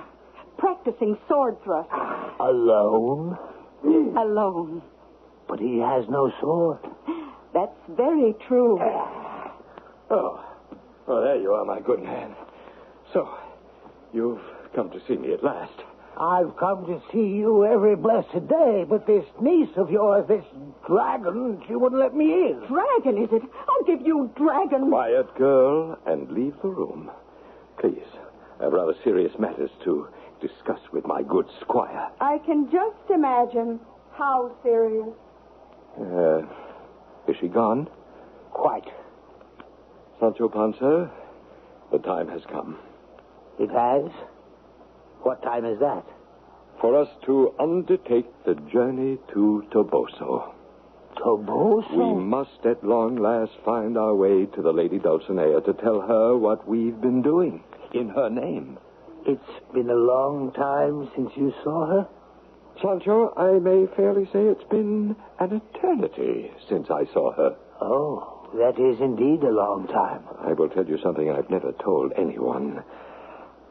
Practicing sword thrusts. Alone? Alone. But he has no sword. That's very true. Oh, there you are, my good man. So, you've come to see me at last. I've come to see you every blessed day, but this niece of yours, this dragon, she wouldn't let me in. Dragon, is it? I'll give you dragon. Quiet, girl, and leave the room. Please, I have rather serious matters to discuss with my good squire. I can just imagine how serious. Is she gone? Quite. Sancho Panza, the time has come. It has? What time is that? For us to undertake the journey to Toboso. Toboso? We must at long last find our way to the Lady Dulcinea to tell her what we've been doing in her name. It's been a long time since you saw her? Sancho, I may fairly say it's been an eternity since I saw her. Oh, that is indeed a long time. I will tell you something I've never told anyone.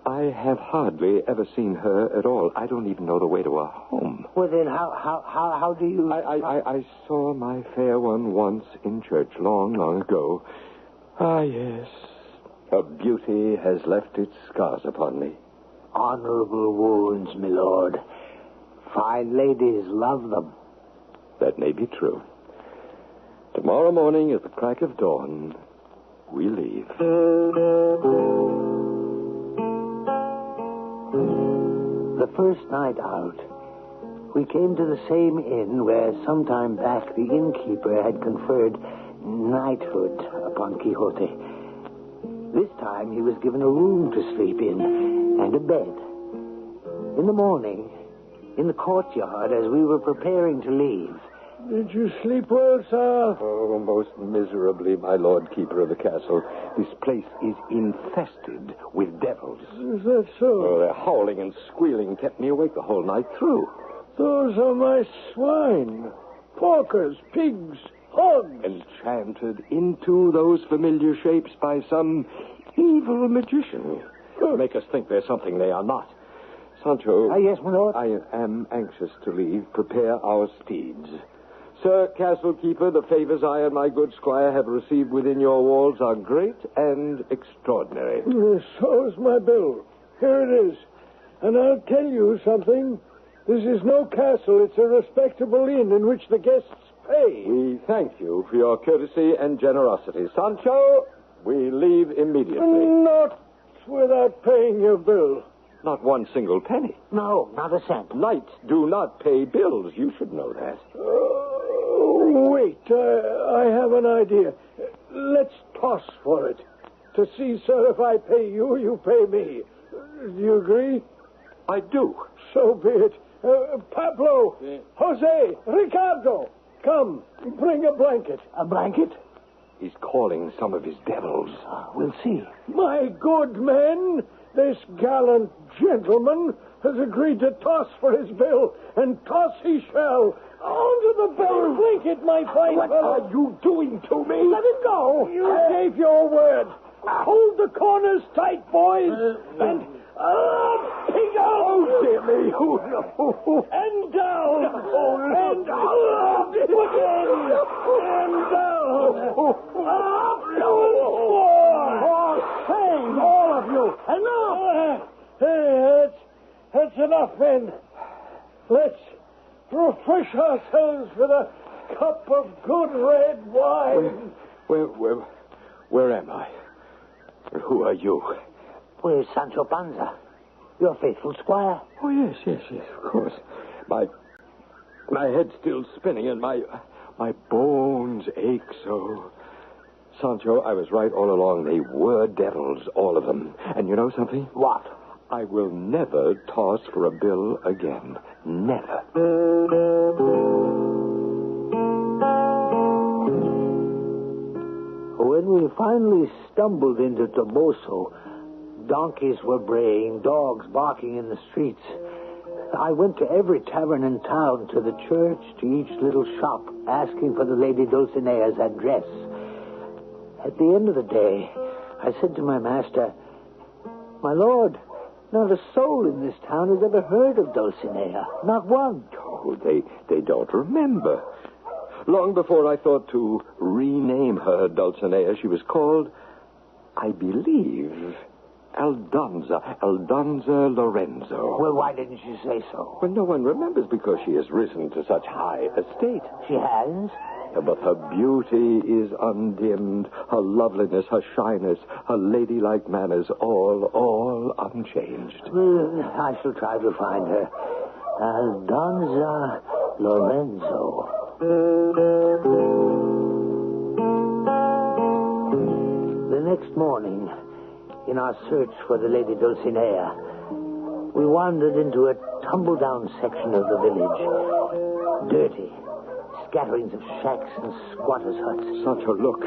I have hardly ever seen her at all. I don't even know the way to her home. Well, then how do you... I saw my fair one once in church long, long ago. Ah, yes. Her beauty has left its scars upon me. Honorable wounds, my lord. Fine ladies love them. That may be true. Tomorrow morning at the crack of dawn, we leave. The first night out, we came to the same inn where sometime back the innkeeper had conferred knighthood upon Quixote. This time he was given a room to sleep in and a bed. In the morning, in the courtyard, as we were preparing to leave... Did you sleep well, sir? Oh, most miserably, my lord keeper of the castle. This place is infested with devils. Is that so? Oh, their howling and squealing kept me awake the whole night through. Those are my swine. Porkers, pigs, hogs. Enchanted into those familiar shapes by some evil magician. Make us think they're something they are not. Sancho. Yes, my lord. I am anxious to leave. Prepare our steeds. Sir Castle Keeper, the favors I and my good squire have received within your walls are great and extraordinary. So's my bill. Here it is. And I'll tell you something. This is no castle. It's a respectable inn in which the guests pay. We thank you for your courtesy and generosity. Sancho, we leave immediately. Not without paying your bill. Not one single penny. No, not a cent. Knights do not pay bills. You should know that. Wait. I have an idea. Let's toss for it. To see, sir, if I pay you, you pay me. Do you agree? I do. So be it. Pablo, Jose, Ricardo, come, bring a blanket. A blanket? He's calling some of his devils. We'll see. My good men, this gallant gentleman has agreed to toss for his bill, and toss he shall. Onto the blanket, my fine What fellow. are you doing to me? Let it go. You gave your word. Hold the corners tight, boys, and pig out. Oh, dear me. And down. And up again. And down. Up and shame, all of you. Enough. Hey, that's enough, men. Let's refresh ourselves with a cup of good red wine. Where am I? Who are you? Where's Sancho Panza? Your faithful squire. Oh, yes, of course. My head's still spinning and my bones ache so. Sancho, I was right all along. They were devils, all of them. And you know something? What? I will never toss for a bill again. Never. When we finally stumbled into Toboso, donkeys were braying, dogs barking in the streets. I went to every tavern in town, to the church, to each little shop, asking for the Lady Dulcinea's address. At the end of the day, I said to my master, "My lord, not a soul in this town has ever heard of Dulcinea. Not one." Oh, they don't remember. Long before I thought to rename her Dulcinea, she was called, I believe, Aldonza Lorenzo. Well, why didn't you say so? Well, no one remembers because she has risen to such high estate. She has? But her beauty is undimmed, her loveliness, her shyness, her ladylike manners, all unchanged. Well, I shall try to find her. Aldonza Lorenzo. The next morning, in our search for the Lady Dulcinea, we wandered into a tumble-down section of the village. Dirty. Scatterings of shacks and squatters' huts. Sancho, look.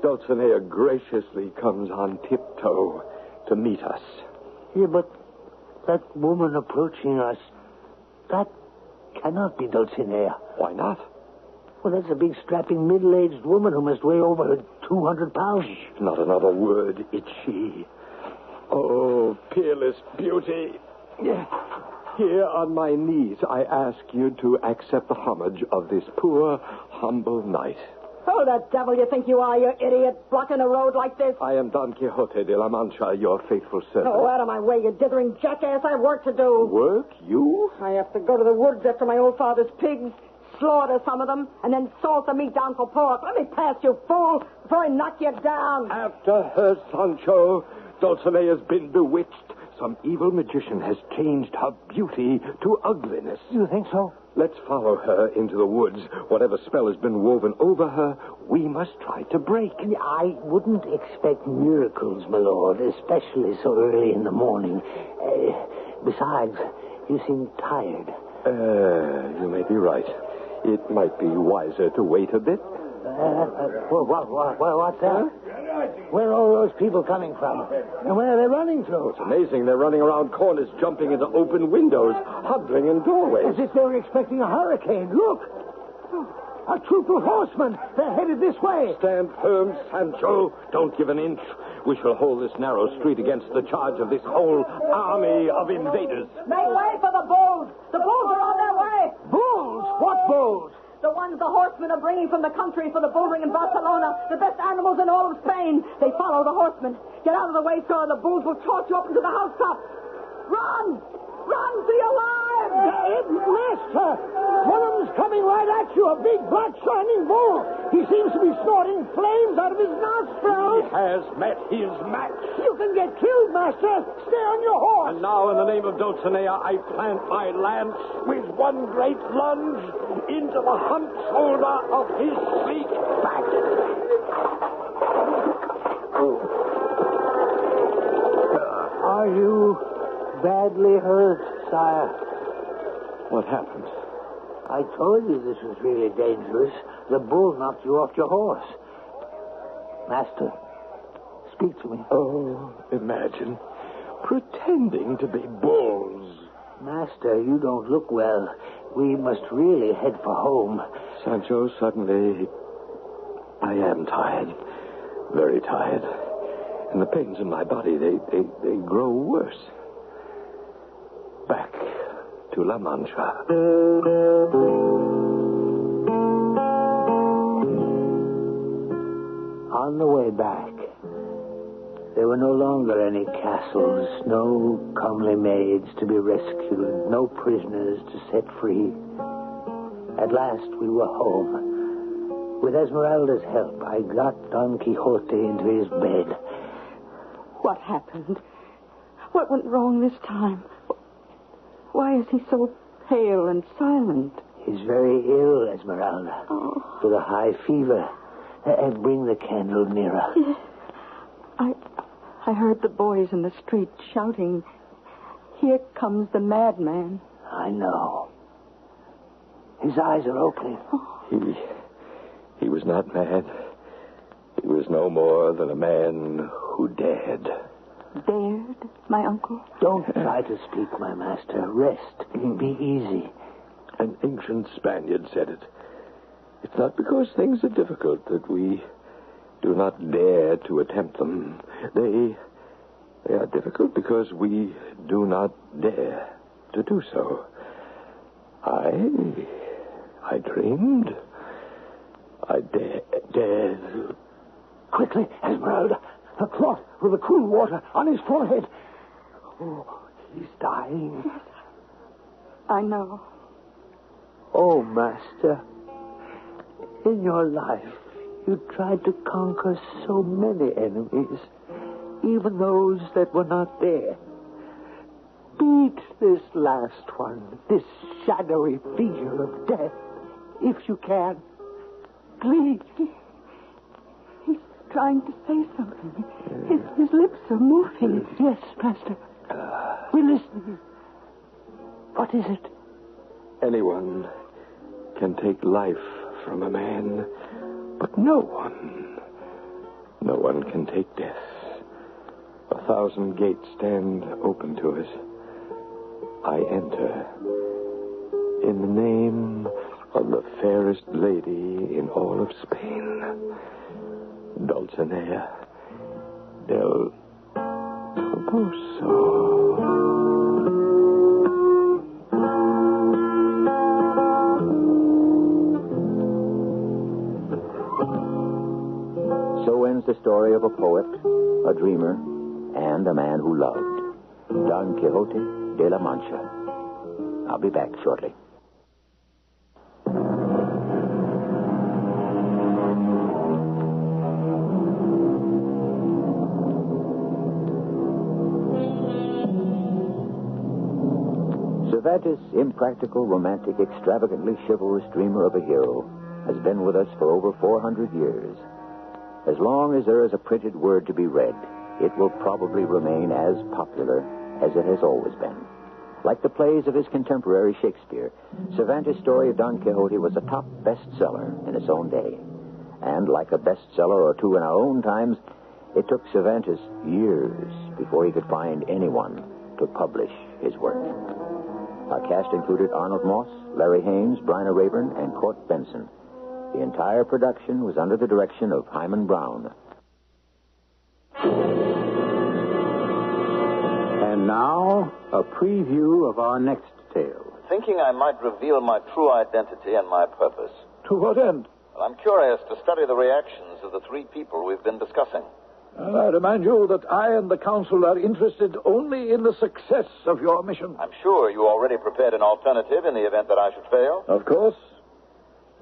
Dulcinea graciously comes on tiptoe to meet us. Yeah, but that woman approaching us, that cannot be Dulcinea. Why not? Well, that's a big, strapping, middle-aged woman who must weigh over 200 pounds. Not another word. It's she. Oh, peerless beauty. Here on my knees, I ask you to accept the homage of this poor, humble knight. Who the devil you think you are, you idiot, blocking a road like this? I am Don Quixote de la Mancha, your faithful servant. Oh, out of my way, you dithering jackass. I have work to do. Work? You? I have to go to the woods after my old father's pigs, slaughter some of them, and then salt the meat down for pork. Let me pass, you fool, before I knock you down. After her, Sancho, Dulcinea's been bewitched. Some evil magician has changed her beauty to ugliness. You think so? Let's follow her into the woods. Whatever spell has been woven over her, we must try to break. I wouldn't expect miracles, my lord, especially so early in the morning. Besides, you seem tired. You may be right. It might be wiser to wait a bit. What's that? Where are all those people coming from? And where are they running to? It's amazing. They're running around corners, jumping into open windows, huddling in doorways. As if they were expecting a hurricane. Look! A troop of horsemen. They're headed this way. Stand firm, Sancho. Don't give an inch. We shall hold this narrow street against the charge of this whole army of invaders. Make way for the bulls. The bulls are on their way. Bulls? What bulls? The ones the horsemen are bringing from the country for the bull ring in Barcelona. The best animals in all of Spain. They follow the horsemen. Get out of the way, sir, or the bulls will toss you up into the housetop. Run! Run for your lives! Master! One of them's coming right at you, a big, black, shining bull. He seems to be snorting flames out of his nostrils. He has met his match. You can get killed, Master. Stay on your horse. And now, in the name of Dulcinea, I plant my lance with one great lunge into the hump shoulder of his sleek back. Are you badly hurt, sire? What happened? I told you this was really dangerous. The bull knocked you off your horse. Master, speak to me. Oh, imagine. Pretending to be bulls. Master, you don't look well. We must really head for home. Sancho, suddenly, I am tired. Very tired. And the pains in my body, they grow worse. Back to La Mancha. On the way back, there were no longer any castles, no comely maids to be rescued, no prisoners to set free. At last we were home. With Esmeralda's help, I got Don Quixote into his bed. What happened? What went wrong this time? Why is he so pale and silent? He's very ill, Esmeralda. Oh. With a high fever. Bring the candle nearer. Yes. I heard the boys in the street shouting, "Here comes the madman." I know. His eyes are opening. He was not mad. He was no more than a man who dared. Dared, my uncle? Don't try to speak, my master. Rest. Be easy. An ancient Spaniard said it. It's not because things are difficult that we do not dare to attempt them. They are difficult because we do not dare to do so. I dreamed. I dared. Quickly, Esmeralda. A clot with the cool water on his forehead. Oh, he's dying. Yes, I know. Oh, Master, in your life, you tried to conquer so many enemies, even those that were not there. Beat this last one, this shadowy figure of death, if you can. Please. He's trying to say something. His lips are moving. Yes, Master. We're listening. What is it? Anyone can take life from a man, but no one can take death. 1,000 gates stand open to us. I enter in the name of the fairest lady in all of Spain, Dulcinea del Toboso. So ends the story of a poet, a dreamer, and a man who loved. Don Quixote de la Mancha. I'll be back shortly. Cervantes' impractical, romantic, extravagantly chivalrous dreamer of a hero has been with us for over 400 years. As long as there is a printed word to be read, it will probably remain as popular as it has always been. Like the plays of his contemporary Shakespeare, Cervantes' story of Don Quixote was a top bestseller in its own day. And like a bestseller or two in our own times, it took Cervantes years before he could find anyone to publish his work. Our cast included Arnold Moss, Larry Haynes, Bryna Rayburn, and Court Benson. The entire production was under the direction of Hyman Brown. And now, a preview of our next tale. Thinking I might reveal my true identity and my purpose. To what end? Well, I'm curious to study the reactions of the three people we've been discussing. And I remind you that I and the council are interested only in the success of your mission. I'm sure you already prepared an alternative in the event that I should fail. Of course.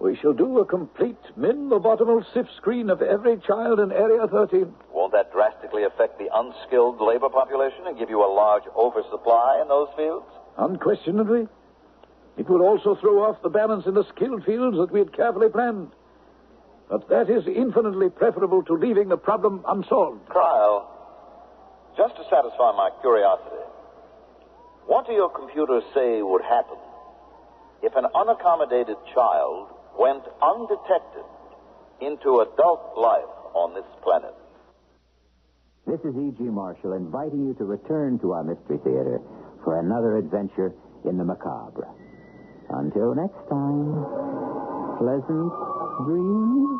We shall do a complete min-lobotomal sift screen of every child in Area 13. Won't that drastically affect the unskilled labor population and give you a large oversupply in those fields? Unquestionably. It would also throw off the balance in the skilled fields that we had carefully planned. But that is infinitely preferable to leaving the problem unsolved. Kyle, just to satisfy my curiosity, what do your computers say would happen if an unaccommodated child went undetected into adult life on this planet? This is E.G. Marshall inviting you to return to our Mystery Theater for another adventure in the macabre. Until next time, pleasant dreams.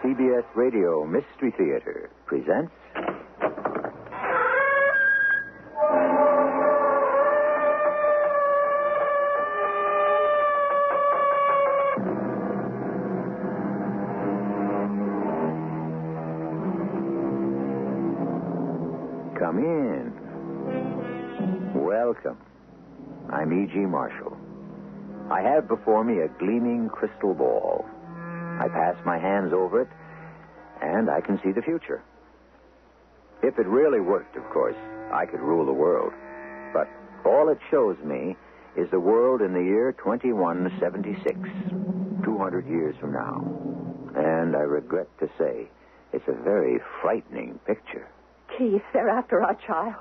CBS Radio Mystery Theater presents... Come in. Welcome. I'm E.G. Marshall. I have before me a gleaming crystal ball. I pass my hands over it, and I can see the future. If it really worked, of course, I could rule the world. But all it shows me is the world in the year 2176, 200 years from now. And I regret to say, it's a very frightening picture. Keith, they're after our child.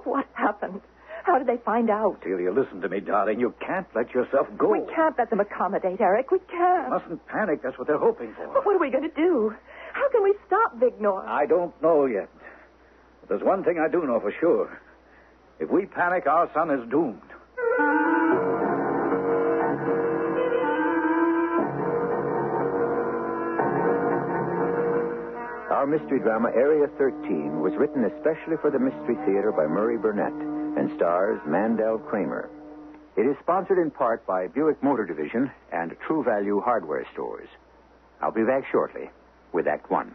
What happened? How did they find out? Celia, listen to me, darling. You can't let yourself go. We can't let them accommodate, Eric. We can't. Mustn't panic. That's what they're hoping for. But what are we going to do? How can we stop Big North? I don't know yet. But there's one thing I do know for sure. If we panic, our son is doomed. Our mystery drama, Area 13, was written especially for the Mystery Theater by Murray Burnett and stars Mandel Kramer. It is sponsored in part by Buick Motor Division and True Value Hardware Stores. I'll be back shortly with Act One.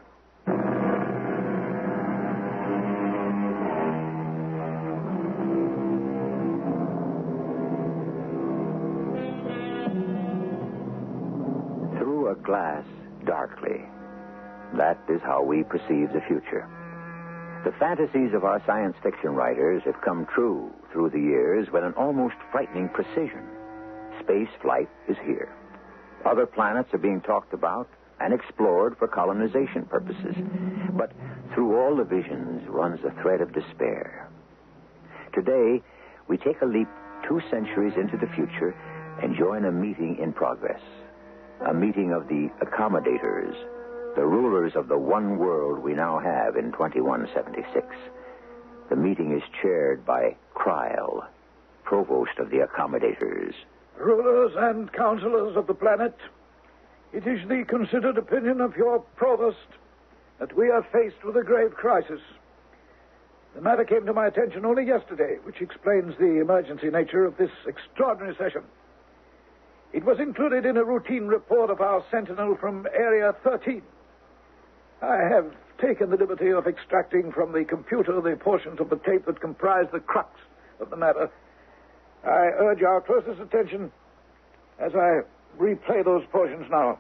Through a glass darkly. That is how we perceive the future. The fantasies of our science fiction writers have come true through the years with an almost frightening precision. Space flight is here. Other planets are being talked about and explored for colonization purposes. But through all the visions runs a thread of despair. Today, we take a leap 2 centuries into the future and join a meeting in progress. A meeting of the accommodators, the rulers of the one world we now have in 2176. The meeting is chaired by Cryle, provost of the accommodators. Rulers and counselors of the planet, It is the considered opinion of your provost that we are faced with a grave crisis. The matter came to my attention only yesterday, which explains the emergency nature of this extraordinary session. It was included in a routine report of our sentinel from Area 13. I have taken the liberty of extracting from the computer the portions of the tape that comprise the crux of the matter. I urge our closest attention as I replay those portions now.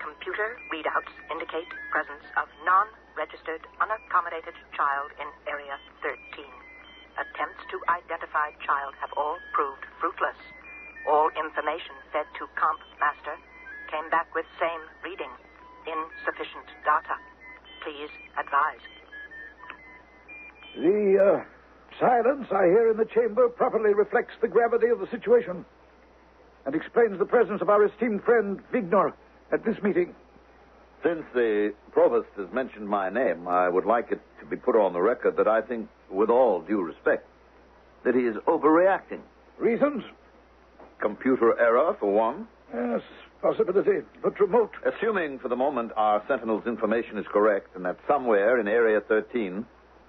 Computer readouts indicate presence of non-registered, unaccommodated child in Area 13. Attempts to identify child have all proved fruitless. All information fed to Comp Master came back with same reading. Insufficient data. Please advise. The silence I hear in the chamber properly reflects the gravity of the situation and explains the presence of our esteemed friend Vignor at this meeting. Since the provost has mentioned my name, I would like it to be put on the record that I think, with all due respect, that he is overreacting. Reasons? Computer error, for one. Yes, possibility, but remote. Assuming for the moment our Sentinel's information is correct and that somewhere in Area 13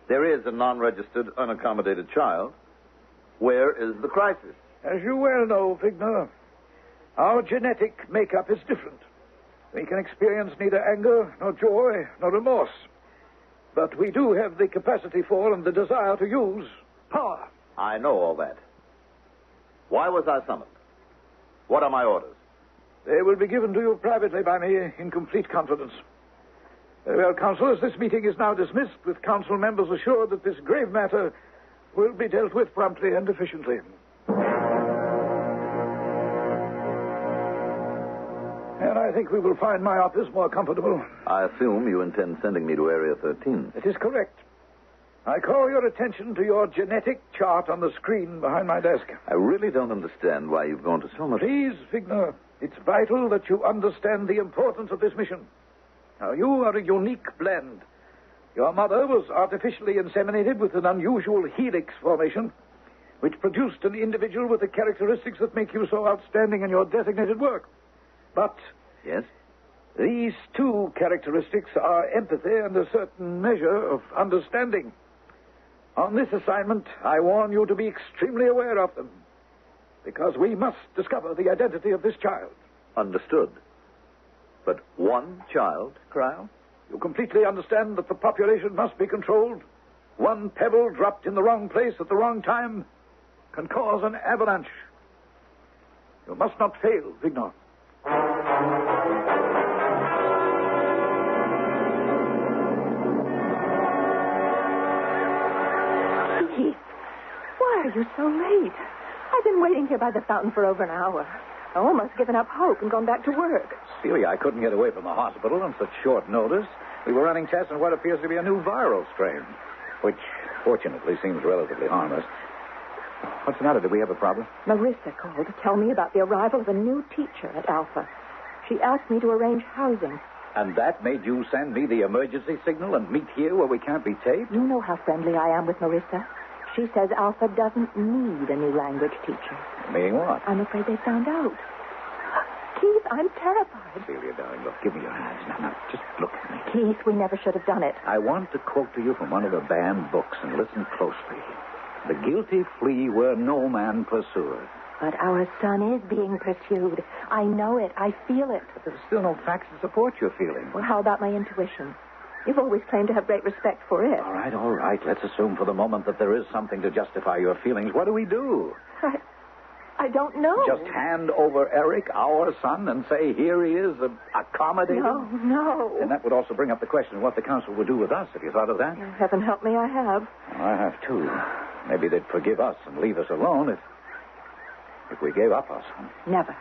there is a non-registered, unaccommodated child, where is the crisis? As you well know, Vignor, our genetic makeup is different. We can experience neither anger, nor joy, nor remorse. But we do have the capacity for and the desire to use power. I know all that. Why was I summoned? What are my orders? They will be given to you privately by me in complete confidence. Well, councilors, this meeting is now dismissed with council members assured that this grave matter will be dealt with promptly and efficiently. And I think we will find my office more comfortable. I assume you intend sending me to Area 13. It is correct. I call your attention to your genetic chart on the screen behind my desk. I really don't understand why you've gone to so much... Please, Vignor, it's vital that you understand the importance of this mission. Now, you are a unique blend. Your mother was artificially inseminated with an unusual helix formation, which produced an individual with the characteristics that make you so outstanding in your designated work. But... Yes? These two characteristics are empathy and a certain measure of understanding. On this assignment, I warn you to be extremely aware of them, because we must discover the identity of this child. Understood. But one child, Cryle? You completely understand that the population must be controlled. One pebble dropped in the wrong place at the wrong time can cause an avalanche. You must not fail, Vignor. Keith, why are you so late? I've been waiting here by the fountain for over an hour. I've almost given up hope and gone back to work. Celia, I couldn't get away from the hospital on such short notice. We were running tests on what appears to be a new viral strain, which fortunately seems relatively harmless. What's the matter? Did we have a problem? Marissa called to tell me about the arrival of a new teacher at Alpha. She asked me to arrange housing. And that made you send me the emergency signal and meet here where we can't be taped? You know how friendly I am with Marissa. She says Alpha doesn't need a new language teacher. Meaning what? I'm afraid they found out. Keith, I'm terrified. Celia, darling, look, give me your hands. Now, just look at me. Keith, we never should have done it. I want to quote to you from one of the banned books, and listen closely. The guilty flee where no man pursueth. But our son is being pursued. I know it. I feel it. But there's still no facts to support your feeling. Well, how about my intuition? You've always claimed to have great respect for it. All right. Let's assume for the moment that there is something to justify your feelings. What do we do? I don't know. Just hand over Eric, our son, and say, here he is, accommodated? No. And that would also bring up the question of what the council would do with us. Have you thought of that? Heaven help me, I have. Well, I have, too. Maybe they'd forgive us and leave us alone if we gave up our son. Never.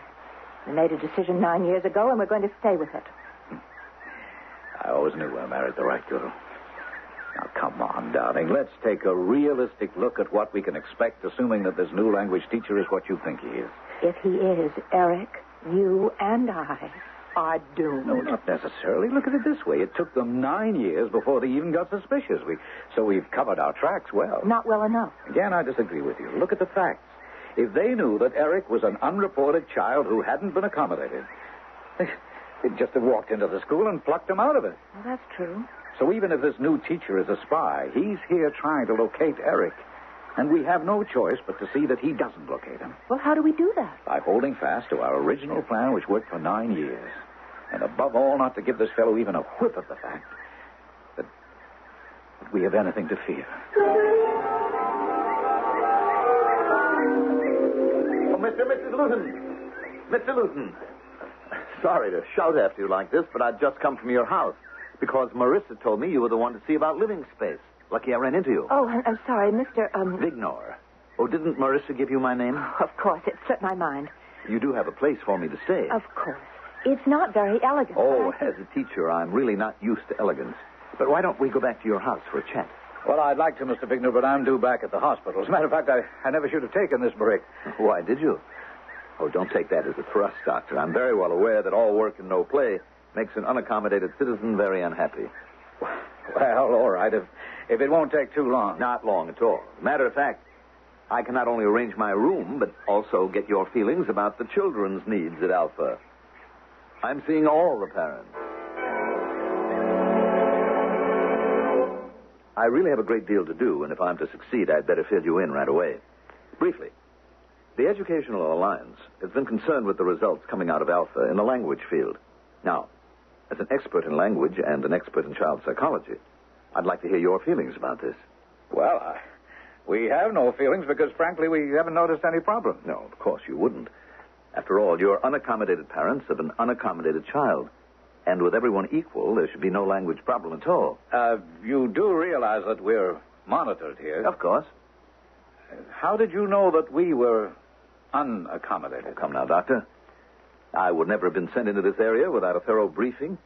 We made a decision 9 years ago, and we're going to stay with it. I always knew I married the right girl. Now, come on, darling. Let's take a realistic look at what we can expect, assuming that this new language teacher is what you think he is. If he is, Eric, you and I are doomed. No, not necessarily. Look at it this way. It took them 9 years before they even got suspicious. So we've covered our tracks well. Not well enough. Again, I disagree with you. Look at the facts. if they knew that Eric was an unreported child who hadn't been accommodated. They'd just have walked into the school and plucked him out of it. Well, that's true. So even if this new teacher is a spy, he's here trying to locate Eric. And we have no choice but to see that he doesn't locate him. Well, how do we do that? By holding fast to our original plan, which worked for 9 years. And above all, not to give this fellow even a whiff of the fact that we have anything to fear. Oh, Mrs. Luton. Mr. Luton. Sorry to shout after you like this, but I'd just come from your house because Marissa told me you were the one to see about living space. Lucky I ran into you. Oh, I'm sorry, Mr. Vignor. Oh, didn't Marissa give you my name? Of course, it slipped my mind. You do have a place for me to stay. Of course. It's not very elegant. Oh, as a teacher, I'm really not used to elegance. But why don't we go back to your house for a chat? Well, I'd like to, Mr. Bignor, but I'm due back at the hospital. As a matter of fact, I never should have taken this break. Why did you? Oh, don't take that as a thrust, Doctor. I'm very well aware that all work and no play makes an unaccommodated citizen very unhappy. Well, all right, if it won't take too long. Not long at all. Matter of fact, I can not only arrange my room, but also get your feelings about the children's needs at Alpha. I'm seeing all the parents. I really have a great deal to do, and if I'm to succeed, I'd better fill you in right away. Briefly, the Educational Alliance has been concerned with the results coming out of Alpha in the language field. Now, as an expert in language and an expert in child psychology, I'd like to hear your feelings about this. Well, we have no feelings because, frankly, we haven't noticed any problem. No, of course you wouldn't. After all, you're unaccommodated parents of an unaccommodated child. And with everyone equal, there should be no language problem at all. You do realize that we're monitored here? Of course. How did you know that we were unaccommodated? Oh, come now, Doctor. I would never have been sent into this area without a thorough briefing.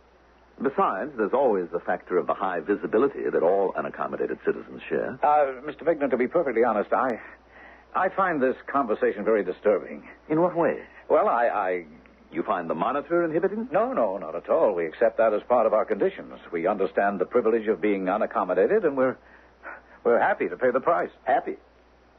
Besides, there's always the factor of the high visibility that all unaccommodated citizens share. Mr. Vignon, to be perfectly honest, I find this conversation very disturbing. In what way? Well, You find the monitor inhibiting? No, not at all. We accept that as part of our conditions. We understand the privilege of being unaccommodated, and we're happy to pay the price. Happy?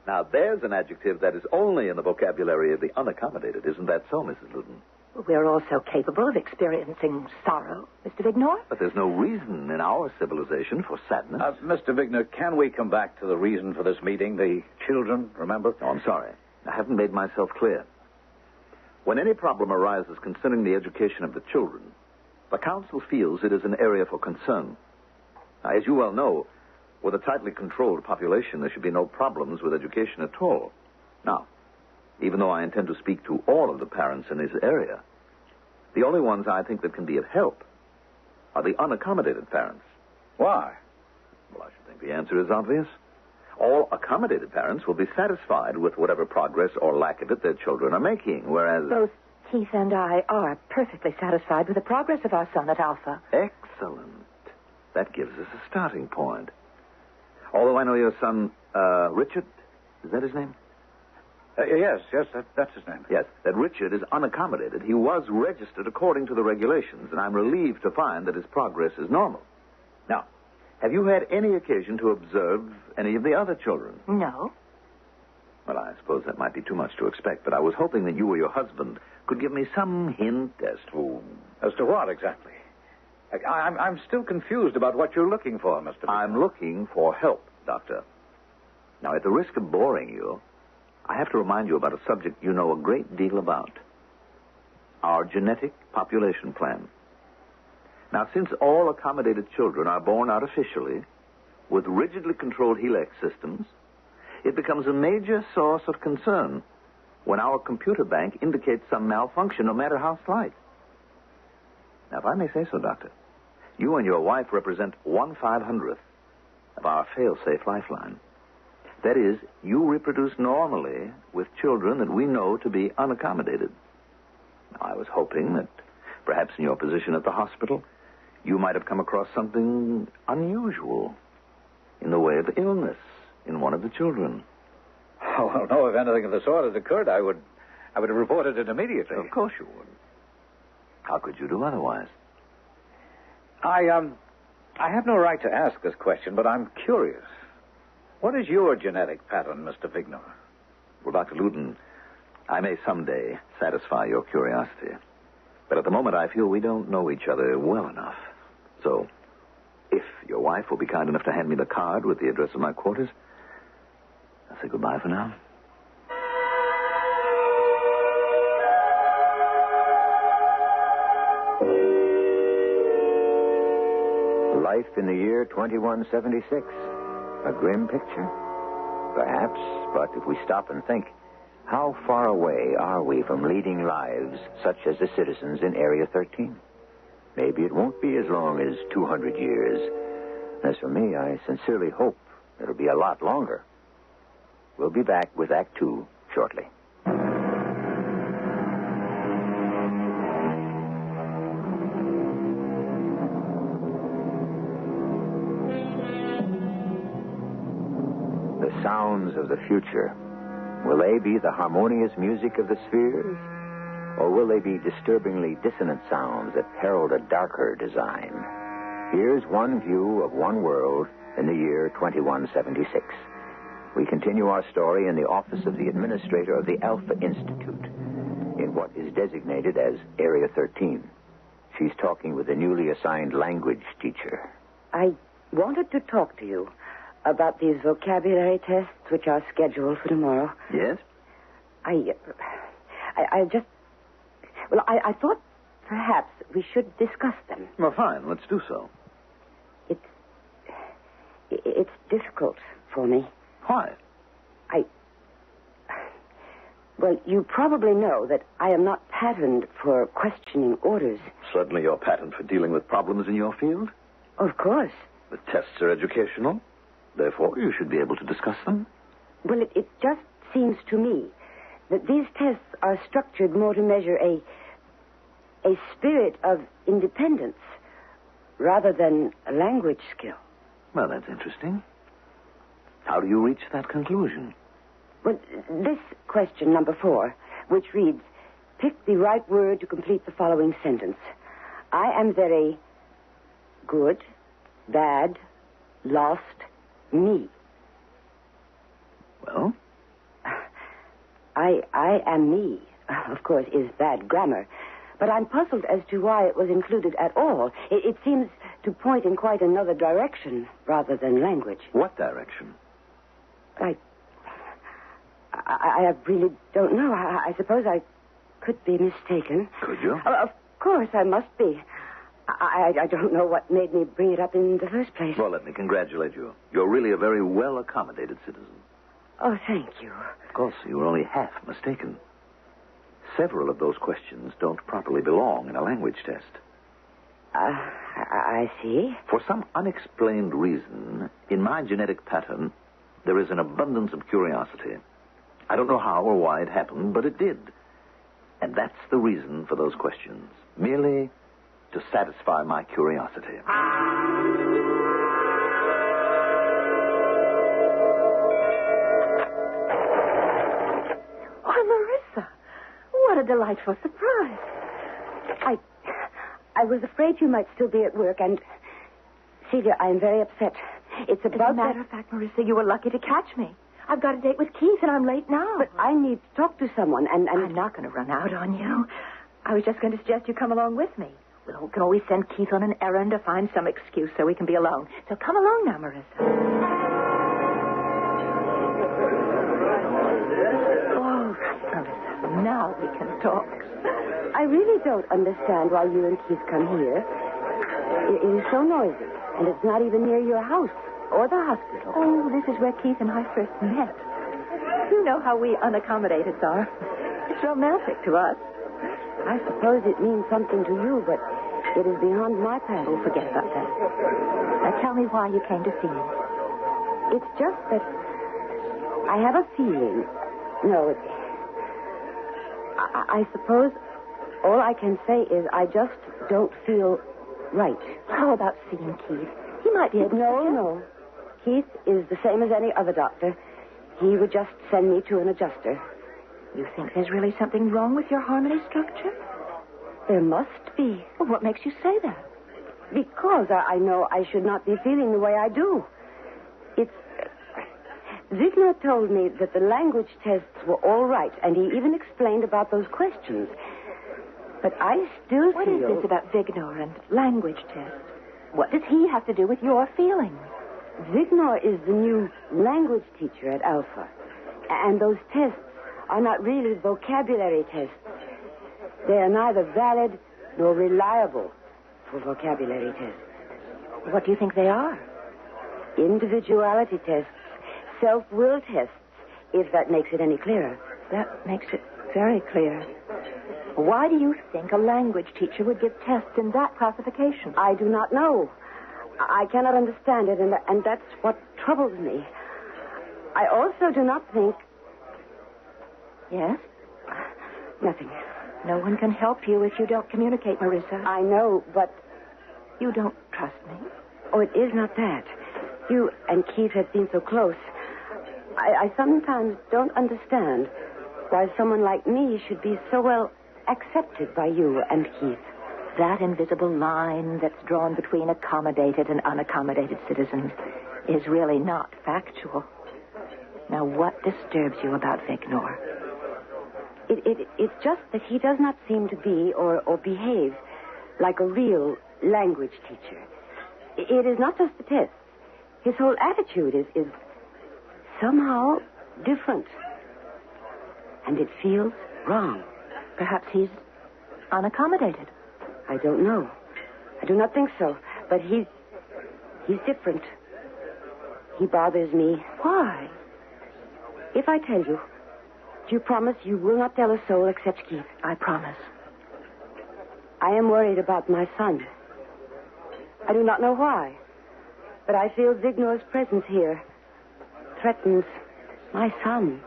Now, there's an adjective that is only in the vocabulary of the unaccommodated. Isn't that so, Mrs. Luton? We're also capable of experiencing sorrow, Mr. Vignor. But there's no reason in our civilization for sadness. Mr. Vigner, can we come back to the reason for this meeting? The children, remember? Oh, I'm sorry. I haven't made myself clear. When any problem arises concerning the education of the children, the council feels it is an area for concern. Now, as you well know, with a tightly controlled population, there should be no problems with education at all. Now, even though I intend to speak to all of the parents in this area, the only ones I think that can be of help are the unaccommodated parents. Why? Well, I should think the answer is obvious. All accommodated parents will be satisfied with whatever progress or lack of it their children are making, whereas... Both Keith and I are perfectly satisfied with the progress of our son at Alpha. Excellent. That gives us a starting point. Although I know your son, Richard, is that his name? Yes, that's his name. Yes, that Richard is unaccommodated. He was registered according to the regulations, and I'm relieved to find that his progress is normal. Now, have you had any occasion to observe any of the other children? No. Well, I suppose that might be too much to expect, but I was hoping that you or your husband could give me some hint as to... As to what, exactly? I'm still confused about what you're looking for, Mr. Vignon. I'm looking for help, Doctor. Now, at the risk of boring you, I have to remind you about a subject you know a great deal about. Our genetic population plan. Now, since all accommodated children are born artificially with rigidly controlled helix systems, it becomes a major source of concern when our computer bank indicates some malfunction, no matter how slight. Now, if I may say so, Doctor, you and your wife represent 1/500th of our fail-safe lifeline. That is, you reproduce normally with children that we know to be unaccommodated. Now, I was hoping that perhaps in your position at the hospital, you might have come across something unusual in the way of illness in one of the children. Oh, well, no, if anything of the sort had occurred, I would have reported it immediately. Of course you would. How could you do otherwise? I have no right to ask this question, but I'm curious. What is your genetic pattern, Mr. Vignon? Well, Dr. Loudon, I may someday satisfy your curiosity. But at the moment, I feel we don't know each other well enough. So, if your wife will be kind enough to hand me the card with the address of my quarters, I'll say goodbye for now. Life in the year 2176. A grim picture? Perhaps, but if we stop and think, how far away are we from leading lives such as the citizens in Area 13? Maybe it won't be as long as 200 years. As for me, I sincerely hope it'll be a lot longer. We'll be back with Act 2 shortly. The sounds of the future. Will they be the harmonious music of the spheres? Or will they be disturbingly dissonant sounds that herald a darker design? Here's one view of one world in the year 2176. We continue our story in the office of the administrator of the Alpha Institute, in what is designated as Area 13. She's talking with the newly assigned language teacher. I wanted to talk to you about these vocabulary tests which are scheduled for tomorrow. Yes? I thought perhaps we should discuss them. Well, fine. Let's do so. It's difficult for me. Why? Well, you probably know that I am not patterned for questioning orders. Certainly you're patterned for dealing with problems in your field. Of course. The tests are educational. Therefore, you should be able to discuss them. Well, it just seems to me that these tests are structured more to measure a spirit of independence rather than a language skill. Well, that's interesting. How do you reach that conclusion? Well, this question, number 4, which reads, pick the right word to complete the following sentence. I am very good, bad, lost, me. Well? I am me, of course, is bad grammar. But I'm puzzled as to why it was included at all. It seems to point in quite another direction rather than language. What direction? I really don't know. I suppose I could be mistaken. Could you? Of course I must be. I don't know what made me bring it up in the first place. Well, let me congratulate you. You're really a very well-accommodated citizen. Oh, thank you. Of course, you were only half mistaken. Several of those questions don't properly belong in a language test. I see. For some unexplained reason, in my genetic pattern, there is an abundance of curiosity. I don't know how or why it happened, but it did. And that's the reason for those questions. Merely to satisfy my curiosity. What a delightful surprise. I was afraid you might still be at work, and Celia, I am very upset. It's about As a matter of fact, Marissa, you were lucky to catch me. I've got a date with Keith, and I'm late now. But I need to talk to someone, and... I'm not going to run out on you. I was just going to suggest you come along with me. We can always send Keith on an errand or find some excuse so we can be alone. So come along now, Marissa. All right, Marissa. Now we can talk. I really don't understand why you and Keith come here. It is so noisy, and it's not even near your house or the hospital. Oh, this is where Keith and I first met. You know how we unaccommodateds are. It's romantic to us. I suppose it means something to you, but it is beyond my past. Oh, forget about that. Now tell me why you came to see me. It's just that I have a feeling. No, I suppose all I can say is I just don't feel right. How about seeing Keith? He might be able to... No. Keith is the same as any other doctor. He would just send me to an adjuster. You think there's really something wrong with your harmony structure? There must be. Well, what makes you say that? Because I know I should not be feeling the way I do. It's Ziegler told me that the language tests were all right, and he even explained about those questions. But I still What feel... is this about Vignor and language tests? What does he have to do with your feelings? Vignor is the new language teacher at Alpha. And those tests are not really vocabulary tests. They are neither valid nor reliable for vocabulary tests. What do you think they are? Individuality tests, self-will tests, if that makes it any clearer. That makes it very clear. Why do you think a language teacher would give tests in that classification? I do not know. I cannot understand it, and that's what troubles me. I also do not think... Yes? Nothing. No one can help you if you don't communicate, Marissa. I know, but... You don't trust me? Oh, it is not that. You and Keith have been so close. I sometimes don't understand why someone like me should be so well accepted by you and Keith. That invisible line that's drawn between accommodated and unaccommodated citizens is really not factual. Now, what disturbs you about Vignor? It's just that he does not seem to be or behave like a real language teacher. It is not just the tests. His whole attitude is somehow different. And it feels wrong. Perhaps he's unaccommodated. I don't know. I do not think so. But he's different. He bothers me. Why? If I tell you, do you promise you will not tell a soul except Keith? I promise. I am worried about my son. I do not know why, but I feel Vignor's presence here threatens my son.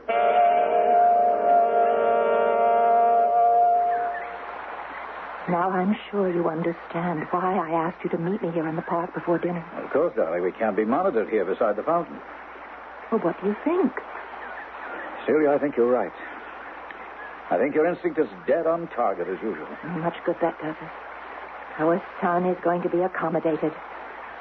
Now I'm sure you understand why I asked you to meet me here in the park before dinner. Of course, darling. We can't be monitored here beside the fountain. Well, what do you think? Celia, I think you're right. I think your instinct is dead on target as usual. Much good that does us. Our son is going to be accommodated.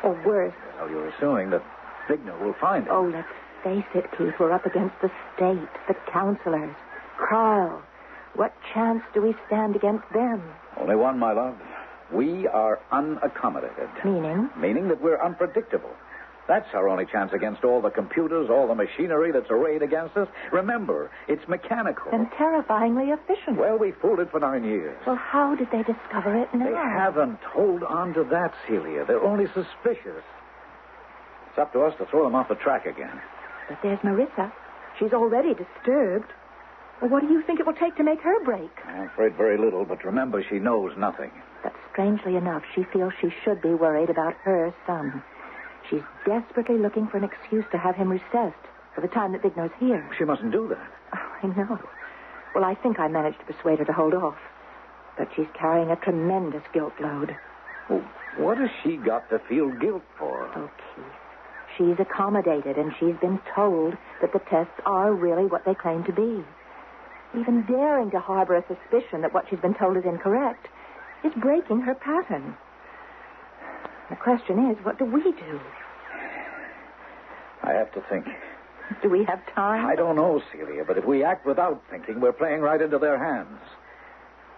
Or worse. Well, you're assuming that Vignor will find him. Oh, let's face it, Keith. We're up against the state, the counselors, Carl. What chance do we stand against them? Only one, my love. We are unaccommodated. Meaning? Meaning that we're unpredictable. That's our only chance against all the computers, all the machinery that's arrayed against us. Remember, it's mechanical. And terrifyingly efficient. Well, we fooled it for 9 years. Well, how did they discover it now? They haven't. Hold on to that, Celia. They're only suspicious. It's up to us to throw them off the track again. But there's Marissa. She's already disturbed. Well, what do you think it will take to make her break? I'm afraid very little, but remember, she knows nothing. But strangely enough, she feels she should be worried about her son. She's desperately looking for an excuse to have him recessed for the time that Vignor's here. She mustn't do that. Oh, I know. Well, I think I managed to persuade her to hold off. But she's carrying a tremendous guilt load. Well, what has she got to feel guilt for? Oh, Keith. She's accommodated, and she's been told that the tests are really what they claim to be. Even daring to harbor a suspicion that what she's been told is incorrect is breaking her pattern. The question is, what do we do? I have to think. Do we have time? I don't know, Celia, but if we act without thinking, we're playing right into their hands.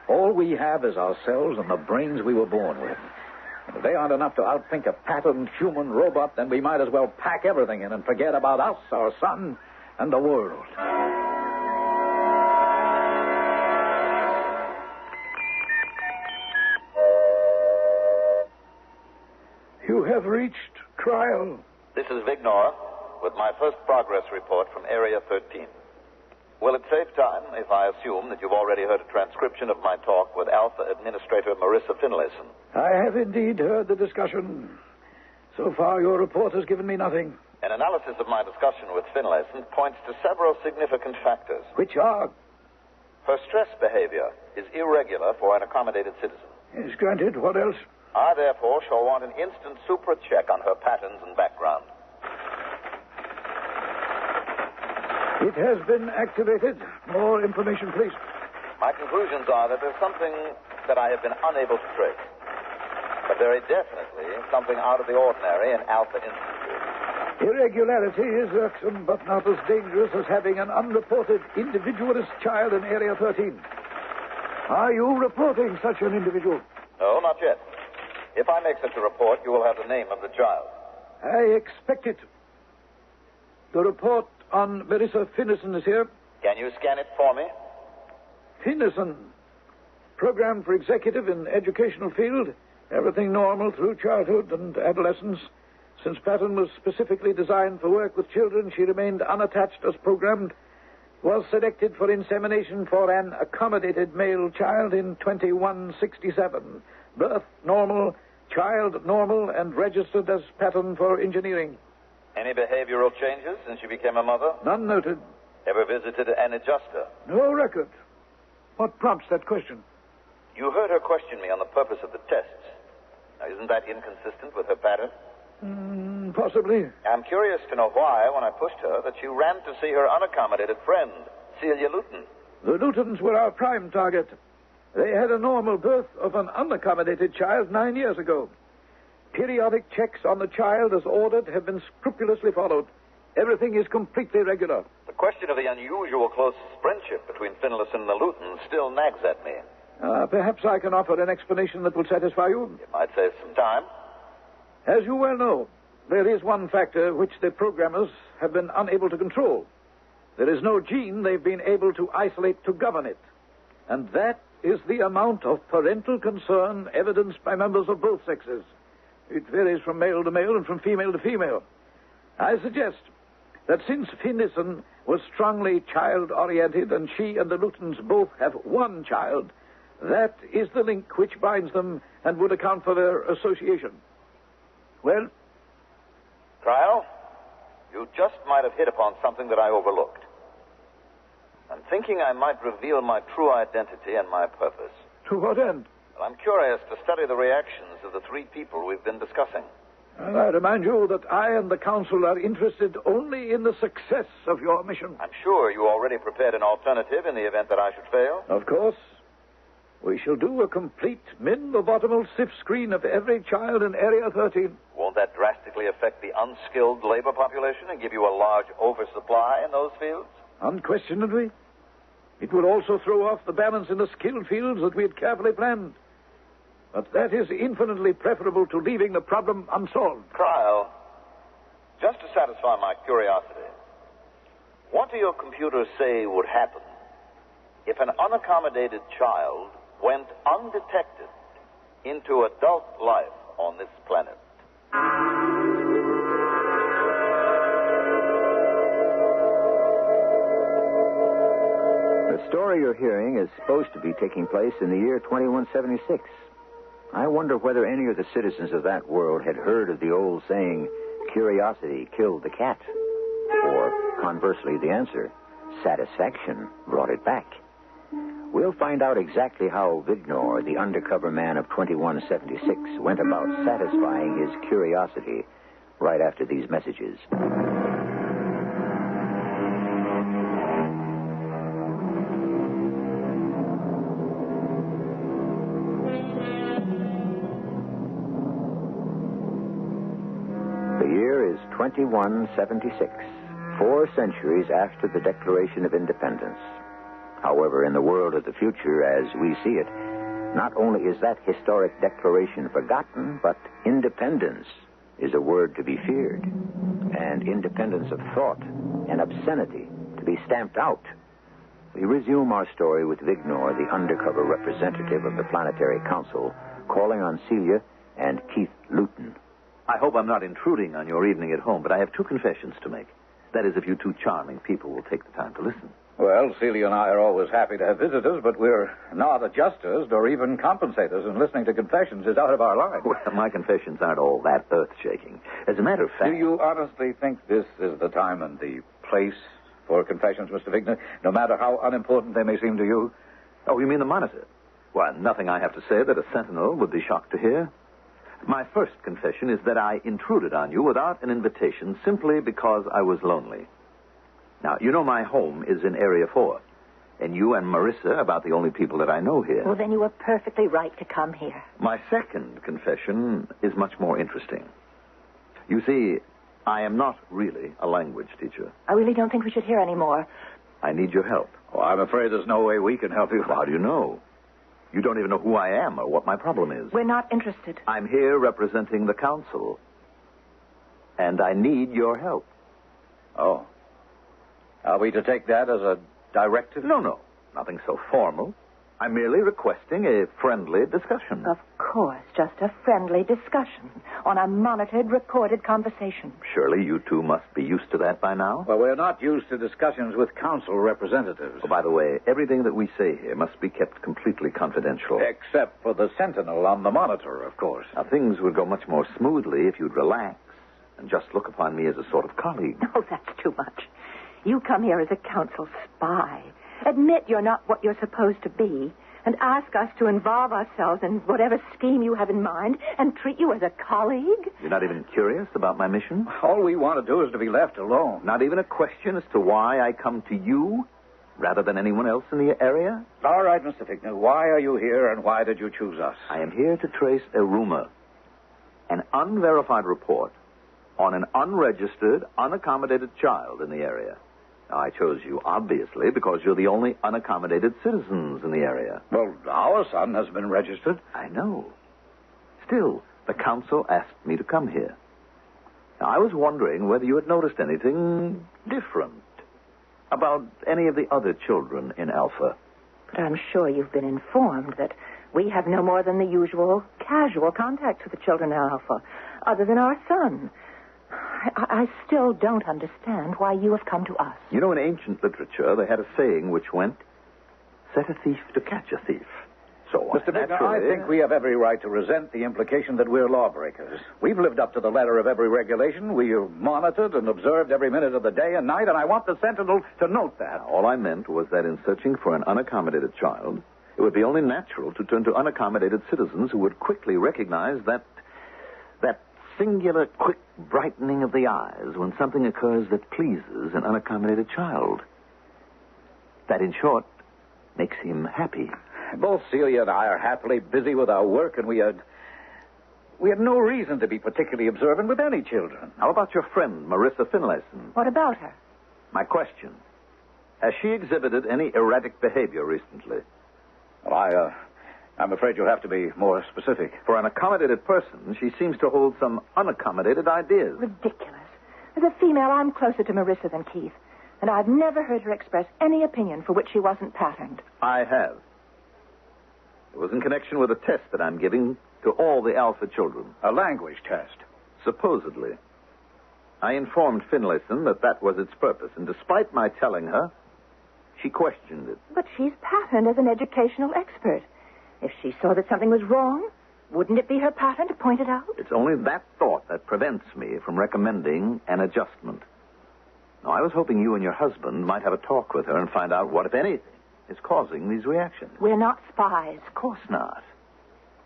All we have is ourselves and the brains we were born with. And if they aren't enough to outthink a patterned human robot, then we might as well pack everything in and forget about us, our son, and the world. You have reached trial. This is Vignor with my first progress report from Area 13. Will it save time if I assume that you've already heard a transcription of my talk with Alpha Administrator Marissa Finlayson? I have indeed heard the discussion. So far, your report has given me nothing. An analysis of my discussion with Finlayson points to several significant factors. Which are? Her stress behavior is irregular for an accommodated citizen. Yes, granted. What else? I, therefore, shall want an instant super check on her patterns and background. It has been activated. More information, please. My conclusions are that there's something that I have been unable to trace. But very definitely something out of the ordinary in Alpha Institute. Irregularity is irksome, but not as dangerous as having an unreported individualist child in Area 13. Are you reporting such an individual? No, not yet. If I make such a report, you will have the name of the child. I expect it. The report on Marissa Finnison is here. Can you scan it for me? Finnison. Program for executive in educational field. Everything normal through childhood and adolescence. Since Patton was specifically designed for work with children, she remained unattached as programmed. Was selected for insemination for an accommodated male child in 2167. Birth normal, child normal, and registered as Patton for engineering. Any behavioral changes since she became a mother? None noted. Ever visited an adjuster? No record. What prompts that question? You heard her question me on the purpose of the tests. Now, isn't that inconsistent with her pattern? Possibly. I'm curious to know why, when I pushed her, that she ran to see her unaccommodated friend, Celia Luton. The Lutons were our prime target. They had a normal birth of an unaccommodated child 9 years ago. Periodic checks on the child as ordered have been scrupulously followed. Everything is completely regular. The question of the unusual close friendship between Finlayson and the Lutons still nags at me. Perhaps I can offer an explanation that will satisfy you. It might save some time. As you well know, there is one factor which the programmers have been unable to control. There is no gene they've been able to isolate to govern it. And that is the amount of parental concern evidenced by members of both sexes. It varies from male to male and from female to female. I suggest that since Finnison was strongly child-oriented and she and the Lutons both have one child, that is the link which binds them and would account for their association. Well? Trial, you just might have hit upon something that I overlooked. I'm thinking I might reveal my true identity and my purpose. To what end? Well, I'm curious to study the reactions of the three people we've been discussing. And I remind you that I and the council are interested only in the success of your mission. I'm sure you already prepared an alternative in the event that I should fail. Of course. We shall do a complete min-lobotomal sift screen of every child in Area 13. Won't that drastically affect the unskilled labor population and give you a large oversupply in those fields? Unquestionably. It will also throw off the balance in the skilled fields that we had carefully planned. But that is infinitely preferable to leaving the problem unsolved. Trial, just to satisfy my curiosity, what do your computers say would happen if an unaccommodated child went undetected into adult life on this planet? The story you're hearing is supposed to be taking place in the year 2176. I wonder whether any of the citizens of that world had heard of the old saying, curiosity killed the cat. Or, conversely, the answer, satisfaction brought it back. We'll find out exactly how Vignor, the undercover man of 2176, went about satisfying his curiosity right after these messages. The year is 2176, 4 centuries after the Declaration of Independence. However, in the world of the future, as we see it, not only is that historic declaration forgotten, but independence is a word to be feared, and independence of thought and obscenity to be stamped out. We resume our story with Vignor, the undercover representative of the Planetary Council, calling on Celia and Keith Luton. I hope I'm not intruding on your evening at home, but I have 2 confessions to make. That is, if you 2 charming people will take the time to listen. Well, Celia and I are always happy to have visitors, but we're not adjusters nor even compensators, and listening to confessions is out of our line. Well, my confessions aren't all that earth-shaking. As a matter of fact... Do you honestly think this is the time and the place for confessions, Mr. Vigner, no matter how unimportant they may seem to you? Oh, you mean the monitor? Well, nothing I have to say that a sentinel would be shocked to hear. My first confession is that I intruded on you without an invitation simply because I was lonely. Now, you know my home is in Area 4, and you and Marissa are about the only people that I know here. Well, then you were perfectly right to come here. My second confession is much more interesting. You see, I am not really a language teacher. I really don't think we should hear any more. I need your help. Oh, I'm afraid there's no way we can help you. How do you know? You don't even know who I am or what my problem is. We're not interested. I'm here representing the council. And I need your help. Oh. Are we to take that as a directive? No. Nothing so formal. I'm merely requesting a friendly discussion. Of course, just a friendly discussion on a monitored, recorded conversation. Surely you two must be used to that by now? Well, we're not used to discussions with council representatives. Oh, by the way, everything that we say here must be kept completely confidential. Except for the sentinel on the monitor, of course. Now, things would go much more smoothly if you'd relax and just look upon me as a sort of colleague. Oh, that's too much. You come here as a council spy. Admit you're not what you're supposed to be, and ask us to involve ourselves in whatever scheme you have in mind and treat you as a colleague? You're not even curious about my mission? All we want to do is to be left alone. Not even a question as to why I come to you rather than anyone else in the area? All right, Mr. Fickner, why are you here and why did you choose us? I am here to trace a rumor, an unverified report on an unregistered, unaccommodated child in the area. Now, I chose you, obviously, because you're the only unaccommodated citizens in the area. Well, our son has been registered. I know. Still, the council asked me to come here. Now, I was wondering whether you had noticed anything different about any of the other children in Alpha. But I'm sure you've been informed that we have no more than the usual casual contact with the children in Alpha, other than our son. I still don't understand why you have come to us. You know, in ancient literature, they had a saying which went, set a thief to catch a thief. So, Mr. Fickner, I think we have every right to resent the implication that we're lawbreakers. We've lived up to the letter of every regulation. We've monitored and observed every minute of the day and night, and I want the Sentinel to note that. Now, all I meant was that in searching for an unaccommodated child, it would be only natural to turn to unaccommodated citizens who would quickly recognize that singular, quick brightening of the eyes when something occurs that pleases an unaccommodated child. That, in short, makes him happy. Both Celia and I are happily busy with our work, and we had no reason to be particularly observant with any children. How about your friend, Marissa Finlayson? What about her? My question. Has she exhibited any erratic behavior recently? Well, I'm afraid you'll have to be more specific. For an accommodated person, she seems to hold some unaccommodated ideas. Ridiculous. As a female, I'm closer to Marissa than Keith, and I've never heard her express any opinion for which she wasn't patterned. I have. It was in connection with a test that I'm giving to all the Alpha children. A language test? Supposedly. I informed Finlayson that was its purpose, and despite my telling her, she questioned it. But she's patterned as an educational expert. If she saw that something was wrong, wouldn't it be her pattern to point it out? It's only that thought that prevents me from recommending an adjustment. Now, I was hoping you and your husband might have a talk with her and find out what, if anything, is causing these reactions. We're not spies. Of course not.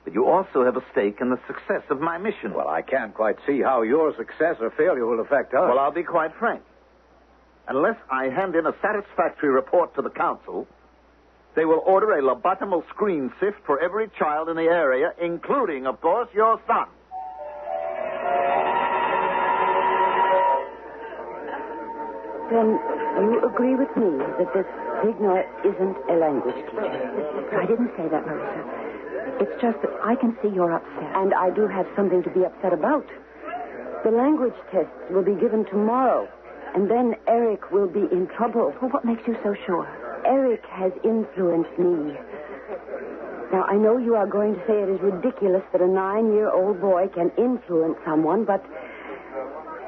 But you also have a stake in the success of my mission. Well, I can't quite see how your success or failure will affect us. Well, I'll be quite frank. Unless I hand in a satisfactory report to the council, they will order a lobotomal screen sift for every child in the area, including, of course, your son. Then you agree with me that this Vignor isn't a language teacher? I didn't say that, Marissa. It's just that I can see you're upset. And I do have something to be upset about. The language tests will be given tomorrow, and then Eric will be in trouble. Well, what makes you so sure? Eric has influenced me. Now, I know you are going to say it is ridiculous that a 9-year-old boy can influence someone, but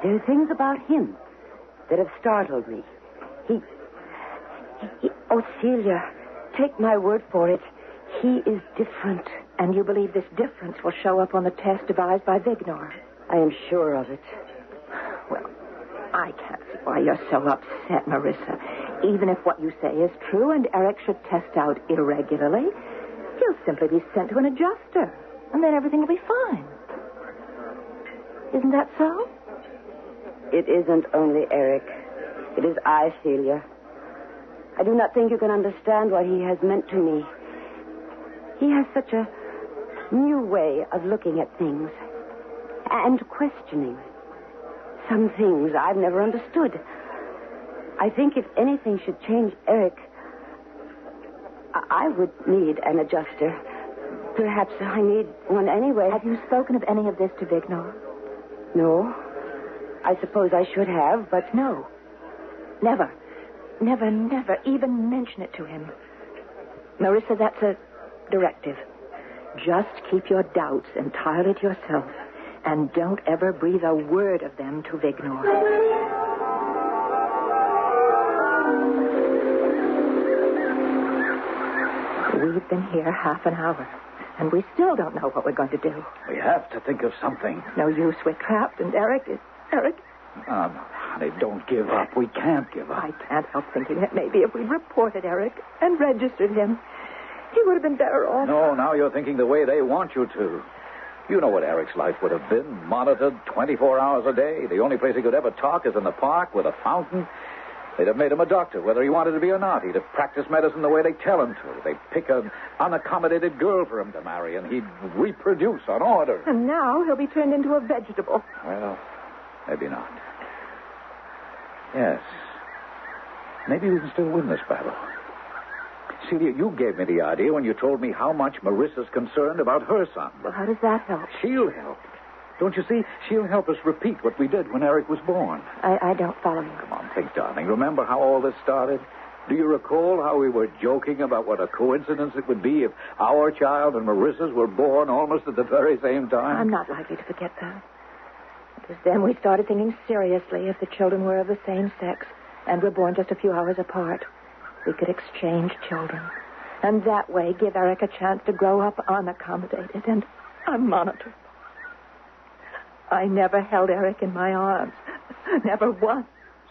there are things about him that have startled me. Oh, Celia, take my word for it. He is different. And you believe this difference will show up on the test devised by Vignor? I am sure of it. Well, I can't see why you're so upset, Marissa. Even if what you say is true and Eric should test out irregularly, he'll simply be sent to an adjuster, and then everything will be fine. Isn't that so? It isn't only Eric. It is I, Celia. I do not think you can understand what he has meant to me. He has such a new way of looking at things and questioning. some things I've never understood. I think if anything should change Eric, I would need an adjuster. Perhaps I need one anyway. Have you spoken of any of this to Vignor? No. I suppose I should have, but... No. Never. Never, never even mention it to him. Marissa, that's a directive. Just keep your doubts entirely to yourself, and don't ever breathe a word of them to Vignor. We've been here half an hour, and we still don't know what we're going to do. We have to think of something. No use. We're trapped, and Eric... Honey, don't give up. We can't give up. I can't help thinking that maybe if we'd reported Eric and registered him, he would have been better off. No, now you're thinking the way they want you to. You know what Eric's life would have been. Monitored 24 hours a day. The only place he could ever talk is in the park with a fountain. They'd have made him a doctor, whether he wanted to be or not. He'd have practiced medicine the way they tell him to. They'd pick an unaccommodated girl for him to marry, and he'd reproduce on order. And now he'll be turned into a vegetable. Well, maybe not. Yes. Maybe we can still win this battle. Celia, you gave me the idea when you told me how much Marissa's concerned about her son. Well, how does that help? She'll help. Don't you see? She'll help us repeat what we did when Eric was born. I don't follow you. Come on, think, darling. Remember how all this started? Do you recall how we were joking about what a coincidence it would be if our child and Marissa's were born almost at the very same time? I'm not likely to forget that. It was then we started thinking seriously if the children were of the same sex and were born just a few hours apart. We could exchange children. And that way give Eric a chance to grow up unaccommodated and unmonitored. I never held Eric in my arms. Never once.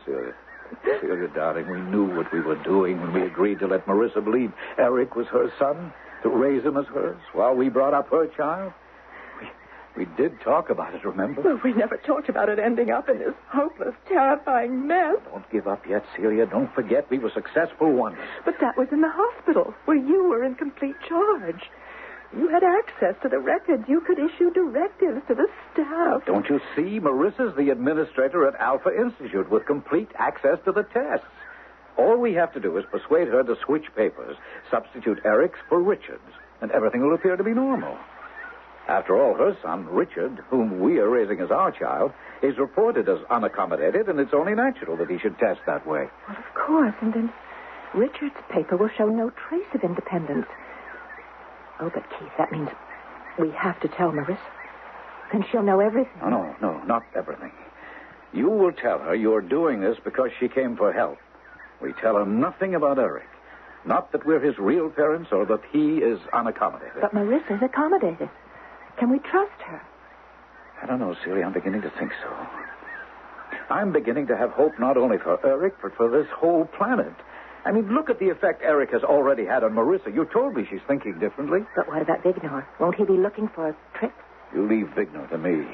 Celia, darling, we knew what we were doing when we agreed to let Marissa believe Eric was her son, to raise him as hers, while we brought up her child. We did talk about it, remember? Well, we never talked about it ending up in this hopeless, terrifying mess. Don't give up yet, Celia. Don't forget we were successful once. But that was in the hospital, where you were in complete charge. You had access to the records. You could issue directives to the staff. Don't you see? Marissa's the administrator at Alpha Institute with complete access to the tests. All we have to do is persuade her to switch papers, substitute Eric's for Richard's, and everything will appear to be normal. After all, her son, Richard, whom we are raising as our child, is reported as unaccommodated, and it's only natural that he should test that way. Well, of course, and then Richard's paper will show no trace of independence. Oh, but Keith, that means we have to tell Marissa. Then she'll know everything. No, not everything. You will tell her you're doing this because she came for help. We tell her nothing about Eric. Not that we're his real parents or that he is unaccommodated. But Marissa's accommodated. Can we trust her? I don't know, Celia. I'm beginning to think so. I'm beginning to have hope not only for Eric, but for this whole planet. I mean, look at the effect Eric has already had on Marissa. You told me she's thinking differently. But what about Vignor? Won't he be looking for tricks? You leave Vignor to me.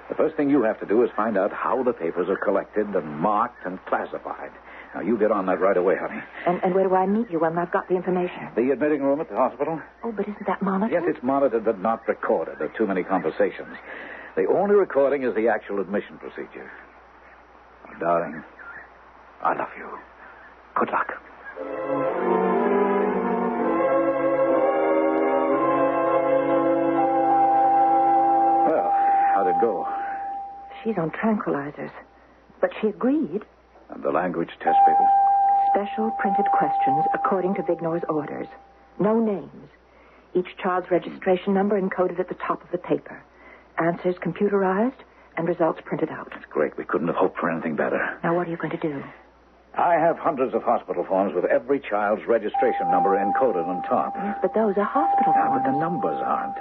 The first thing you have to do is find out how the papers are collected and marked and classified. Now, you get on that right away, honey. And where do I meet you when I've got the information? The admitting room at the hospital. Oh, but isn't that monitored? Yes, it's monitored but not recorded. There are too many conversations. The only recording is the actual admission procedure. Oh, darling, I love you. Good luck. Well, how'd it go? She's on tranquilizers. But she agreed. And the language test papers? Special printed questions according to Vignor's orders. No names. Each child's registration number encoded at the top of the paper. Answers computerized and results printed out. That's great. We couldn't have hoped for anything better. Now, what are you going to do? I have hundreds of hospital forms with every child's registration number encoded on top. Yes, but those are hospital forms. But the numbers aren't.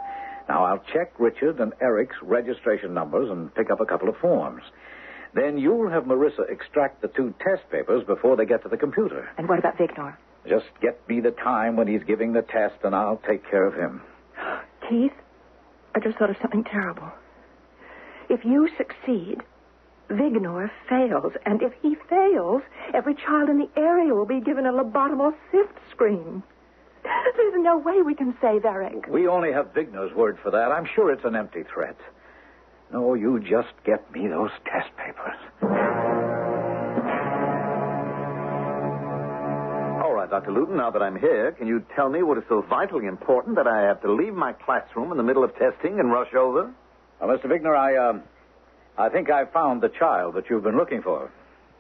Now, I'll check Richard and Eric's registration numbers and pick up a couple of forms. Then you'll have Marissa extract the 2 test papers before they get to the computer. And what about Vignor? Just get me the time when he's giving the test, and I'll take care of him. Keith, I just thought of something terrible. If you succeed, Vignor fails. And if he fails, every child in the area will be given a lobotomal sift screen. There's no way we can save Eric. We only have Vignor's word for that. I'm sure it's an empty threat. No, you just get me those test papers. All right, Dr. Luton, now that I'm here, can you tell me what is so vitally important that I have to leave my classroom in the middle of testing and rush over? Well, Mr. Vigner, I think I found the child that you've been looking for.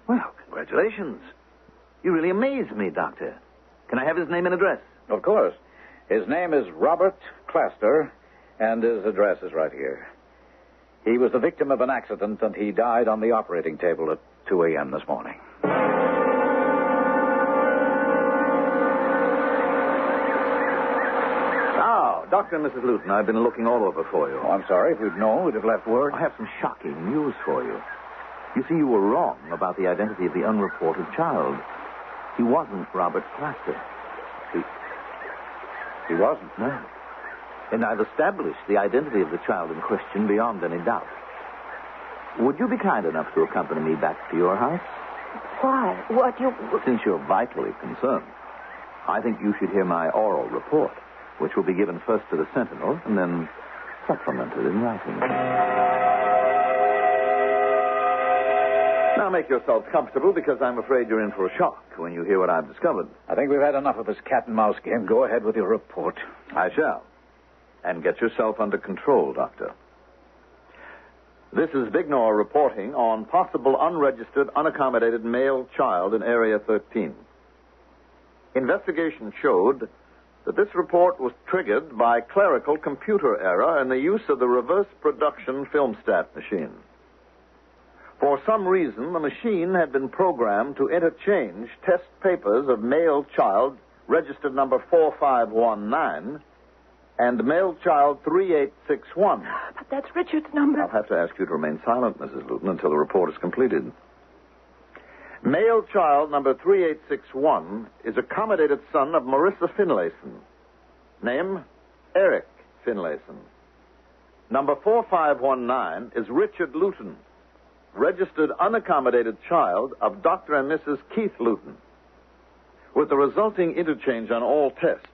Well, congratulations. You really amaze me, Doctor. Can I have his name and address? Of course. His name is Robert Claster, and his address is right here. He was the victim of an accident, and he died on the operating table at 2 a.m. this morning. Now, Doctor and Mrs. Luton, I've been looking all over for you. Oh, I'm sorry. If we'd known, we'd have left word. I have some shocking news for you. You see, you were wrong about the identity of the unreported child. He wasn't Robert Claster. He wasn't? No. And I've established the identity of the child in question beyond any doubt. Would you be kind enough to accompany me back to your house? Why? What you... Since you're vitally concerned, I think you should hear my oral report, which will be given first to the Sentinel and then supplemented in writing. Now make yourselves comfortable, because I'm afraid you're in for a shock when you hear what I've discovered. I think we've had enough of this cat-and-mouse game. Go ahead with your report. I shall. And get yourself under control, Doctor. This is Bignor reporting on possible unregistered, unaccommodated male child in Area 13. Investigation showed that this report was triggered by clerical computer error in the use of the reverse production filmstat machine. For some reason, the machine had been programmed to interchange test papers of male child registered number 4519 and male child 3861. But that's Richard's number. I'll have to ask you to remain silent, Mrs. Luton, until the report is completed. Male child number 3861 is accommodated son of Marissa Finlayson. Name, Eric Finlayson. Number 4519 is Richard Luton, registered unaccommodated child of Dr. and Mrs. Keith Luton. With the resulting interchange on all tests,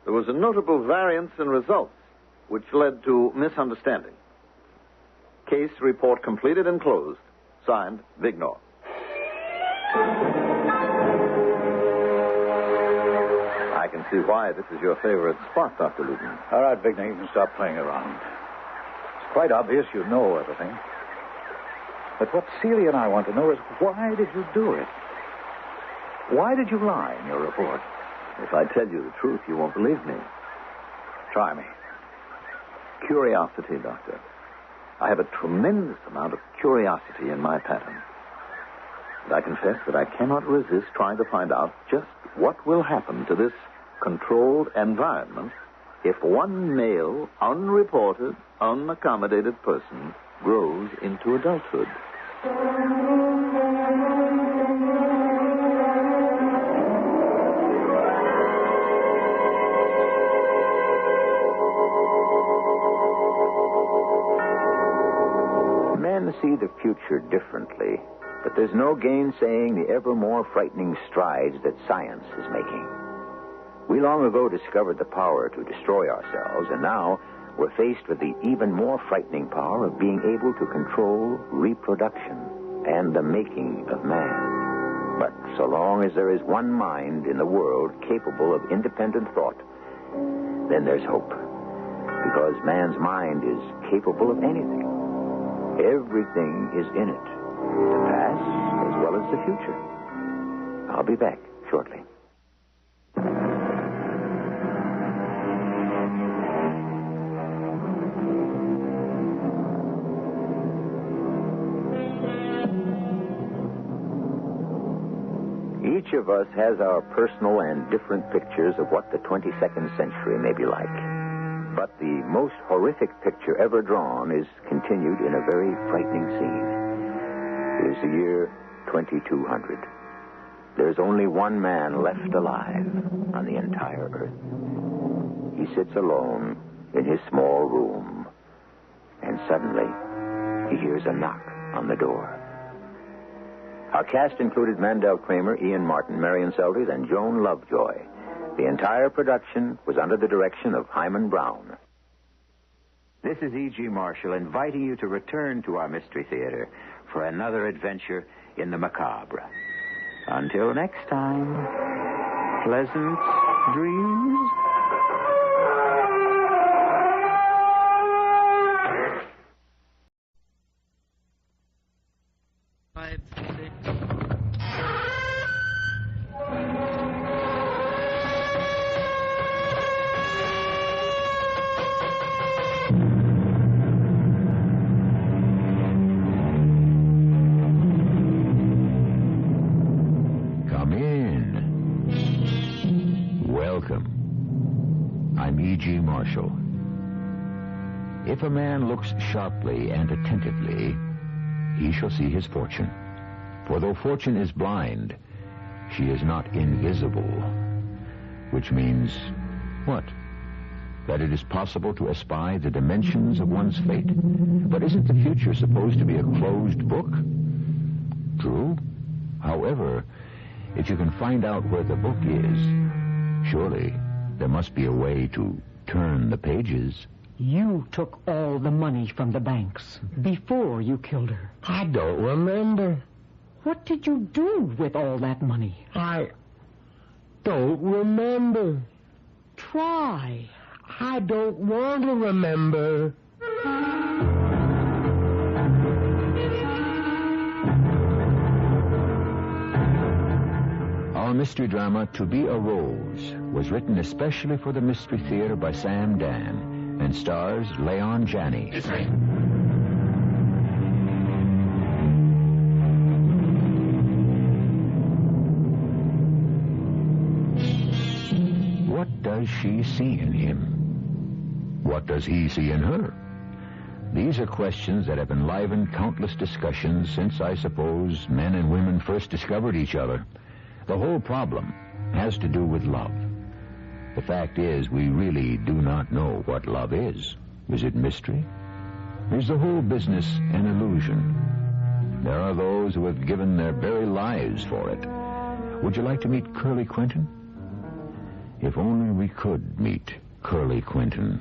there was a notable variance in results, which led to misunderstanding. Case report completed and closed. Signed, Bignor. I can see why this is your favorite spot, Dr. Luton. All right, Vigner, you can stop playing around. It's quite obvious you know everything. But what Celia and I want to know is, why did you do it? Why did you lie in your report? If I tell you the truth, you won't believe me. Try me. Curiosity, Doctor. I have a tremendous amount of curiosity in my pattern. And I confess that I cannot resist trying to find out just what will happen to this controlled environment if one male, unreported, unaccommodated person grows into adulthood. Men see the future differently, but there's no gainsaying the ever more frightening strides that science is making. We long ago discovered the power to destroy ourselves, and now we're faced with the even more frightening power of being able to control reproduction and the making of man. But so long as there is one mind in the world capable of independent thought, then there's hope. Because man's mind is capable of anything. Everything is in it, the past as well as the future. I'll be back shortly. Each of us has our personal and different pictures of what the 22nd century may be like. But the most horrific picture ever drawn is continued in a very frightening scene. It is the year 2200. There's only one man left alive on the entire earth. He sits alone in his small room, and suddenly he hears a knock on the door. Our cast included Mandel Kramer, Ian Martin, Marion Seldes, and Joan Lovejoy. The entire production was under the direction of Hyman Brown. This is E.G. Marshall inviting you to return to our Mystery Theater for another adventure in the macabre. Until next time, pleasant dreams. E.G. Marshall. If a man looks sharply and attentively, he shall see his fortune. For though fortune is blind, she is not invisible. Which means, what? That it is possible to espy the dimensions of one's fate. But isn't the future supposed to be a closed book? True. However, if you can find out where the book is, surely there must be a way to turn the pages. You took all the money from the banks before you killed her. I don't remember. What did you do with all that money? I don't remember. Try. I don't want to remember. Our mystery drama, To Be a Rose, was written especially for the Mystery Theater by Sam Dan and stars Leon Janney. That's right. What does she see in him? What does he see in her? These are questions that have enlivened countless discussions since, I suppose, men and women first discovered each other. The whole problem has to do with love. The fact is, we really do not know what love is. Is it mystery? Is the whole business an illusion? There are those who have given their very lives for it. Would you like to meet Curly Quinton? If only we could meet Curly Quinton.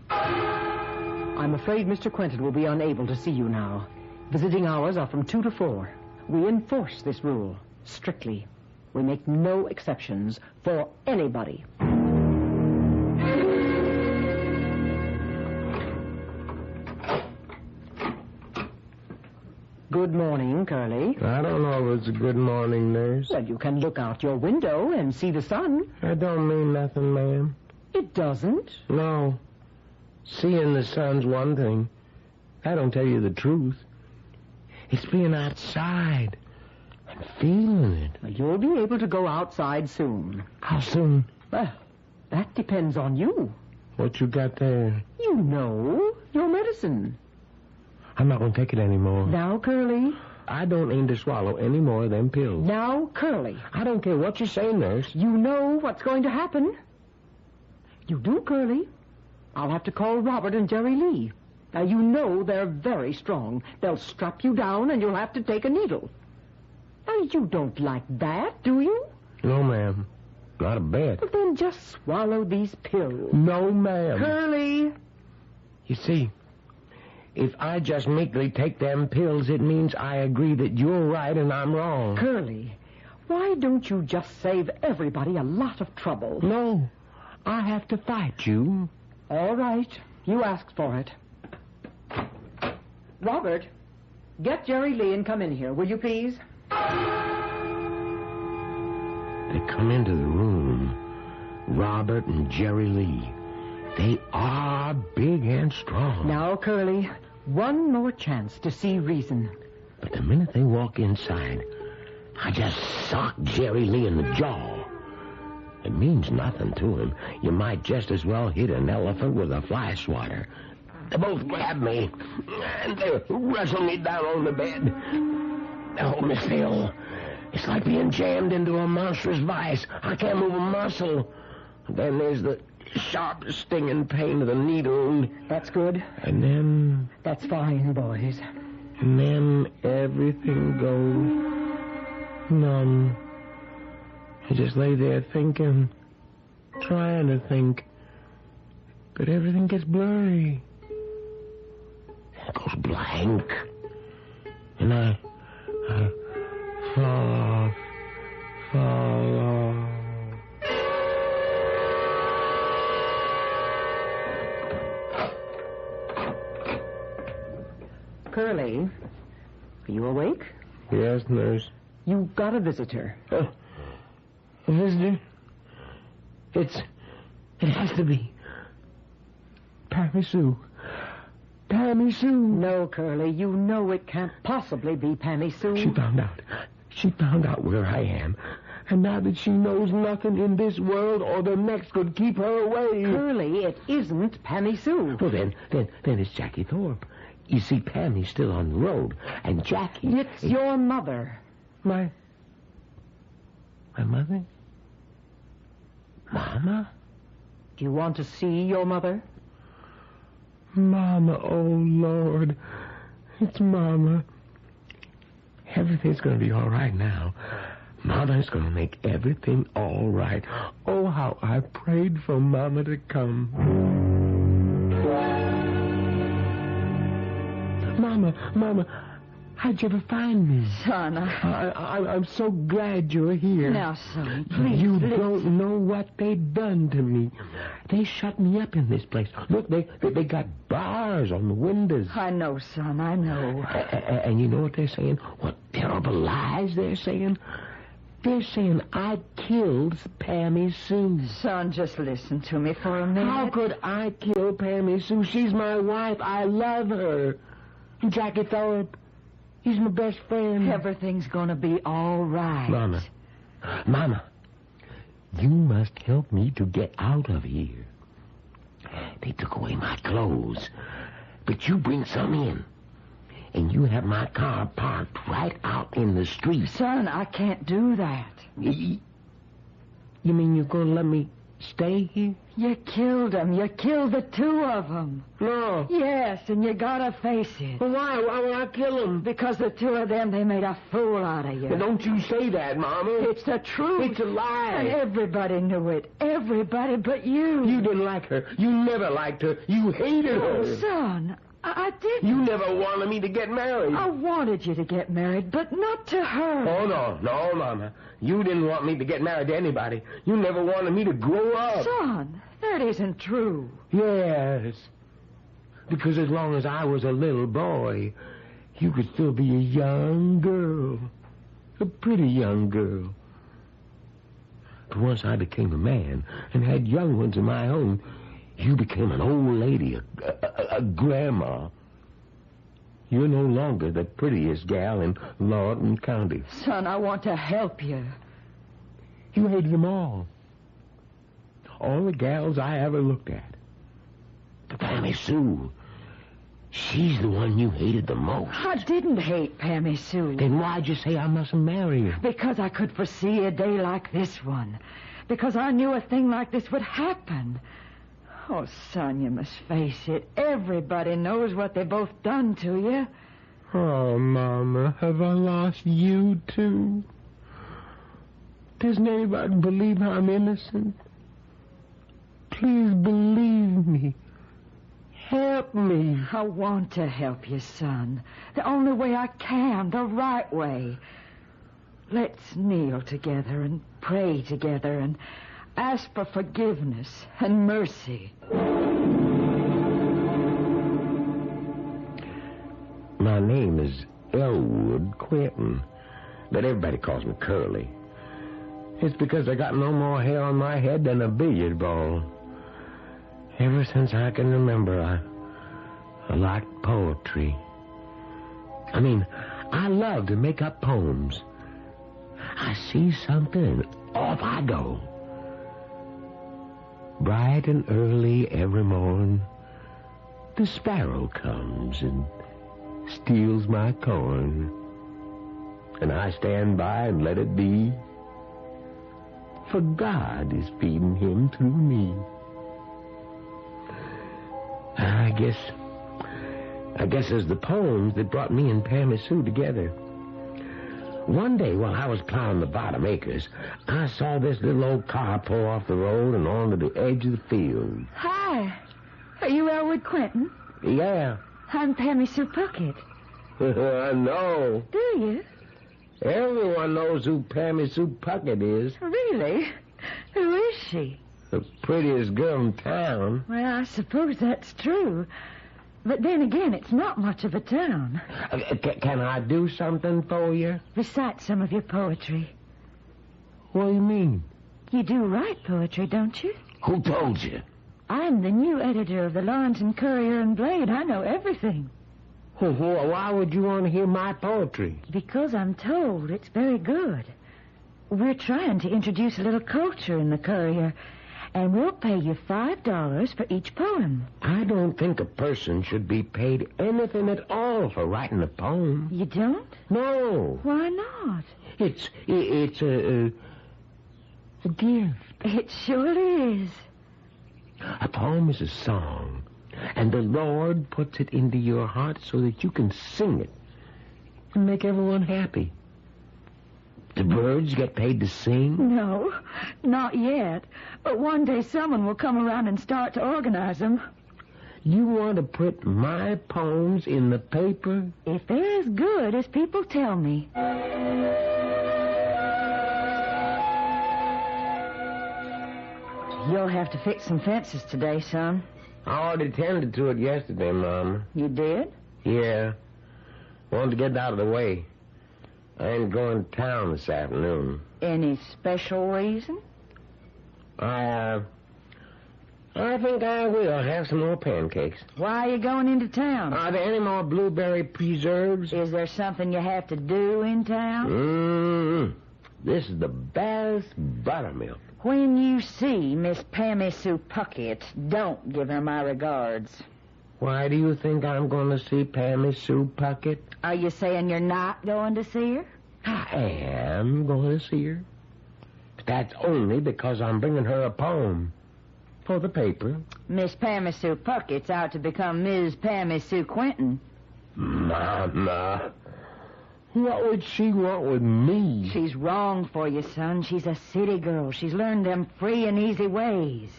I'm afraid Mr. Quinton will be unable to see you now. Visiting hours are from 2 to 4. We enforce this rule strictly. We make no exceptions for anybody. Good morning, Curly. I don't know if it's a good morning, nurse. Well, you can look out your window and see the sun. That don't mean nothing, ma'am. It doesn't? No. Seeing the sun's one thing. I don't tell you the truth. It's being outside and feeling it. Well, you'll be able to go outside soon. How soon? Well, that depends on you. What you got there? You know, your medicine. I'm not going to take it anymore. Now, Curly? I don't aim to swallow any more of them pills. Now, Curly. I don't care what you say, nurse. You know what's going to happen. You do, Curly. I'll have to call Robert and Jerry Lee. Now, you know they're very strong. They'll strap you down and you'll have to take a needle. Now, you don't like that, do you? No, ma'am. Not a bit. Well, then just swallow these pills. No, ma'am. Curly. You see, if I just meekly take them pills, it means I agree that you're right and I'm wrong. Curly, why don't you just save everybody a lot of trouble? No, I have to fight you. All right, you asked for it. Robert, get Jerry Lee and come in here, will you please? They come into the room. Robert and Jerry Lee. They are big and strong. Now, Curly, one more chance to see reason. But the minute they walk inside, I just sock Jerry Lee in the jaw. It means nothing to him. You might just as well hit an elephant with a fly swatter. They both grab me, and they wrestle me down on the bed. They hold me still. It's like being jammed into a monstrous vice. I can't move a muscle. Then there's the sharp, stinging pain of the needle. That's good. And then... That's fine, boys. And then everything goes numb. I just lay there thinking, trying to think. But everything gets blurry. it goes blank. And I fall off. Curly, are you awake? Yes, nurse. You've got a visitor. A visitor? It has to be Pammy Sue. Pammy Sue. No, Curly, you know it can't possibly be Pammy Sue. She found out. She found out where I am. And now that she knows nothing in this world or the next could keep her away. Curly, it isn't Pammy Sue. Well, then it's Jackie Thorpe. You see, Pammy's still on the road, and Jackie... It's your mother. My mother? Mama? Do you want to see your mother? Mama, oh, Lord. It's Mama. Everything's going to be all right now. Mama's going to make everything all right. Oh, how I prayed for Mama to come. Mama, how'd you ever find me? Son, I'm so glad you're here. Now, son, please. You don't know what they've done to me. They shut me up in this place. Look, they got bars on the windows. I know, son, I know. And you know what they're saying? What terrible lies they're saying? They're saying I killed Pammy Sue. Son, just listen to me for a minute. How could I kill Pammy Sue? She's my wife. I love her. And Jackie Thorpe, he's my best friend. Everything's gonna be all right. Mama, you must help me to get out of here. They took away my clothes, but you bring some in. And you have my car parked right out in the street. Son, I can't do that. You mean you're going to let me stay here? You killed them. You killed the two of them. No. Yes, and you gotta face it. Well, why? Why would I kill them? Because the two of them, they made a fool out of you. Well, don't you say that, Mama. It's the truth. It's a lie. And everybody knew it. Everybody but you. You didn't like her. You never liked her. You hated her. Oh, son, I didn't. You never wanted me to get married. I wanted you to get married, but not to her. Oh, no, Mama. You didn't want me to get married to anybody. You never wanted me to grow up. Son, that isn't true. Yes. Because as long as I was a little boy, you could still be a young girl. A pretty young girl. But once I became a man and had young ones of my own, you became an old lady, a grandma. You're no longer the prettiest gal in Lawton County. Son, I want to help you. You hated them all. All the gals I ever looked at. But Pammy Sue, she's the one you hated the most. I didn't hate Pammy Sue. Then why'd you say I mustn't marry her? Because I could foresee a day like this one. Because I knew a thing like this would happen. Oh, son, you must face it. Everybody knows what they both done to you. Oh, Mama, have I lost you, too? Doesn't anybody believe I'm innocent? Please believe me. Help me. I want to help you, son. The only way I can, the right way. Let's kneel together and pray together and ask for forgiveness and mercy. My name is Elwood Quentin, but everybody calls me Curly. It's because I got no more hair on my head than a billiard ball. Ever since I can remember, I liked poetry. I mean, I love to make up poems. I see something and off I go. Bright and early every morn, the sparrow comes and steals my corn. And I stand by and let it be, for God is feeding him through me. I guess it's the poems that brought me and Pammy Sue together. One day while I was plowing the bottom acres, I saw this little old car pull off the road and onto the edge of the field. Hi. Are you Elwood Quentin? Yeah. I'm Pammy Sue Puckett. I know. Do you? Everyone knows who Pammy Sue Puckett is. Really? Who is she? The prettiest girl in town. Well, I suppose that's true. But then again, it's not much of a town. Can I do something for you? Recite some of your poetry. What do you mean? You do write poetry, don't you? Who told you? I'm the new editor of the Lawrence and Courier and Blade. I know everything. Why would you want to hear my poetry? Because I'm told it's very good. We're trying to introduce a little culture in the Courier, and we'll pay you $5 for each poem. I don't think a person should be paid anything at all for writing a poem. You don't? No. Why not? It's a gift. It surely is. A poem is a song, and the Lord puts it into your heart so that you can sing it and make everyone happy. The birds get paid to sing? No, not yet. But one day someone will come around and start to organize them. You want to put my poems in the paper? If they're as good as people tell me. You'll have to fix some fences today, son. I already tended to it yesterday, Mama. You did? Yeah. Wanted to get out of the way. I ain't going to town this afternoon. Any special reason? I think I will have some more pancakes. Why are you going into town? Are there any more blueberry preserves? Is there something you have to do in town? This is the best buttermilk. When you see Miss Pammy Sue Puckett, don't give her my regards. Why do you think I'm going to see Pammy Sue Puckett? Are you saying you're not going to see her? I am going to see her. But that's only because I'm bringing her a poem for the paper. Miss Pammy Sue Puckett's out to become Ms. Pammy Sue Quentin. Mama, what would she want with me? She's wrong for you, son. She's a city girl. She's learned them free and easy ways.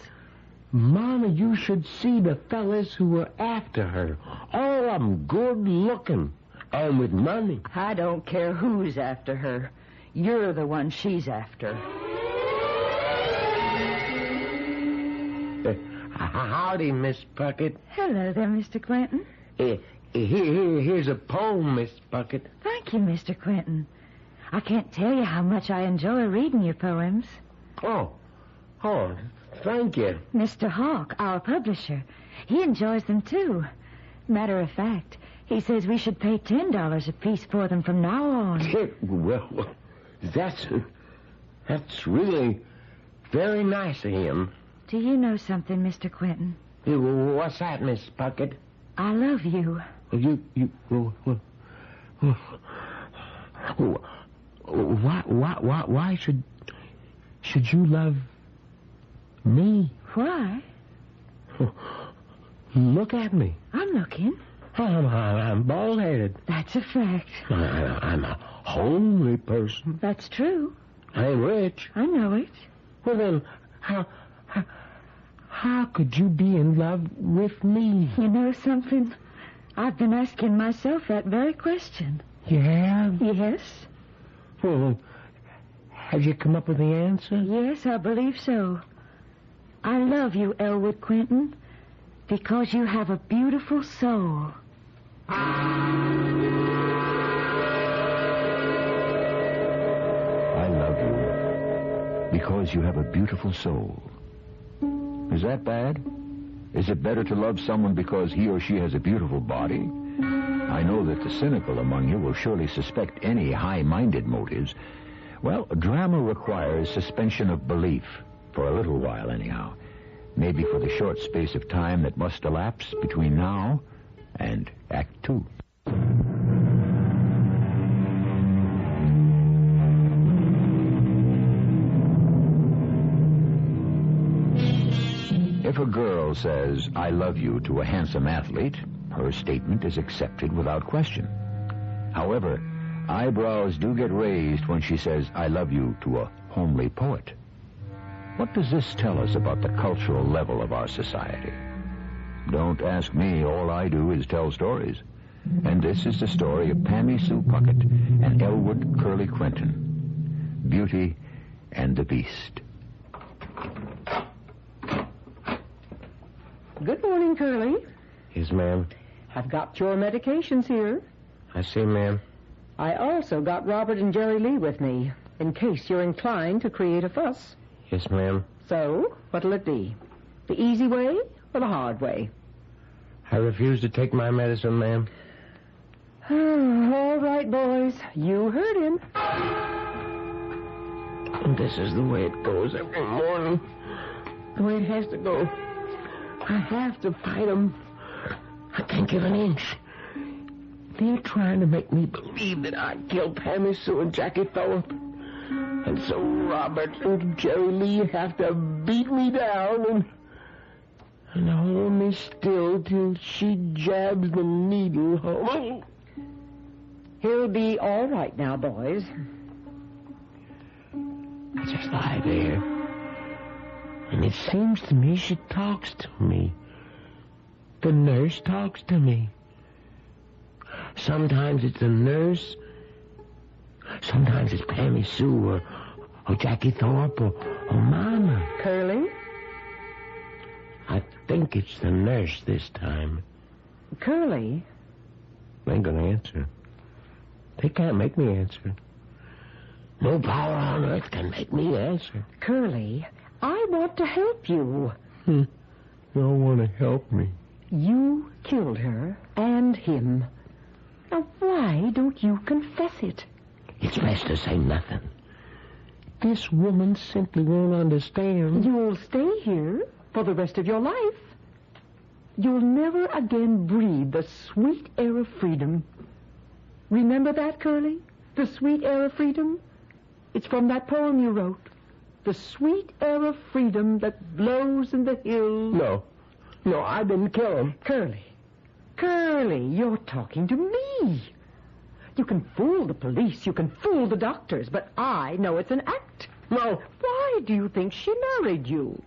Mama, you should see the fellas who were after her. All of them good looking and with money. I don't care who's after her. You're the one she's after. Howdy, Miss Puckett. Hello there, Mr. Quentin. Here's a poem, Miss Puckett. Thank you, Mr. Quentin. I can't tell you how much I enjoy reading your poems. Oh, thank you. Mr. Hawk, our publisher, he enjoys them, too. Matter of fact, he says we should pay $10 apiece for them from now on. Well, that's really very nice of him. Do you know something, Mr. Quentin? What's that, Miss Puckett? I love you. Why should you love me? Why? Look at me. I'm looking. I'm bald-headed. That's a fact. I'm a homely person. That's true. I ain't rich. I know it. Well, then, how could you be in love with me? You know something? I've been asking myself that very question. You have? Yes. Well, have you come up with the answer? Yes, I believe so. I love you, Elwood Quentin, because you have a beautiful soul. I love you because you have a beautiful soul. Is that bad? Is it better to love someone because he or she has a beautiful body? I know that the cynical among you will surely suspect any high-minded motives. Well, drama requires suspension of belief, for a little while anyhow. Maybe for the short space of time that must elapse between now and Act 2. If a girl says, "I love you" to a handsome athlete, her statement is accepted without question. However, eyebrows do get raised when she says, "I love you" to a homely poet. What does this tell us about the cultural level of our society? Don't ask me. All I do is tell stories. And this is the story of Pammy Sue Puckett and Elwood Curly Quentin. Beauty and the Beast. Good morning, Curly. Yes, ma'am. I've got your medications here. I see, ma'am. I also got Robert and Jerry Lee with me, in case you're inclined to create a fuss. Yes, ma'am. So, what'll it be? The easy way or the hard way? I refuse to take my medicine, ma'am. All right, boys. You heard him. And this is the way it goes every morning. The way it has to go. I have to fight them. I can't give an inch. They're trying to make me believe that I killed Pammy Sue and Jackie Thorpe. And so Robert and Jerry Lee have to beat me down and hold me still till she jabs the needle home. He'll be all right now, boys. I just lie there. And it seems to me she talks to me. The nurse talks to me. Sometimes it's the nurse. Sometimes it's Pammy Sue or Jackie Thorpe or Mama. Curly? I think it's the nurse this time. Curly? They ain't gonna answer. They can't make me answer. No power on earth can make me answer. Curly, I want to help you. You don't want to help me. You killed her and him. Now, why don't you confess it? It's best to say nothing. This woman simply won't understand. You'll stay here for the rest of your life. You'll never again breathe the sweet air of freedom. Remember that, Curly? The sweet air of freedom? It's from that poem you wrote. The sweet air of freedom that blows in the hills. No, I didn't kill him. Curly, you're talking to me. You can fool the police, you can fool the doctors, but I know it's an act. No. Why do you think she married you?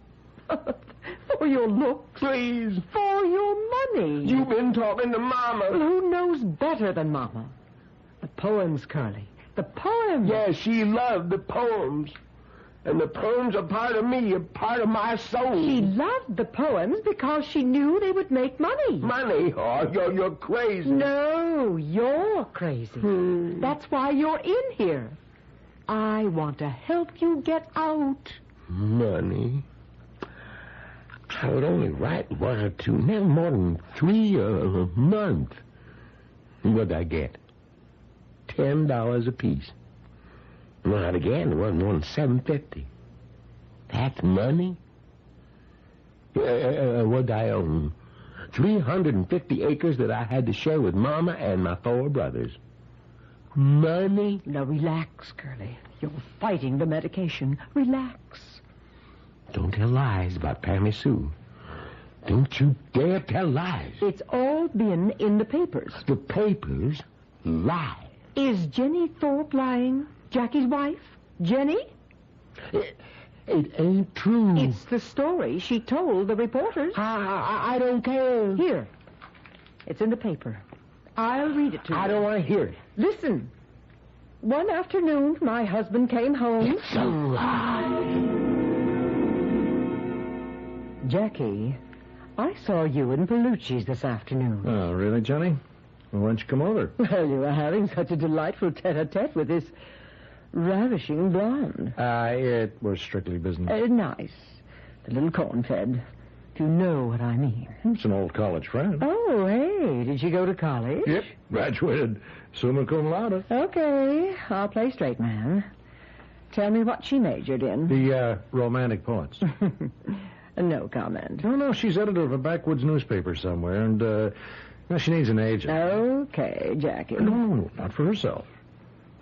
For your looks. Please. For your money. You've been talking to Mama. Well, who knows better than Mama? The poems, Curly. The poems. Yes, she loved the poems. And the poems are part of me, a part of my soul. She loved the poems because she knew they would make money. Money? Oh, you're crazy. No, you're crazy. That's why you're in here. I want to help you get out. Money? I would only write one or two, never more than 3 a month. What'd I get? $10 apiece. Not again, it wasn't more than $7.50. That's money? What'd I own? 350 acres that I had to share with Mama and my 4 brothers. Money? Now, relax, Curly. You're fighting the medication. Relax. Don't tell lies about Pammy Sue. Don't you dare tell lies. It's all been in the papers. The papers lie. Is Jenny Thorpe lying? Jackie's wife? Jenny? It ain't true. It's the story she told the reporters. I don't care. Here. It's in the paper. I'll read it to you. I don't want to hear it. Listen. One afternoon, my husband came home. It's a lie. Jackie, I saw you in Bellucci's this afternoon. Oh, really, Johnny? Well, why don't you come over? Well, you were having such a delightful tete-a-tete with this ravishing blonde. It was strictly business. Nice. The little corn-fed. If you know what I mean. It's an old college friend. Oh, hey, did she go to college? Yep, graduated summa cum laude. Okay, I'll play straight man. Tell me what she majored in. The romantic poets. No comment. No, she's editor of a backwoods newspaper somewhere, and well, she needs an agent. Okay, Jackie. No, not for herself.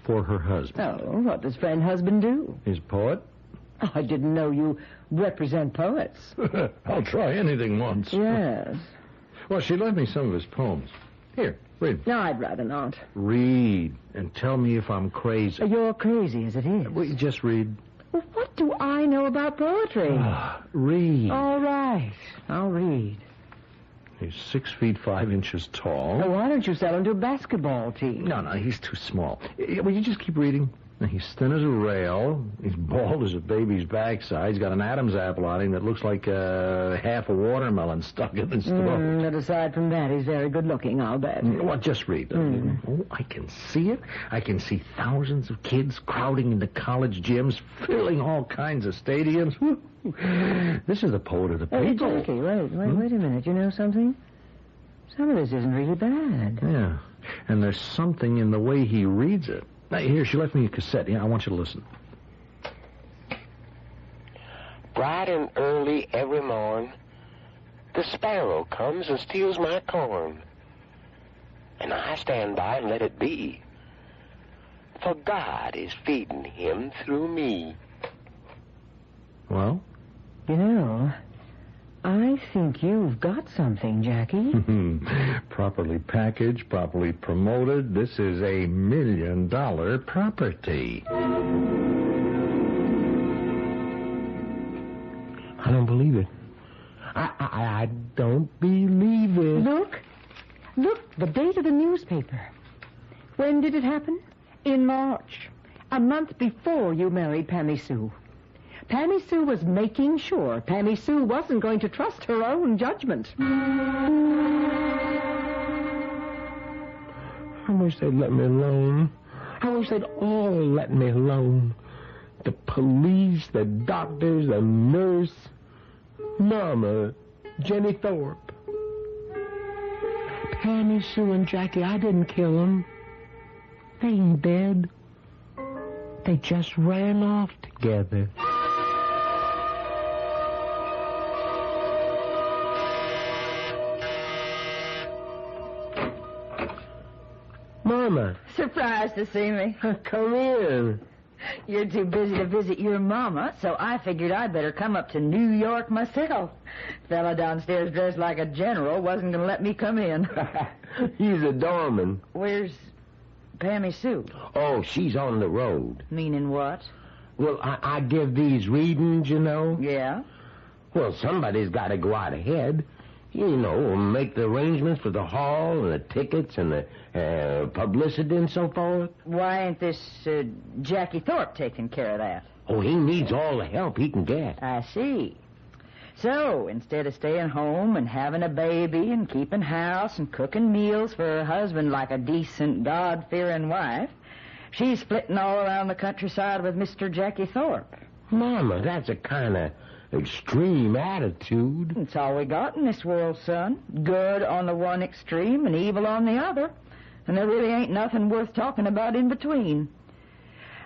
For her husband. Oh, what does friend husband do? He's a poet. Oh, I didn't know you represent poets. I'll try anything once. Yes. Well, she lent me some of his poems. Here, read. No, I'd rather not. Read, and tell me if I'm crazy. You're crazy as it is. Well, just read. Well, what do I know about poetry? Read. All right, I'll read. He's 6 feet 5 inches tall. Well, why don't you sell him to a basketball team? No, he's too small. Will you just keep reading? He's thin as a rail. He's bald as a baby's backside. He's got an Adam's apple on him that looks like half a watermelon stuck in his throat. But aside from that, he's very good looking, I'll bet. Well, just read. Oh, I can see it. I can see thousands of kids crowding into college gyms, filling all kinds of stadiums. This is the poet of the people. Hey, Jackie, wait a minute. You know something? Some of this isn't really bad. Yeah, and there's something in the way he reads it. Here, she left me a cassette. Yeah, I want you to listen. Bright and early every morn, the sparrow comes and steals my corn. And I stand by and let it be, for God is feeding him through me. Well? You know, I think you've got something, Jackie. Properly packaged, properly promoted. This is $1 million property. I don't believe it. I don't believe it. Look, the date of the newspaper. When did it happen? In March. A month before you married Pammy Sue. Pammy Sue was making sure Pammy Sue wasn't going to trust her own judgment. I wish they'd let me alone. I wish they'd all let me alone. The police, the doctors, the nurse, Mama, Jenny Thorpe. Pammy Sue and Jackie, I didn't kill them. They ain't dead. They just ran off together. Mama. Surprised to see me. Come in. You're too busy to visit your mama, so I figured I'd better come up to New York myself. Fella downstairs dressed like a general wasn't going to let me come in. He's a doorman. Where's Pammy Sue? Oh, she's on the road. Meaning what? Well, I give these readings, you know. Yeah? Well, somebody's got to go out ahead. You know, make the arrangements for the hall and the tickets and the publicity and so forth. Why ain't this Jackie Thorpe taking care of that? Oh, he needs all the help he can get. I see. So, instead of staying home and having a baby and keeping house and cooking meals for her husband like a decent, God-fearing wife, she's flitting all around the countryside with Mr. Jackie Thorpe. Mama, that's a kind of extreme attitude. It's all we got in this world, son. Good on the one extreme and evil on the other. And there really ain't nothing worth talking about in between.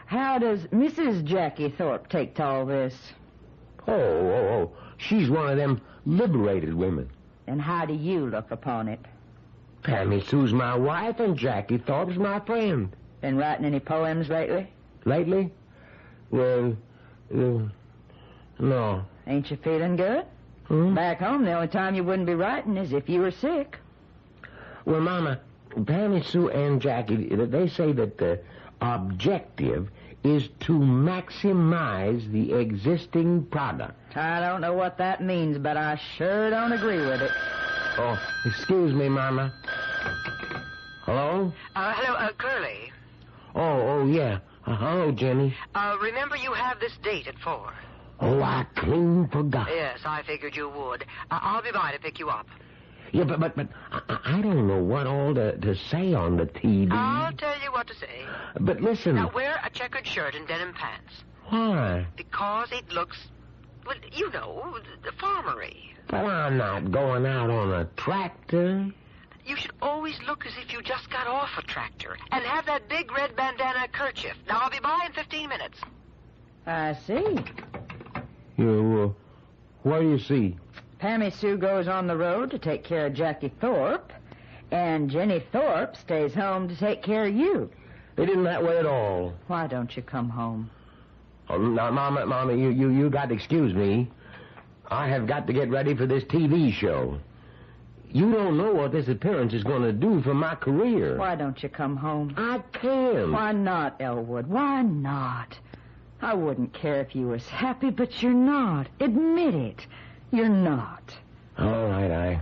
How does Mrs. Jackie Thorpe take to all this? Oh, she's one of them liberated women. And how do you look upon it? Pammy Sue's my wife and Jackie Thorpe's my friend. Been writing any poems lately? Lately? Well, no. Ain't you feeling good? Back home, the only time you wouldn't be writing is if you were sick. Well, Mama, Pammy Sue and Jackie, they say that the objective is to maximize the existing product. I don't know what that means, but I sure don't agree with it. Oh, excuse me, Mama. Hello? Hello, Curly. Oh, yeah. Hello, Jenny. Remember you have this date at 4. Oh, I clean forgot. Yes, I figured you would. I'll be by to pick you up. Yeah, but I don't know what all to say on the TV. I'll tell you what to say. But listen. Now, wear a checkered shirt and denim pants. Why? Because it looks, well, you know, farmery. But I'm not going out on a tractor. You should always look as if you just got off a tractor. And have that big red bandana kerchief. Now, I'll be by in 15 minutes. I see. What do you see? Pammy Sue goes on the road to take care of Jackie Thorpe, and Jenny Thorpe stays home to take care of you. It isn't that way at all. Why don't you come home? Oh, now, Mama, you got to excuse me. I have got to get ready for this TV show. You don't know what this appearance is going to do for my career. Why don't you come home? I can. Why not, Elwood? Why not? I wouldn't care if you was happy, but you're not. Admit it. You're not. All right,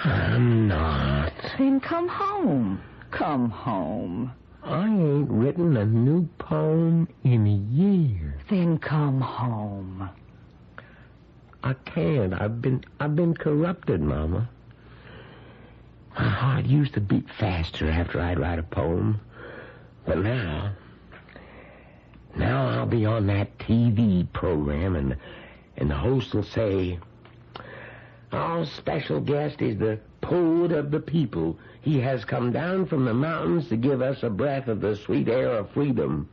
I'm not. Then come home. Come home. I ain't written a new poem in a year. Then come home. I can't. I've been corrupted, Mama. My heart used to beat faster after I'd write a poem. But now I'll be on that TV program, and the host will say, our special guest is the poet of the people. He has come down from the mountains to give us a breath of the sweet air of freedom.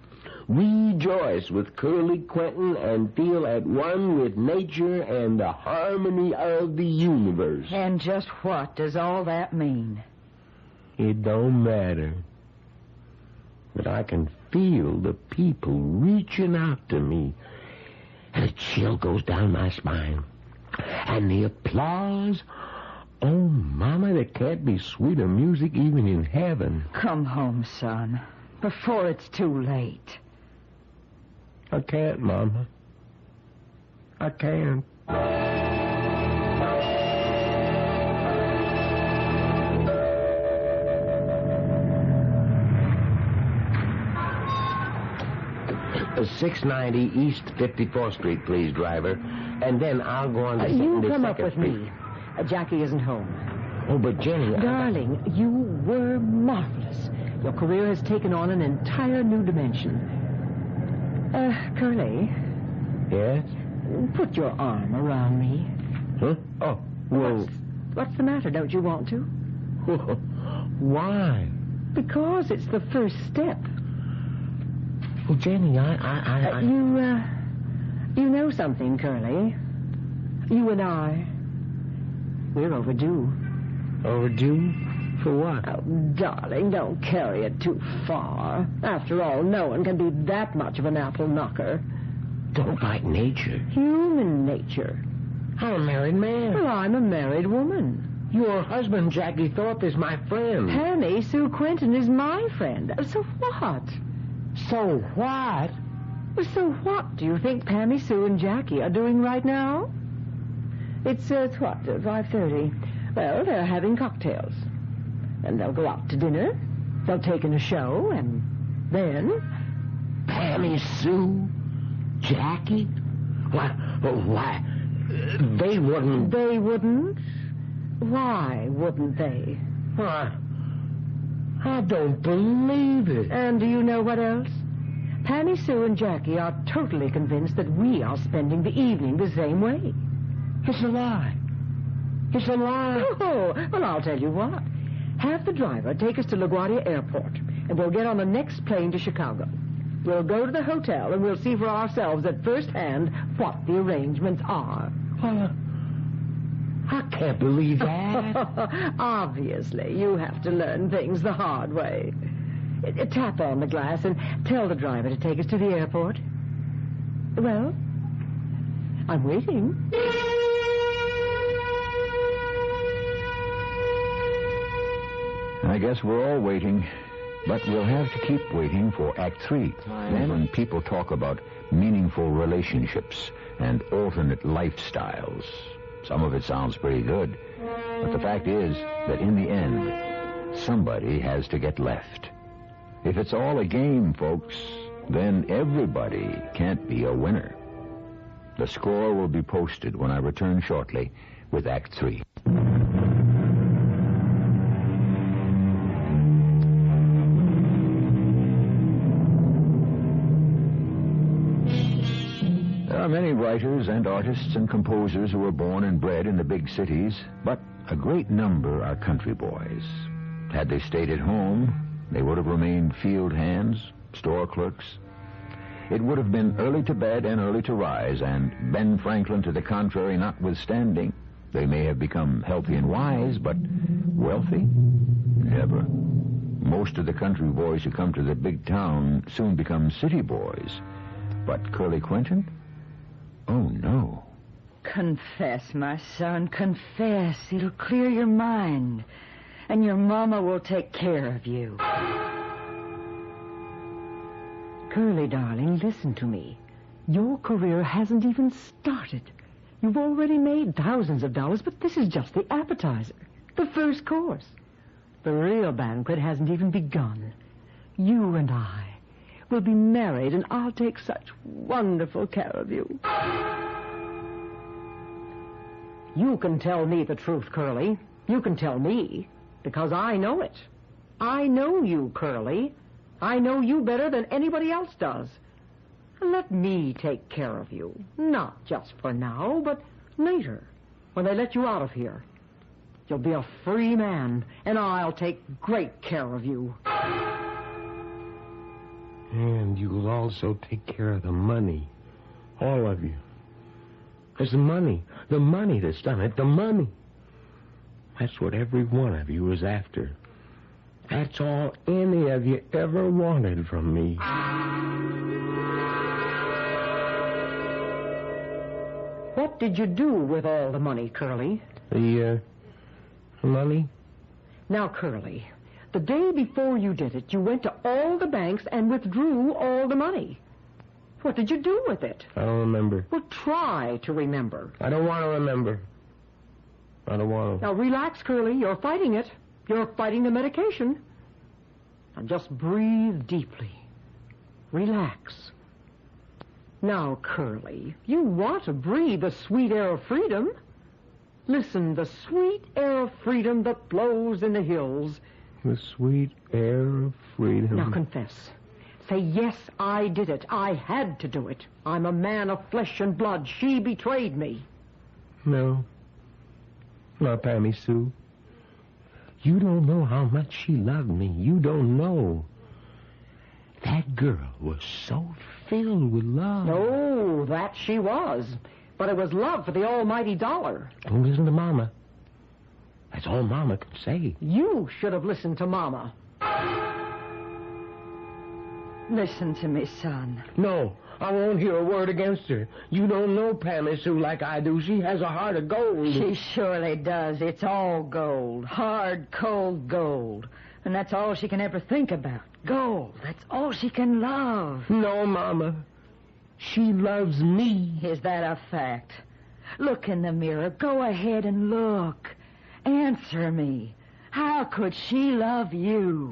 Rejoice with Curly Quentin and feel at one with nature and the harmony of the universe. And just what does all that mean? It don't matter. But I can feel the people reaching out to me, and a chill goes down my spine. And the applause, oh, Mama, there can't be sweeter music even in heaven. Come home, son, before it's too late. I can't, Mama. I can't. Uh, 690 East 54th Street, please, driver. And then I'll go on to You come up 72nd with Street. me. Jackie isn't home. Oh, but Jenny... Darling, you were marvelous. Your career has taken on an entire new dimension. Curly. Yes? Put your arm around me. Huh? Oh, well... What's the matter? Don't you want to? Why? Because it's the first step. Well, Jenny, You know something, Curly. You and I, we're overdue. Overdue? For what? Oh, darling, don't carry it too far. After all, no one can be that much of an apple knocker. Don't like nature. Human nature. I'm a married man. Well, I'm a married woman. Your husband, Jackie Thorpe, is my friend. Pammy Sue Quentin is my friend. So what? So what? So what do you think Pammy Sue and Jackie are doing right now? It's, 5:30. Well, they're having cocktails. And they'll go out to dinner. They'll take in a show, and then... Pammy Sue? Jackie? Why, they wouldn't... They wouldn't? Why wouldn't they? Why, I don't believe it. And do you know what else? Pammy Sue and Jackie are totally convinced that we are spending the evening the same way. It's a lie. It's a lie. Oh, well, I'll tell you what. Have the driver take us to LaGuardia Airport, and we'll get on the next plane to Chicago. We'll go to the hotel, and we'll see for ourselves at first hand what the arrangements are. Well, I can't believe that. Obviously, you have to learn things the hard way. Tap on the glass and tell the driver to take us to the airport. Well, I'm waiting. I guess we're all waiting, but we'll have to keep waiting for Act 3. Then when people talk about meaningful relationships and alternate lifestyles, some of it sounds pretty good. But the fact is that in the end, somebody has to get left. If it's all a game, folks, then everybody can't be a winner. The score will be posted when I return shortly with Act 3. There are many writers and artists and composers who were born and bred in the big cities, but a great number are country boys. Had they stayed at home, they would have remained field hands, store clerks. It would have been early to bed and early to rise, and Ben Franklin to the contrary notwithstanding. They may have become healthy and wise, but wealthy? Never. Most of the country boys who come to the big town soon become city boys. But Curly Quentin? Oh, no. Confess, my son, confess. It'll clear your mind. And your mama will take care of you. Curly, darling, listen to me. Your career hasn't even started. You've already made thousands of dollars, but this is just the appetizer. The first course. The real banquet hasn't even begun. You and I will be married, and I'll take such wonderful care of you. You can tell me the truth, Curly. You can tell me, because I know it. I know you, Curly. I know you better than anybody else does. Let me take care of you. Not just for now, but later, when they let you out of here. You'll be a free man, and I'll take great care of you. And you'll also take care of the money. All of you. It's the money that's done it, the money. That's what every one of you is after. That's all any of you ever wanted from me. What did you do with all the money, Curly? The money? Now, Curly, the day before you did it, you went to all the banks and withdrew all the money. What did you do with it? I don't remember. Well, try to remember. I don't want to remember. I don't want to. Now, relax, Curly. You're fighting it. You're fighting the medication. Now, just breathe deeply. Relax. Now, Curly, you want to breathe the sweet air of freedom. Listen, the sweet air of freedom that blows in the hills. The sweet air of freedom. Now, confess. Say, yes, I did it. I had to do it. I'm a man of flesh and blood. She betrayed me. No. Not Pammy Sue. You don't know how much she loved me. You don't know. That girl was so filled with love. Oh, that she was. But it was love for the almighty dollar. Don't listen to Mama. That's all Mama can say. You should have listened to Mama. Listen to me, son. No, I won't hear a word against her. You don't know Pammy Sue like I do. She has a heart of gold. She surely does. It's all gold. Hard, cold gold. And that's all she can ever think about. Gold. That's all she can love. No, Mama. She loves me. Is that a fact? Look in the mirror. Go ahead and look. Answer me. How could she love you?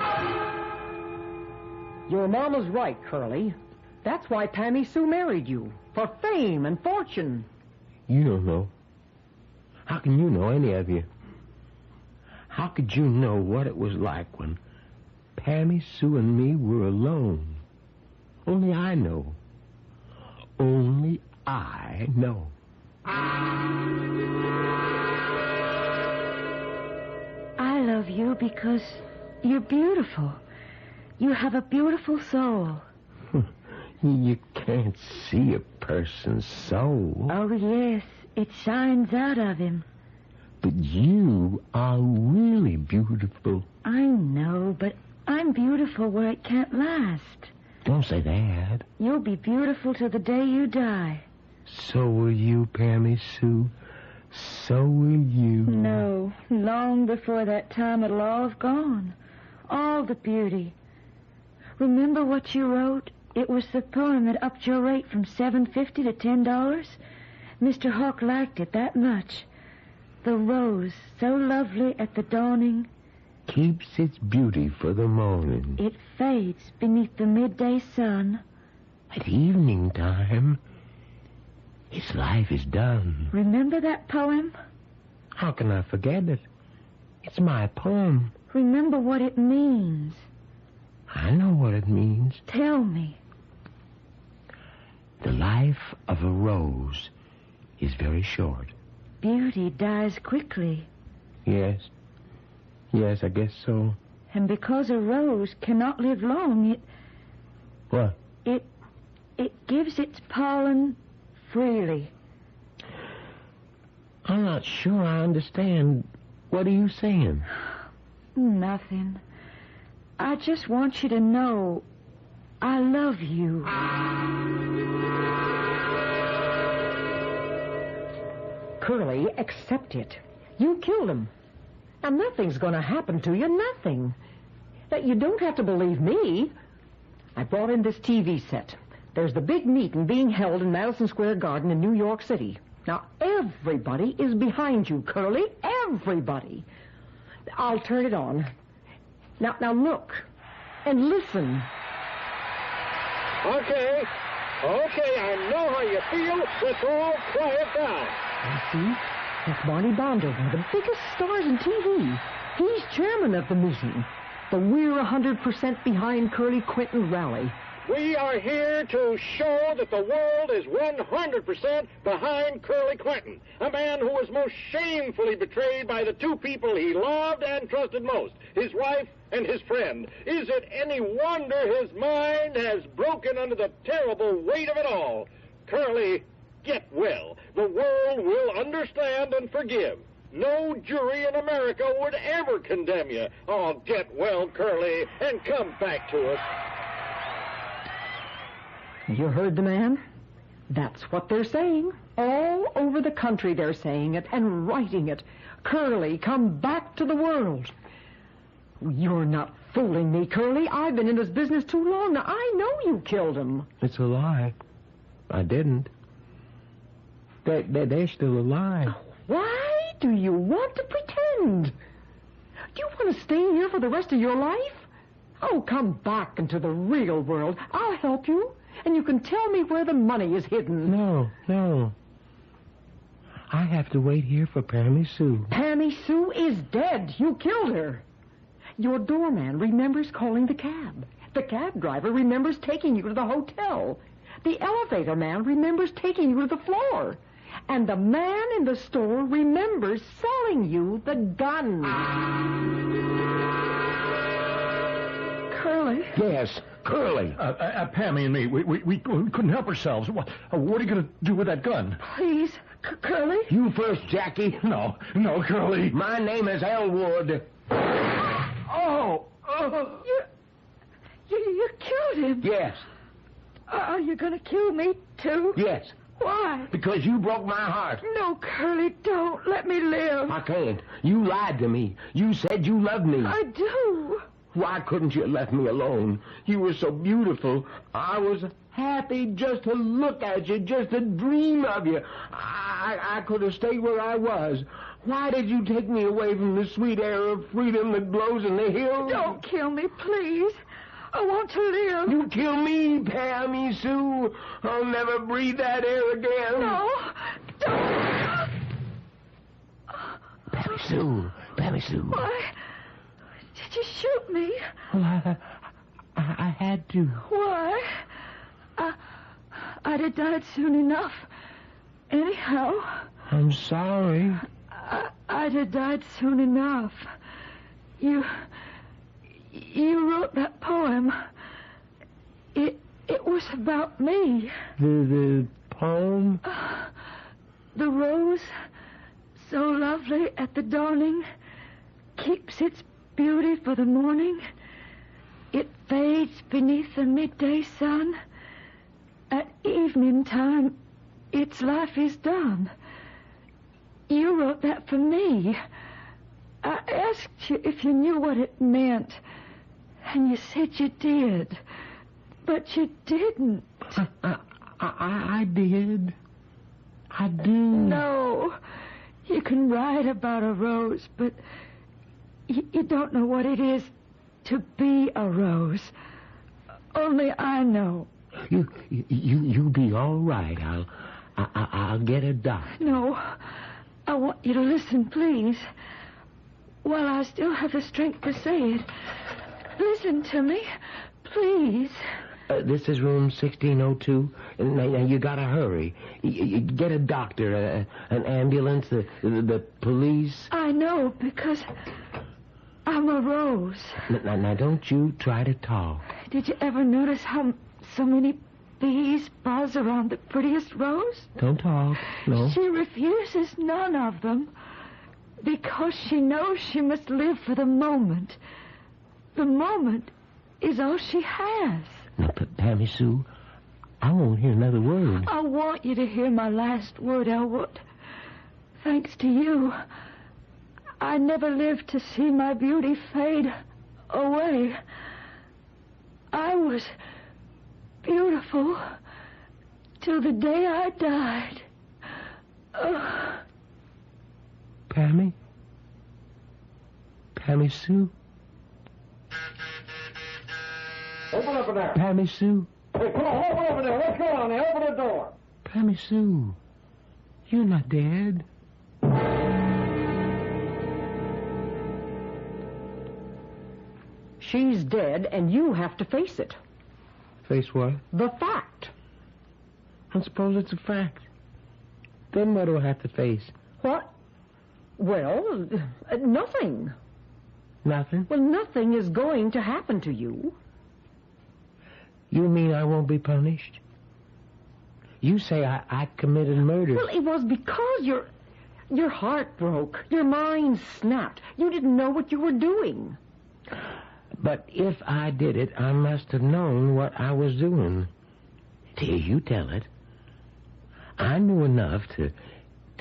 Your mama's right, Curly. That's why Pammy Sue married you. For fame and fortune. You don't know. How can you know, any of you? How could you know what it was like when Pammy Sue and me were alone? Only I know. Only I know. I love you because you're beautiful. You have a beautiful soul. You can't see a person's soul. Oh, yes. It shines out of him. But you are really beautiful. I know, but I'm beautiful where it can't last. Don't say that. You'll be beautiful till the day you die. So will you, Pammy Sue. So will you. No, long before that time it'll all have gone. All the beauty. Remember what you wrote? It was the poem that upped your rate from $7.50 to $10. Mr. Hawk liked it that much. The rose, so lovely at the dawning, keeps its beauty for the morning. It fades beneath the midday sun. At evening time, its life is done. Remember that poem? How can I forget it? It's my poem. Remember what it means. I know what it means. Tell me. The life of a rose is very short. Beauty dies quickly. Yes. Yes, I guess so. And because a rose cannot live long, What? It gives its pollen freely. I'm not sure I understand. What are you saying? Nothing. I just want you to know I love you. Curly, accept it. You killed him. And nothing's going to happen to you, nothing. That you don't have to believe me. I brought in this TV set. There's the big meeting being held in Madison Square Garden in New York City. Now, everybody is behind you, Curly. Everybody. I'll turn it on. Now look and listen. Okay, I know how you feel. Let's all quiet down. You see, that's Barney Bonder, one of the biggest stars in TV. He's chairman of the meeting. The We're 100% Behind Curly Quinton rally. We are here to show that the world is 100% behind Curly Quinton, a man who was most shamefully betrayed by the two people he loved and trusted most, his wife and his friend. Is it any wonder his mind has broken under the terrible weight of it all? Curly, get well. The world will understand and forgive. No jury in America would ever condemn you. Oh, get well, Curly, and come back to us. You heard the man? That's what they're saying. All over the country they're saying it and writing it. Curly, come back to the world. You're not fooling me, Curly. I've been in this business too long. Now, I know you killed him. It's a lie. I didn't. They're still alive. Why do you want to pretend? Do you want to stay here for the rest of your life? Oh, come back into the real world. I'll help you. And you can tell me where the money is hidden. No. I have to wait here for Pammy Sue. Pammy Sue is dead. You killed her. Your doorman remembers calling the cab. The cab driver remembers taking you to the hotel. The elevator man remembers taking you to the floor. And the man in the store remembers selling you the gun. Curly? Yes, Curly. Pammy and me, we couldn't help ourselves. What are you going to do with that gun? Please, Curly? You first, Jackie. No, Curly. My name is Elwood. Oh! You killed him? Yes. Are you going to kill me, too? Yes. Why? Because you broke my heart. No, Curly, don't. Let me live. I can't. You lied to me. You said you loved me. I do. Why couldn't you have left me alone? You were so beautiful. I was happy just to look at you, just to dream of you. I could have stayed where I was. Why did you take me away from the sweet air of freedom that blows in the hills? Don't kill me, please. I want to live. You kill me, Pammy Sue. I'll never breathe that air again. No, don't. Pammy Sue. Why did you shoot me? Well, I had to. Why? I'd have died soon enough. Anyhow. I'm sorry. I'd have died soon enough. You wrote that poem. It was about me. The poem? The rose, so lovely at the dawning, keeps its beauty for the morning. It fades beneath the midday sun. At evening time, its life is done. You wrote that for me. I asked you if you knew what it meant, and you said you did. But you didn't. I did. I do. No. You can write about a rose, but you don't know what it is to be a rose. Only I know. You be all right. I'll get a doctor. No. I want you to listen, please. While I still have the strength to say it. Listen to me, please. This is room 1602. Now you gotta hurry. You get a doctor, an ambulance, the police. I know, because I'm a rose. Now don't you try to talk. Did you ever notice how so many bees buzz around the prettiest rose? Don't talk, no. She refuses none of them because she knows she must live for the moment. The moment is all she has. Now, Pammy Sue, I won't hear another word. I want you to hear my last word, Elwood. Thanks to you, I never lived to see my beauty fade away. I was beautiful till the day I died. Pammy Sue? Open up in there. Pammy Sue? Hey, come on, open up in there. What's going on there? Open the door. Pammy Sue, you're not dead. She's dead, and you have to face it. Face what? The fact. I suppose it's a fact. Then what do I have to face? What? Well, nothing. Nothing? Well, nothing is going to happen to you. You mean I won't be punished? You say I committed murder. Well, it was because your heart broke. Your mind snapped. You didn't know what you were doing. But if I did it, I must have known what I was doing. Here, you tell it. I knew enough to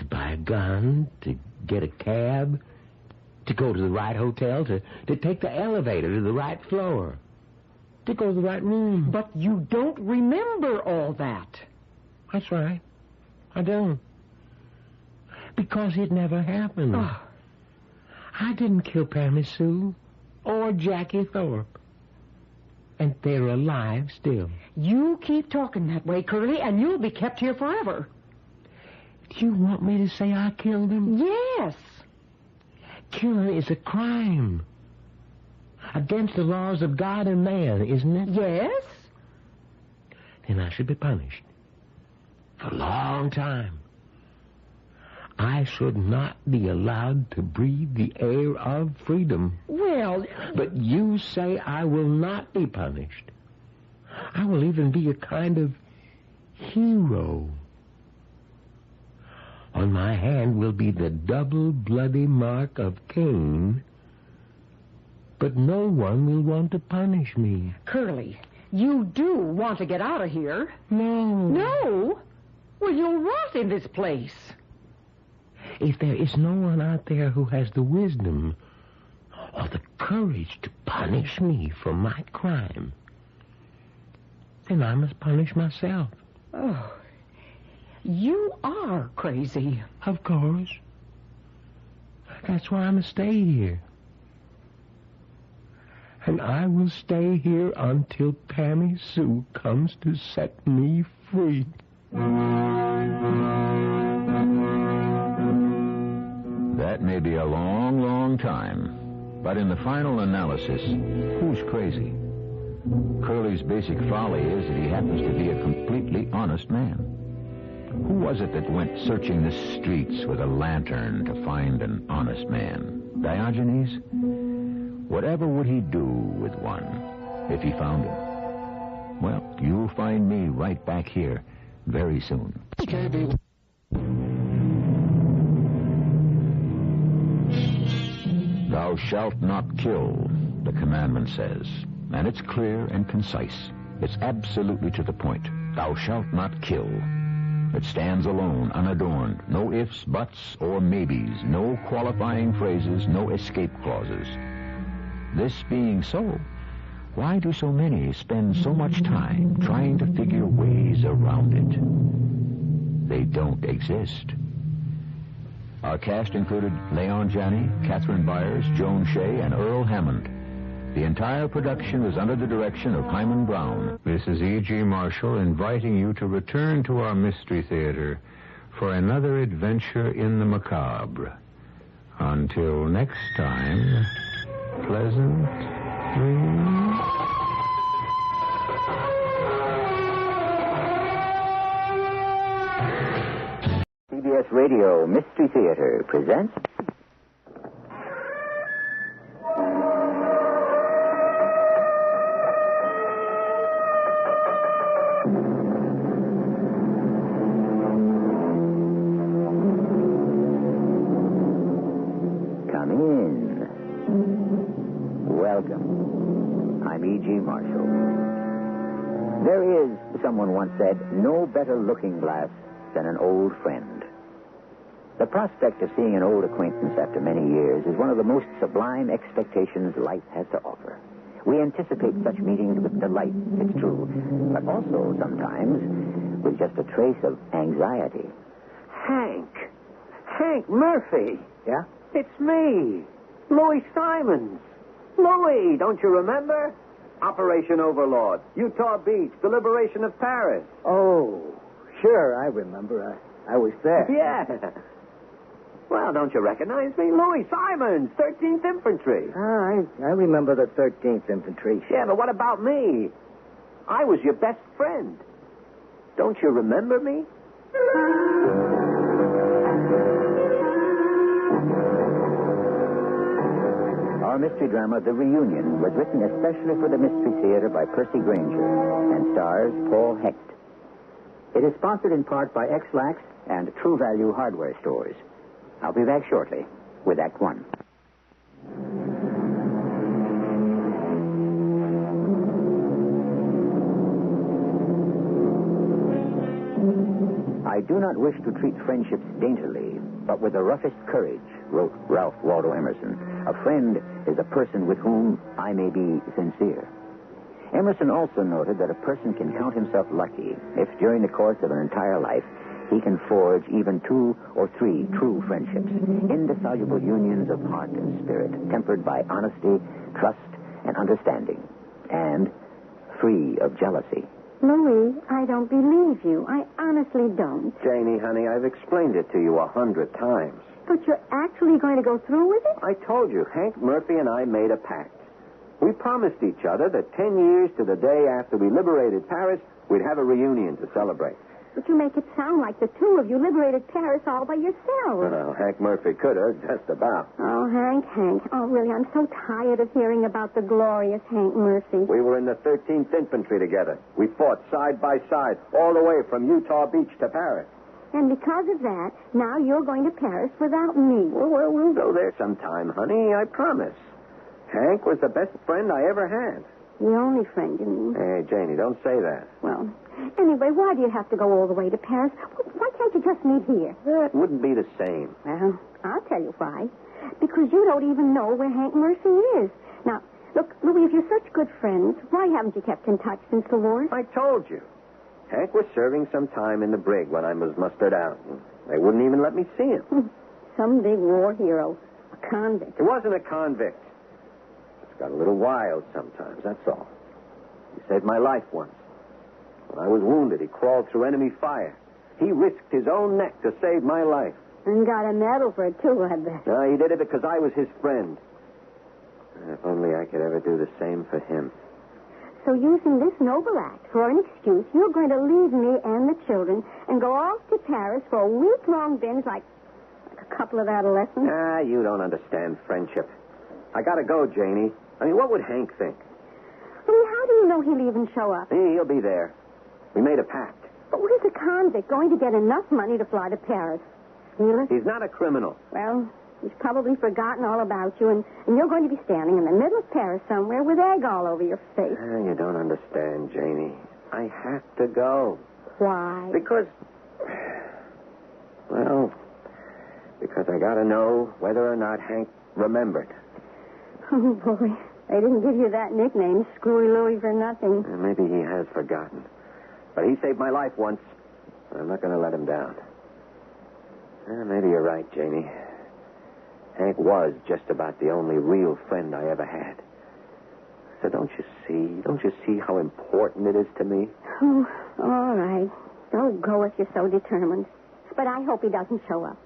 buy a gun, to get a cab, to go to the right hotel, to take the elevator to the right floor, to go to the right room. But you don't remember all that. That's right. I don't. Because it never happened. Oh. I didn't kill Pammy Sue or Jackie Thorpe. And they're alive still. You keep talking that way, Curly, and you'll be kept here forever. Do you want me to say I killed them? Yes. Killing is a crime. Against the laws of God and man, isn't it? Yes. Then I should be punished. For a long time. I should not be allowed to breathe the air of freedom. Well... But you say I will not be punished. I will even be a kind of hero. On my hand will be the double bloody mark of Cain, but no one will want to punish me. Curly, you do want to get out of here. No. No? Well, you'll rot in this place. If there is no one out there who has the wisdom or the courage to punish me for my crime, then I must punish myself. Oh, you are crazy. Of course. That's why I must stay here. And I will stay here until Pammy Sue comes to set me free. That may be a long, long time. But in the final analysis, who's crazy? Curly's basic folly is that he happens to be a completely honest man. Who was it that went searching the streets with a lantern to find an honest man? Diogenes? Whatever would he do with one if he found him? Well, you'll find me right back here very soon. Thou shalt not kill, the commandment says. And it's clear and concise. It's absolutely to the point. Thou shalt not kill. It stands alone, unadorned. No ifs, buts, or maybes. No qualifying phrases, no escape clauses. This being so, why do so many spend so much time trying to figure ways around it? They don't exist. Our cast included Leon Janney, Catherine Byers, Joan Shea, and Earl Hammond. The entire production was under the direction of Hyman Brown. This is E.G. Marshall inviting you to return to our Mystery Theater for another adventure in the macabre. Until next time, pleasant dreams. CBS Radio Mystery Theater presents... Come in. Welcome. I'm E.G. Marshall. There is, someone once said, no better looking glass than an old friend. The prospect of seeing an old acquaintance after many years is one of the most sublime expectations life has to offer. We anticipate such meetings with delight, it's true, but also sometimes with just a trace of anxiety. Hank Murphy. Yeah? It's me. Louis Simons. Louis, don't you remember? Operation Overlord, Utah Beach, the liberation of Paris. Oh, sure, I remember. I was there. Yeah. Well, don't you recognize me? Louis Simons, 13th Infantry. I remember the 13th Infantry. Yeah, but what about me? I was your best friend. Don't you remember me? Our mystery drama, The Reunion, was written especially for the Mystery Theater by Percy Granger and stars Paul Hecht. It is sponsored in part by X-Lax and True Value Hardware Stores. I'll be back shortly with Act One. I do not wish to treat friendships daintily, but with the roughest courage, wrote Ralph Waldo Emerson. A friend is a person with whom I may be sincere. Emerson also noted that a person can count himself lucky if during the course of an entire life he can forge even 2 or 3 true friendships, indissoluble unions of heart and spirit, tempered by honesty, trust, and understanding, and free of jealousy. Louis, I don't believe you. I honestly don't. Janie, honey, I've explained it to you 100 times. But you're actually going to go through with it? I told you, Hank Murphy and I made a pact. We promised each other that 10 years to the day after we liberated Paris, we'd have a reunion to celebrate. But you make it sound like the two of you liberated Paris all by yourselves. Well, Hank Murphy could have, just about. Oh, Hank. Oh, really, I'm so tired of hearing about the glorious Hank Murphy. We were in the 13th Infantry together. We fought side by side, all the way from Utah Beach to Paris. And because of that, now you're going to Paris without me. Well, we'll go there sometime, honey, I promise. Hank was the best friend I ever had. The only friend, you mean? Hey, Janie, don't say that. Well, anyway, why do you have to go all the way to Paris? Why can't you just meet here? That wouldn't be the same. Well, I'll tell you why. Because you don't even know where Hank Murphy is. Now, look, Louis, if you're such good friends, why haven't you kept in touch since the war? I told you. Hank was serving some time in the brig when I was mustered out. They wouldn't even let me see him. Some big war hero. A convict. He wasn't a convict. Got a little wild sometimes, that's all. He saved my life once. When I was wounded, he crawled through enemy fire. He risked his own neck to save my life. And got a medal for it, too, I bet. No, he did it because I was his friend. If only I could ever do the same for him. So using this noble act for an excuse, you're going to leave me and the children and go off to Paris for a week-long binge like a couple of adolescents? Ah, you don't understand friendship. I gotta go, Janie. I mean, what would Hank think? I mean, how do you know he'll even show up? He'll be there. We made a pact. But where's a convict going to get enough money to fly to Paris? Steal it? He's not a criminal. Well, he's probably forgotten all about you, and you're going to be standing in the middle of Paris somewhere with egg all over your face. You don't understand, Janie. I have to go. Why? Because I gotta know whether or not Hank remembered. Oh, boy. They didn't give you that nickname, Screwy Louie, for nothing. Maybe he has forgotten. But he saved my life once. I'm not going to let him down. Maybe you're right, Janie. Hank was just about the only real friend I ever had. So don't you see how important it is to me? Oh, all right. Don't go if you're so determined. But I hope he doesn't show up.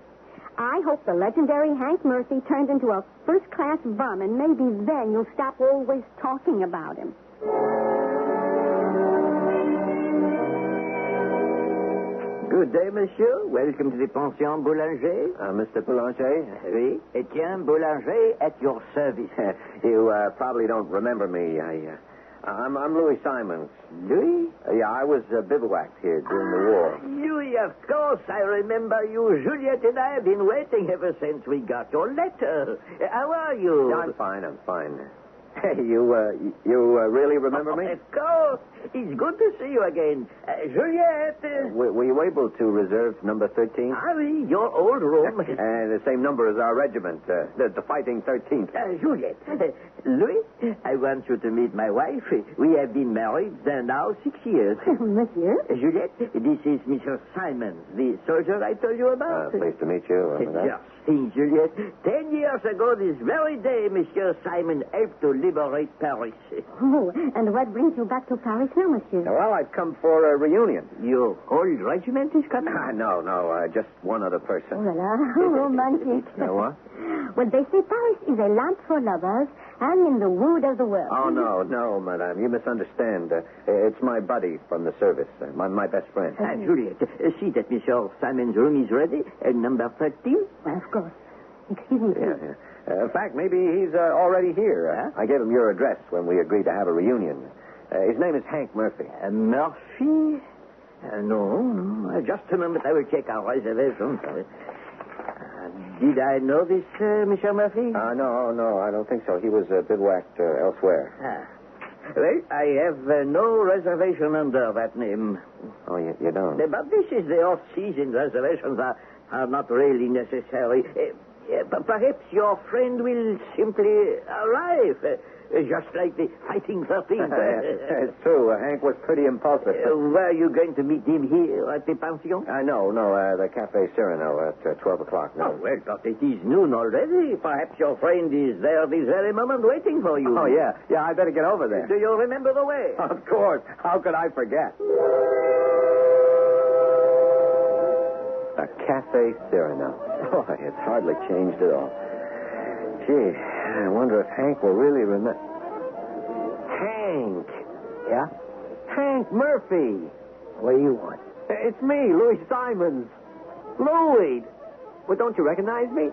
I hope the legendary Hank Murphy turns into a first-class bum, and maybe then you'll stop always talking about him. Good day, monsieur. Welcome to the Pension Boulanger. Mr. Boulanger? Oui. Etienne Boulanger at your service. You probably don't remember me. I'm Louis Simons. Louis? Yeah, I was bivouacked here during the war. Louis, of course. I remember you. Juliet and I have been waiting ever since we got your letter. How are you? Yeah, I'm fine. Hey, you really remember me? Of course. It's good to see you again. Juliette. Were you able to reserve number 13? Oui, your old room. The same number as our regiment, the Fighting 13th. Juliette. Louis, I want you to meet my wife. We have been married now 6 years. Monsieur? Juliette, this is Mr. Simons, the soldier I told you about. Pleased to meet you. Just think, Juliette. 10 years ago this very day, Monsieur Simon helped to liberate Paris. Oh, and what brings you back to Paris now, monsieur? Well, I've come for a reunion. Your old regiment is coming? No, just one other person. Oh, la la, how romantic. What? Well, they say Paris is a land for lovers and in the wood of the world. Oh, no, madame. You misunderstand. It's my buddy from the service, my best friend. Juliette, see that Monsieur Simon's room is ready, number 13? Well, of course. Excuse me, please. Yeah. In fact, maybe he's already here. I gave him your address when we agreed to have a reunion. His name is Hank Murphy. Murphy? No. Just a moment. I will check our reservation. Did I know this, Monsieur Murphy? No, I don't think so. He was bivouacked elsewhere. Well, I have no reservation under that name. Oh, you don't? But this is the off-season. Reservations are not really necessary. Perhaps your friend will simply arrive, just like the Fighting 13th. It's true. Hank was pretty impulsive. Were you going to meet him here at the pension? No, the Cafe Cyrano at 12 o'clock. No. Oh, well, but it is noon already. Perhaps your friend is there this very moment waiting for you. Oh, yeah, I better get over there. Do you remember the way? Of course. How could I forget? A Cafe Cyrano. Oh, it's hardly changed at all. Gee, I wonder if Hank will really remember. Hank! Yeah? Hank Murphy! What do you want? It's me, Louis Simons. Louis! Well, don't you recognize me?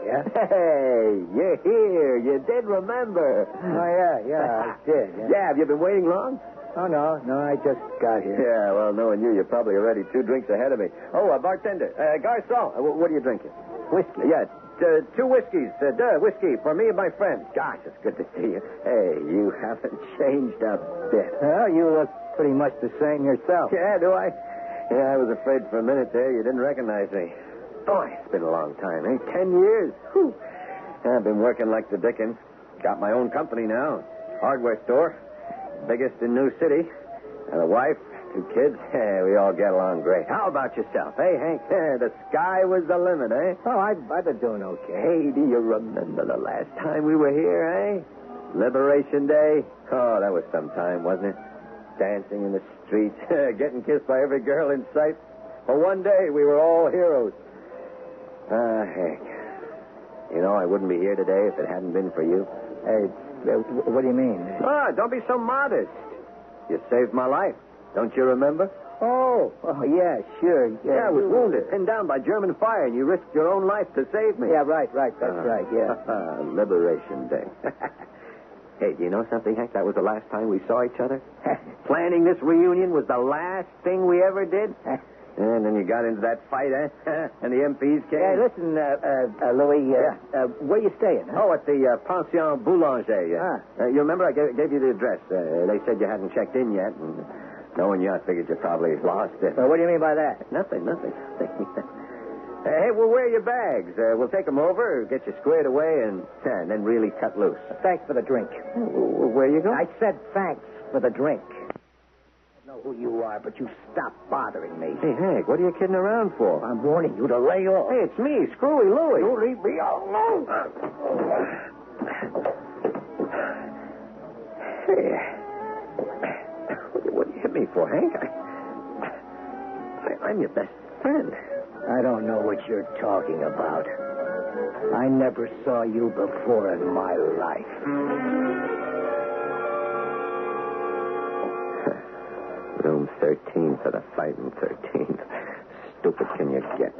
Yeah? Hey, you're here. You did remember. Oh, yeah, I did. Yeah, have you been waiting long? Oh, no, I just got here. Yeah, well, knowing you're probably already 2 drinks ahead of me. Oh, bartender. Garçon, what are you drinking? Whiskey? Yeah, 2 whiskeys. Whiskey for me and my friend. Gosh, it's good to see you. Hey, you haven't changed a bit. Well, you look pretty much the same yourself. Yeah, do I? Yeah, I was afraid for a minute there you didn't recognize me. Boy, it's been a long time, 10 years. Whew. I've been working like the dickens. Got my own company now. Hardware store. Biggest in New City. And a wife, 2 kids. Hey, we all get along great. How about yourself? Hey, Hank, the sky was the limit, eh? Oh, I've been doing okay. Hey, do you remember the last time we were here, eh? Liberation Day. Oh, that was some time, wasn't it? Dancing in the streets, getting kissed by every girl in sight. For one day, we were all heroes. Hank, you know, I wouldn't be here today if it hadn't been for you. Hey, what do you mean? Don't be so modest. You saved my life. Don't you remember? Oh, yeah, sure. Yeah, I was wounded, pinned down by German fire, and you risked your own life to save me. Yeah, right. That's right, yeah. Liberation Day. Hey, do you know something, Hank? That was the last time we saw each other. Planning this reunion was the last thing we ever did. And then you got into that fight, eh? And the MPs came. Hey, listen, Louis, where you staying? Huh? Oh, at the Pension Boulanger. You remember I gave you the address. They said you hadn't checked in yet, and knowing you, I figured you probably lost it. What do you mean by that? Nothing. Hey, we'll wear your bags. We'll take them over, get you squared away, and then really cut loose. Thanks for the drink. Where you going? I said thanks for the drink. I know who you are, but you stop bothering me. Hey, Hank, what are you kidding around for? I'm warning you to lay off. Hey, it's me, Screwy Louie. You leave me alone. Hey, what do you hit me for, Hank? I'm your best friend. I don't know what you're talking about. I never saw you before in my life. Room 13 for the Fighting 13th. Stupid can you get?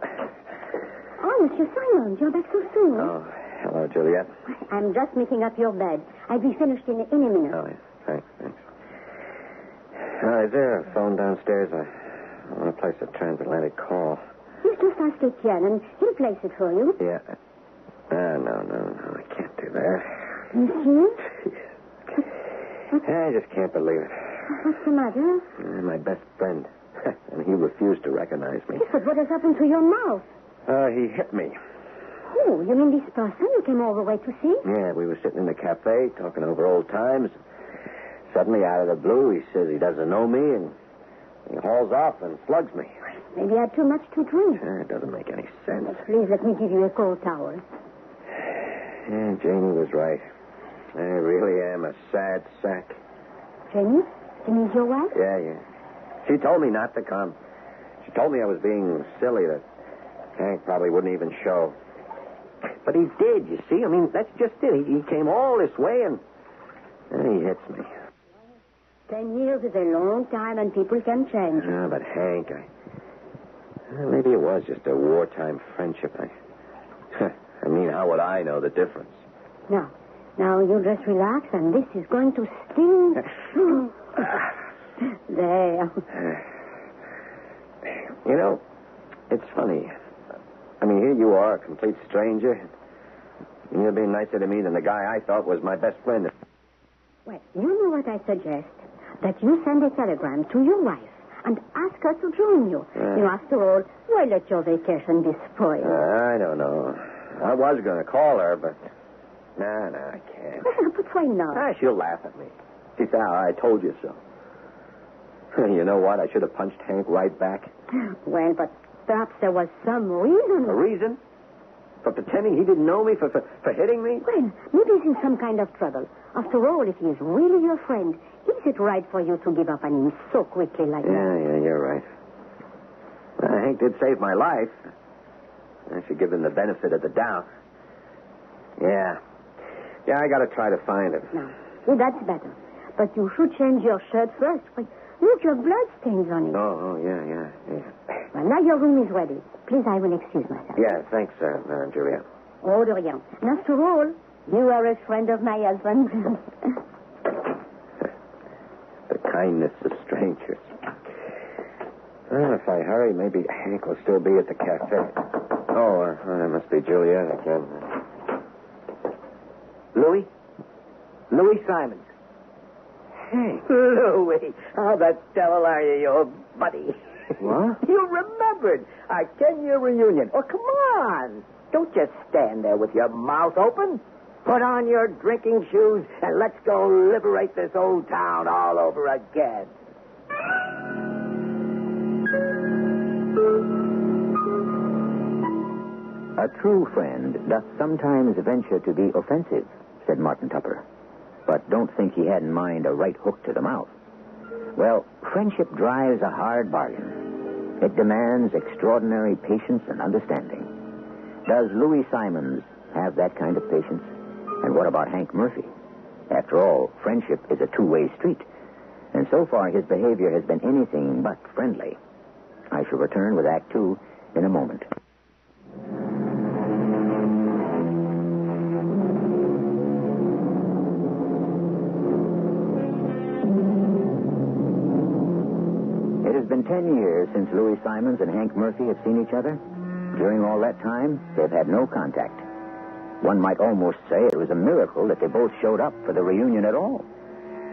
Oh, Monsieur Simons, you're back so soon. Oh, hello, Juliet. I'm just making up your bed. I'll be finished in a minute. Oh, yeah. Thanks. Is there a phone downstairs? I want to place a transatlantic call. You just ask Etienne, and he'll place it for you. Yeah. No, I can't do that. Monsieur? I just can't believe it. What's the matter? My best friend. And he refused to recognize me. Yes, but what has happened to your mouth? He hit me. Oh, you mean this person you came all the way to see? Yeah, we were sitting in the cafe talking over old times. Suddenly, out of the blue, he says he doesn't know me, and he hauls off and slugs me. Maybe you had too much to drink. It doesn't make any sense. Please let me give you a cold towel. Yeah, Janie was right. I really am a sad sack. Jenny? Jenny's your wife? Yeah. She told me not to come. She told me I was being silly, that Hank probably wouldn't even show. But he did, you see. I mean, that's just it. He came all this way, and he hits me. 10 years is a long time, and people can change. Yeah, but Hank, maybe it was just a wartime friendship. I mean, how would I know the difference? Now you just relax, and this is going to sting. There. You know, it's funny. I mean, here you are, a complete stranger. And you're being nicer to me than the guy I thought was my best friend. Well, you know what I suggest? That you send a telegram to your wife and ask her to join you. After all, why let your vacation be spoiled? I don't know. I was going to call her, but... No, I can't. But why not? She'll laugh at me. She said, I told you so. You know what? I should have punched Hank right back. Well, but perhaps there was some reason. A reason? For pretending he didn't know me? For hitting me? Well, maybe he's in some kind of trouble. After all, if he's really your friend, is it right for you to give up on him so quickly like that? Yeah, you're right. Hank did save my life. I should give him the benefit of the doubt. Yeah, I got to try to find him. No, see, that's better. But you should change your shirt first. Look, your blood stains on it. Oh, yeah. Well, now your room is ready. Please, I will excuse myself. Yeah, thanks, Julia. Oh, de rien. And after all, you are a friend of my husband. The kindness of strangers. Well, if I hurry, maybe Hank will still be at the cafe. Oh, that must be Juliet again. Louis Simons. Hey. Louis, how the devil are you, your buddy? What? You remembered our 10-year reunion. Oh, come on. Don't just stand there with your mouth open. Put on your drinking shoes and let's go liberate this old town all over again. A true friend doth sometimes venture to be offensive, said Martin Tupper. But don't think he had in mind a right hook to the mouth. Well, friendship drives a hard bargain. It demands extraordinary patience and understanding. Does Louis Simons have that kind of patience? And what about Hank Murphy? After all, friendship is a two-way street. And so far, his behavior has been anything but friendly. I shall return with Act 2 in a moment. It has been 10 years since Louis Simons and Hank Murphy have seen each other. During all that time, they've had no contact. One might almost say it was a miracle that they both showed up for the reunion at all.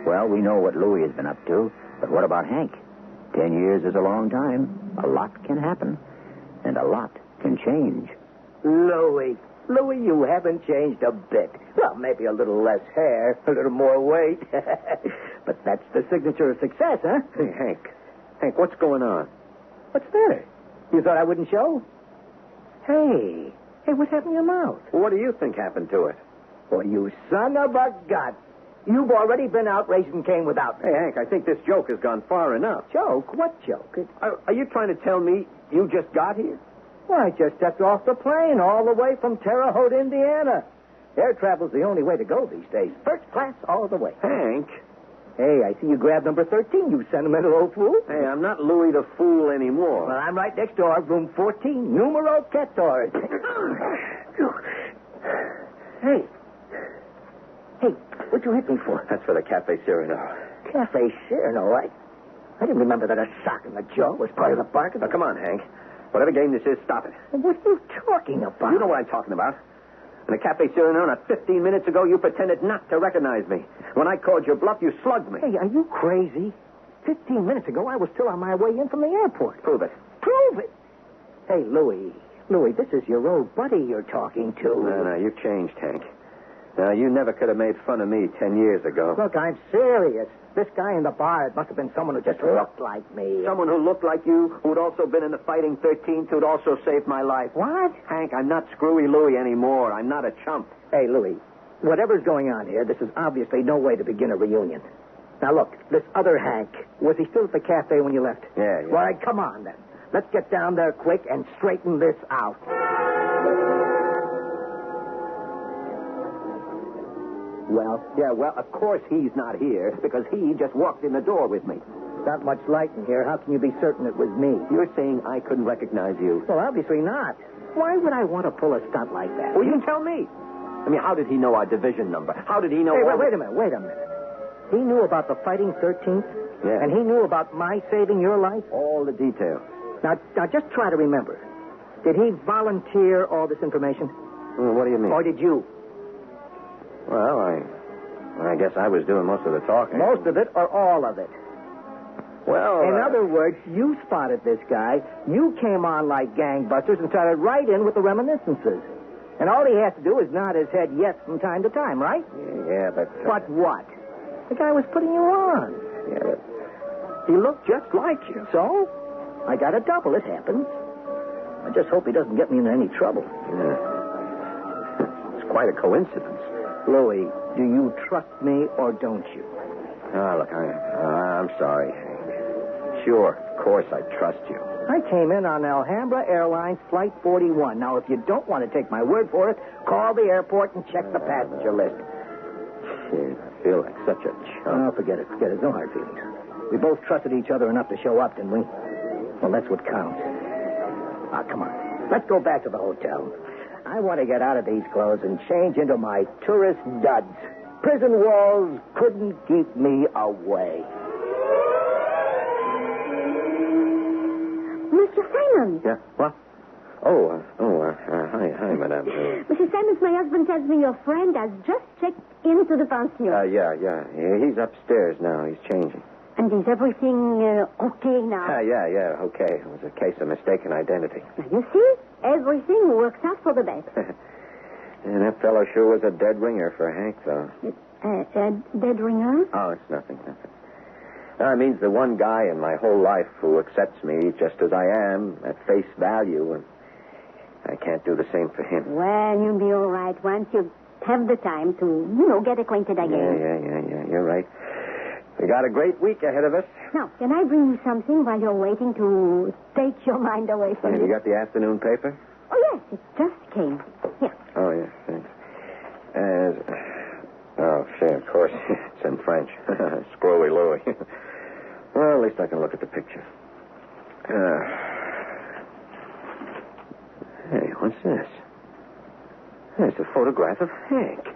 Well, we know what Louis has been up to, but what about Hank? 10 years is a long time. A lot can happen, and a lot can change. Louis, you haven't changed a bit. Well, maybe a little less hair, a little more weight. But that's the signature of success, huh? Hey, Hank, what's going on? What's the matter? You thought I wouldn't show? Hey, what happened to your mouth? What do you think happened to it? Well, you son of a gun. You've already been out racing cane without me. Hey, Hank, I think this joke has gone far enough. Joke? What joke? Are you trying to tell me you just got here? Well, I just stepped off the plane all the way from Terre Haute, Indiana. Air travel's the only way to go these days. First class all the way. Hank. Hey, I see you grabbed number 13, you sentimental old fool. Hey, I'm not Louis the Fool anymore. Well, I'm right next door, room 14, numero 14. Hey, what'd you hit me for? That's for the Cafe Cyrano. Cafe Cyrano, I didn't remember that a sock in the jaw was part of the bargain. Now, come on, Hank. Whatever game this is, stop it. What are you talking about? You know what I'm talking about. In the Cafe Serenona 15 minutes ago, you pretended not to recognize me. When I called your bluff, you slugged me. Hey, are you crazy? 15 minutes ago, I was still on my way in from the airport. Prove it. Prove it! Hey, Louie, this is your old buddy you're talking to. No, you've changed, Hank. Now, you never could have made fun of me 10 years ago. Look, I'm serious. This guy in the bar, it must have been someone who just looked like me. Someone who looked like you, who'd also been in the Fighting 13th, who'd also saved my life. What? Hank, I'm not Screwy Louie anymore. I'm not a chump. Hey, Louie, whatever's going on here, this is obviously no way to begin a reunion. Now, look, this other Hank, was he still at the cafe when you left? Yeah. All right, come on, then. Let's get down there quick and straighten this out. Well, of course he's not here, because he just walked in the door with me. Not much light in here. How can you be certain it was me? You're saying I couldn't recognize you? Well, obviously not. Why would I want to pull a stunt like that? Well, you tell me. I mean, how did he know our division number? How did he know... Hey, wait a minute. He knew about the Fighting 13th? Yeah. And he knew about my saving your life? All the details. Now just try to remember. Did he volunteer all this information? Well, what do you mean? Or did you? Well, I guess I was doing most of the talking. Most of it or all of it? Well... In other words, you spotted this guy, you came on like gangbusters and started right in with the reminiscences. And all he has to do is nod his head yes from time to time, right? Yeah, but... But what? The guy was putting you on. Yeah, but he looked just like you. So? I got a double. It happens. I just hope he doesn't get me into any trouble. Yeah. It's quite a coincidence. Louie, do you trust me or don't you? Oh, look, I'm sorry, Hank. Sure, of course I trust you. I came in on Alhambra Airlines Flight 41. Now, if you don't want to take my word for it, call the airport and check the passenger list. Shit, I feel like such a chump. Oh, forget it. No hard feelings. We both trusted each other enough to show up, didn't we? Well, that's what counts. Ah, come on. Let's go back to the hotel. I want to get out of these clothes and change into my tourist duds. Prison walls couldn't keep me away. Mr. Simon. Yeah, what? Hi, madame. Mr. Simons, my husband tells me your friend has just checked into the pension. Yeah. He's upstairs now. He's changing. And is everything okay now? Yeah, okay. It was a case of mistaken identity. Now, you see? Everything works out for the best. And that fellow sure was a dead ringer for Hank, though. A dead ringer? Oh, it's nothing. It means the one guy in my whole life who accepts me just as I am, at face value, and I can't do the same for him. Well, you'll be all right once you have the time to, get acquainted again. Yeah, you're right. We got a great week ahead of us. Now, can I bring you something while you're waiting to take your mind away from Have it? you got the afternoon paper? Oh, yes, it just came. Here. Oh, yes, thanks. Of course. It's in French. Screwy Louie. Well, at least I can look at the picture. Hey, what's this? It's a photograph of Hank.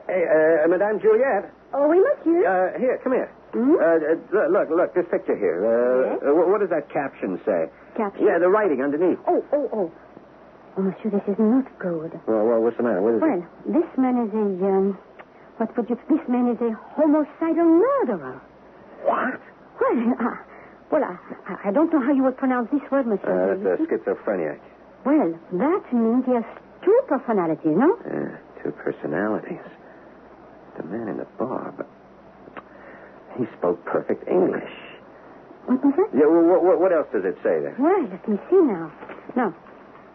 Hey, Madame Juliette. Oh, oui, monsieur. Here, come here. Hmm? Look, this picture here. Yes? What does that caption say? Caption? Yeah, the writing underneath. Oh. Oh, monsieur, this is not good. Well, what's the matter? What is it? This man is this man is a homicidal murderer. What? Well, I don't know how you would pronounce this word, monsieur. That's a schizophrenic. Well, that means he has two personalities, no? Two personalities. The man in the bar, but he spoke perfect English. What was that? Yeah, what else does it say there? Well, let me see now. Now,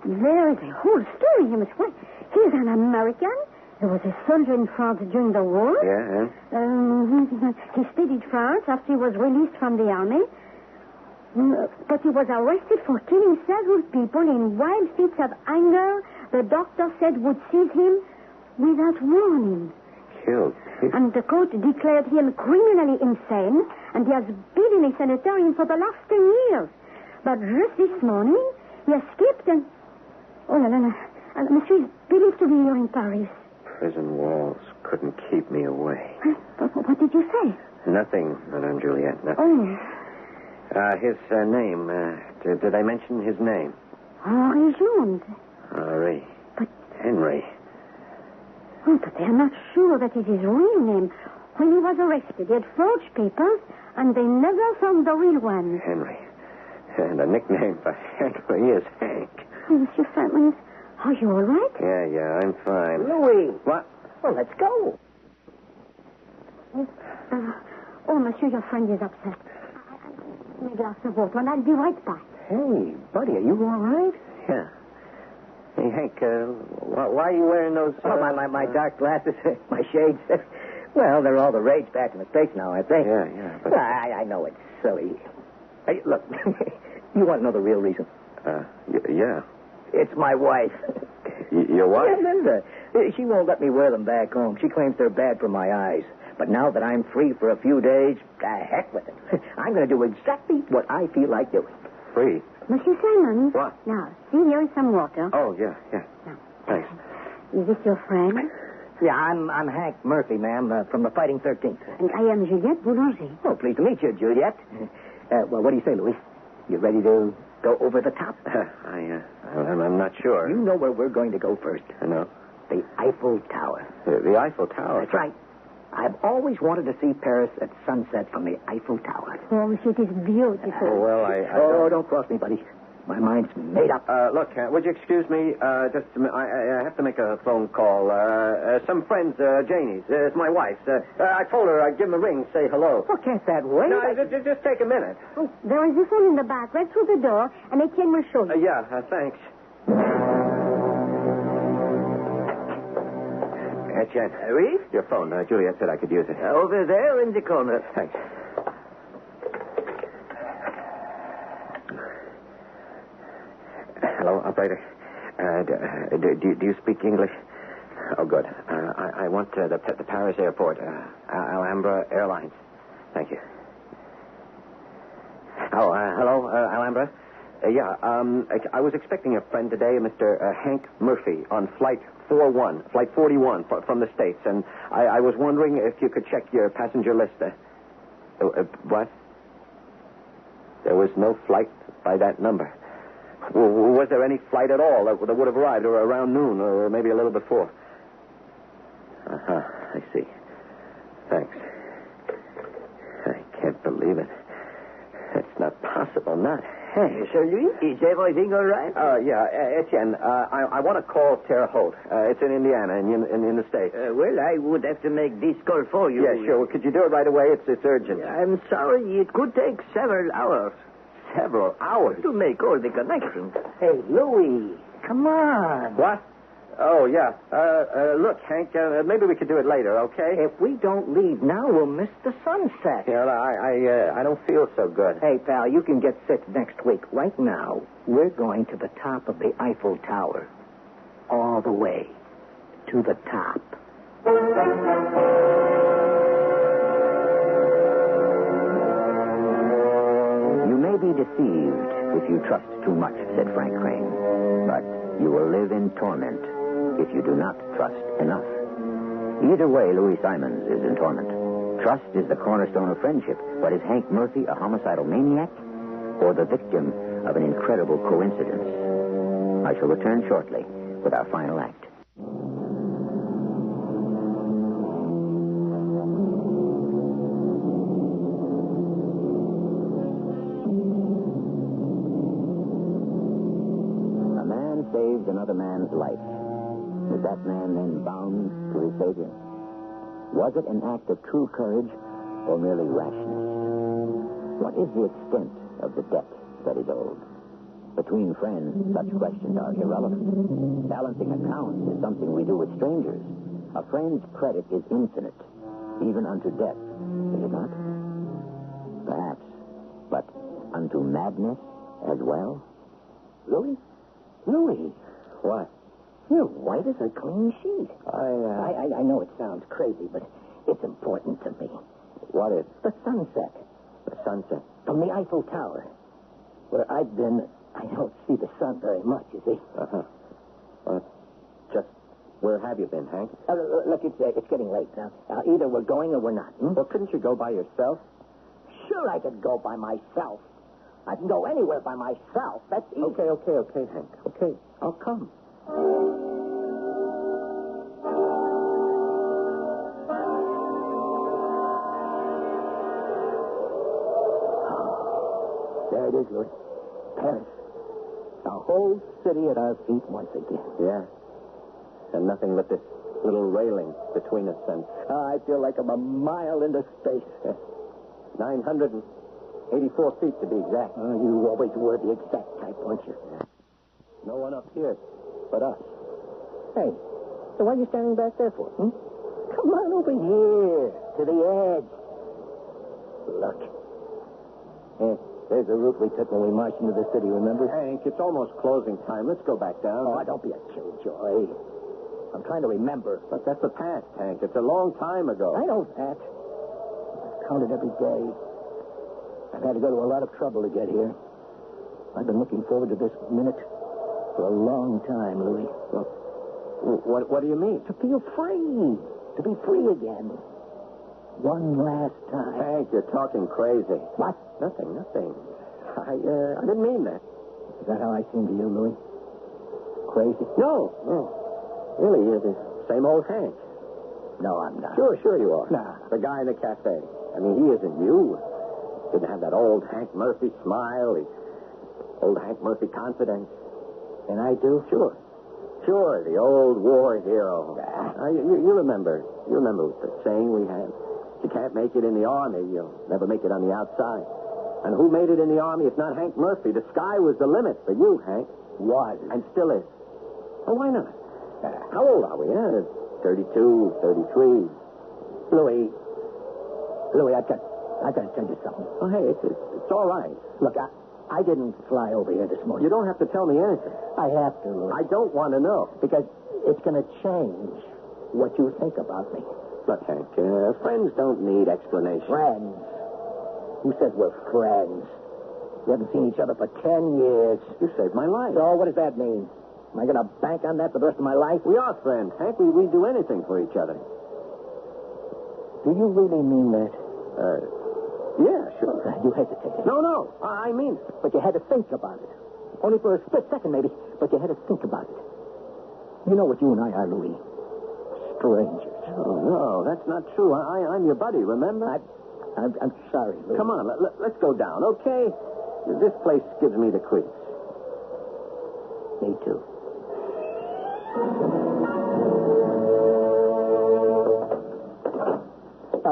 there is a whole story, you must wait. He's an American. He was a soldier in France during the war. Yeah, he stayed in France after he was released from the army. But he was arrested for killing several people in wild fits of anger the doctor said would seize him without warning. Killed people? And the court declared him criminally insane, and he has been in a sanitarium for the last 10 years. But just this morning, he escaped and... Oh, no. Monsieur is believed to be here in Paris. Prison walls couldn't keep me away. What did you say? Nothing, Madame Juliette, nothing. Oh. His name, did I mention his name? Henri Jones. Henri. But Henry. Oh, but they're not sure that it is his real name. When he was arrested, he had forged papers, and they never found the real one. Henry. And the nickname for Henry is Hank. Oh, Monsieur Simons, are you all right? Yeah, I'm fine. Louis. What? Well, let's go. Oh, Monsieur, your friend is upset. A glass of water, and I'll be right back. Hey, buddy, are you all right? Yeah. Hey, Hank, why are you wearing those... my dark glasses, my shades. Well, they're all the rage back in the States now, aren't they? Yeah. But... Well, I know it's silly. Hey, look, you want to know the real reason? Yeah. It's my wife. Your wife? Yeah, Linda. She won't let me wear them back home. She claims they're bad for my eyes. But now that I'm free for a few days, the heck with it. I'm going to do exactly what I feel like doing. Free? Monsieur Simons. What? Now, see, here is some water. Oh, yeah. Now, thanks. Is this your friend? Yeah, I'm Hank Murphy, ma'am, from the Fighting 13th. And I am Juliette Boulanger. Oh, pleased to meet you, Juliette. Well, what do you say, Louis? You ready to go over the top? I'm not sure. You know where we're going to go first. I know. The Eiffel Tower. The Eiffel Tower? That's right. I've always wanted to see Paris at sunset from the Eiffel Tower. Oh, Monsieur, it is beautiful. Well, don't cross me, buddy. My mind's made up. Look, would you excuse me? Just a minute. I have to make a phone call. Some friends, Janie's. It's my wife's. I told her I'd give them a ring, say hello. Oh, can't that wait? No, just take a minute. Oh, there is this one in the back, right through the door, and Etienne will show you. Thanks. Etienne. Oui? Your phone. Juliet said I could use it. Over there in the corner. Thanks. Hello, operator. Do you speak English? Oh, good. I want the Paris airport, Alhambra Airlines. Thank you. Oh, hello, Alhambra. I was expecting a friend today, Mr. Hank Murphy, on flight 41 from the States, and I was wondering if you could check your passenger list. What? There was no flight by that number. Was there any flight at all that would have arrived or around noon or maybe a little before? I see. Thanks. I can't believe it. It's not possible, not. Hey, Sir Louis, is everything all right? Etienne, I want to call Terre Haute. It's in Indiana, in the States. Well, I would have to make this call for you. Yeah, sure. Could you do it right away? It's urgent. I'm sorry. It could take several hours. Several hours? To make all the connections. Hey, Louis, come on. What? Oh, yeah. Look, Hank, maybe we could do it later, okay? If we don't leave now, we'll miss the sunset. Yeah, I don't feel so good. Hey, pal, you can get sick next week. Right now, we're going to the top of the Eiffel Tower. All the way to the top. You may be deceived if you trust too much, said Frank Crane. But you will live in torment if you do not trust enough. Either way, Louis Simons is in torment. Trust is the cornerstone of friendship. But is Hank Murphy a homicidal maniac or the victim of an incredible coincidence? I shall return shortly with our final act. A man saves another man's life. Was that man then bound to his Savior? Was it an act of true courage or merely rashness? What is the extent of the debt that is owed? Between friends, such questions are irrelevant. Balancing accounts is something we do with strangers. A friend's credit is infinite, even unto death, is it not? Perhaps, but unto madness as well? Louis? What? You're white as a clean sheet. I know it sounds crazy, but it's important to me. What is? The sunset. The sunset? From the Eiffel Tower. Where I've been, I don't see the sun very much, you see. Just where have you been, Hank? Look, it's getting late now. Either we're going or we're not. Well, couldn't you go by yourself? Sure, I could go by myself. I can go anywhere by myself. That's easy. Okay, Hank. Okay, I'll come. There it is, Louis. Paris. The whole city at our feet once again. Yeah. And nothing but this little railing between us and... I feel like I'm a mile into space. 984 feet to be exact. You always were the exact type, weren't you? No one up here but us. Hey, so what are you standing back there for? Come on over here, to the edge. Look. There's the route we took when we marched into the city, remember? Hank, it's almost closing time. Let's go back down. Oh, don't be a killjoy. I'm trying to remember. But that's the past, Hank. It's a long time ago. I know that. I've counted every day. I've had to go to a lot of trouble to get here. I've been looking forward to this minute for a long time, Louis. Well, what do you mean? To feel free. To be free again. One last time. Hank, you're talking crazy. What? Nothing. I didn't mean that. Is that how I seem to you, Louis? Crazy? No. Really, you're the same old Hank. No, I'm not. Sure you are. Nah. The guy in the cafe. I mean, he isn't you. Didn't have that old Hank Murphy smile. Old Hank Murphy confidence. And I do? Sure, the old war hero. You remember. You remember the saying we had. If you can't make it in the Army, you'll never make it on the outside. And who made it in the Army if not Hank Murphy? The sky was the limit for you, Hank. Was. And still is. Well, why not? How old are we, 32, 33. Louis, I've got to tell you something. Oh, hey, it's all right. Look, I didn't fly over here this morning. You don't have to tell me anything. I have to, Louis. I don't want to know. Because it's going to change what you think about me. Look, Hank, friends don't need explanation. Friends? Who says we're friends? We haven't seen each other for 10 years. You saved my life. So what does that mean? Am I going to bank on that for the rest of my life? We are friends, Hank. We do anything for each other. Do you really mean that? Yeah, sure. You hesitated. No. I mean it. But you had to think about it. Only for a split second, maybe. But you had to think about it. You know what you and I are, Louis. Strangers. Oh, no, that's not true. I'm your buddy, remember? I'm sorry, Louis. Come on, let's go down, okay? This place gives me the creeps. Me too.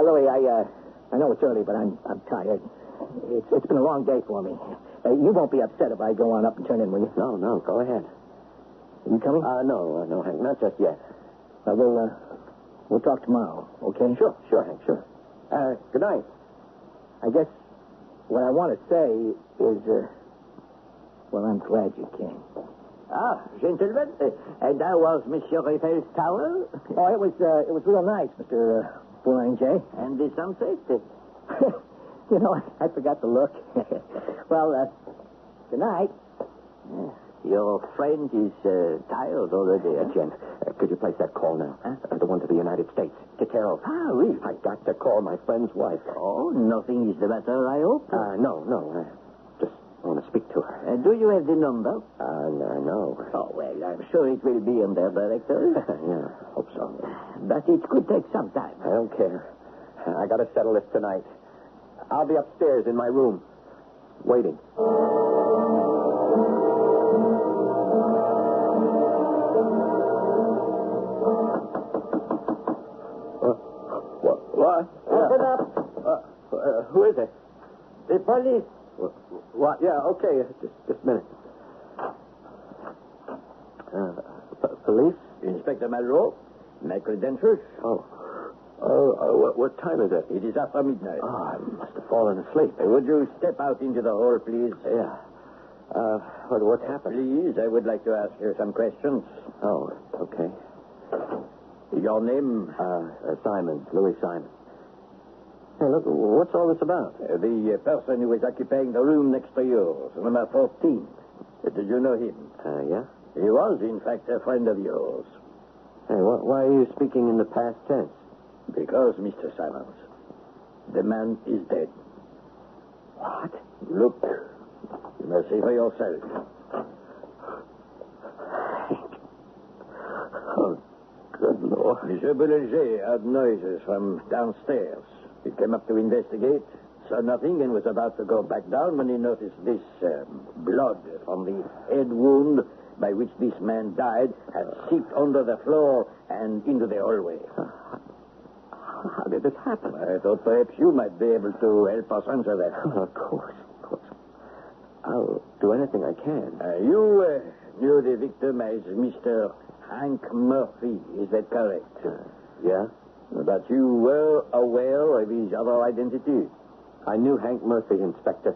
Louis, I know it's early, but I'm tired. It's been a long day for me. You won't be upset if I go on up and turn in, will you? No, go ahead. Are you coming? No, Hank, not just yet. We'll talk tomorrow, okay? Sure, Hank, sure. Good night. I guess what I want to say is, I'm glad you came. Gentlemen, and how was Monsieur Eiffel's tower? Oh, it was real nice, Mr. Boulanger. And the sunset? You know, I forgot to look. Well, good night. Your friend is tired already. Jen, could you place that call now? Huh? The one to the United States. To Carol. Oui. I got to call my friend's wife. Oh, nothing is the matter, I hope? No. Just want to speak to her. Do you have the number? No. Oh, well, I'm sure it will be in there, Director. Yeah, hope so. But it could take some time. I don't care. I got to settle this tonight. I'll be upstairs in my room, waiting. What? Open up. Who is it? The police. What? Yeah, okay. Just a minute. Police? Inspector Malraux. My credentials. What time is it? It is after midnight. I must have fallen asleep. Would you step out into the hall, please? Yeah. What happened? Please, I would like to ask you some questions. Oh, okay. Your name? Simon. Louis Simon. Hey, look, what's all this about? The person who was occupying the room next to yours, number 14. Did you know him? Yeah. He was, in fact, a friend of yours. Hey, why are you speaking in the past tense? Because, Mr. Simons, the man is dead. What? Look. You must see for yourself. Oh, good Lord. Monsieur Boulanger heard noises from downstairs. He came up to investigate, saw nothing and was about to go back down when he noticed this blood from the head wound by which this man died had seeped under the floor and into the hallway. How did this happen? I thought perhaps you might be able to help us answer that. Of course. I'll do anything I can. You knew the victim as Mr. Hank Murphy. Is that correct? Yeah? But you were aware of his other identity? I knew Hank Murphy, Inspector.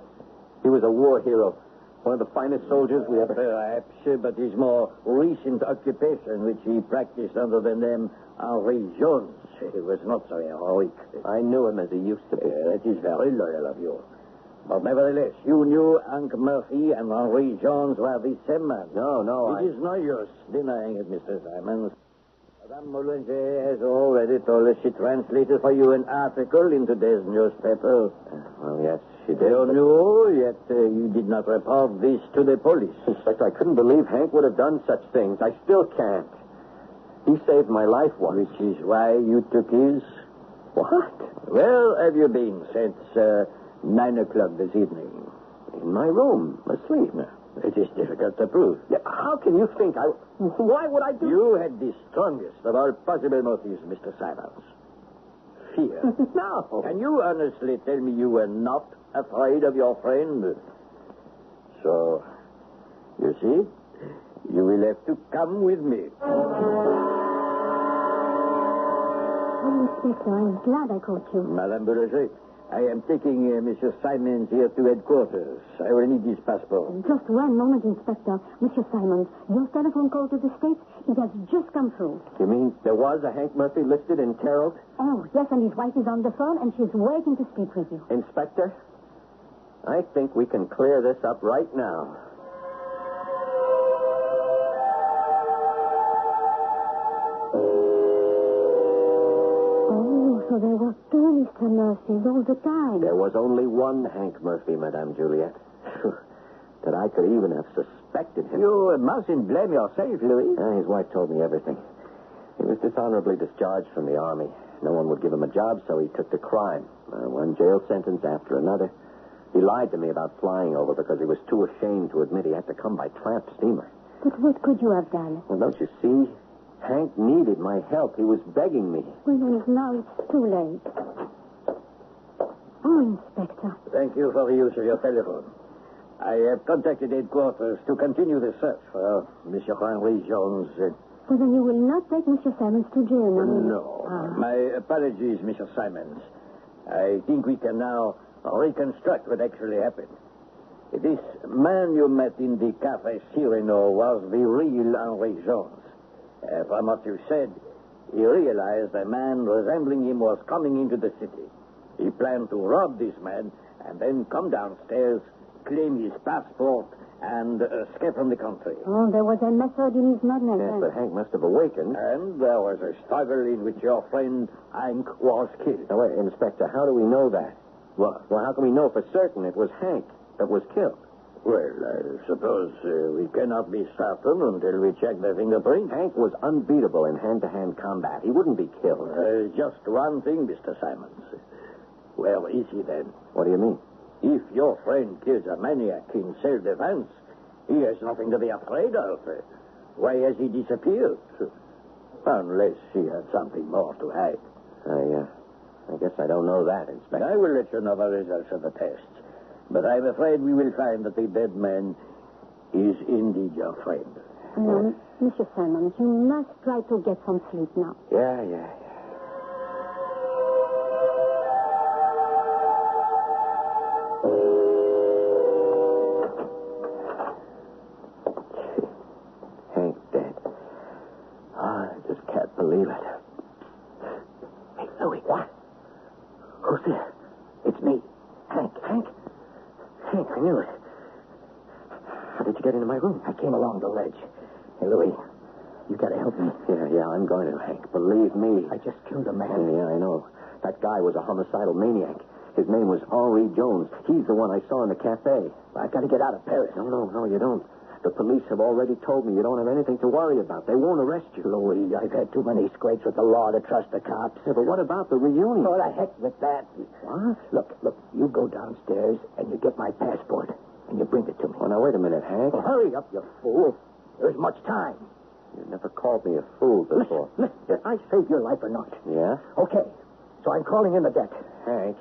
He was a war hero. One of the finest soldiers we ever... Perhaps, but his more recent occupation, which he practiced under the name Henri Jones, was not so heroic. I knew him as he used to be. That is very loyal of you. But nevertheless, you knew Hank Murphy and Henri Jones were the same man. No, It is no use denying it, Mr. Simons. Madame Moulanger has already told us she translated for you an article in today's newspaper. Well, yes, she did. You knew, yet you did not report this to the police. Inspector, I couldn't believe Hank would have done such things. I still can't. He saved my life once. Which is why you took his? What? Where have you been since 9 o'clock this evening? In my room, asleep. It is difficult to prove. Yeah, how can you think I... Why would I do... You had the strongest of all possible motives, Mr. Simons. Fear. No. Can you honestly tell me you were not afraid of your friend? So, you see, you will have to come with me. Oh, Inspector, I'm glad I caught you. Madame Boulanger, I am taking Monsieur Simons here to headquarters. I will need his passport. Just one moment, Inspector. Monsieur Simons, your telephone call to the States, it has just come through. You mean there was a Hank Murphy listed in Terrell? Oh, yes, and his wife is on the phone, and she's waiting to speak with you. Inspector, I think we can clear this up right now. So there were two Mr. Murphys all the time. There was only one Hank Murphy, Madame Juliet. That I could even have suspected him. You mustn't blame yourself, Louis. His wife told me everything. He was dishonorably discharged from the Army. No one would give him a job, so he took to crime. One jail sentence after another. He lied to me about flying over because he was too ashamed to admit he had to come by tramp steamer. But what could you have done? Well, don't you see? Hank needed my help. He was begging me. Well, now it's too late. Oh, Inspector. Thank you for the use of your telephone. I have contacted headquarters to continue the search for Monsieur Henri Jones. So then you will not take Monsieur Simons to jail, No. My apologies, Monsieur Simons. I think we can now reconstruct what actually happened. This man you met in the Café Cyrano was the real Henri Jones. From what you said, he realized a man resembling him was coming into the city. He planned to rob this man and then come downstairs, claim his passport, and escape from the country. Oh, there was a method in his madness. Yes, but Hank must have awakened. And there was a struggle in which your friend Hank was killed. Now, wait, Inspector, how do we know that? What? Well, how can we know for certain it was Hank that was killed? Well, I suppose we cannot be certain until we check the fingerprint. Hank was unbeatable in hand-to-hand combat. He wouldn't be killed. Just one thing, Mr. Simons. Where is he then? What do you mean? If your friend kills a maniac in self-defense, he has nothing to be afraid of. Why has he disappeared? Unless he had something more to hide. I guess I don't know that, Inspector. I will let you know the results of the tests. But I'm afraid we will find that the dead man is indeed your friend. Monsieur Simons, you must try to get some sleep now. Yeah. Hank dead. I just can't believe it. Hey, Louis, what? Who's there? It's me. Hank, I knew it. How did you get into my room? I came along the ledge. Hey, Louis, you gotta help me. Yeah, I'm going to, Hank. Believe me. I just killed a man. Yeah, I know. That guy was a homicidal maniac. His name was Henri Jones. He's the one I saw in the cafe. I gotta get out of Paris. No, you don't. The police have already told me you don't have anything to worry about. They won't arrest you. Louis, I've had too many scrapes with the law to trust the cops. Yeah, but what about the reunion? Oh, the heck with that. What? Look, you go downstairs and you get my passport and you bring it to me. Oh, now, wait a minute, Hank. Well, hurry up, you fool. There's much time. You never called me a fool before. Listen, did I save your life or not? Yeah? Okay, so I'm calling in the debt. Hank.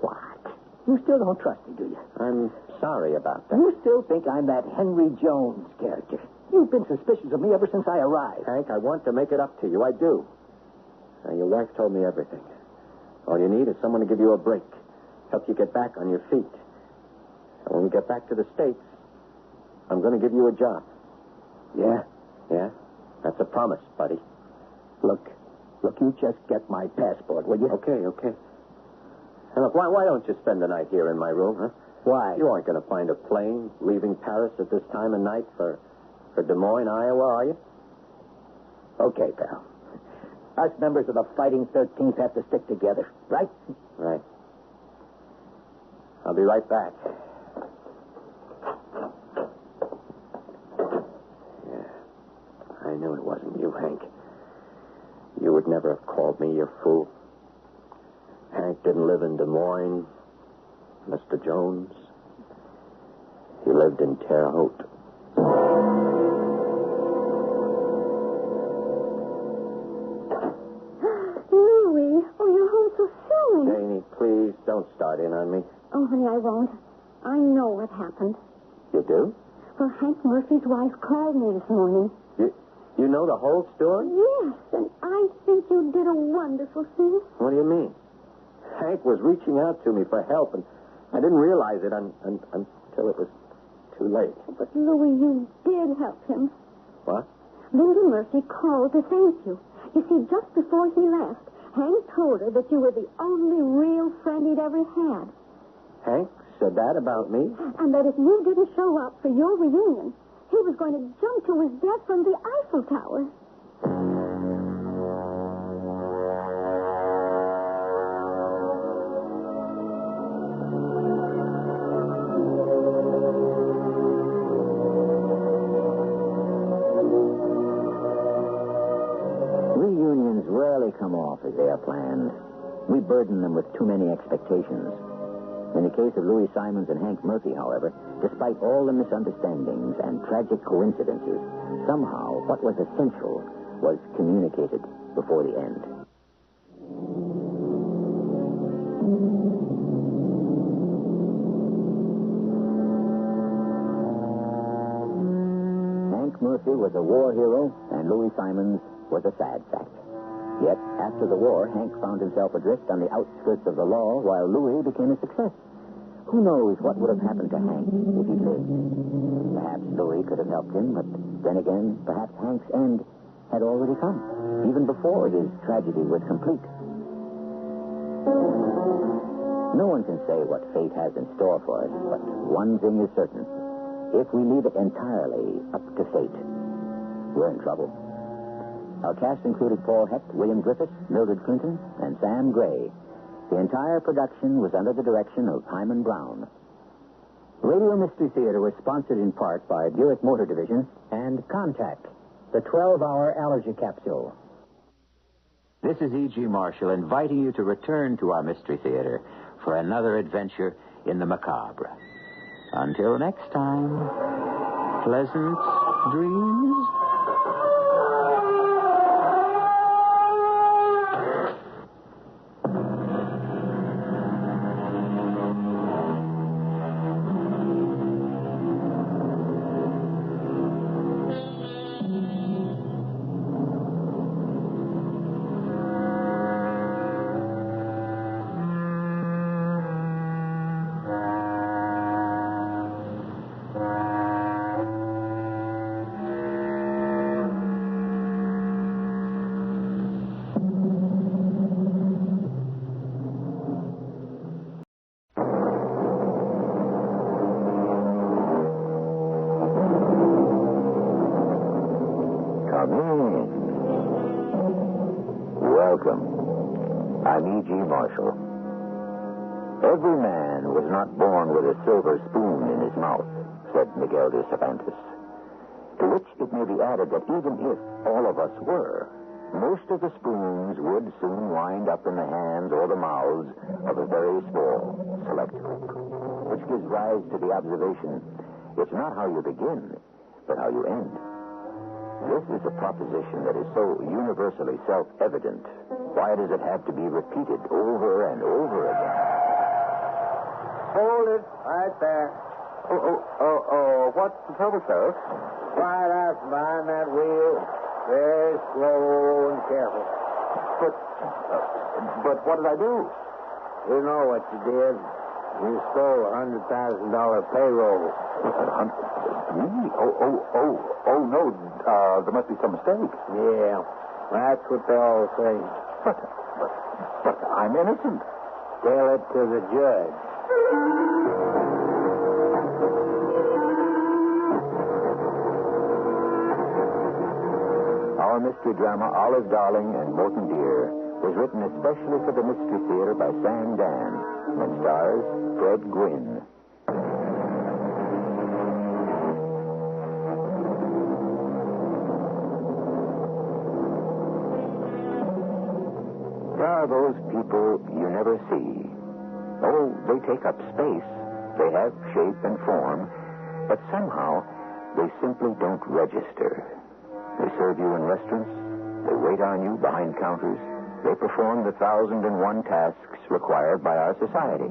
What? You still don't trust me, do you? I'm sorry about that. You still think I'm that Henry Jones character. You've been suspicious of me ever since I arrived. Hank, I want to make it up to you. I do. Now, your wife told me everything. All you need is someone to give you a break, help you get back on your feet. And when we get back to the States, I'm going to give you a job. Yeah? Yeah? That's a promise, buddy. Look, you just get my passport, will you? Okay. And look, why don't you spend the night here in my room, huh? Why? You aren't going to find a plane leaving Paris at this time of night for Des Moines, Iowa, are you? Okay, pal. Us members of the Fighting 13th have to stick together, right? Right. I'll be right back. Yeah. I knew it wasn't you, Hank. You would never have called me, you fool. Hank didn't live in Des Moines. Mr. Jones, he lived in Terre Haute. Louie, you're home so soon. Janie, please don't start in on me. Oh, honey, I won't. I know what happened. You do? Well, Hank Murphy's wife called me this morning. You know the whole story? Yes, and I think you did a wonderful thing. What do you mean? Hank was reaching out to me for help, and I didn't realize it until it was too late. But, Louie, you did help him. What? Linda Murphy called to thank you. You see, just before he left, Hank told her that you were the only real friend he'd ever had. Hank said that about me? And that if you didn't show up for your reunion, he was going to jump to his death from the Eiffel Tower. Reunions rarely come off as they are planned. We burden them with too many expectations. In the case of Louis Simons and Hank Murphy, however, despite all the misunderstandings and tragic coincidences, somehow what was essential was communicated before the end. Hank Murphy was a war hero, and Louis Simons was a sad fact. Yet, after the war, Hank found himself adrift on the outskirts of the law, while Louis became a success. Who knows what would have happened to Hank if he'd lived? Perhaps Louis could have helped him, but then again, perhaps Hank's end had already come, even before his tragedy was complete. No one can say what fate has in store for us, but one thing is certain. If we leave it entirely up to fate, we're in trouble. Our cast included Paul Hecht, William Griffiths, Mildred Clinton, and Sam Gray. The entire production was under the direction of Hyman Brown. Radio Mystery Theater was sponsored in part by Buick Motor Division and Contact, the 12-hour allergy capsule. This is E.G. Marshall inviting you to return to our Mystery Theater for another adventure in the macabre. Until next time, pleasant dreams. Welcome. I'm E.G. Marshall. Every man was not born with a silver spoon in his mouth, said Miguel de Cervantes. To which it may be added that even if all of us were, most of the spoons would soon wind up in the hands or the mouths of a very small select group, which gives rise to the observation, it's not how you begin, but how you end. This is a proposition that is so universally self-evident. Why does it have to be repeated over and over again? Hold it right there. What's the trouble, Sheriff? Right out behind that wheel. Very slow and careful. But what did I do? You know what you did. You stole a $100,000 payroll. Me? Oh, no. There must be some mistake. Yeah, that's what they all say. But I'm innocent. Tell it to the judge. Our mystery drama, Olive Darling and Morton Dear, was written especially for the Mystery Theater by Sam Dan and stars Fred Gwynne. There are those people you never see. Oh, they take up space. They have shape and form, but somehow they simply don't register. They serve you in restaurants. They wait on you behind counters. They perform the 1,001 tasks required by our society.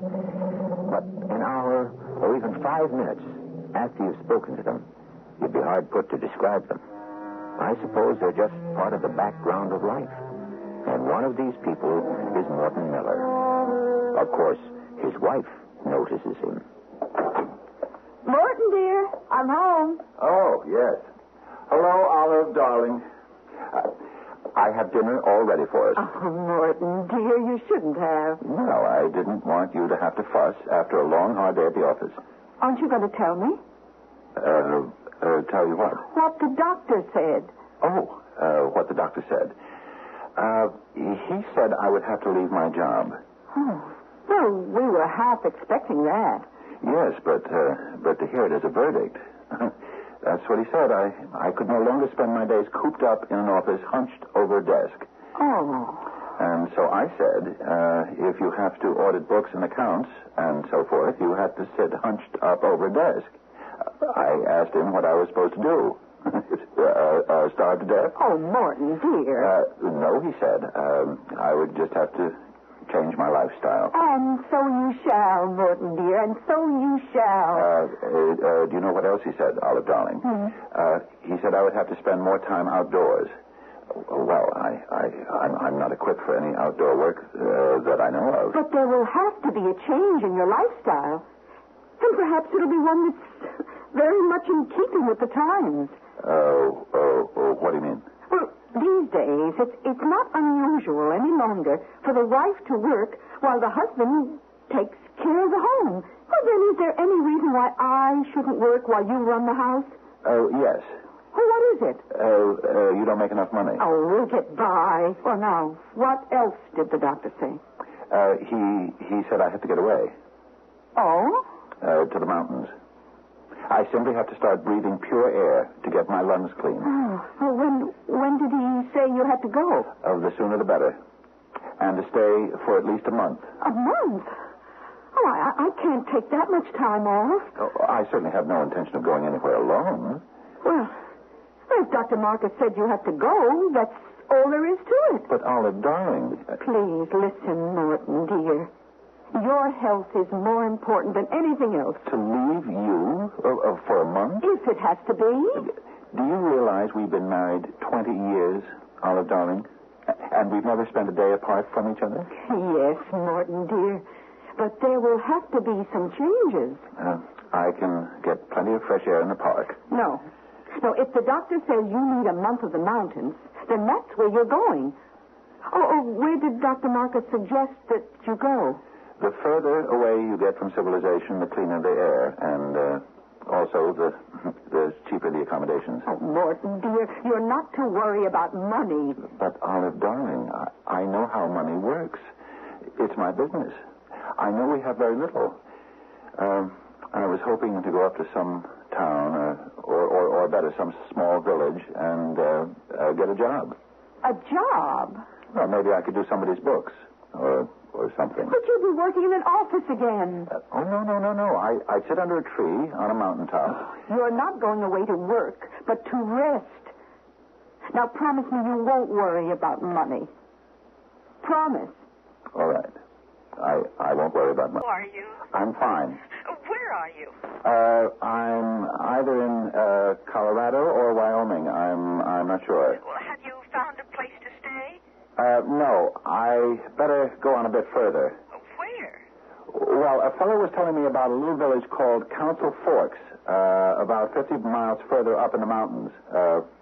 But an hour or even 5 minutes after you've spoken to them, you'd be hard put to describe them. I suppose they're just part of the background of life. And one of these people is Morton Miller. Of course, his wife notices him. Morton, dear, I'm home. Oh, yes. Hello, Olive, darling. I have dinner all ready for us. Oh, Morton, dear, you shouldn't have. Well, I didn't want you to have to fuss after a long, hard day at the office. Aren't you going to tell me? Tell you what? What the doctor said. Oh, what the doctor said. He said I would have to leave my job. Oh, well, we were half expecting that. Yes, but to hear it as a verdict. That's what he said. I could no longer spend my days cooped up in an office, hunched over a desk. Oh. And so I said, if you have to audit books and accounts and so forth, you have to sit hunched up over a desk. I asked him what I was supposed to do. Starve to death? Oh, Morton, dear. No, he said. I would just have to change my lifestyle. And so you shall, Morton, dear, and so you shall. Do you know what else he said, Olive Darling? He said I would have to spend more time outdoors. Well, I'm not equipped for any outdoor work that I know of. But there will have to be a change in your lifestyle. And perhaps it'll be one that's very much in keeping with the times. What do you mean? Well, these days, it's not unusual any longer for the wife to work while the husband takes care of the home. Well, then, is there any reason why I shouldn't work while you run the house? Oh, yes. Well, what is it? You don't make enough money. Oh, we'll get by. Well, now, what else did the doctor say? He said I have to get away. Oh? To the mountains. I simply have to start breathing pure air to get my lungs clean. Oh, well, when did he say you had to go? The sooner the better. And to stay for at least a month. A month? Oh, I can't take that much time off. Oh, I certainly have no intention of going anywhere alone. Well, if Dr. Marcus said you have to go, that's all there is to it. But, Olive, darling... Please listen, Morton, dear. Your health is more important than anything else. To leave you for a month? If it has to be. Do you realize we've been married 20 years, Olive, darling? And we've never spent a day apart from each other? Yes, Morton, dear. But there will have to be some changes. I can get plenty of fresh air in the park. No. No, if the doctor says you need a month of the mountains, then that's where you're going. Oh, where did Dr. Marcus suggest that you go? The further away you get from civilization, the cleaner the air, and also the cheaper the accommodations. Oh, Morton, dear, you're not to worry about money. But, Olive, darling, I know how money works. It's my business. I know we have very little. I was hoping to go up to some town or or better, some small village, and get a job. A job? Well, maybe I could do somebody's books, or something. But you'll be working in an office again. Oh, no. I sit under a tree on a mountaintop. You're not going away to work, but to rest. Now, promise me you won't worry about money. Promise. All right. I won't worry about money. Who are you? I'm fine. Where are you? I'm either in Colorado or Wyoming. I'm not sure. Well, have you found a place to stay? No. I better go on a bit further. Where? Well, a fellow was telling me about a little village called Council Forks, about 50 miles further up in the mountains.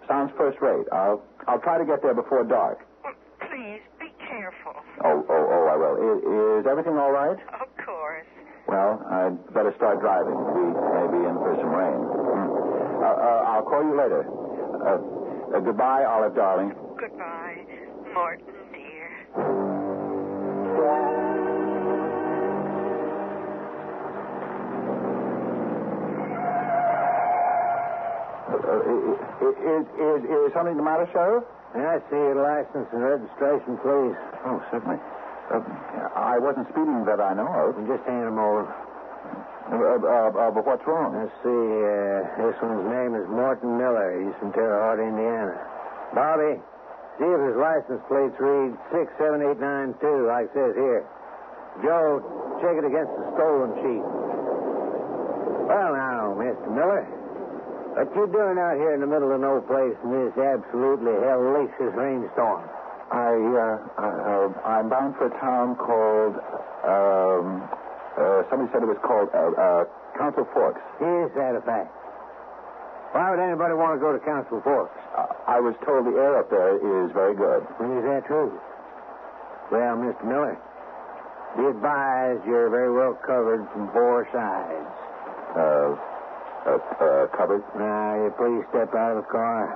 Sounds first rate. I'll try to get there before dark. Well, please, be careful. Oh, I will. Is everything all right? Of course. Well, I'd better start driving. We may be in for some rain. I'll call you later. Goodbye, Olive, darling. Goodbye, Morton, dear. Is something the matter, Sheriff? I see your license and registration, please. Oh, certainly. I wasn't speeding that I know of. Just hand them over. But what's wrong? Let's see. This one's name is Morton Miller. He's from Terre Haute, Indiana. Bobby, see if his license plates read 67892, like it says here. Joe, check it against the stolen sheet. Well, now, Mr. Miller, what you doing out here in the middle of no place in this absolutely hellacious rainstorm? I'm bound for a town called, somebody said it was called, Council Forks. Is that a fact? Why would anybody want to go to Council Forks? I was told the air up there is very good. Is that true? Well, Mr. Miller, be advised you're very well covered from four sides. Covered? Now, you please step out of the car.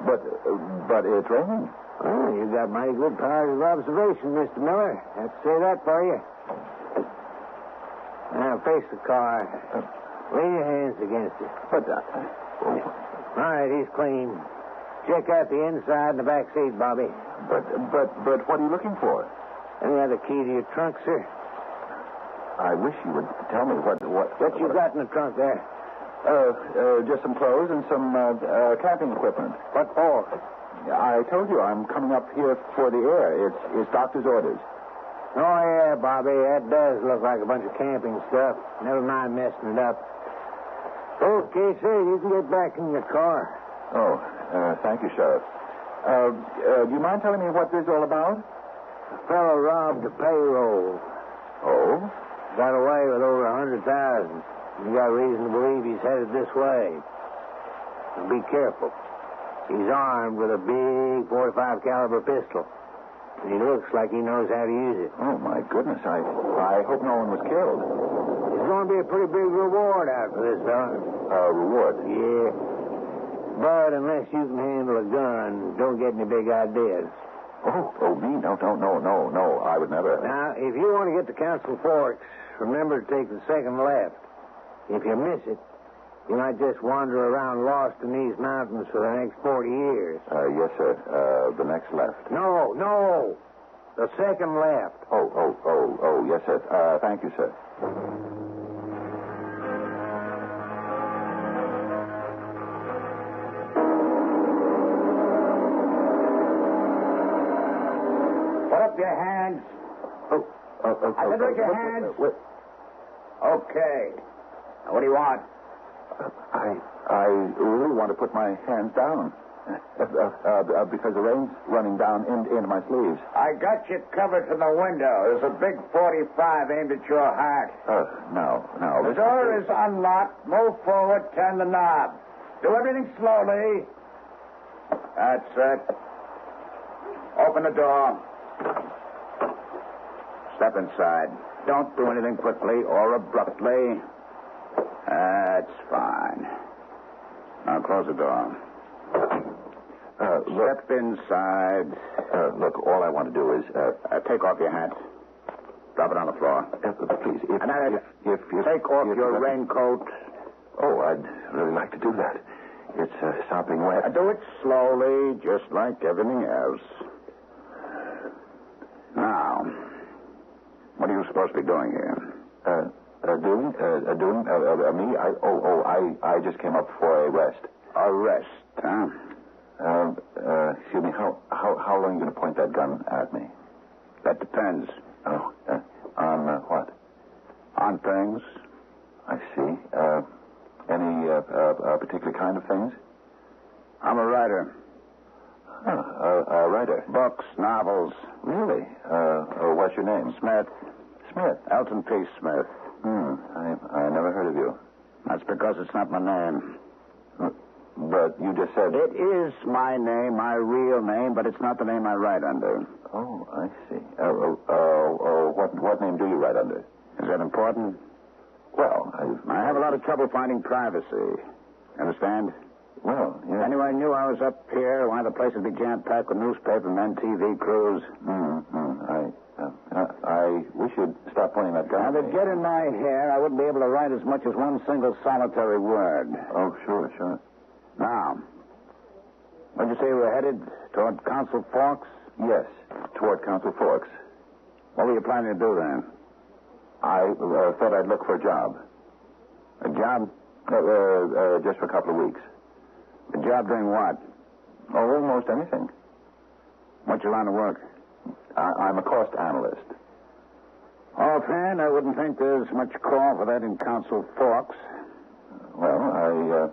But it's raining. Well, you've got mighty good powers of observation, Mr. Miller. I'd say that for you. Now, face the car. Lay your hands against it. All right, he's clean. Check out the inside and the back seat, Bobby. But what are you looking for? Any other key to your trunk, sir? I wish you would tell me what you got in the trunk there? Just some clothes and some camping equipment. What for? I told you I'm coming up here for the air. It's doctor's orders. Oh, yeah, Bobby. That does look like a bunch of camping stuff. Never mind messing it up. Okay, sir, you can get back in your car. Oh, thank you, Sheriff. Do you mind telling me what this is all about? A fellow robbed a payroll. Oh? Got away with over 100,000. You got reason to believe he's headed this way. Now be careful. He's armed with a big .45 caliber pistol. And he looks like he knows how to use it. Oh, my goodness. I hope no one was killed. There's going to be a pretty big reward out for this fella. Reward? Yeah. But unless you can handle a gun, don't get any big ideas. Oh, me? No. I would never. Now, if you want to get to Council Forks, remember to take the second left. If you miss it, you might just wander around lost in these mountains for the next 40 years. Yes, sir. The next left. No. The second left. Oh, yes, sir. Thank you, sir. Put up your hands. I said raise your hands. Okay. Now, what do you want? I really want to put my hands down because the rain's running down into my sleeves. I got you covered from the window. There's a big .45 aimed at your heart. Now. The door is unlocked. Move forward. Turn the knob. Do everything slowly. That's it. Open the door. Step inside. Don't do anything quickly or abruptly. That's fine. Now close the door. Step inside. Look, all I want to do is take off your hat. Drop it on the floor. Please, if you take off your raincoat. Oh, I'd really like to do that. It's sopping wet. Do it slowly, just like everything else. Now, what are you supposed to be doing here? Me? I just came up for a rest. A rest, huh? Excuse me, how long are you going to point that gun at me? That depends. Oh, on what? On things. I see. Any particular kind of things? I'm a writer. A writer? Books, novels. Really? What's your name? Smith. Smith? Elton P. Smith. I never heard of you. That's because it's not my name. But you just said... It is my name, my real name, but it's not the name I write under. Oh, I see. What name do you write under? Is that important? Well, I have a lot of trouble finding privacy. Understand? Well, yeah. Anyway, I knew I was up here. Why the place would be jam-packed with newspapermen, TV crews. We should stop pointing that gun. Now, to get in my hair, I wouldn't be able to write as much as one single solitary word. Oh, sure. Now, where'd you say you were headed? Toward Council Forks? Yes, toward Council Forks. What were you planning to do then? I thought I'd look for a job. A job? Just for a couple of weeks. A job doing what? Oh, almost anything. What's your line of work? I'm a cost analyst. Offhand, I wouldn't think there's much call for that in Council Forks. Well,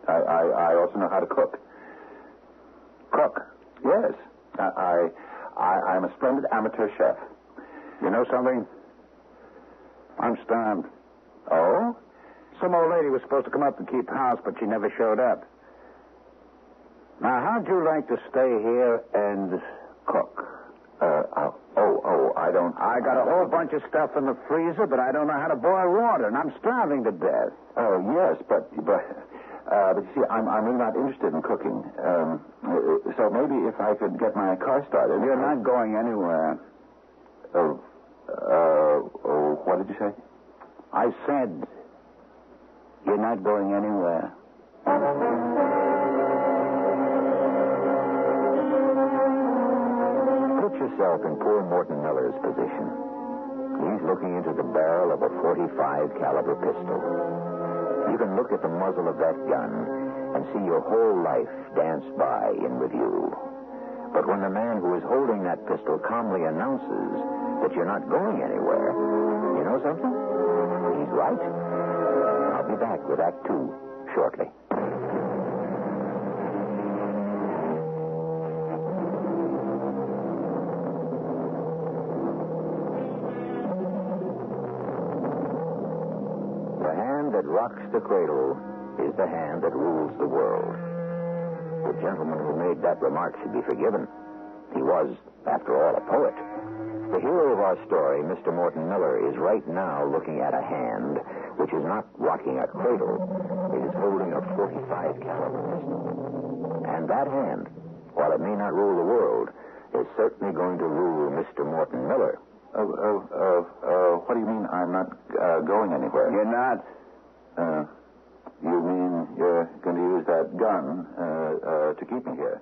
I also know how to cook. Cook? Yes. I'm a splendid amateur chef. You know something? I'm starved. Oh? Some old lady was supposed to come up and keep house, but she never showed up. Now, how'd you like to stay here and cook? I don't... I got a whole bunch of stuff in the freezer, but I don't know how to boil water, and I'm starving to death. Oh, yes, but you see, I'm really not interested in cooking. So maybe if I could get my car started... You're not going anywhere. What did you say? I said, you're not going anywhere. Put yourself in poor Morton Miller's position. He's looking into the barrel of a .45 caliber pistol. You can look at the muzzle of that gun and see your whole life dance by in review. But when the man who is holding that pistol calmly announces that you're not going anywhere, you know something? He's right. I'll be back with Act 2 shortly. The hand that rocks the cradle is the hand that rules the world. The gentleman who made that remark should be forgiven. He was, after all, a poet. The hero of our story, Mr. Morton Miller, is right now looking at a hand which is not rocking a cradle. It is holding a .45 caliber pistol. And that hand, while it may not rule the world, is certainly going to rule Mr. Morton Miller. What do you mean I'm not going anywhere? You're not? You mean you're going to use that gun to keep me here?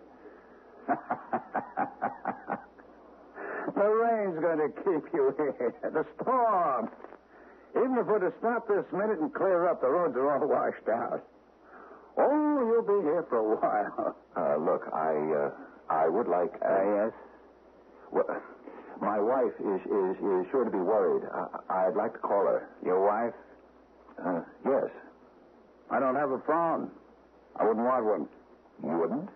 The rain's going to keep you here. The storm. Even if we're to stop this minute and clear up, the roads are all washed out. Oh, you'll be here for a while. Look, I would like... Yes? Well, my wife is sure to be worried. I'd like to call her. Your wife? Yes. I don't have a phone. I wouldn't want one. You wouldn't?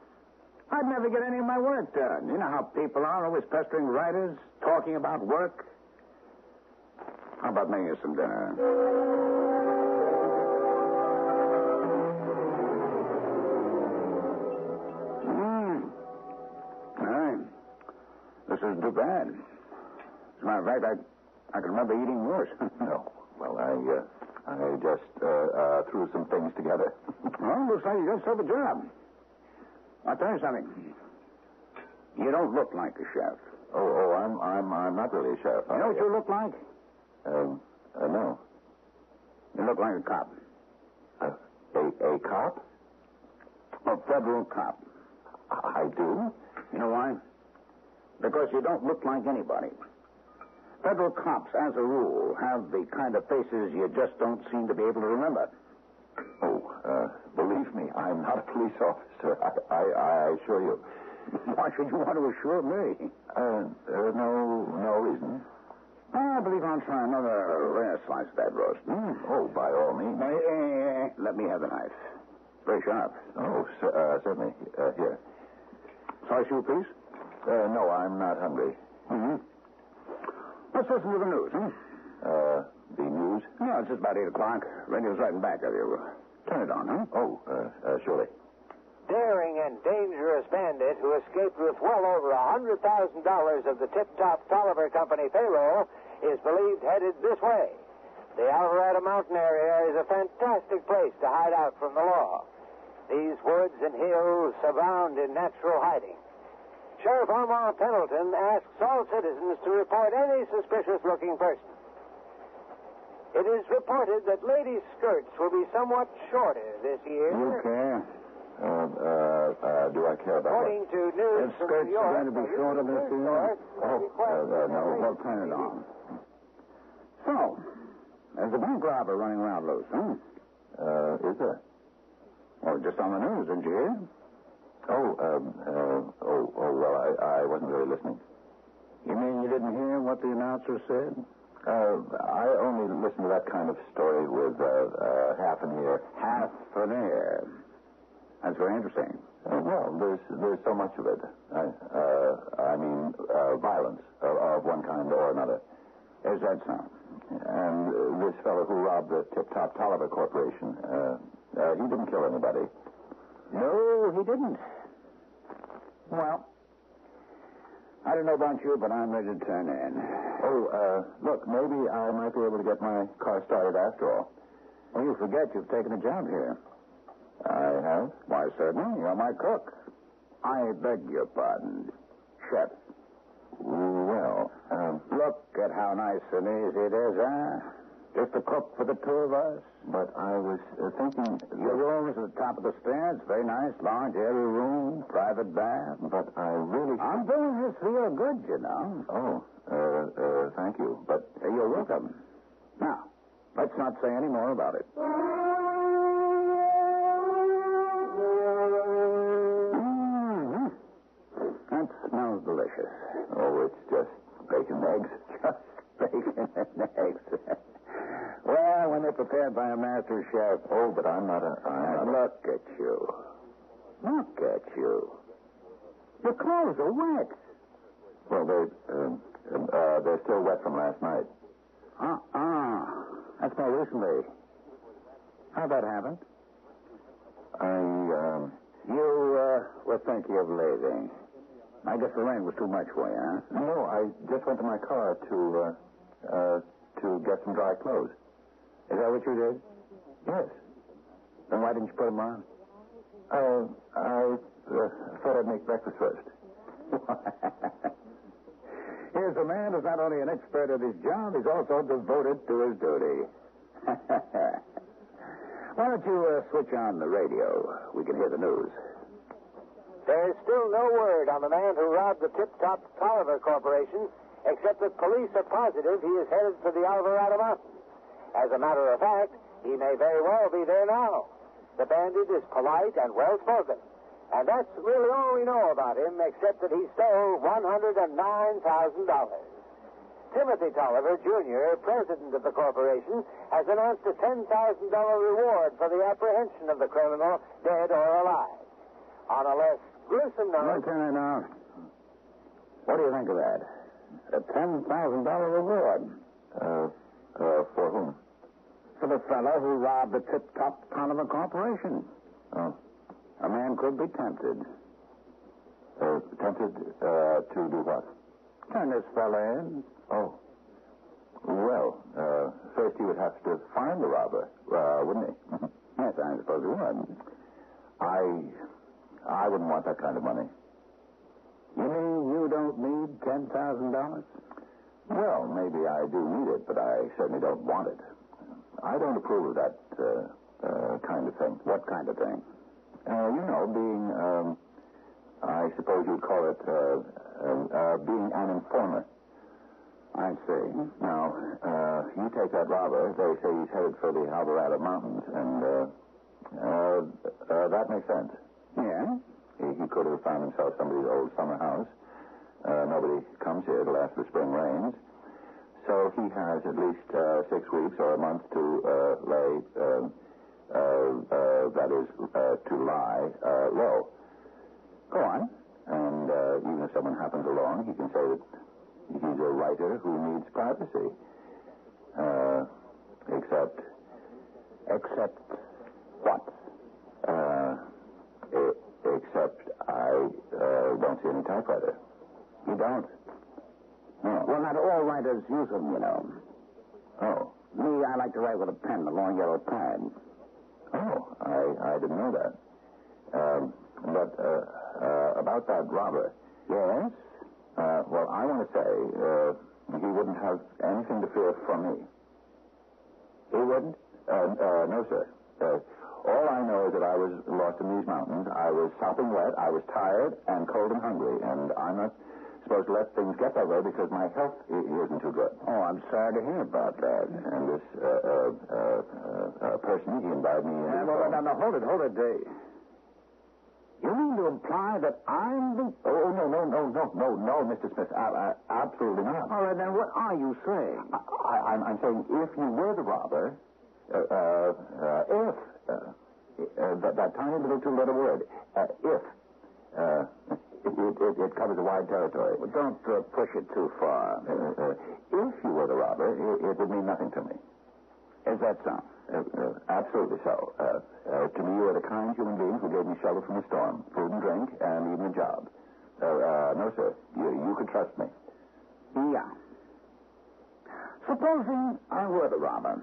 I'd never get any of my work done. You know how people are, always pestering writers, talking about work. How about making us some dinner? All right. This isn't too bad. As a matter of fact, I can remember eating worse. No. Well, I just threw some things together. Well, looks like you got yourself a job. I'll tell you something. You don't look like a chef. I'm not really a chef. You know what you look like? No. You look like a cop. A cop? A federal cop. I do? You know why? Because you don't look like anybody. Federal cops, as a rule, have the kind of faces you just don't seem to be able to remember. Believe me, I'm not a police officer. I assure you. Why should you want to assure me? No reason. I believe I'll try another rare slice of that roast. Oh, by all means. Let me have the knife. Very sharp. Oh, certainly. Here. Slice you, please? No, I'm not hungry. Mm-hmm. Let's listen to the news, The news? No, it's just about 8 o'clock. Radio's right in back of you. Turn it on, huh? Oh, surely. Daring and dangerous bandit who escaped with well over $100,000 of the Tip-Top Tolliver Company payroll is believed headed this way. The Alvarado Mountain area is a fantastic place to hide out from the law. These woods and hills abound in natural hiding. Sheriff Armand Pendleton asks all citizens to report any suspicious-looking person. It is reported that ladies' skirts will be somewhat shorter this year. You care? Do I care about According to news If from skirts New York, are going to be shorter this year? No, we'll turn it on. So, there's a bank robber running around loose, huh? Is there? Well, just on the news, didn't you hear? Well, I wasn't really listening. You mean you didn't hear what the announcer said? I only listen to that kind of story with half an ear. Half an ear. That's very interesting. Well, there's so much of it. I mean, violence of one kind or another. Is that so? And this fellow who robbed the Tip-Top Tolliver Corporation, he didn't kill anybody. No, he didn't. Well, I don't know about you, but I'm ready to turn in. Look, maybe I might be able to get my car started after all. Well, you forget you've taken a job here. I have? Why, certainly. You're my cook. I beg your pardon, chef. Well, look at how nice and easy it is, huh? Just a cook for the two of us. But I was thinking... Your room is at the top of the stairs. Very nice, large, airy room, private bath. But I really... I'm doing this for your good, you know. Thank you. But you're welcome. Now, let's not say any more about it. Mm-hmm. That smells delicious. Oh, it's just bacon and eggs. Just bacon and eggs. Well, when they're prepared by a master chef. Oh, but I'm not a... Look at you. Look at you. Your clothes are wet. Well, they're still wet from last night. That's more recently. How'd that happen? You were thinking of leaving. I guess the rain was too much for you, huh? No, I just went to my car to get some dry clothes. Is that what you did? Yes. Then why didn't you put them on? I thought I'd make breakfast first. Here's a man who's not only an expert at his job, he's also devoted to his duty. Why don't you switch on the radio? We can hear the news. There's still no word on the man who robbed the Tip-Top Tolliver Corporation, except that police are positive he is headed for the Alvarado Mountains. As a matter of fact, he may very well be there now. The bandit is polite and well-spoken. And that's really all we know about him, except that he stole $109,000. Timothy Tolliver, Jr., president of the corporation, has announced a $10,000 reward for the apprehension of the criminal, dead or alive. On a less gruesome note... Lieutenant, now, what do you think of that? A $10,000 reward. For whom? For the fellow who robbed the Tip-Top Tolliver Corporation. Oh. A man could be tempted. Tempted to do what? Turn this fella in. Oh. Well, first he would have to find the robber, wouldn't he? Yes, I suppose he would. I wouldn't want that kind of money. You mean you don't need $10,000? Well, maybe I do need it, but I certainly don't want it. I don't approve of that kind of thing. What kind of thing? Being, I suppose you'd call it, being an informer. I see. Now, you take that robber. They say he's headed for the Alvarado Mountains, and that makes sense. Yeah? He could have found himself somebody's old summer house. Nobody comes here till after the spring rains. So he has at least 6 weeks or a month to lie low. Go on. And even if someone happens along, he can say that he's a writer who needs privacy. Except what? Except I don't see any typewriter. You don't? No. Well, not all writers use them, you know. Oh. Me, I like to write with a pen, a long yellow pad. Oh, I didn't know that. But about that robber. Yes? Well, I want to say he wouldn't have anything to fear from me. He wouldn't? No, sir. All I know is that I was lost in these mountains. I was sopping wet. I was tired and cold and hungry. And I'm not supposed to let things get that way because my health isn't too good. Oh, I'm sorry to hear about that. And this person, he invited me in. Now, hold it, Dave. You mean to imply that I'm the... Oh, no, Mr. Smith. Absolutely not. All right, then what are you saying? I'm saying if you were the robber, that tiny little two-letter word, if, it covers a wide territory. Well, don't push it too far. If you were the robber, it would mean nothing to me. Is that so? Absolutely so. To me, you are the kind human beings who gave me shelter from the storm, food and drink, and even a job. No, sir. You could trust me. Yeah. Supposing I were the robber,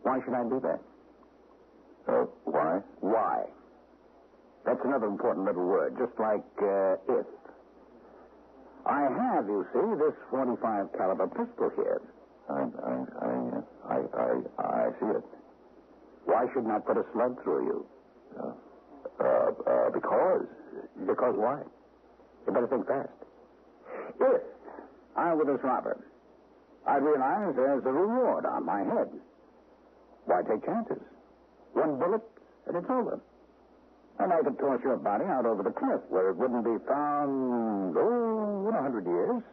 why should I do that? Why? Why? That's another important little word, just like if. I have, you see, this .45 caliber pistol here. I see it. Why shouldn't I put a slug through you? Because. Because why? You better think fast. If I were this robber, I'd realize there's a reward on my head. Why take chances? One bullet, and it's over. And I could toss your body out over the cliff where it wouldn't be found, in 100 years.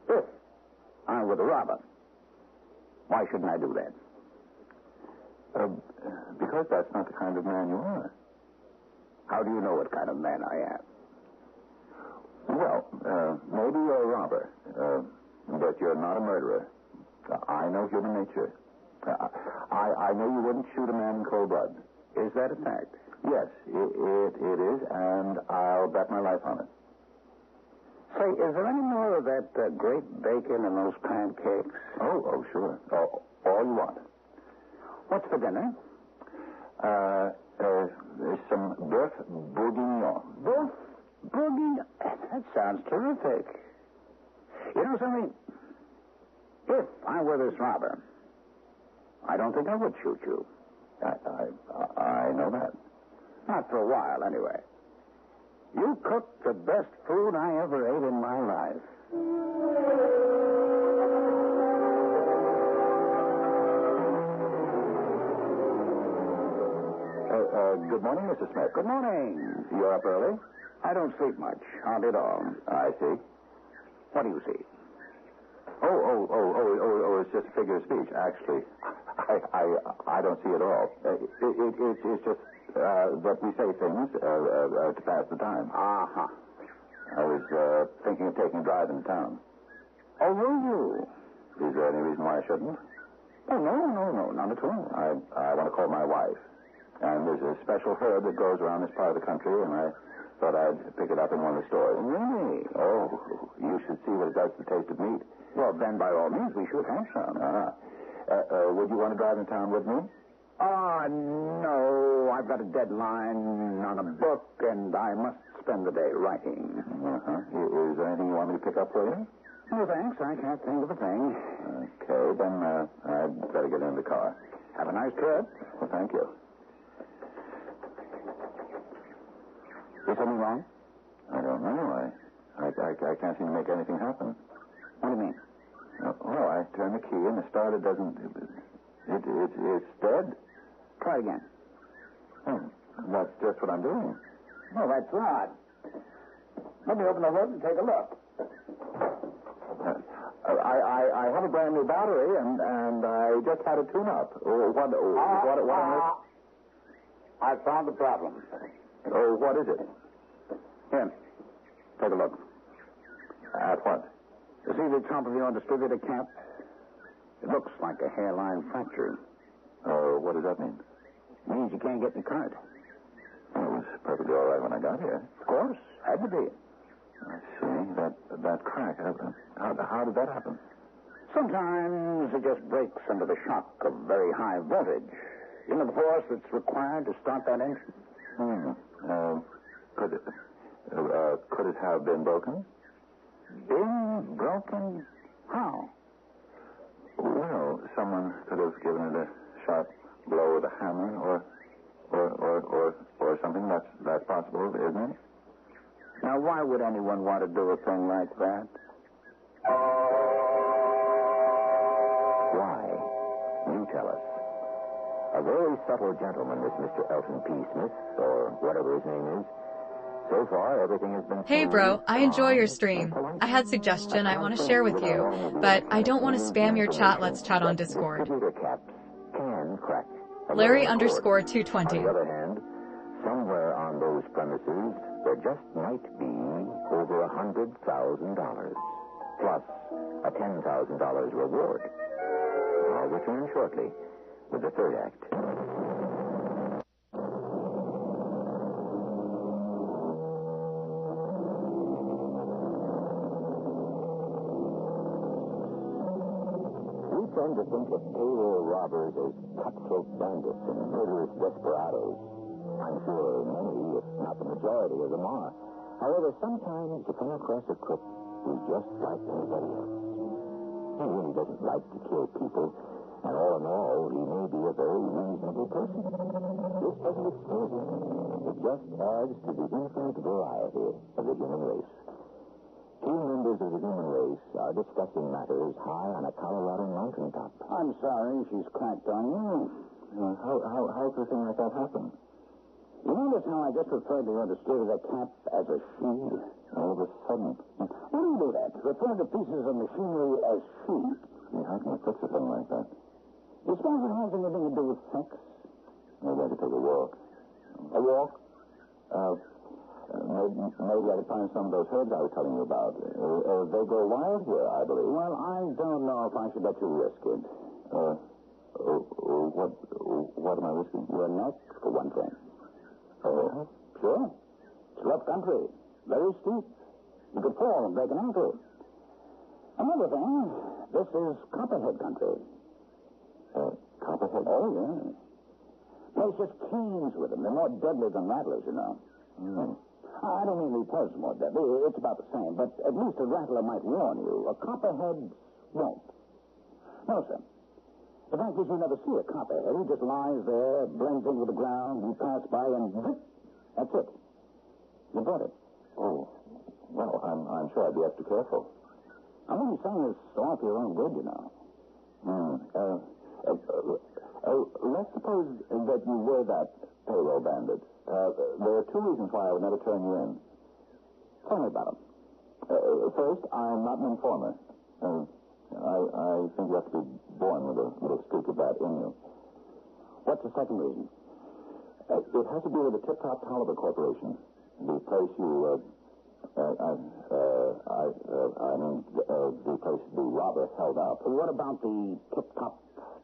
If I were the robber, why shouldn't I do that? Because that's not the kind of man you are. How do you know what kind of man I am? Well, maybe you're a robber, but you're not a murderer. I know human nature. I know you wouldn't shoot a man in cold blood. Is that a fact? Yes, it is, and I'll bet my life on it. Say, is there any more of that great bacon in those pancakes? Oh, sure. All you want. What's for dinner? There's some beef bourguignon. Beef bourguignon? That sounds terrific. You know something? If I were this robber, I don't think I would shoot you. I know that. Not for a while, anyway. You cooked the best food I ever ate in my life. Good morning, Mr. Smith. Good morning. You're up early? I don't sleep much. Hardly at all. I see. What do you see? Oh, it's just a figure of speech. Actually, I don't see it all. It's just that we say things to pass the time. Uh-huh. I was thinking of taking a drive in town. Oh, were you? Is there any reason why I shouldn't? Oh, no, not at all. I want to call my wife. And there's a special herb that grows around this part of the country, and I thought I'd pick it up in one of the stores. Really? Oh, you should see what it does to the taste of meat. Well, then, by all means, we should have some. Would you want to drive in town with me? No. I've got a deadline on a book, and I must spend the day writing. Is there anything you want me to pick up for you? No, thanks. I can't think of a thing. Okay, then I'd better get in the car. Have a nice trip. Well, thank you. Is something wrong? I don't know. I can't seem to make anything happen. What do you mean? Well, I turn the key and the starter doesn't... It's dead. Try again. Oh, that's just what I'm doing. Oh, that's odd. Let me open the hood and take a look. I have a brand new battery, and I just had a tune-up. I found the problem. Oh, what is it? Here, take a look. At what? You see the top of your distributor cap? It looks like a hairline fracture. What does that mean? It means you can't get in the current. Well, it was perfectly all right when I got here. Of course. Had to be. I see. That crack. How did that happen? Sometimes it just breaks under the shock of very high voltage. You know the force that's required to start that engine? Could it have been broken? Been broken? How? Well, someone could have given it a sharp blow with a hammer, or something. That's possible, isn't it? Now, why would anyone want to do a thing like that? Why? You tell us. A very subtle gentleman, this Mr. Elton P. Smith, or whatever his name is. So far, everything has been... Hey, bro, I enjoy your stream. I had a suggestion I want to share with you, but I don't want to spam your chat. Let's chat on Discord. Can crack. Larry_220. On the other hand, somewhere on those premises, there just might be over $100,000, plus a $10,000 reward. I'll return shortly with the third act. We tend to think of payroll robbers as cutthroat bandits and murderous desperados. I'm sure many, if not the majority of them are. However, sometimes you come across a crook who's just like anybody else. He really doesn't like to kill people, and all in all, he may be a very reasonable person. This doesn't excuse him. It just adds to the infinite variety of the human race. Two members of the human race are discussing matters high on a Colorado mountaintop. I'm sorry she's cracked on you. How could a thing like that happen? You notice how I just referred to your distributor cap as a she? All of a sudden. Why do you do that? Refer to pieces of machinery as she? How can you fix a thing like that? You suppose it has anything to do with sex? Maybe I could take a walk. A walk? Maybe I could find some of those herbs I was telling you about. They grow wild here, I believe. Well, I don't know if I should let you risk it. What am I risking? Your neck, for one thing. Oh? Sure. It's rough country. Very steep. You could fall and break an ankle. Another thing, this is Copperhead country. Copperhead? Oh, yeah. Place just kings with them. They're more deadly than rattlers, you know. I don't mean the poison's more deadly. It's about the same. But at least a rattler might warn you. A copperhead won't. No, sir. The fact is you never see a copperhead. He just lies there, blends into the ground, you pass by, and that's it. You bought it. Oh. Well, I'm sure I'd be extra careful. I'm only saying this all for your own good, you know. Let's suppose that you were that payroll bandit. There are two reasons why I would never turn you in. Tell me about them. First, I'm not an informer. I think you have to be born with a little streak of that in you. What's the second reason? It has to do with the Tip Top Tolliver Corporation. The place you, the place the robber held up. What about the Tip Top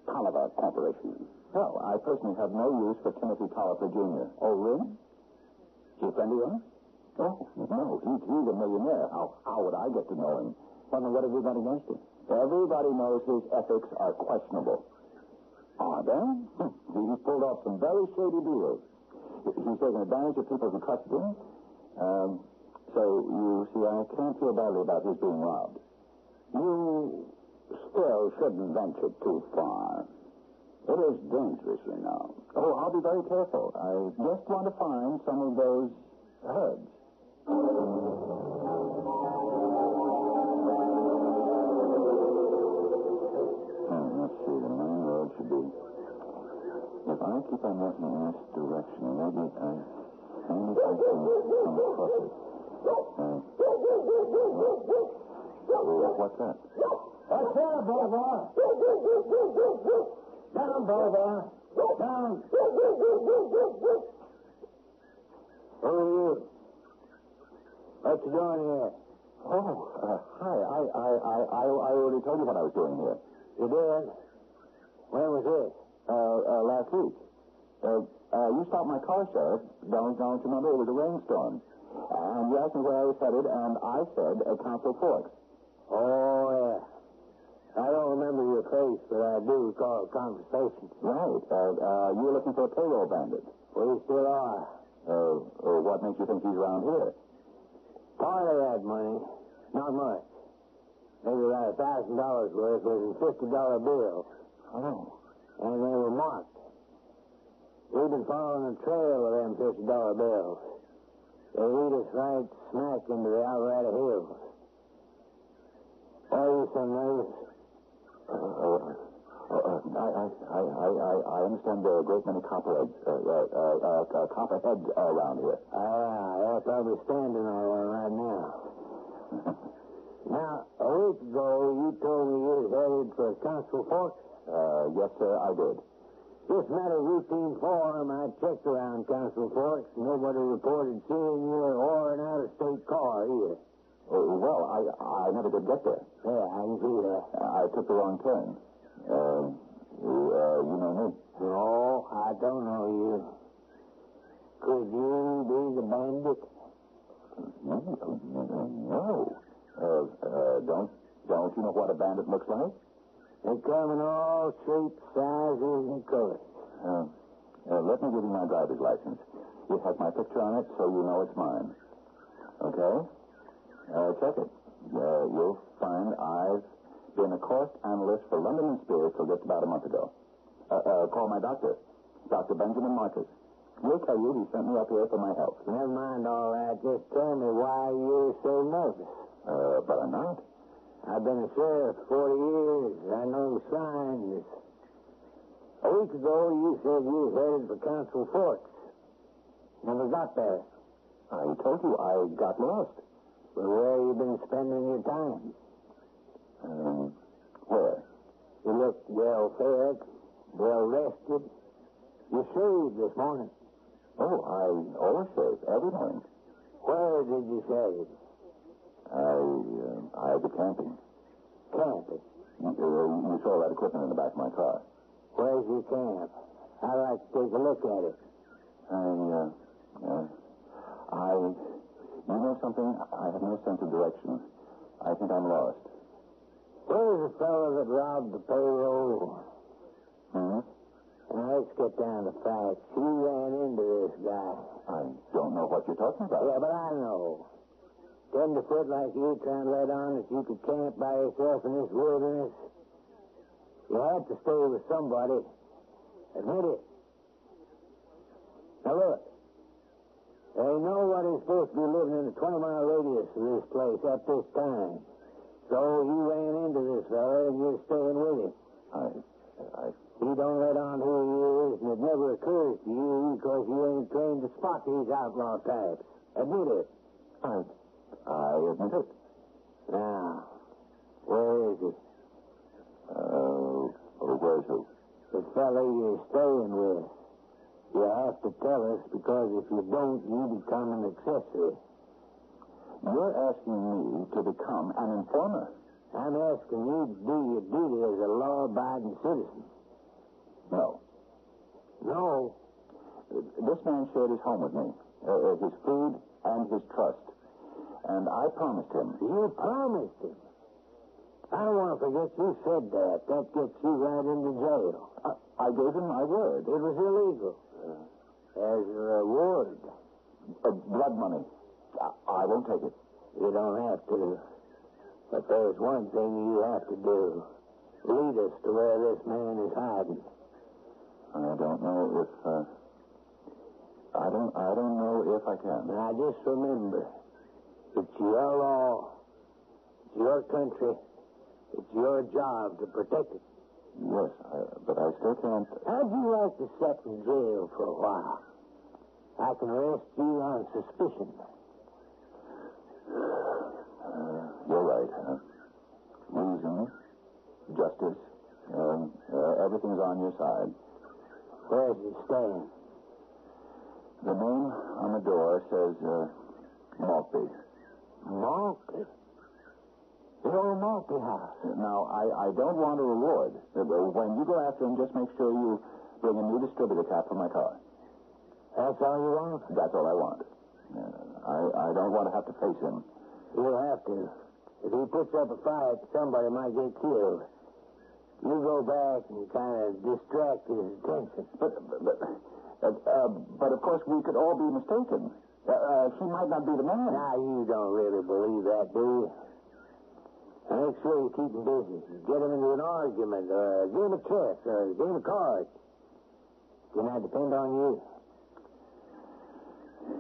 Tolliver Corporation? Well, I personally have no use for Timothy Tolliver, Jr. Oh, really? Is he a friend of yours? Oh, no. He's a millionaire. How would I get to know him? Well, then what have you got against him? Everybody knows his ethics are questionable. Are they? He's pulled off some very shady deals. He's taken advantage of people who trusted him. So, you see, I can't feel badly about his being robbed. You still shouldn't venture too far. It is dangerous, you know. Oh, I'll be very careful. I just want to find some of those Heads. Let's see. The main road should be... If I keep on walking in this direction, maybe I can come across it. What's that? What's there, Boba? Down, Boba. Down. Who are you? What you doing here? Oh, hi. I already told you what I was doing here. You did? When was this? Last week. You stopped my car, Sheriff. Don't you remember? It was a rainstorm. And you asked me where I was headed, and I said Council Forks. Oh, yeah. I don't remember your face, but I do recall a conversation. Right. You were looking for a payroll bandit. We still are. What makes you think he's around here? Part of that money, not much. Maybe about $1,000 worth was in $50 bills. Oh. And they were marked. We've been following the trail of them $50 bills. They lead us right smack into the Alvarado Hills. Why are you so nervous? I understand there are a great many copperheads around here. They're probably standing on one right now. Now, a week ago, you told me you was headed for Council Forks? Yes, sir, I did. Just matter of routine form, I checked around Council Forks. Nobody reported seeing you or an out-of-state car either. Well, I never did get there. Yeah, I can see that. I took the wrong turn. You know me? No, I don't know you. Could you be the bandit? No. Don't you know what a bandit looks like? They come in all shapes, sizes, and colors. Let me give you my driver's license. It has my picture on it, so you know it's mine. Okay? Check it. You'll find I've been a cost analyst for London and Spears till just about a month ago. Call my doctor, Dr. Benjamin Marcus. He'll tell you he sent me up here for my health. Never mind all that. Just tell me why you're so nervous. But I'm not. I've been a sheriff 40 years. I know signs. A week ago, you said you was headed for Council Forks. Never got there. I told you I got lost. Well, where you been spending your time? Where? You look well fed, well rested. You shaved this morning. Oh, I always shave every morning. Where did you shave? I was camping. Camping? You saw that equipment in the back of my car. Where's your camp? I'd like to take a look at it. You know something? I have no sense of direction. I think I'm lost. Where's the fellow that robbed the payroll? Hmm? Now, let's get down to facts. You ran into this guy. I don't know what you're talking about. Yeah, but I know. Tenderfoot like you trying to let on that you could camp by yourself in this wilderness. You had to stay with somebody. Admit it. Now, look. There ain't nobody supposed to be living in a 20-mile radius of this place at this time. So you ran into this fella and you're staying with him. He don't let on who he is, and it never occurs to you because you ain't trained to spot these outlaw types. Admit it. I admit it. Now, where is he? Where's who? The fella you're staying with. You have to tell us, because if you don't, you become an accessory. You're asking me to become an informer? I'm asking you to do your duty as a law-abiding citizen. No. No? This man shared his home with me, his food and his trust. And I promised him. You promised him? I don't want to forget you said that. That gets you right into jail. I gave him my word. It was illegal. As a reward. Blood money. I won't take it. You don't have to. But there's one thing you have to do. Lead us to where this man is hiding. I don't know if... I I don't know if I can. Now, just remember, it's your law. It's your country. It's your job to protect it. Yes, but I still can't. How'd you like to sit in jail for a while? I can arrest you on suspicion. You're right. Reason, justice, everything's on your side. Where does it stand? The name on the door says, Maltby. Maltby? The old Maltby house. Now, I don't want a reward. When you go after him, just make sure you bring a new distributor cap for my car. That's all you want? That's all I want. I don't want to have to face him. You'll have to. If he puts up a fight, somebody might get killed. You go back and kind of distract his attention. But of course, we could all be mistaken. He might not be the man. Now, you don't really believe that, do you? Make sure you keep him busy. Get him into an argument, or a game of chess, or a game of cards. Can I depend on you?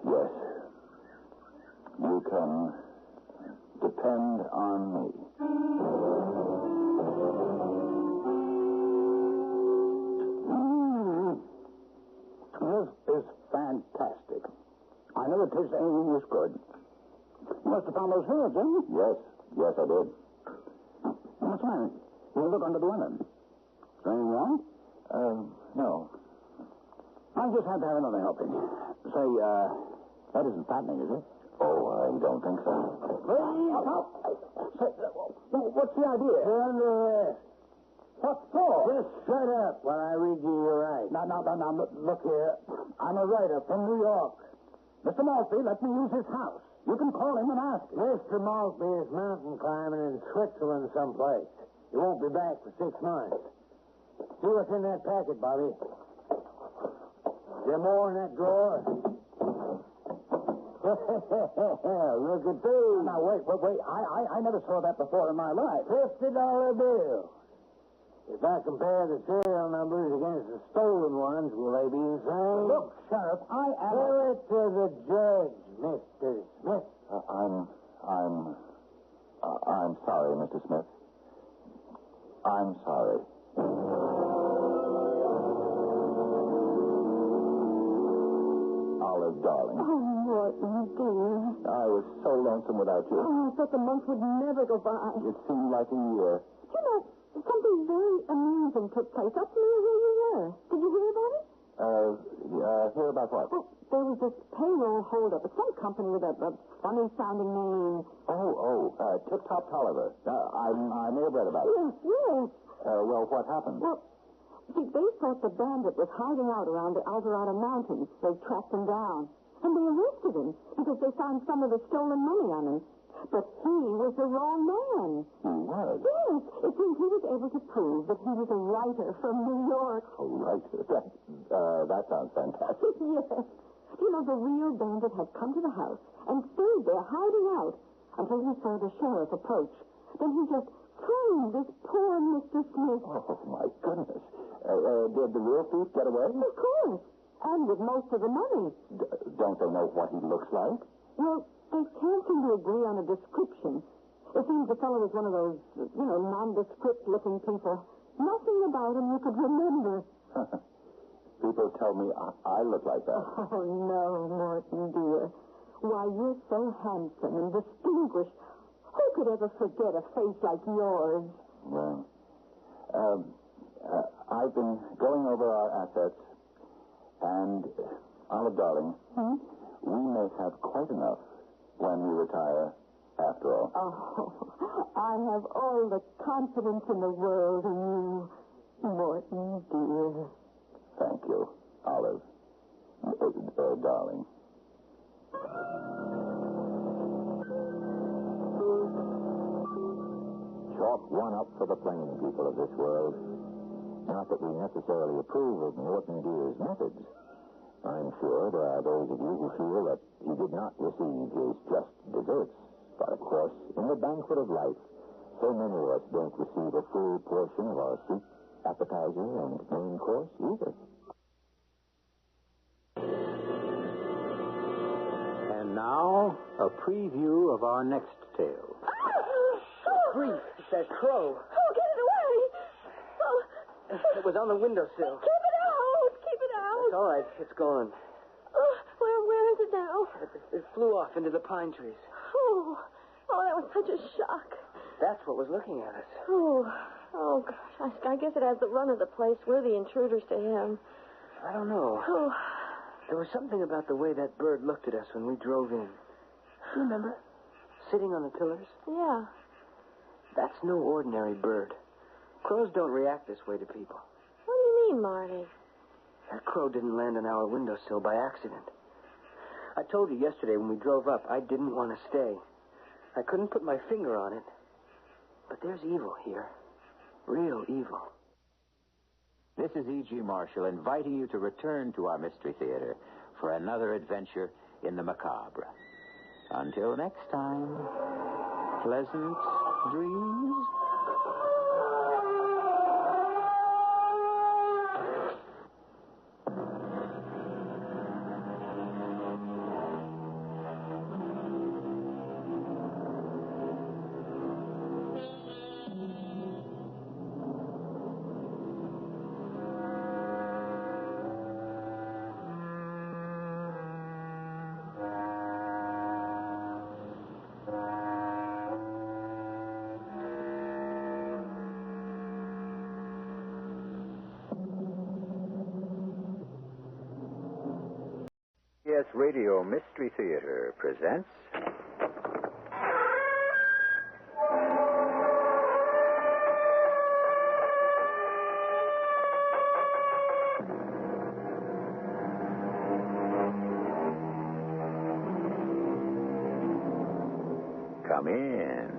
Yes. You can depend on me. This is fantastic. I never tasted anything this good. You must have found those herbs, didn't you? Yes, I did. What's wrong? You look under the linen. Is there anything wrong? No. I just had to have another helping. Say, that isn't fattening, is it? Oh, I don't think so. Please, help! Say, what's the idea? You're under arrest. What for? Just shut up while I read you your rights. Now, look here. I'm a writer from New York. Mr. Maltby, let me use his house. You can call him and ask him. Mr. Maltby is mountain climbing in Switzerland someplace. He won't be back for 6 months. See what's in that packet, Bobby. Is there more in that drawer? Look at these. Now, wait. I never saw that before in my life. $50 bill. If I compare the serial numbers against the stolen ones, will they be the same? Look, Sheriff, I am... Tell it to the judge, Mr. Smith. I'm sorry, Mr. Smith. I'm sorry. Olive, darling. Oh, Morton, dear. I was so lonesome without you. Oh, I thought the month would never go by. It seemed like a year. You know, something very amusing took place up near where you were. Did you hear about it? Hear about what? Well, there was this payroll holdup at some company with a funny-sounding name. Tip Top Tolliver. I may have read about it. Yes. Well, what happened? Well, see, they thought the bandit was hiding out around the Alvarado Mountains. They tracked him down. And they arrested him because they found some of the stolen money on him. But he was the wrong man. He was? Yes. It seems he was able to prove that he was a writer from New York. A writer? That sounds fantastic. Yes. You know, the real bandit had come to the house and stayed there hiding out until he saw the sheriff approach. Then he just framed this poor Mr. Smith. Oh, my goodness. Did the real thief get away? Of course. And with most of the money. Don't they know what he looks like? Well, they can't seem to agree on a description. It seems the fellow was one of those, nondescript-looking people. Nothing about him you could remember. People tell me I look like that. Oh, no, Morton, dear. Why, you're so handsome and distinguished. Who could ever forget a face like yours? Well, I've been going over our assets, and, Olive, darling, we may have quite enough when we retire, after all. Oh, I have all the confidence in the world in you, Morton, dear. Thank you, Olive. Darling. Chalk one up for the plain people of this world. Not that we necessarily approve of Morton Deer's methods. I'm sure there are those of you who feel that he did not receive his just deserts. But, of course, in the banquet of life, so many of us don't receive a full portion of our soup, appetizer, and main course either. a preview of our next tale. Grief, it's that crow. Oh, get it away! Oh. It was on the windowsill. Keep it out! Keep it out! It's all right. It's gone. Oh, where is it now? It flew off into the pine trees. Oh, that was such a shock. That's what was looking at us. Oh, gosh. I guess it has the run of the place. We're the intruders to him. I don't know. Oh. There was something about the way that bird looked at us when we drove in. Do you remember? Sitting on the pillars? Yeah. That's no ordinary bird. Crows don't react this way to people. What do you mean, Marty? That crow didn't land on our windowsill by accident. I told you yesterday when we drove up I didn't want to stay. I couldn't put my finger on it. But there's evil here. Real evil. This is E.G. Marshall inviting you to return to our Mystery Theater for another adventure in the macabre. Until next time, pleasant dreams. CBS Radio Mystery Theater presents... Come in.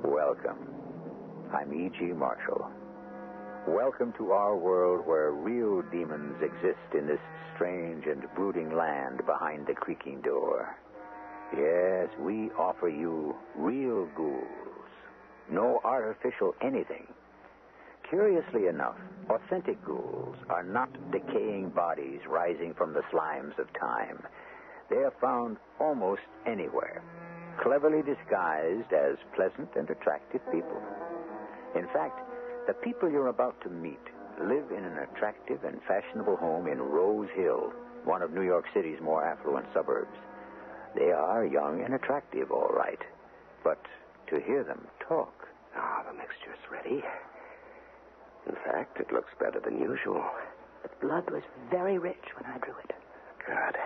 Welcome. I'm E.G. Marshall. Welcome to our world where real demons exist in this strange and brooding land behind the creaking door. Yes, we offer you real ghouls. No artificial anything. Curiously enough, authentic ghouls are not decaying bodies rising from the slimes of time. They are found almost anywhere, cleverly disguised as pleasant and attractive people. In fact, the people you're about to meet live in an attractive and fashionable home in Rose Hill, one of New York City's more affluent suburbs. They are young and attractive, all right. But to hear them talk... The mixture's ready. In fact, it looks better than usual. The blood was very rich when I drew it. Good.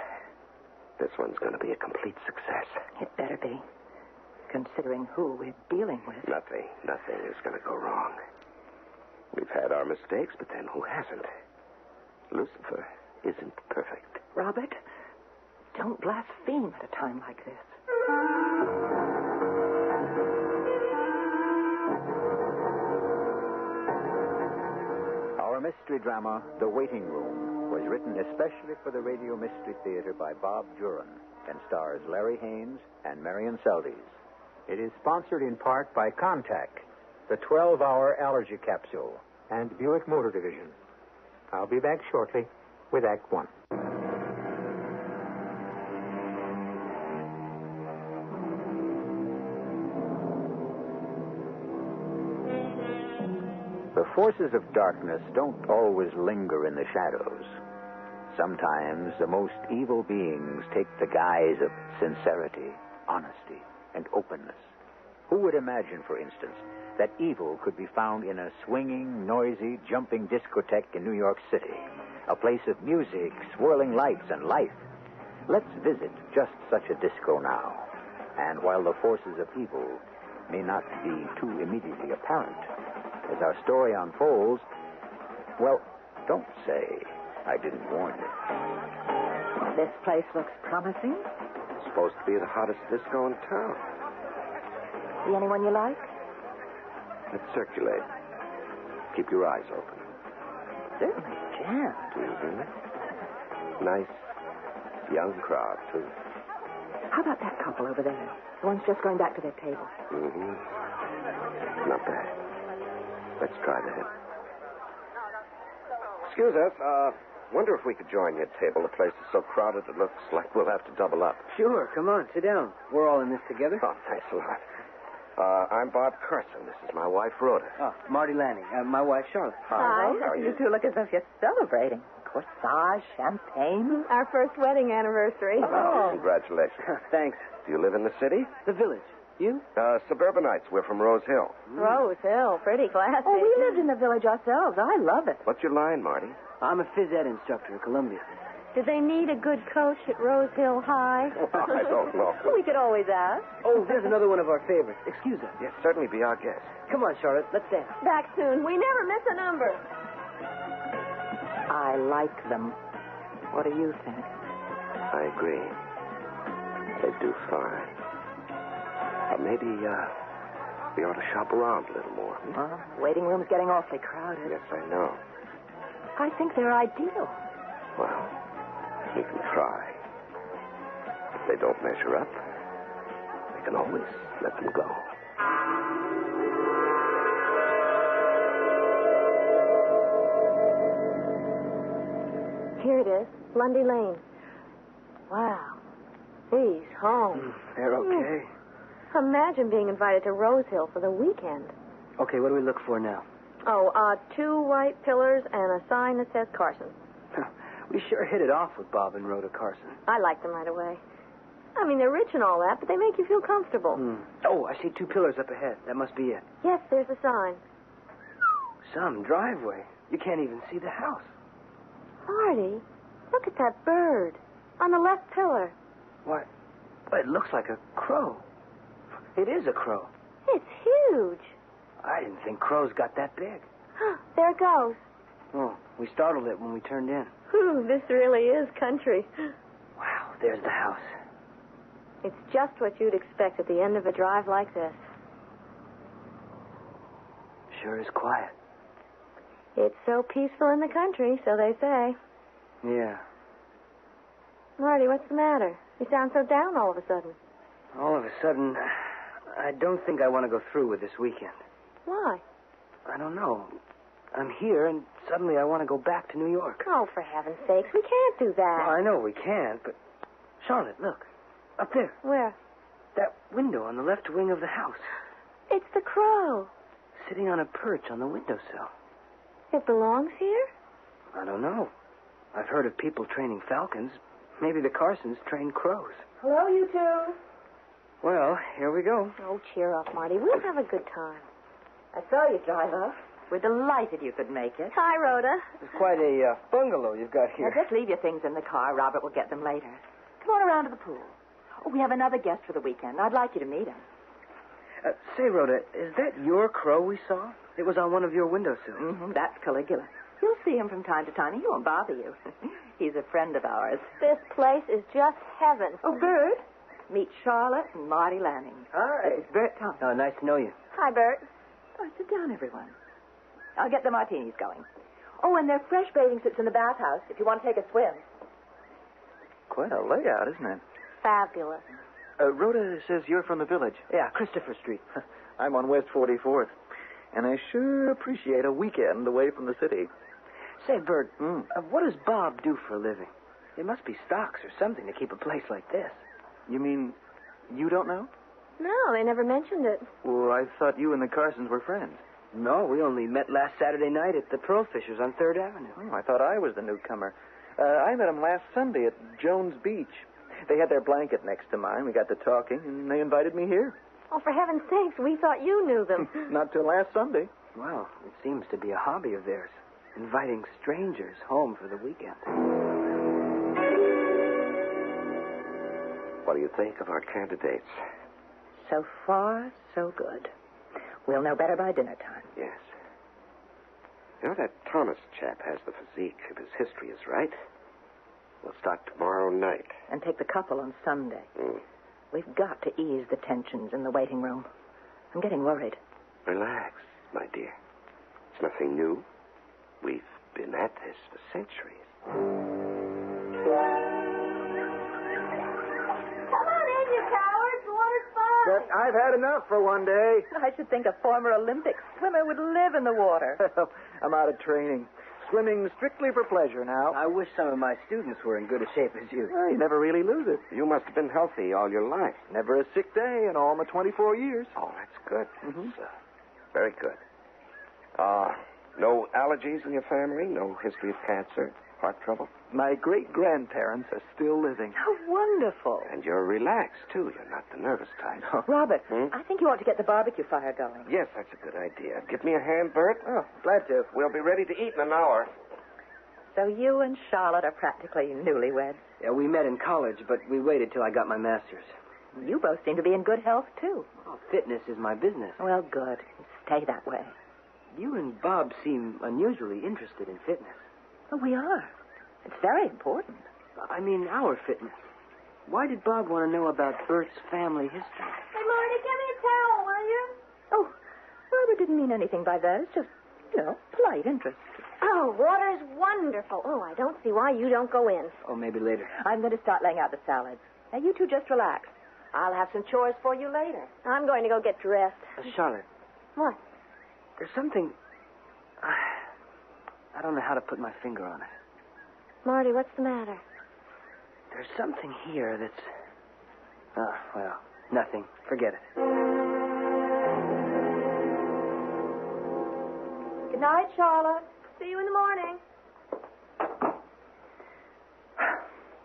This one's going to be a complete success. It better be, considering who we're dealing with. Nothing is going to go wrong. We've had our mistakes, but then who hasn't? Lucifer isn't perfect. Robert, don't blaspheme at a time like this. Our mystery drama, The Waiting Room, was written especially for the Radio Mystery Theater by Bob Duran and stars Larry Haynes and Marion Seldes. It is sponsored in part by Contact, the 12-hour allergy capsule, and Buick Motor Division. I'll be back shortly with Act One. The forces of darkness don't always linger in the shadows. Sometimes the most evil beings take the guise of sincerity, honesty, and openness. Who would imagine, for instance, that evil could be found in a swinging, noisy, jumping discotheque in New York City, a place of music, swirling lights, and life? Let's visit just such a disco now. And while the forces of evil may not be too immediately apparent, as our story unfolds, well, don't say I didn't warn you. This place looks promising. It's supposed to be the hottest disco in town. See anyone you like? Let's circulate. Keep your eyes open. Certainly jammed. Mm-hmm. Nice young crowd, too. How about that couple over there? The one's just going back to their table. Mm-hmm. Not bad. Let's try that. Excuse us, Wonder if we could join your table. The place is so crowded it looks like we'll have to double up. Sure, come on, sit down. We're all in this together. Oh, thanks a lot. I'm Bob Carson. This is my wife, Rhoda. Oh, Marty Lanning. My wife, Charlotte. Hi. How are you? You two look as if you're celebrating. Corsage, champagne. Our first wedding anniversary. Oh, congratulations. Thanks. Do you live in the city? The village. You? Suburbanites. We're from Rose Hill. Rose Hill, pretty classy. Oh, we lived in the village ourselves. I love it. What's your line, Marty? I'm a phys ed instructor at Columbia. Do they need a good coach at Rose Hill High? I don't know. We could always ask. Oh, there's another one of our favorites. Excuse us. Yes, certainly be our guest. Come on, Charlotte. Let's dance. Back soon. We never miss a number. I like them. What do you think? I agree. They do fine. Maybe we ought to shop around a little more. The waiting room's getting awfully crowded. Yes, I know. I think they're ideal. Well, we can try. If they don't measure up, we can always let them go. Here it is, Lundy Lane. Wow. These homes. They're okay. Imagine being invited to Rose Hill for the weekend. Okay, what do we look for now? Oh, 2 white pillars and a sign that says Carson. We sure hit it off with Bob and Rhoda Carson. I like them right away. I mean, they're rich and all that, but they make you feel comfortable. Oh, I see 2 pillars up ahead. That must be it. Yes, there's a sign. Some driveway. You can't even see the house. Marty, look at that bird on the left pillar. What? It looks like a crow. It is a crow. It's huge. I didn't think crows got that big. There it goes. Oh, we startled it when we turned in. This really is country. Wow, there's the house. It's just what you'd expect at the end of a drive like this. Sure is quiet. It's so peaceful in the country, so they say. Yeah. Marty, what's the matter? You sound so down all of a sudden. All of a sudden, I don't think I want to go through with this weekend. Why? I don't know. I'm here, and suddenly I want to go back to New York. Oh, for heaven's sakes, we can't do that. Well, I know we can't, but... Charlotte, look. Up there. Where? That window on the left wing of the house. It's the crow. Sitting on a perch on the windowsill. It belongs here? I don't know. I've heard of people training falcons. Maybe the Carsons train crows. Hello, you two. Well, here we go. Oh, cheer up, Marty. We'll have a good time. I saw you drive up. We're delighted you could make it. Hi, Rhoda. It's quite a bungalow you've got here. Now, just leave your things in the car. Robert will get them later. Come on around to the pool. Oh, we have another guest for the weekend. I'd like you to meet him. Say, Rhoda, is that your crow we saw? It was on one of your windowsills. Mm-hmm, that's Caligula. You'll see him from time to time. He won't bother you. He's a friend of ours. This place is just heaven. Oh, Bert. Meet Charlotte and Marty Lanning. Hi. This is Bert Thompson. Oh, nice to know you. Hi, Bert. Oh, sit down, everyone. I'll get the martinis going. Oh, and there are fresh bathing suits in the bathhouse if you want to take a swim. Quite a layout, isn't it? Fabulous. Rhoda says you're from the village. Yeah, Christopher Street. I'm on West 44th. And I sure appreciate a weekend away from the city. Say, Bert, what does Bob do for a living? There must be stocks or something to keep a place like this. You mean you don't know? No, they never mentioned it. Well, I thought you and the Carsons were friends. No, we only met last Saturday night at the Pearl Fishers on 3rd Avenue. Oh, I thought I was the newcomer. I met them last Sunday at Jones Beach. They had their blanket next to mine. We got to talking, and they invited me here. Oh, for heaven's sakes, we thought you knew them. Not till last Sunday. Well, it seems to be a hobby of theirs, inviting strangers home for the weekend. What do you think of our candidates? So far, so good. We'll know better by dinner time. Yes. You know, that Thomas chap has the physique if his history is right. We'll start tomorrow night. And take the couple on Sunday. We've got to ease the tensions in the waiting room. I'm getting worried. Relax, my dear. It's nothing new. We've been at this for centuries. Come on in, you cowards. Water's fine. But I've had enough for one day. I should think a former Olympic swimmer would live in the water. I'm out of training. swimming strictly for pleasure now. I wish some of my students were in good a shape as you. Well, you never really lose it. You must have been healthy all your life. Never a sick day in all my 24 years. Oh, that's good. Mm-hmm. That's, very good. No allergies in your family? No history of cancer? Heart trouble? My great-grandparents are still living. How wonderful. And you're relaxed, too. You're not the nervous type. Robert, I think you ought to get the barbecue fire going. Yes, that's a good idea. Give me a hand, Bert. Oh, glad to. We'll be ready to eat in an hour. So you and Charlotte are practically newlyweds. Yeah, we met in college, but we waited till I got my master's. You both seem to be in good health, too. Oh, fitness is my business. Well, good. Stay that way. You and Bob seem unusually interested in fitness. Oh, we are. It's very important. I mean, our fitness. Why did Bob want to know about Bert's family history? Hey, Marty, give me a towel, will you? Oh, Robert didn't mean anything by that. It's just, polite interest. Oh, water's wonderful. Oh, I don't see why you don't go in. Oh, maybe later. I'm going to start laying out the salads. Now, you two just relax. I'll have some chores for you later. I'm going to go get dressed. Charlotte. What? There's something... I don't know how to put my finger on it. Marty, what's the matter? There's something here that's... Oh, well, nothing. Forget it. Good night, Charlotte. See you in the morning.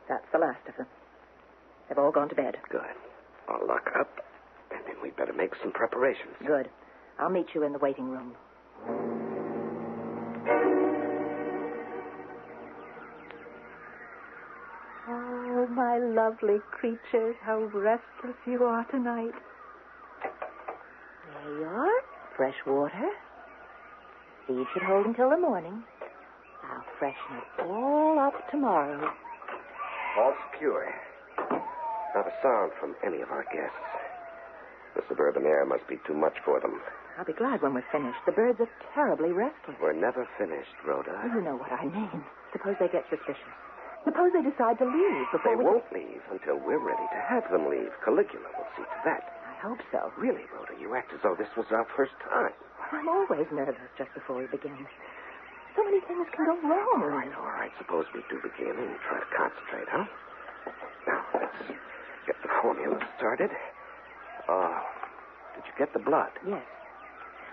That's the last of them. They've all gone to bed. Good. I'll lock up, and then we'd better make some preparations. Good. I'll meet you in the waiting room. Oh, my lovely creatures, how restless you are tonight. There you are. Fresh water. Feed should hold until the morning. I'll freshen it all up tomorrow. All secure. Not a sound from any of our guests. The suburban air must be too much for them. I'll be glad when we're finished. The birds are terribly restless. We're never finished, Rhoda. You know what I mean. Suppose they get suspicious. Suppose they decide to leave before They won't leave until we're ready to have them leave. Caligula will see to that. I hope so. Really, Rhoda, you act as though this was our first time. I'm always nervous just before we begin. So many things can go wrong. All right. Suppose we do begin and try to concentrate, huh? Now, let's get the formula started. Did you get the blood? Yes.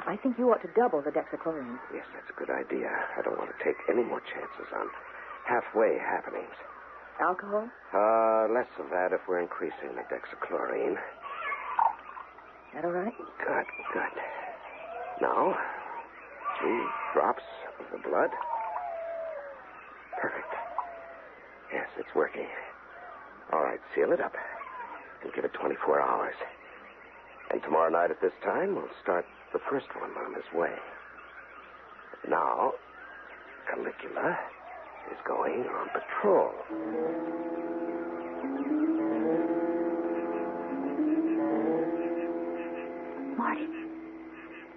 I think you ought to double the dexachlorine. Yes, that's a good idea. I don't want to take any more chances on halfway happenings. Alcohol? Less of that if we're increasing the dexachlorine. That all right? Good. Now, 3 drops of the blood. Perfect. Yes, it's working. All right, seal it up and give it 24 hours. And tomorrow night at this time, we'll start the first one on his way. Now, Caligula is going on patrol.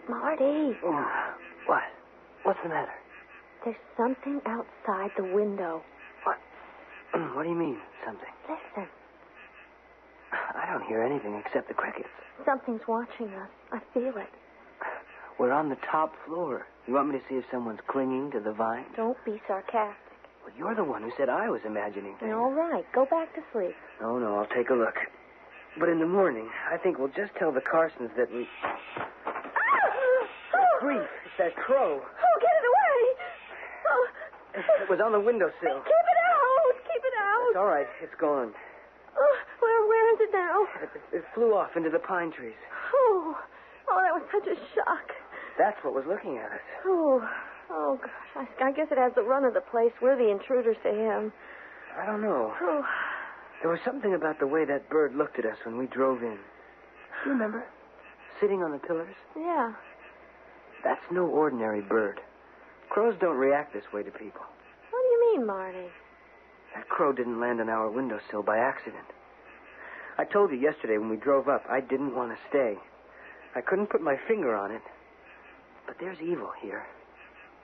Marty. Oh, what? What's the matter? There's something outside the window. What? What do you mean, something? Listen. I don't hear anything except the crickets. Something's watching us. I feel it. We're on the top floor. You want me to see if someone's clinging to the vine? Don't be sarcastic. Well, you're the one who said I was imagining things. All right. Go back to sleep. Oh, no, I'll take a look. But in the morning, I think we'll just tell the Carsons that we... Grief, it's that crow. Oh, get it away! Oh. It was on the windowsill. Keep it out! Keep it out! It's all right. It's gone. Oh, where is it now? It flew off into the pine trees. Oh, that was such a shock. That's what was looking at us. Oh, gosh. I guess it has the run of the place. We're the intruders to him. I don't know. Oh. There was something about the way that bird looked at us when we drove in. Do you remember? Sitting on the pillars? Yeah. That's no ordinary bird. Crows don't react this way to people. What do you mean, Marty? That crow didn't land on our windowsill by accident. I told you yesterday when we drove up, I didn't want to stay. I couldn't put my finger on it. But there's evil here.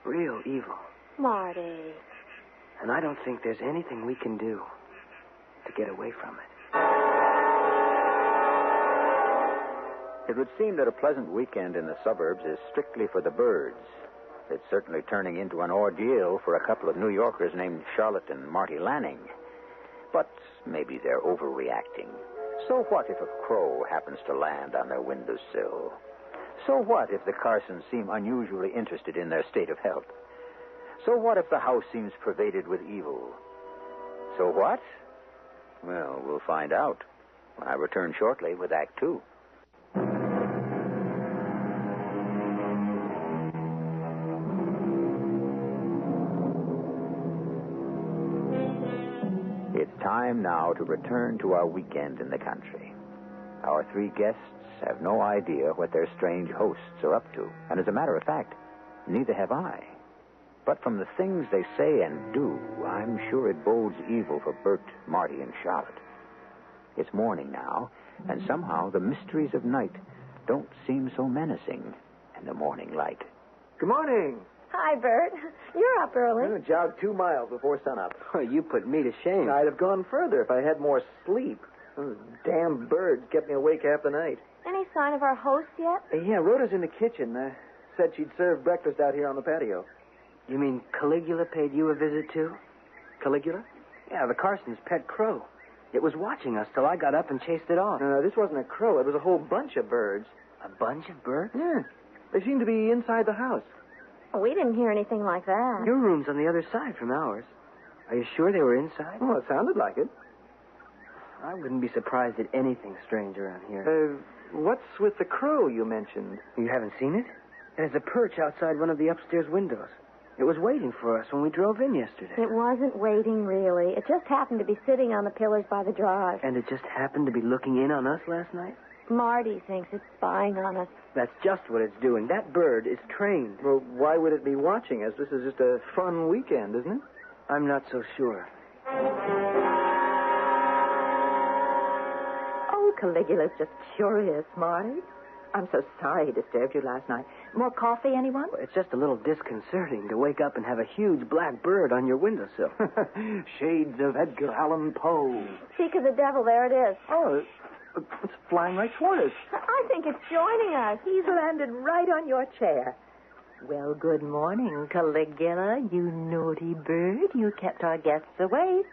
Real evil. Marty. And I don't think there's anything we can do to get away from it. It would seem that a pleasant weekend in the suburbs is strictly for the birds. It's certainly turning into an ordeal for a couple of New Yorkers named Charlotte and Marty Lanning. But maybe they're overreacting. So what if a crow happens to land on their windowsill? So what if the Carsons seem unusually interested in their state of health? So what if the house seems pervaded with evil? So what? Well, we'll find out when I return shortly with Act Two. It's time now to return to our weekend in the country. Our three guests have no idea what their strange hosts are up to. And as a matter of fact, neither have I. But from the things they say and do, I'm sure it bodes evil for Bert, Marty, and Charlotte. It's morning now, and somehow the mysteries of night don't seem so menacing in the morning light. Good morning. Hi, Bert. You're up early. I jogged 2 miles before sunup. Oh, you put me to shame. I'd have gone further if I had more sleep. Those damn birds kept me awake half the night. Any sign of our host yet? Yeah, Rhoda's in the kitchen. Said she'd serve breakfast out here on the patio. You mean Caligula paid you a visit, too? Caligula? Yeah, the Carsons' pet crow. It was watching us till I got up and chased it off. No, this wasn't a crow. It was a whole bunch of birds. A bunch of birds? Yeah. They seemed to be inside the house. Oh, we didn't hear anything like that. Your room's on the other side from ours. Are you sure they were inside? Oh, it sounded like it. I wouldn't be surprised at anything strange around here. What's with the crow you mentioned? You haven't seen it? It has a perch outside one of the upstairs windows. It was waiting for us when we drove in yesterday. It wasn't waiting, really. It just happened to be sitting on the pillars by the drive. And it just happened to be looking in on us last night? Marty thinks it's spying on us. That's just what it's doing. That bird is trained. Well, why would it be watching us? This is just a fun weekend, isn't it? I'm not so sure. Oh, Caligula's just curious, Marty. I'm so sorry he disturbed you last night. More coffee, anyone? Well, it's just a little disconcerting to wake up and have a huge black bird on your windowsill. Shades of Edgar Allan Poe. Speak of the devil, there it is. Oh, it's flying right toward us. I think it's joining us. He's landed right on your chair. Well, good morning, Caligula, you naughty bird. You kept our guests awake.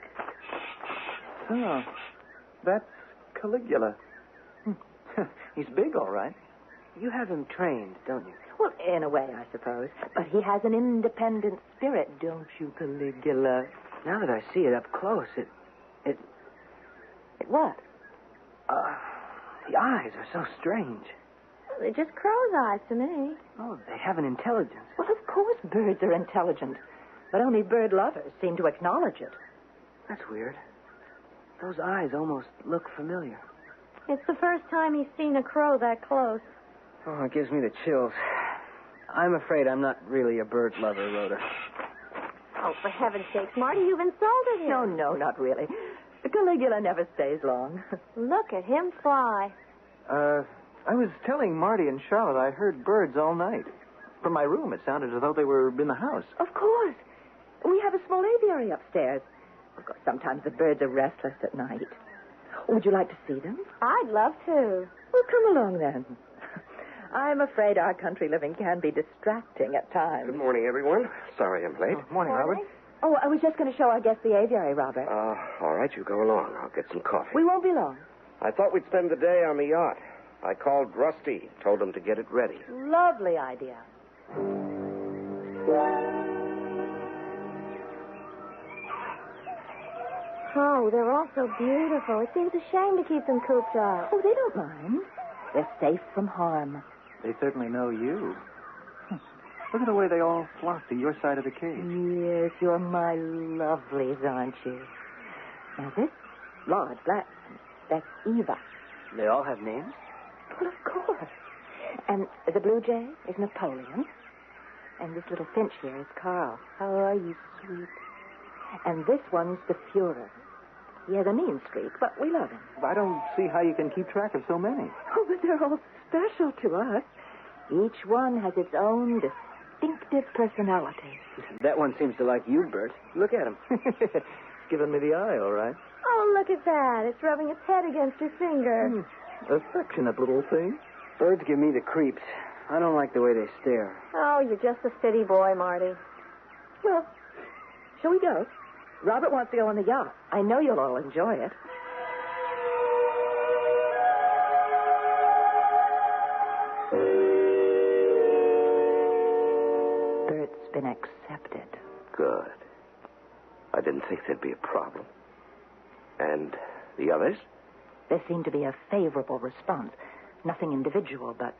Oh, that's Caligula. He's big, all right. You have him trained, don't you? Well, in a way, I suppose. But he has an independent spirit, don't you, Caligula? Now that I see it up close, it what? The eyes are so strange. They're just crow's eyes to me. Oh, they have an intelligence. Well, of course birds are intelligent. But only bird lovers seem to acknowledge it. That's weird. Those eyes almost look familiar. It's the first time he's seen a crow that close. Oh, it gives me the chills. I'm afraid I'm not really a bird lover, Rhoda. Oh, for heaven's sakes, Marty, you've insulted him. No, not really. Caligula never stays long. Look at him fly. I was telling Marty and Charlotte I heard birds all night. From my room, it sounded as though they were in the house. Of course. We have a small aviary upstairs. Of course, sometimes the birds are restless at night. Would you like to see them? I'd love to. Well, come along then. I'm afraid our country living can be distracting at times. Good morning, everyone. Sorry I'm late. Morning, Robert. Oh, I was just going to show our guests the aviary, Robert. All right, you go along. I'll get some coffee. We won't be long. I thought we'd spend the day on the yacht. I called Rusty, told him to get it ready. Lovely idea. Oh, they're all so beautiful. It seems a shame to keep them cooped up. Oh, they don't mind. They're safe from harm. They certainly know you. Look at the way they all flock to your side of the cage. Yes, you're my lovelies, aren't you? Now, this large black, that's Eva. They all have names? Well, of course. And the blue jay is Napoleon. And this little finch here is Carl. How are you, sweet? And this one's the Fuhrer. He has a mean streak, but we love him. I don't see how you can keep track of so many. Oh, but they're all special to us. Each one has its own distinctive personality. That one seems to like you, Bert. Look at him. It's giving me the eye, all right. Oh, look at that. It's rubbing its head against your finger. Affectionate little thing. Birds give me the creeps. I don't like the way they stare. Oh, you're just a city boy, Marty. Well, shall we go? Robert wants to go on the yacht. I know you'll all enjoy it. Bert's been accepted. Good. I didn't think there'd be a problem. And the others? There seemed to be a favorable response. Nothing individual, but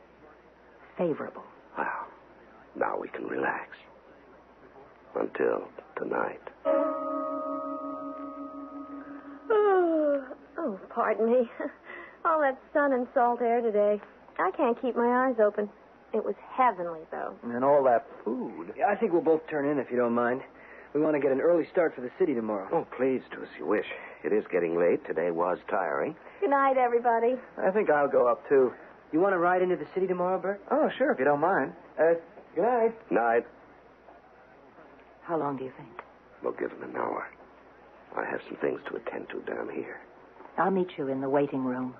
favorable. Well, now we can relax. Until tonight. Oh, pardon me. All that sun and salt air today. I can't keep my eyes open. It was heavenly, though. And all that food. Yeah, I think we'll both turn in, if you don't mind. We want to get an early start for the city tomorrow. Oh, please do as you wish. It is getting late. Today was tiring. Good night, everybody. I think I'll go up, too. You want to ride into the city tomorrow, Bert? Oh, sure, if you don't mind. Good night. Night. How long do you think? We'll give him an hour. I have some things to attend to down here. I'll meet you in the waiting room.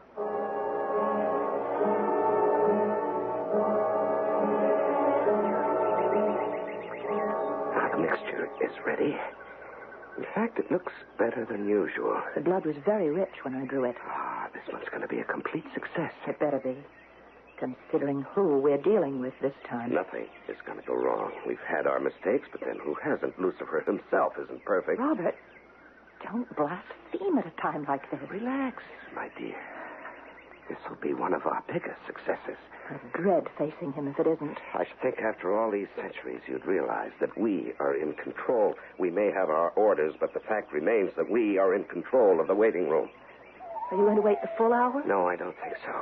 Now, the mixture is ready. In fact, it looks better than usual. The blood was very rich when I drew it. Ah, this one's going to be a complete success. It better be, considering who we're dealing with this time. Nothing is going to go wrong. We've had our mistakes, but then who hasn't? Lucifer himself isn't perfect. Robert, don't blaspheme at a time like this. Relax, my dear. This will be one of our biggest successes. I dread facing him if it isn't. I should think after all these centuries you'd realize that we are in control. We may have our orders, but the fact remains that we are in control of the waiting room. Are you going to wait the full hour? No, I don't think so.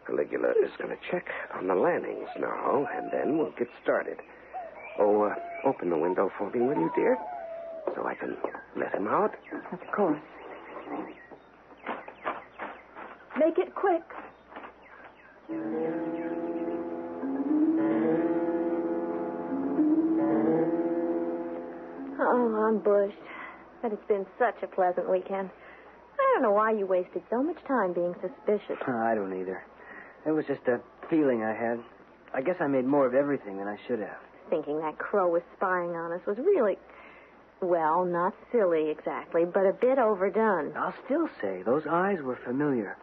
Caligula is going to check on the landings now, and then we'll get started. Oh, open the window for me, will you, dear? So I can let him out? Of course. Make it quick. Oh, I'm bushed. But it's been such a pleasant weekend. I don't know why you wasted so much time being suspicious. I don't either. It was just a feeling I had. I guess I made more of everything than I should have. Thinking that crow was spying on us was really, well, not silly exactly, but a bit overdone. I'll still say those eyes were familiar.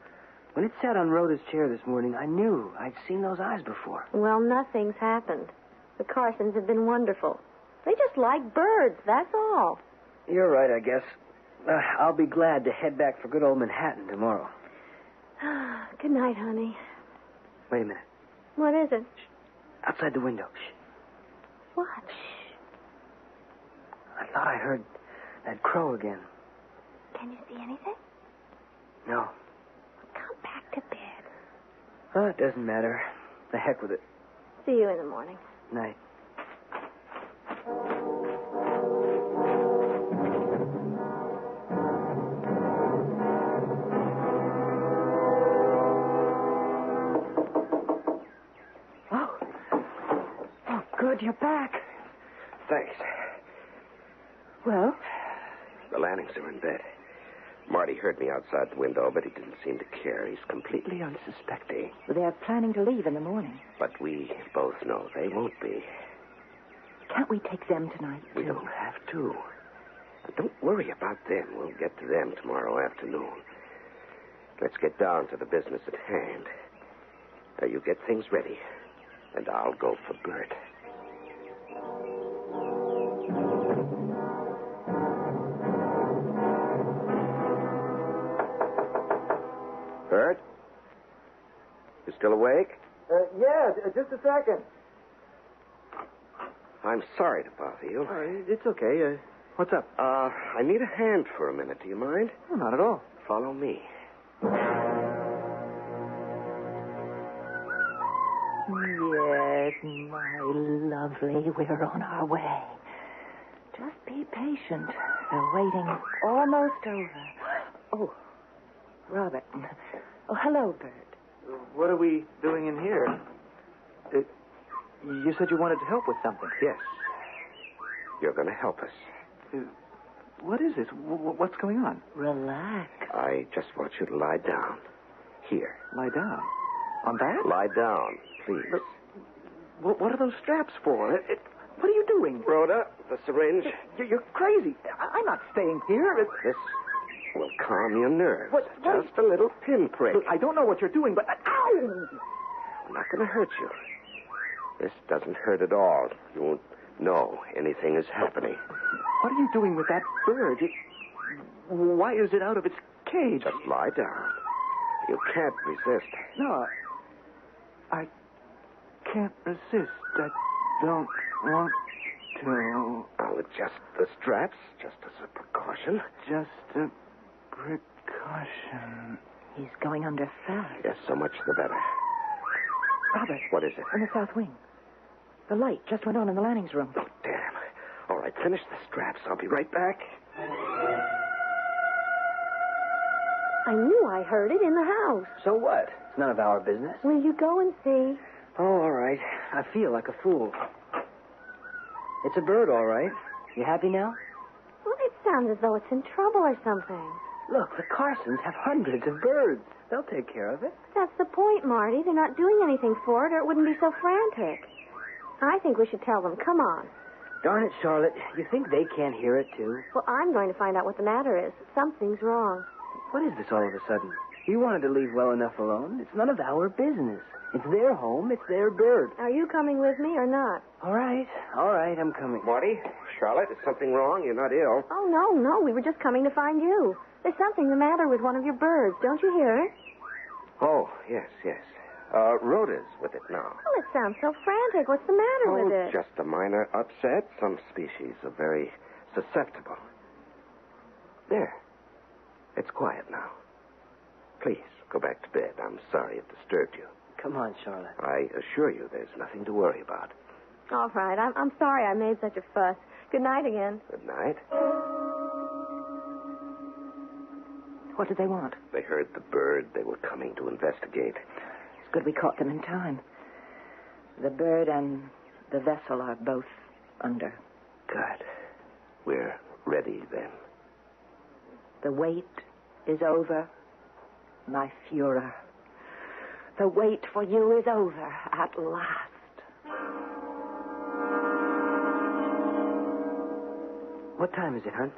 When it sat on Rhoda's chair this morning, I knew I'd seen those eyes before. Well, nothing's happened. The Carsons have been wonderful. They just like birds, that's all. You're right, I guess. I'll be glad to head back for good old Manhattan tomorrow. Good night, honey. Wait a minute. What is it? Shh. Outside the window. Shh. What? Shh. I thought I heard that crow again. Can you see anything? No. Come back to bed. Oh, it doesn't matter. The heck with it. See you in the morning. Night. Good, you're back. Thanks. Well? The Lannings are in bed. Marty heard me outside the window, but he didn't seem to care. He's completely unsuspecting. They're planning to leave in the morning. But we both know they won't be. Can't we take them tonight, too? We don't have to. But don't worry about them. We'll get to them tomorrow afternoon. Let's get down to the business at hand. Now, you get things ready, and I'll go for Bert. Bert? You still awake? Yeah, just a second. I'm sorry to bother you. It's okay. What's up? I need a hand for a minute. Do you mind? Oh, not at all. Follow me. Yes, my lovely, we're on our way. Just be patient. The waiting's almost over. Oh, Robert. Oh, hello, Bert. What are we doing in here? You said you wanted to help with something. Yes. You're going to help us. What is this? What's going on? Relax. I just want you to lie down. Here. Lie down? On that? Lie down, please. But what are those straps for? What are you doing? Rhoda, the syringe. You're crazy. I'm not staying here. This will calm your nerves. What? Just a little pinprick. Look, I don't know what you're doing, but... Ow! I'm not going to hurt you. This doesn't hurt at all. You won't know anything is happening. What are you doing with that bird? Why is it out of its cage? Just lie down. You can't resist. No, I can't resist. I don't want to. I'll adjust the straps just as a precaution. Just a precaution. He's going under fast. Yes, so much the better. Robert. What is it? In the south wing. The light just went on in the landings room. Oh, damn. All right, finish the straps. I'll be right back. I knew I heard it in the house. So what? It's none of our business. Will you go and see? Oh, all right. I feel like a fool. It's a bird, all right. You happy now? Well, it sounds as though it's in trouble or something. Look, the Carsons have hundreds of birds. They'll take care of it. That's the point, Marty. They're not doing anything for it, or it wouldn't be so frantic. I think we should tell them. Come on. Darn it, Charlotte. You think they can't hear it, too? Well, I'm going to find out what the matter is. Something's wrong. What is this all of a sudden? You wanted to leave well enough alone. It's none of our business. It's their home. It's their bird. Are you coming with me or not? All right, I'm coming. Marty, Charlotte, is something wrong? You're not ill. Oh, no. We were just coming to find you. There's something the matter with one of your birds. Don't you hear it? Oh, yes. Rhoda's with it now. Well, it sounds so frantic. What's the matter with it? Just a minor upset. Some species are very susceptible. There. It's quiet now. Please, go back to bed. I'm sorry it disturbed you. Come on, Charlotte. I assure you there's nothing to worry about. All right. I'm sorry I made such a fuss. Good night again. Good night. What did they want? They heard the bird. They were coming to investigate. It's good we caught them in time. The bird and the vessel are both under. Good. We're ready then. The wait is over, my Führer. The wait for you is over at last. What time is it, hon?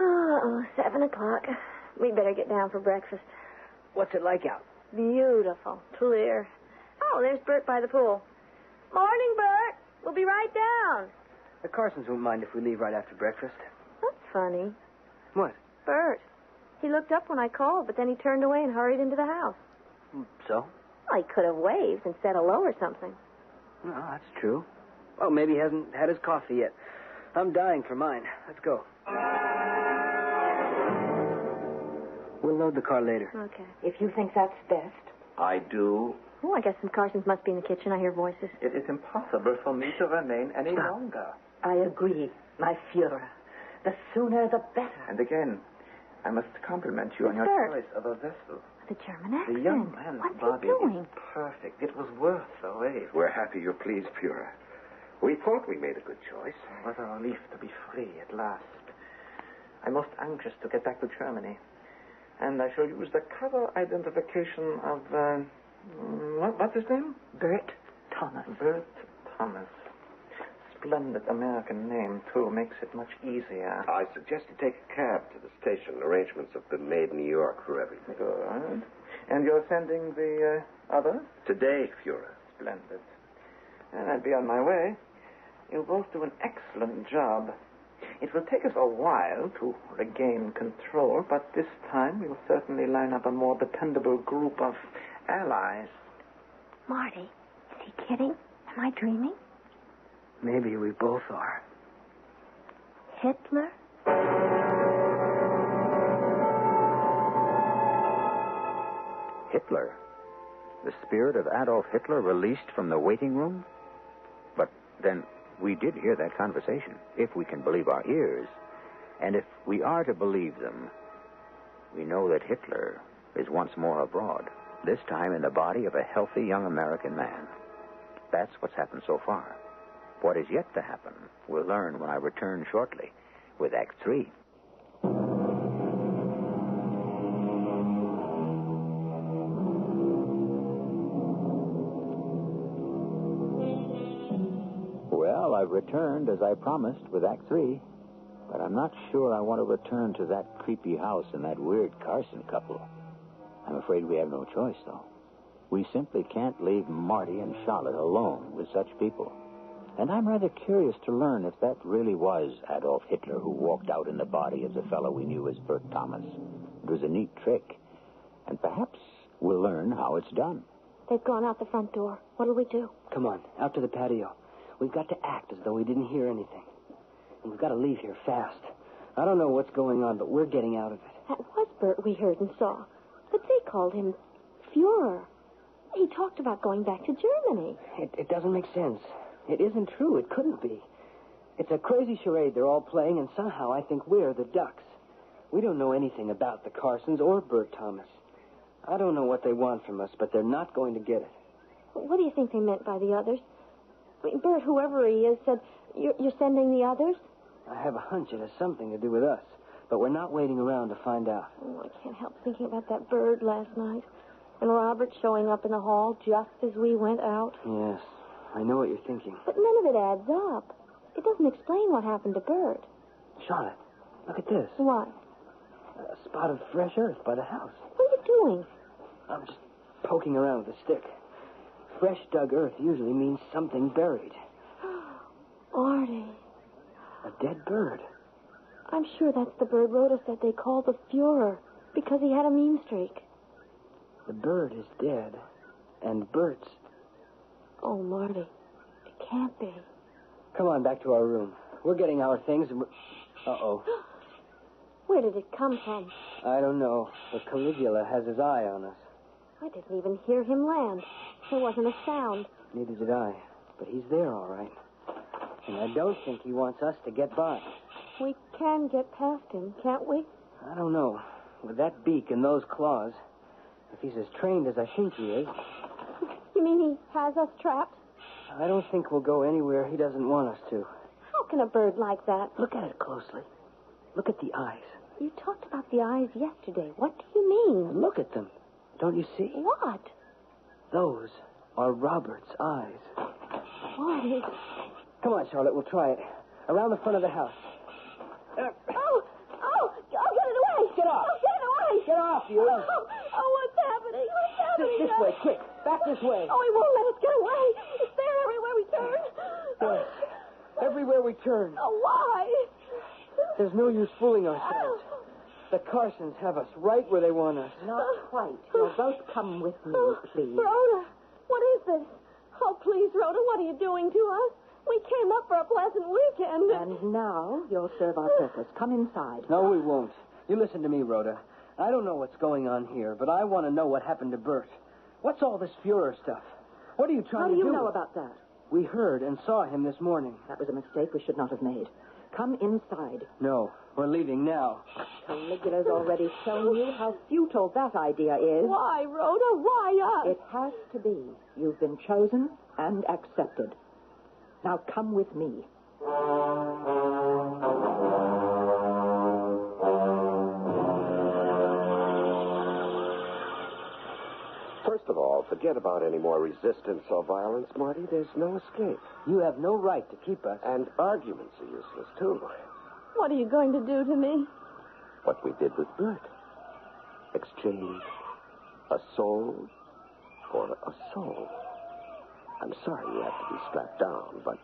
Oh, 7 o'clock. We'd better get down for breakfast. What's it like out? Beautiful. Clear. Oh, there's Bert by the pool. Morning, Bert. We'll be right down. The Carsons won't mind if we leave right after breakfast. That's funny. What? Bert. He looked up when I called, but then he turned away and hurried into the house. So? Well, he could have waved and said hello or something. Well, that's true. Well, maybe he hasn't had his coffee yet. I'm dying for mine. Let's go. We'll load the car later. Okay. If you think that's best. I do. Oh, I guess some Carsons must be in the kitchen. I hear voices. It is impossible for me to remain any longer. I agree, my Führer. The sooner the better. And again, I must compliment you on your Bert. choice of a vessel. The German accent. The young man's What's body he doing? is perfect. It was worth the wait. We're happy you're pleased, Führer. We thought we made a good choice. What a relief to be free at last. I'm most anxious to get back to Germany. And I shall use the cover identification of, what's his name? Bert Thomas. Bert Thomas. Splendid American name, too. Makes it much easier. I suggest you take a cab to the station. Arrangements have been made in New York for everything. Good. And you're sending the others? Today, Führer. Splendid. And I'll be on my way. You both do an excellent job. It will take us a while to regain control, but this time we'll certainly line up a more dependable group of allies. Marty, is he kidding? Am I dreaming? Maybe we both are. Hitler? Hitler? The spirit of Adolf Hitler released from the waiting room? But then we did hear that conversation, if we can believe our ears. And if we are to believe them, we know that Hitler is once more abroad, this time in the body of a healthy young American man. That's what's happened so far. What is yet to happen, we'll learn when I return shortly with Act 3. returned as I promised with Act 3. But I'm not sure I want to return to that creepy house and that weird Carson couple. I'm afraid we have no choice, though. We simply can't leave Marty and Charlotte alone with such people. And I'm rather curious to learn if that really was Adolf Hitler who walked out in the body of the fellow we knew as Bert Thomas. It was a neat trick. And perhaps we'll learn how it's done. They've gone out the front door. What'll we do? Come on, out to the patio. We've got to act as though we didn't hear anything. And we've got to leave here fast. I don't know what's going on, but we're getting out of it. That was Bert we heard and saw. But they called him Fuhrer. He talked about going back to Germany. It doesn't make sense. It isn't true. It couldn't be. It's a crazy charade they're all playing, and somehow I think we're the ducks. We don't know anything about the Carsons or Bert Thomas. I don't know what they want from us, but they're not going to get it. What do you think they meant by the others? I mean, Bert, whoever he is, said, you're sending the others? I have a hunch it has something to do with us, but we're not waiting around to find out. Oh, I can't help thinking about that bird last night. And Robert showing up in the hall just as we went out. Yes, I know what you're thinking. But none of it adds up. It doesn't explain what happened to Bert. Charlotte, look at this. What? A spot of fresh earth by the house. What are you doing? I'm just poking around with a stick. Fresh dug earth usually means something buried. Artie. A dead bird. I'm sure that's the bird Rhoda said they called the Fuhrer because he had a mean streak. The bird is dead, and Bert's... Oh, Marty, it can't be. Come on, back to our room. We're getting our things and we're... Uh-oh. Where did it come from? I don't know, but Caligula has his eye on us. I didn't even hear him land. There wasn't a sound. Neither did I, but he's there all right. And I don't think he wants us to get by. We can get past him, can't we? I don't know. With that beak and those claws, if he's as trained as I think he is... You mean he has us trapped? I don't think we'll go anywhere he doesn't want us to. How can a bird like that? Look at it closely. Look at the eyes. You talked about the eyes yesterday. What do you mean? Look at them. Don't you see? What? Those are Robert's eyes. Marty. Come on, Charlotte, we'll try it. Around the front of the house. Oh, get it away. Get off. Oh, get it away. Get off, you. What's happening? What's happening? This way, quick. Back this way. Oh, he won't let us get away. It's there everywhere we turn. Yes. Everywhere we turn. Oh, why? There's no use fooling ourselves. The Carsons have us right where they want us. Not quite. You'll both come with me, please. Rhoda, what is this? Oh, please, Rhoda, what are you doing to us? We came up for a pleasant weekend. And now you'll serve our purpose. Come inside. No, we won't. You listen to me, Rhoda. I don't know what's going on here, but I want to know what happened to Bert. What's all this Fuhrer stuff? What are you trying to do? How do you know about that? We heard and saw him this morning. That was a mistake we should not have made. Come inside. No, we're leaving now. Caligula's already shown you how futile that idea is. Why, Rhoda? Why us? It has to be. You've been chosen and accepted. Now come with me. First of all, forget about any more resistance or violence, Marty. There's no escape. You have no right to keep us. And arguments are useless, too. What are you going to do to me? What we did with Bert. Exchange a soul for a soul. I'm sorry you have to be strapped down, but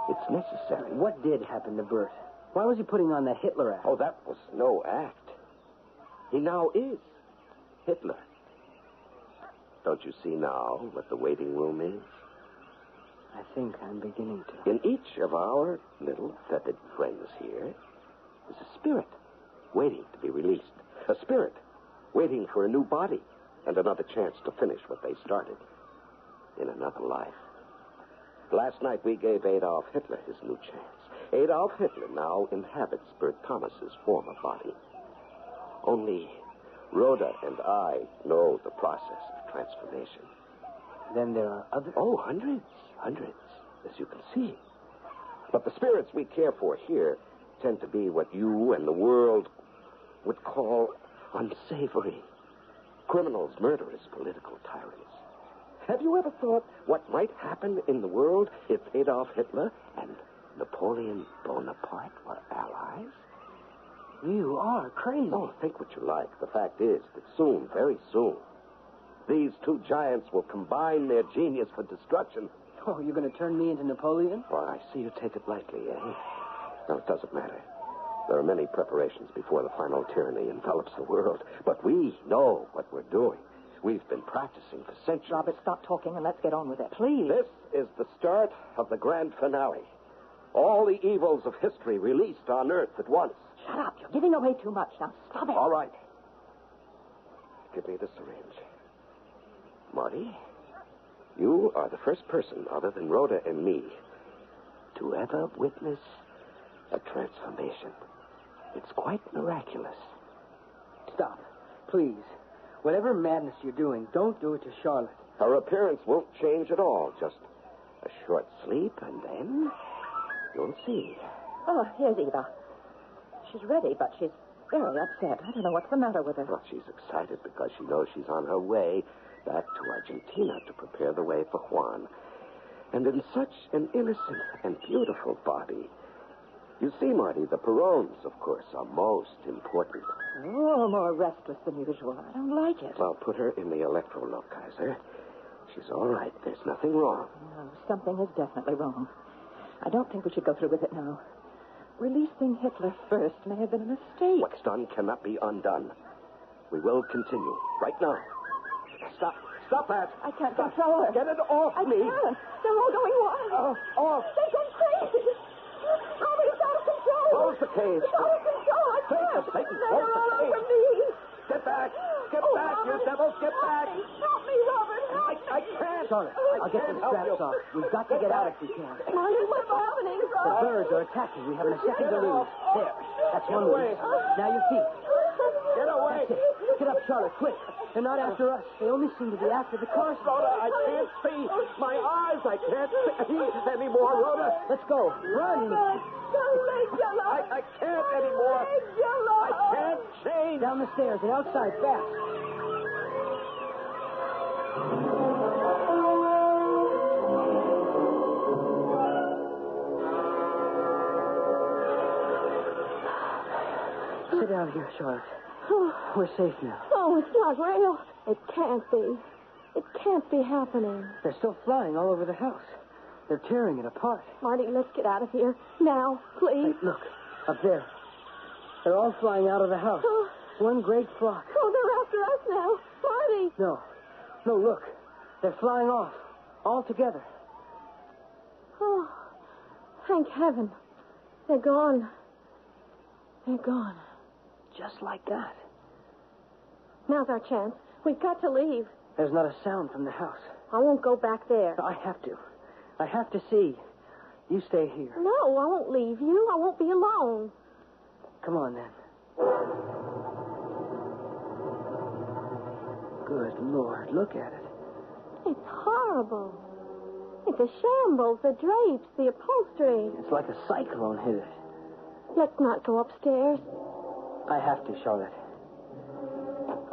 it's necessary. What did happen to Bert? Why was he putting on that Hitler act? Oh, that was no act. He now is Hitler. Don't you see now what the waiting room is? I think I'm beginning to. In each of our little feathered friends here is a spirit waiting to be released. A spirit waiting for a new body and another chance to finish what they started in another life. Last night we gave Adolf Hitler his new chance. Adolf Hitler now inhabits Bert Thomas's former body. Only Rhoda and I know the process of transformation. Then there are others? Oh, hundreds, as you can see. But the spirits we care for here tend to be what you and the world would call unsavory. Criminals, murderers, political tyrants. Have you ever thought what might happen in the world if Adolf Hitler and Napoleon Bonaparte were allies? You are crazy. Oh, think what you like. The fact is that soon, very soon, these two giants will combine their genius for destruction. Oh, you're going to turn me into Napoleon? Well, I see you take it lightly, eh? No, it doesn't matter. There are many preparations before the final tyranny envelops the world. But we know what we're doing. We've been practicing for centuries. Robert, stop talking and let's get on with it. Please. This is the start of the grand finale. All the evils of history released on Earth at once. Shut up. You're giving away too much. Now stop it. All right. Give me the syringe. Marty, you are the first person other than Rhoda and me to ever witness a transformation. It's quite miraculous. Stop. Please. Whatever madness you're doing, don't do it to Charlotte. Her appearance won't change at all. Just a short sleep, and then you'll see. Oh, here's Eva. She's ready, but she's very upset. I don't know what's the matter with her. Well, she's excited because she knows she's on her way back to Argentina to prepare the way for Juan. And in such an innocent and beautiful body. You see, Marty, the Perones, of course, are most important. Oh, more restless than usual. I don't like it. Well, put her in the electro-look, Kaiser. She's all right. There's nothing wrong. No, something is definitely wrong. I don't think we should go through with it now. Releasing Hitler first may have been a mistake. What's done cannot be undone. We will continue. Right now. Stop. Stop that. I can't control her. Get it off me. I can't. They're all going wild. Off. They've gone crazy. Robert, it's out of control. Close the cage. It's out of control. I can't. Satan, They're close all the cage. over me. Get back. Get back, Robert, you devils. Get back. Help me, Robert. Help me. I can't. Charlotte, I'll get the straps off. We've got to get out if we can. Marty, what's happening? The birds are attacking. We haven't a second to lose. There. That's one loose. Now your feet. Get away. That's it. Get up, Charlotte, quick. They're not after us. They only seem to be after the car. Rhoda, I can't see. My eyes, I can't see anymore, Rhoda. Let's go. Run. I can't anymore. I can't change. Down the stairs and outside, fast. Sit down here, Charlotte. We're safe now. Oh, it's not real. It can't be. It can't be happening. They're still flying all over the house. They're tearing it apart. Marty, let's get out of here. Now, please. Hey, look, up there. They're all flying out of the house. One great flock. Oh, they're after us now. Marty. No, look. They're flying off. All together. Oh, thank heaven. They're gone. They're gone. Just like that. Now's our chance. We've got to leave. There's not a sound from the house. I won't go back there. I have to. I have to see. You stay here. No, I won't leave you. I won't be alone. Come on, then. Good Lord, look at it. It's horrible. It's a shambles. The drapes, the upholstery. It's like a cyclone hit it. Let's not go upstairs. I have to, Charlotte.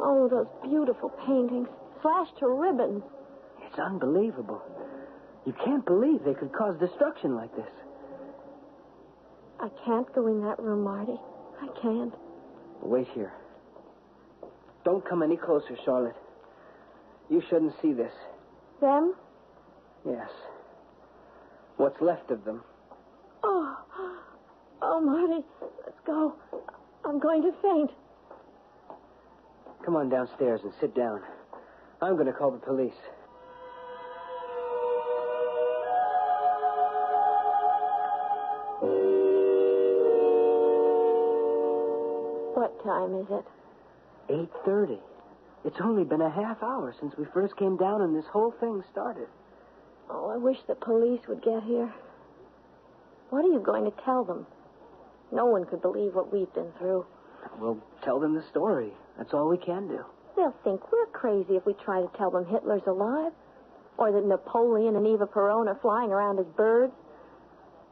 Oh, those beautiful paintings. Slashed to ribbons. It's unbelievable. You can't believe they could cause destruction like this. I can't go in that room, Marty. I can't. Wait here. Don't come any closer, Charlotte. You shouldn't see this. Them? Yes. What's left of them. Oh, Marty. Let's go. I'm going to faint. Come on downstairs and sit down. I'm going to call the police. What time is it? 8:30. It's only been a half hour since we first came down and this whole thing started. Oh, I wish the police would get here. What are you going to tell them? No one could believe what we've been through. We'll tell them the story. That's all we can do. They'll think we're crazy if we try to tell them Hitler's alive. Or that Napoleon and Eva Perón are flying around as birds.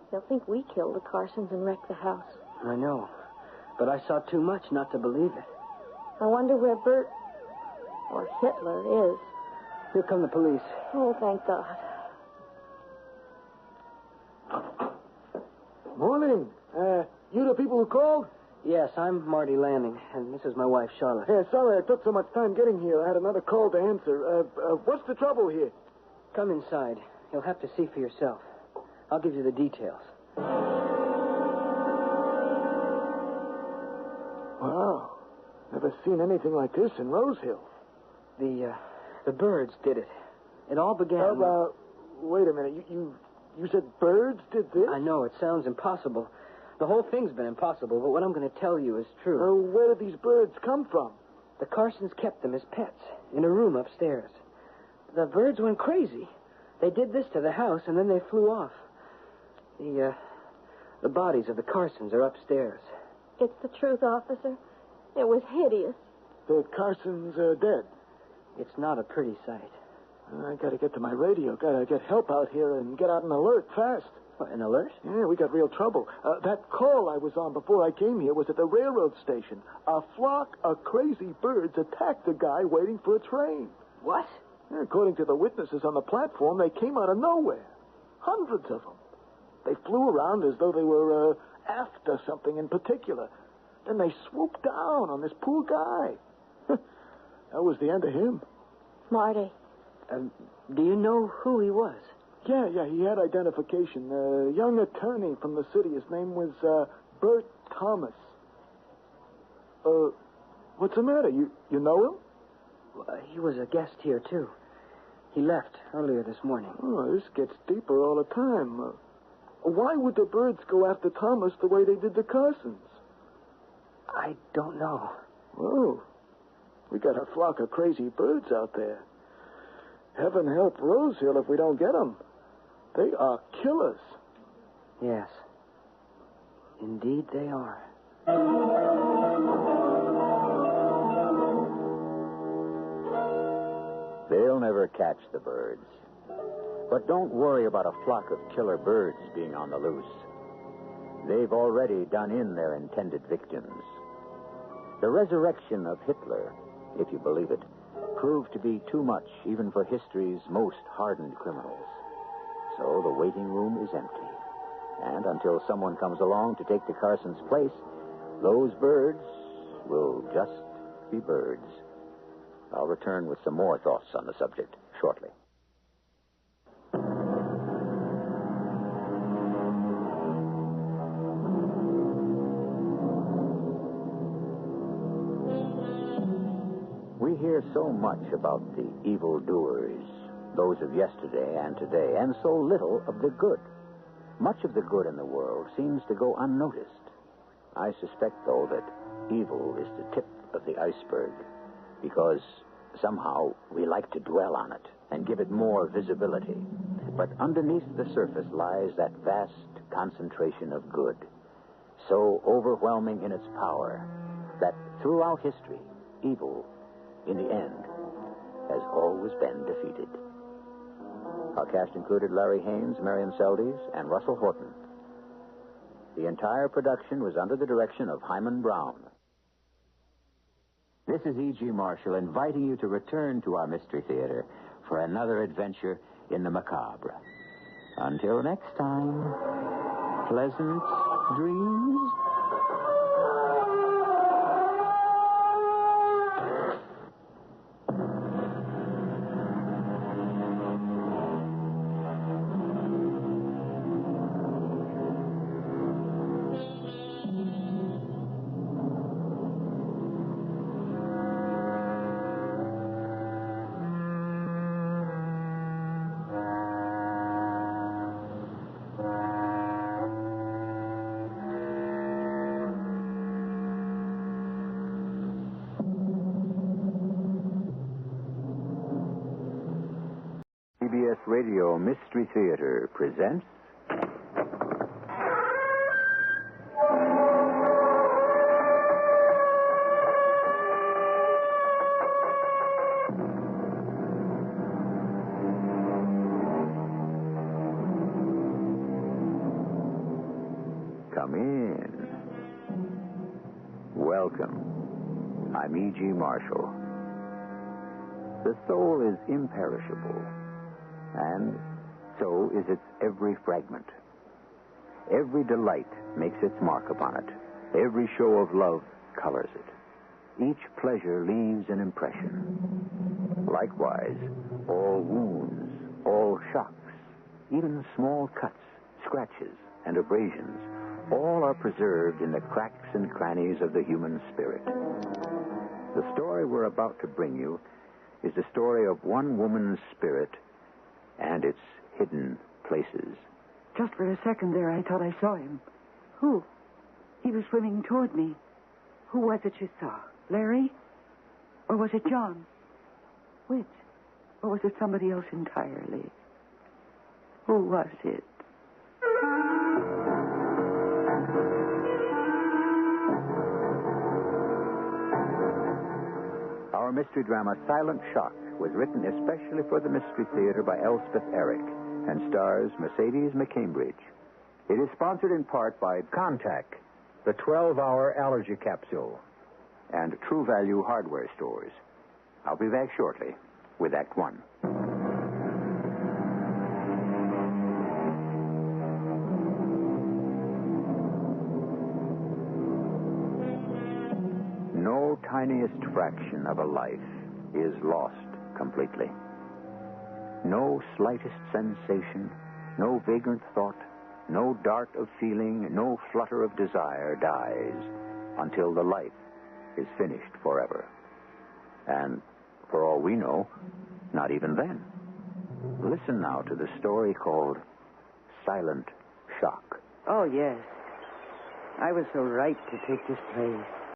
They'll think we killed the Carsons and wrecked the house. I know. But I saw too much not to believe it. I wonder where Bert or Hitler is. Here come the police. Oh, thank God. who called? Yes, I'm Marty Lanning, and this is my wife, Charlotte. Yeah, sorry I took so much time getting here. I had another call to answer. What's the trouble here? Come inside. You'll have to see for yourself. I'll give you the details. Wow. Never seen anything like this in Rose Hill. The birds did it. It all began... Wait a minute. You said birds did this? I know, it sounds impossible. The whole thing's been impossible, but what I'm going to tell you is true. Where did these birds come from? The Carsons kept them as pets in a room upstairs. The birds went crazy. They did this to the house, and then they flew off. The bodies of the Carsons are upstairs. It's the truth, officer. It was hideous. The Carsons are dead. It's not a pretty sight. I gotta get to my radio. Gotta get help out here and get out an alert fast. What, an alert? Yeah, we got real trouble. That call I was on before I came here was at the railroad station. A flock of crazy birds attacked a guy waiting for a train. What? Yeah, according to the witnesses on the platform, they came out of nowhere. Hundreds of them. They flew around as though they were after something in particular. Then they swooped down on this poor guy. That was the end of him. Marty. Do you know who he was? Yeah, he had identification. A young attorney from the city. His name was Bert Thomas. What's the matter? You know him? He was a guest here, too. He left earlier this morning. Oh, this gets deeper all the time. Why would the birds go after Thomas the way they did the Carsons? I don't know. Oh, we got a flock of crazy birds out there. Heaven help Rose Hill if we don't get them. They are killers. Yes. Indeed they are. They'll never catch the birds. But don't worry about a flock of killer birds being on the loose. They've already done in their intended victims. The resurrection of Hitler, if you believe it, proved to be too much even for history's most hardened criminals. So the waiting room is empty. And until someone comes along to take the Carsons' place, those birds will just be birds. I'll return with some more thoughts on the subject shortly. We hear so much about the evildoers, those of yesterday and today, and so little of the good. Much of the good in the world seems to go unnoticed. I suspect, though, that evil is the tip of the iceberg, because somehow we like to dwell on it and give it more visibility. But underneath the surface lies that vast concentration of good, so overwhelming in its power that throughout history, evil, in the end, has always been defeated. Our cast included Larry Haynes, Marion Seldes, and Russell Horton. The entire production was under the direction of Hyman Brown. This is E.G. Marshall inviting you to return to our Mystery Theater for another adventure in the macabre. Until next time, pleasant dreams. CBS Radio Mystery Theater presents... Come in. Welcome. I'm E.G. Marshall. The soul is imperishable. And so is its every fragment. Every delight makes its mark upon it. Every show of love colors it. Each pleasure leaves an impression. Likewise, all wounds, all shocks, even small cuts, scratches, and abrasions, all are preserved in the cracks and crannies of the human spirit. The story we're about to bring you is the story of one woman's spirit and its hidden places. Just for a second there, I thought I saw him. Who? He was swimming toward me. Who was it you saw? Larry? Or was it John? Which? Or was it somebody else entirely? Who was it? Our mystery drama, Silent Shock, was written especially for the Mystery Theater by Elspeth Eric and stars Mercedes McCambridge. It is sponsored in part by Contact, the 12-hour allergy capsule, and True Value hardware stores. I'll be back shortly with Act One. No tiniest fraction of a life is lost completely. No slightest sensation, no vagrant thought, no dart of feeling, no flutter of desire dies until the life is finished forever. And for all we know, not even then. Listen now to the story called Silent Shock. Oh, yes. I was so right to take this place.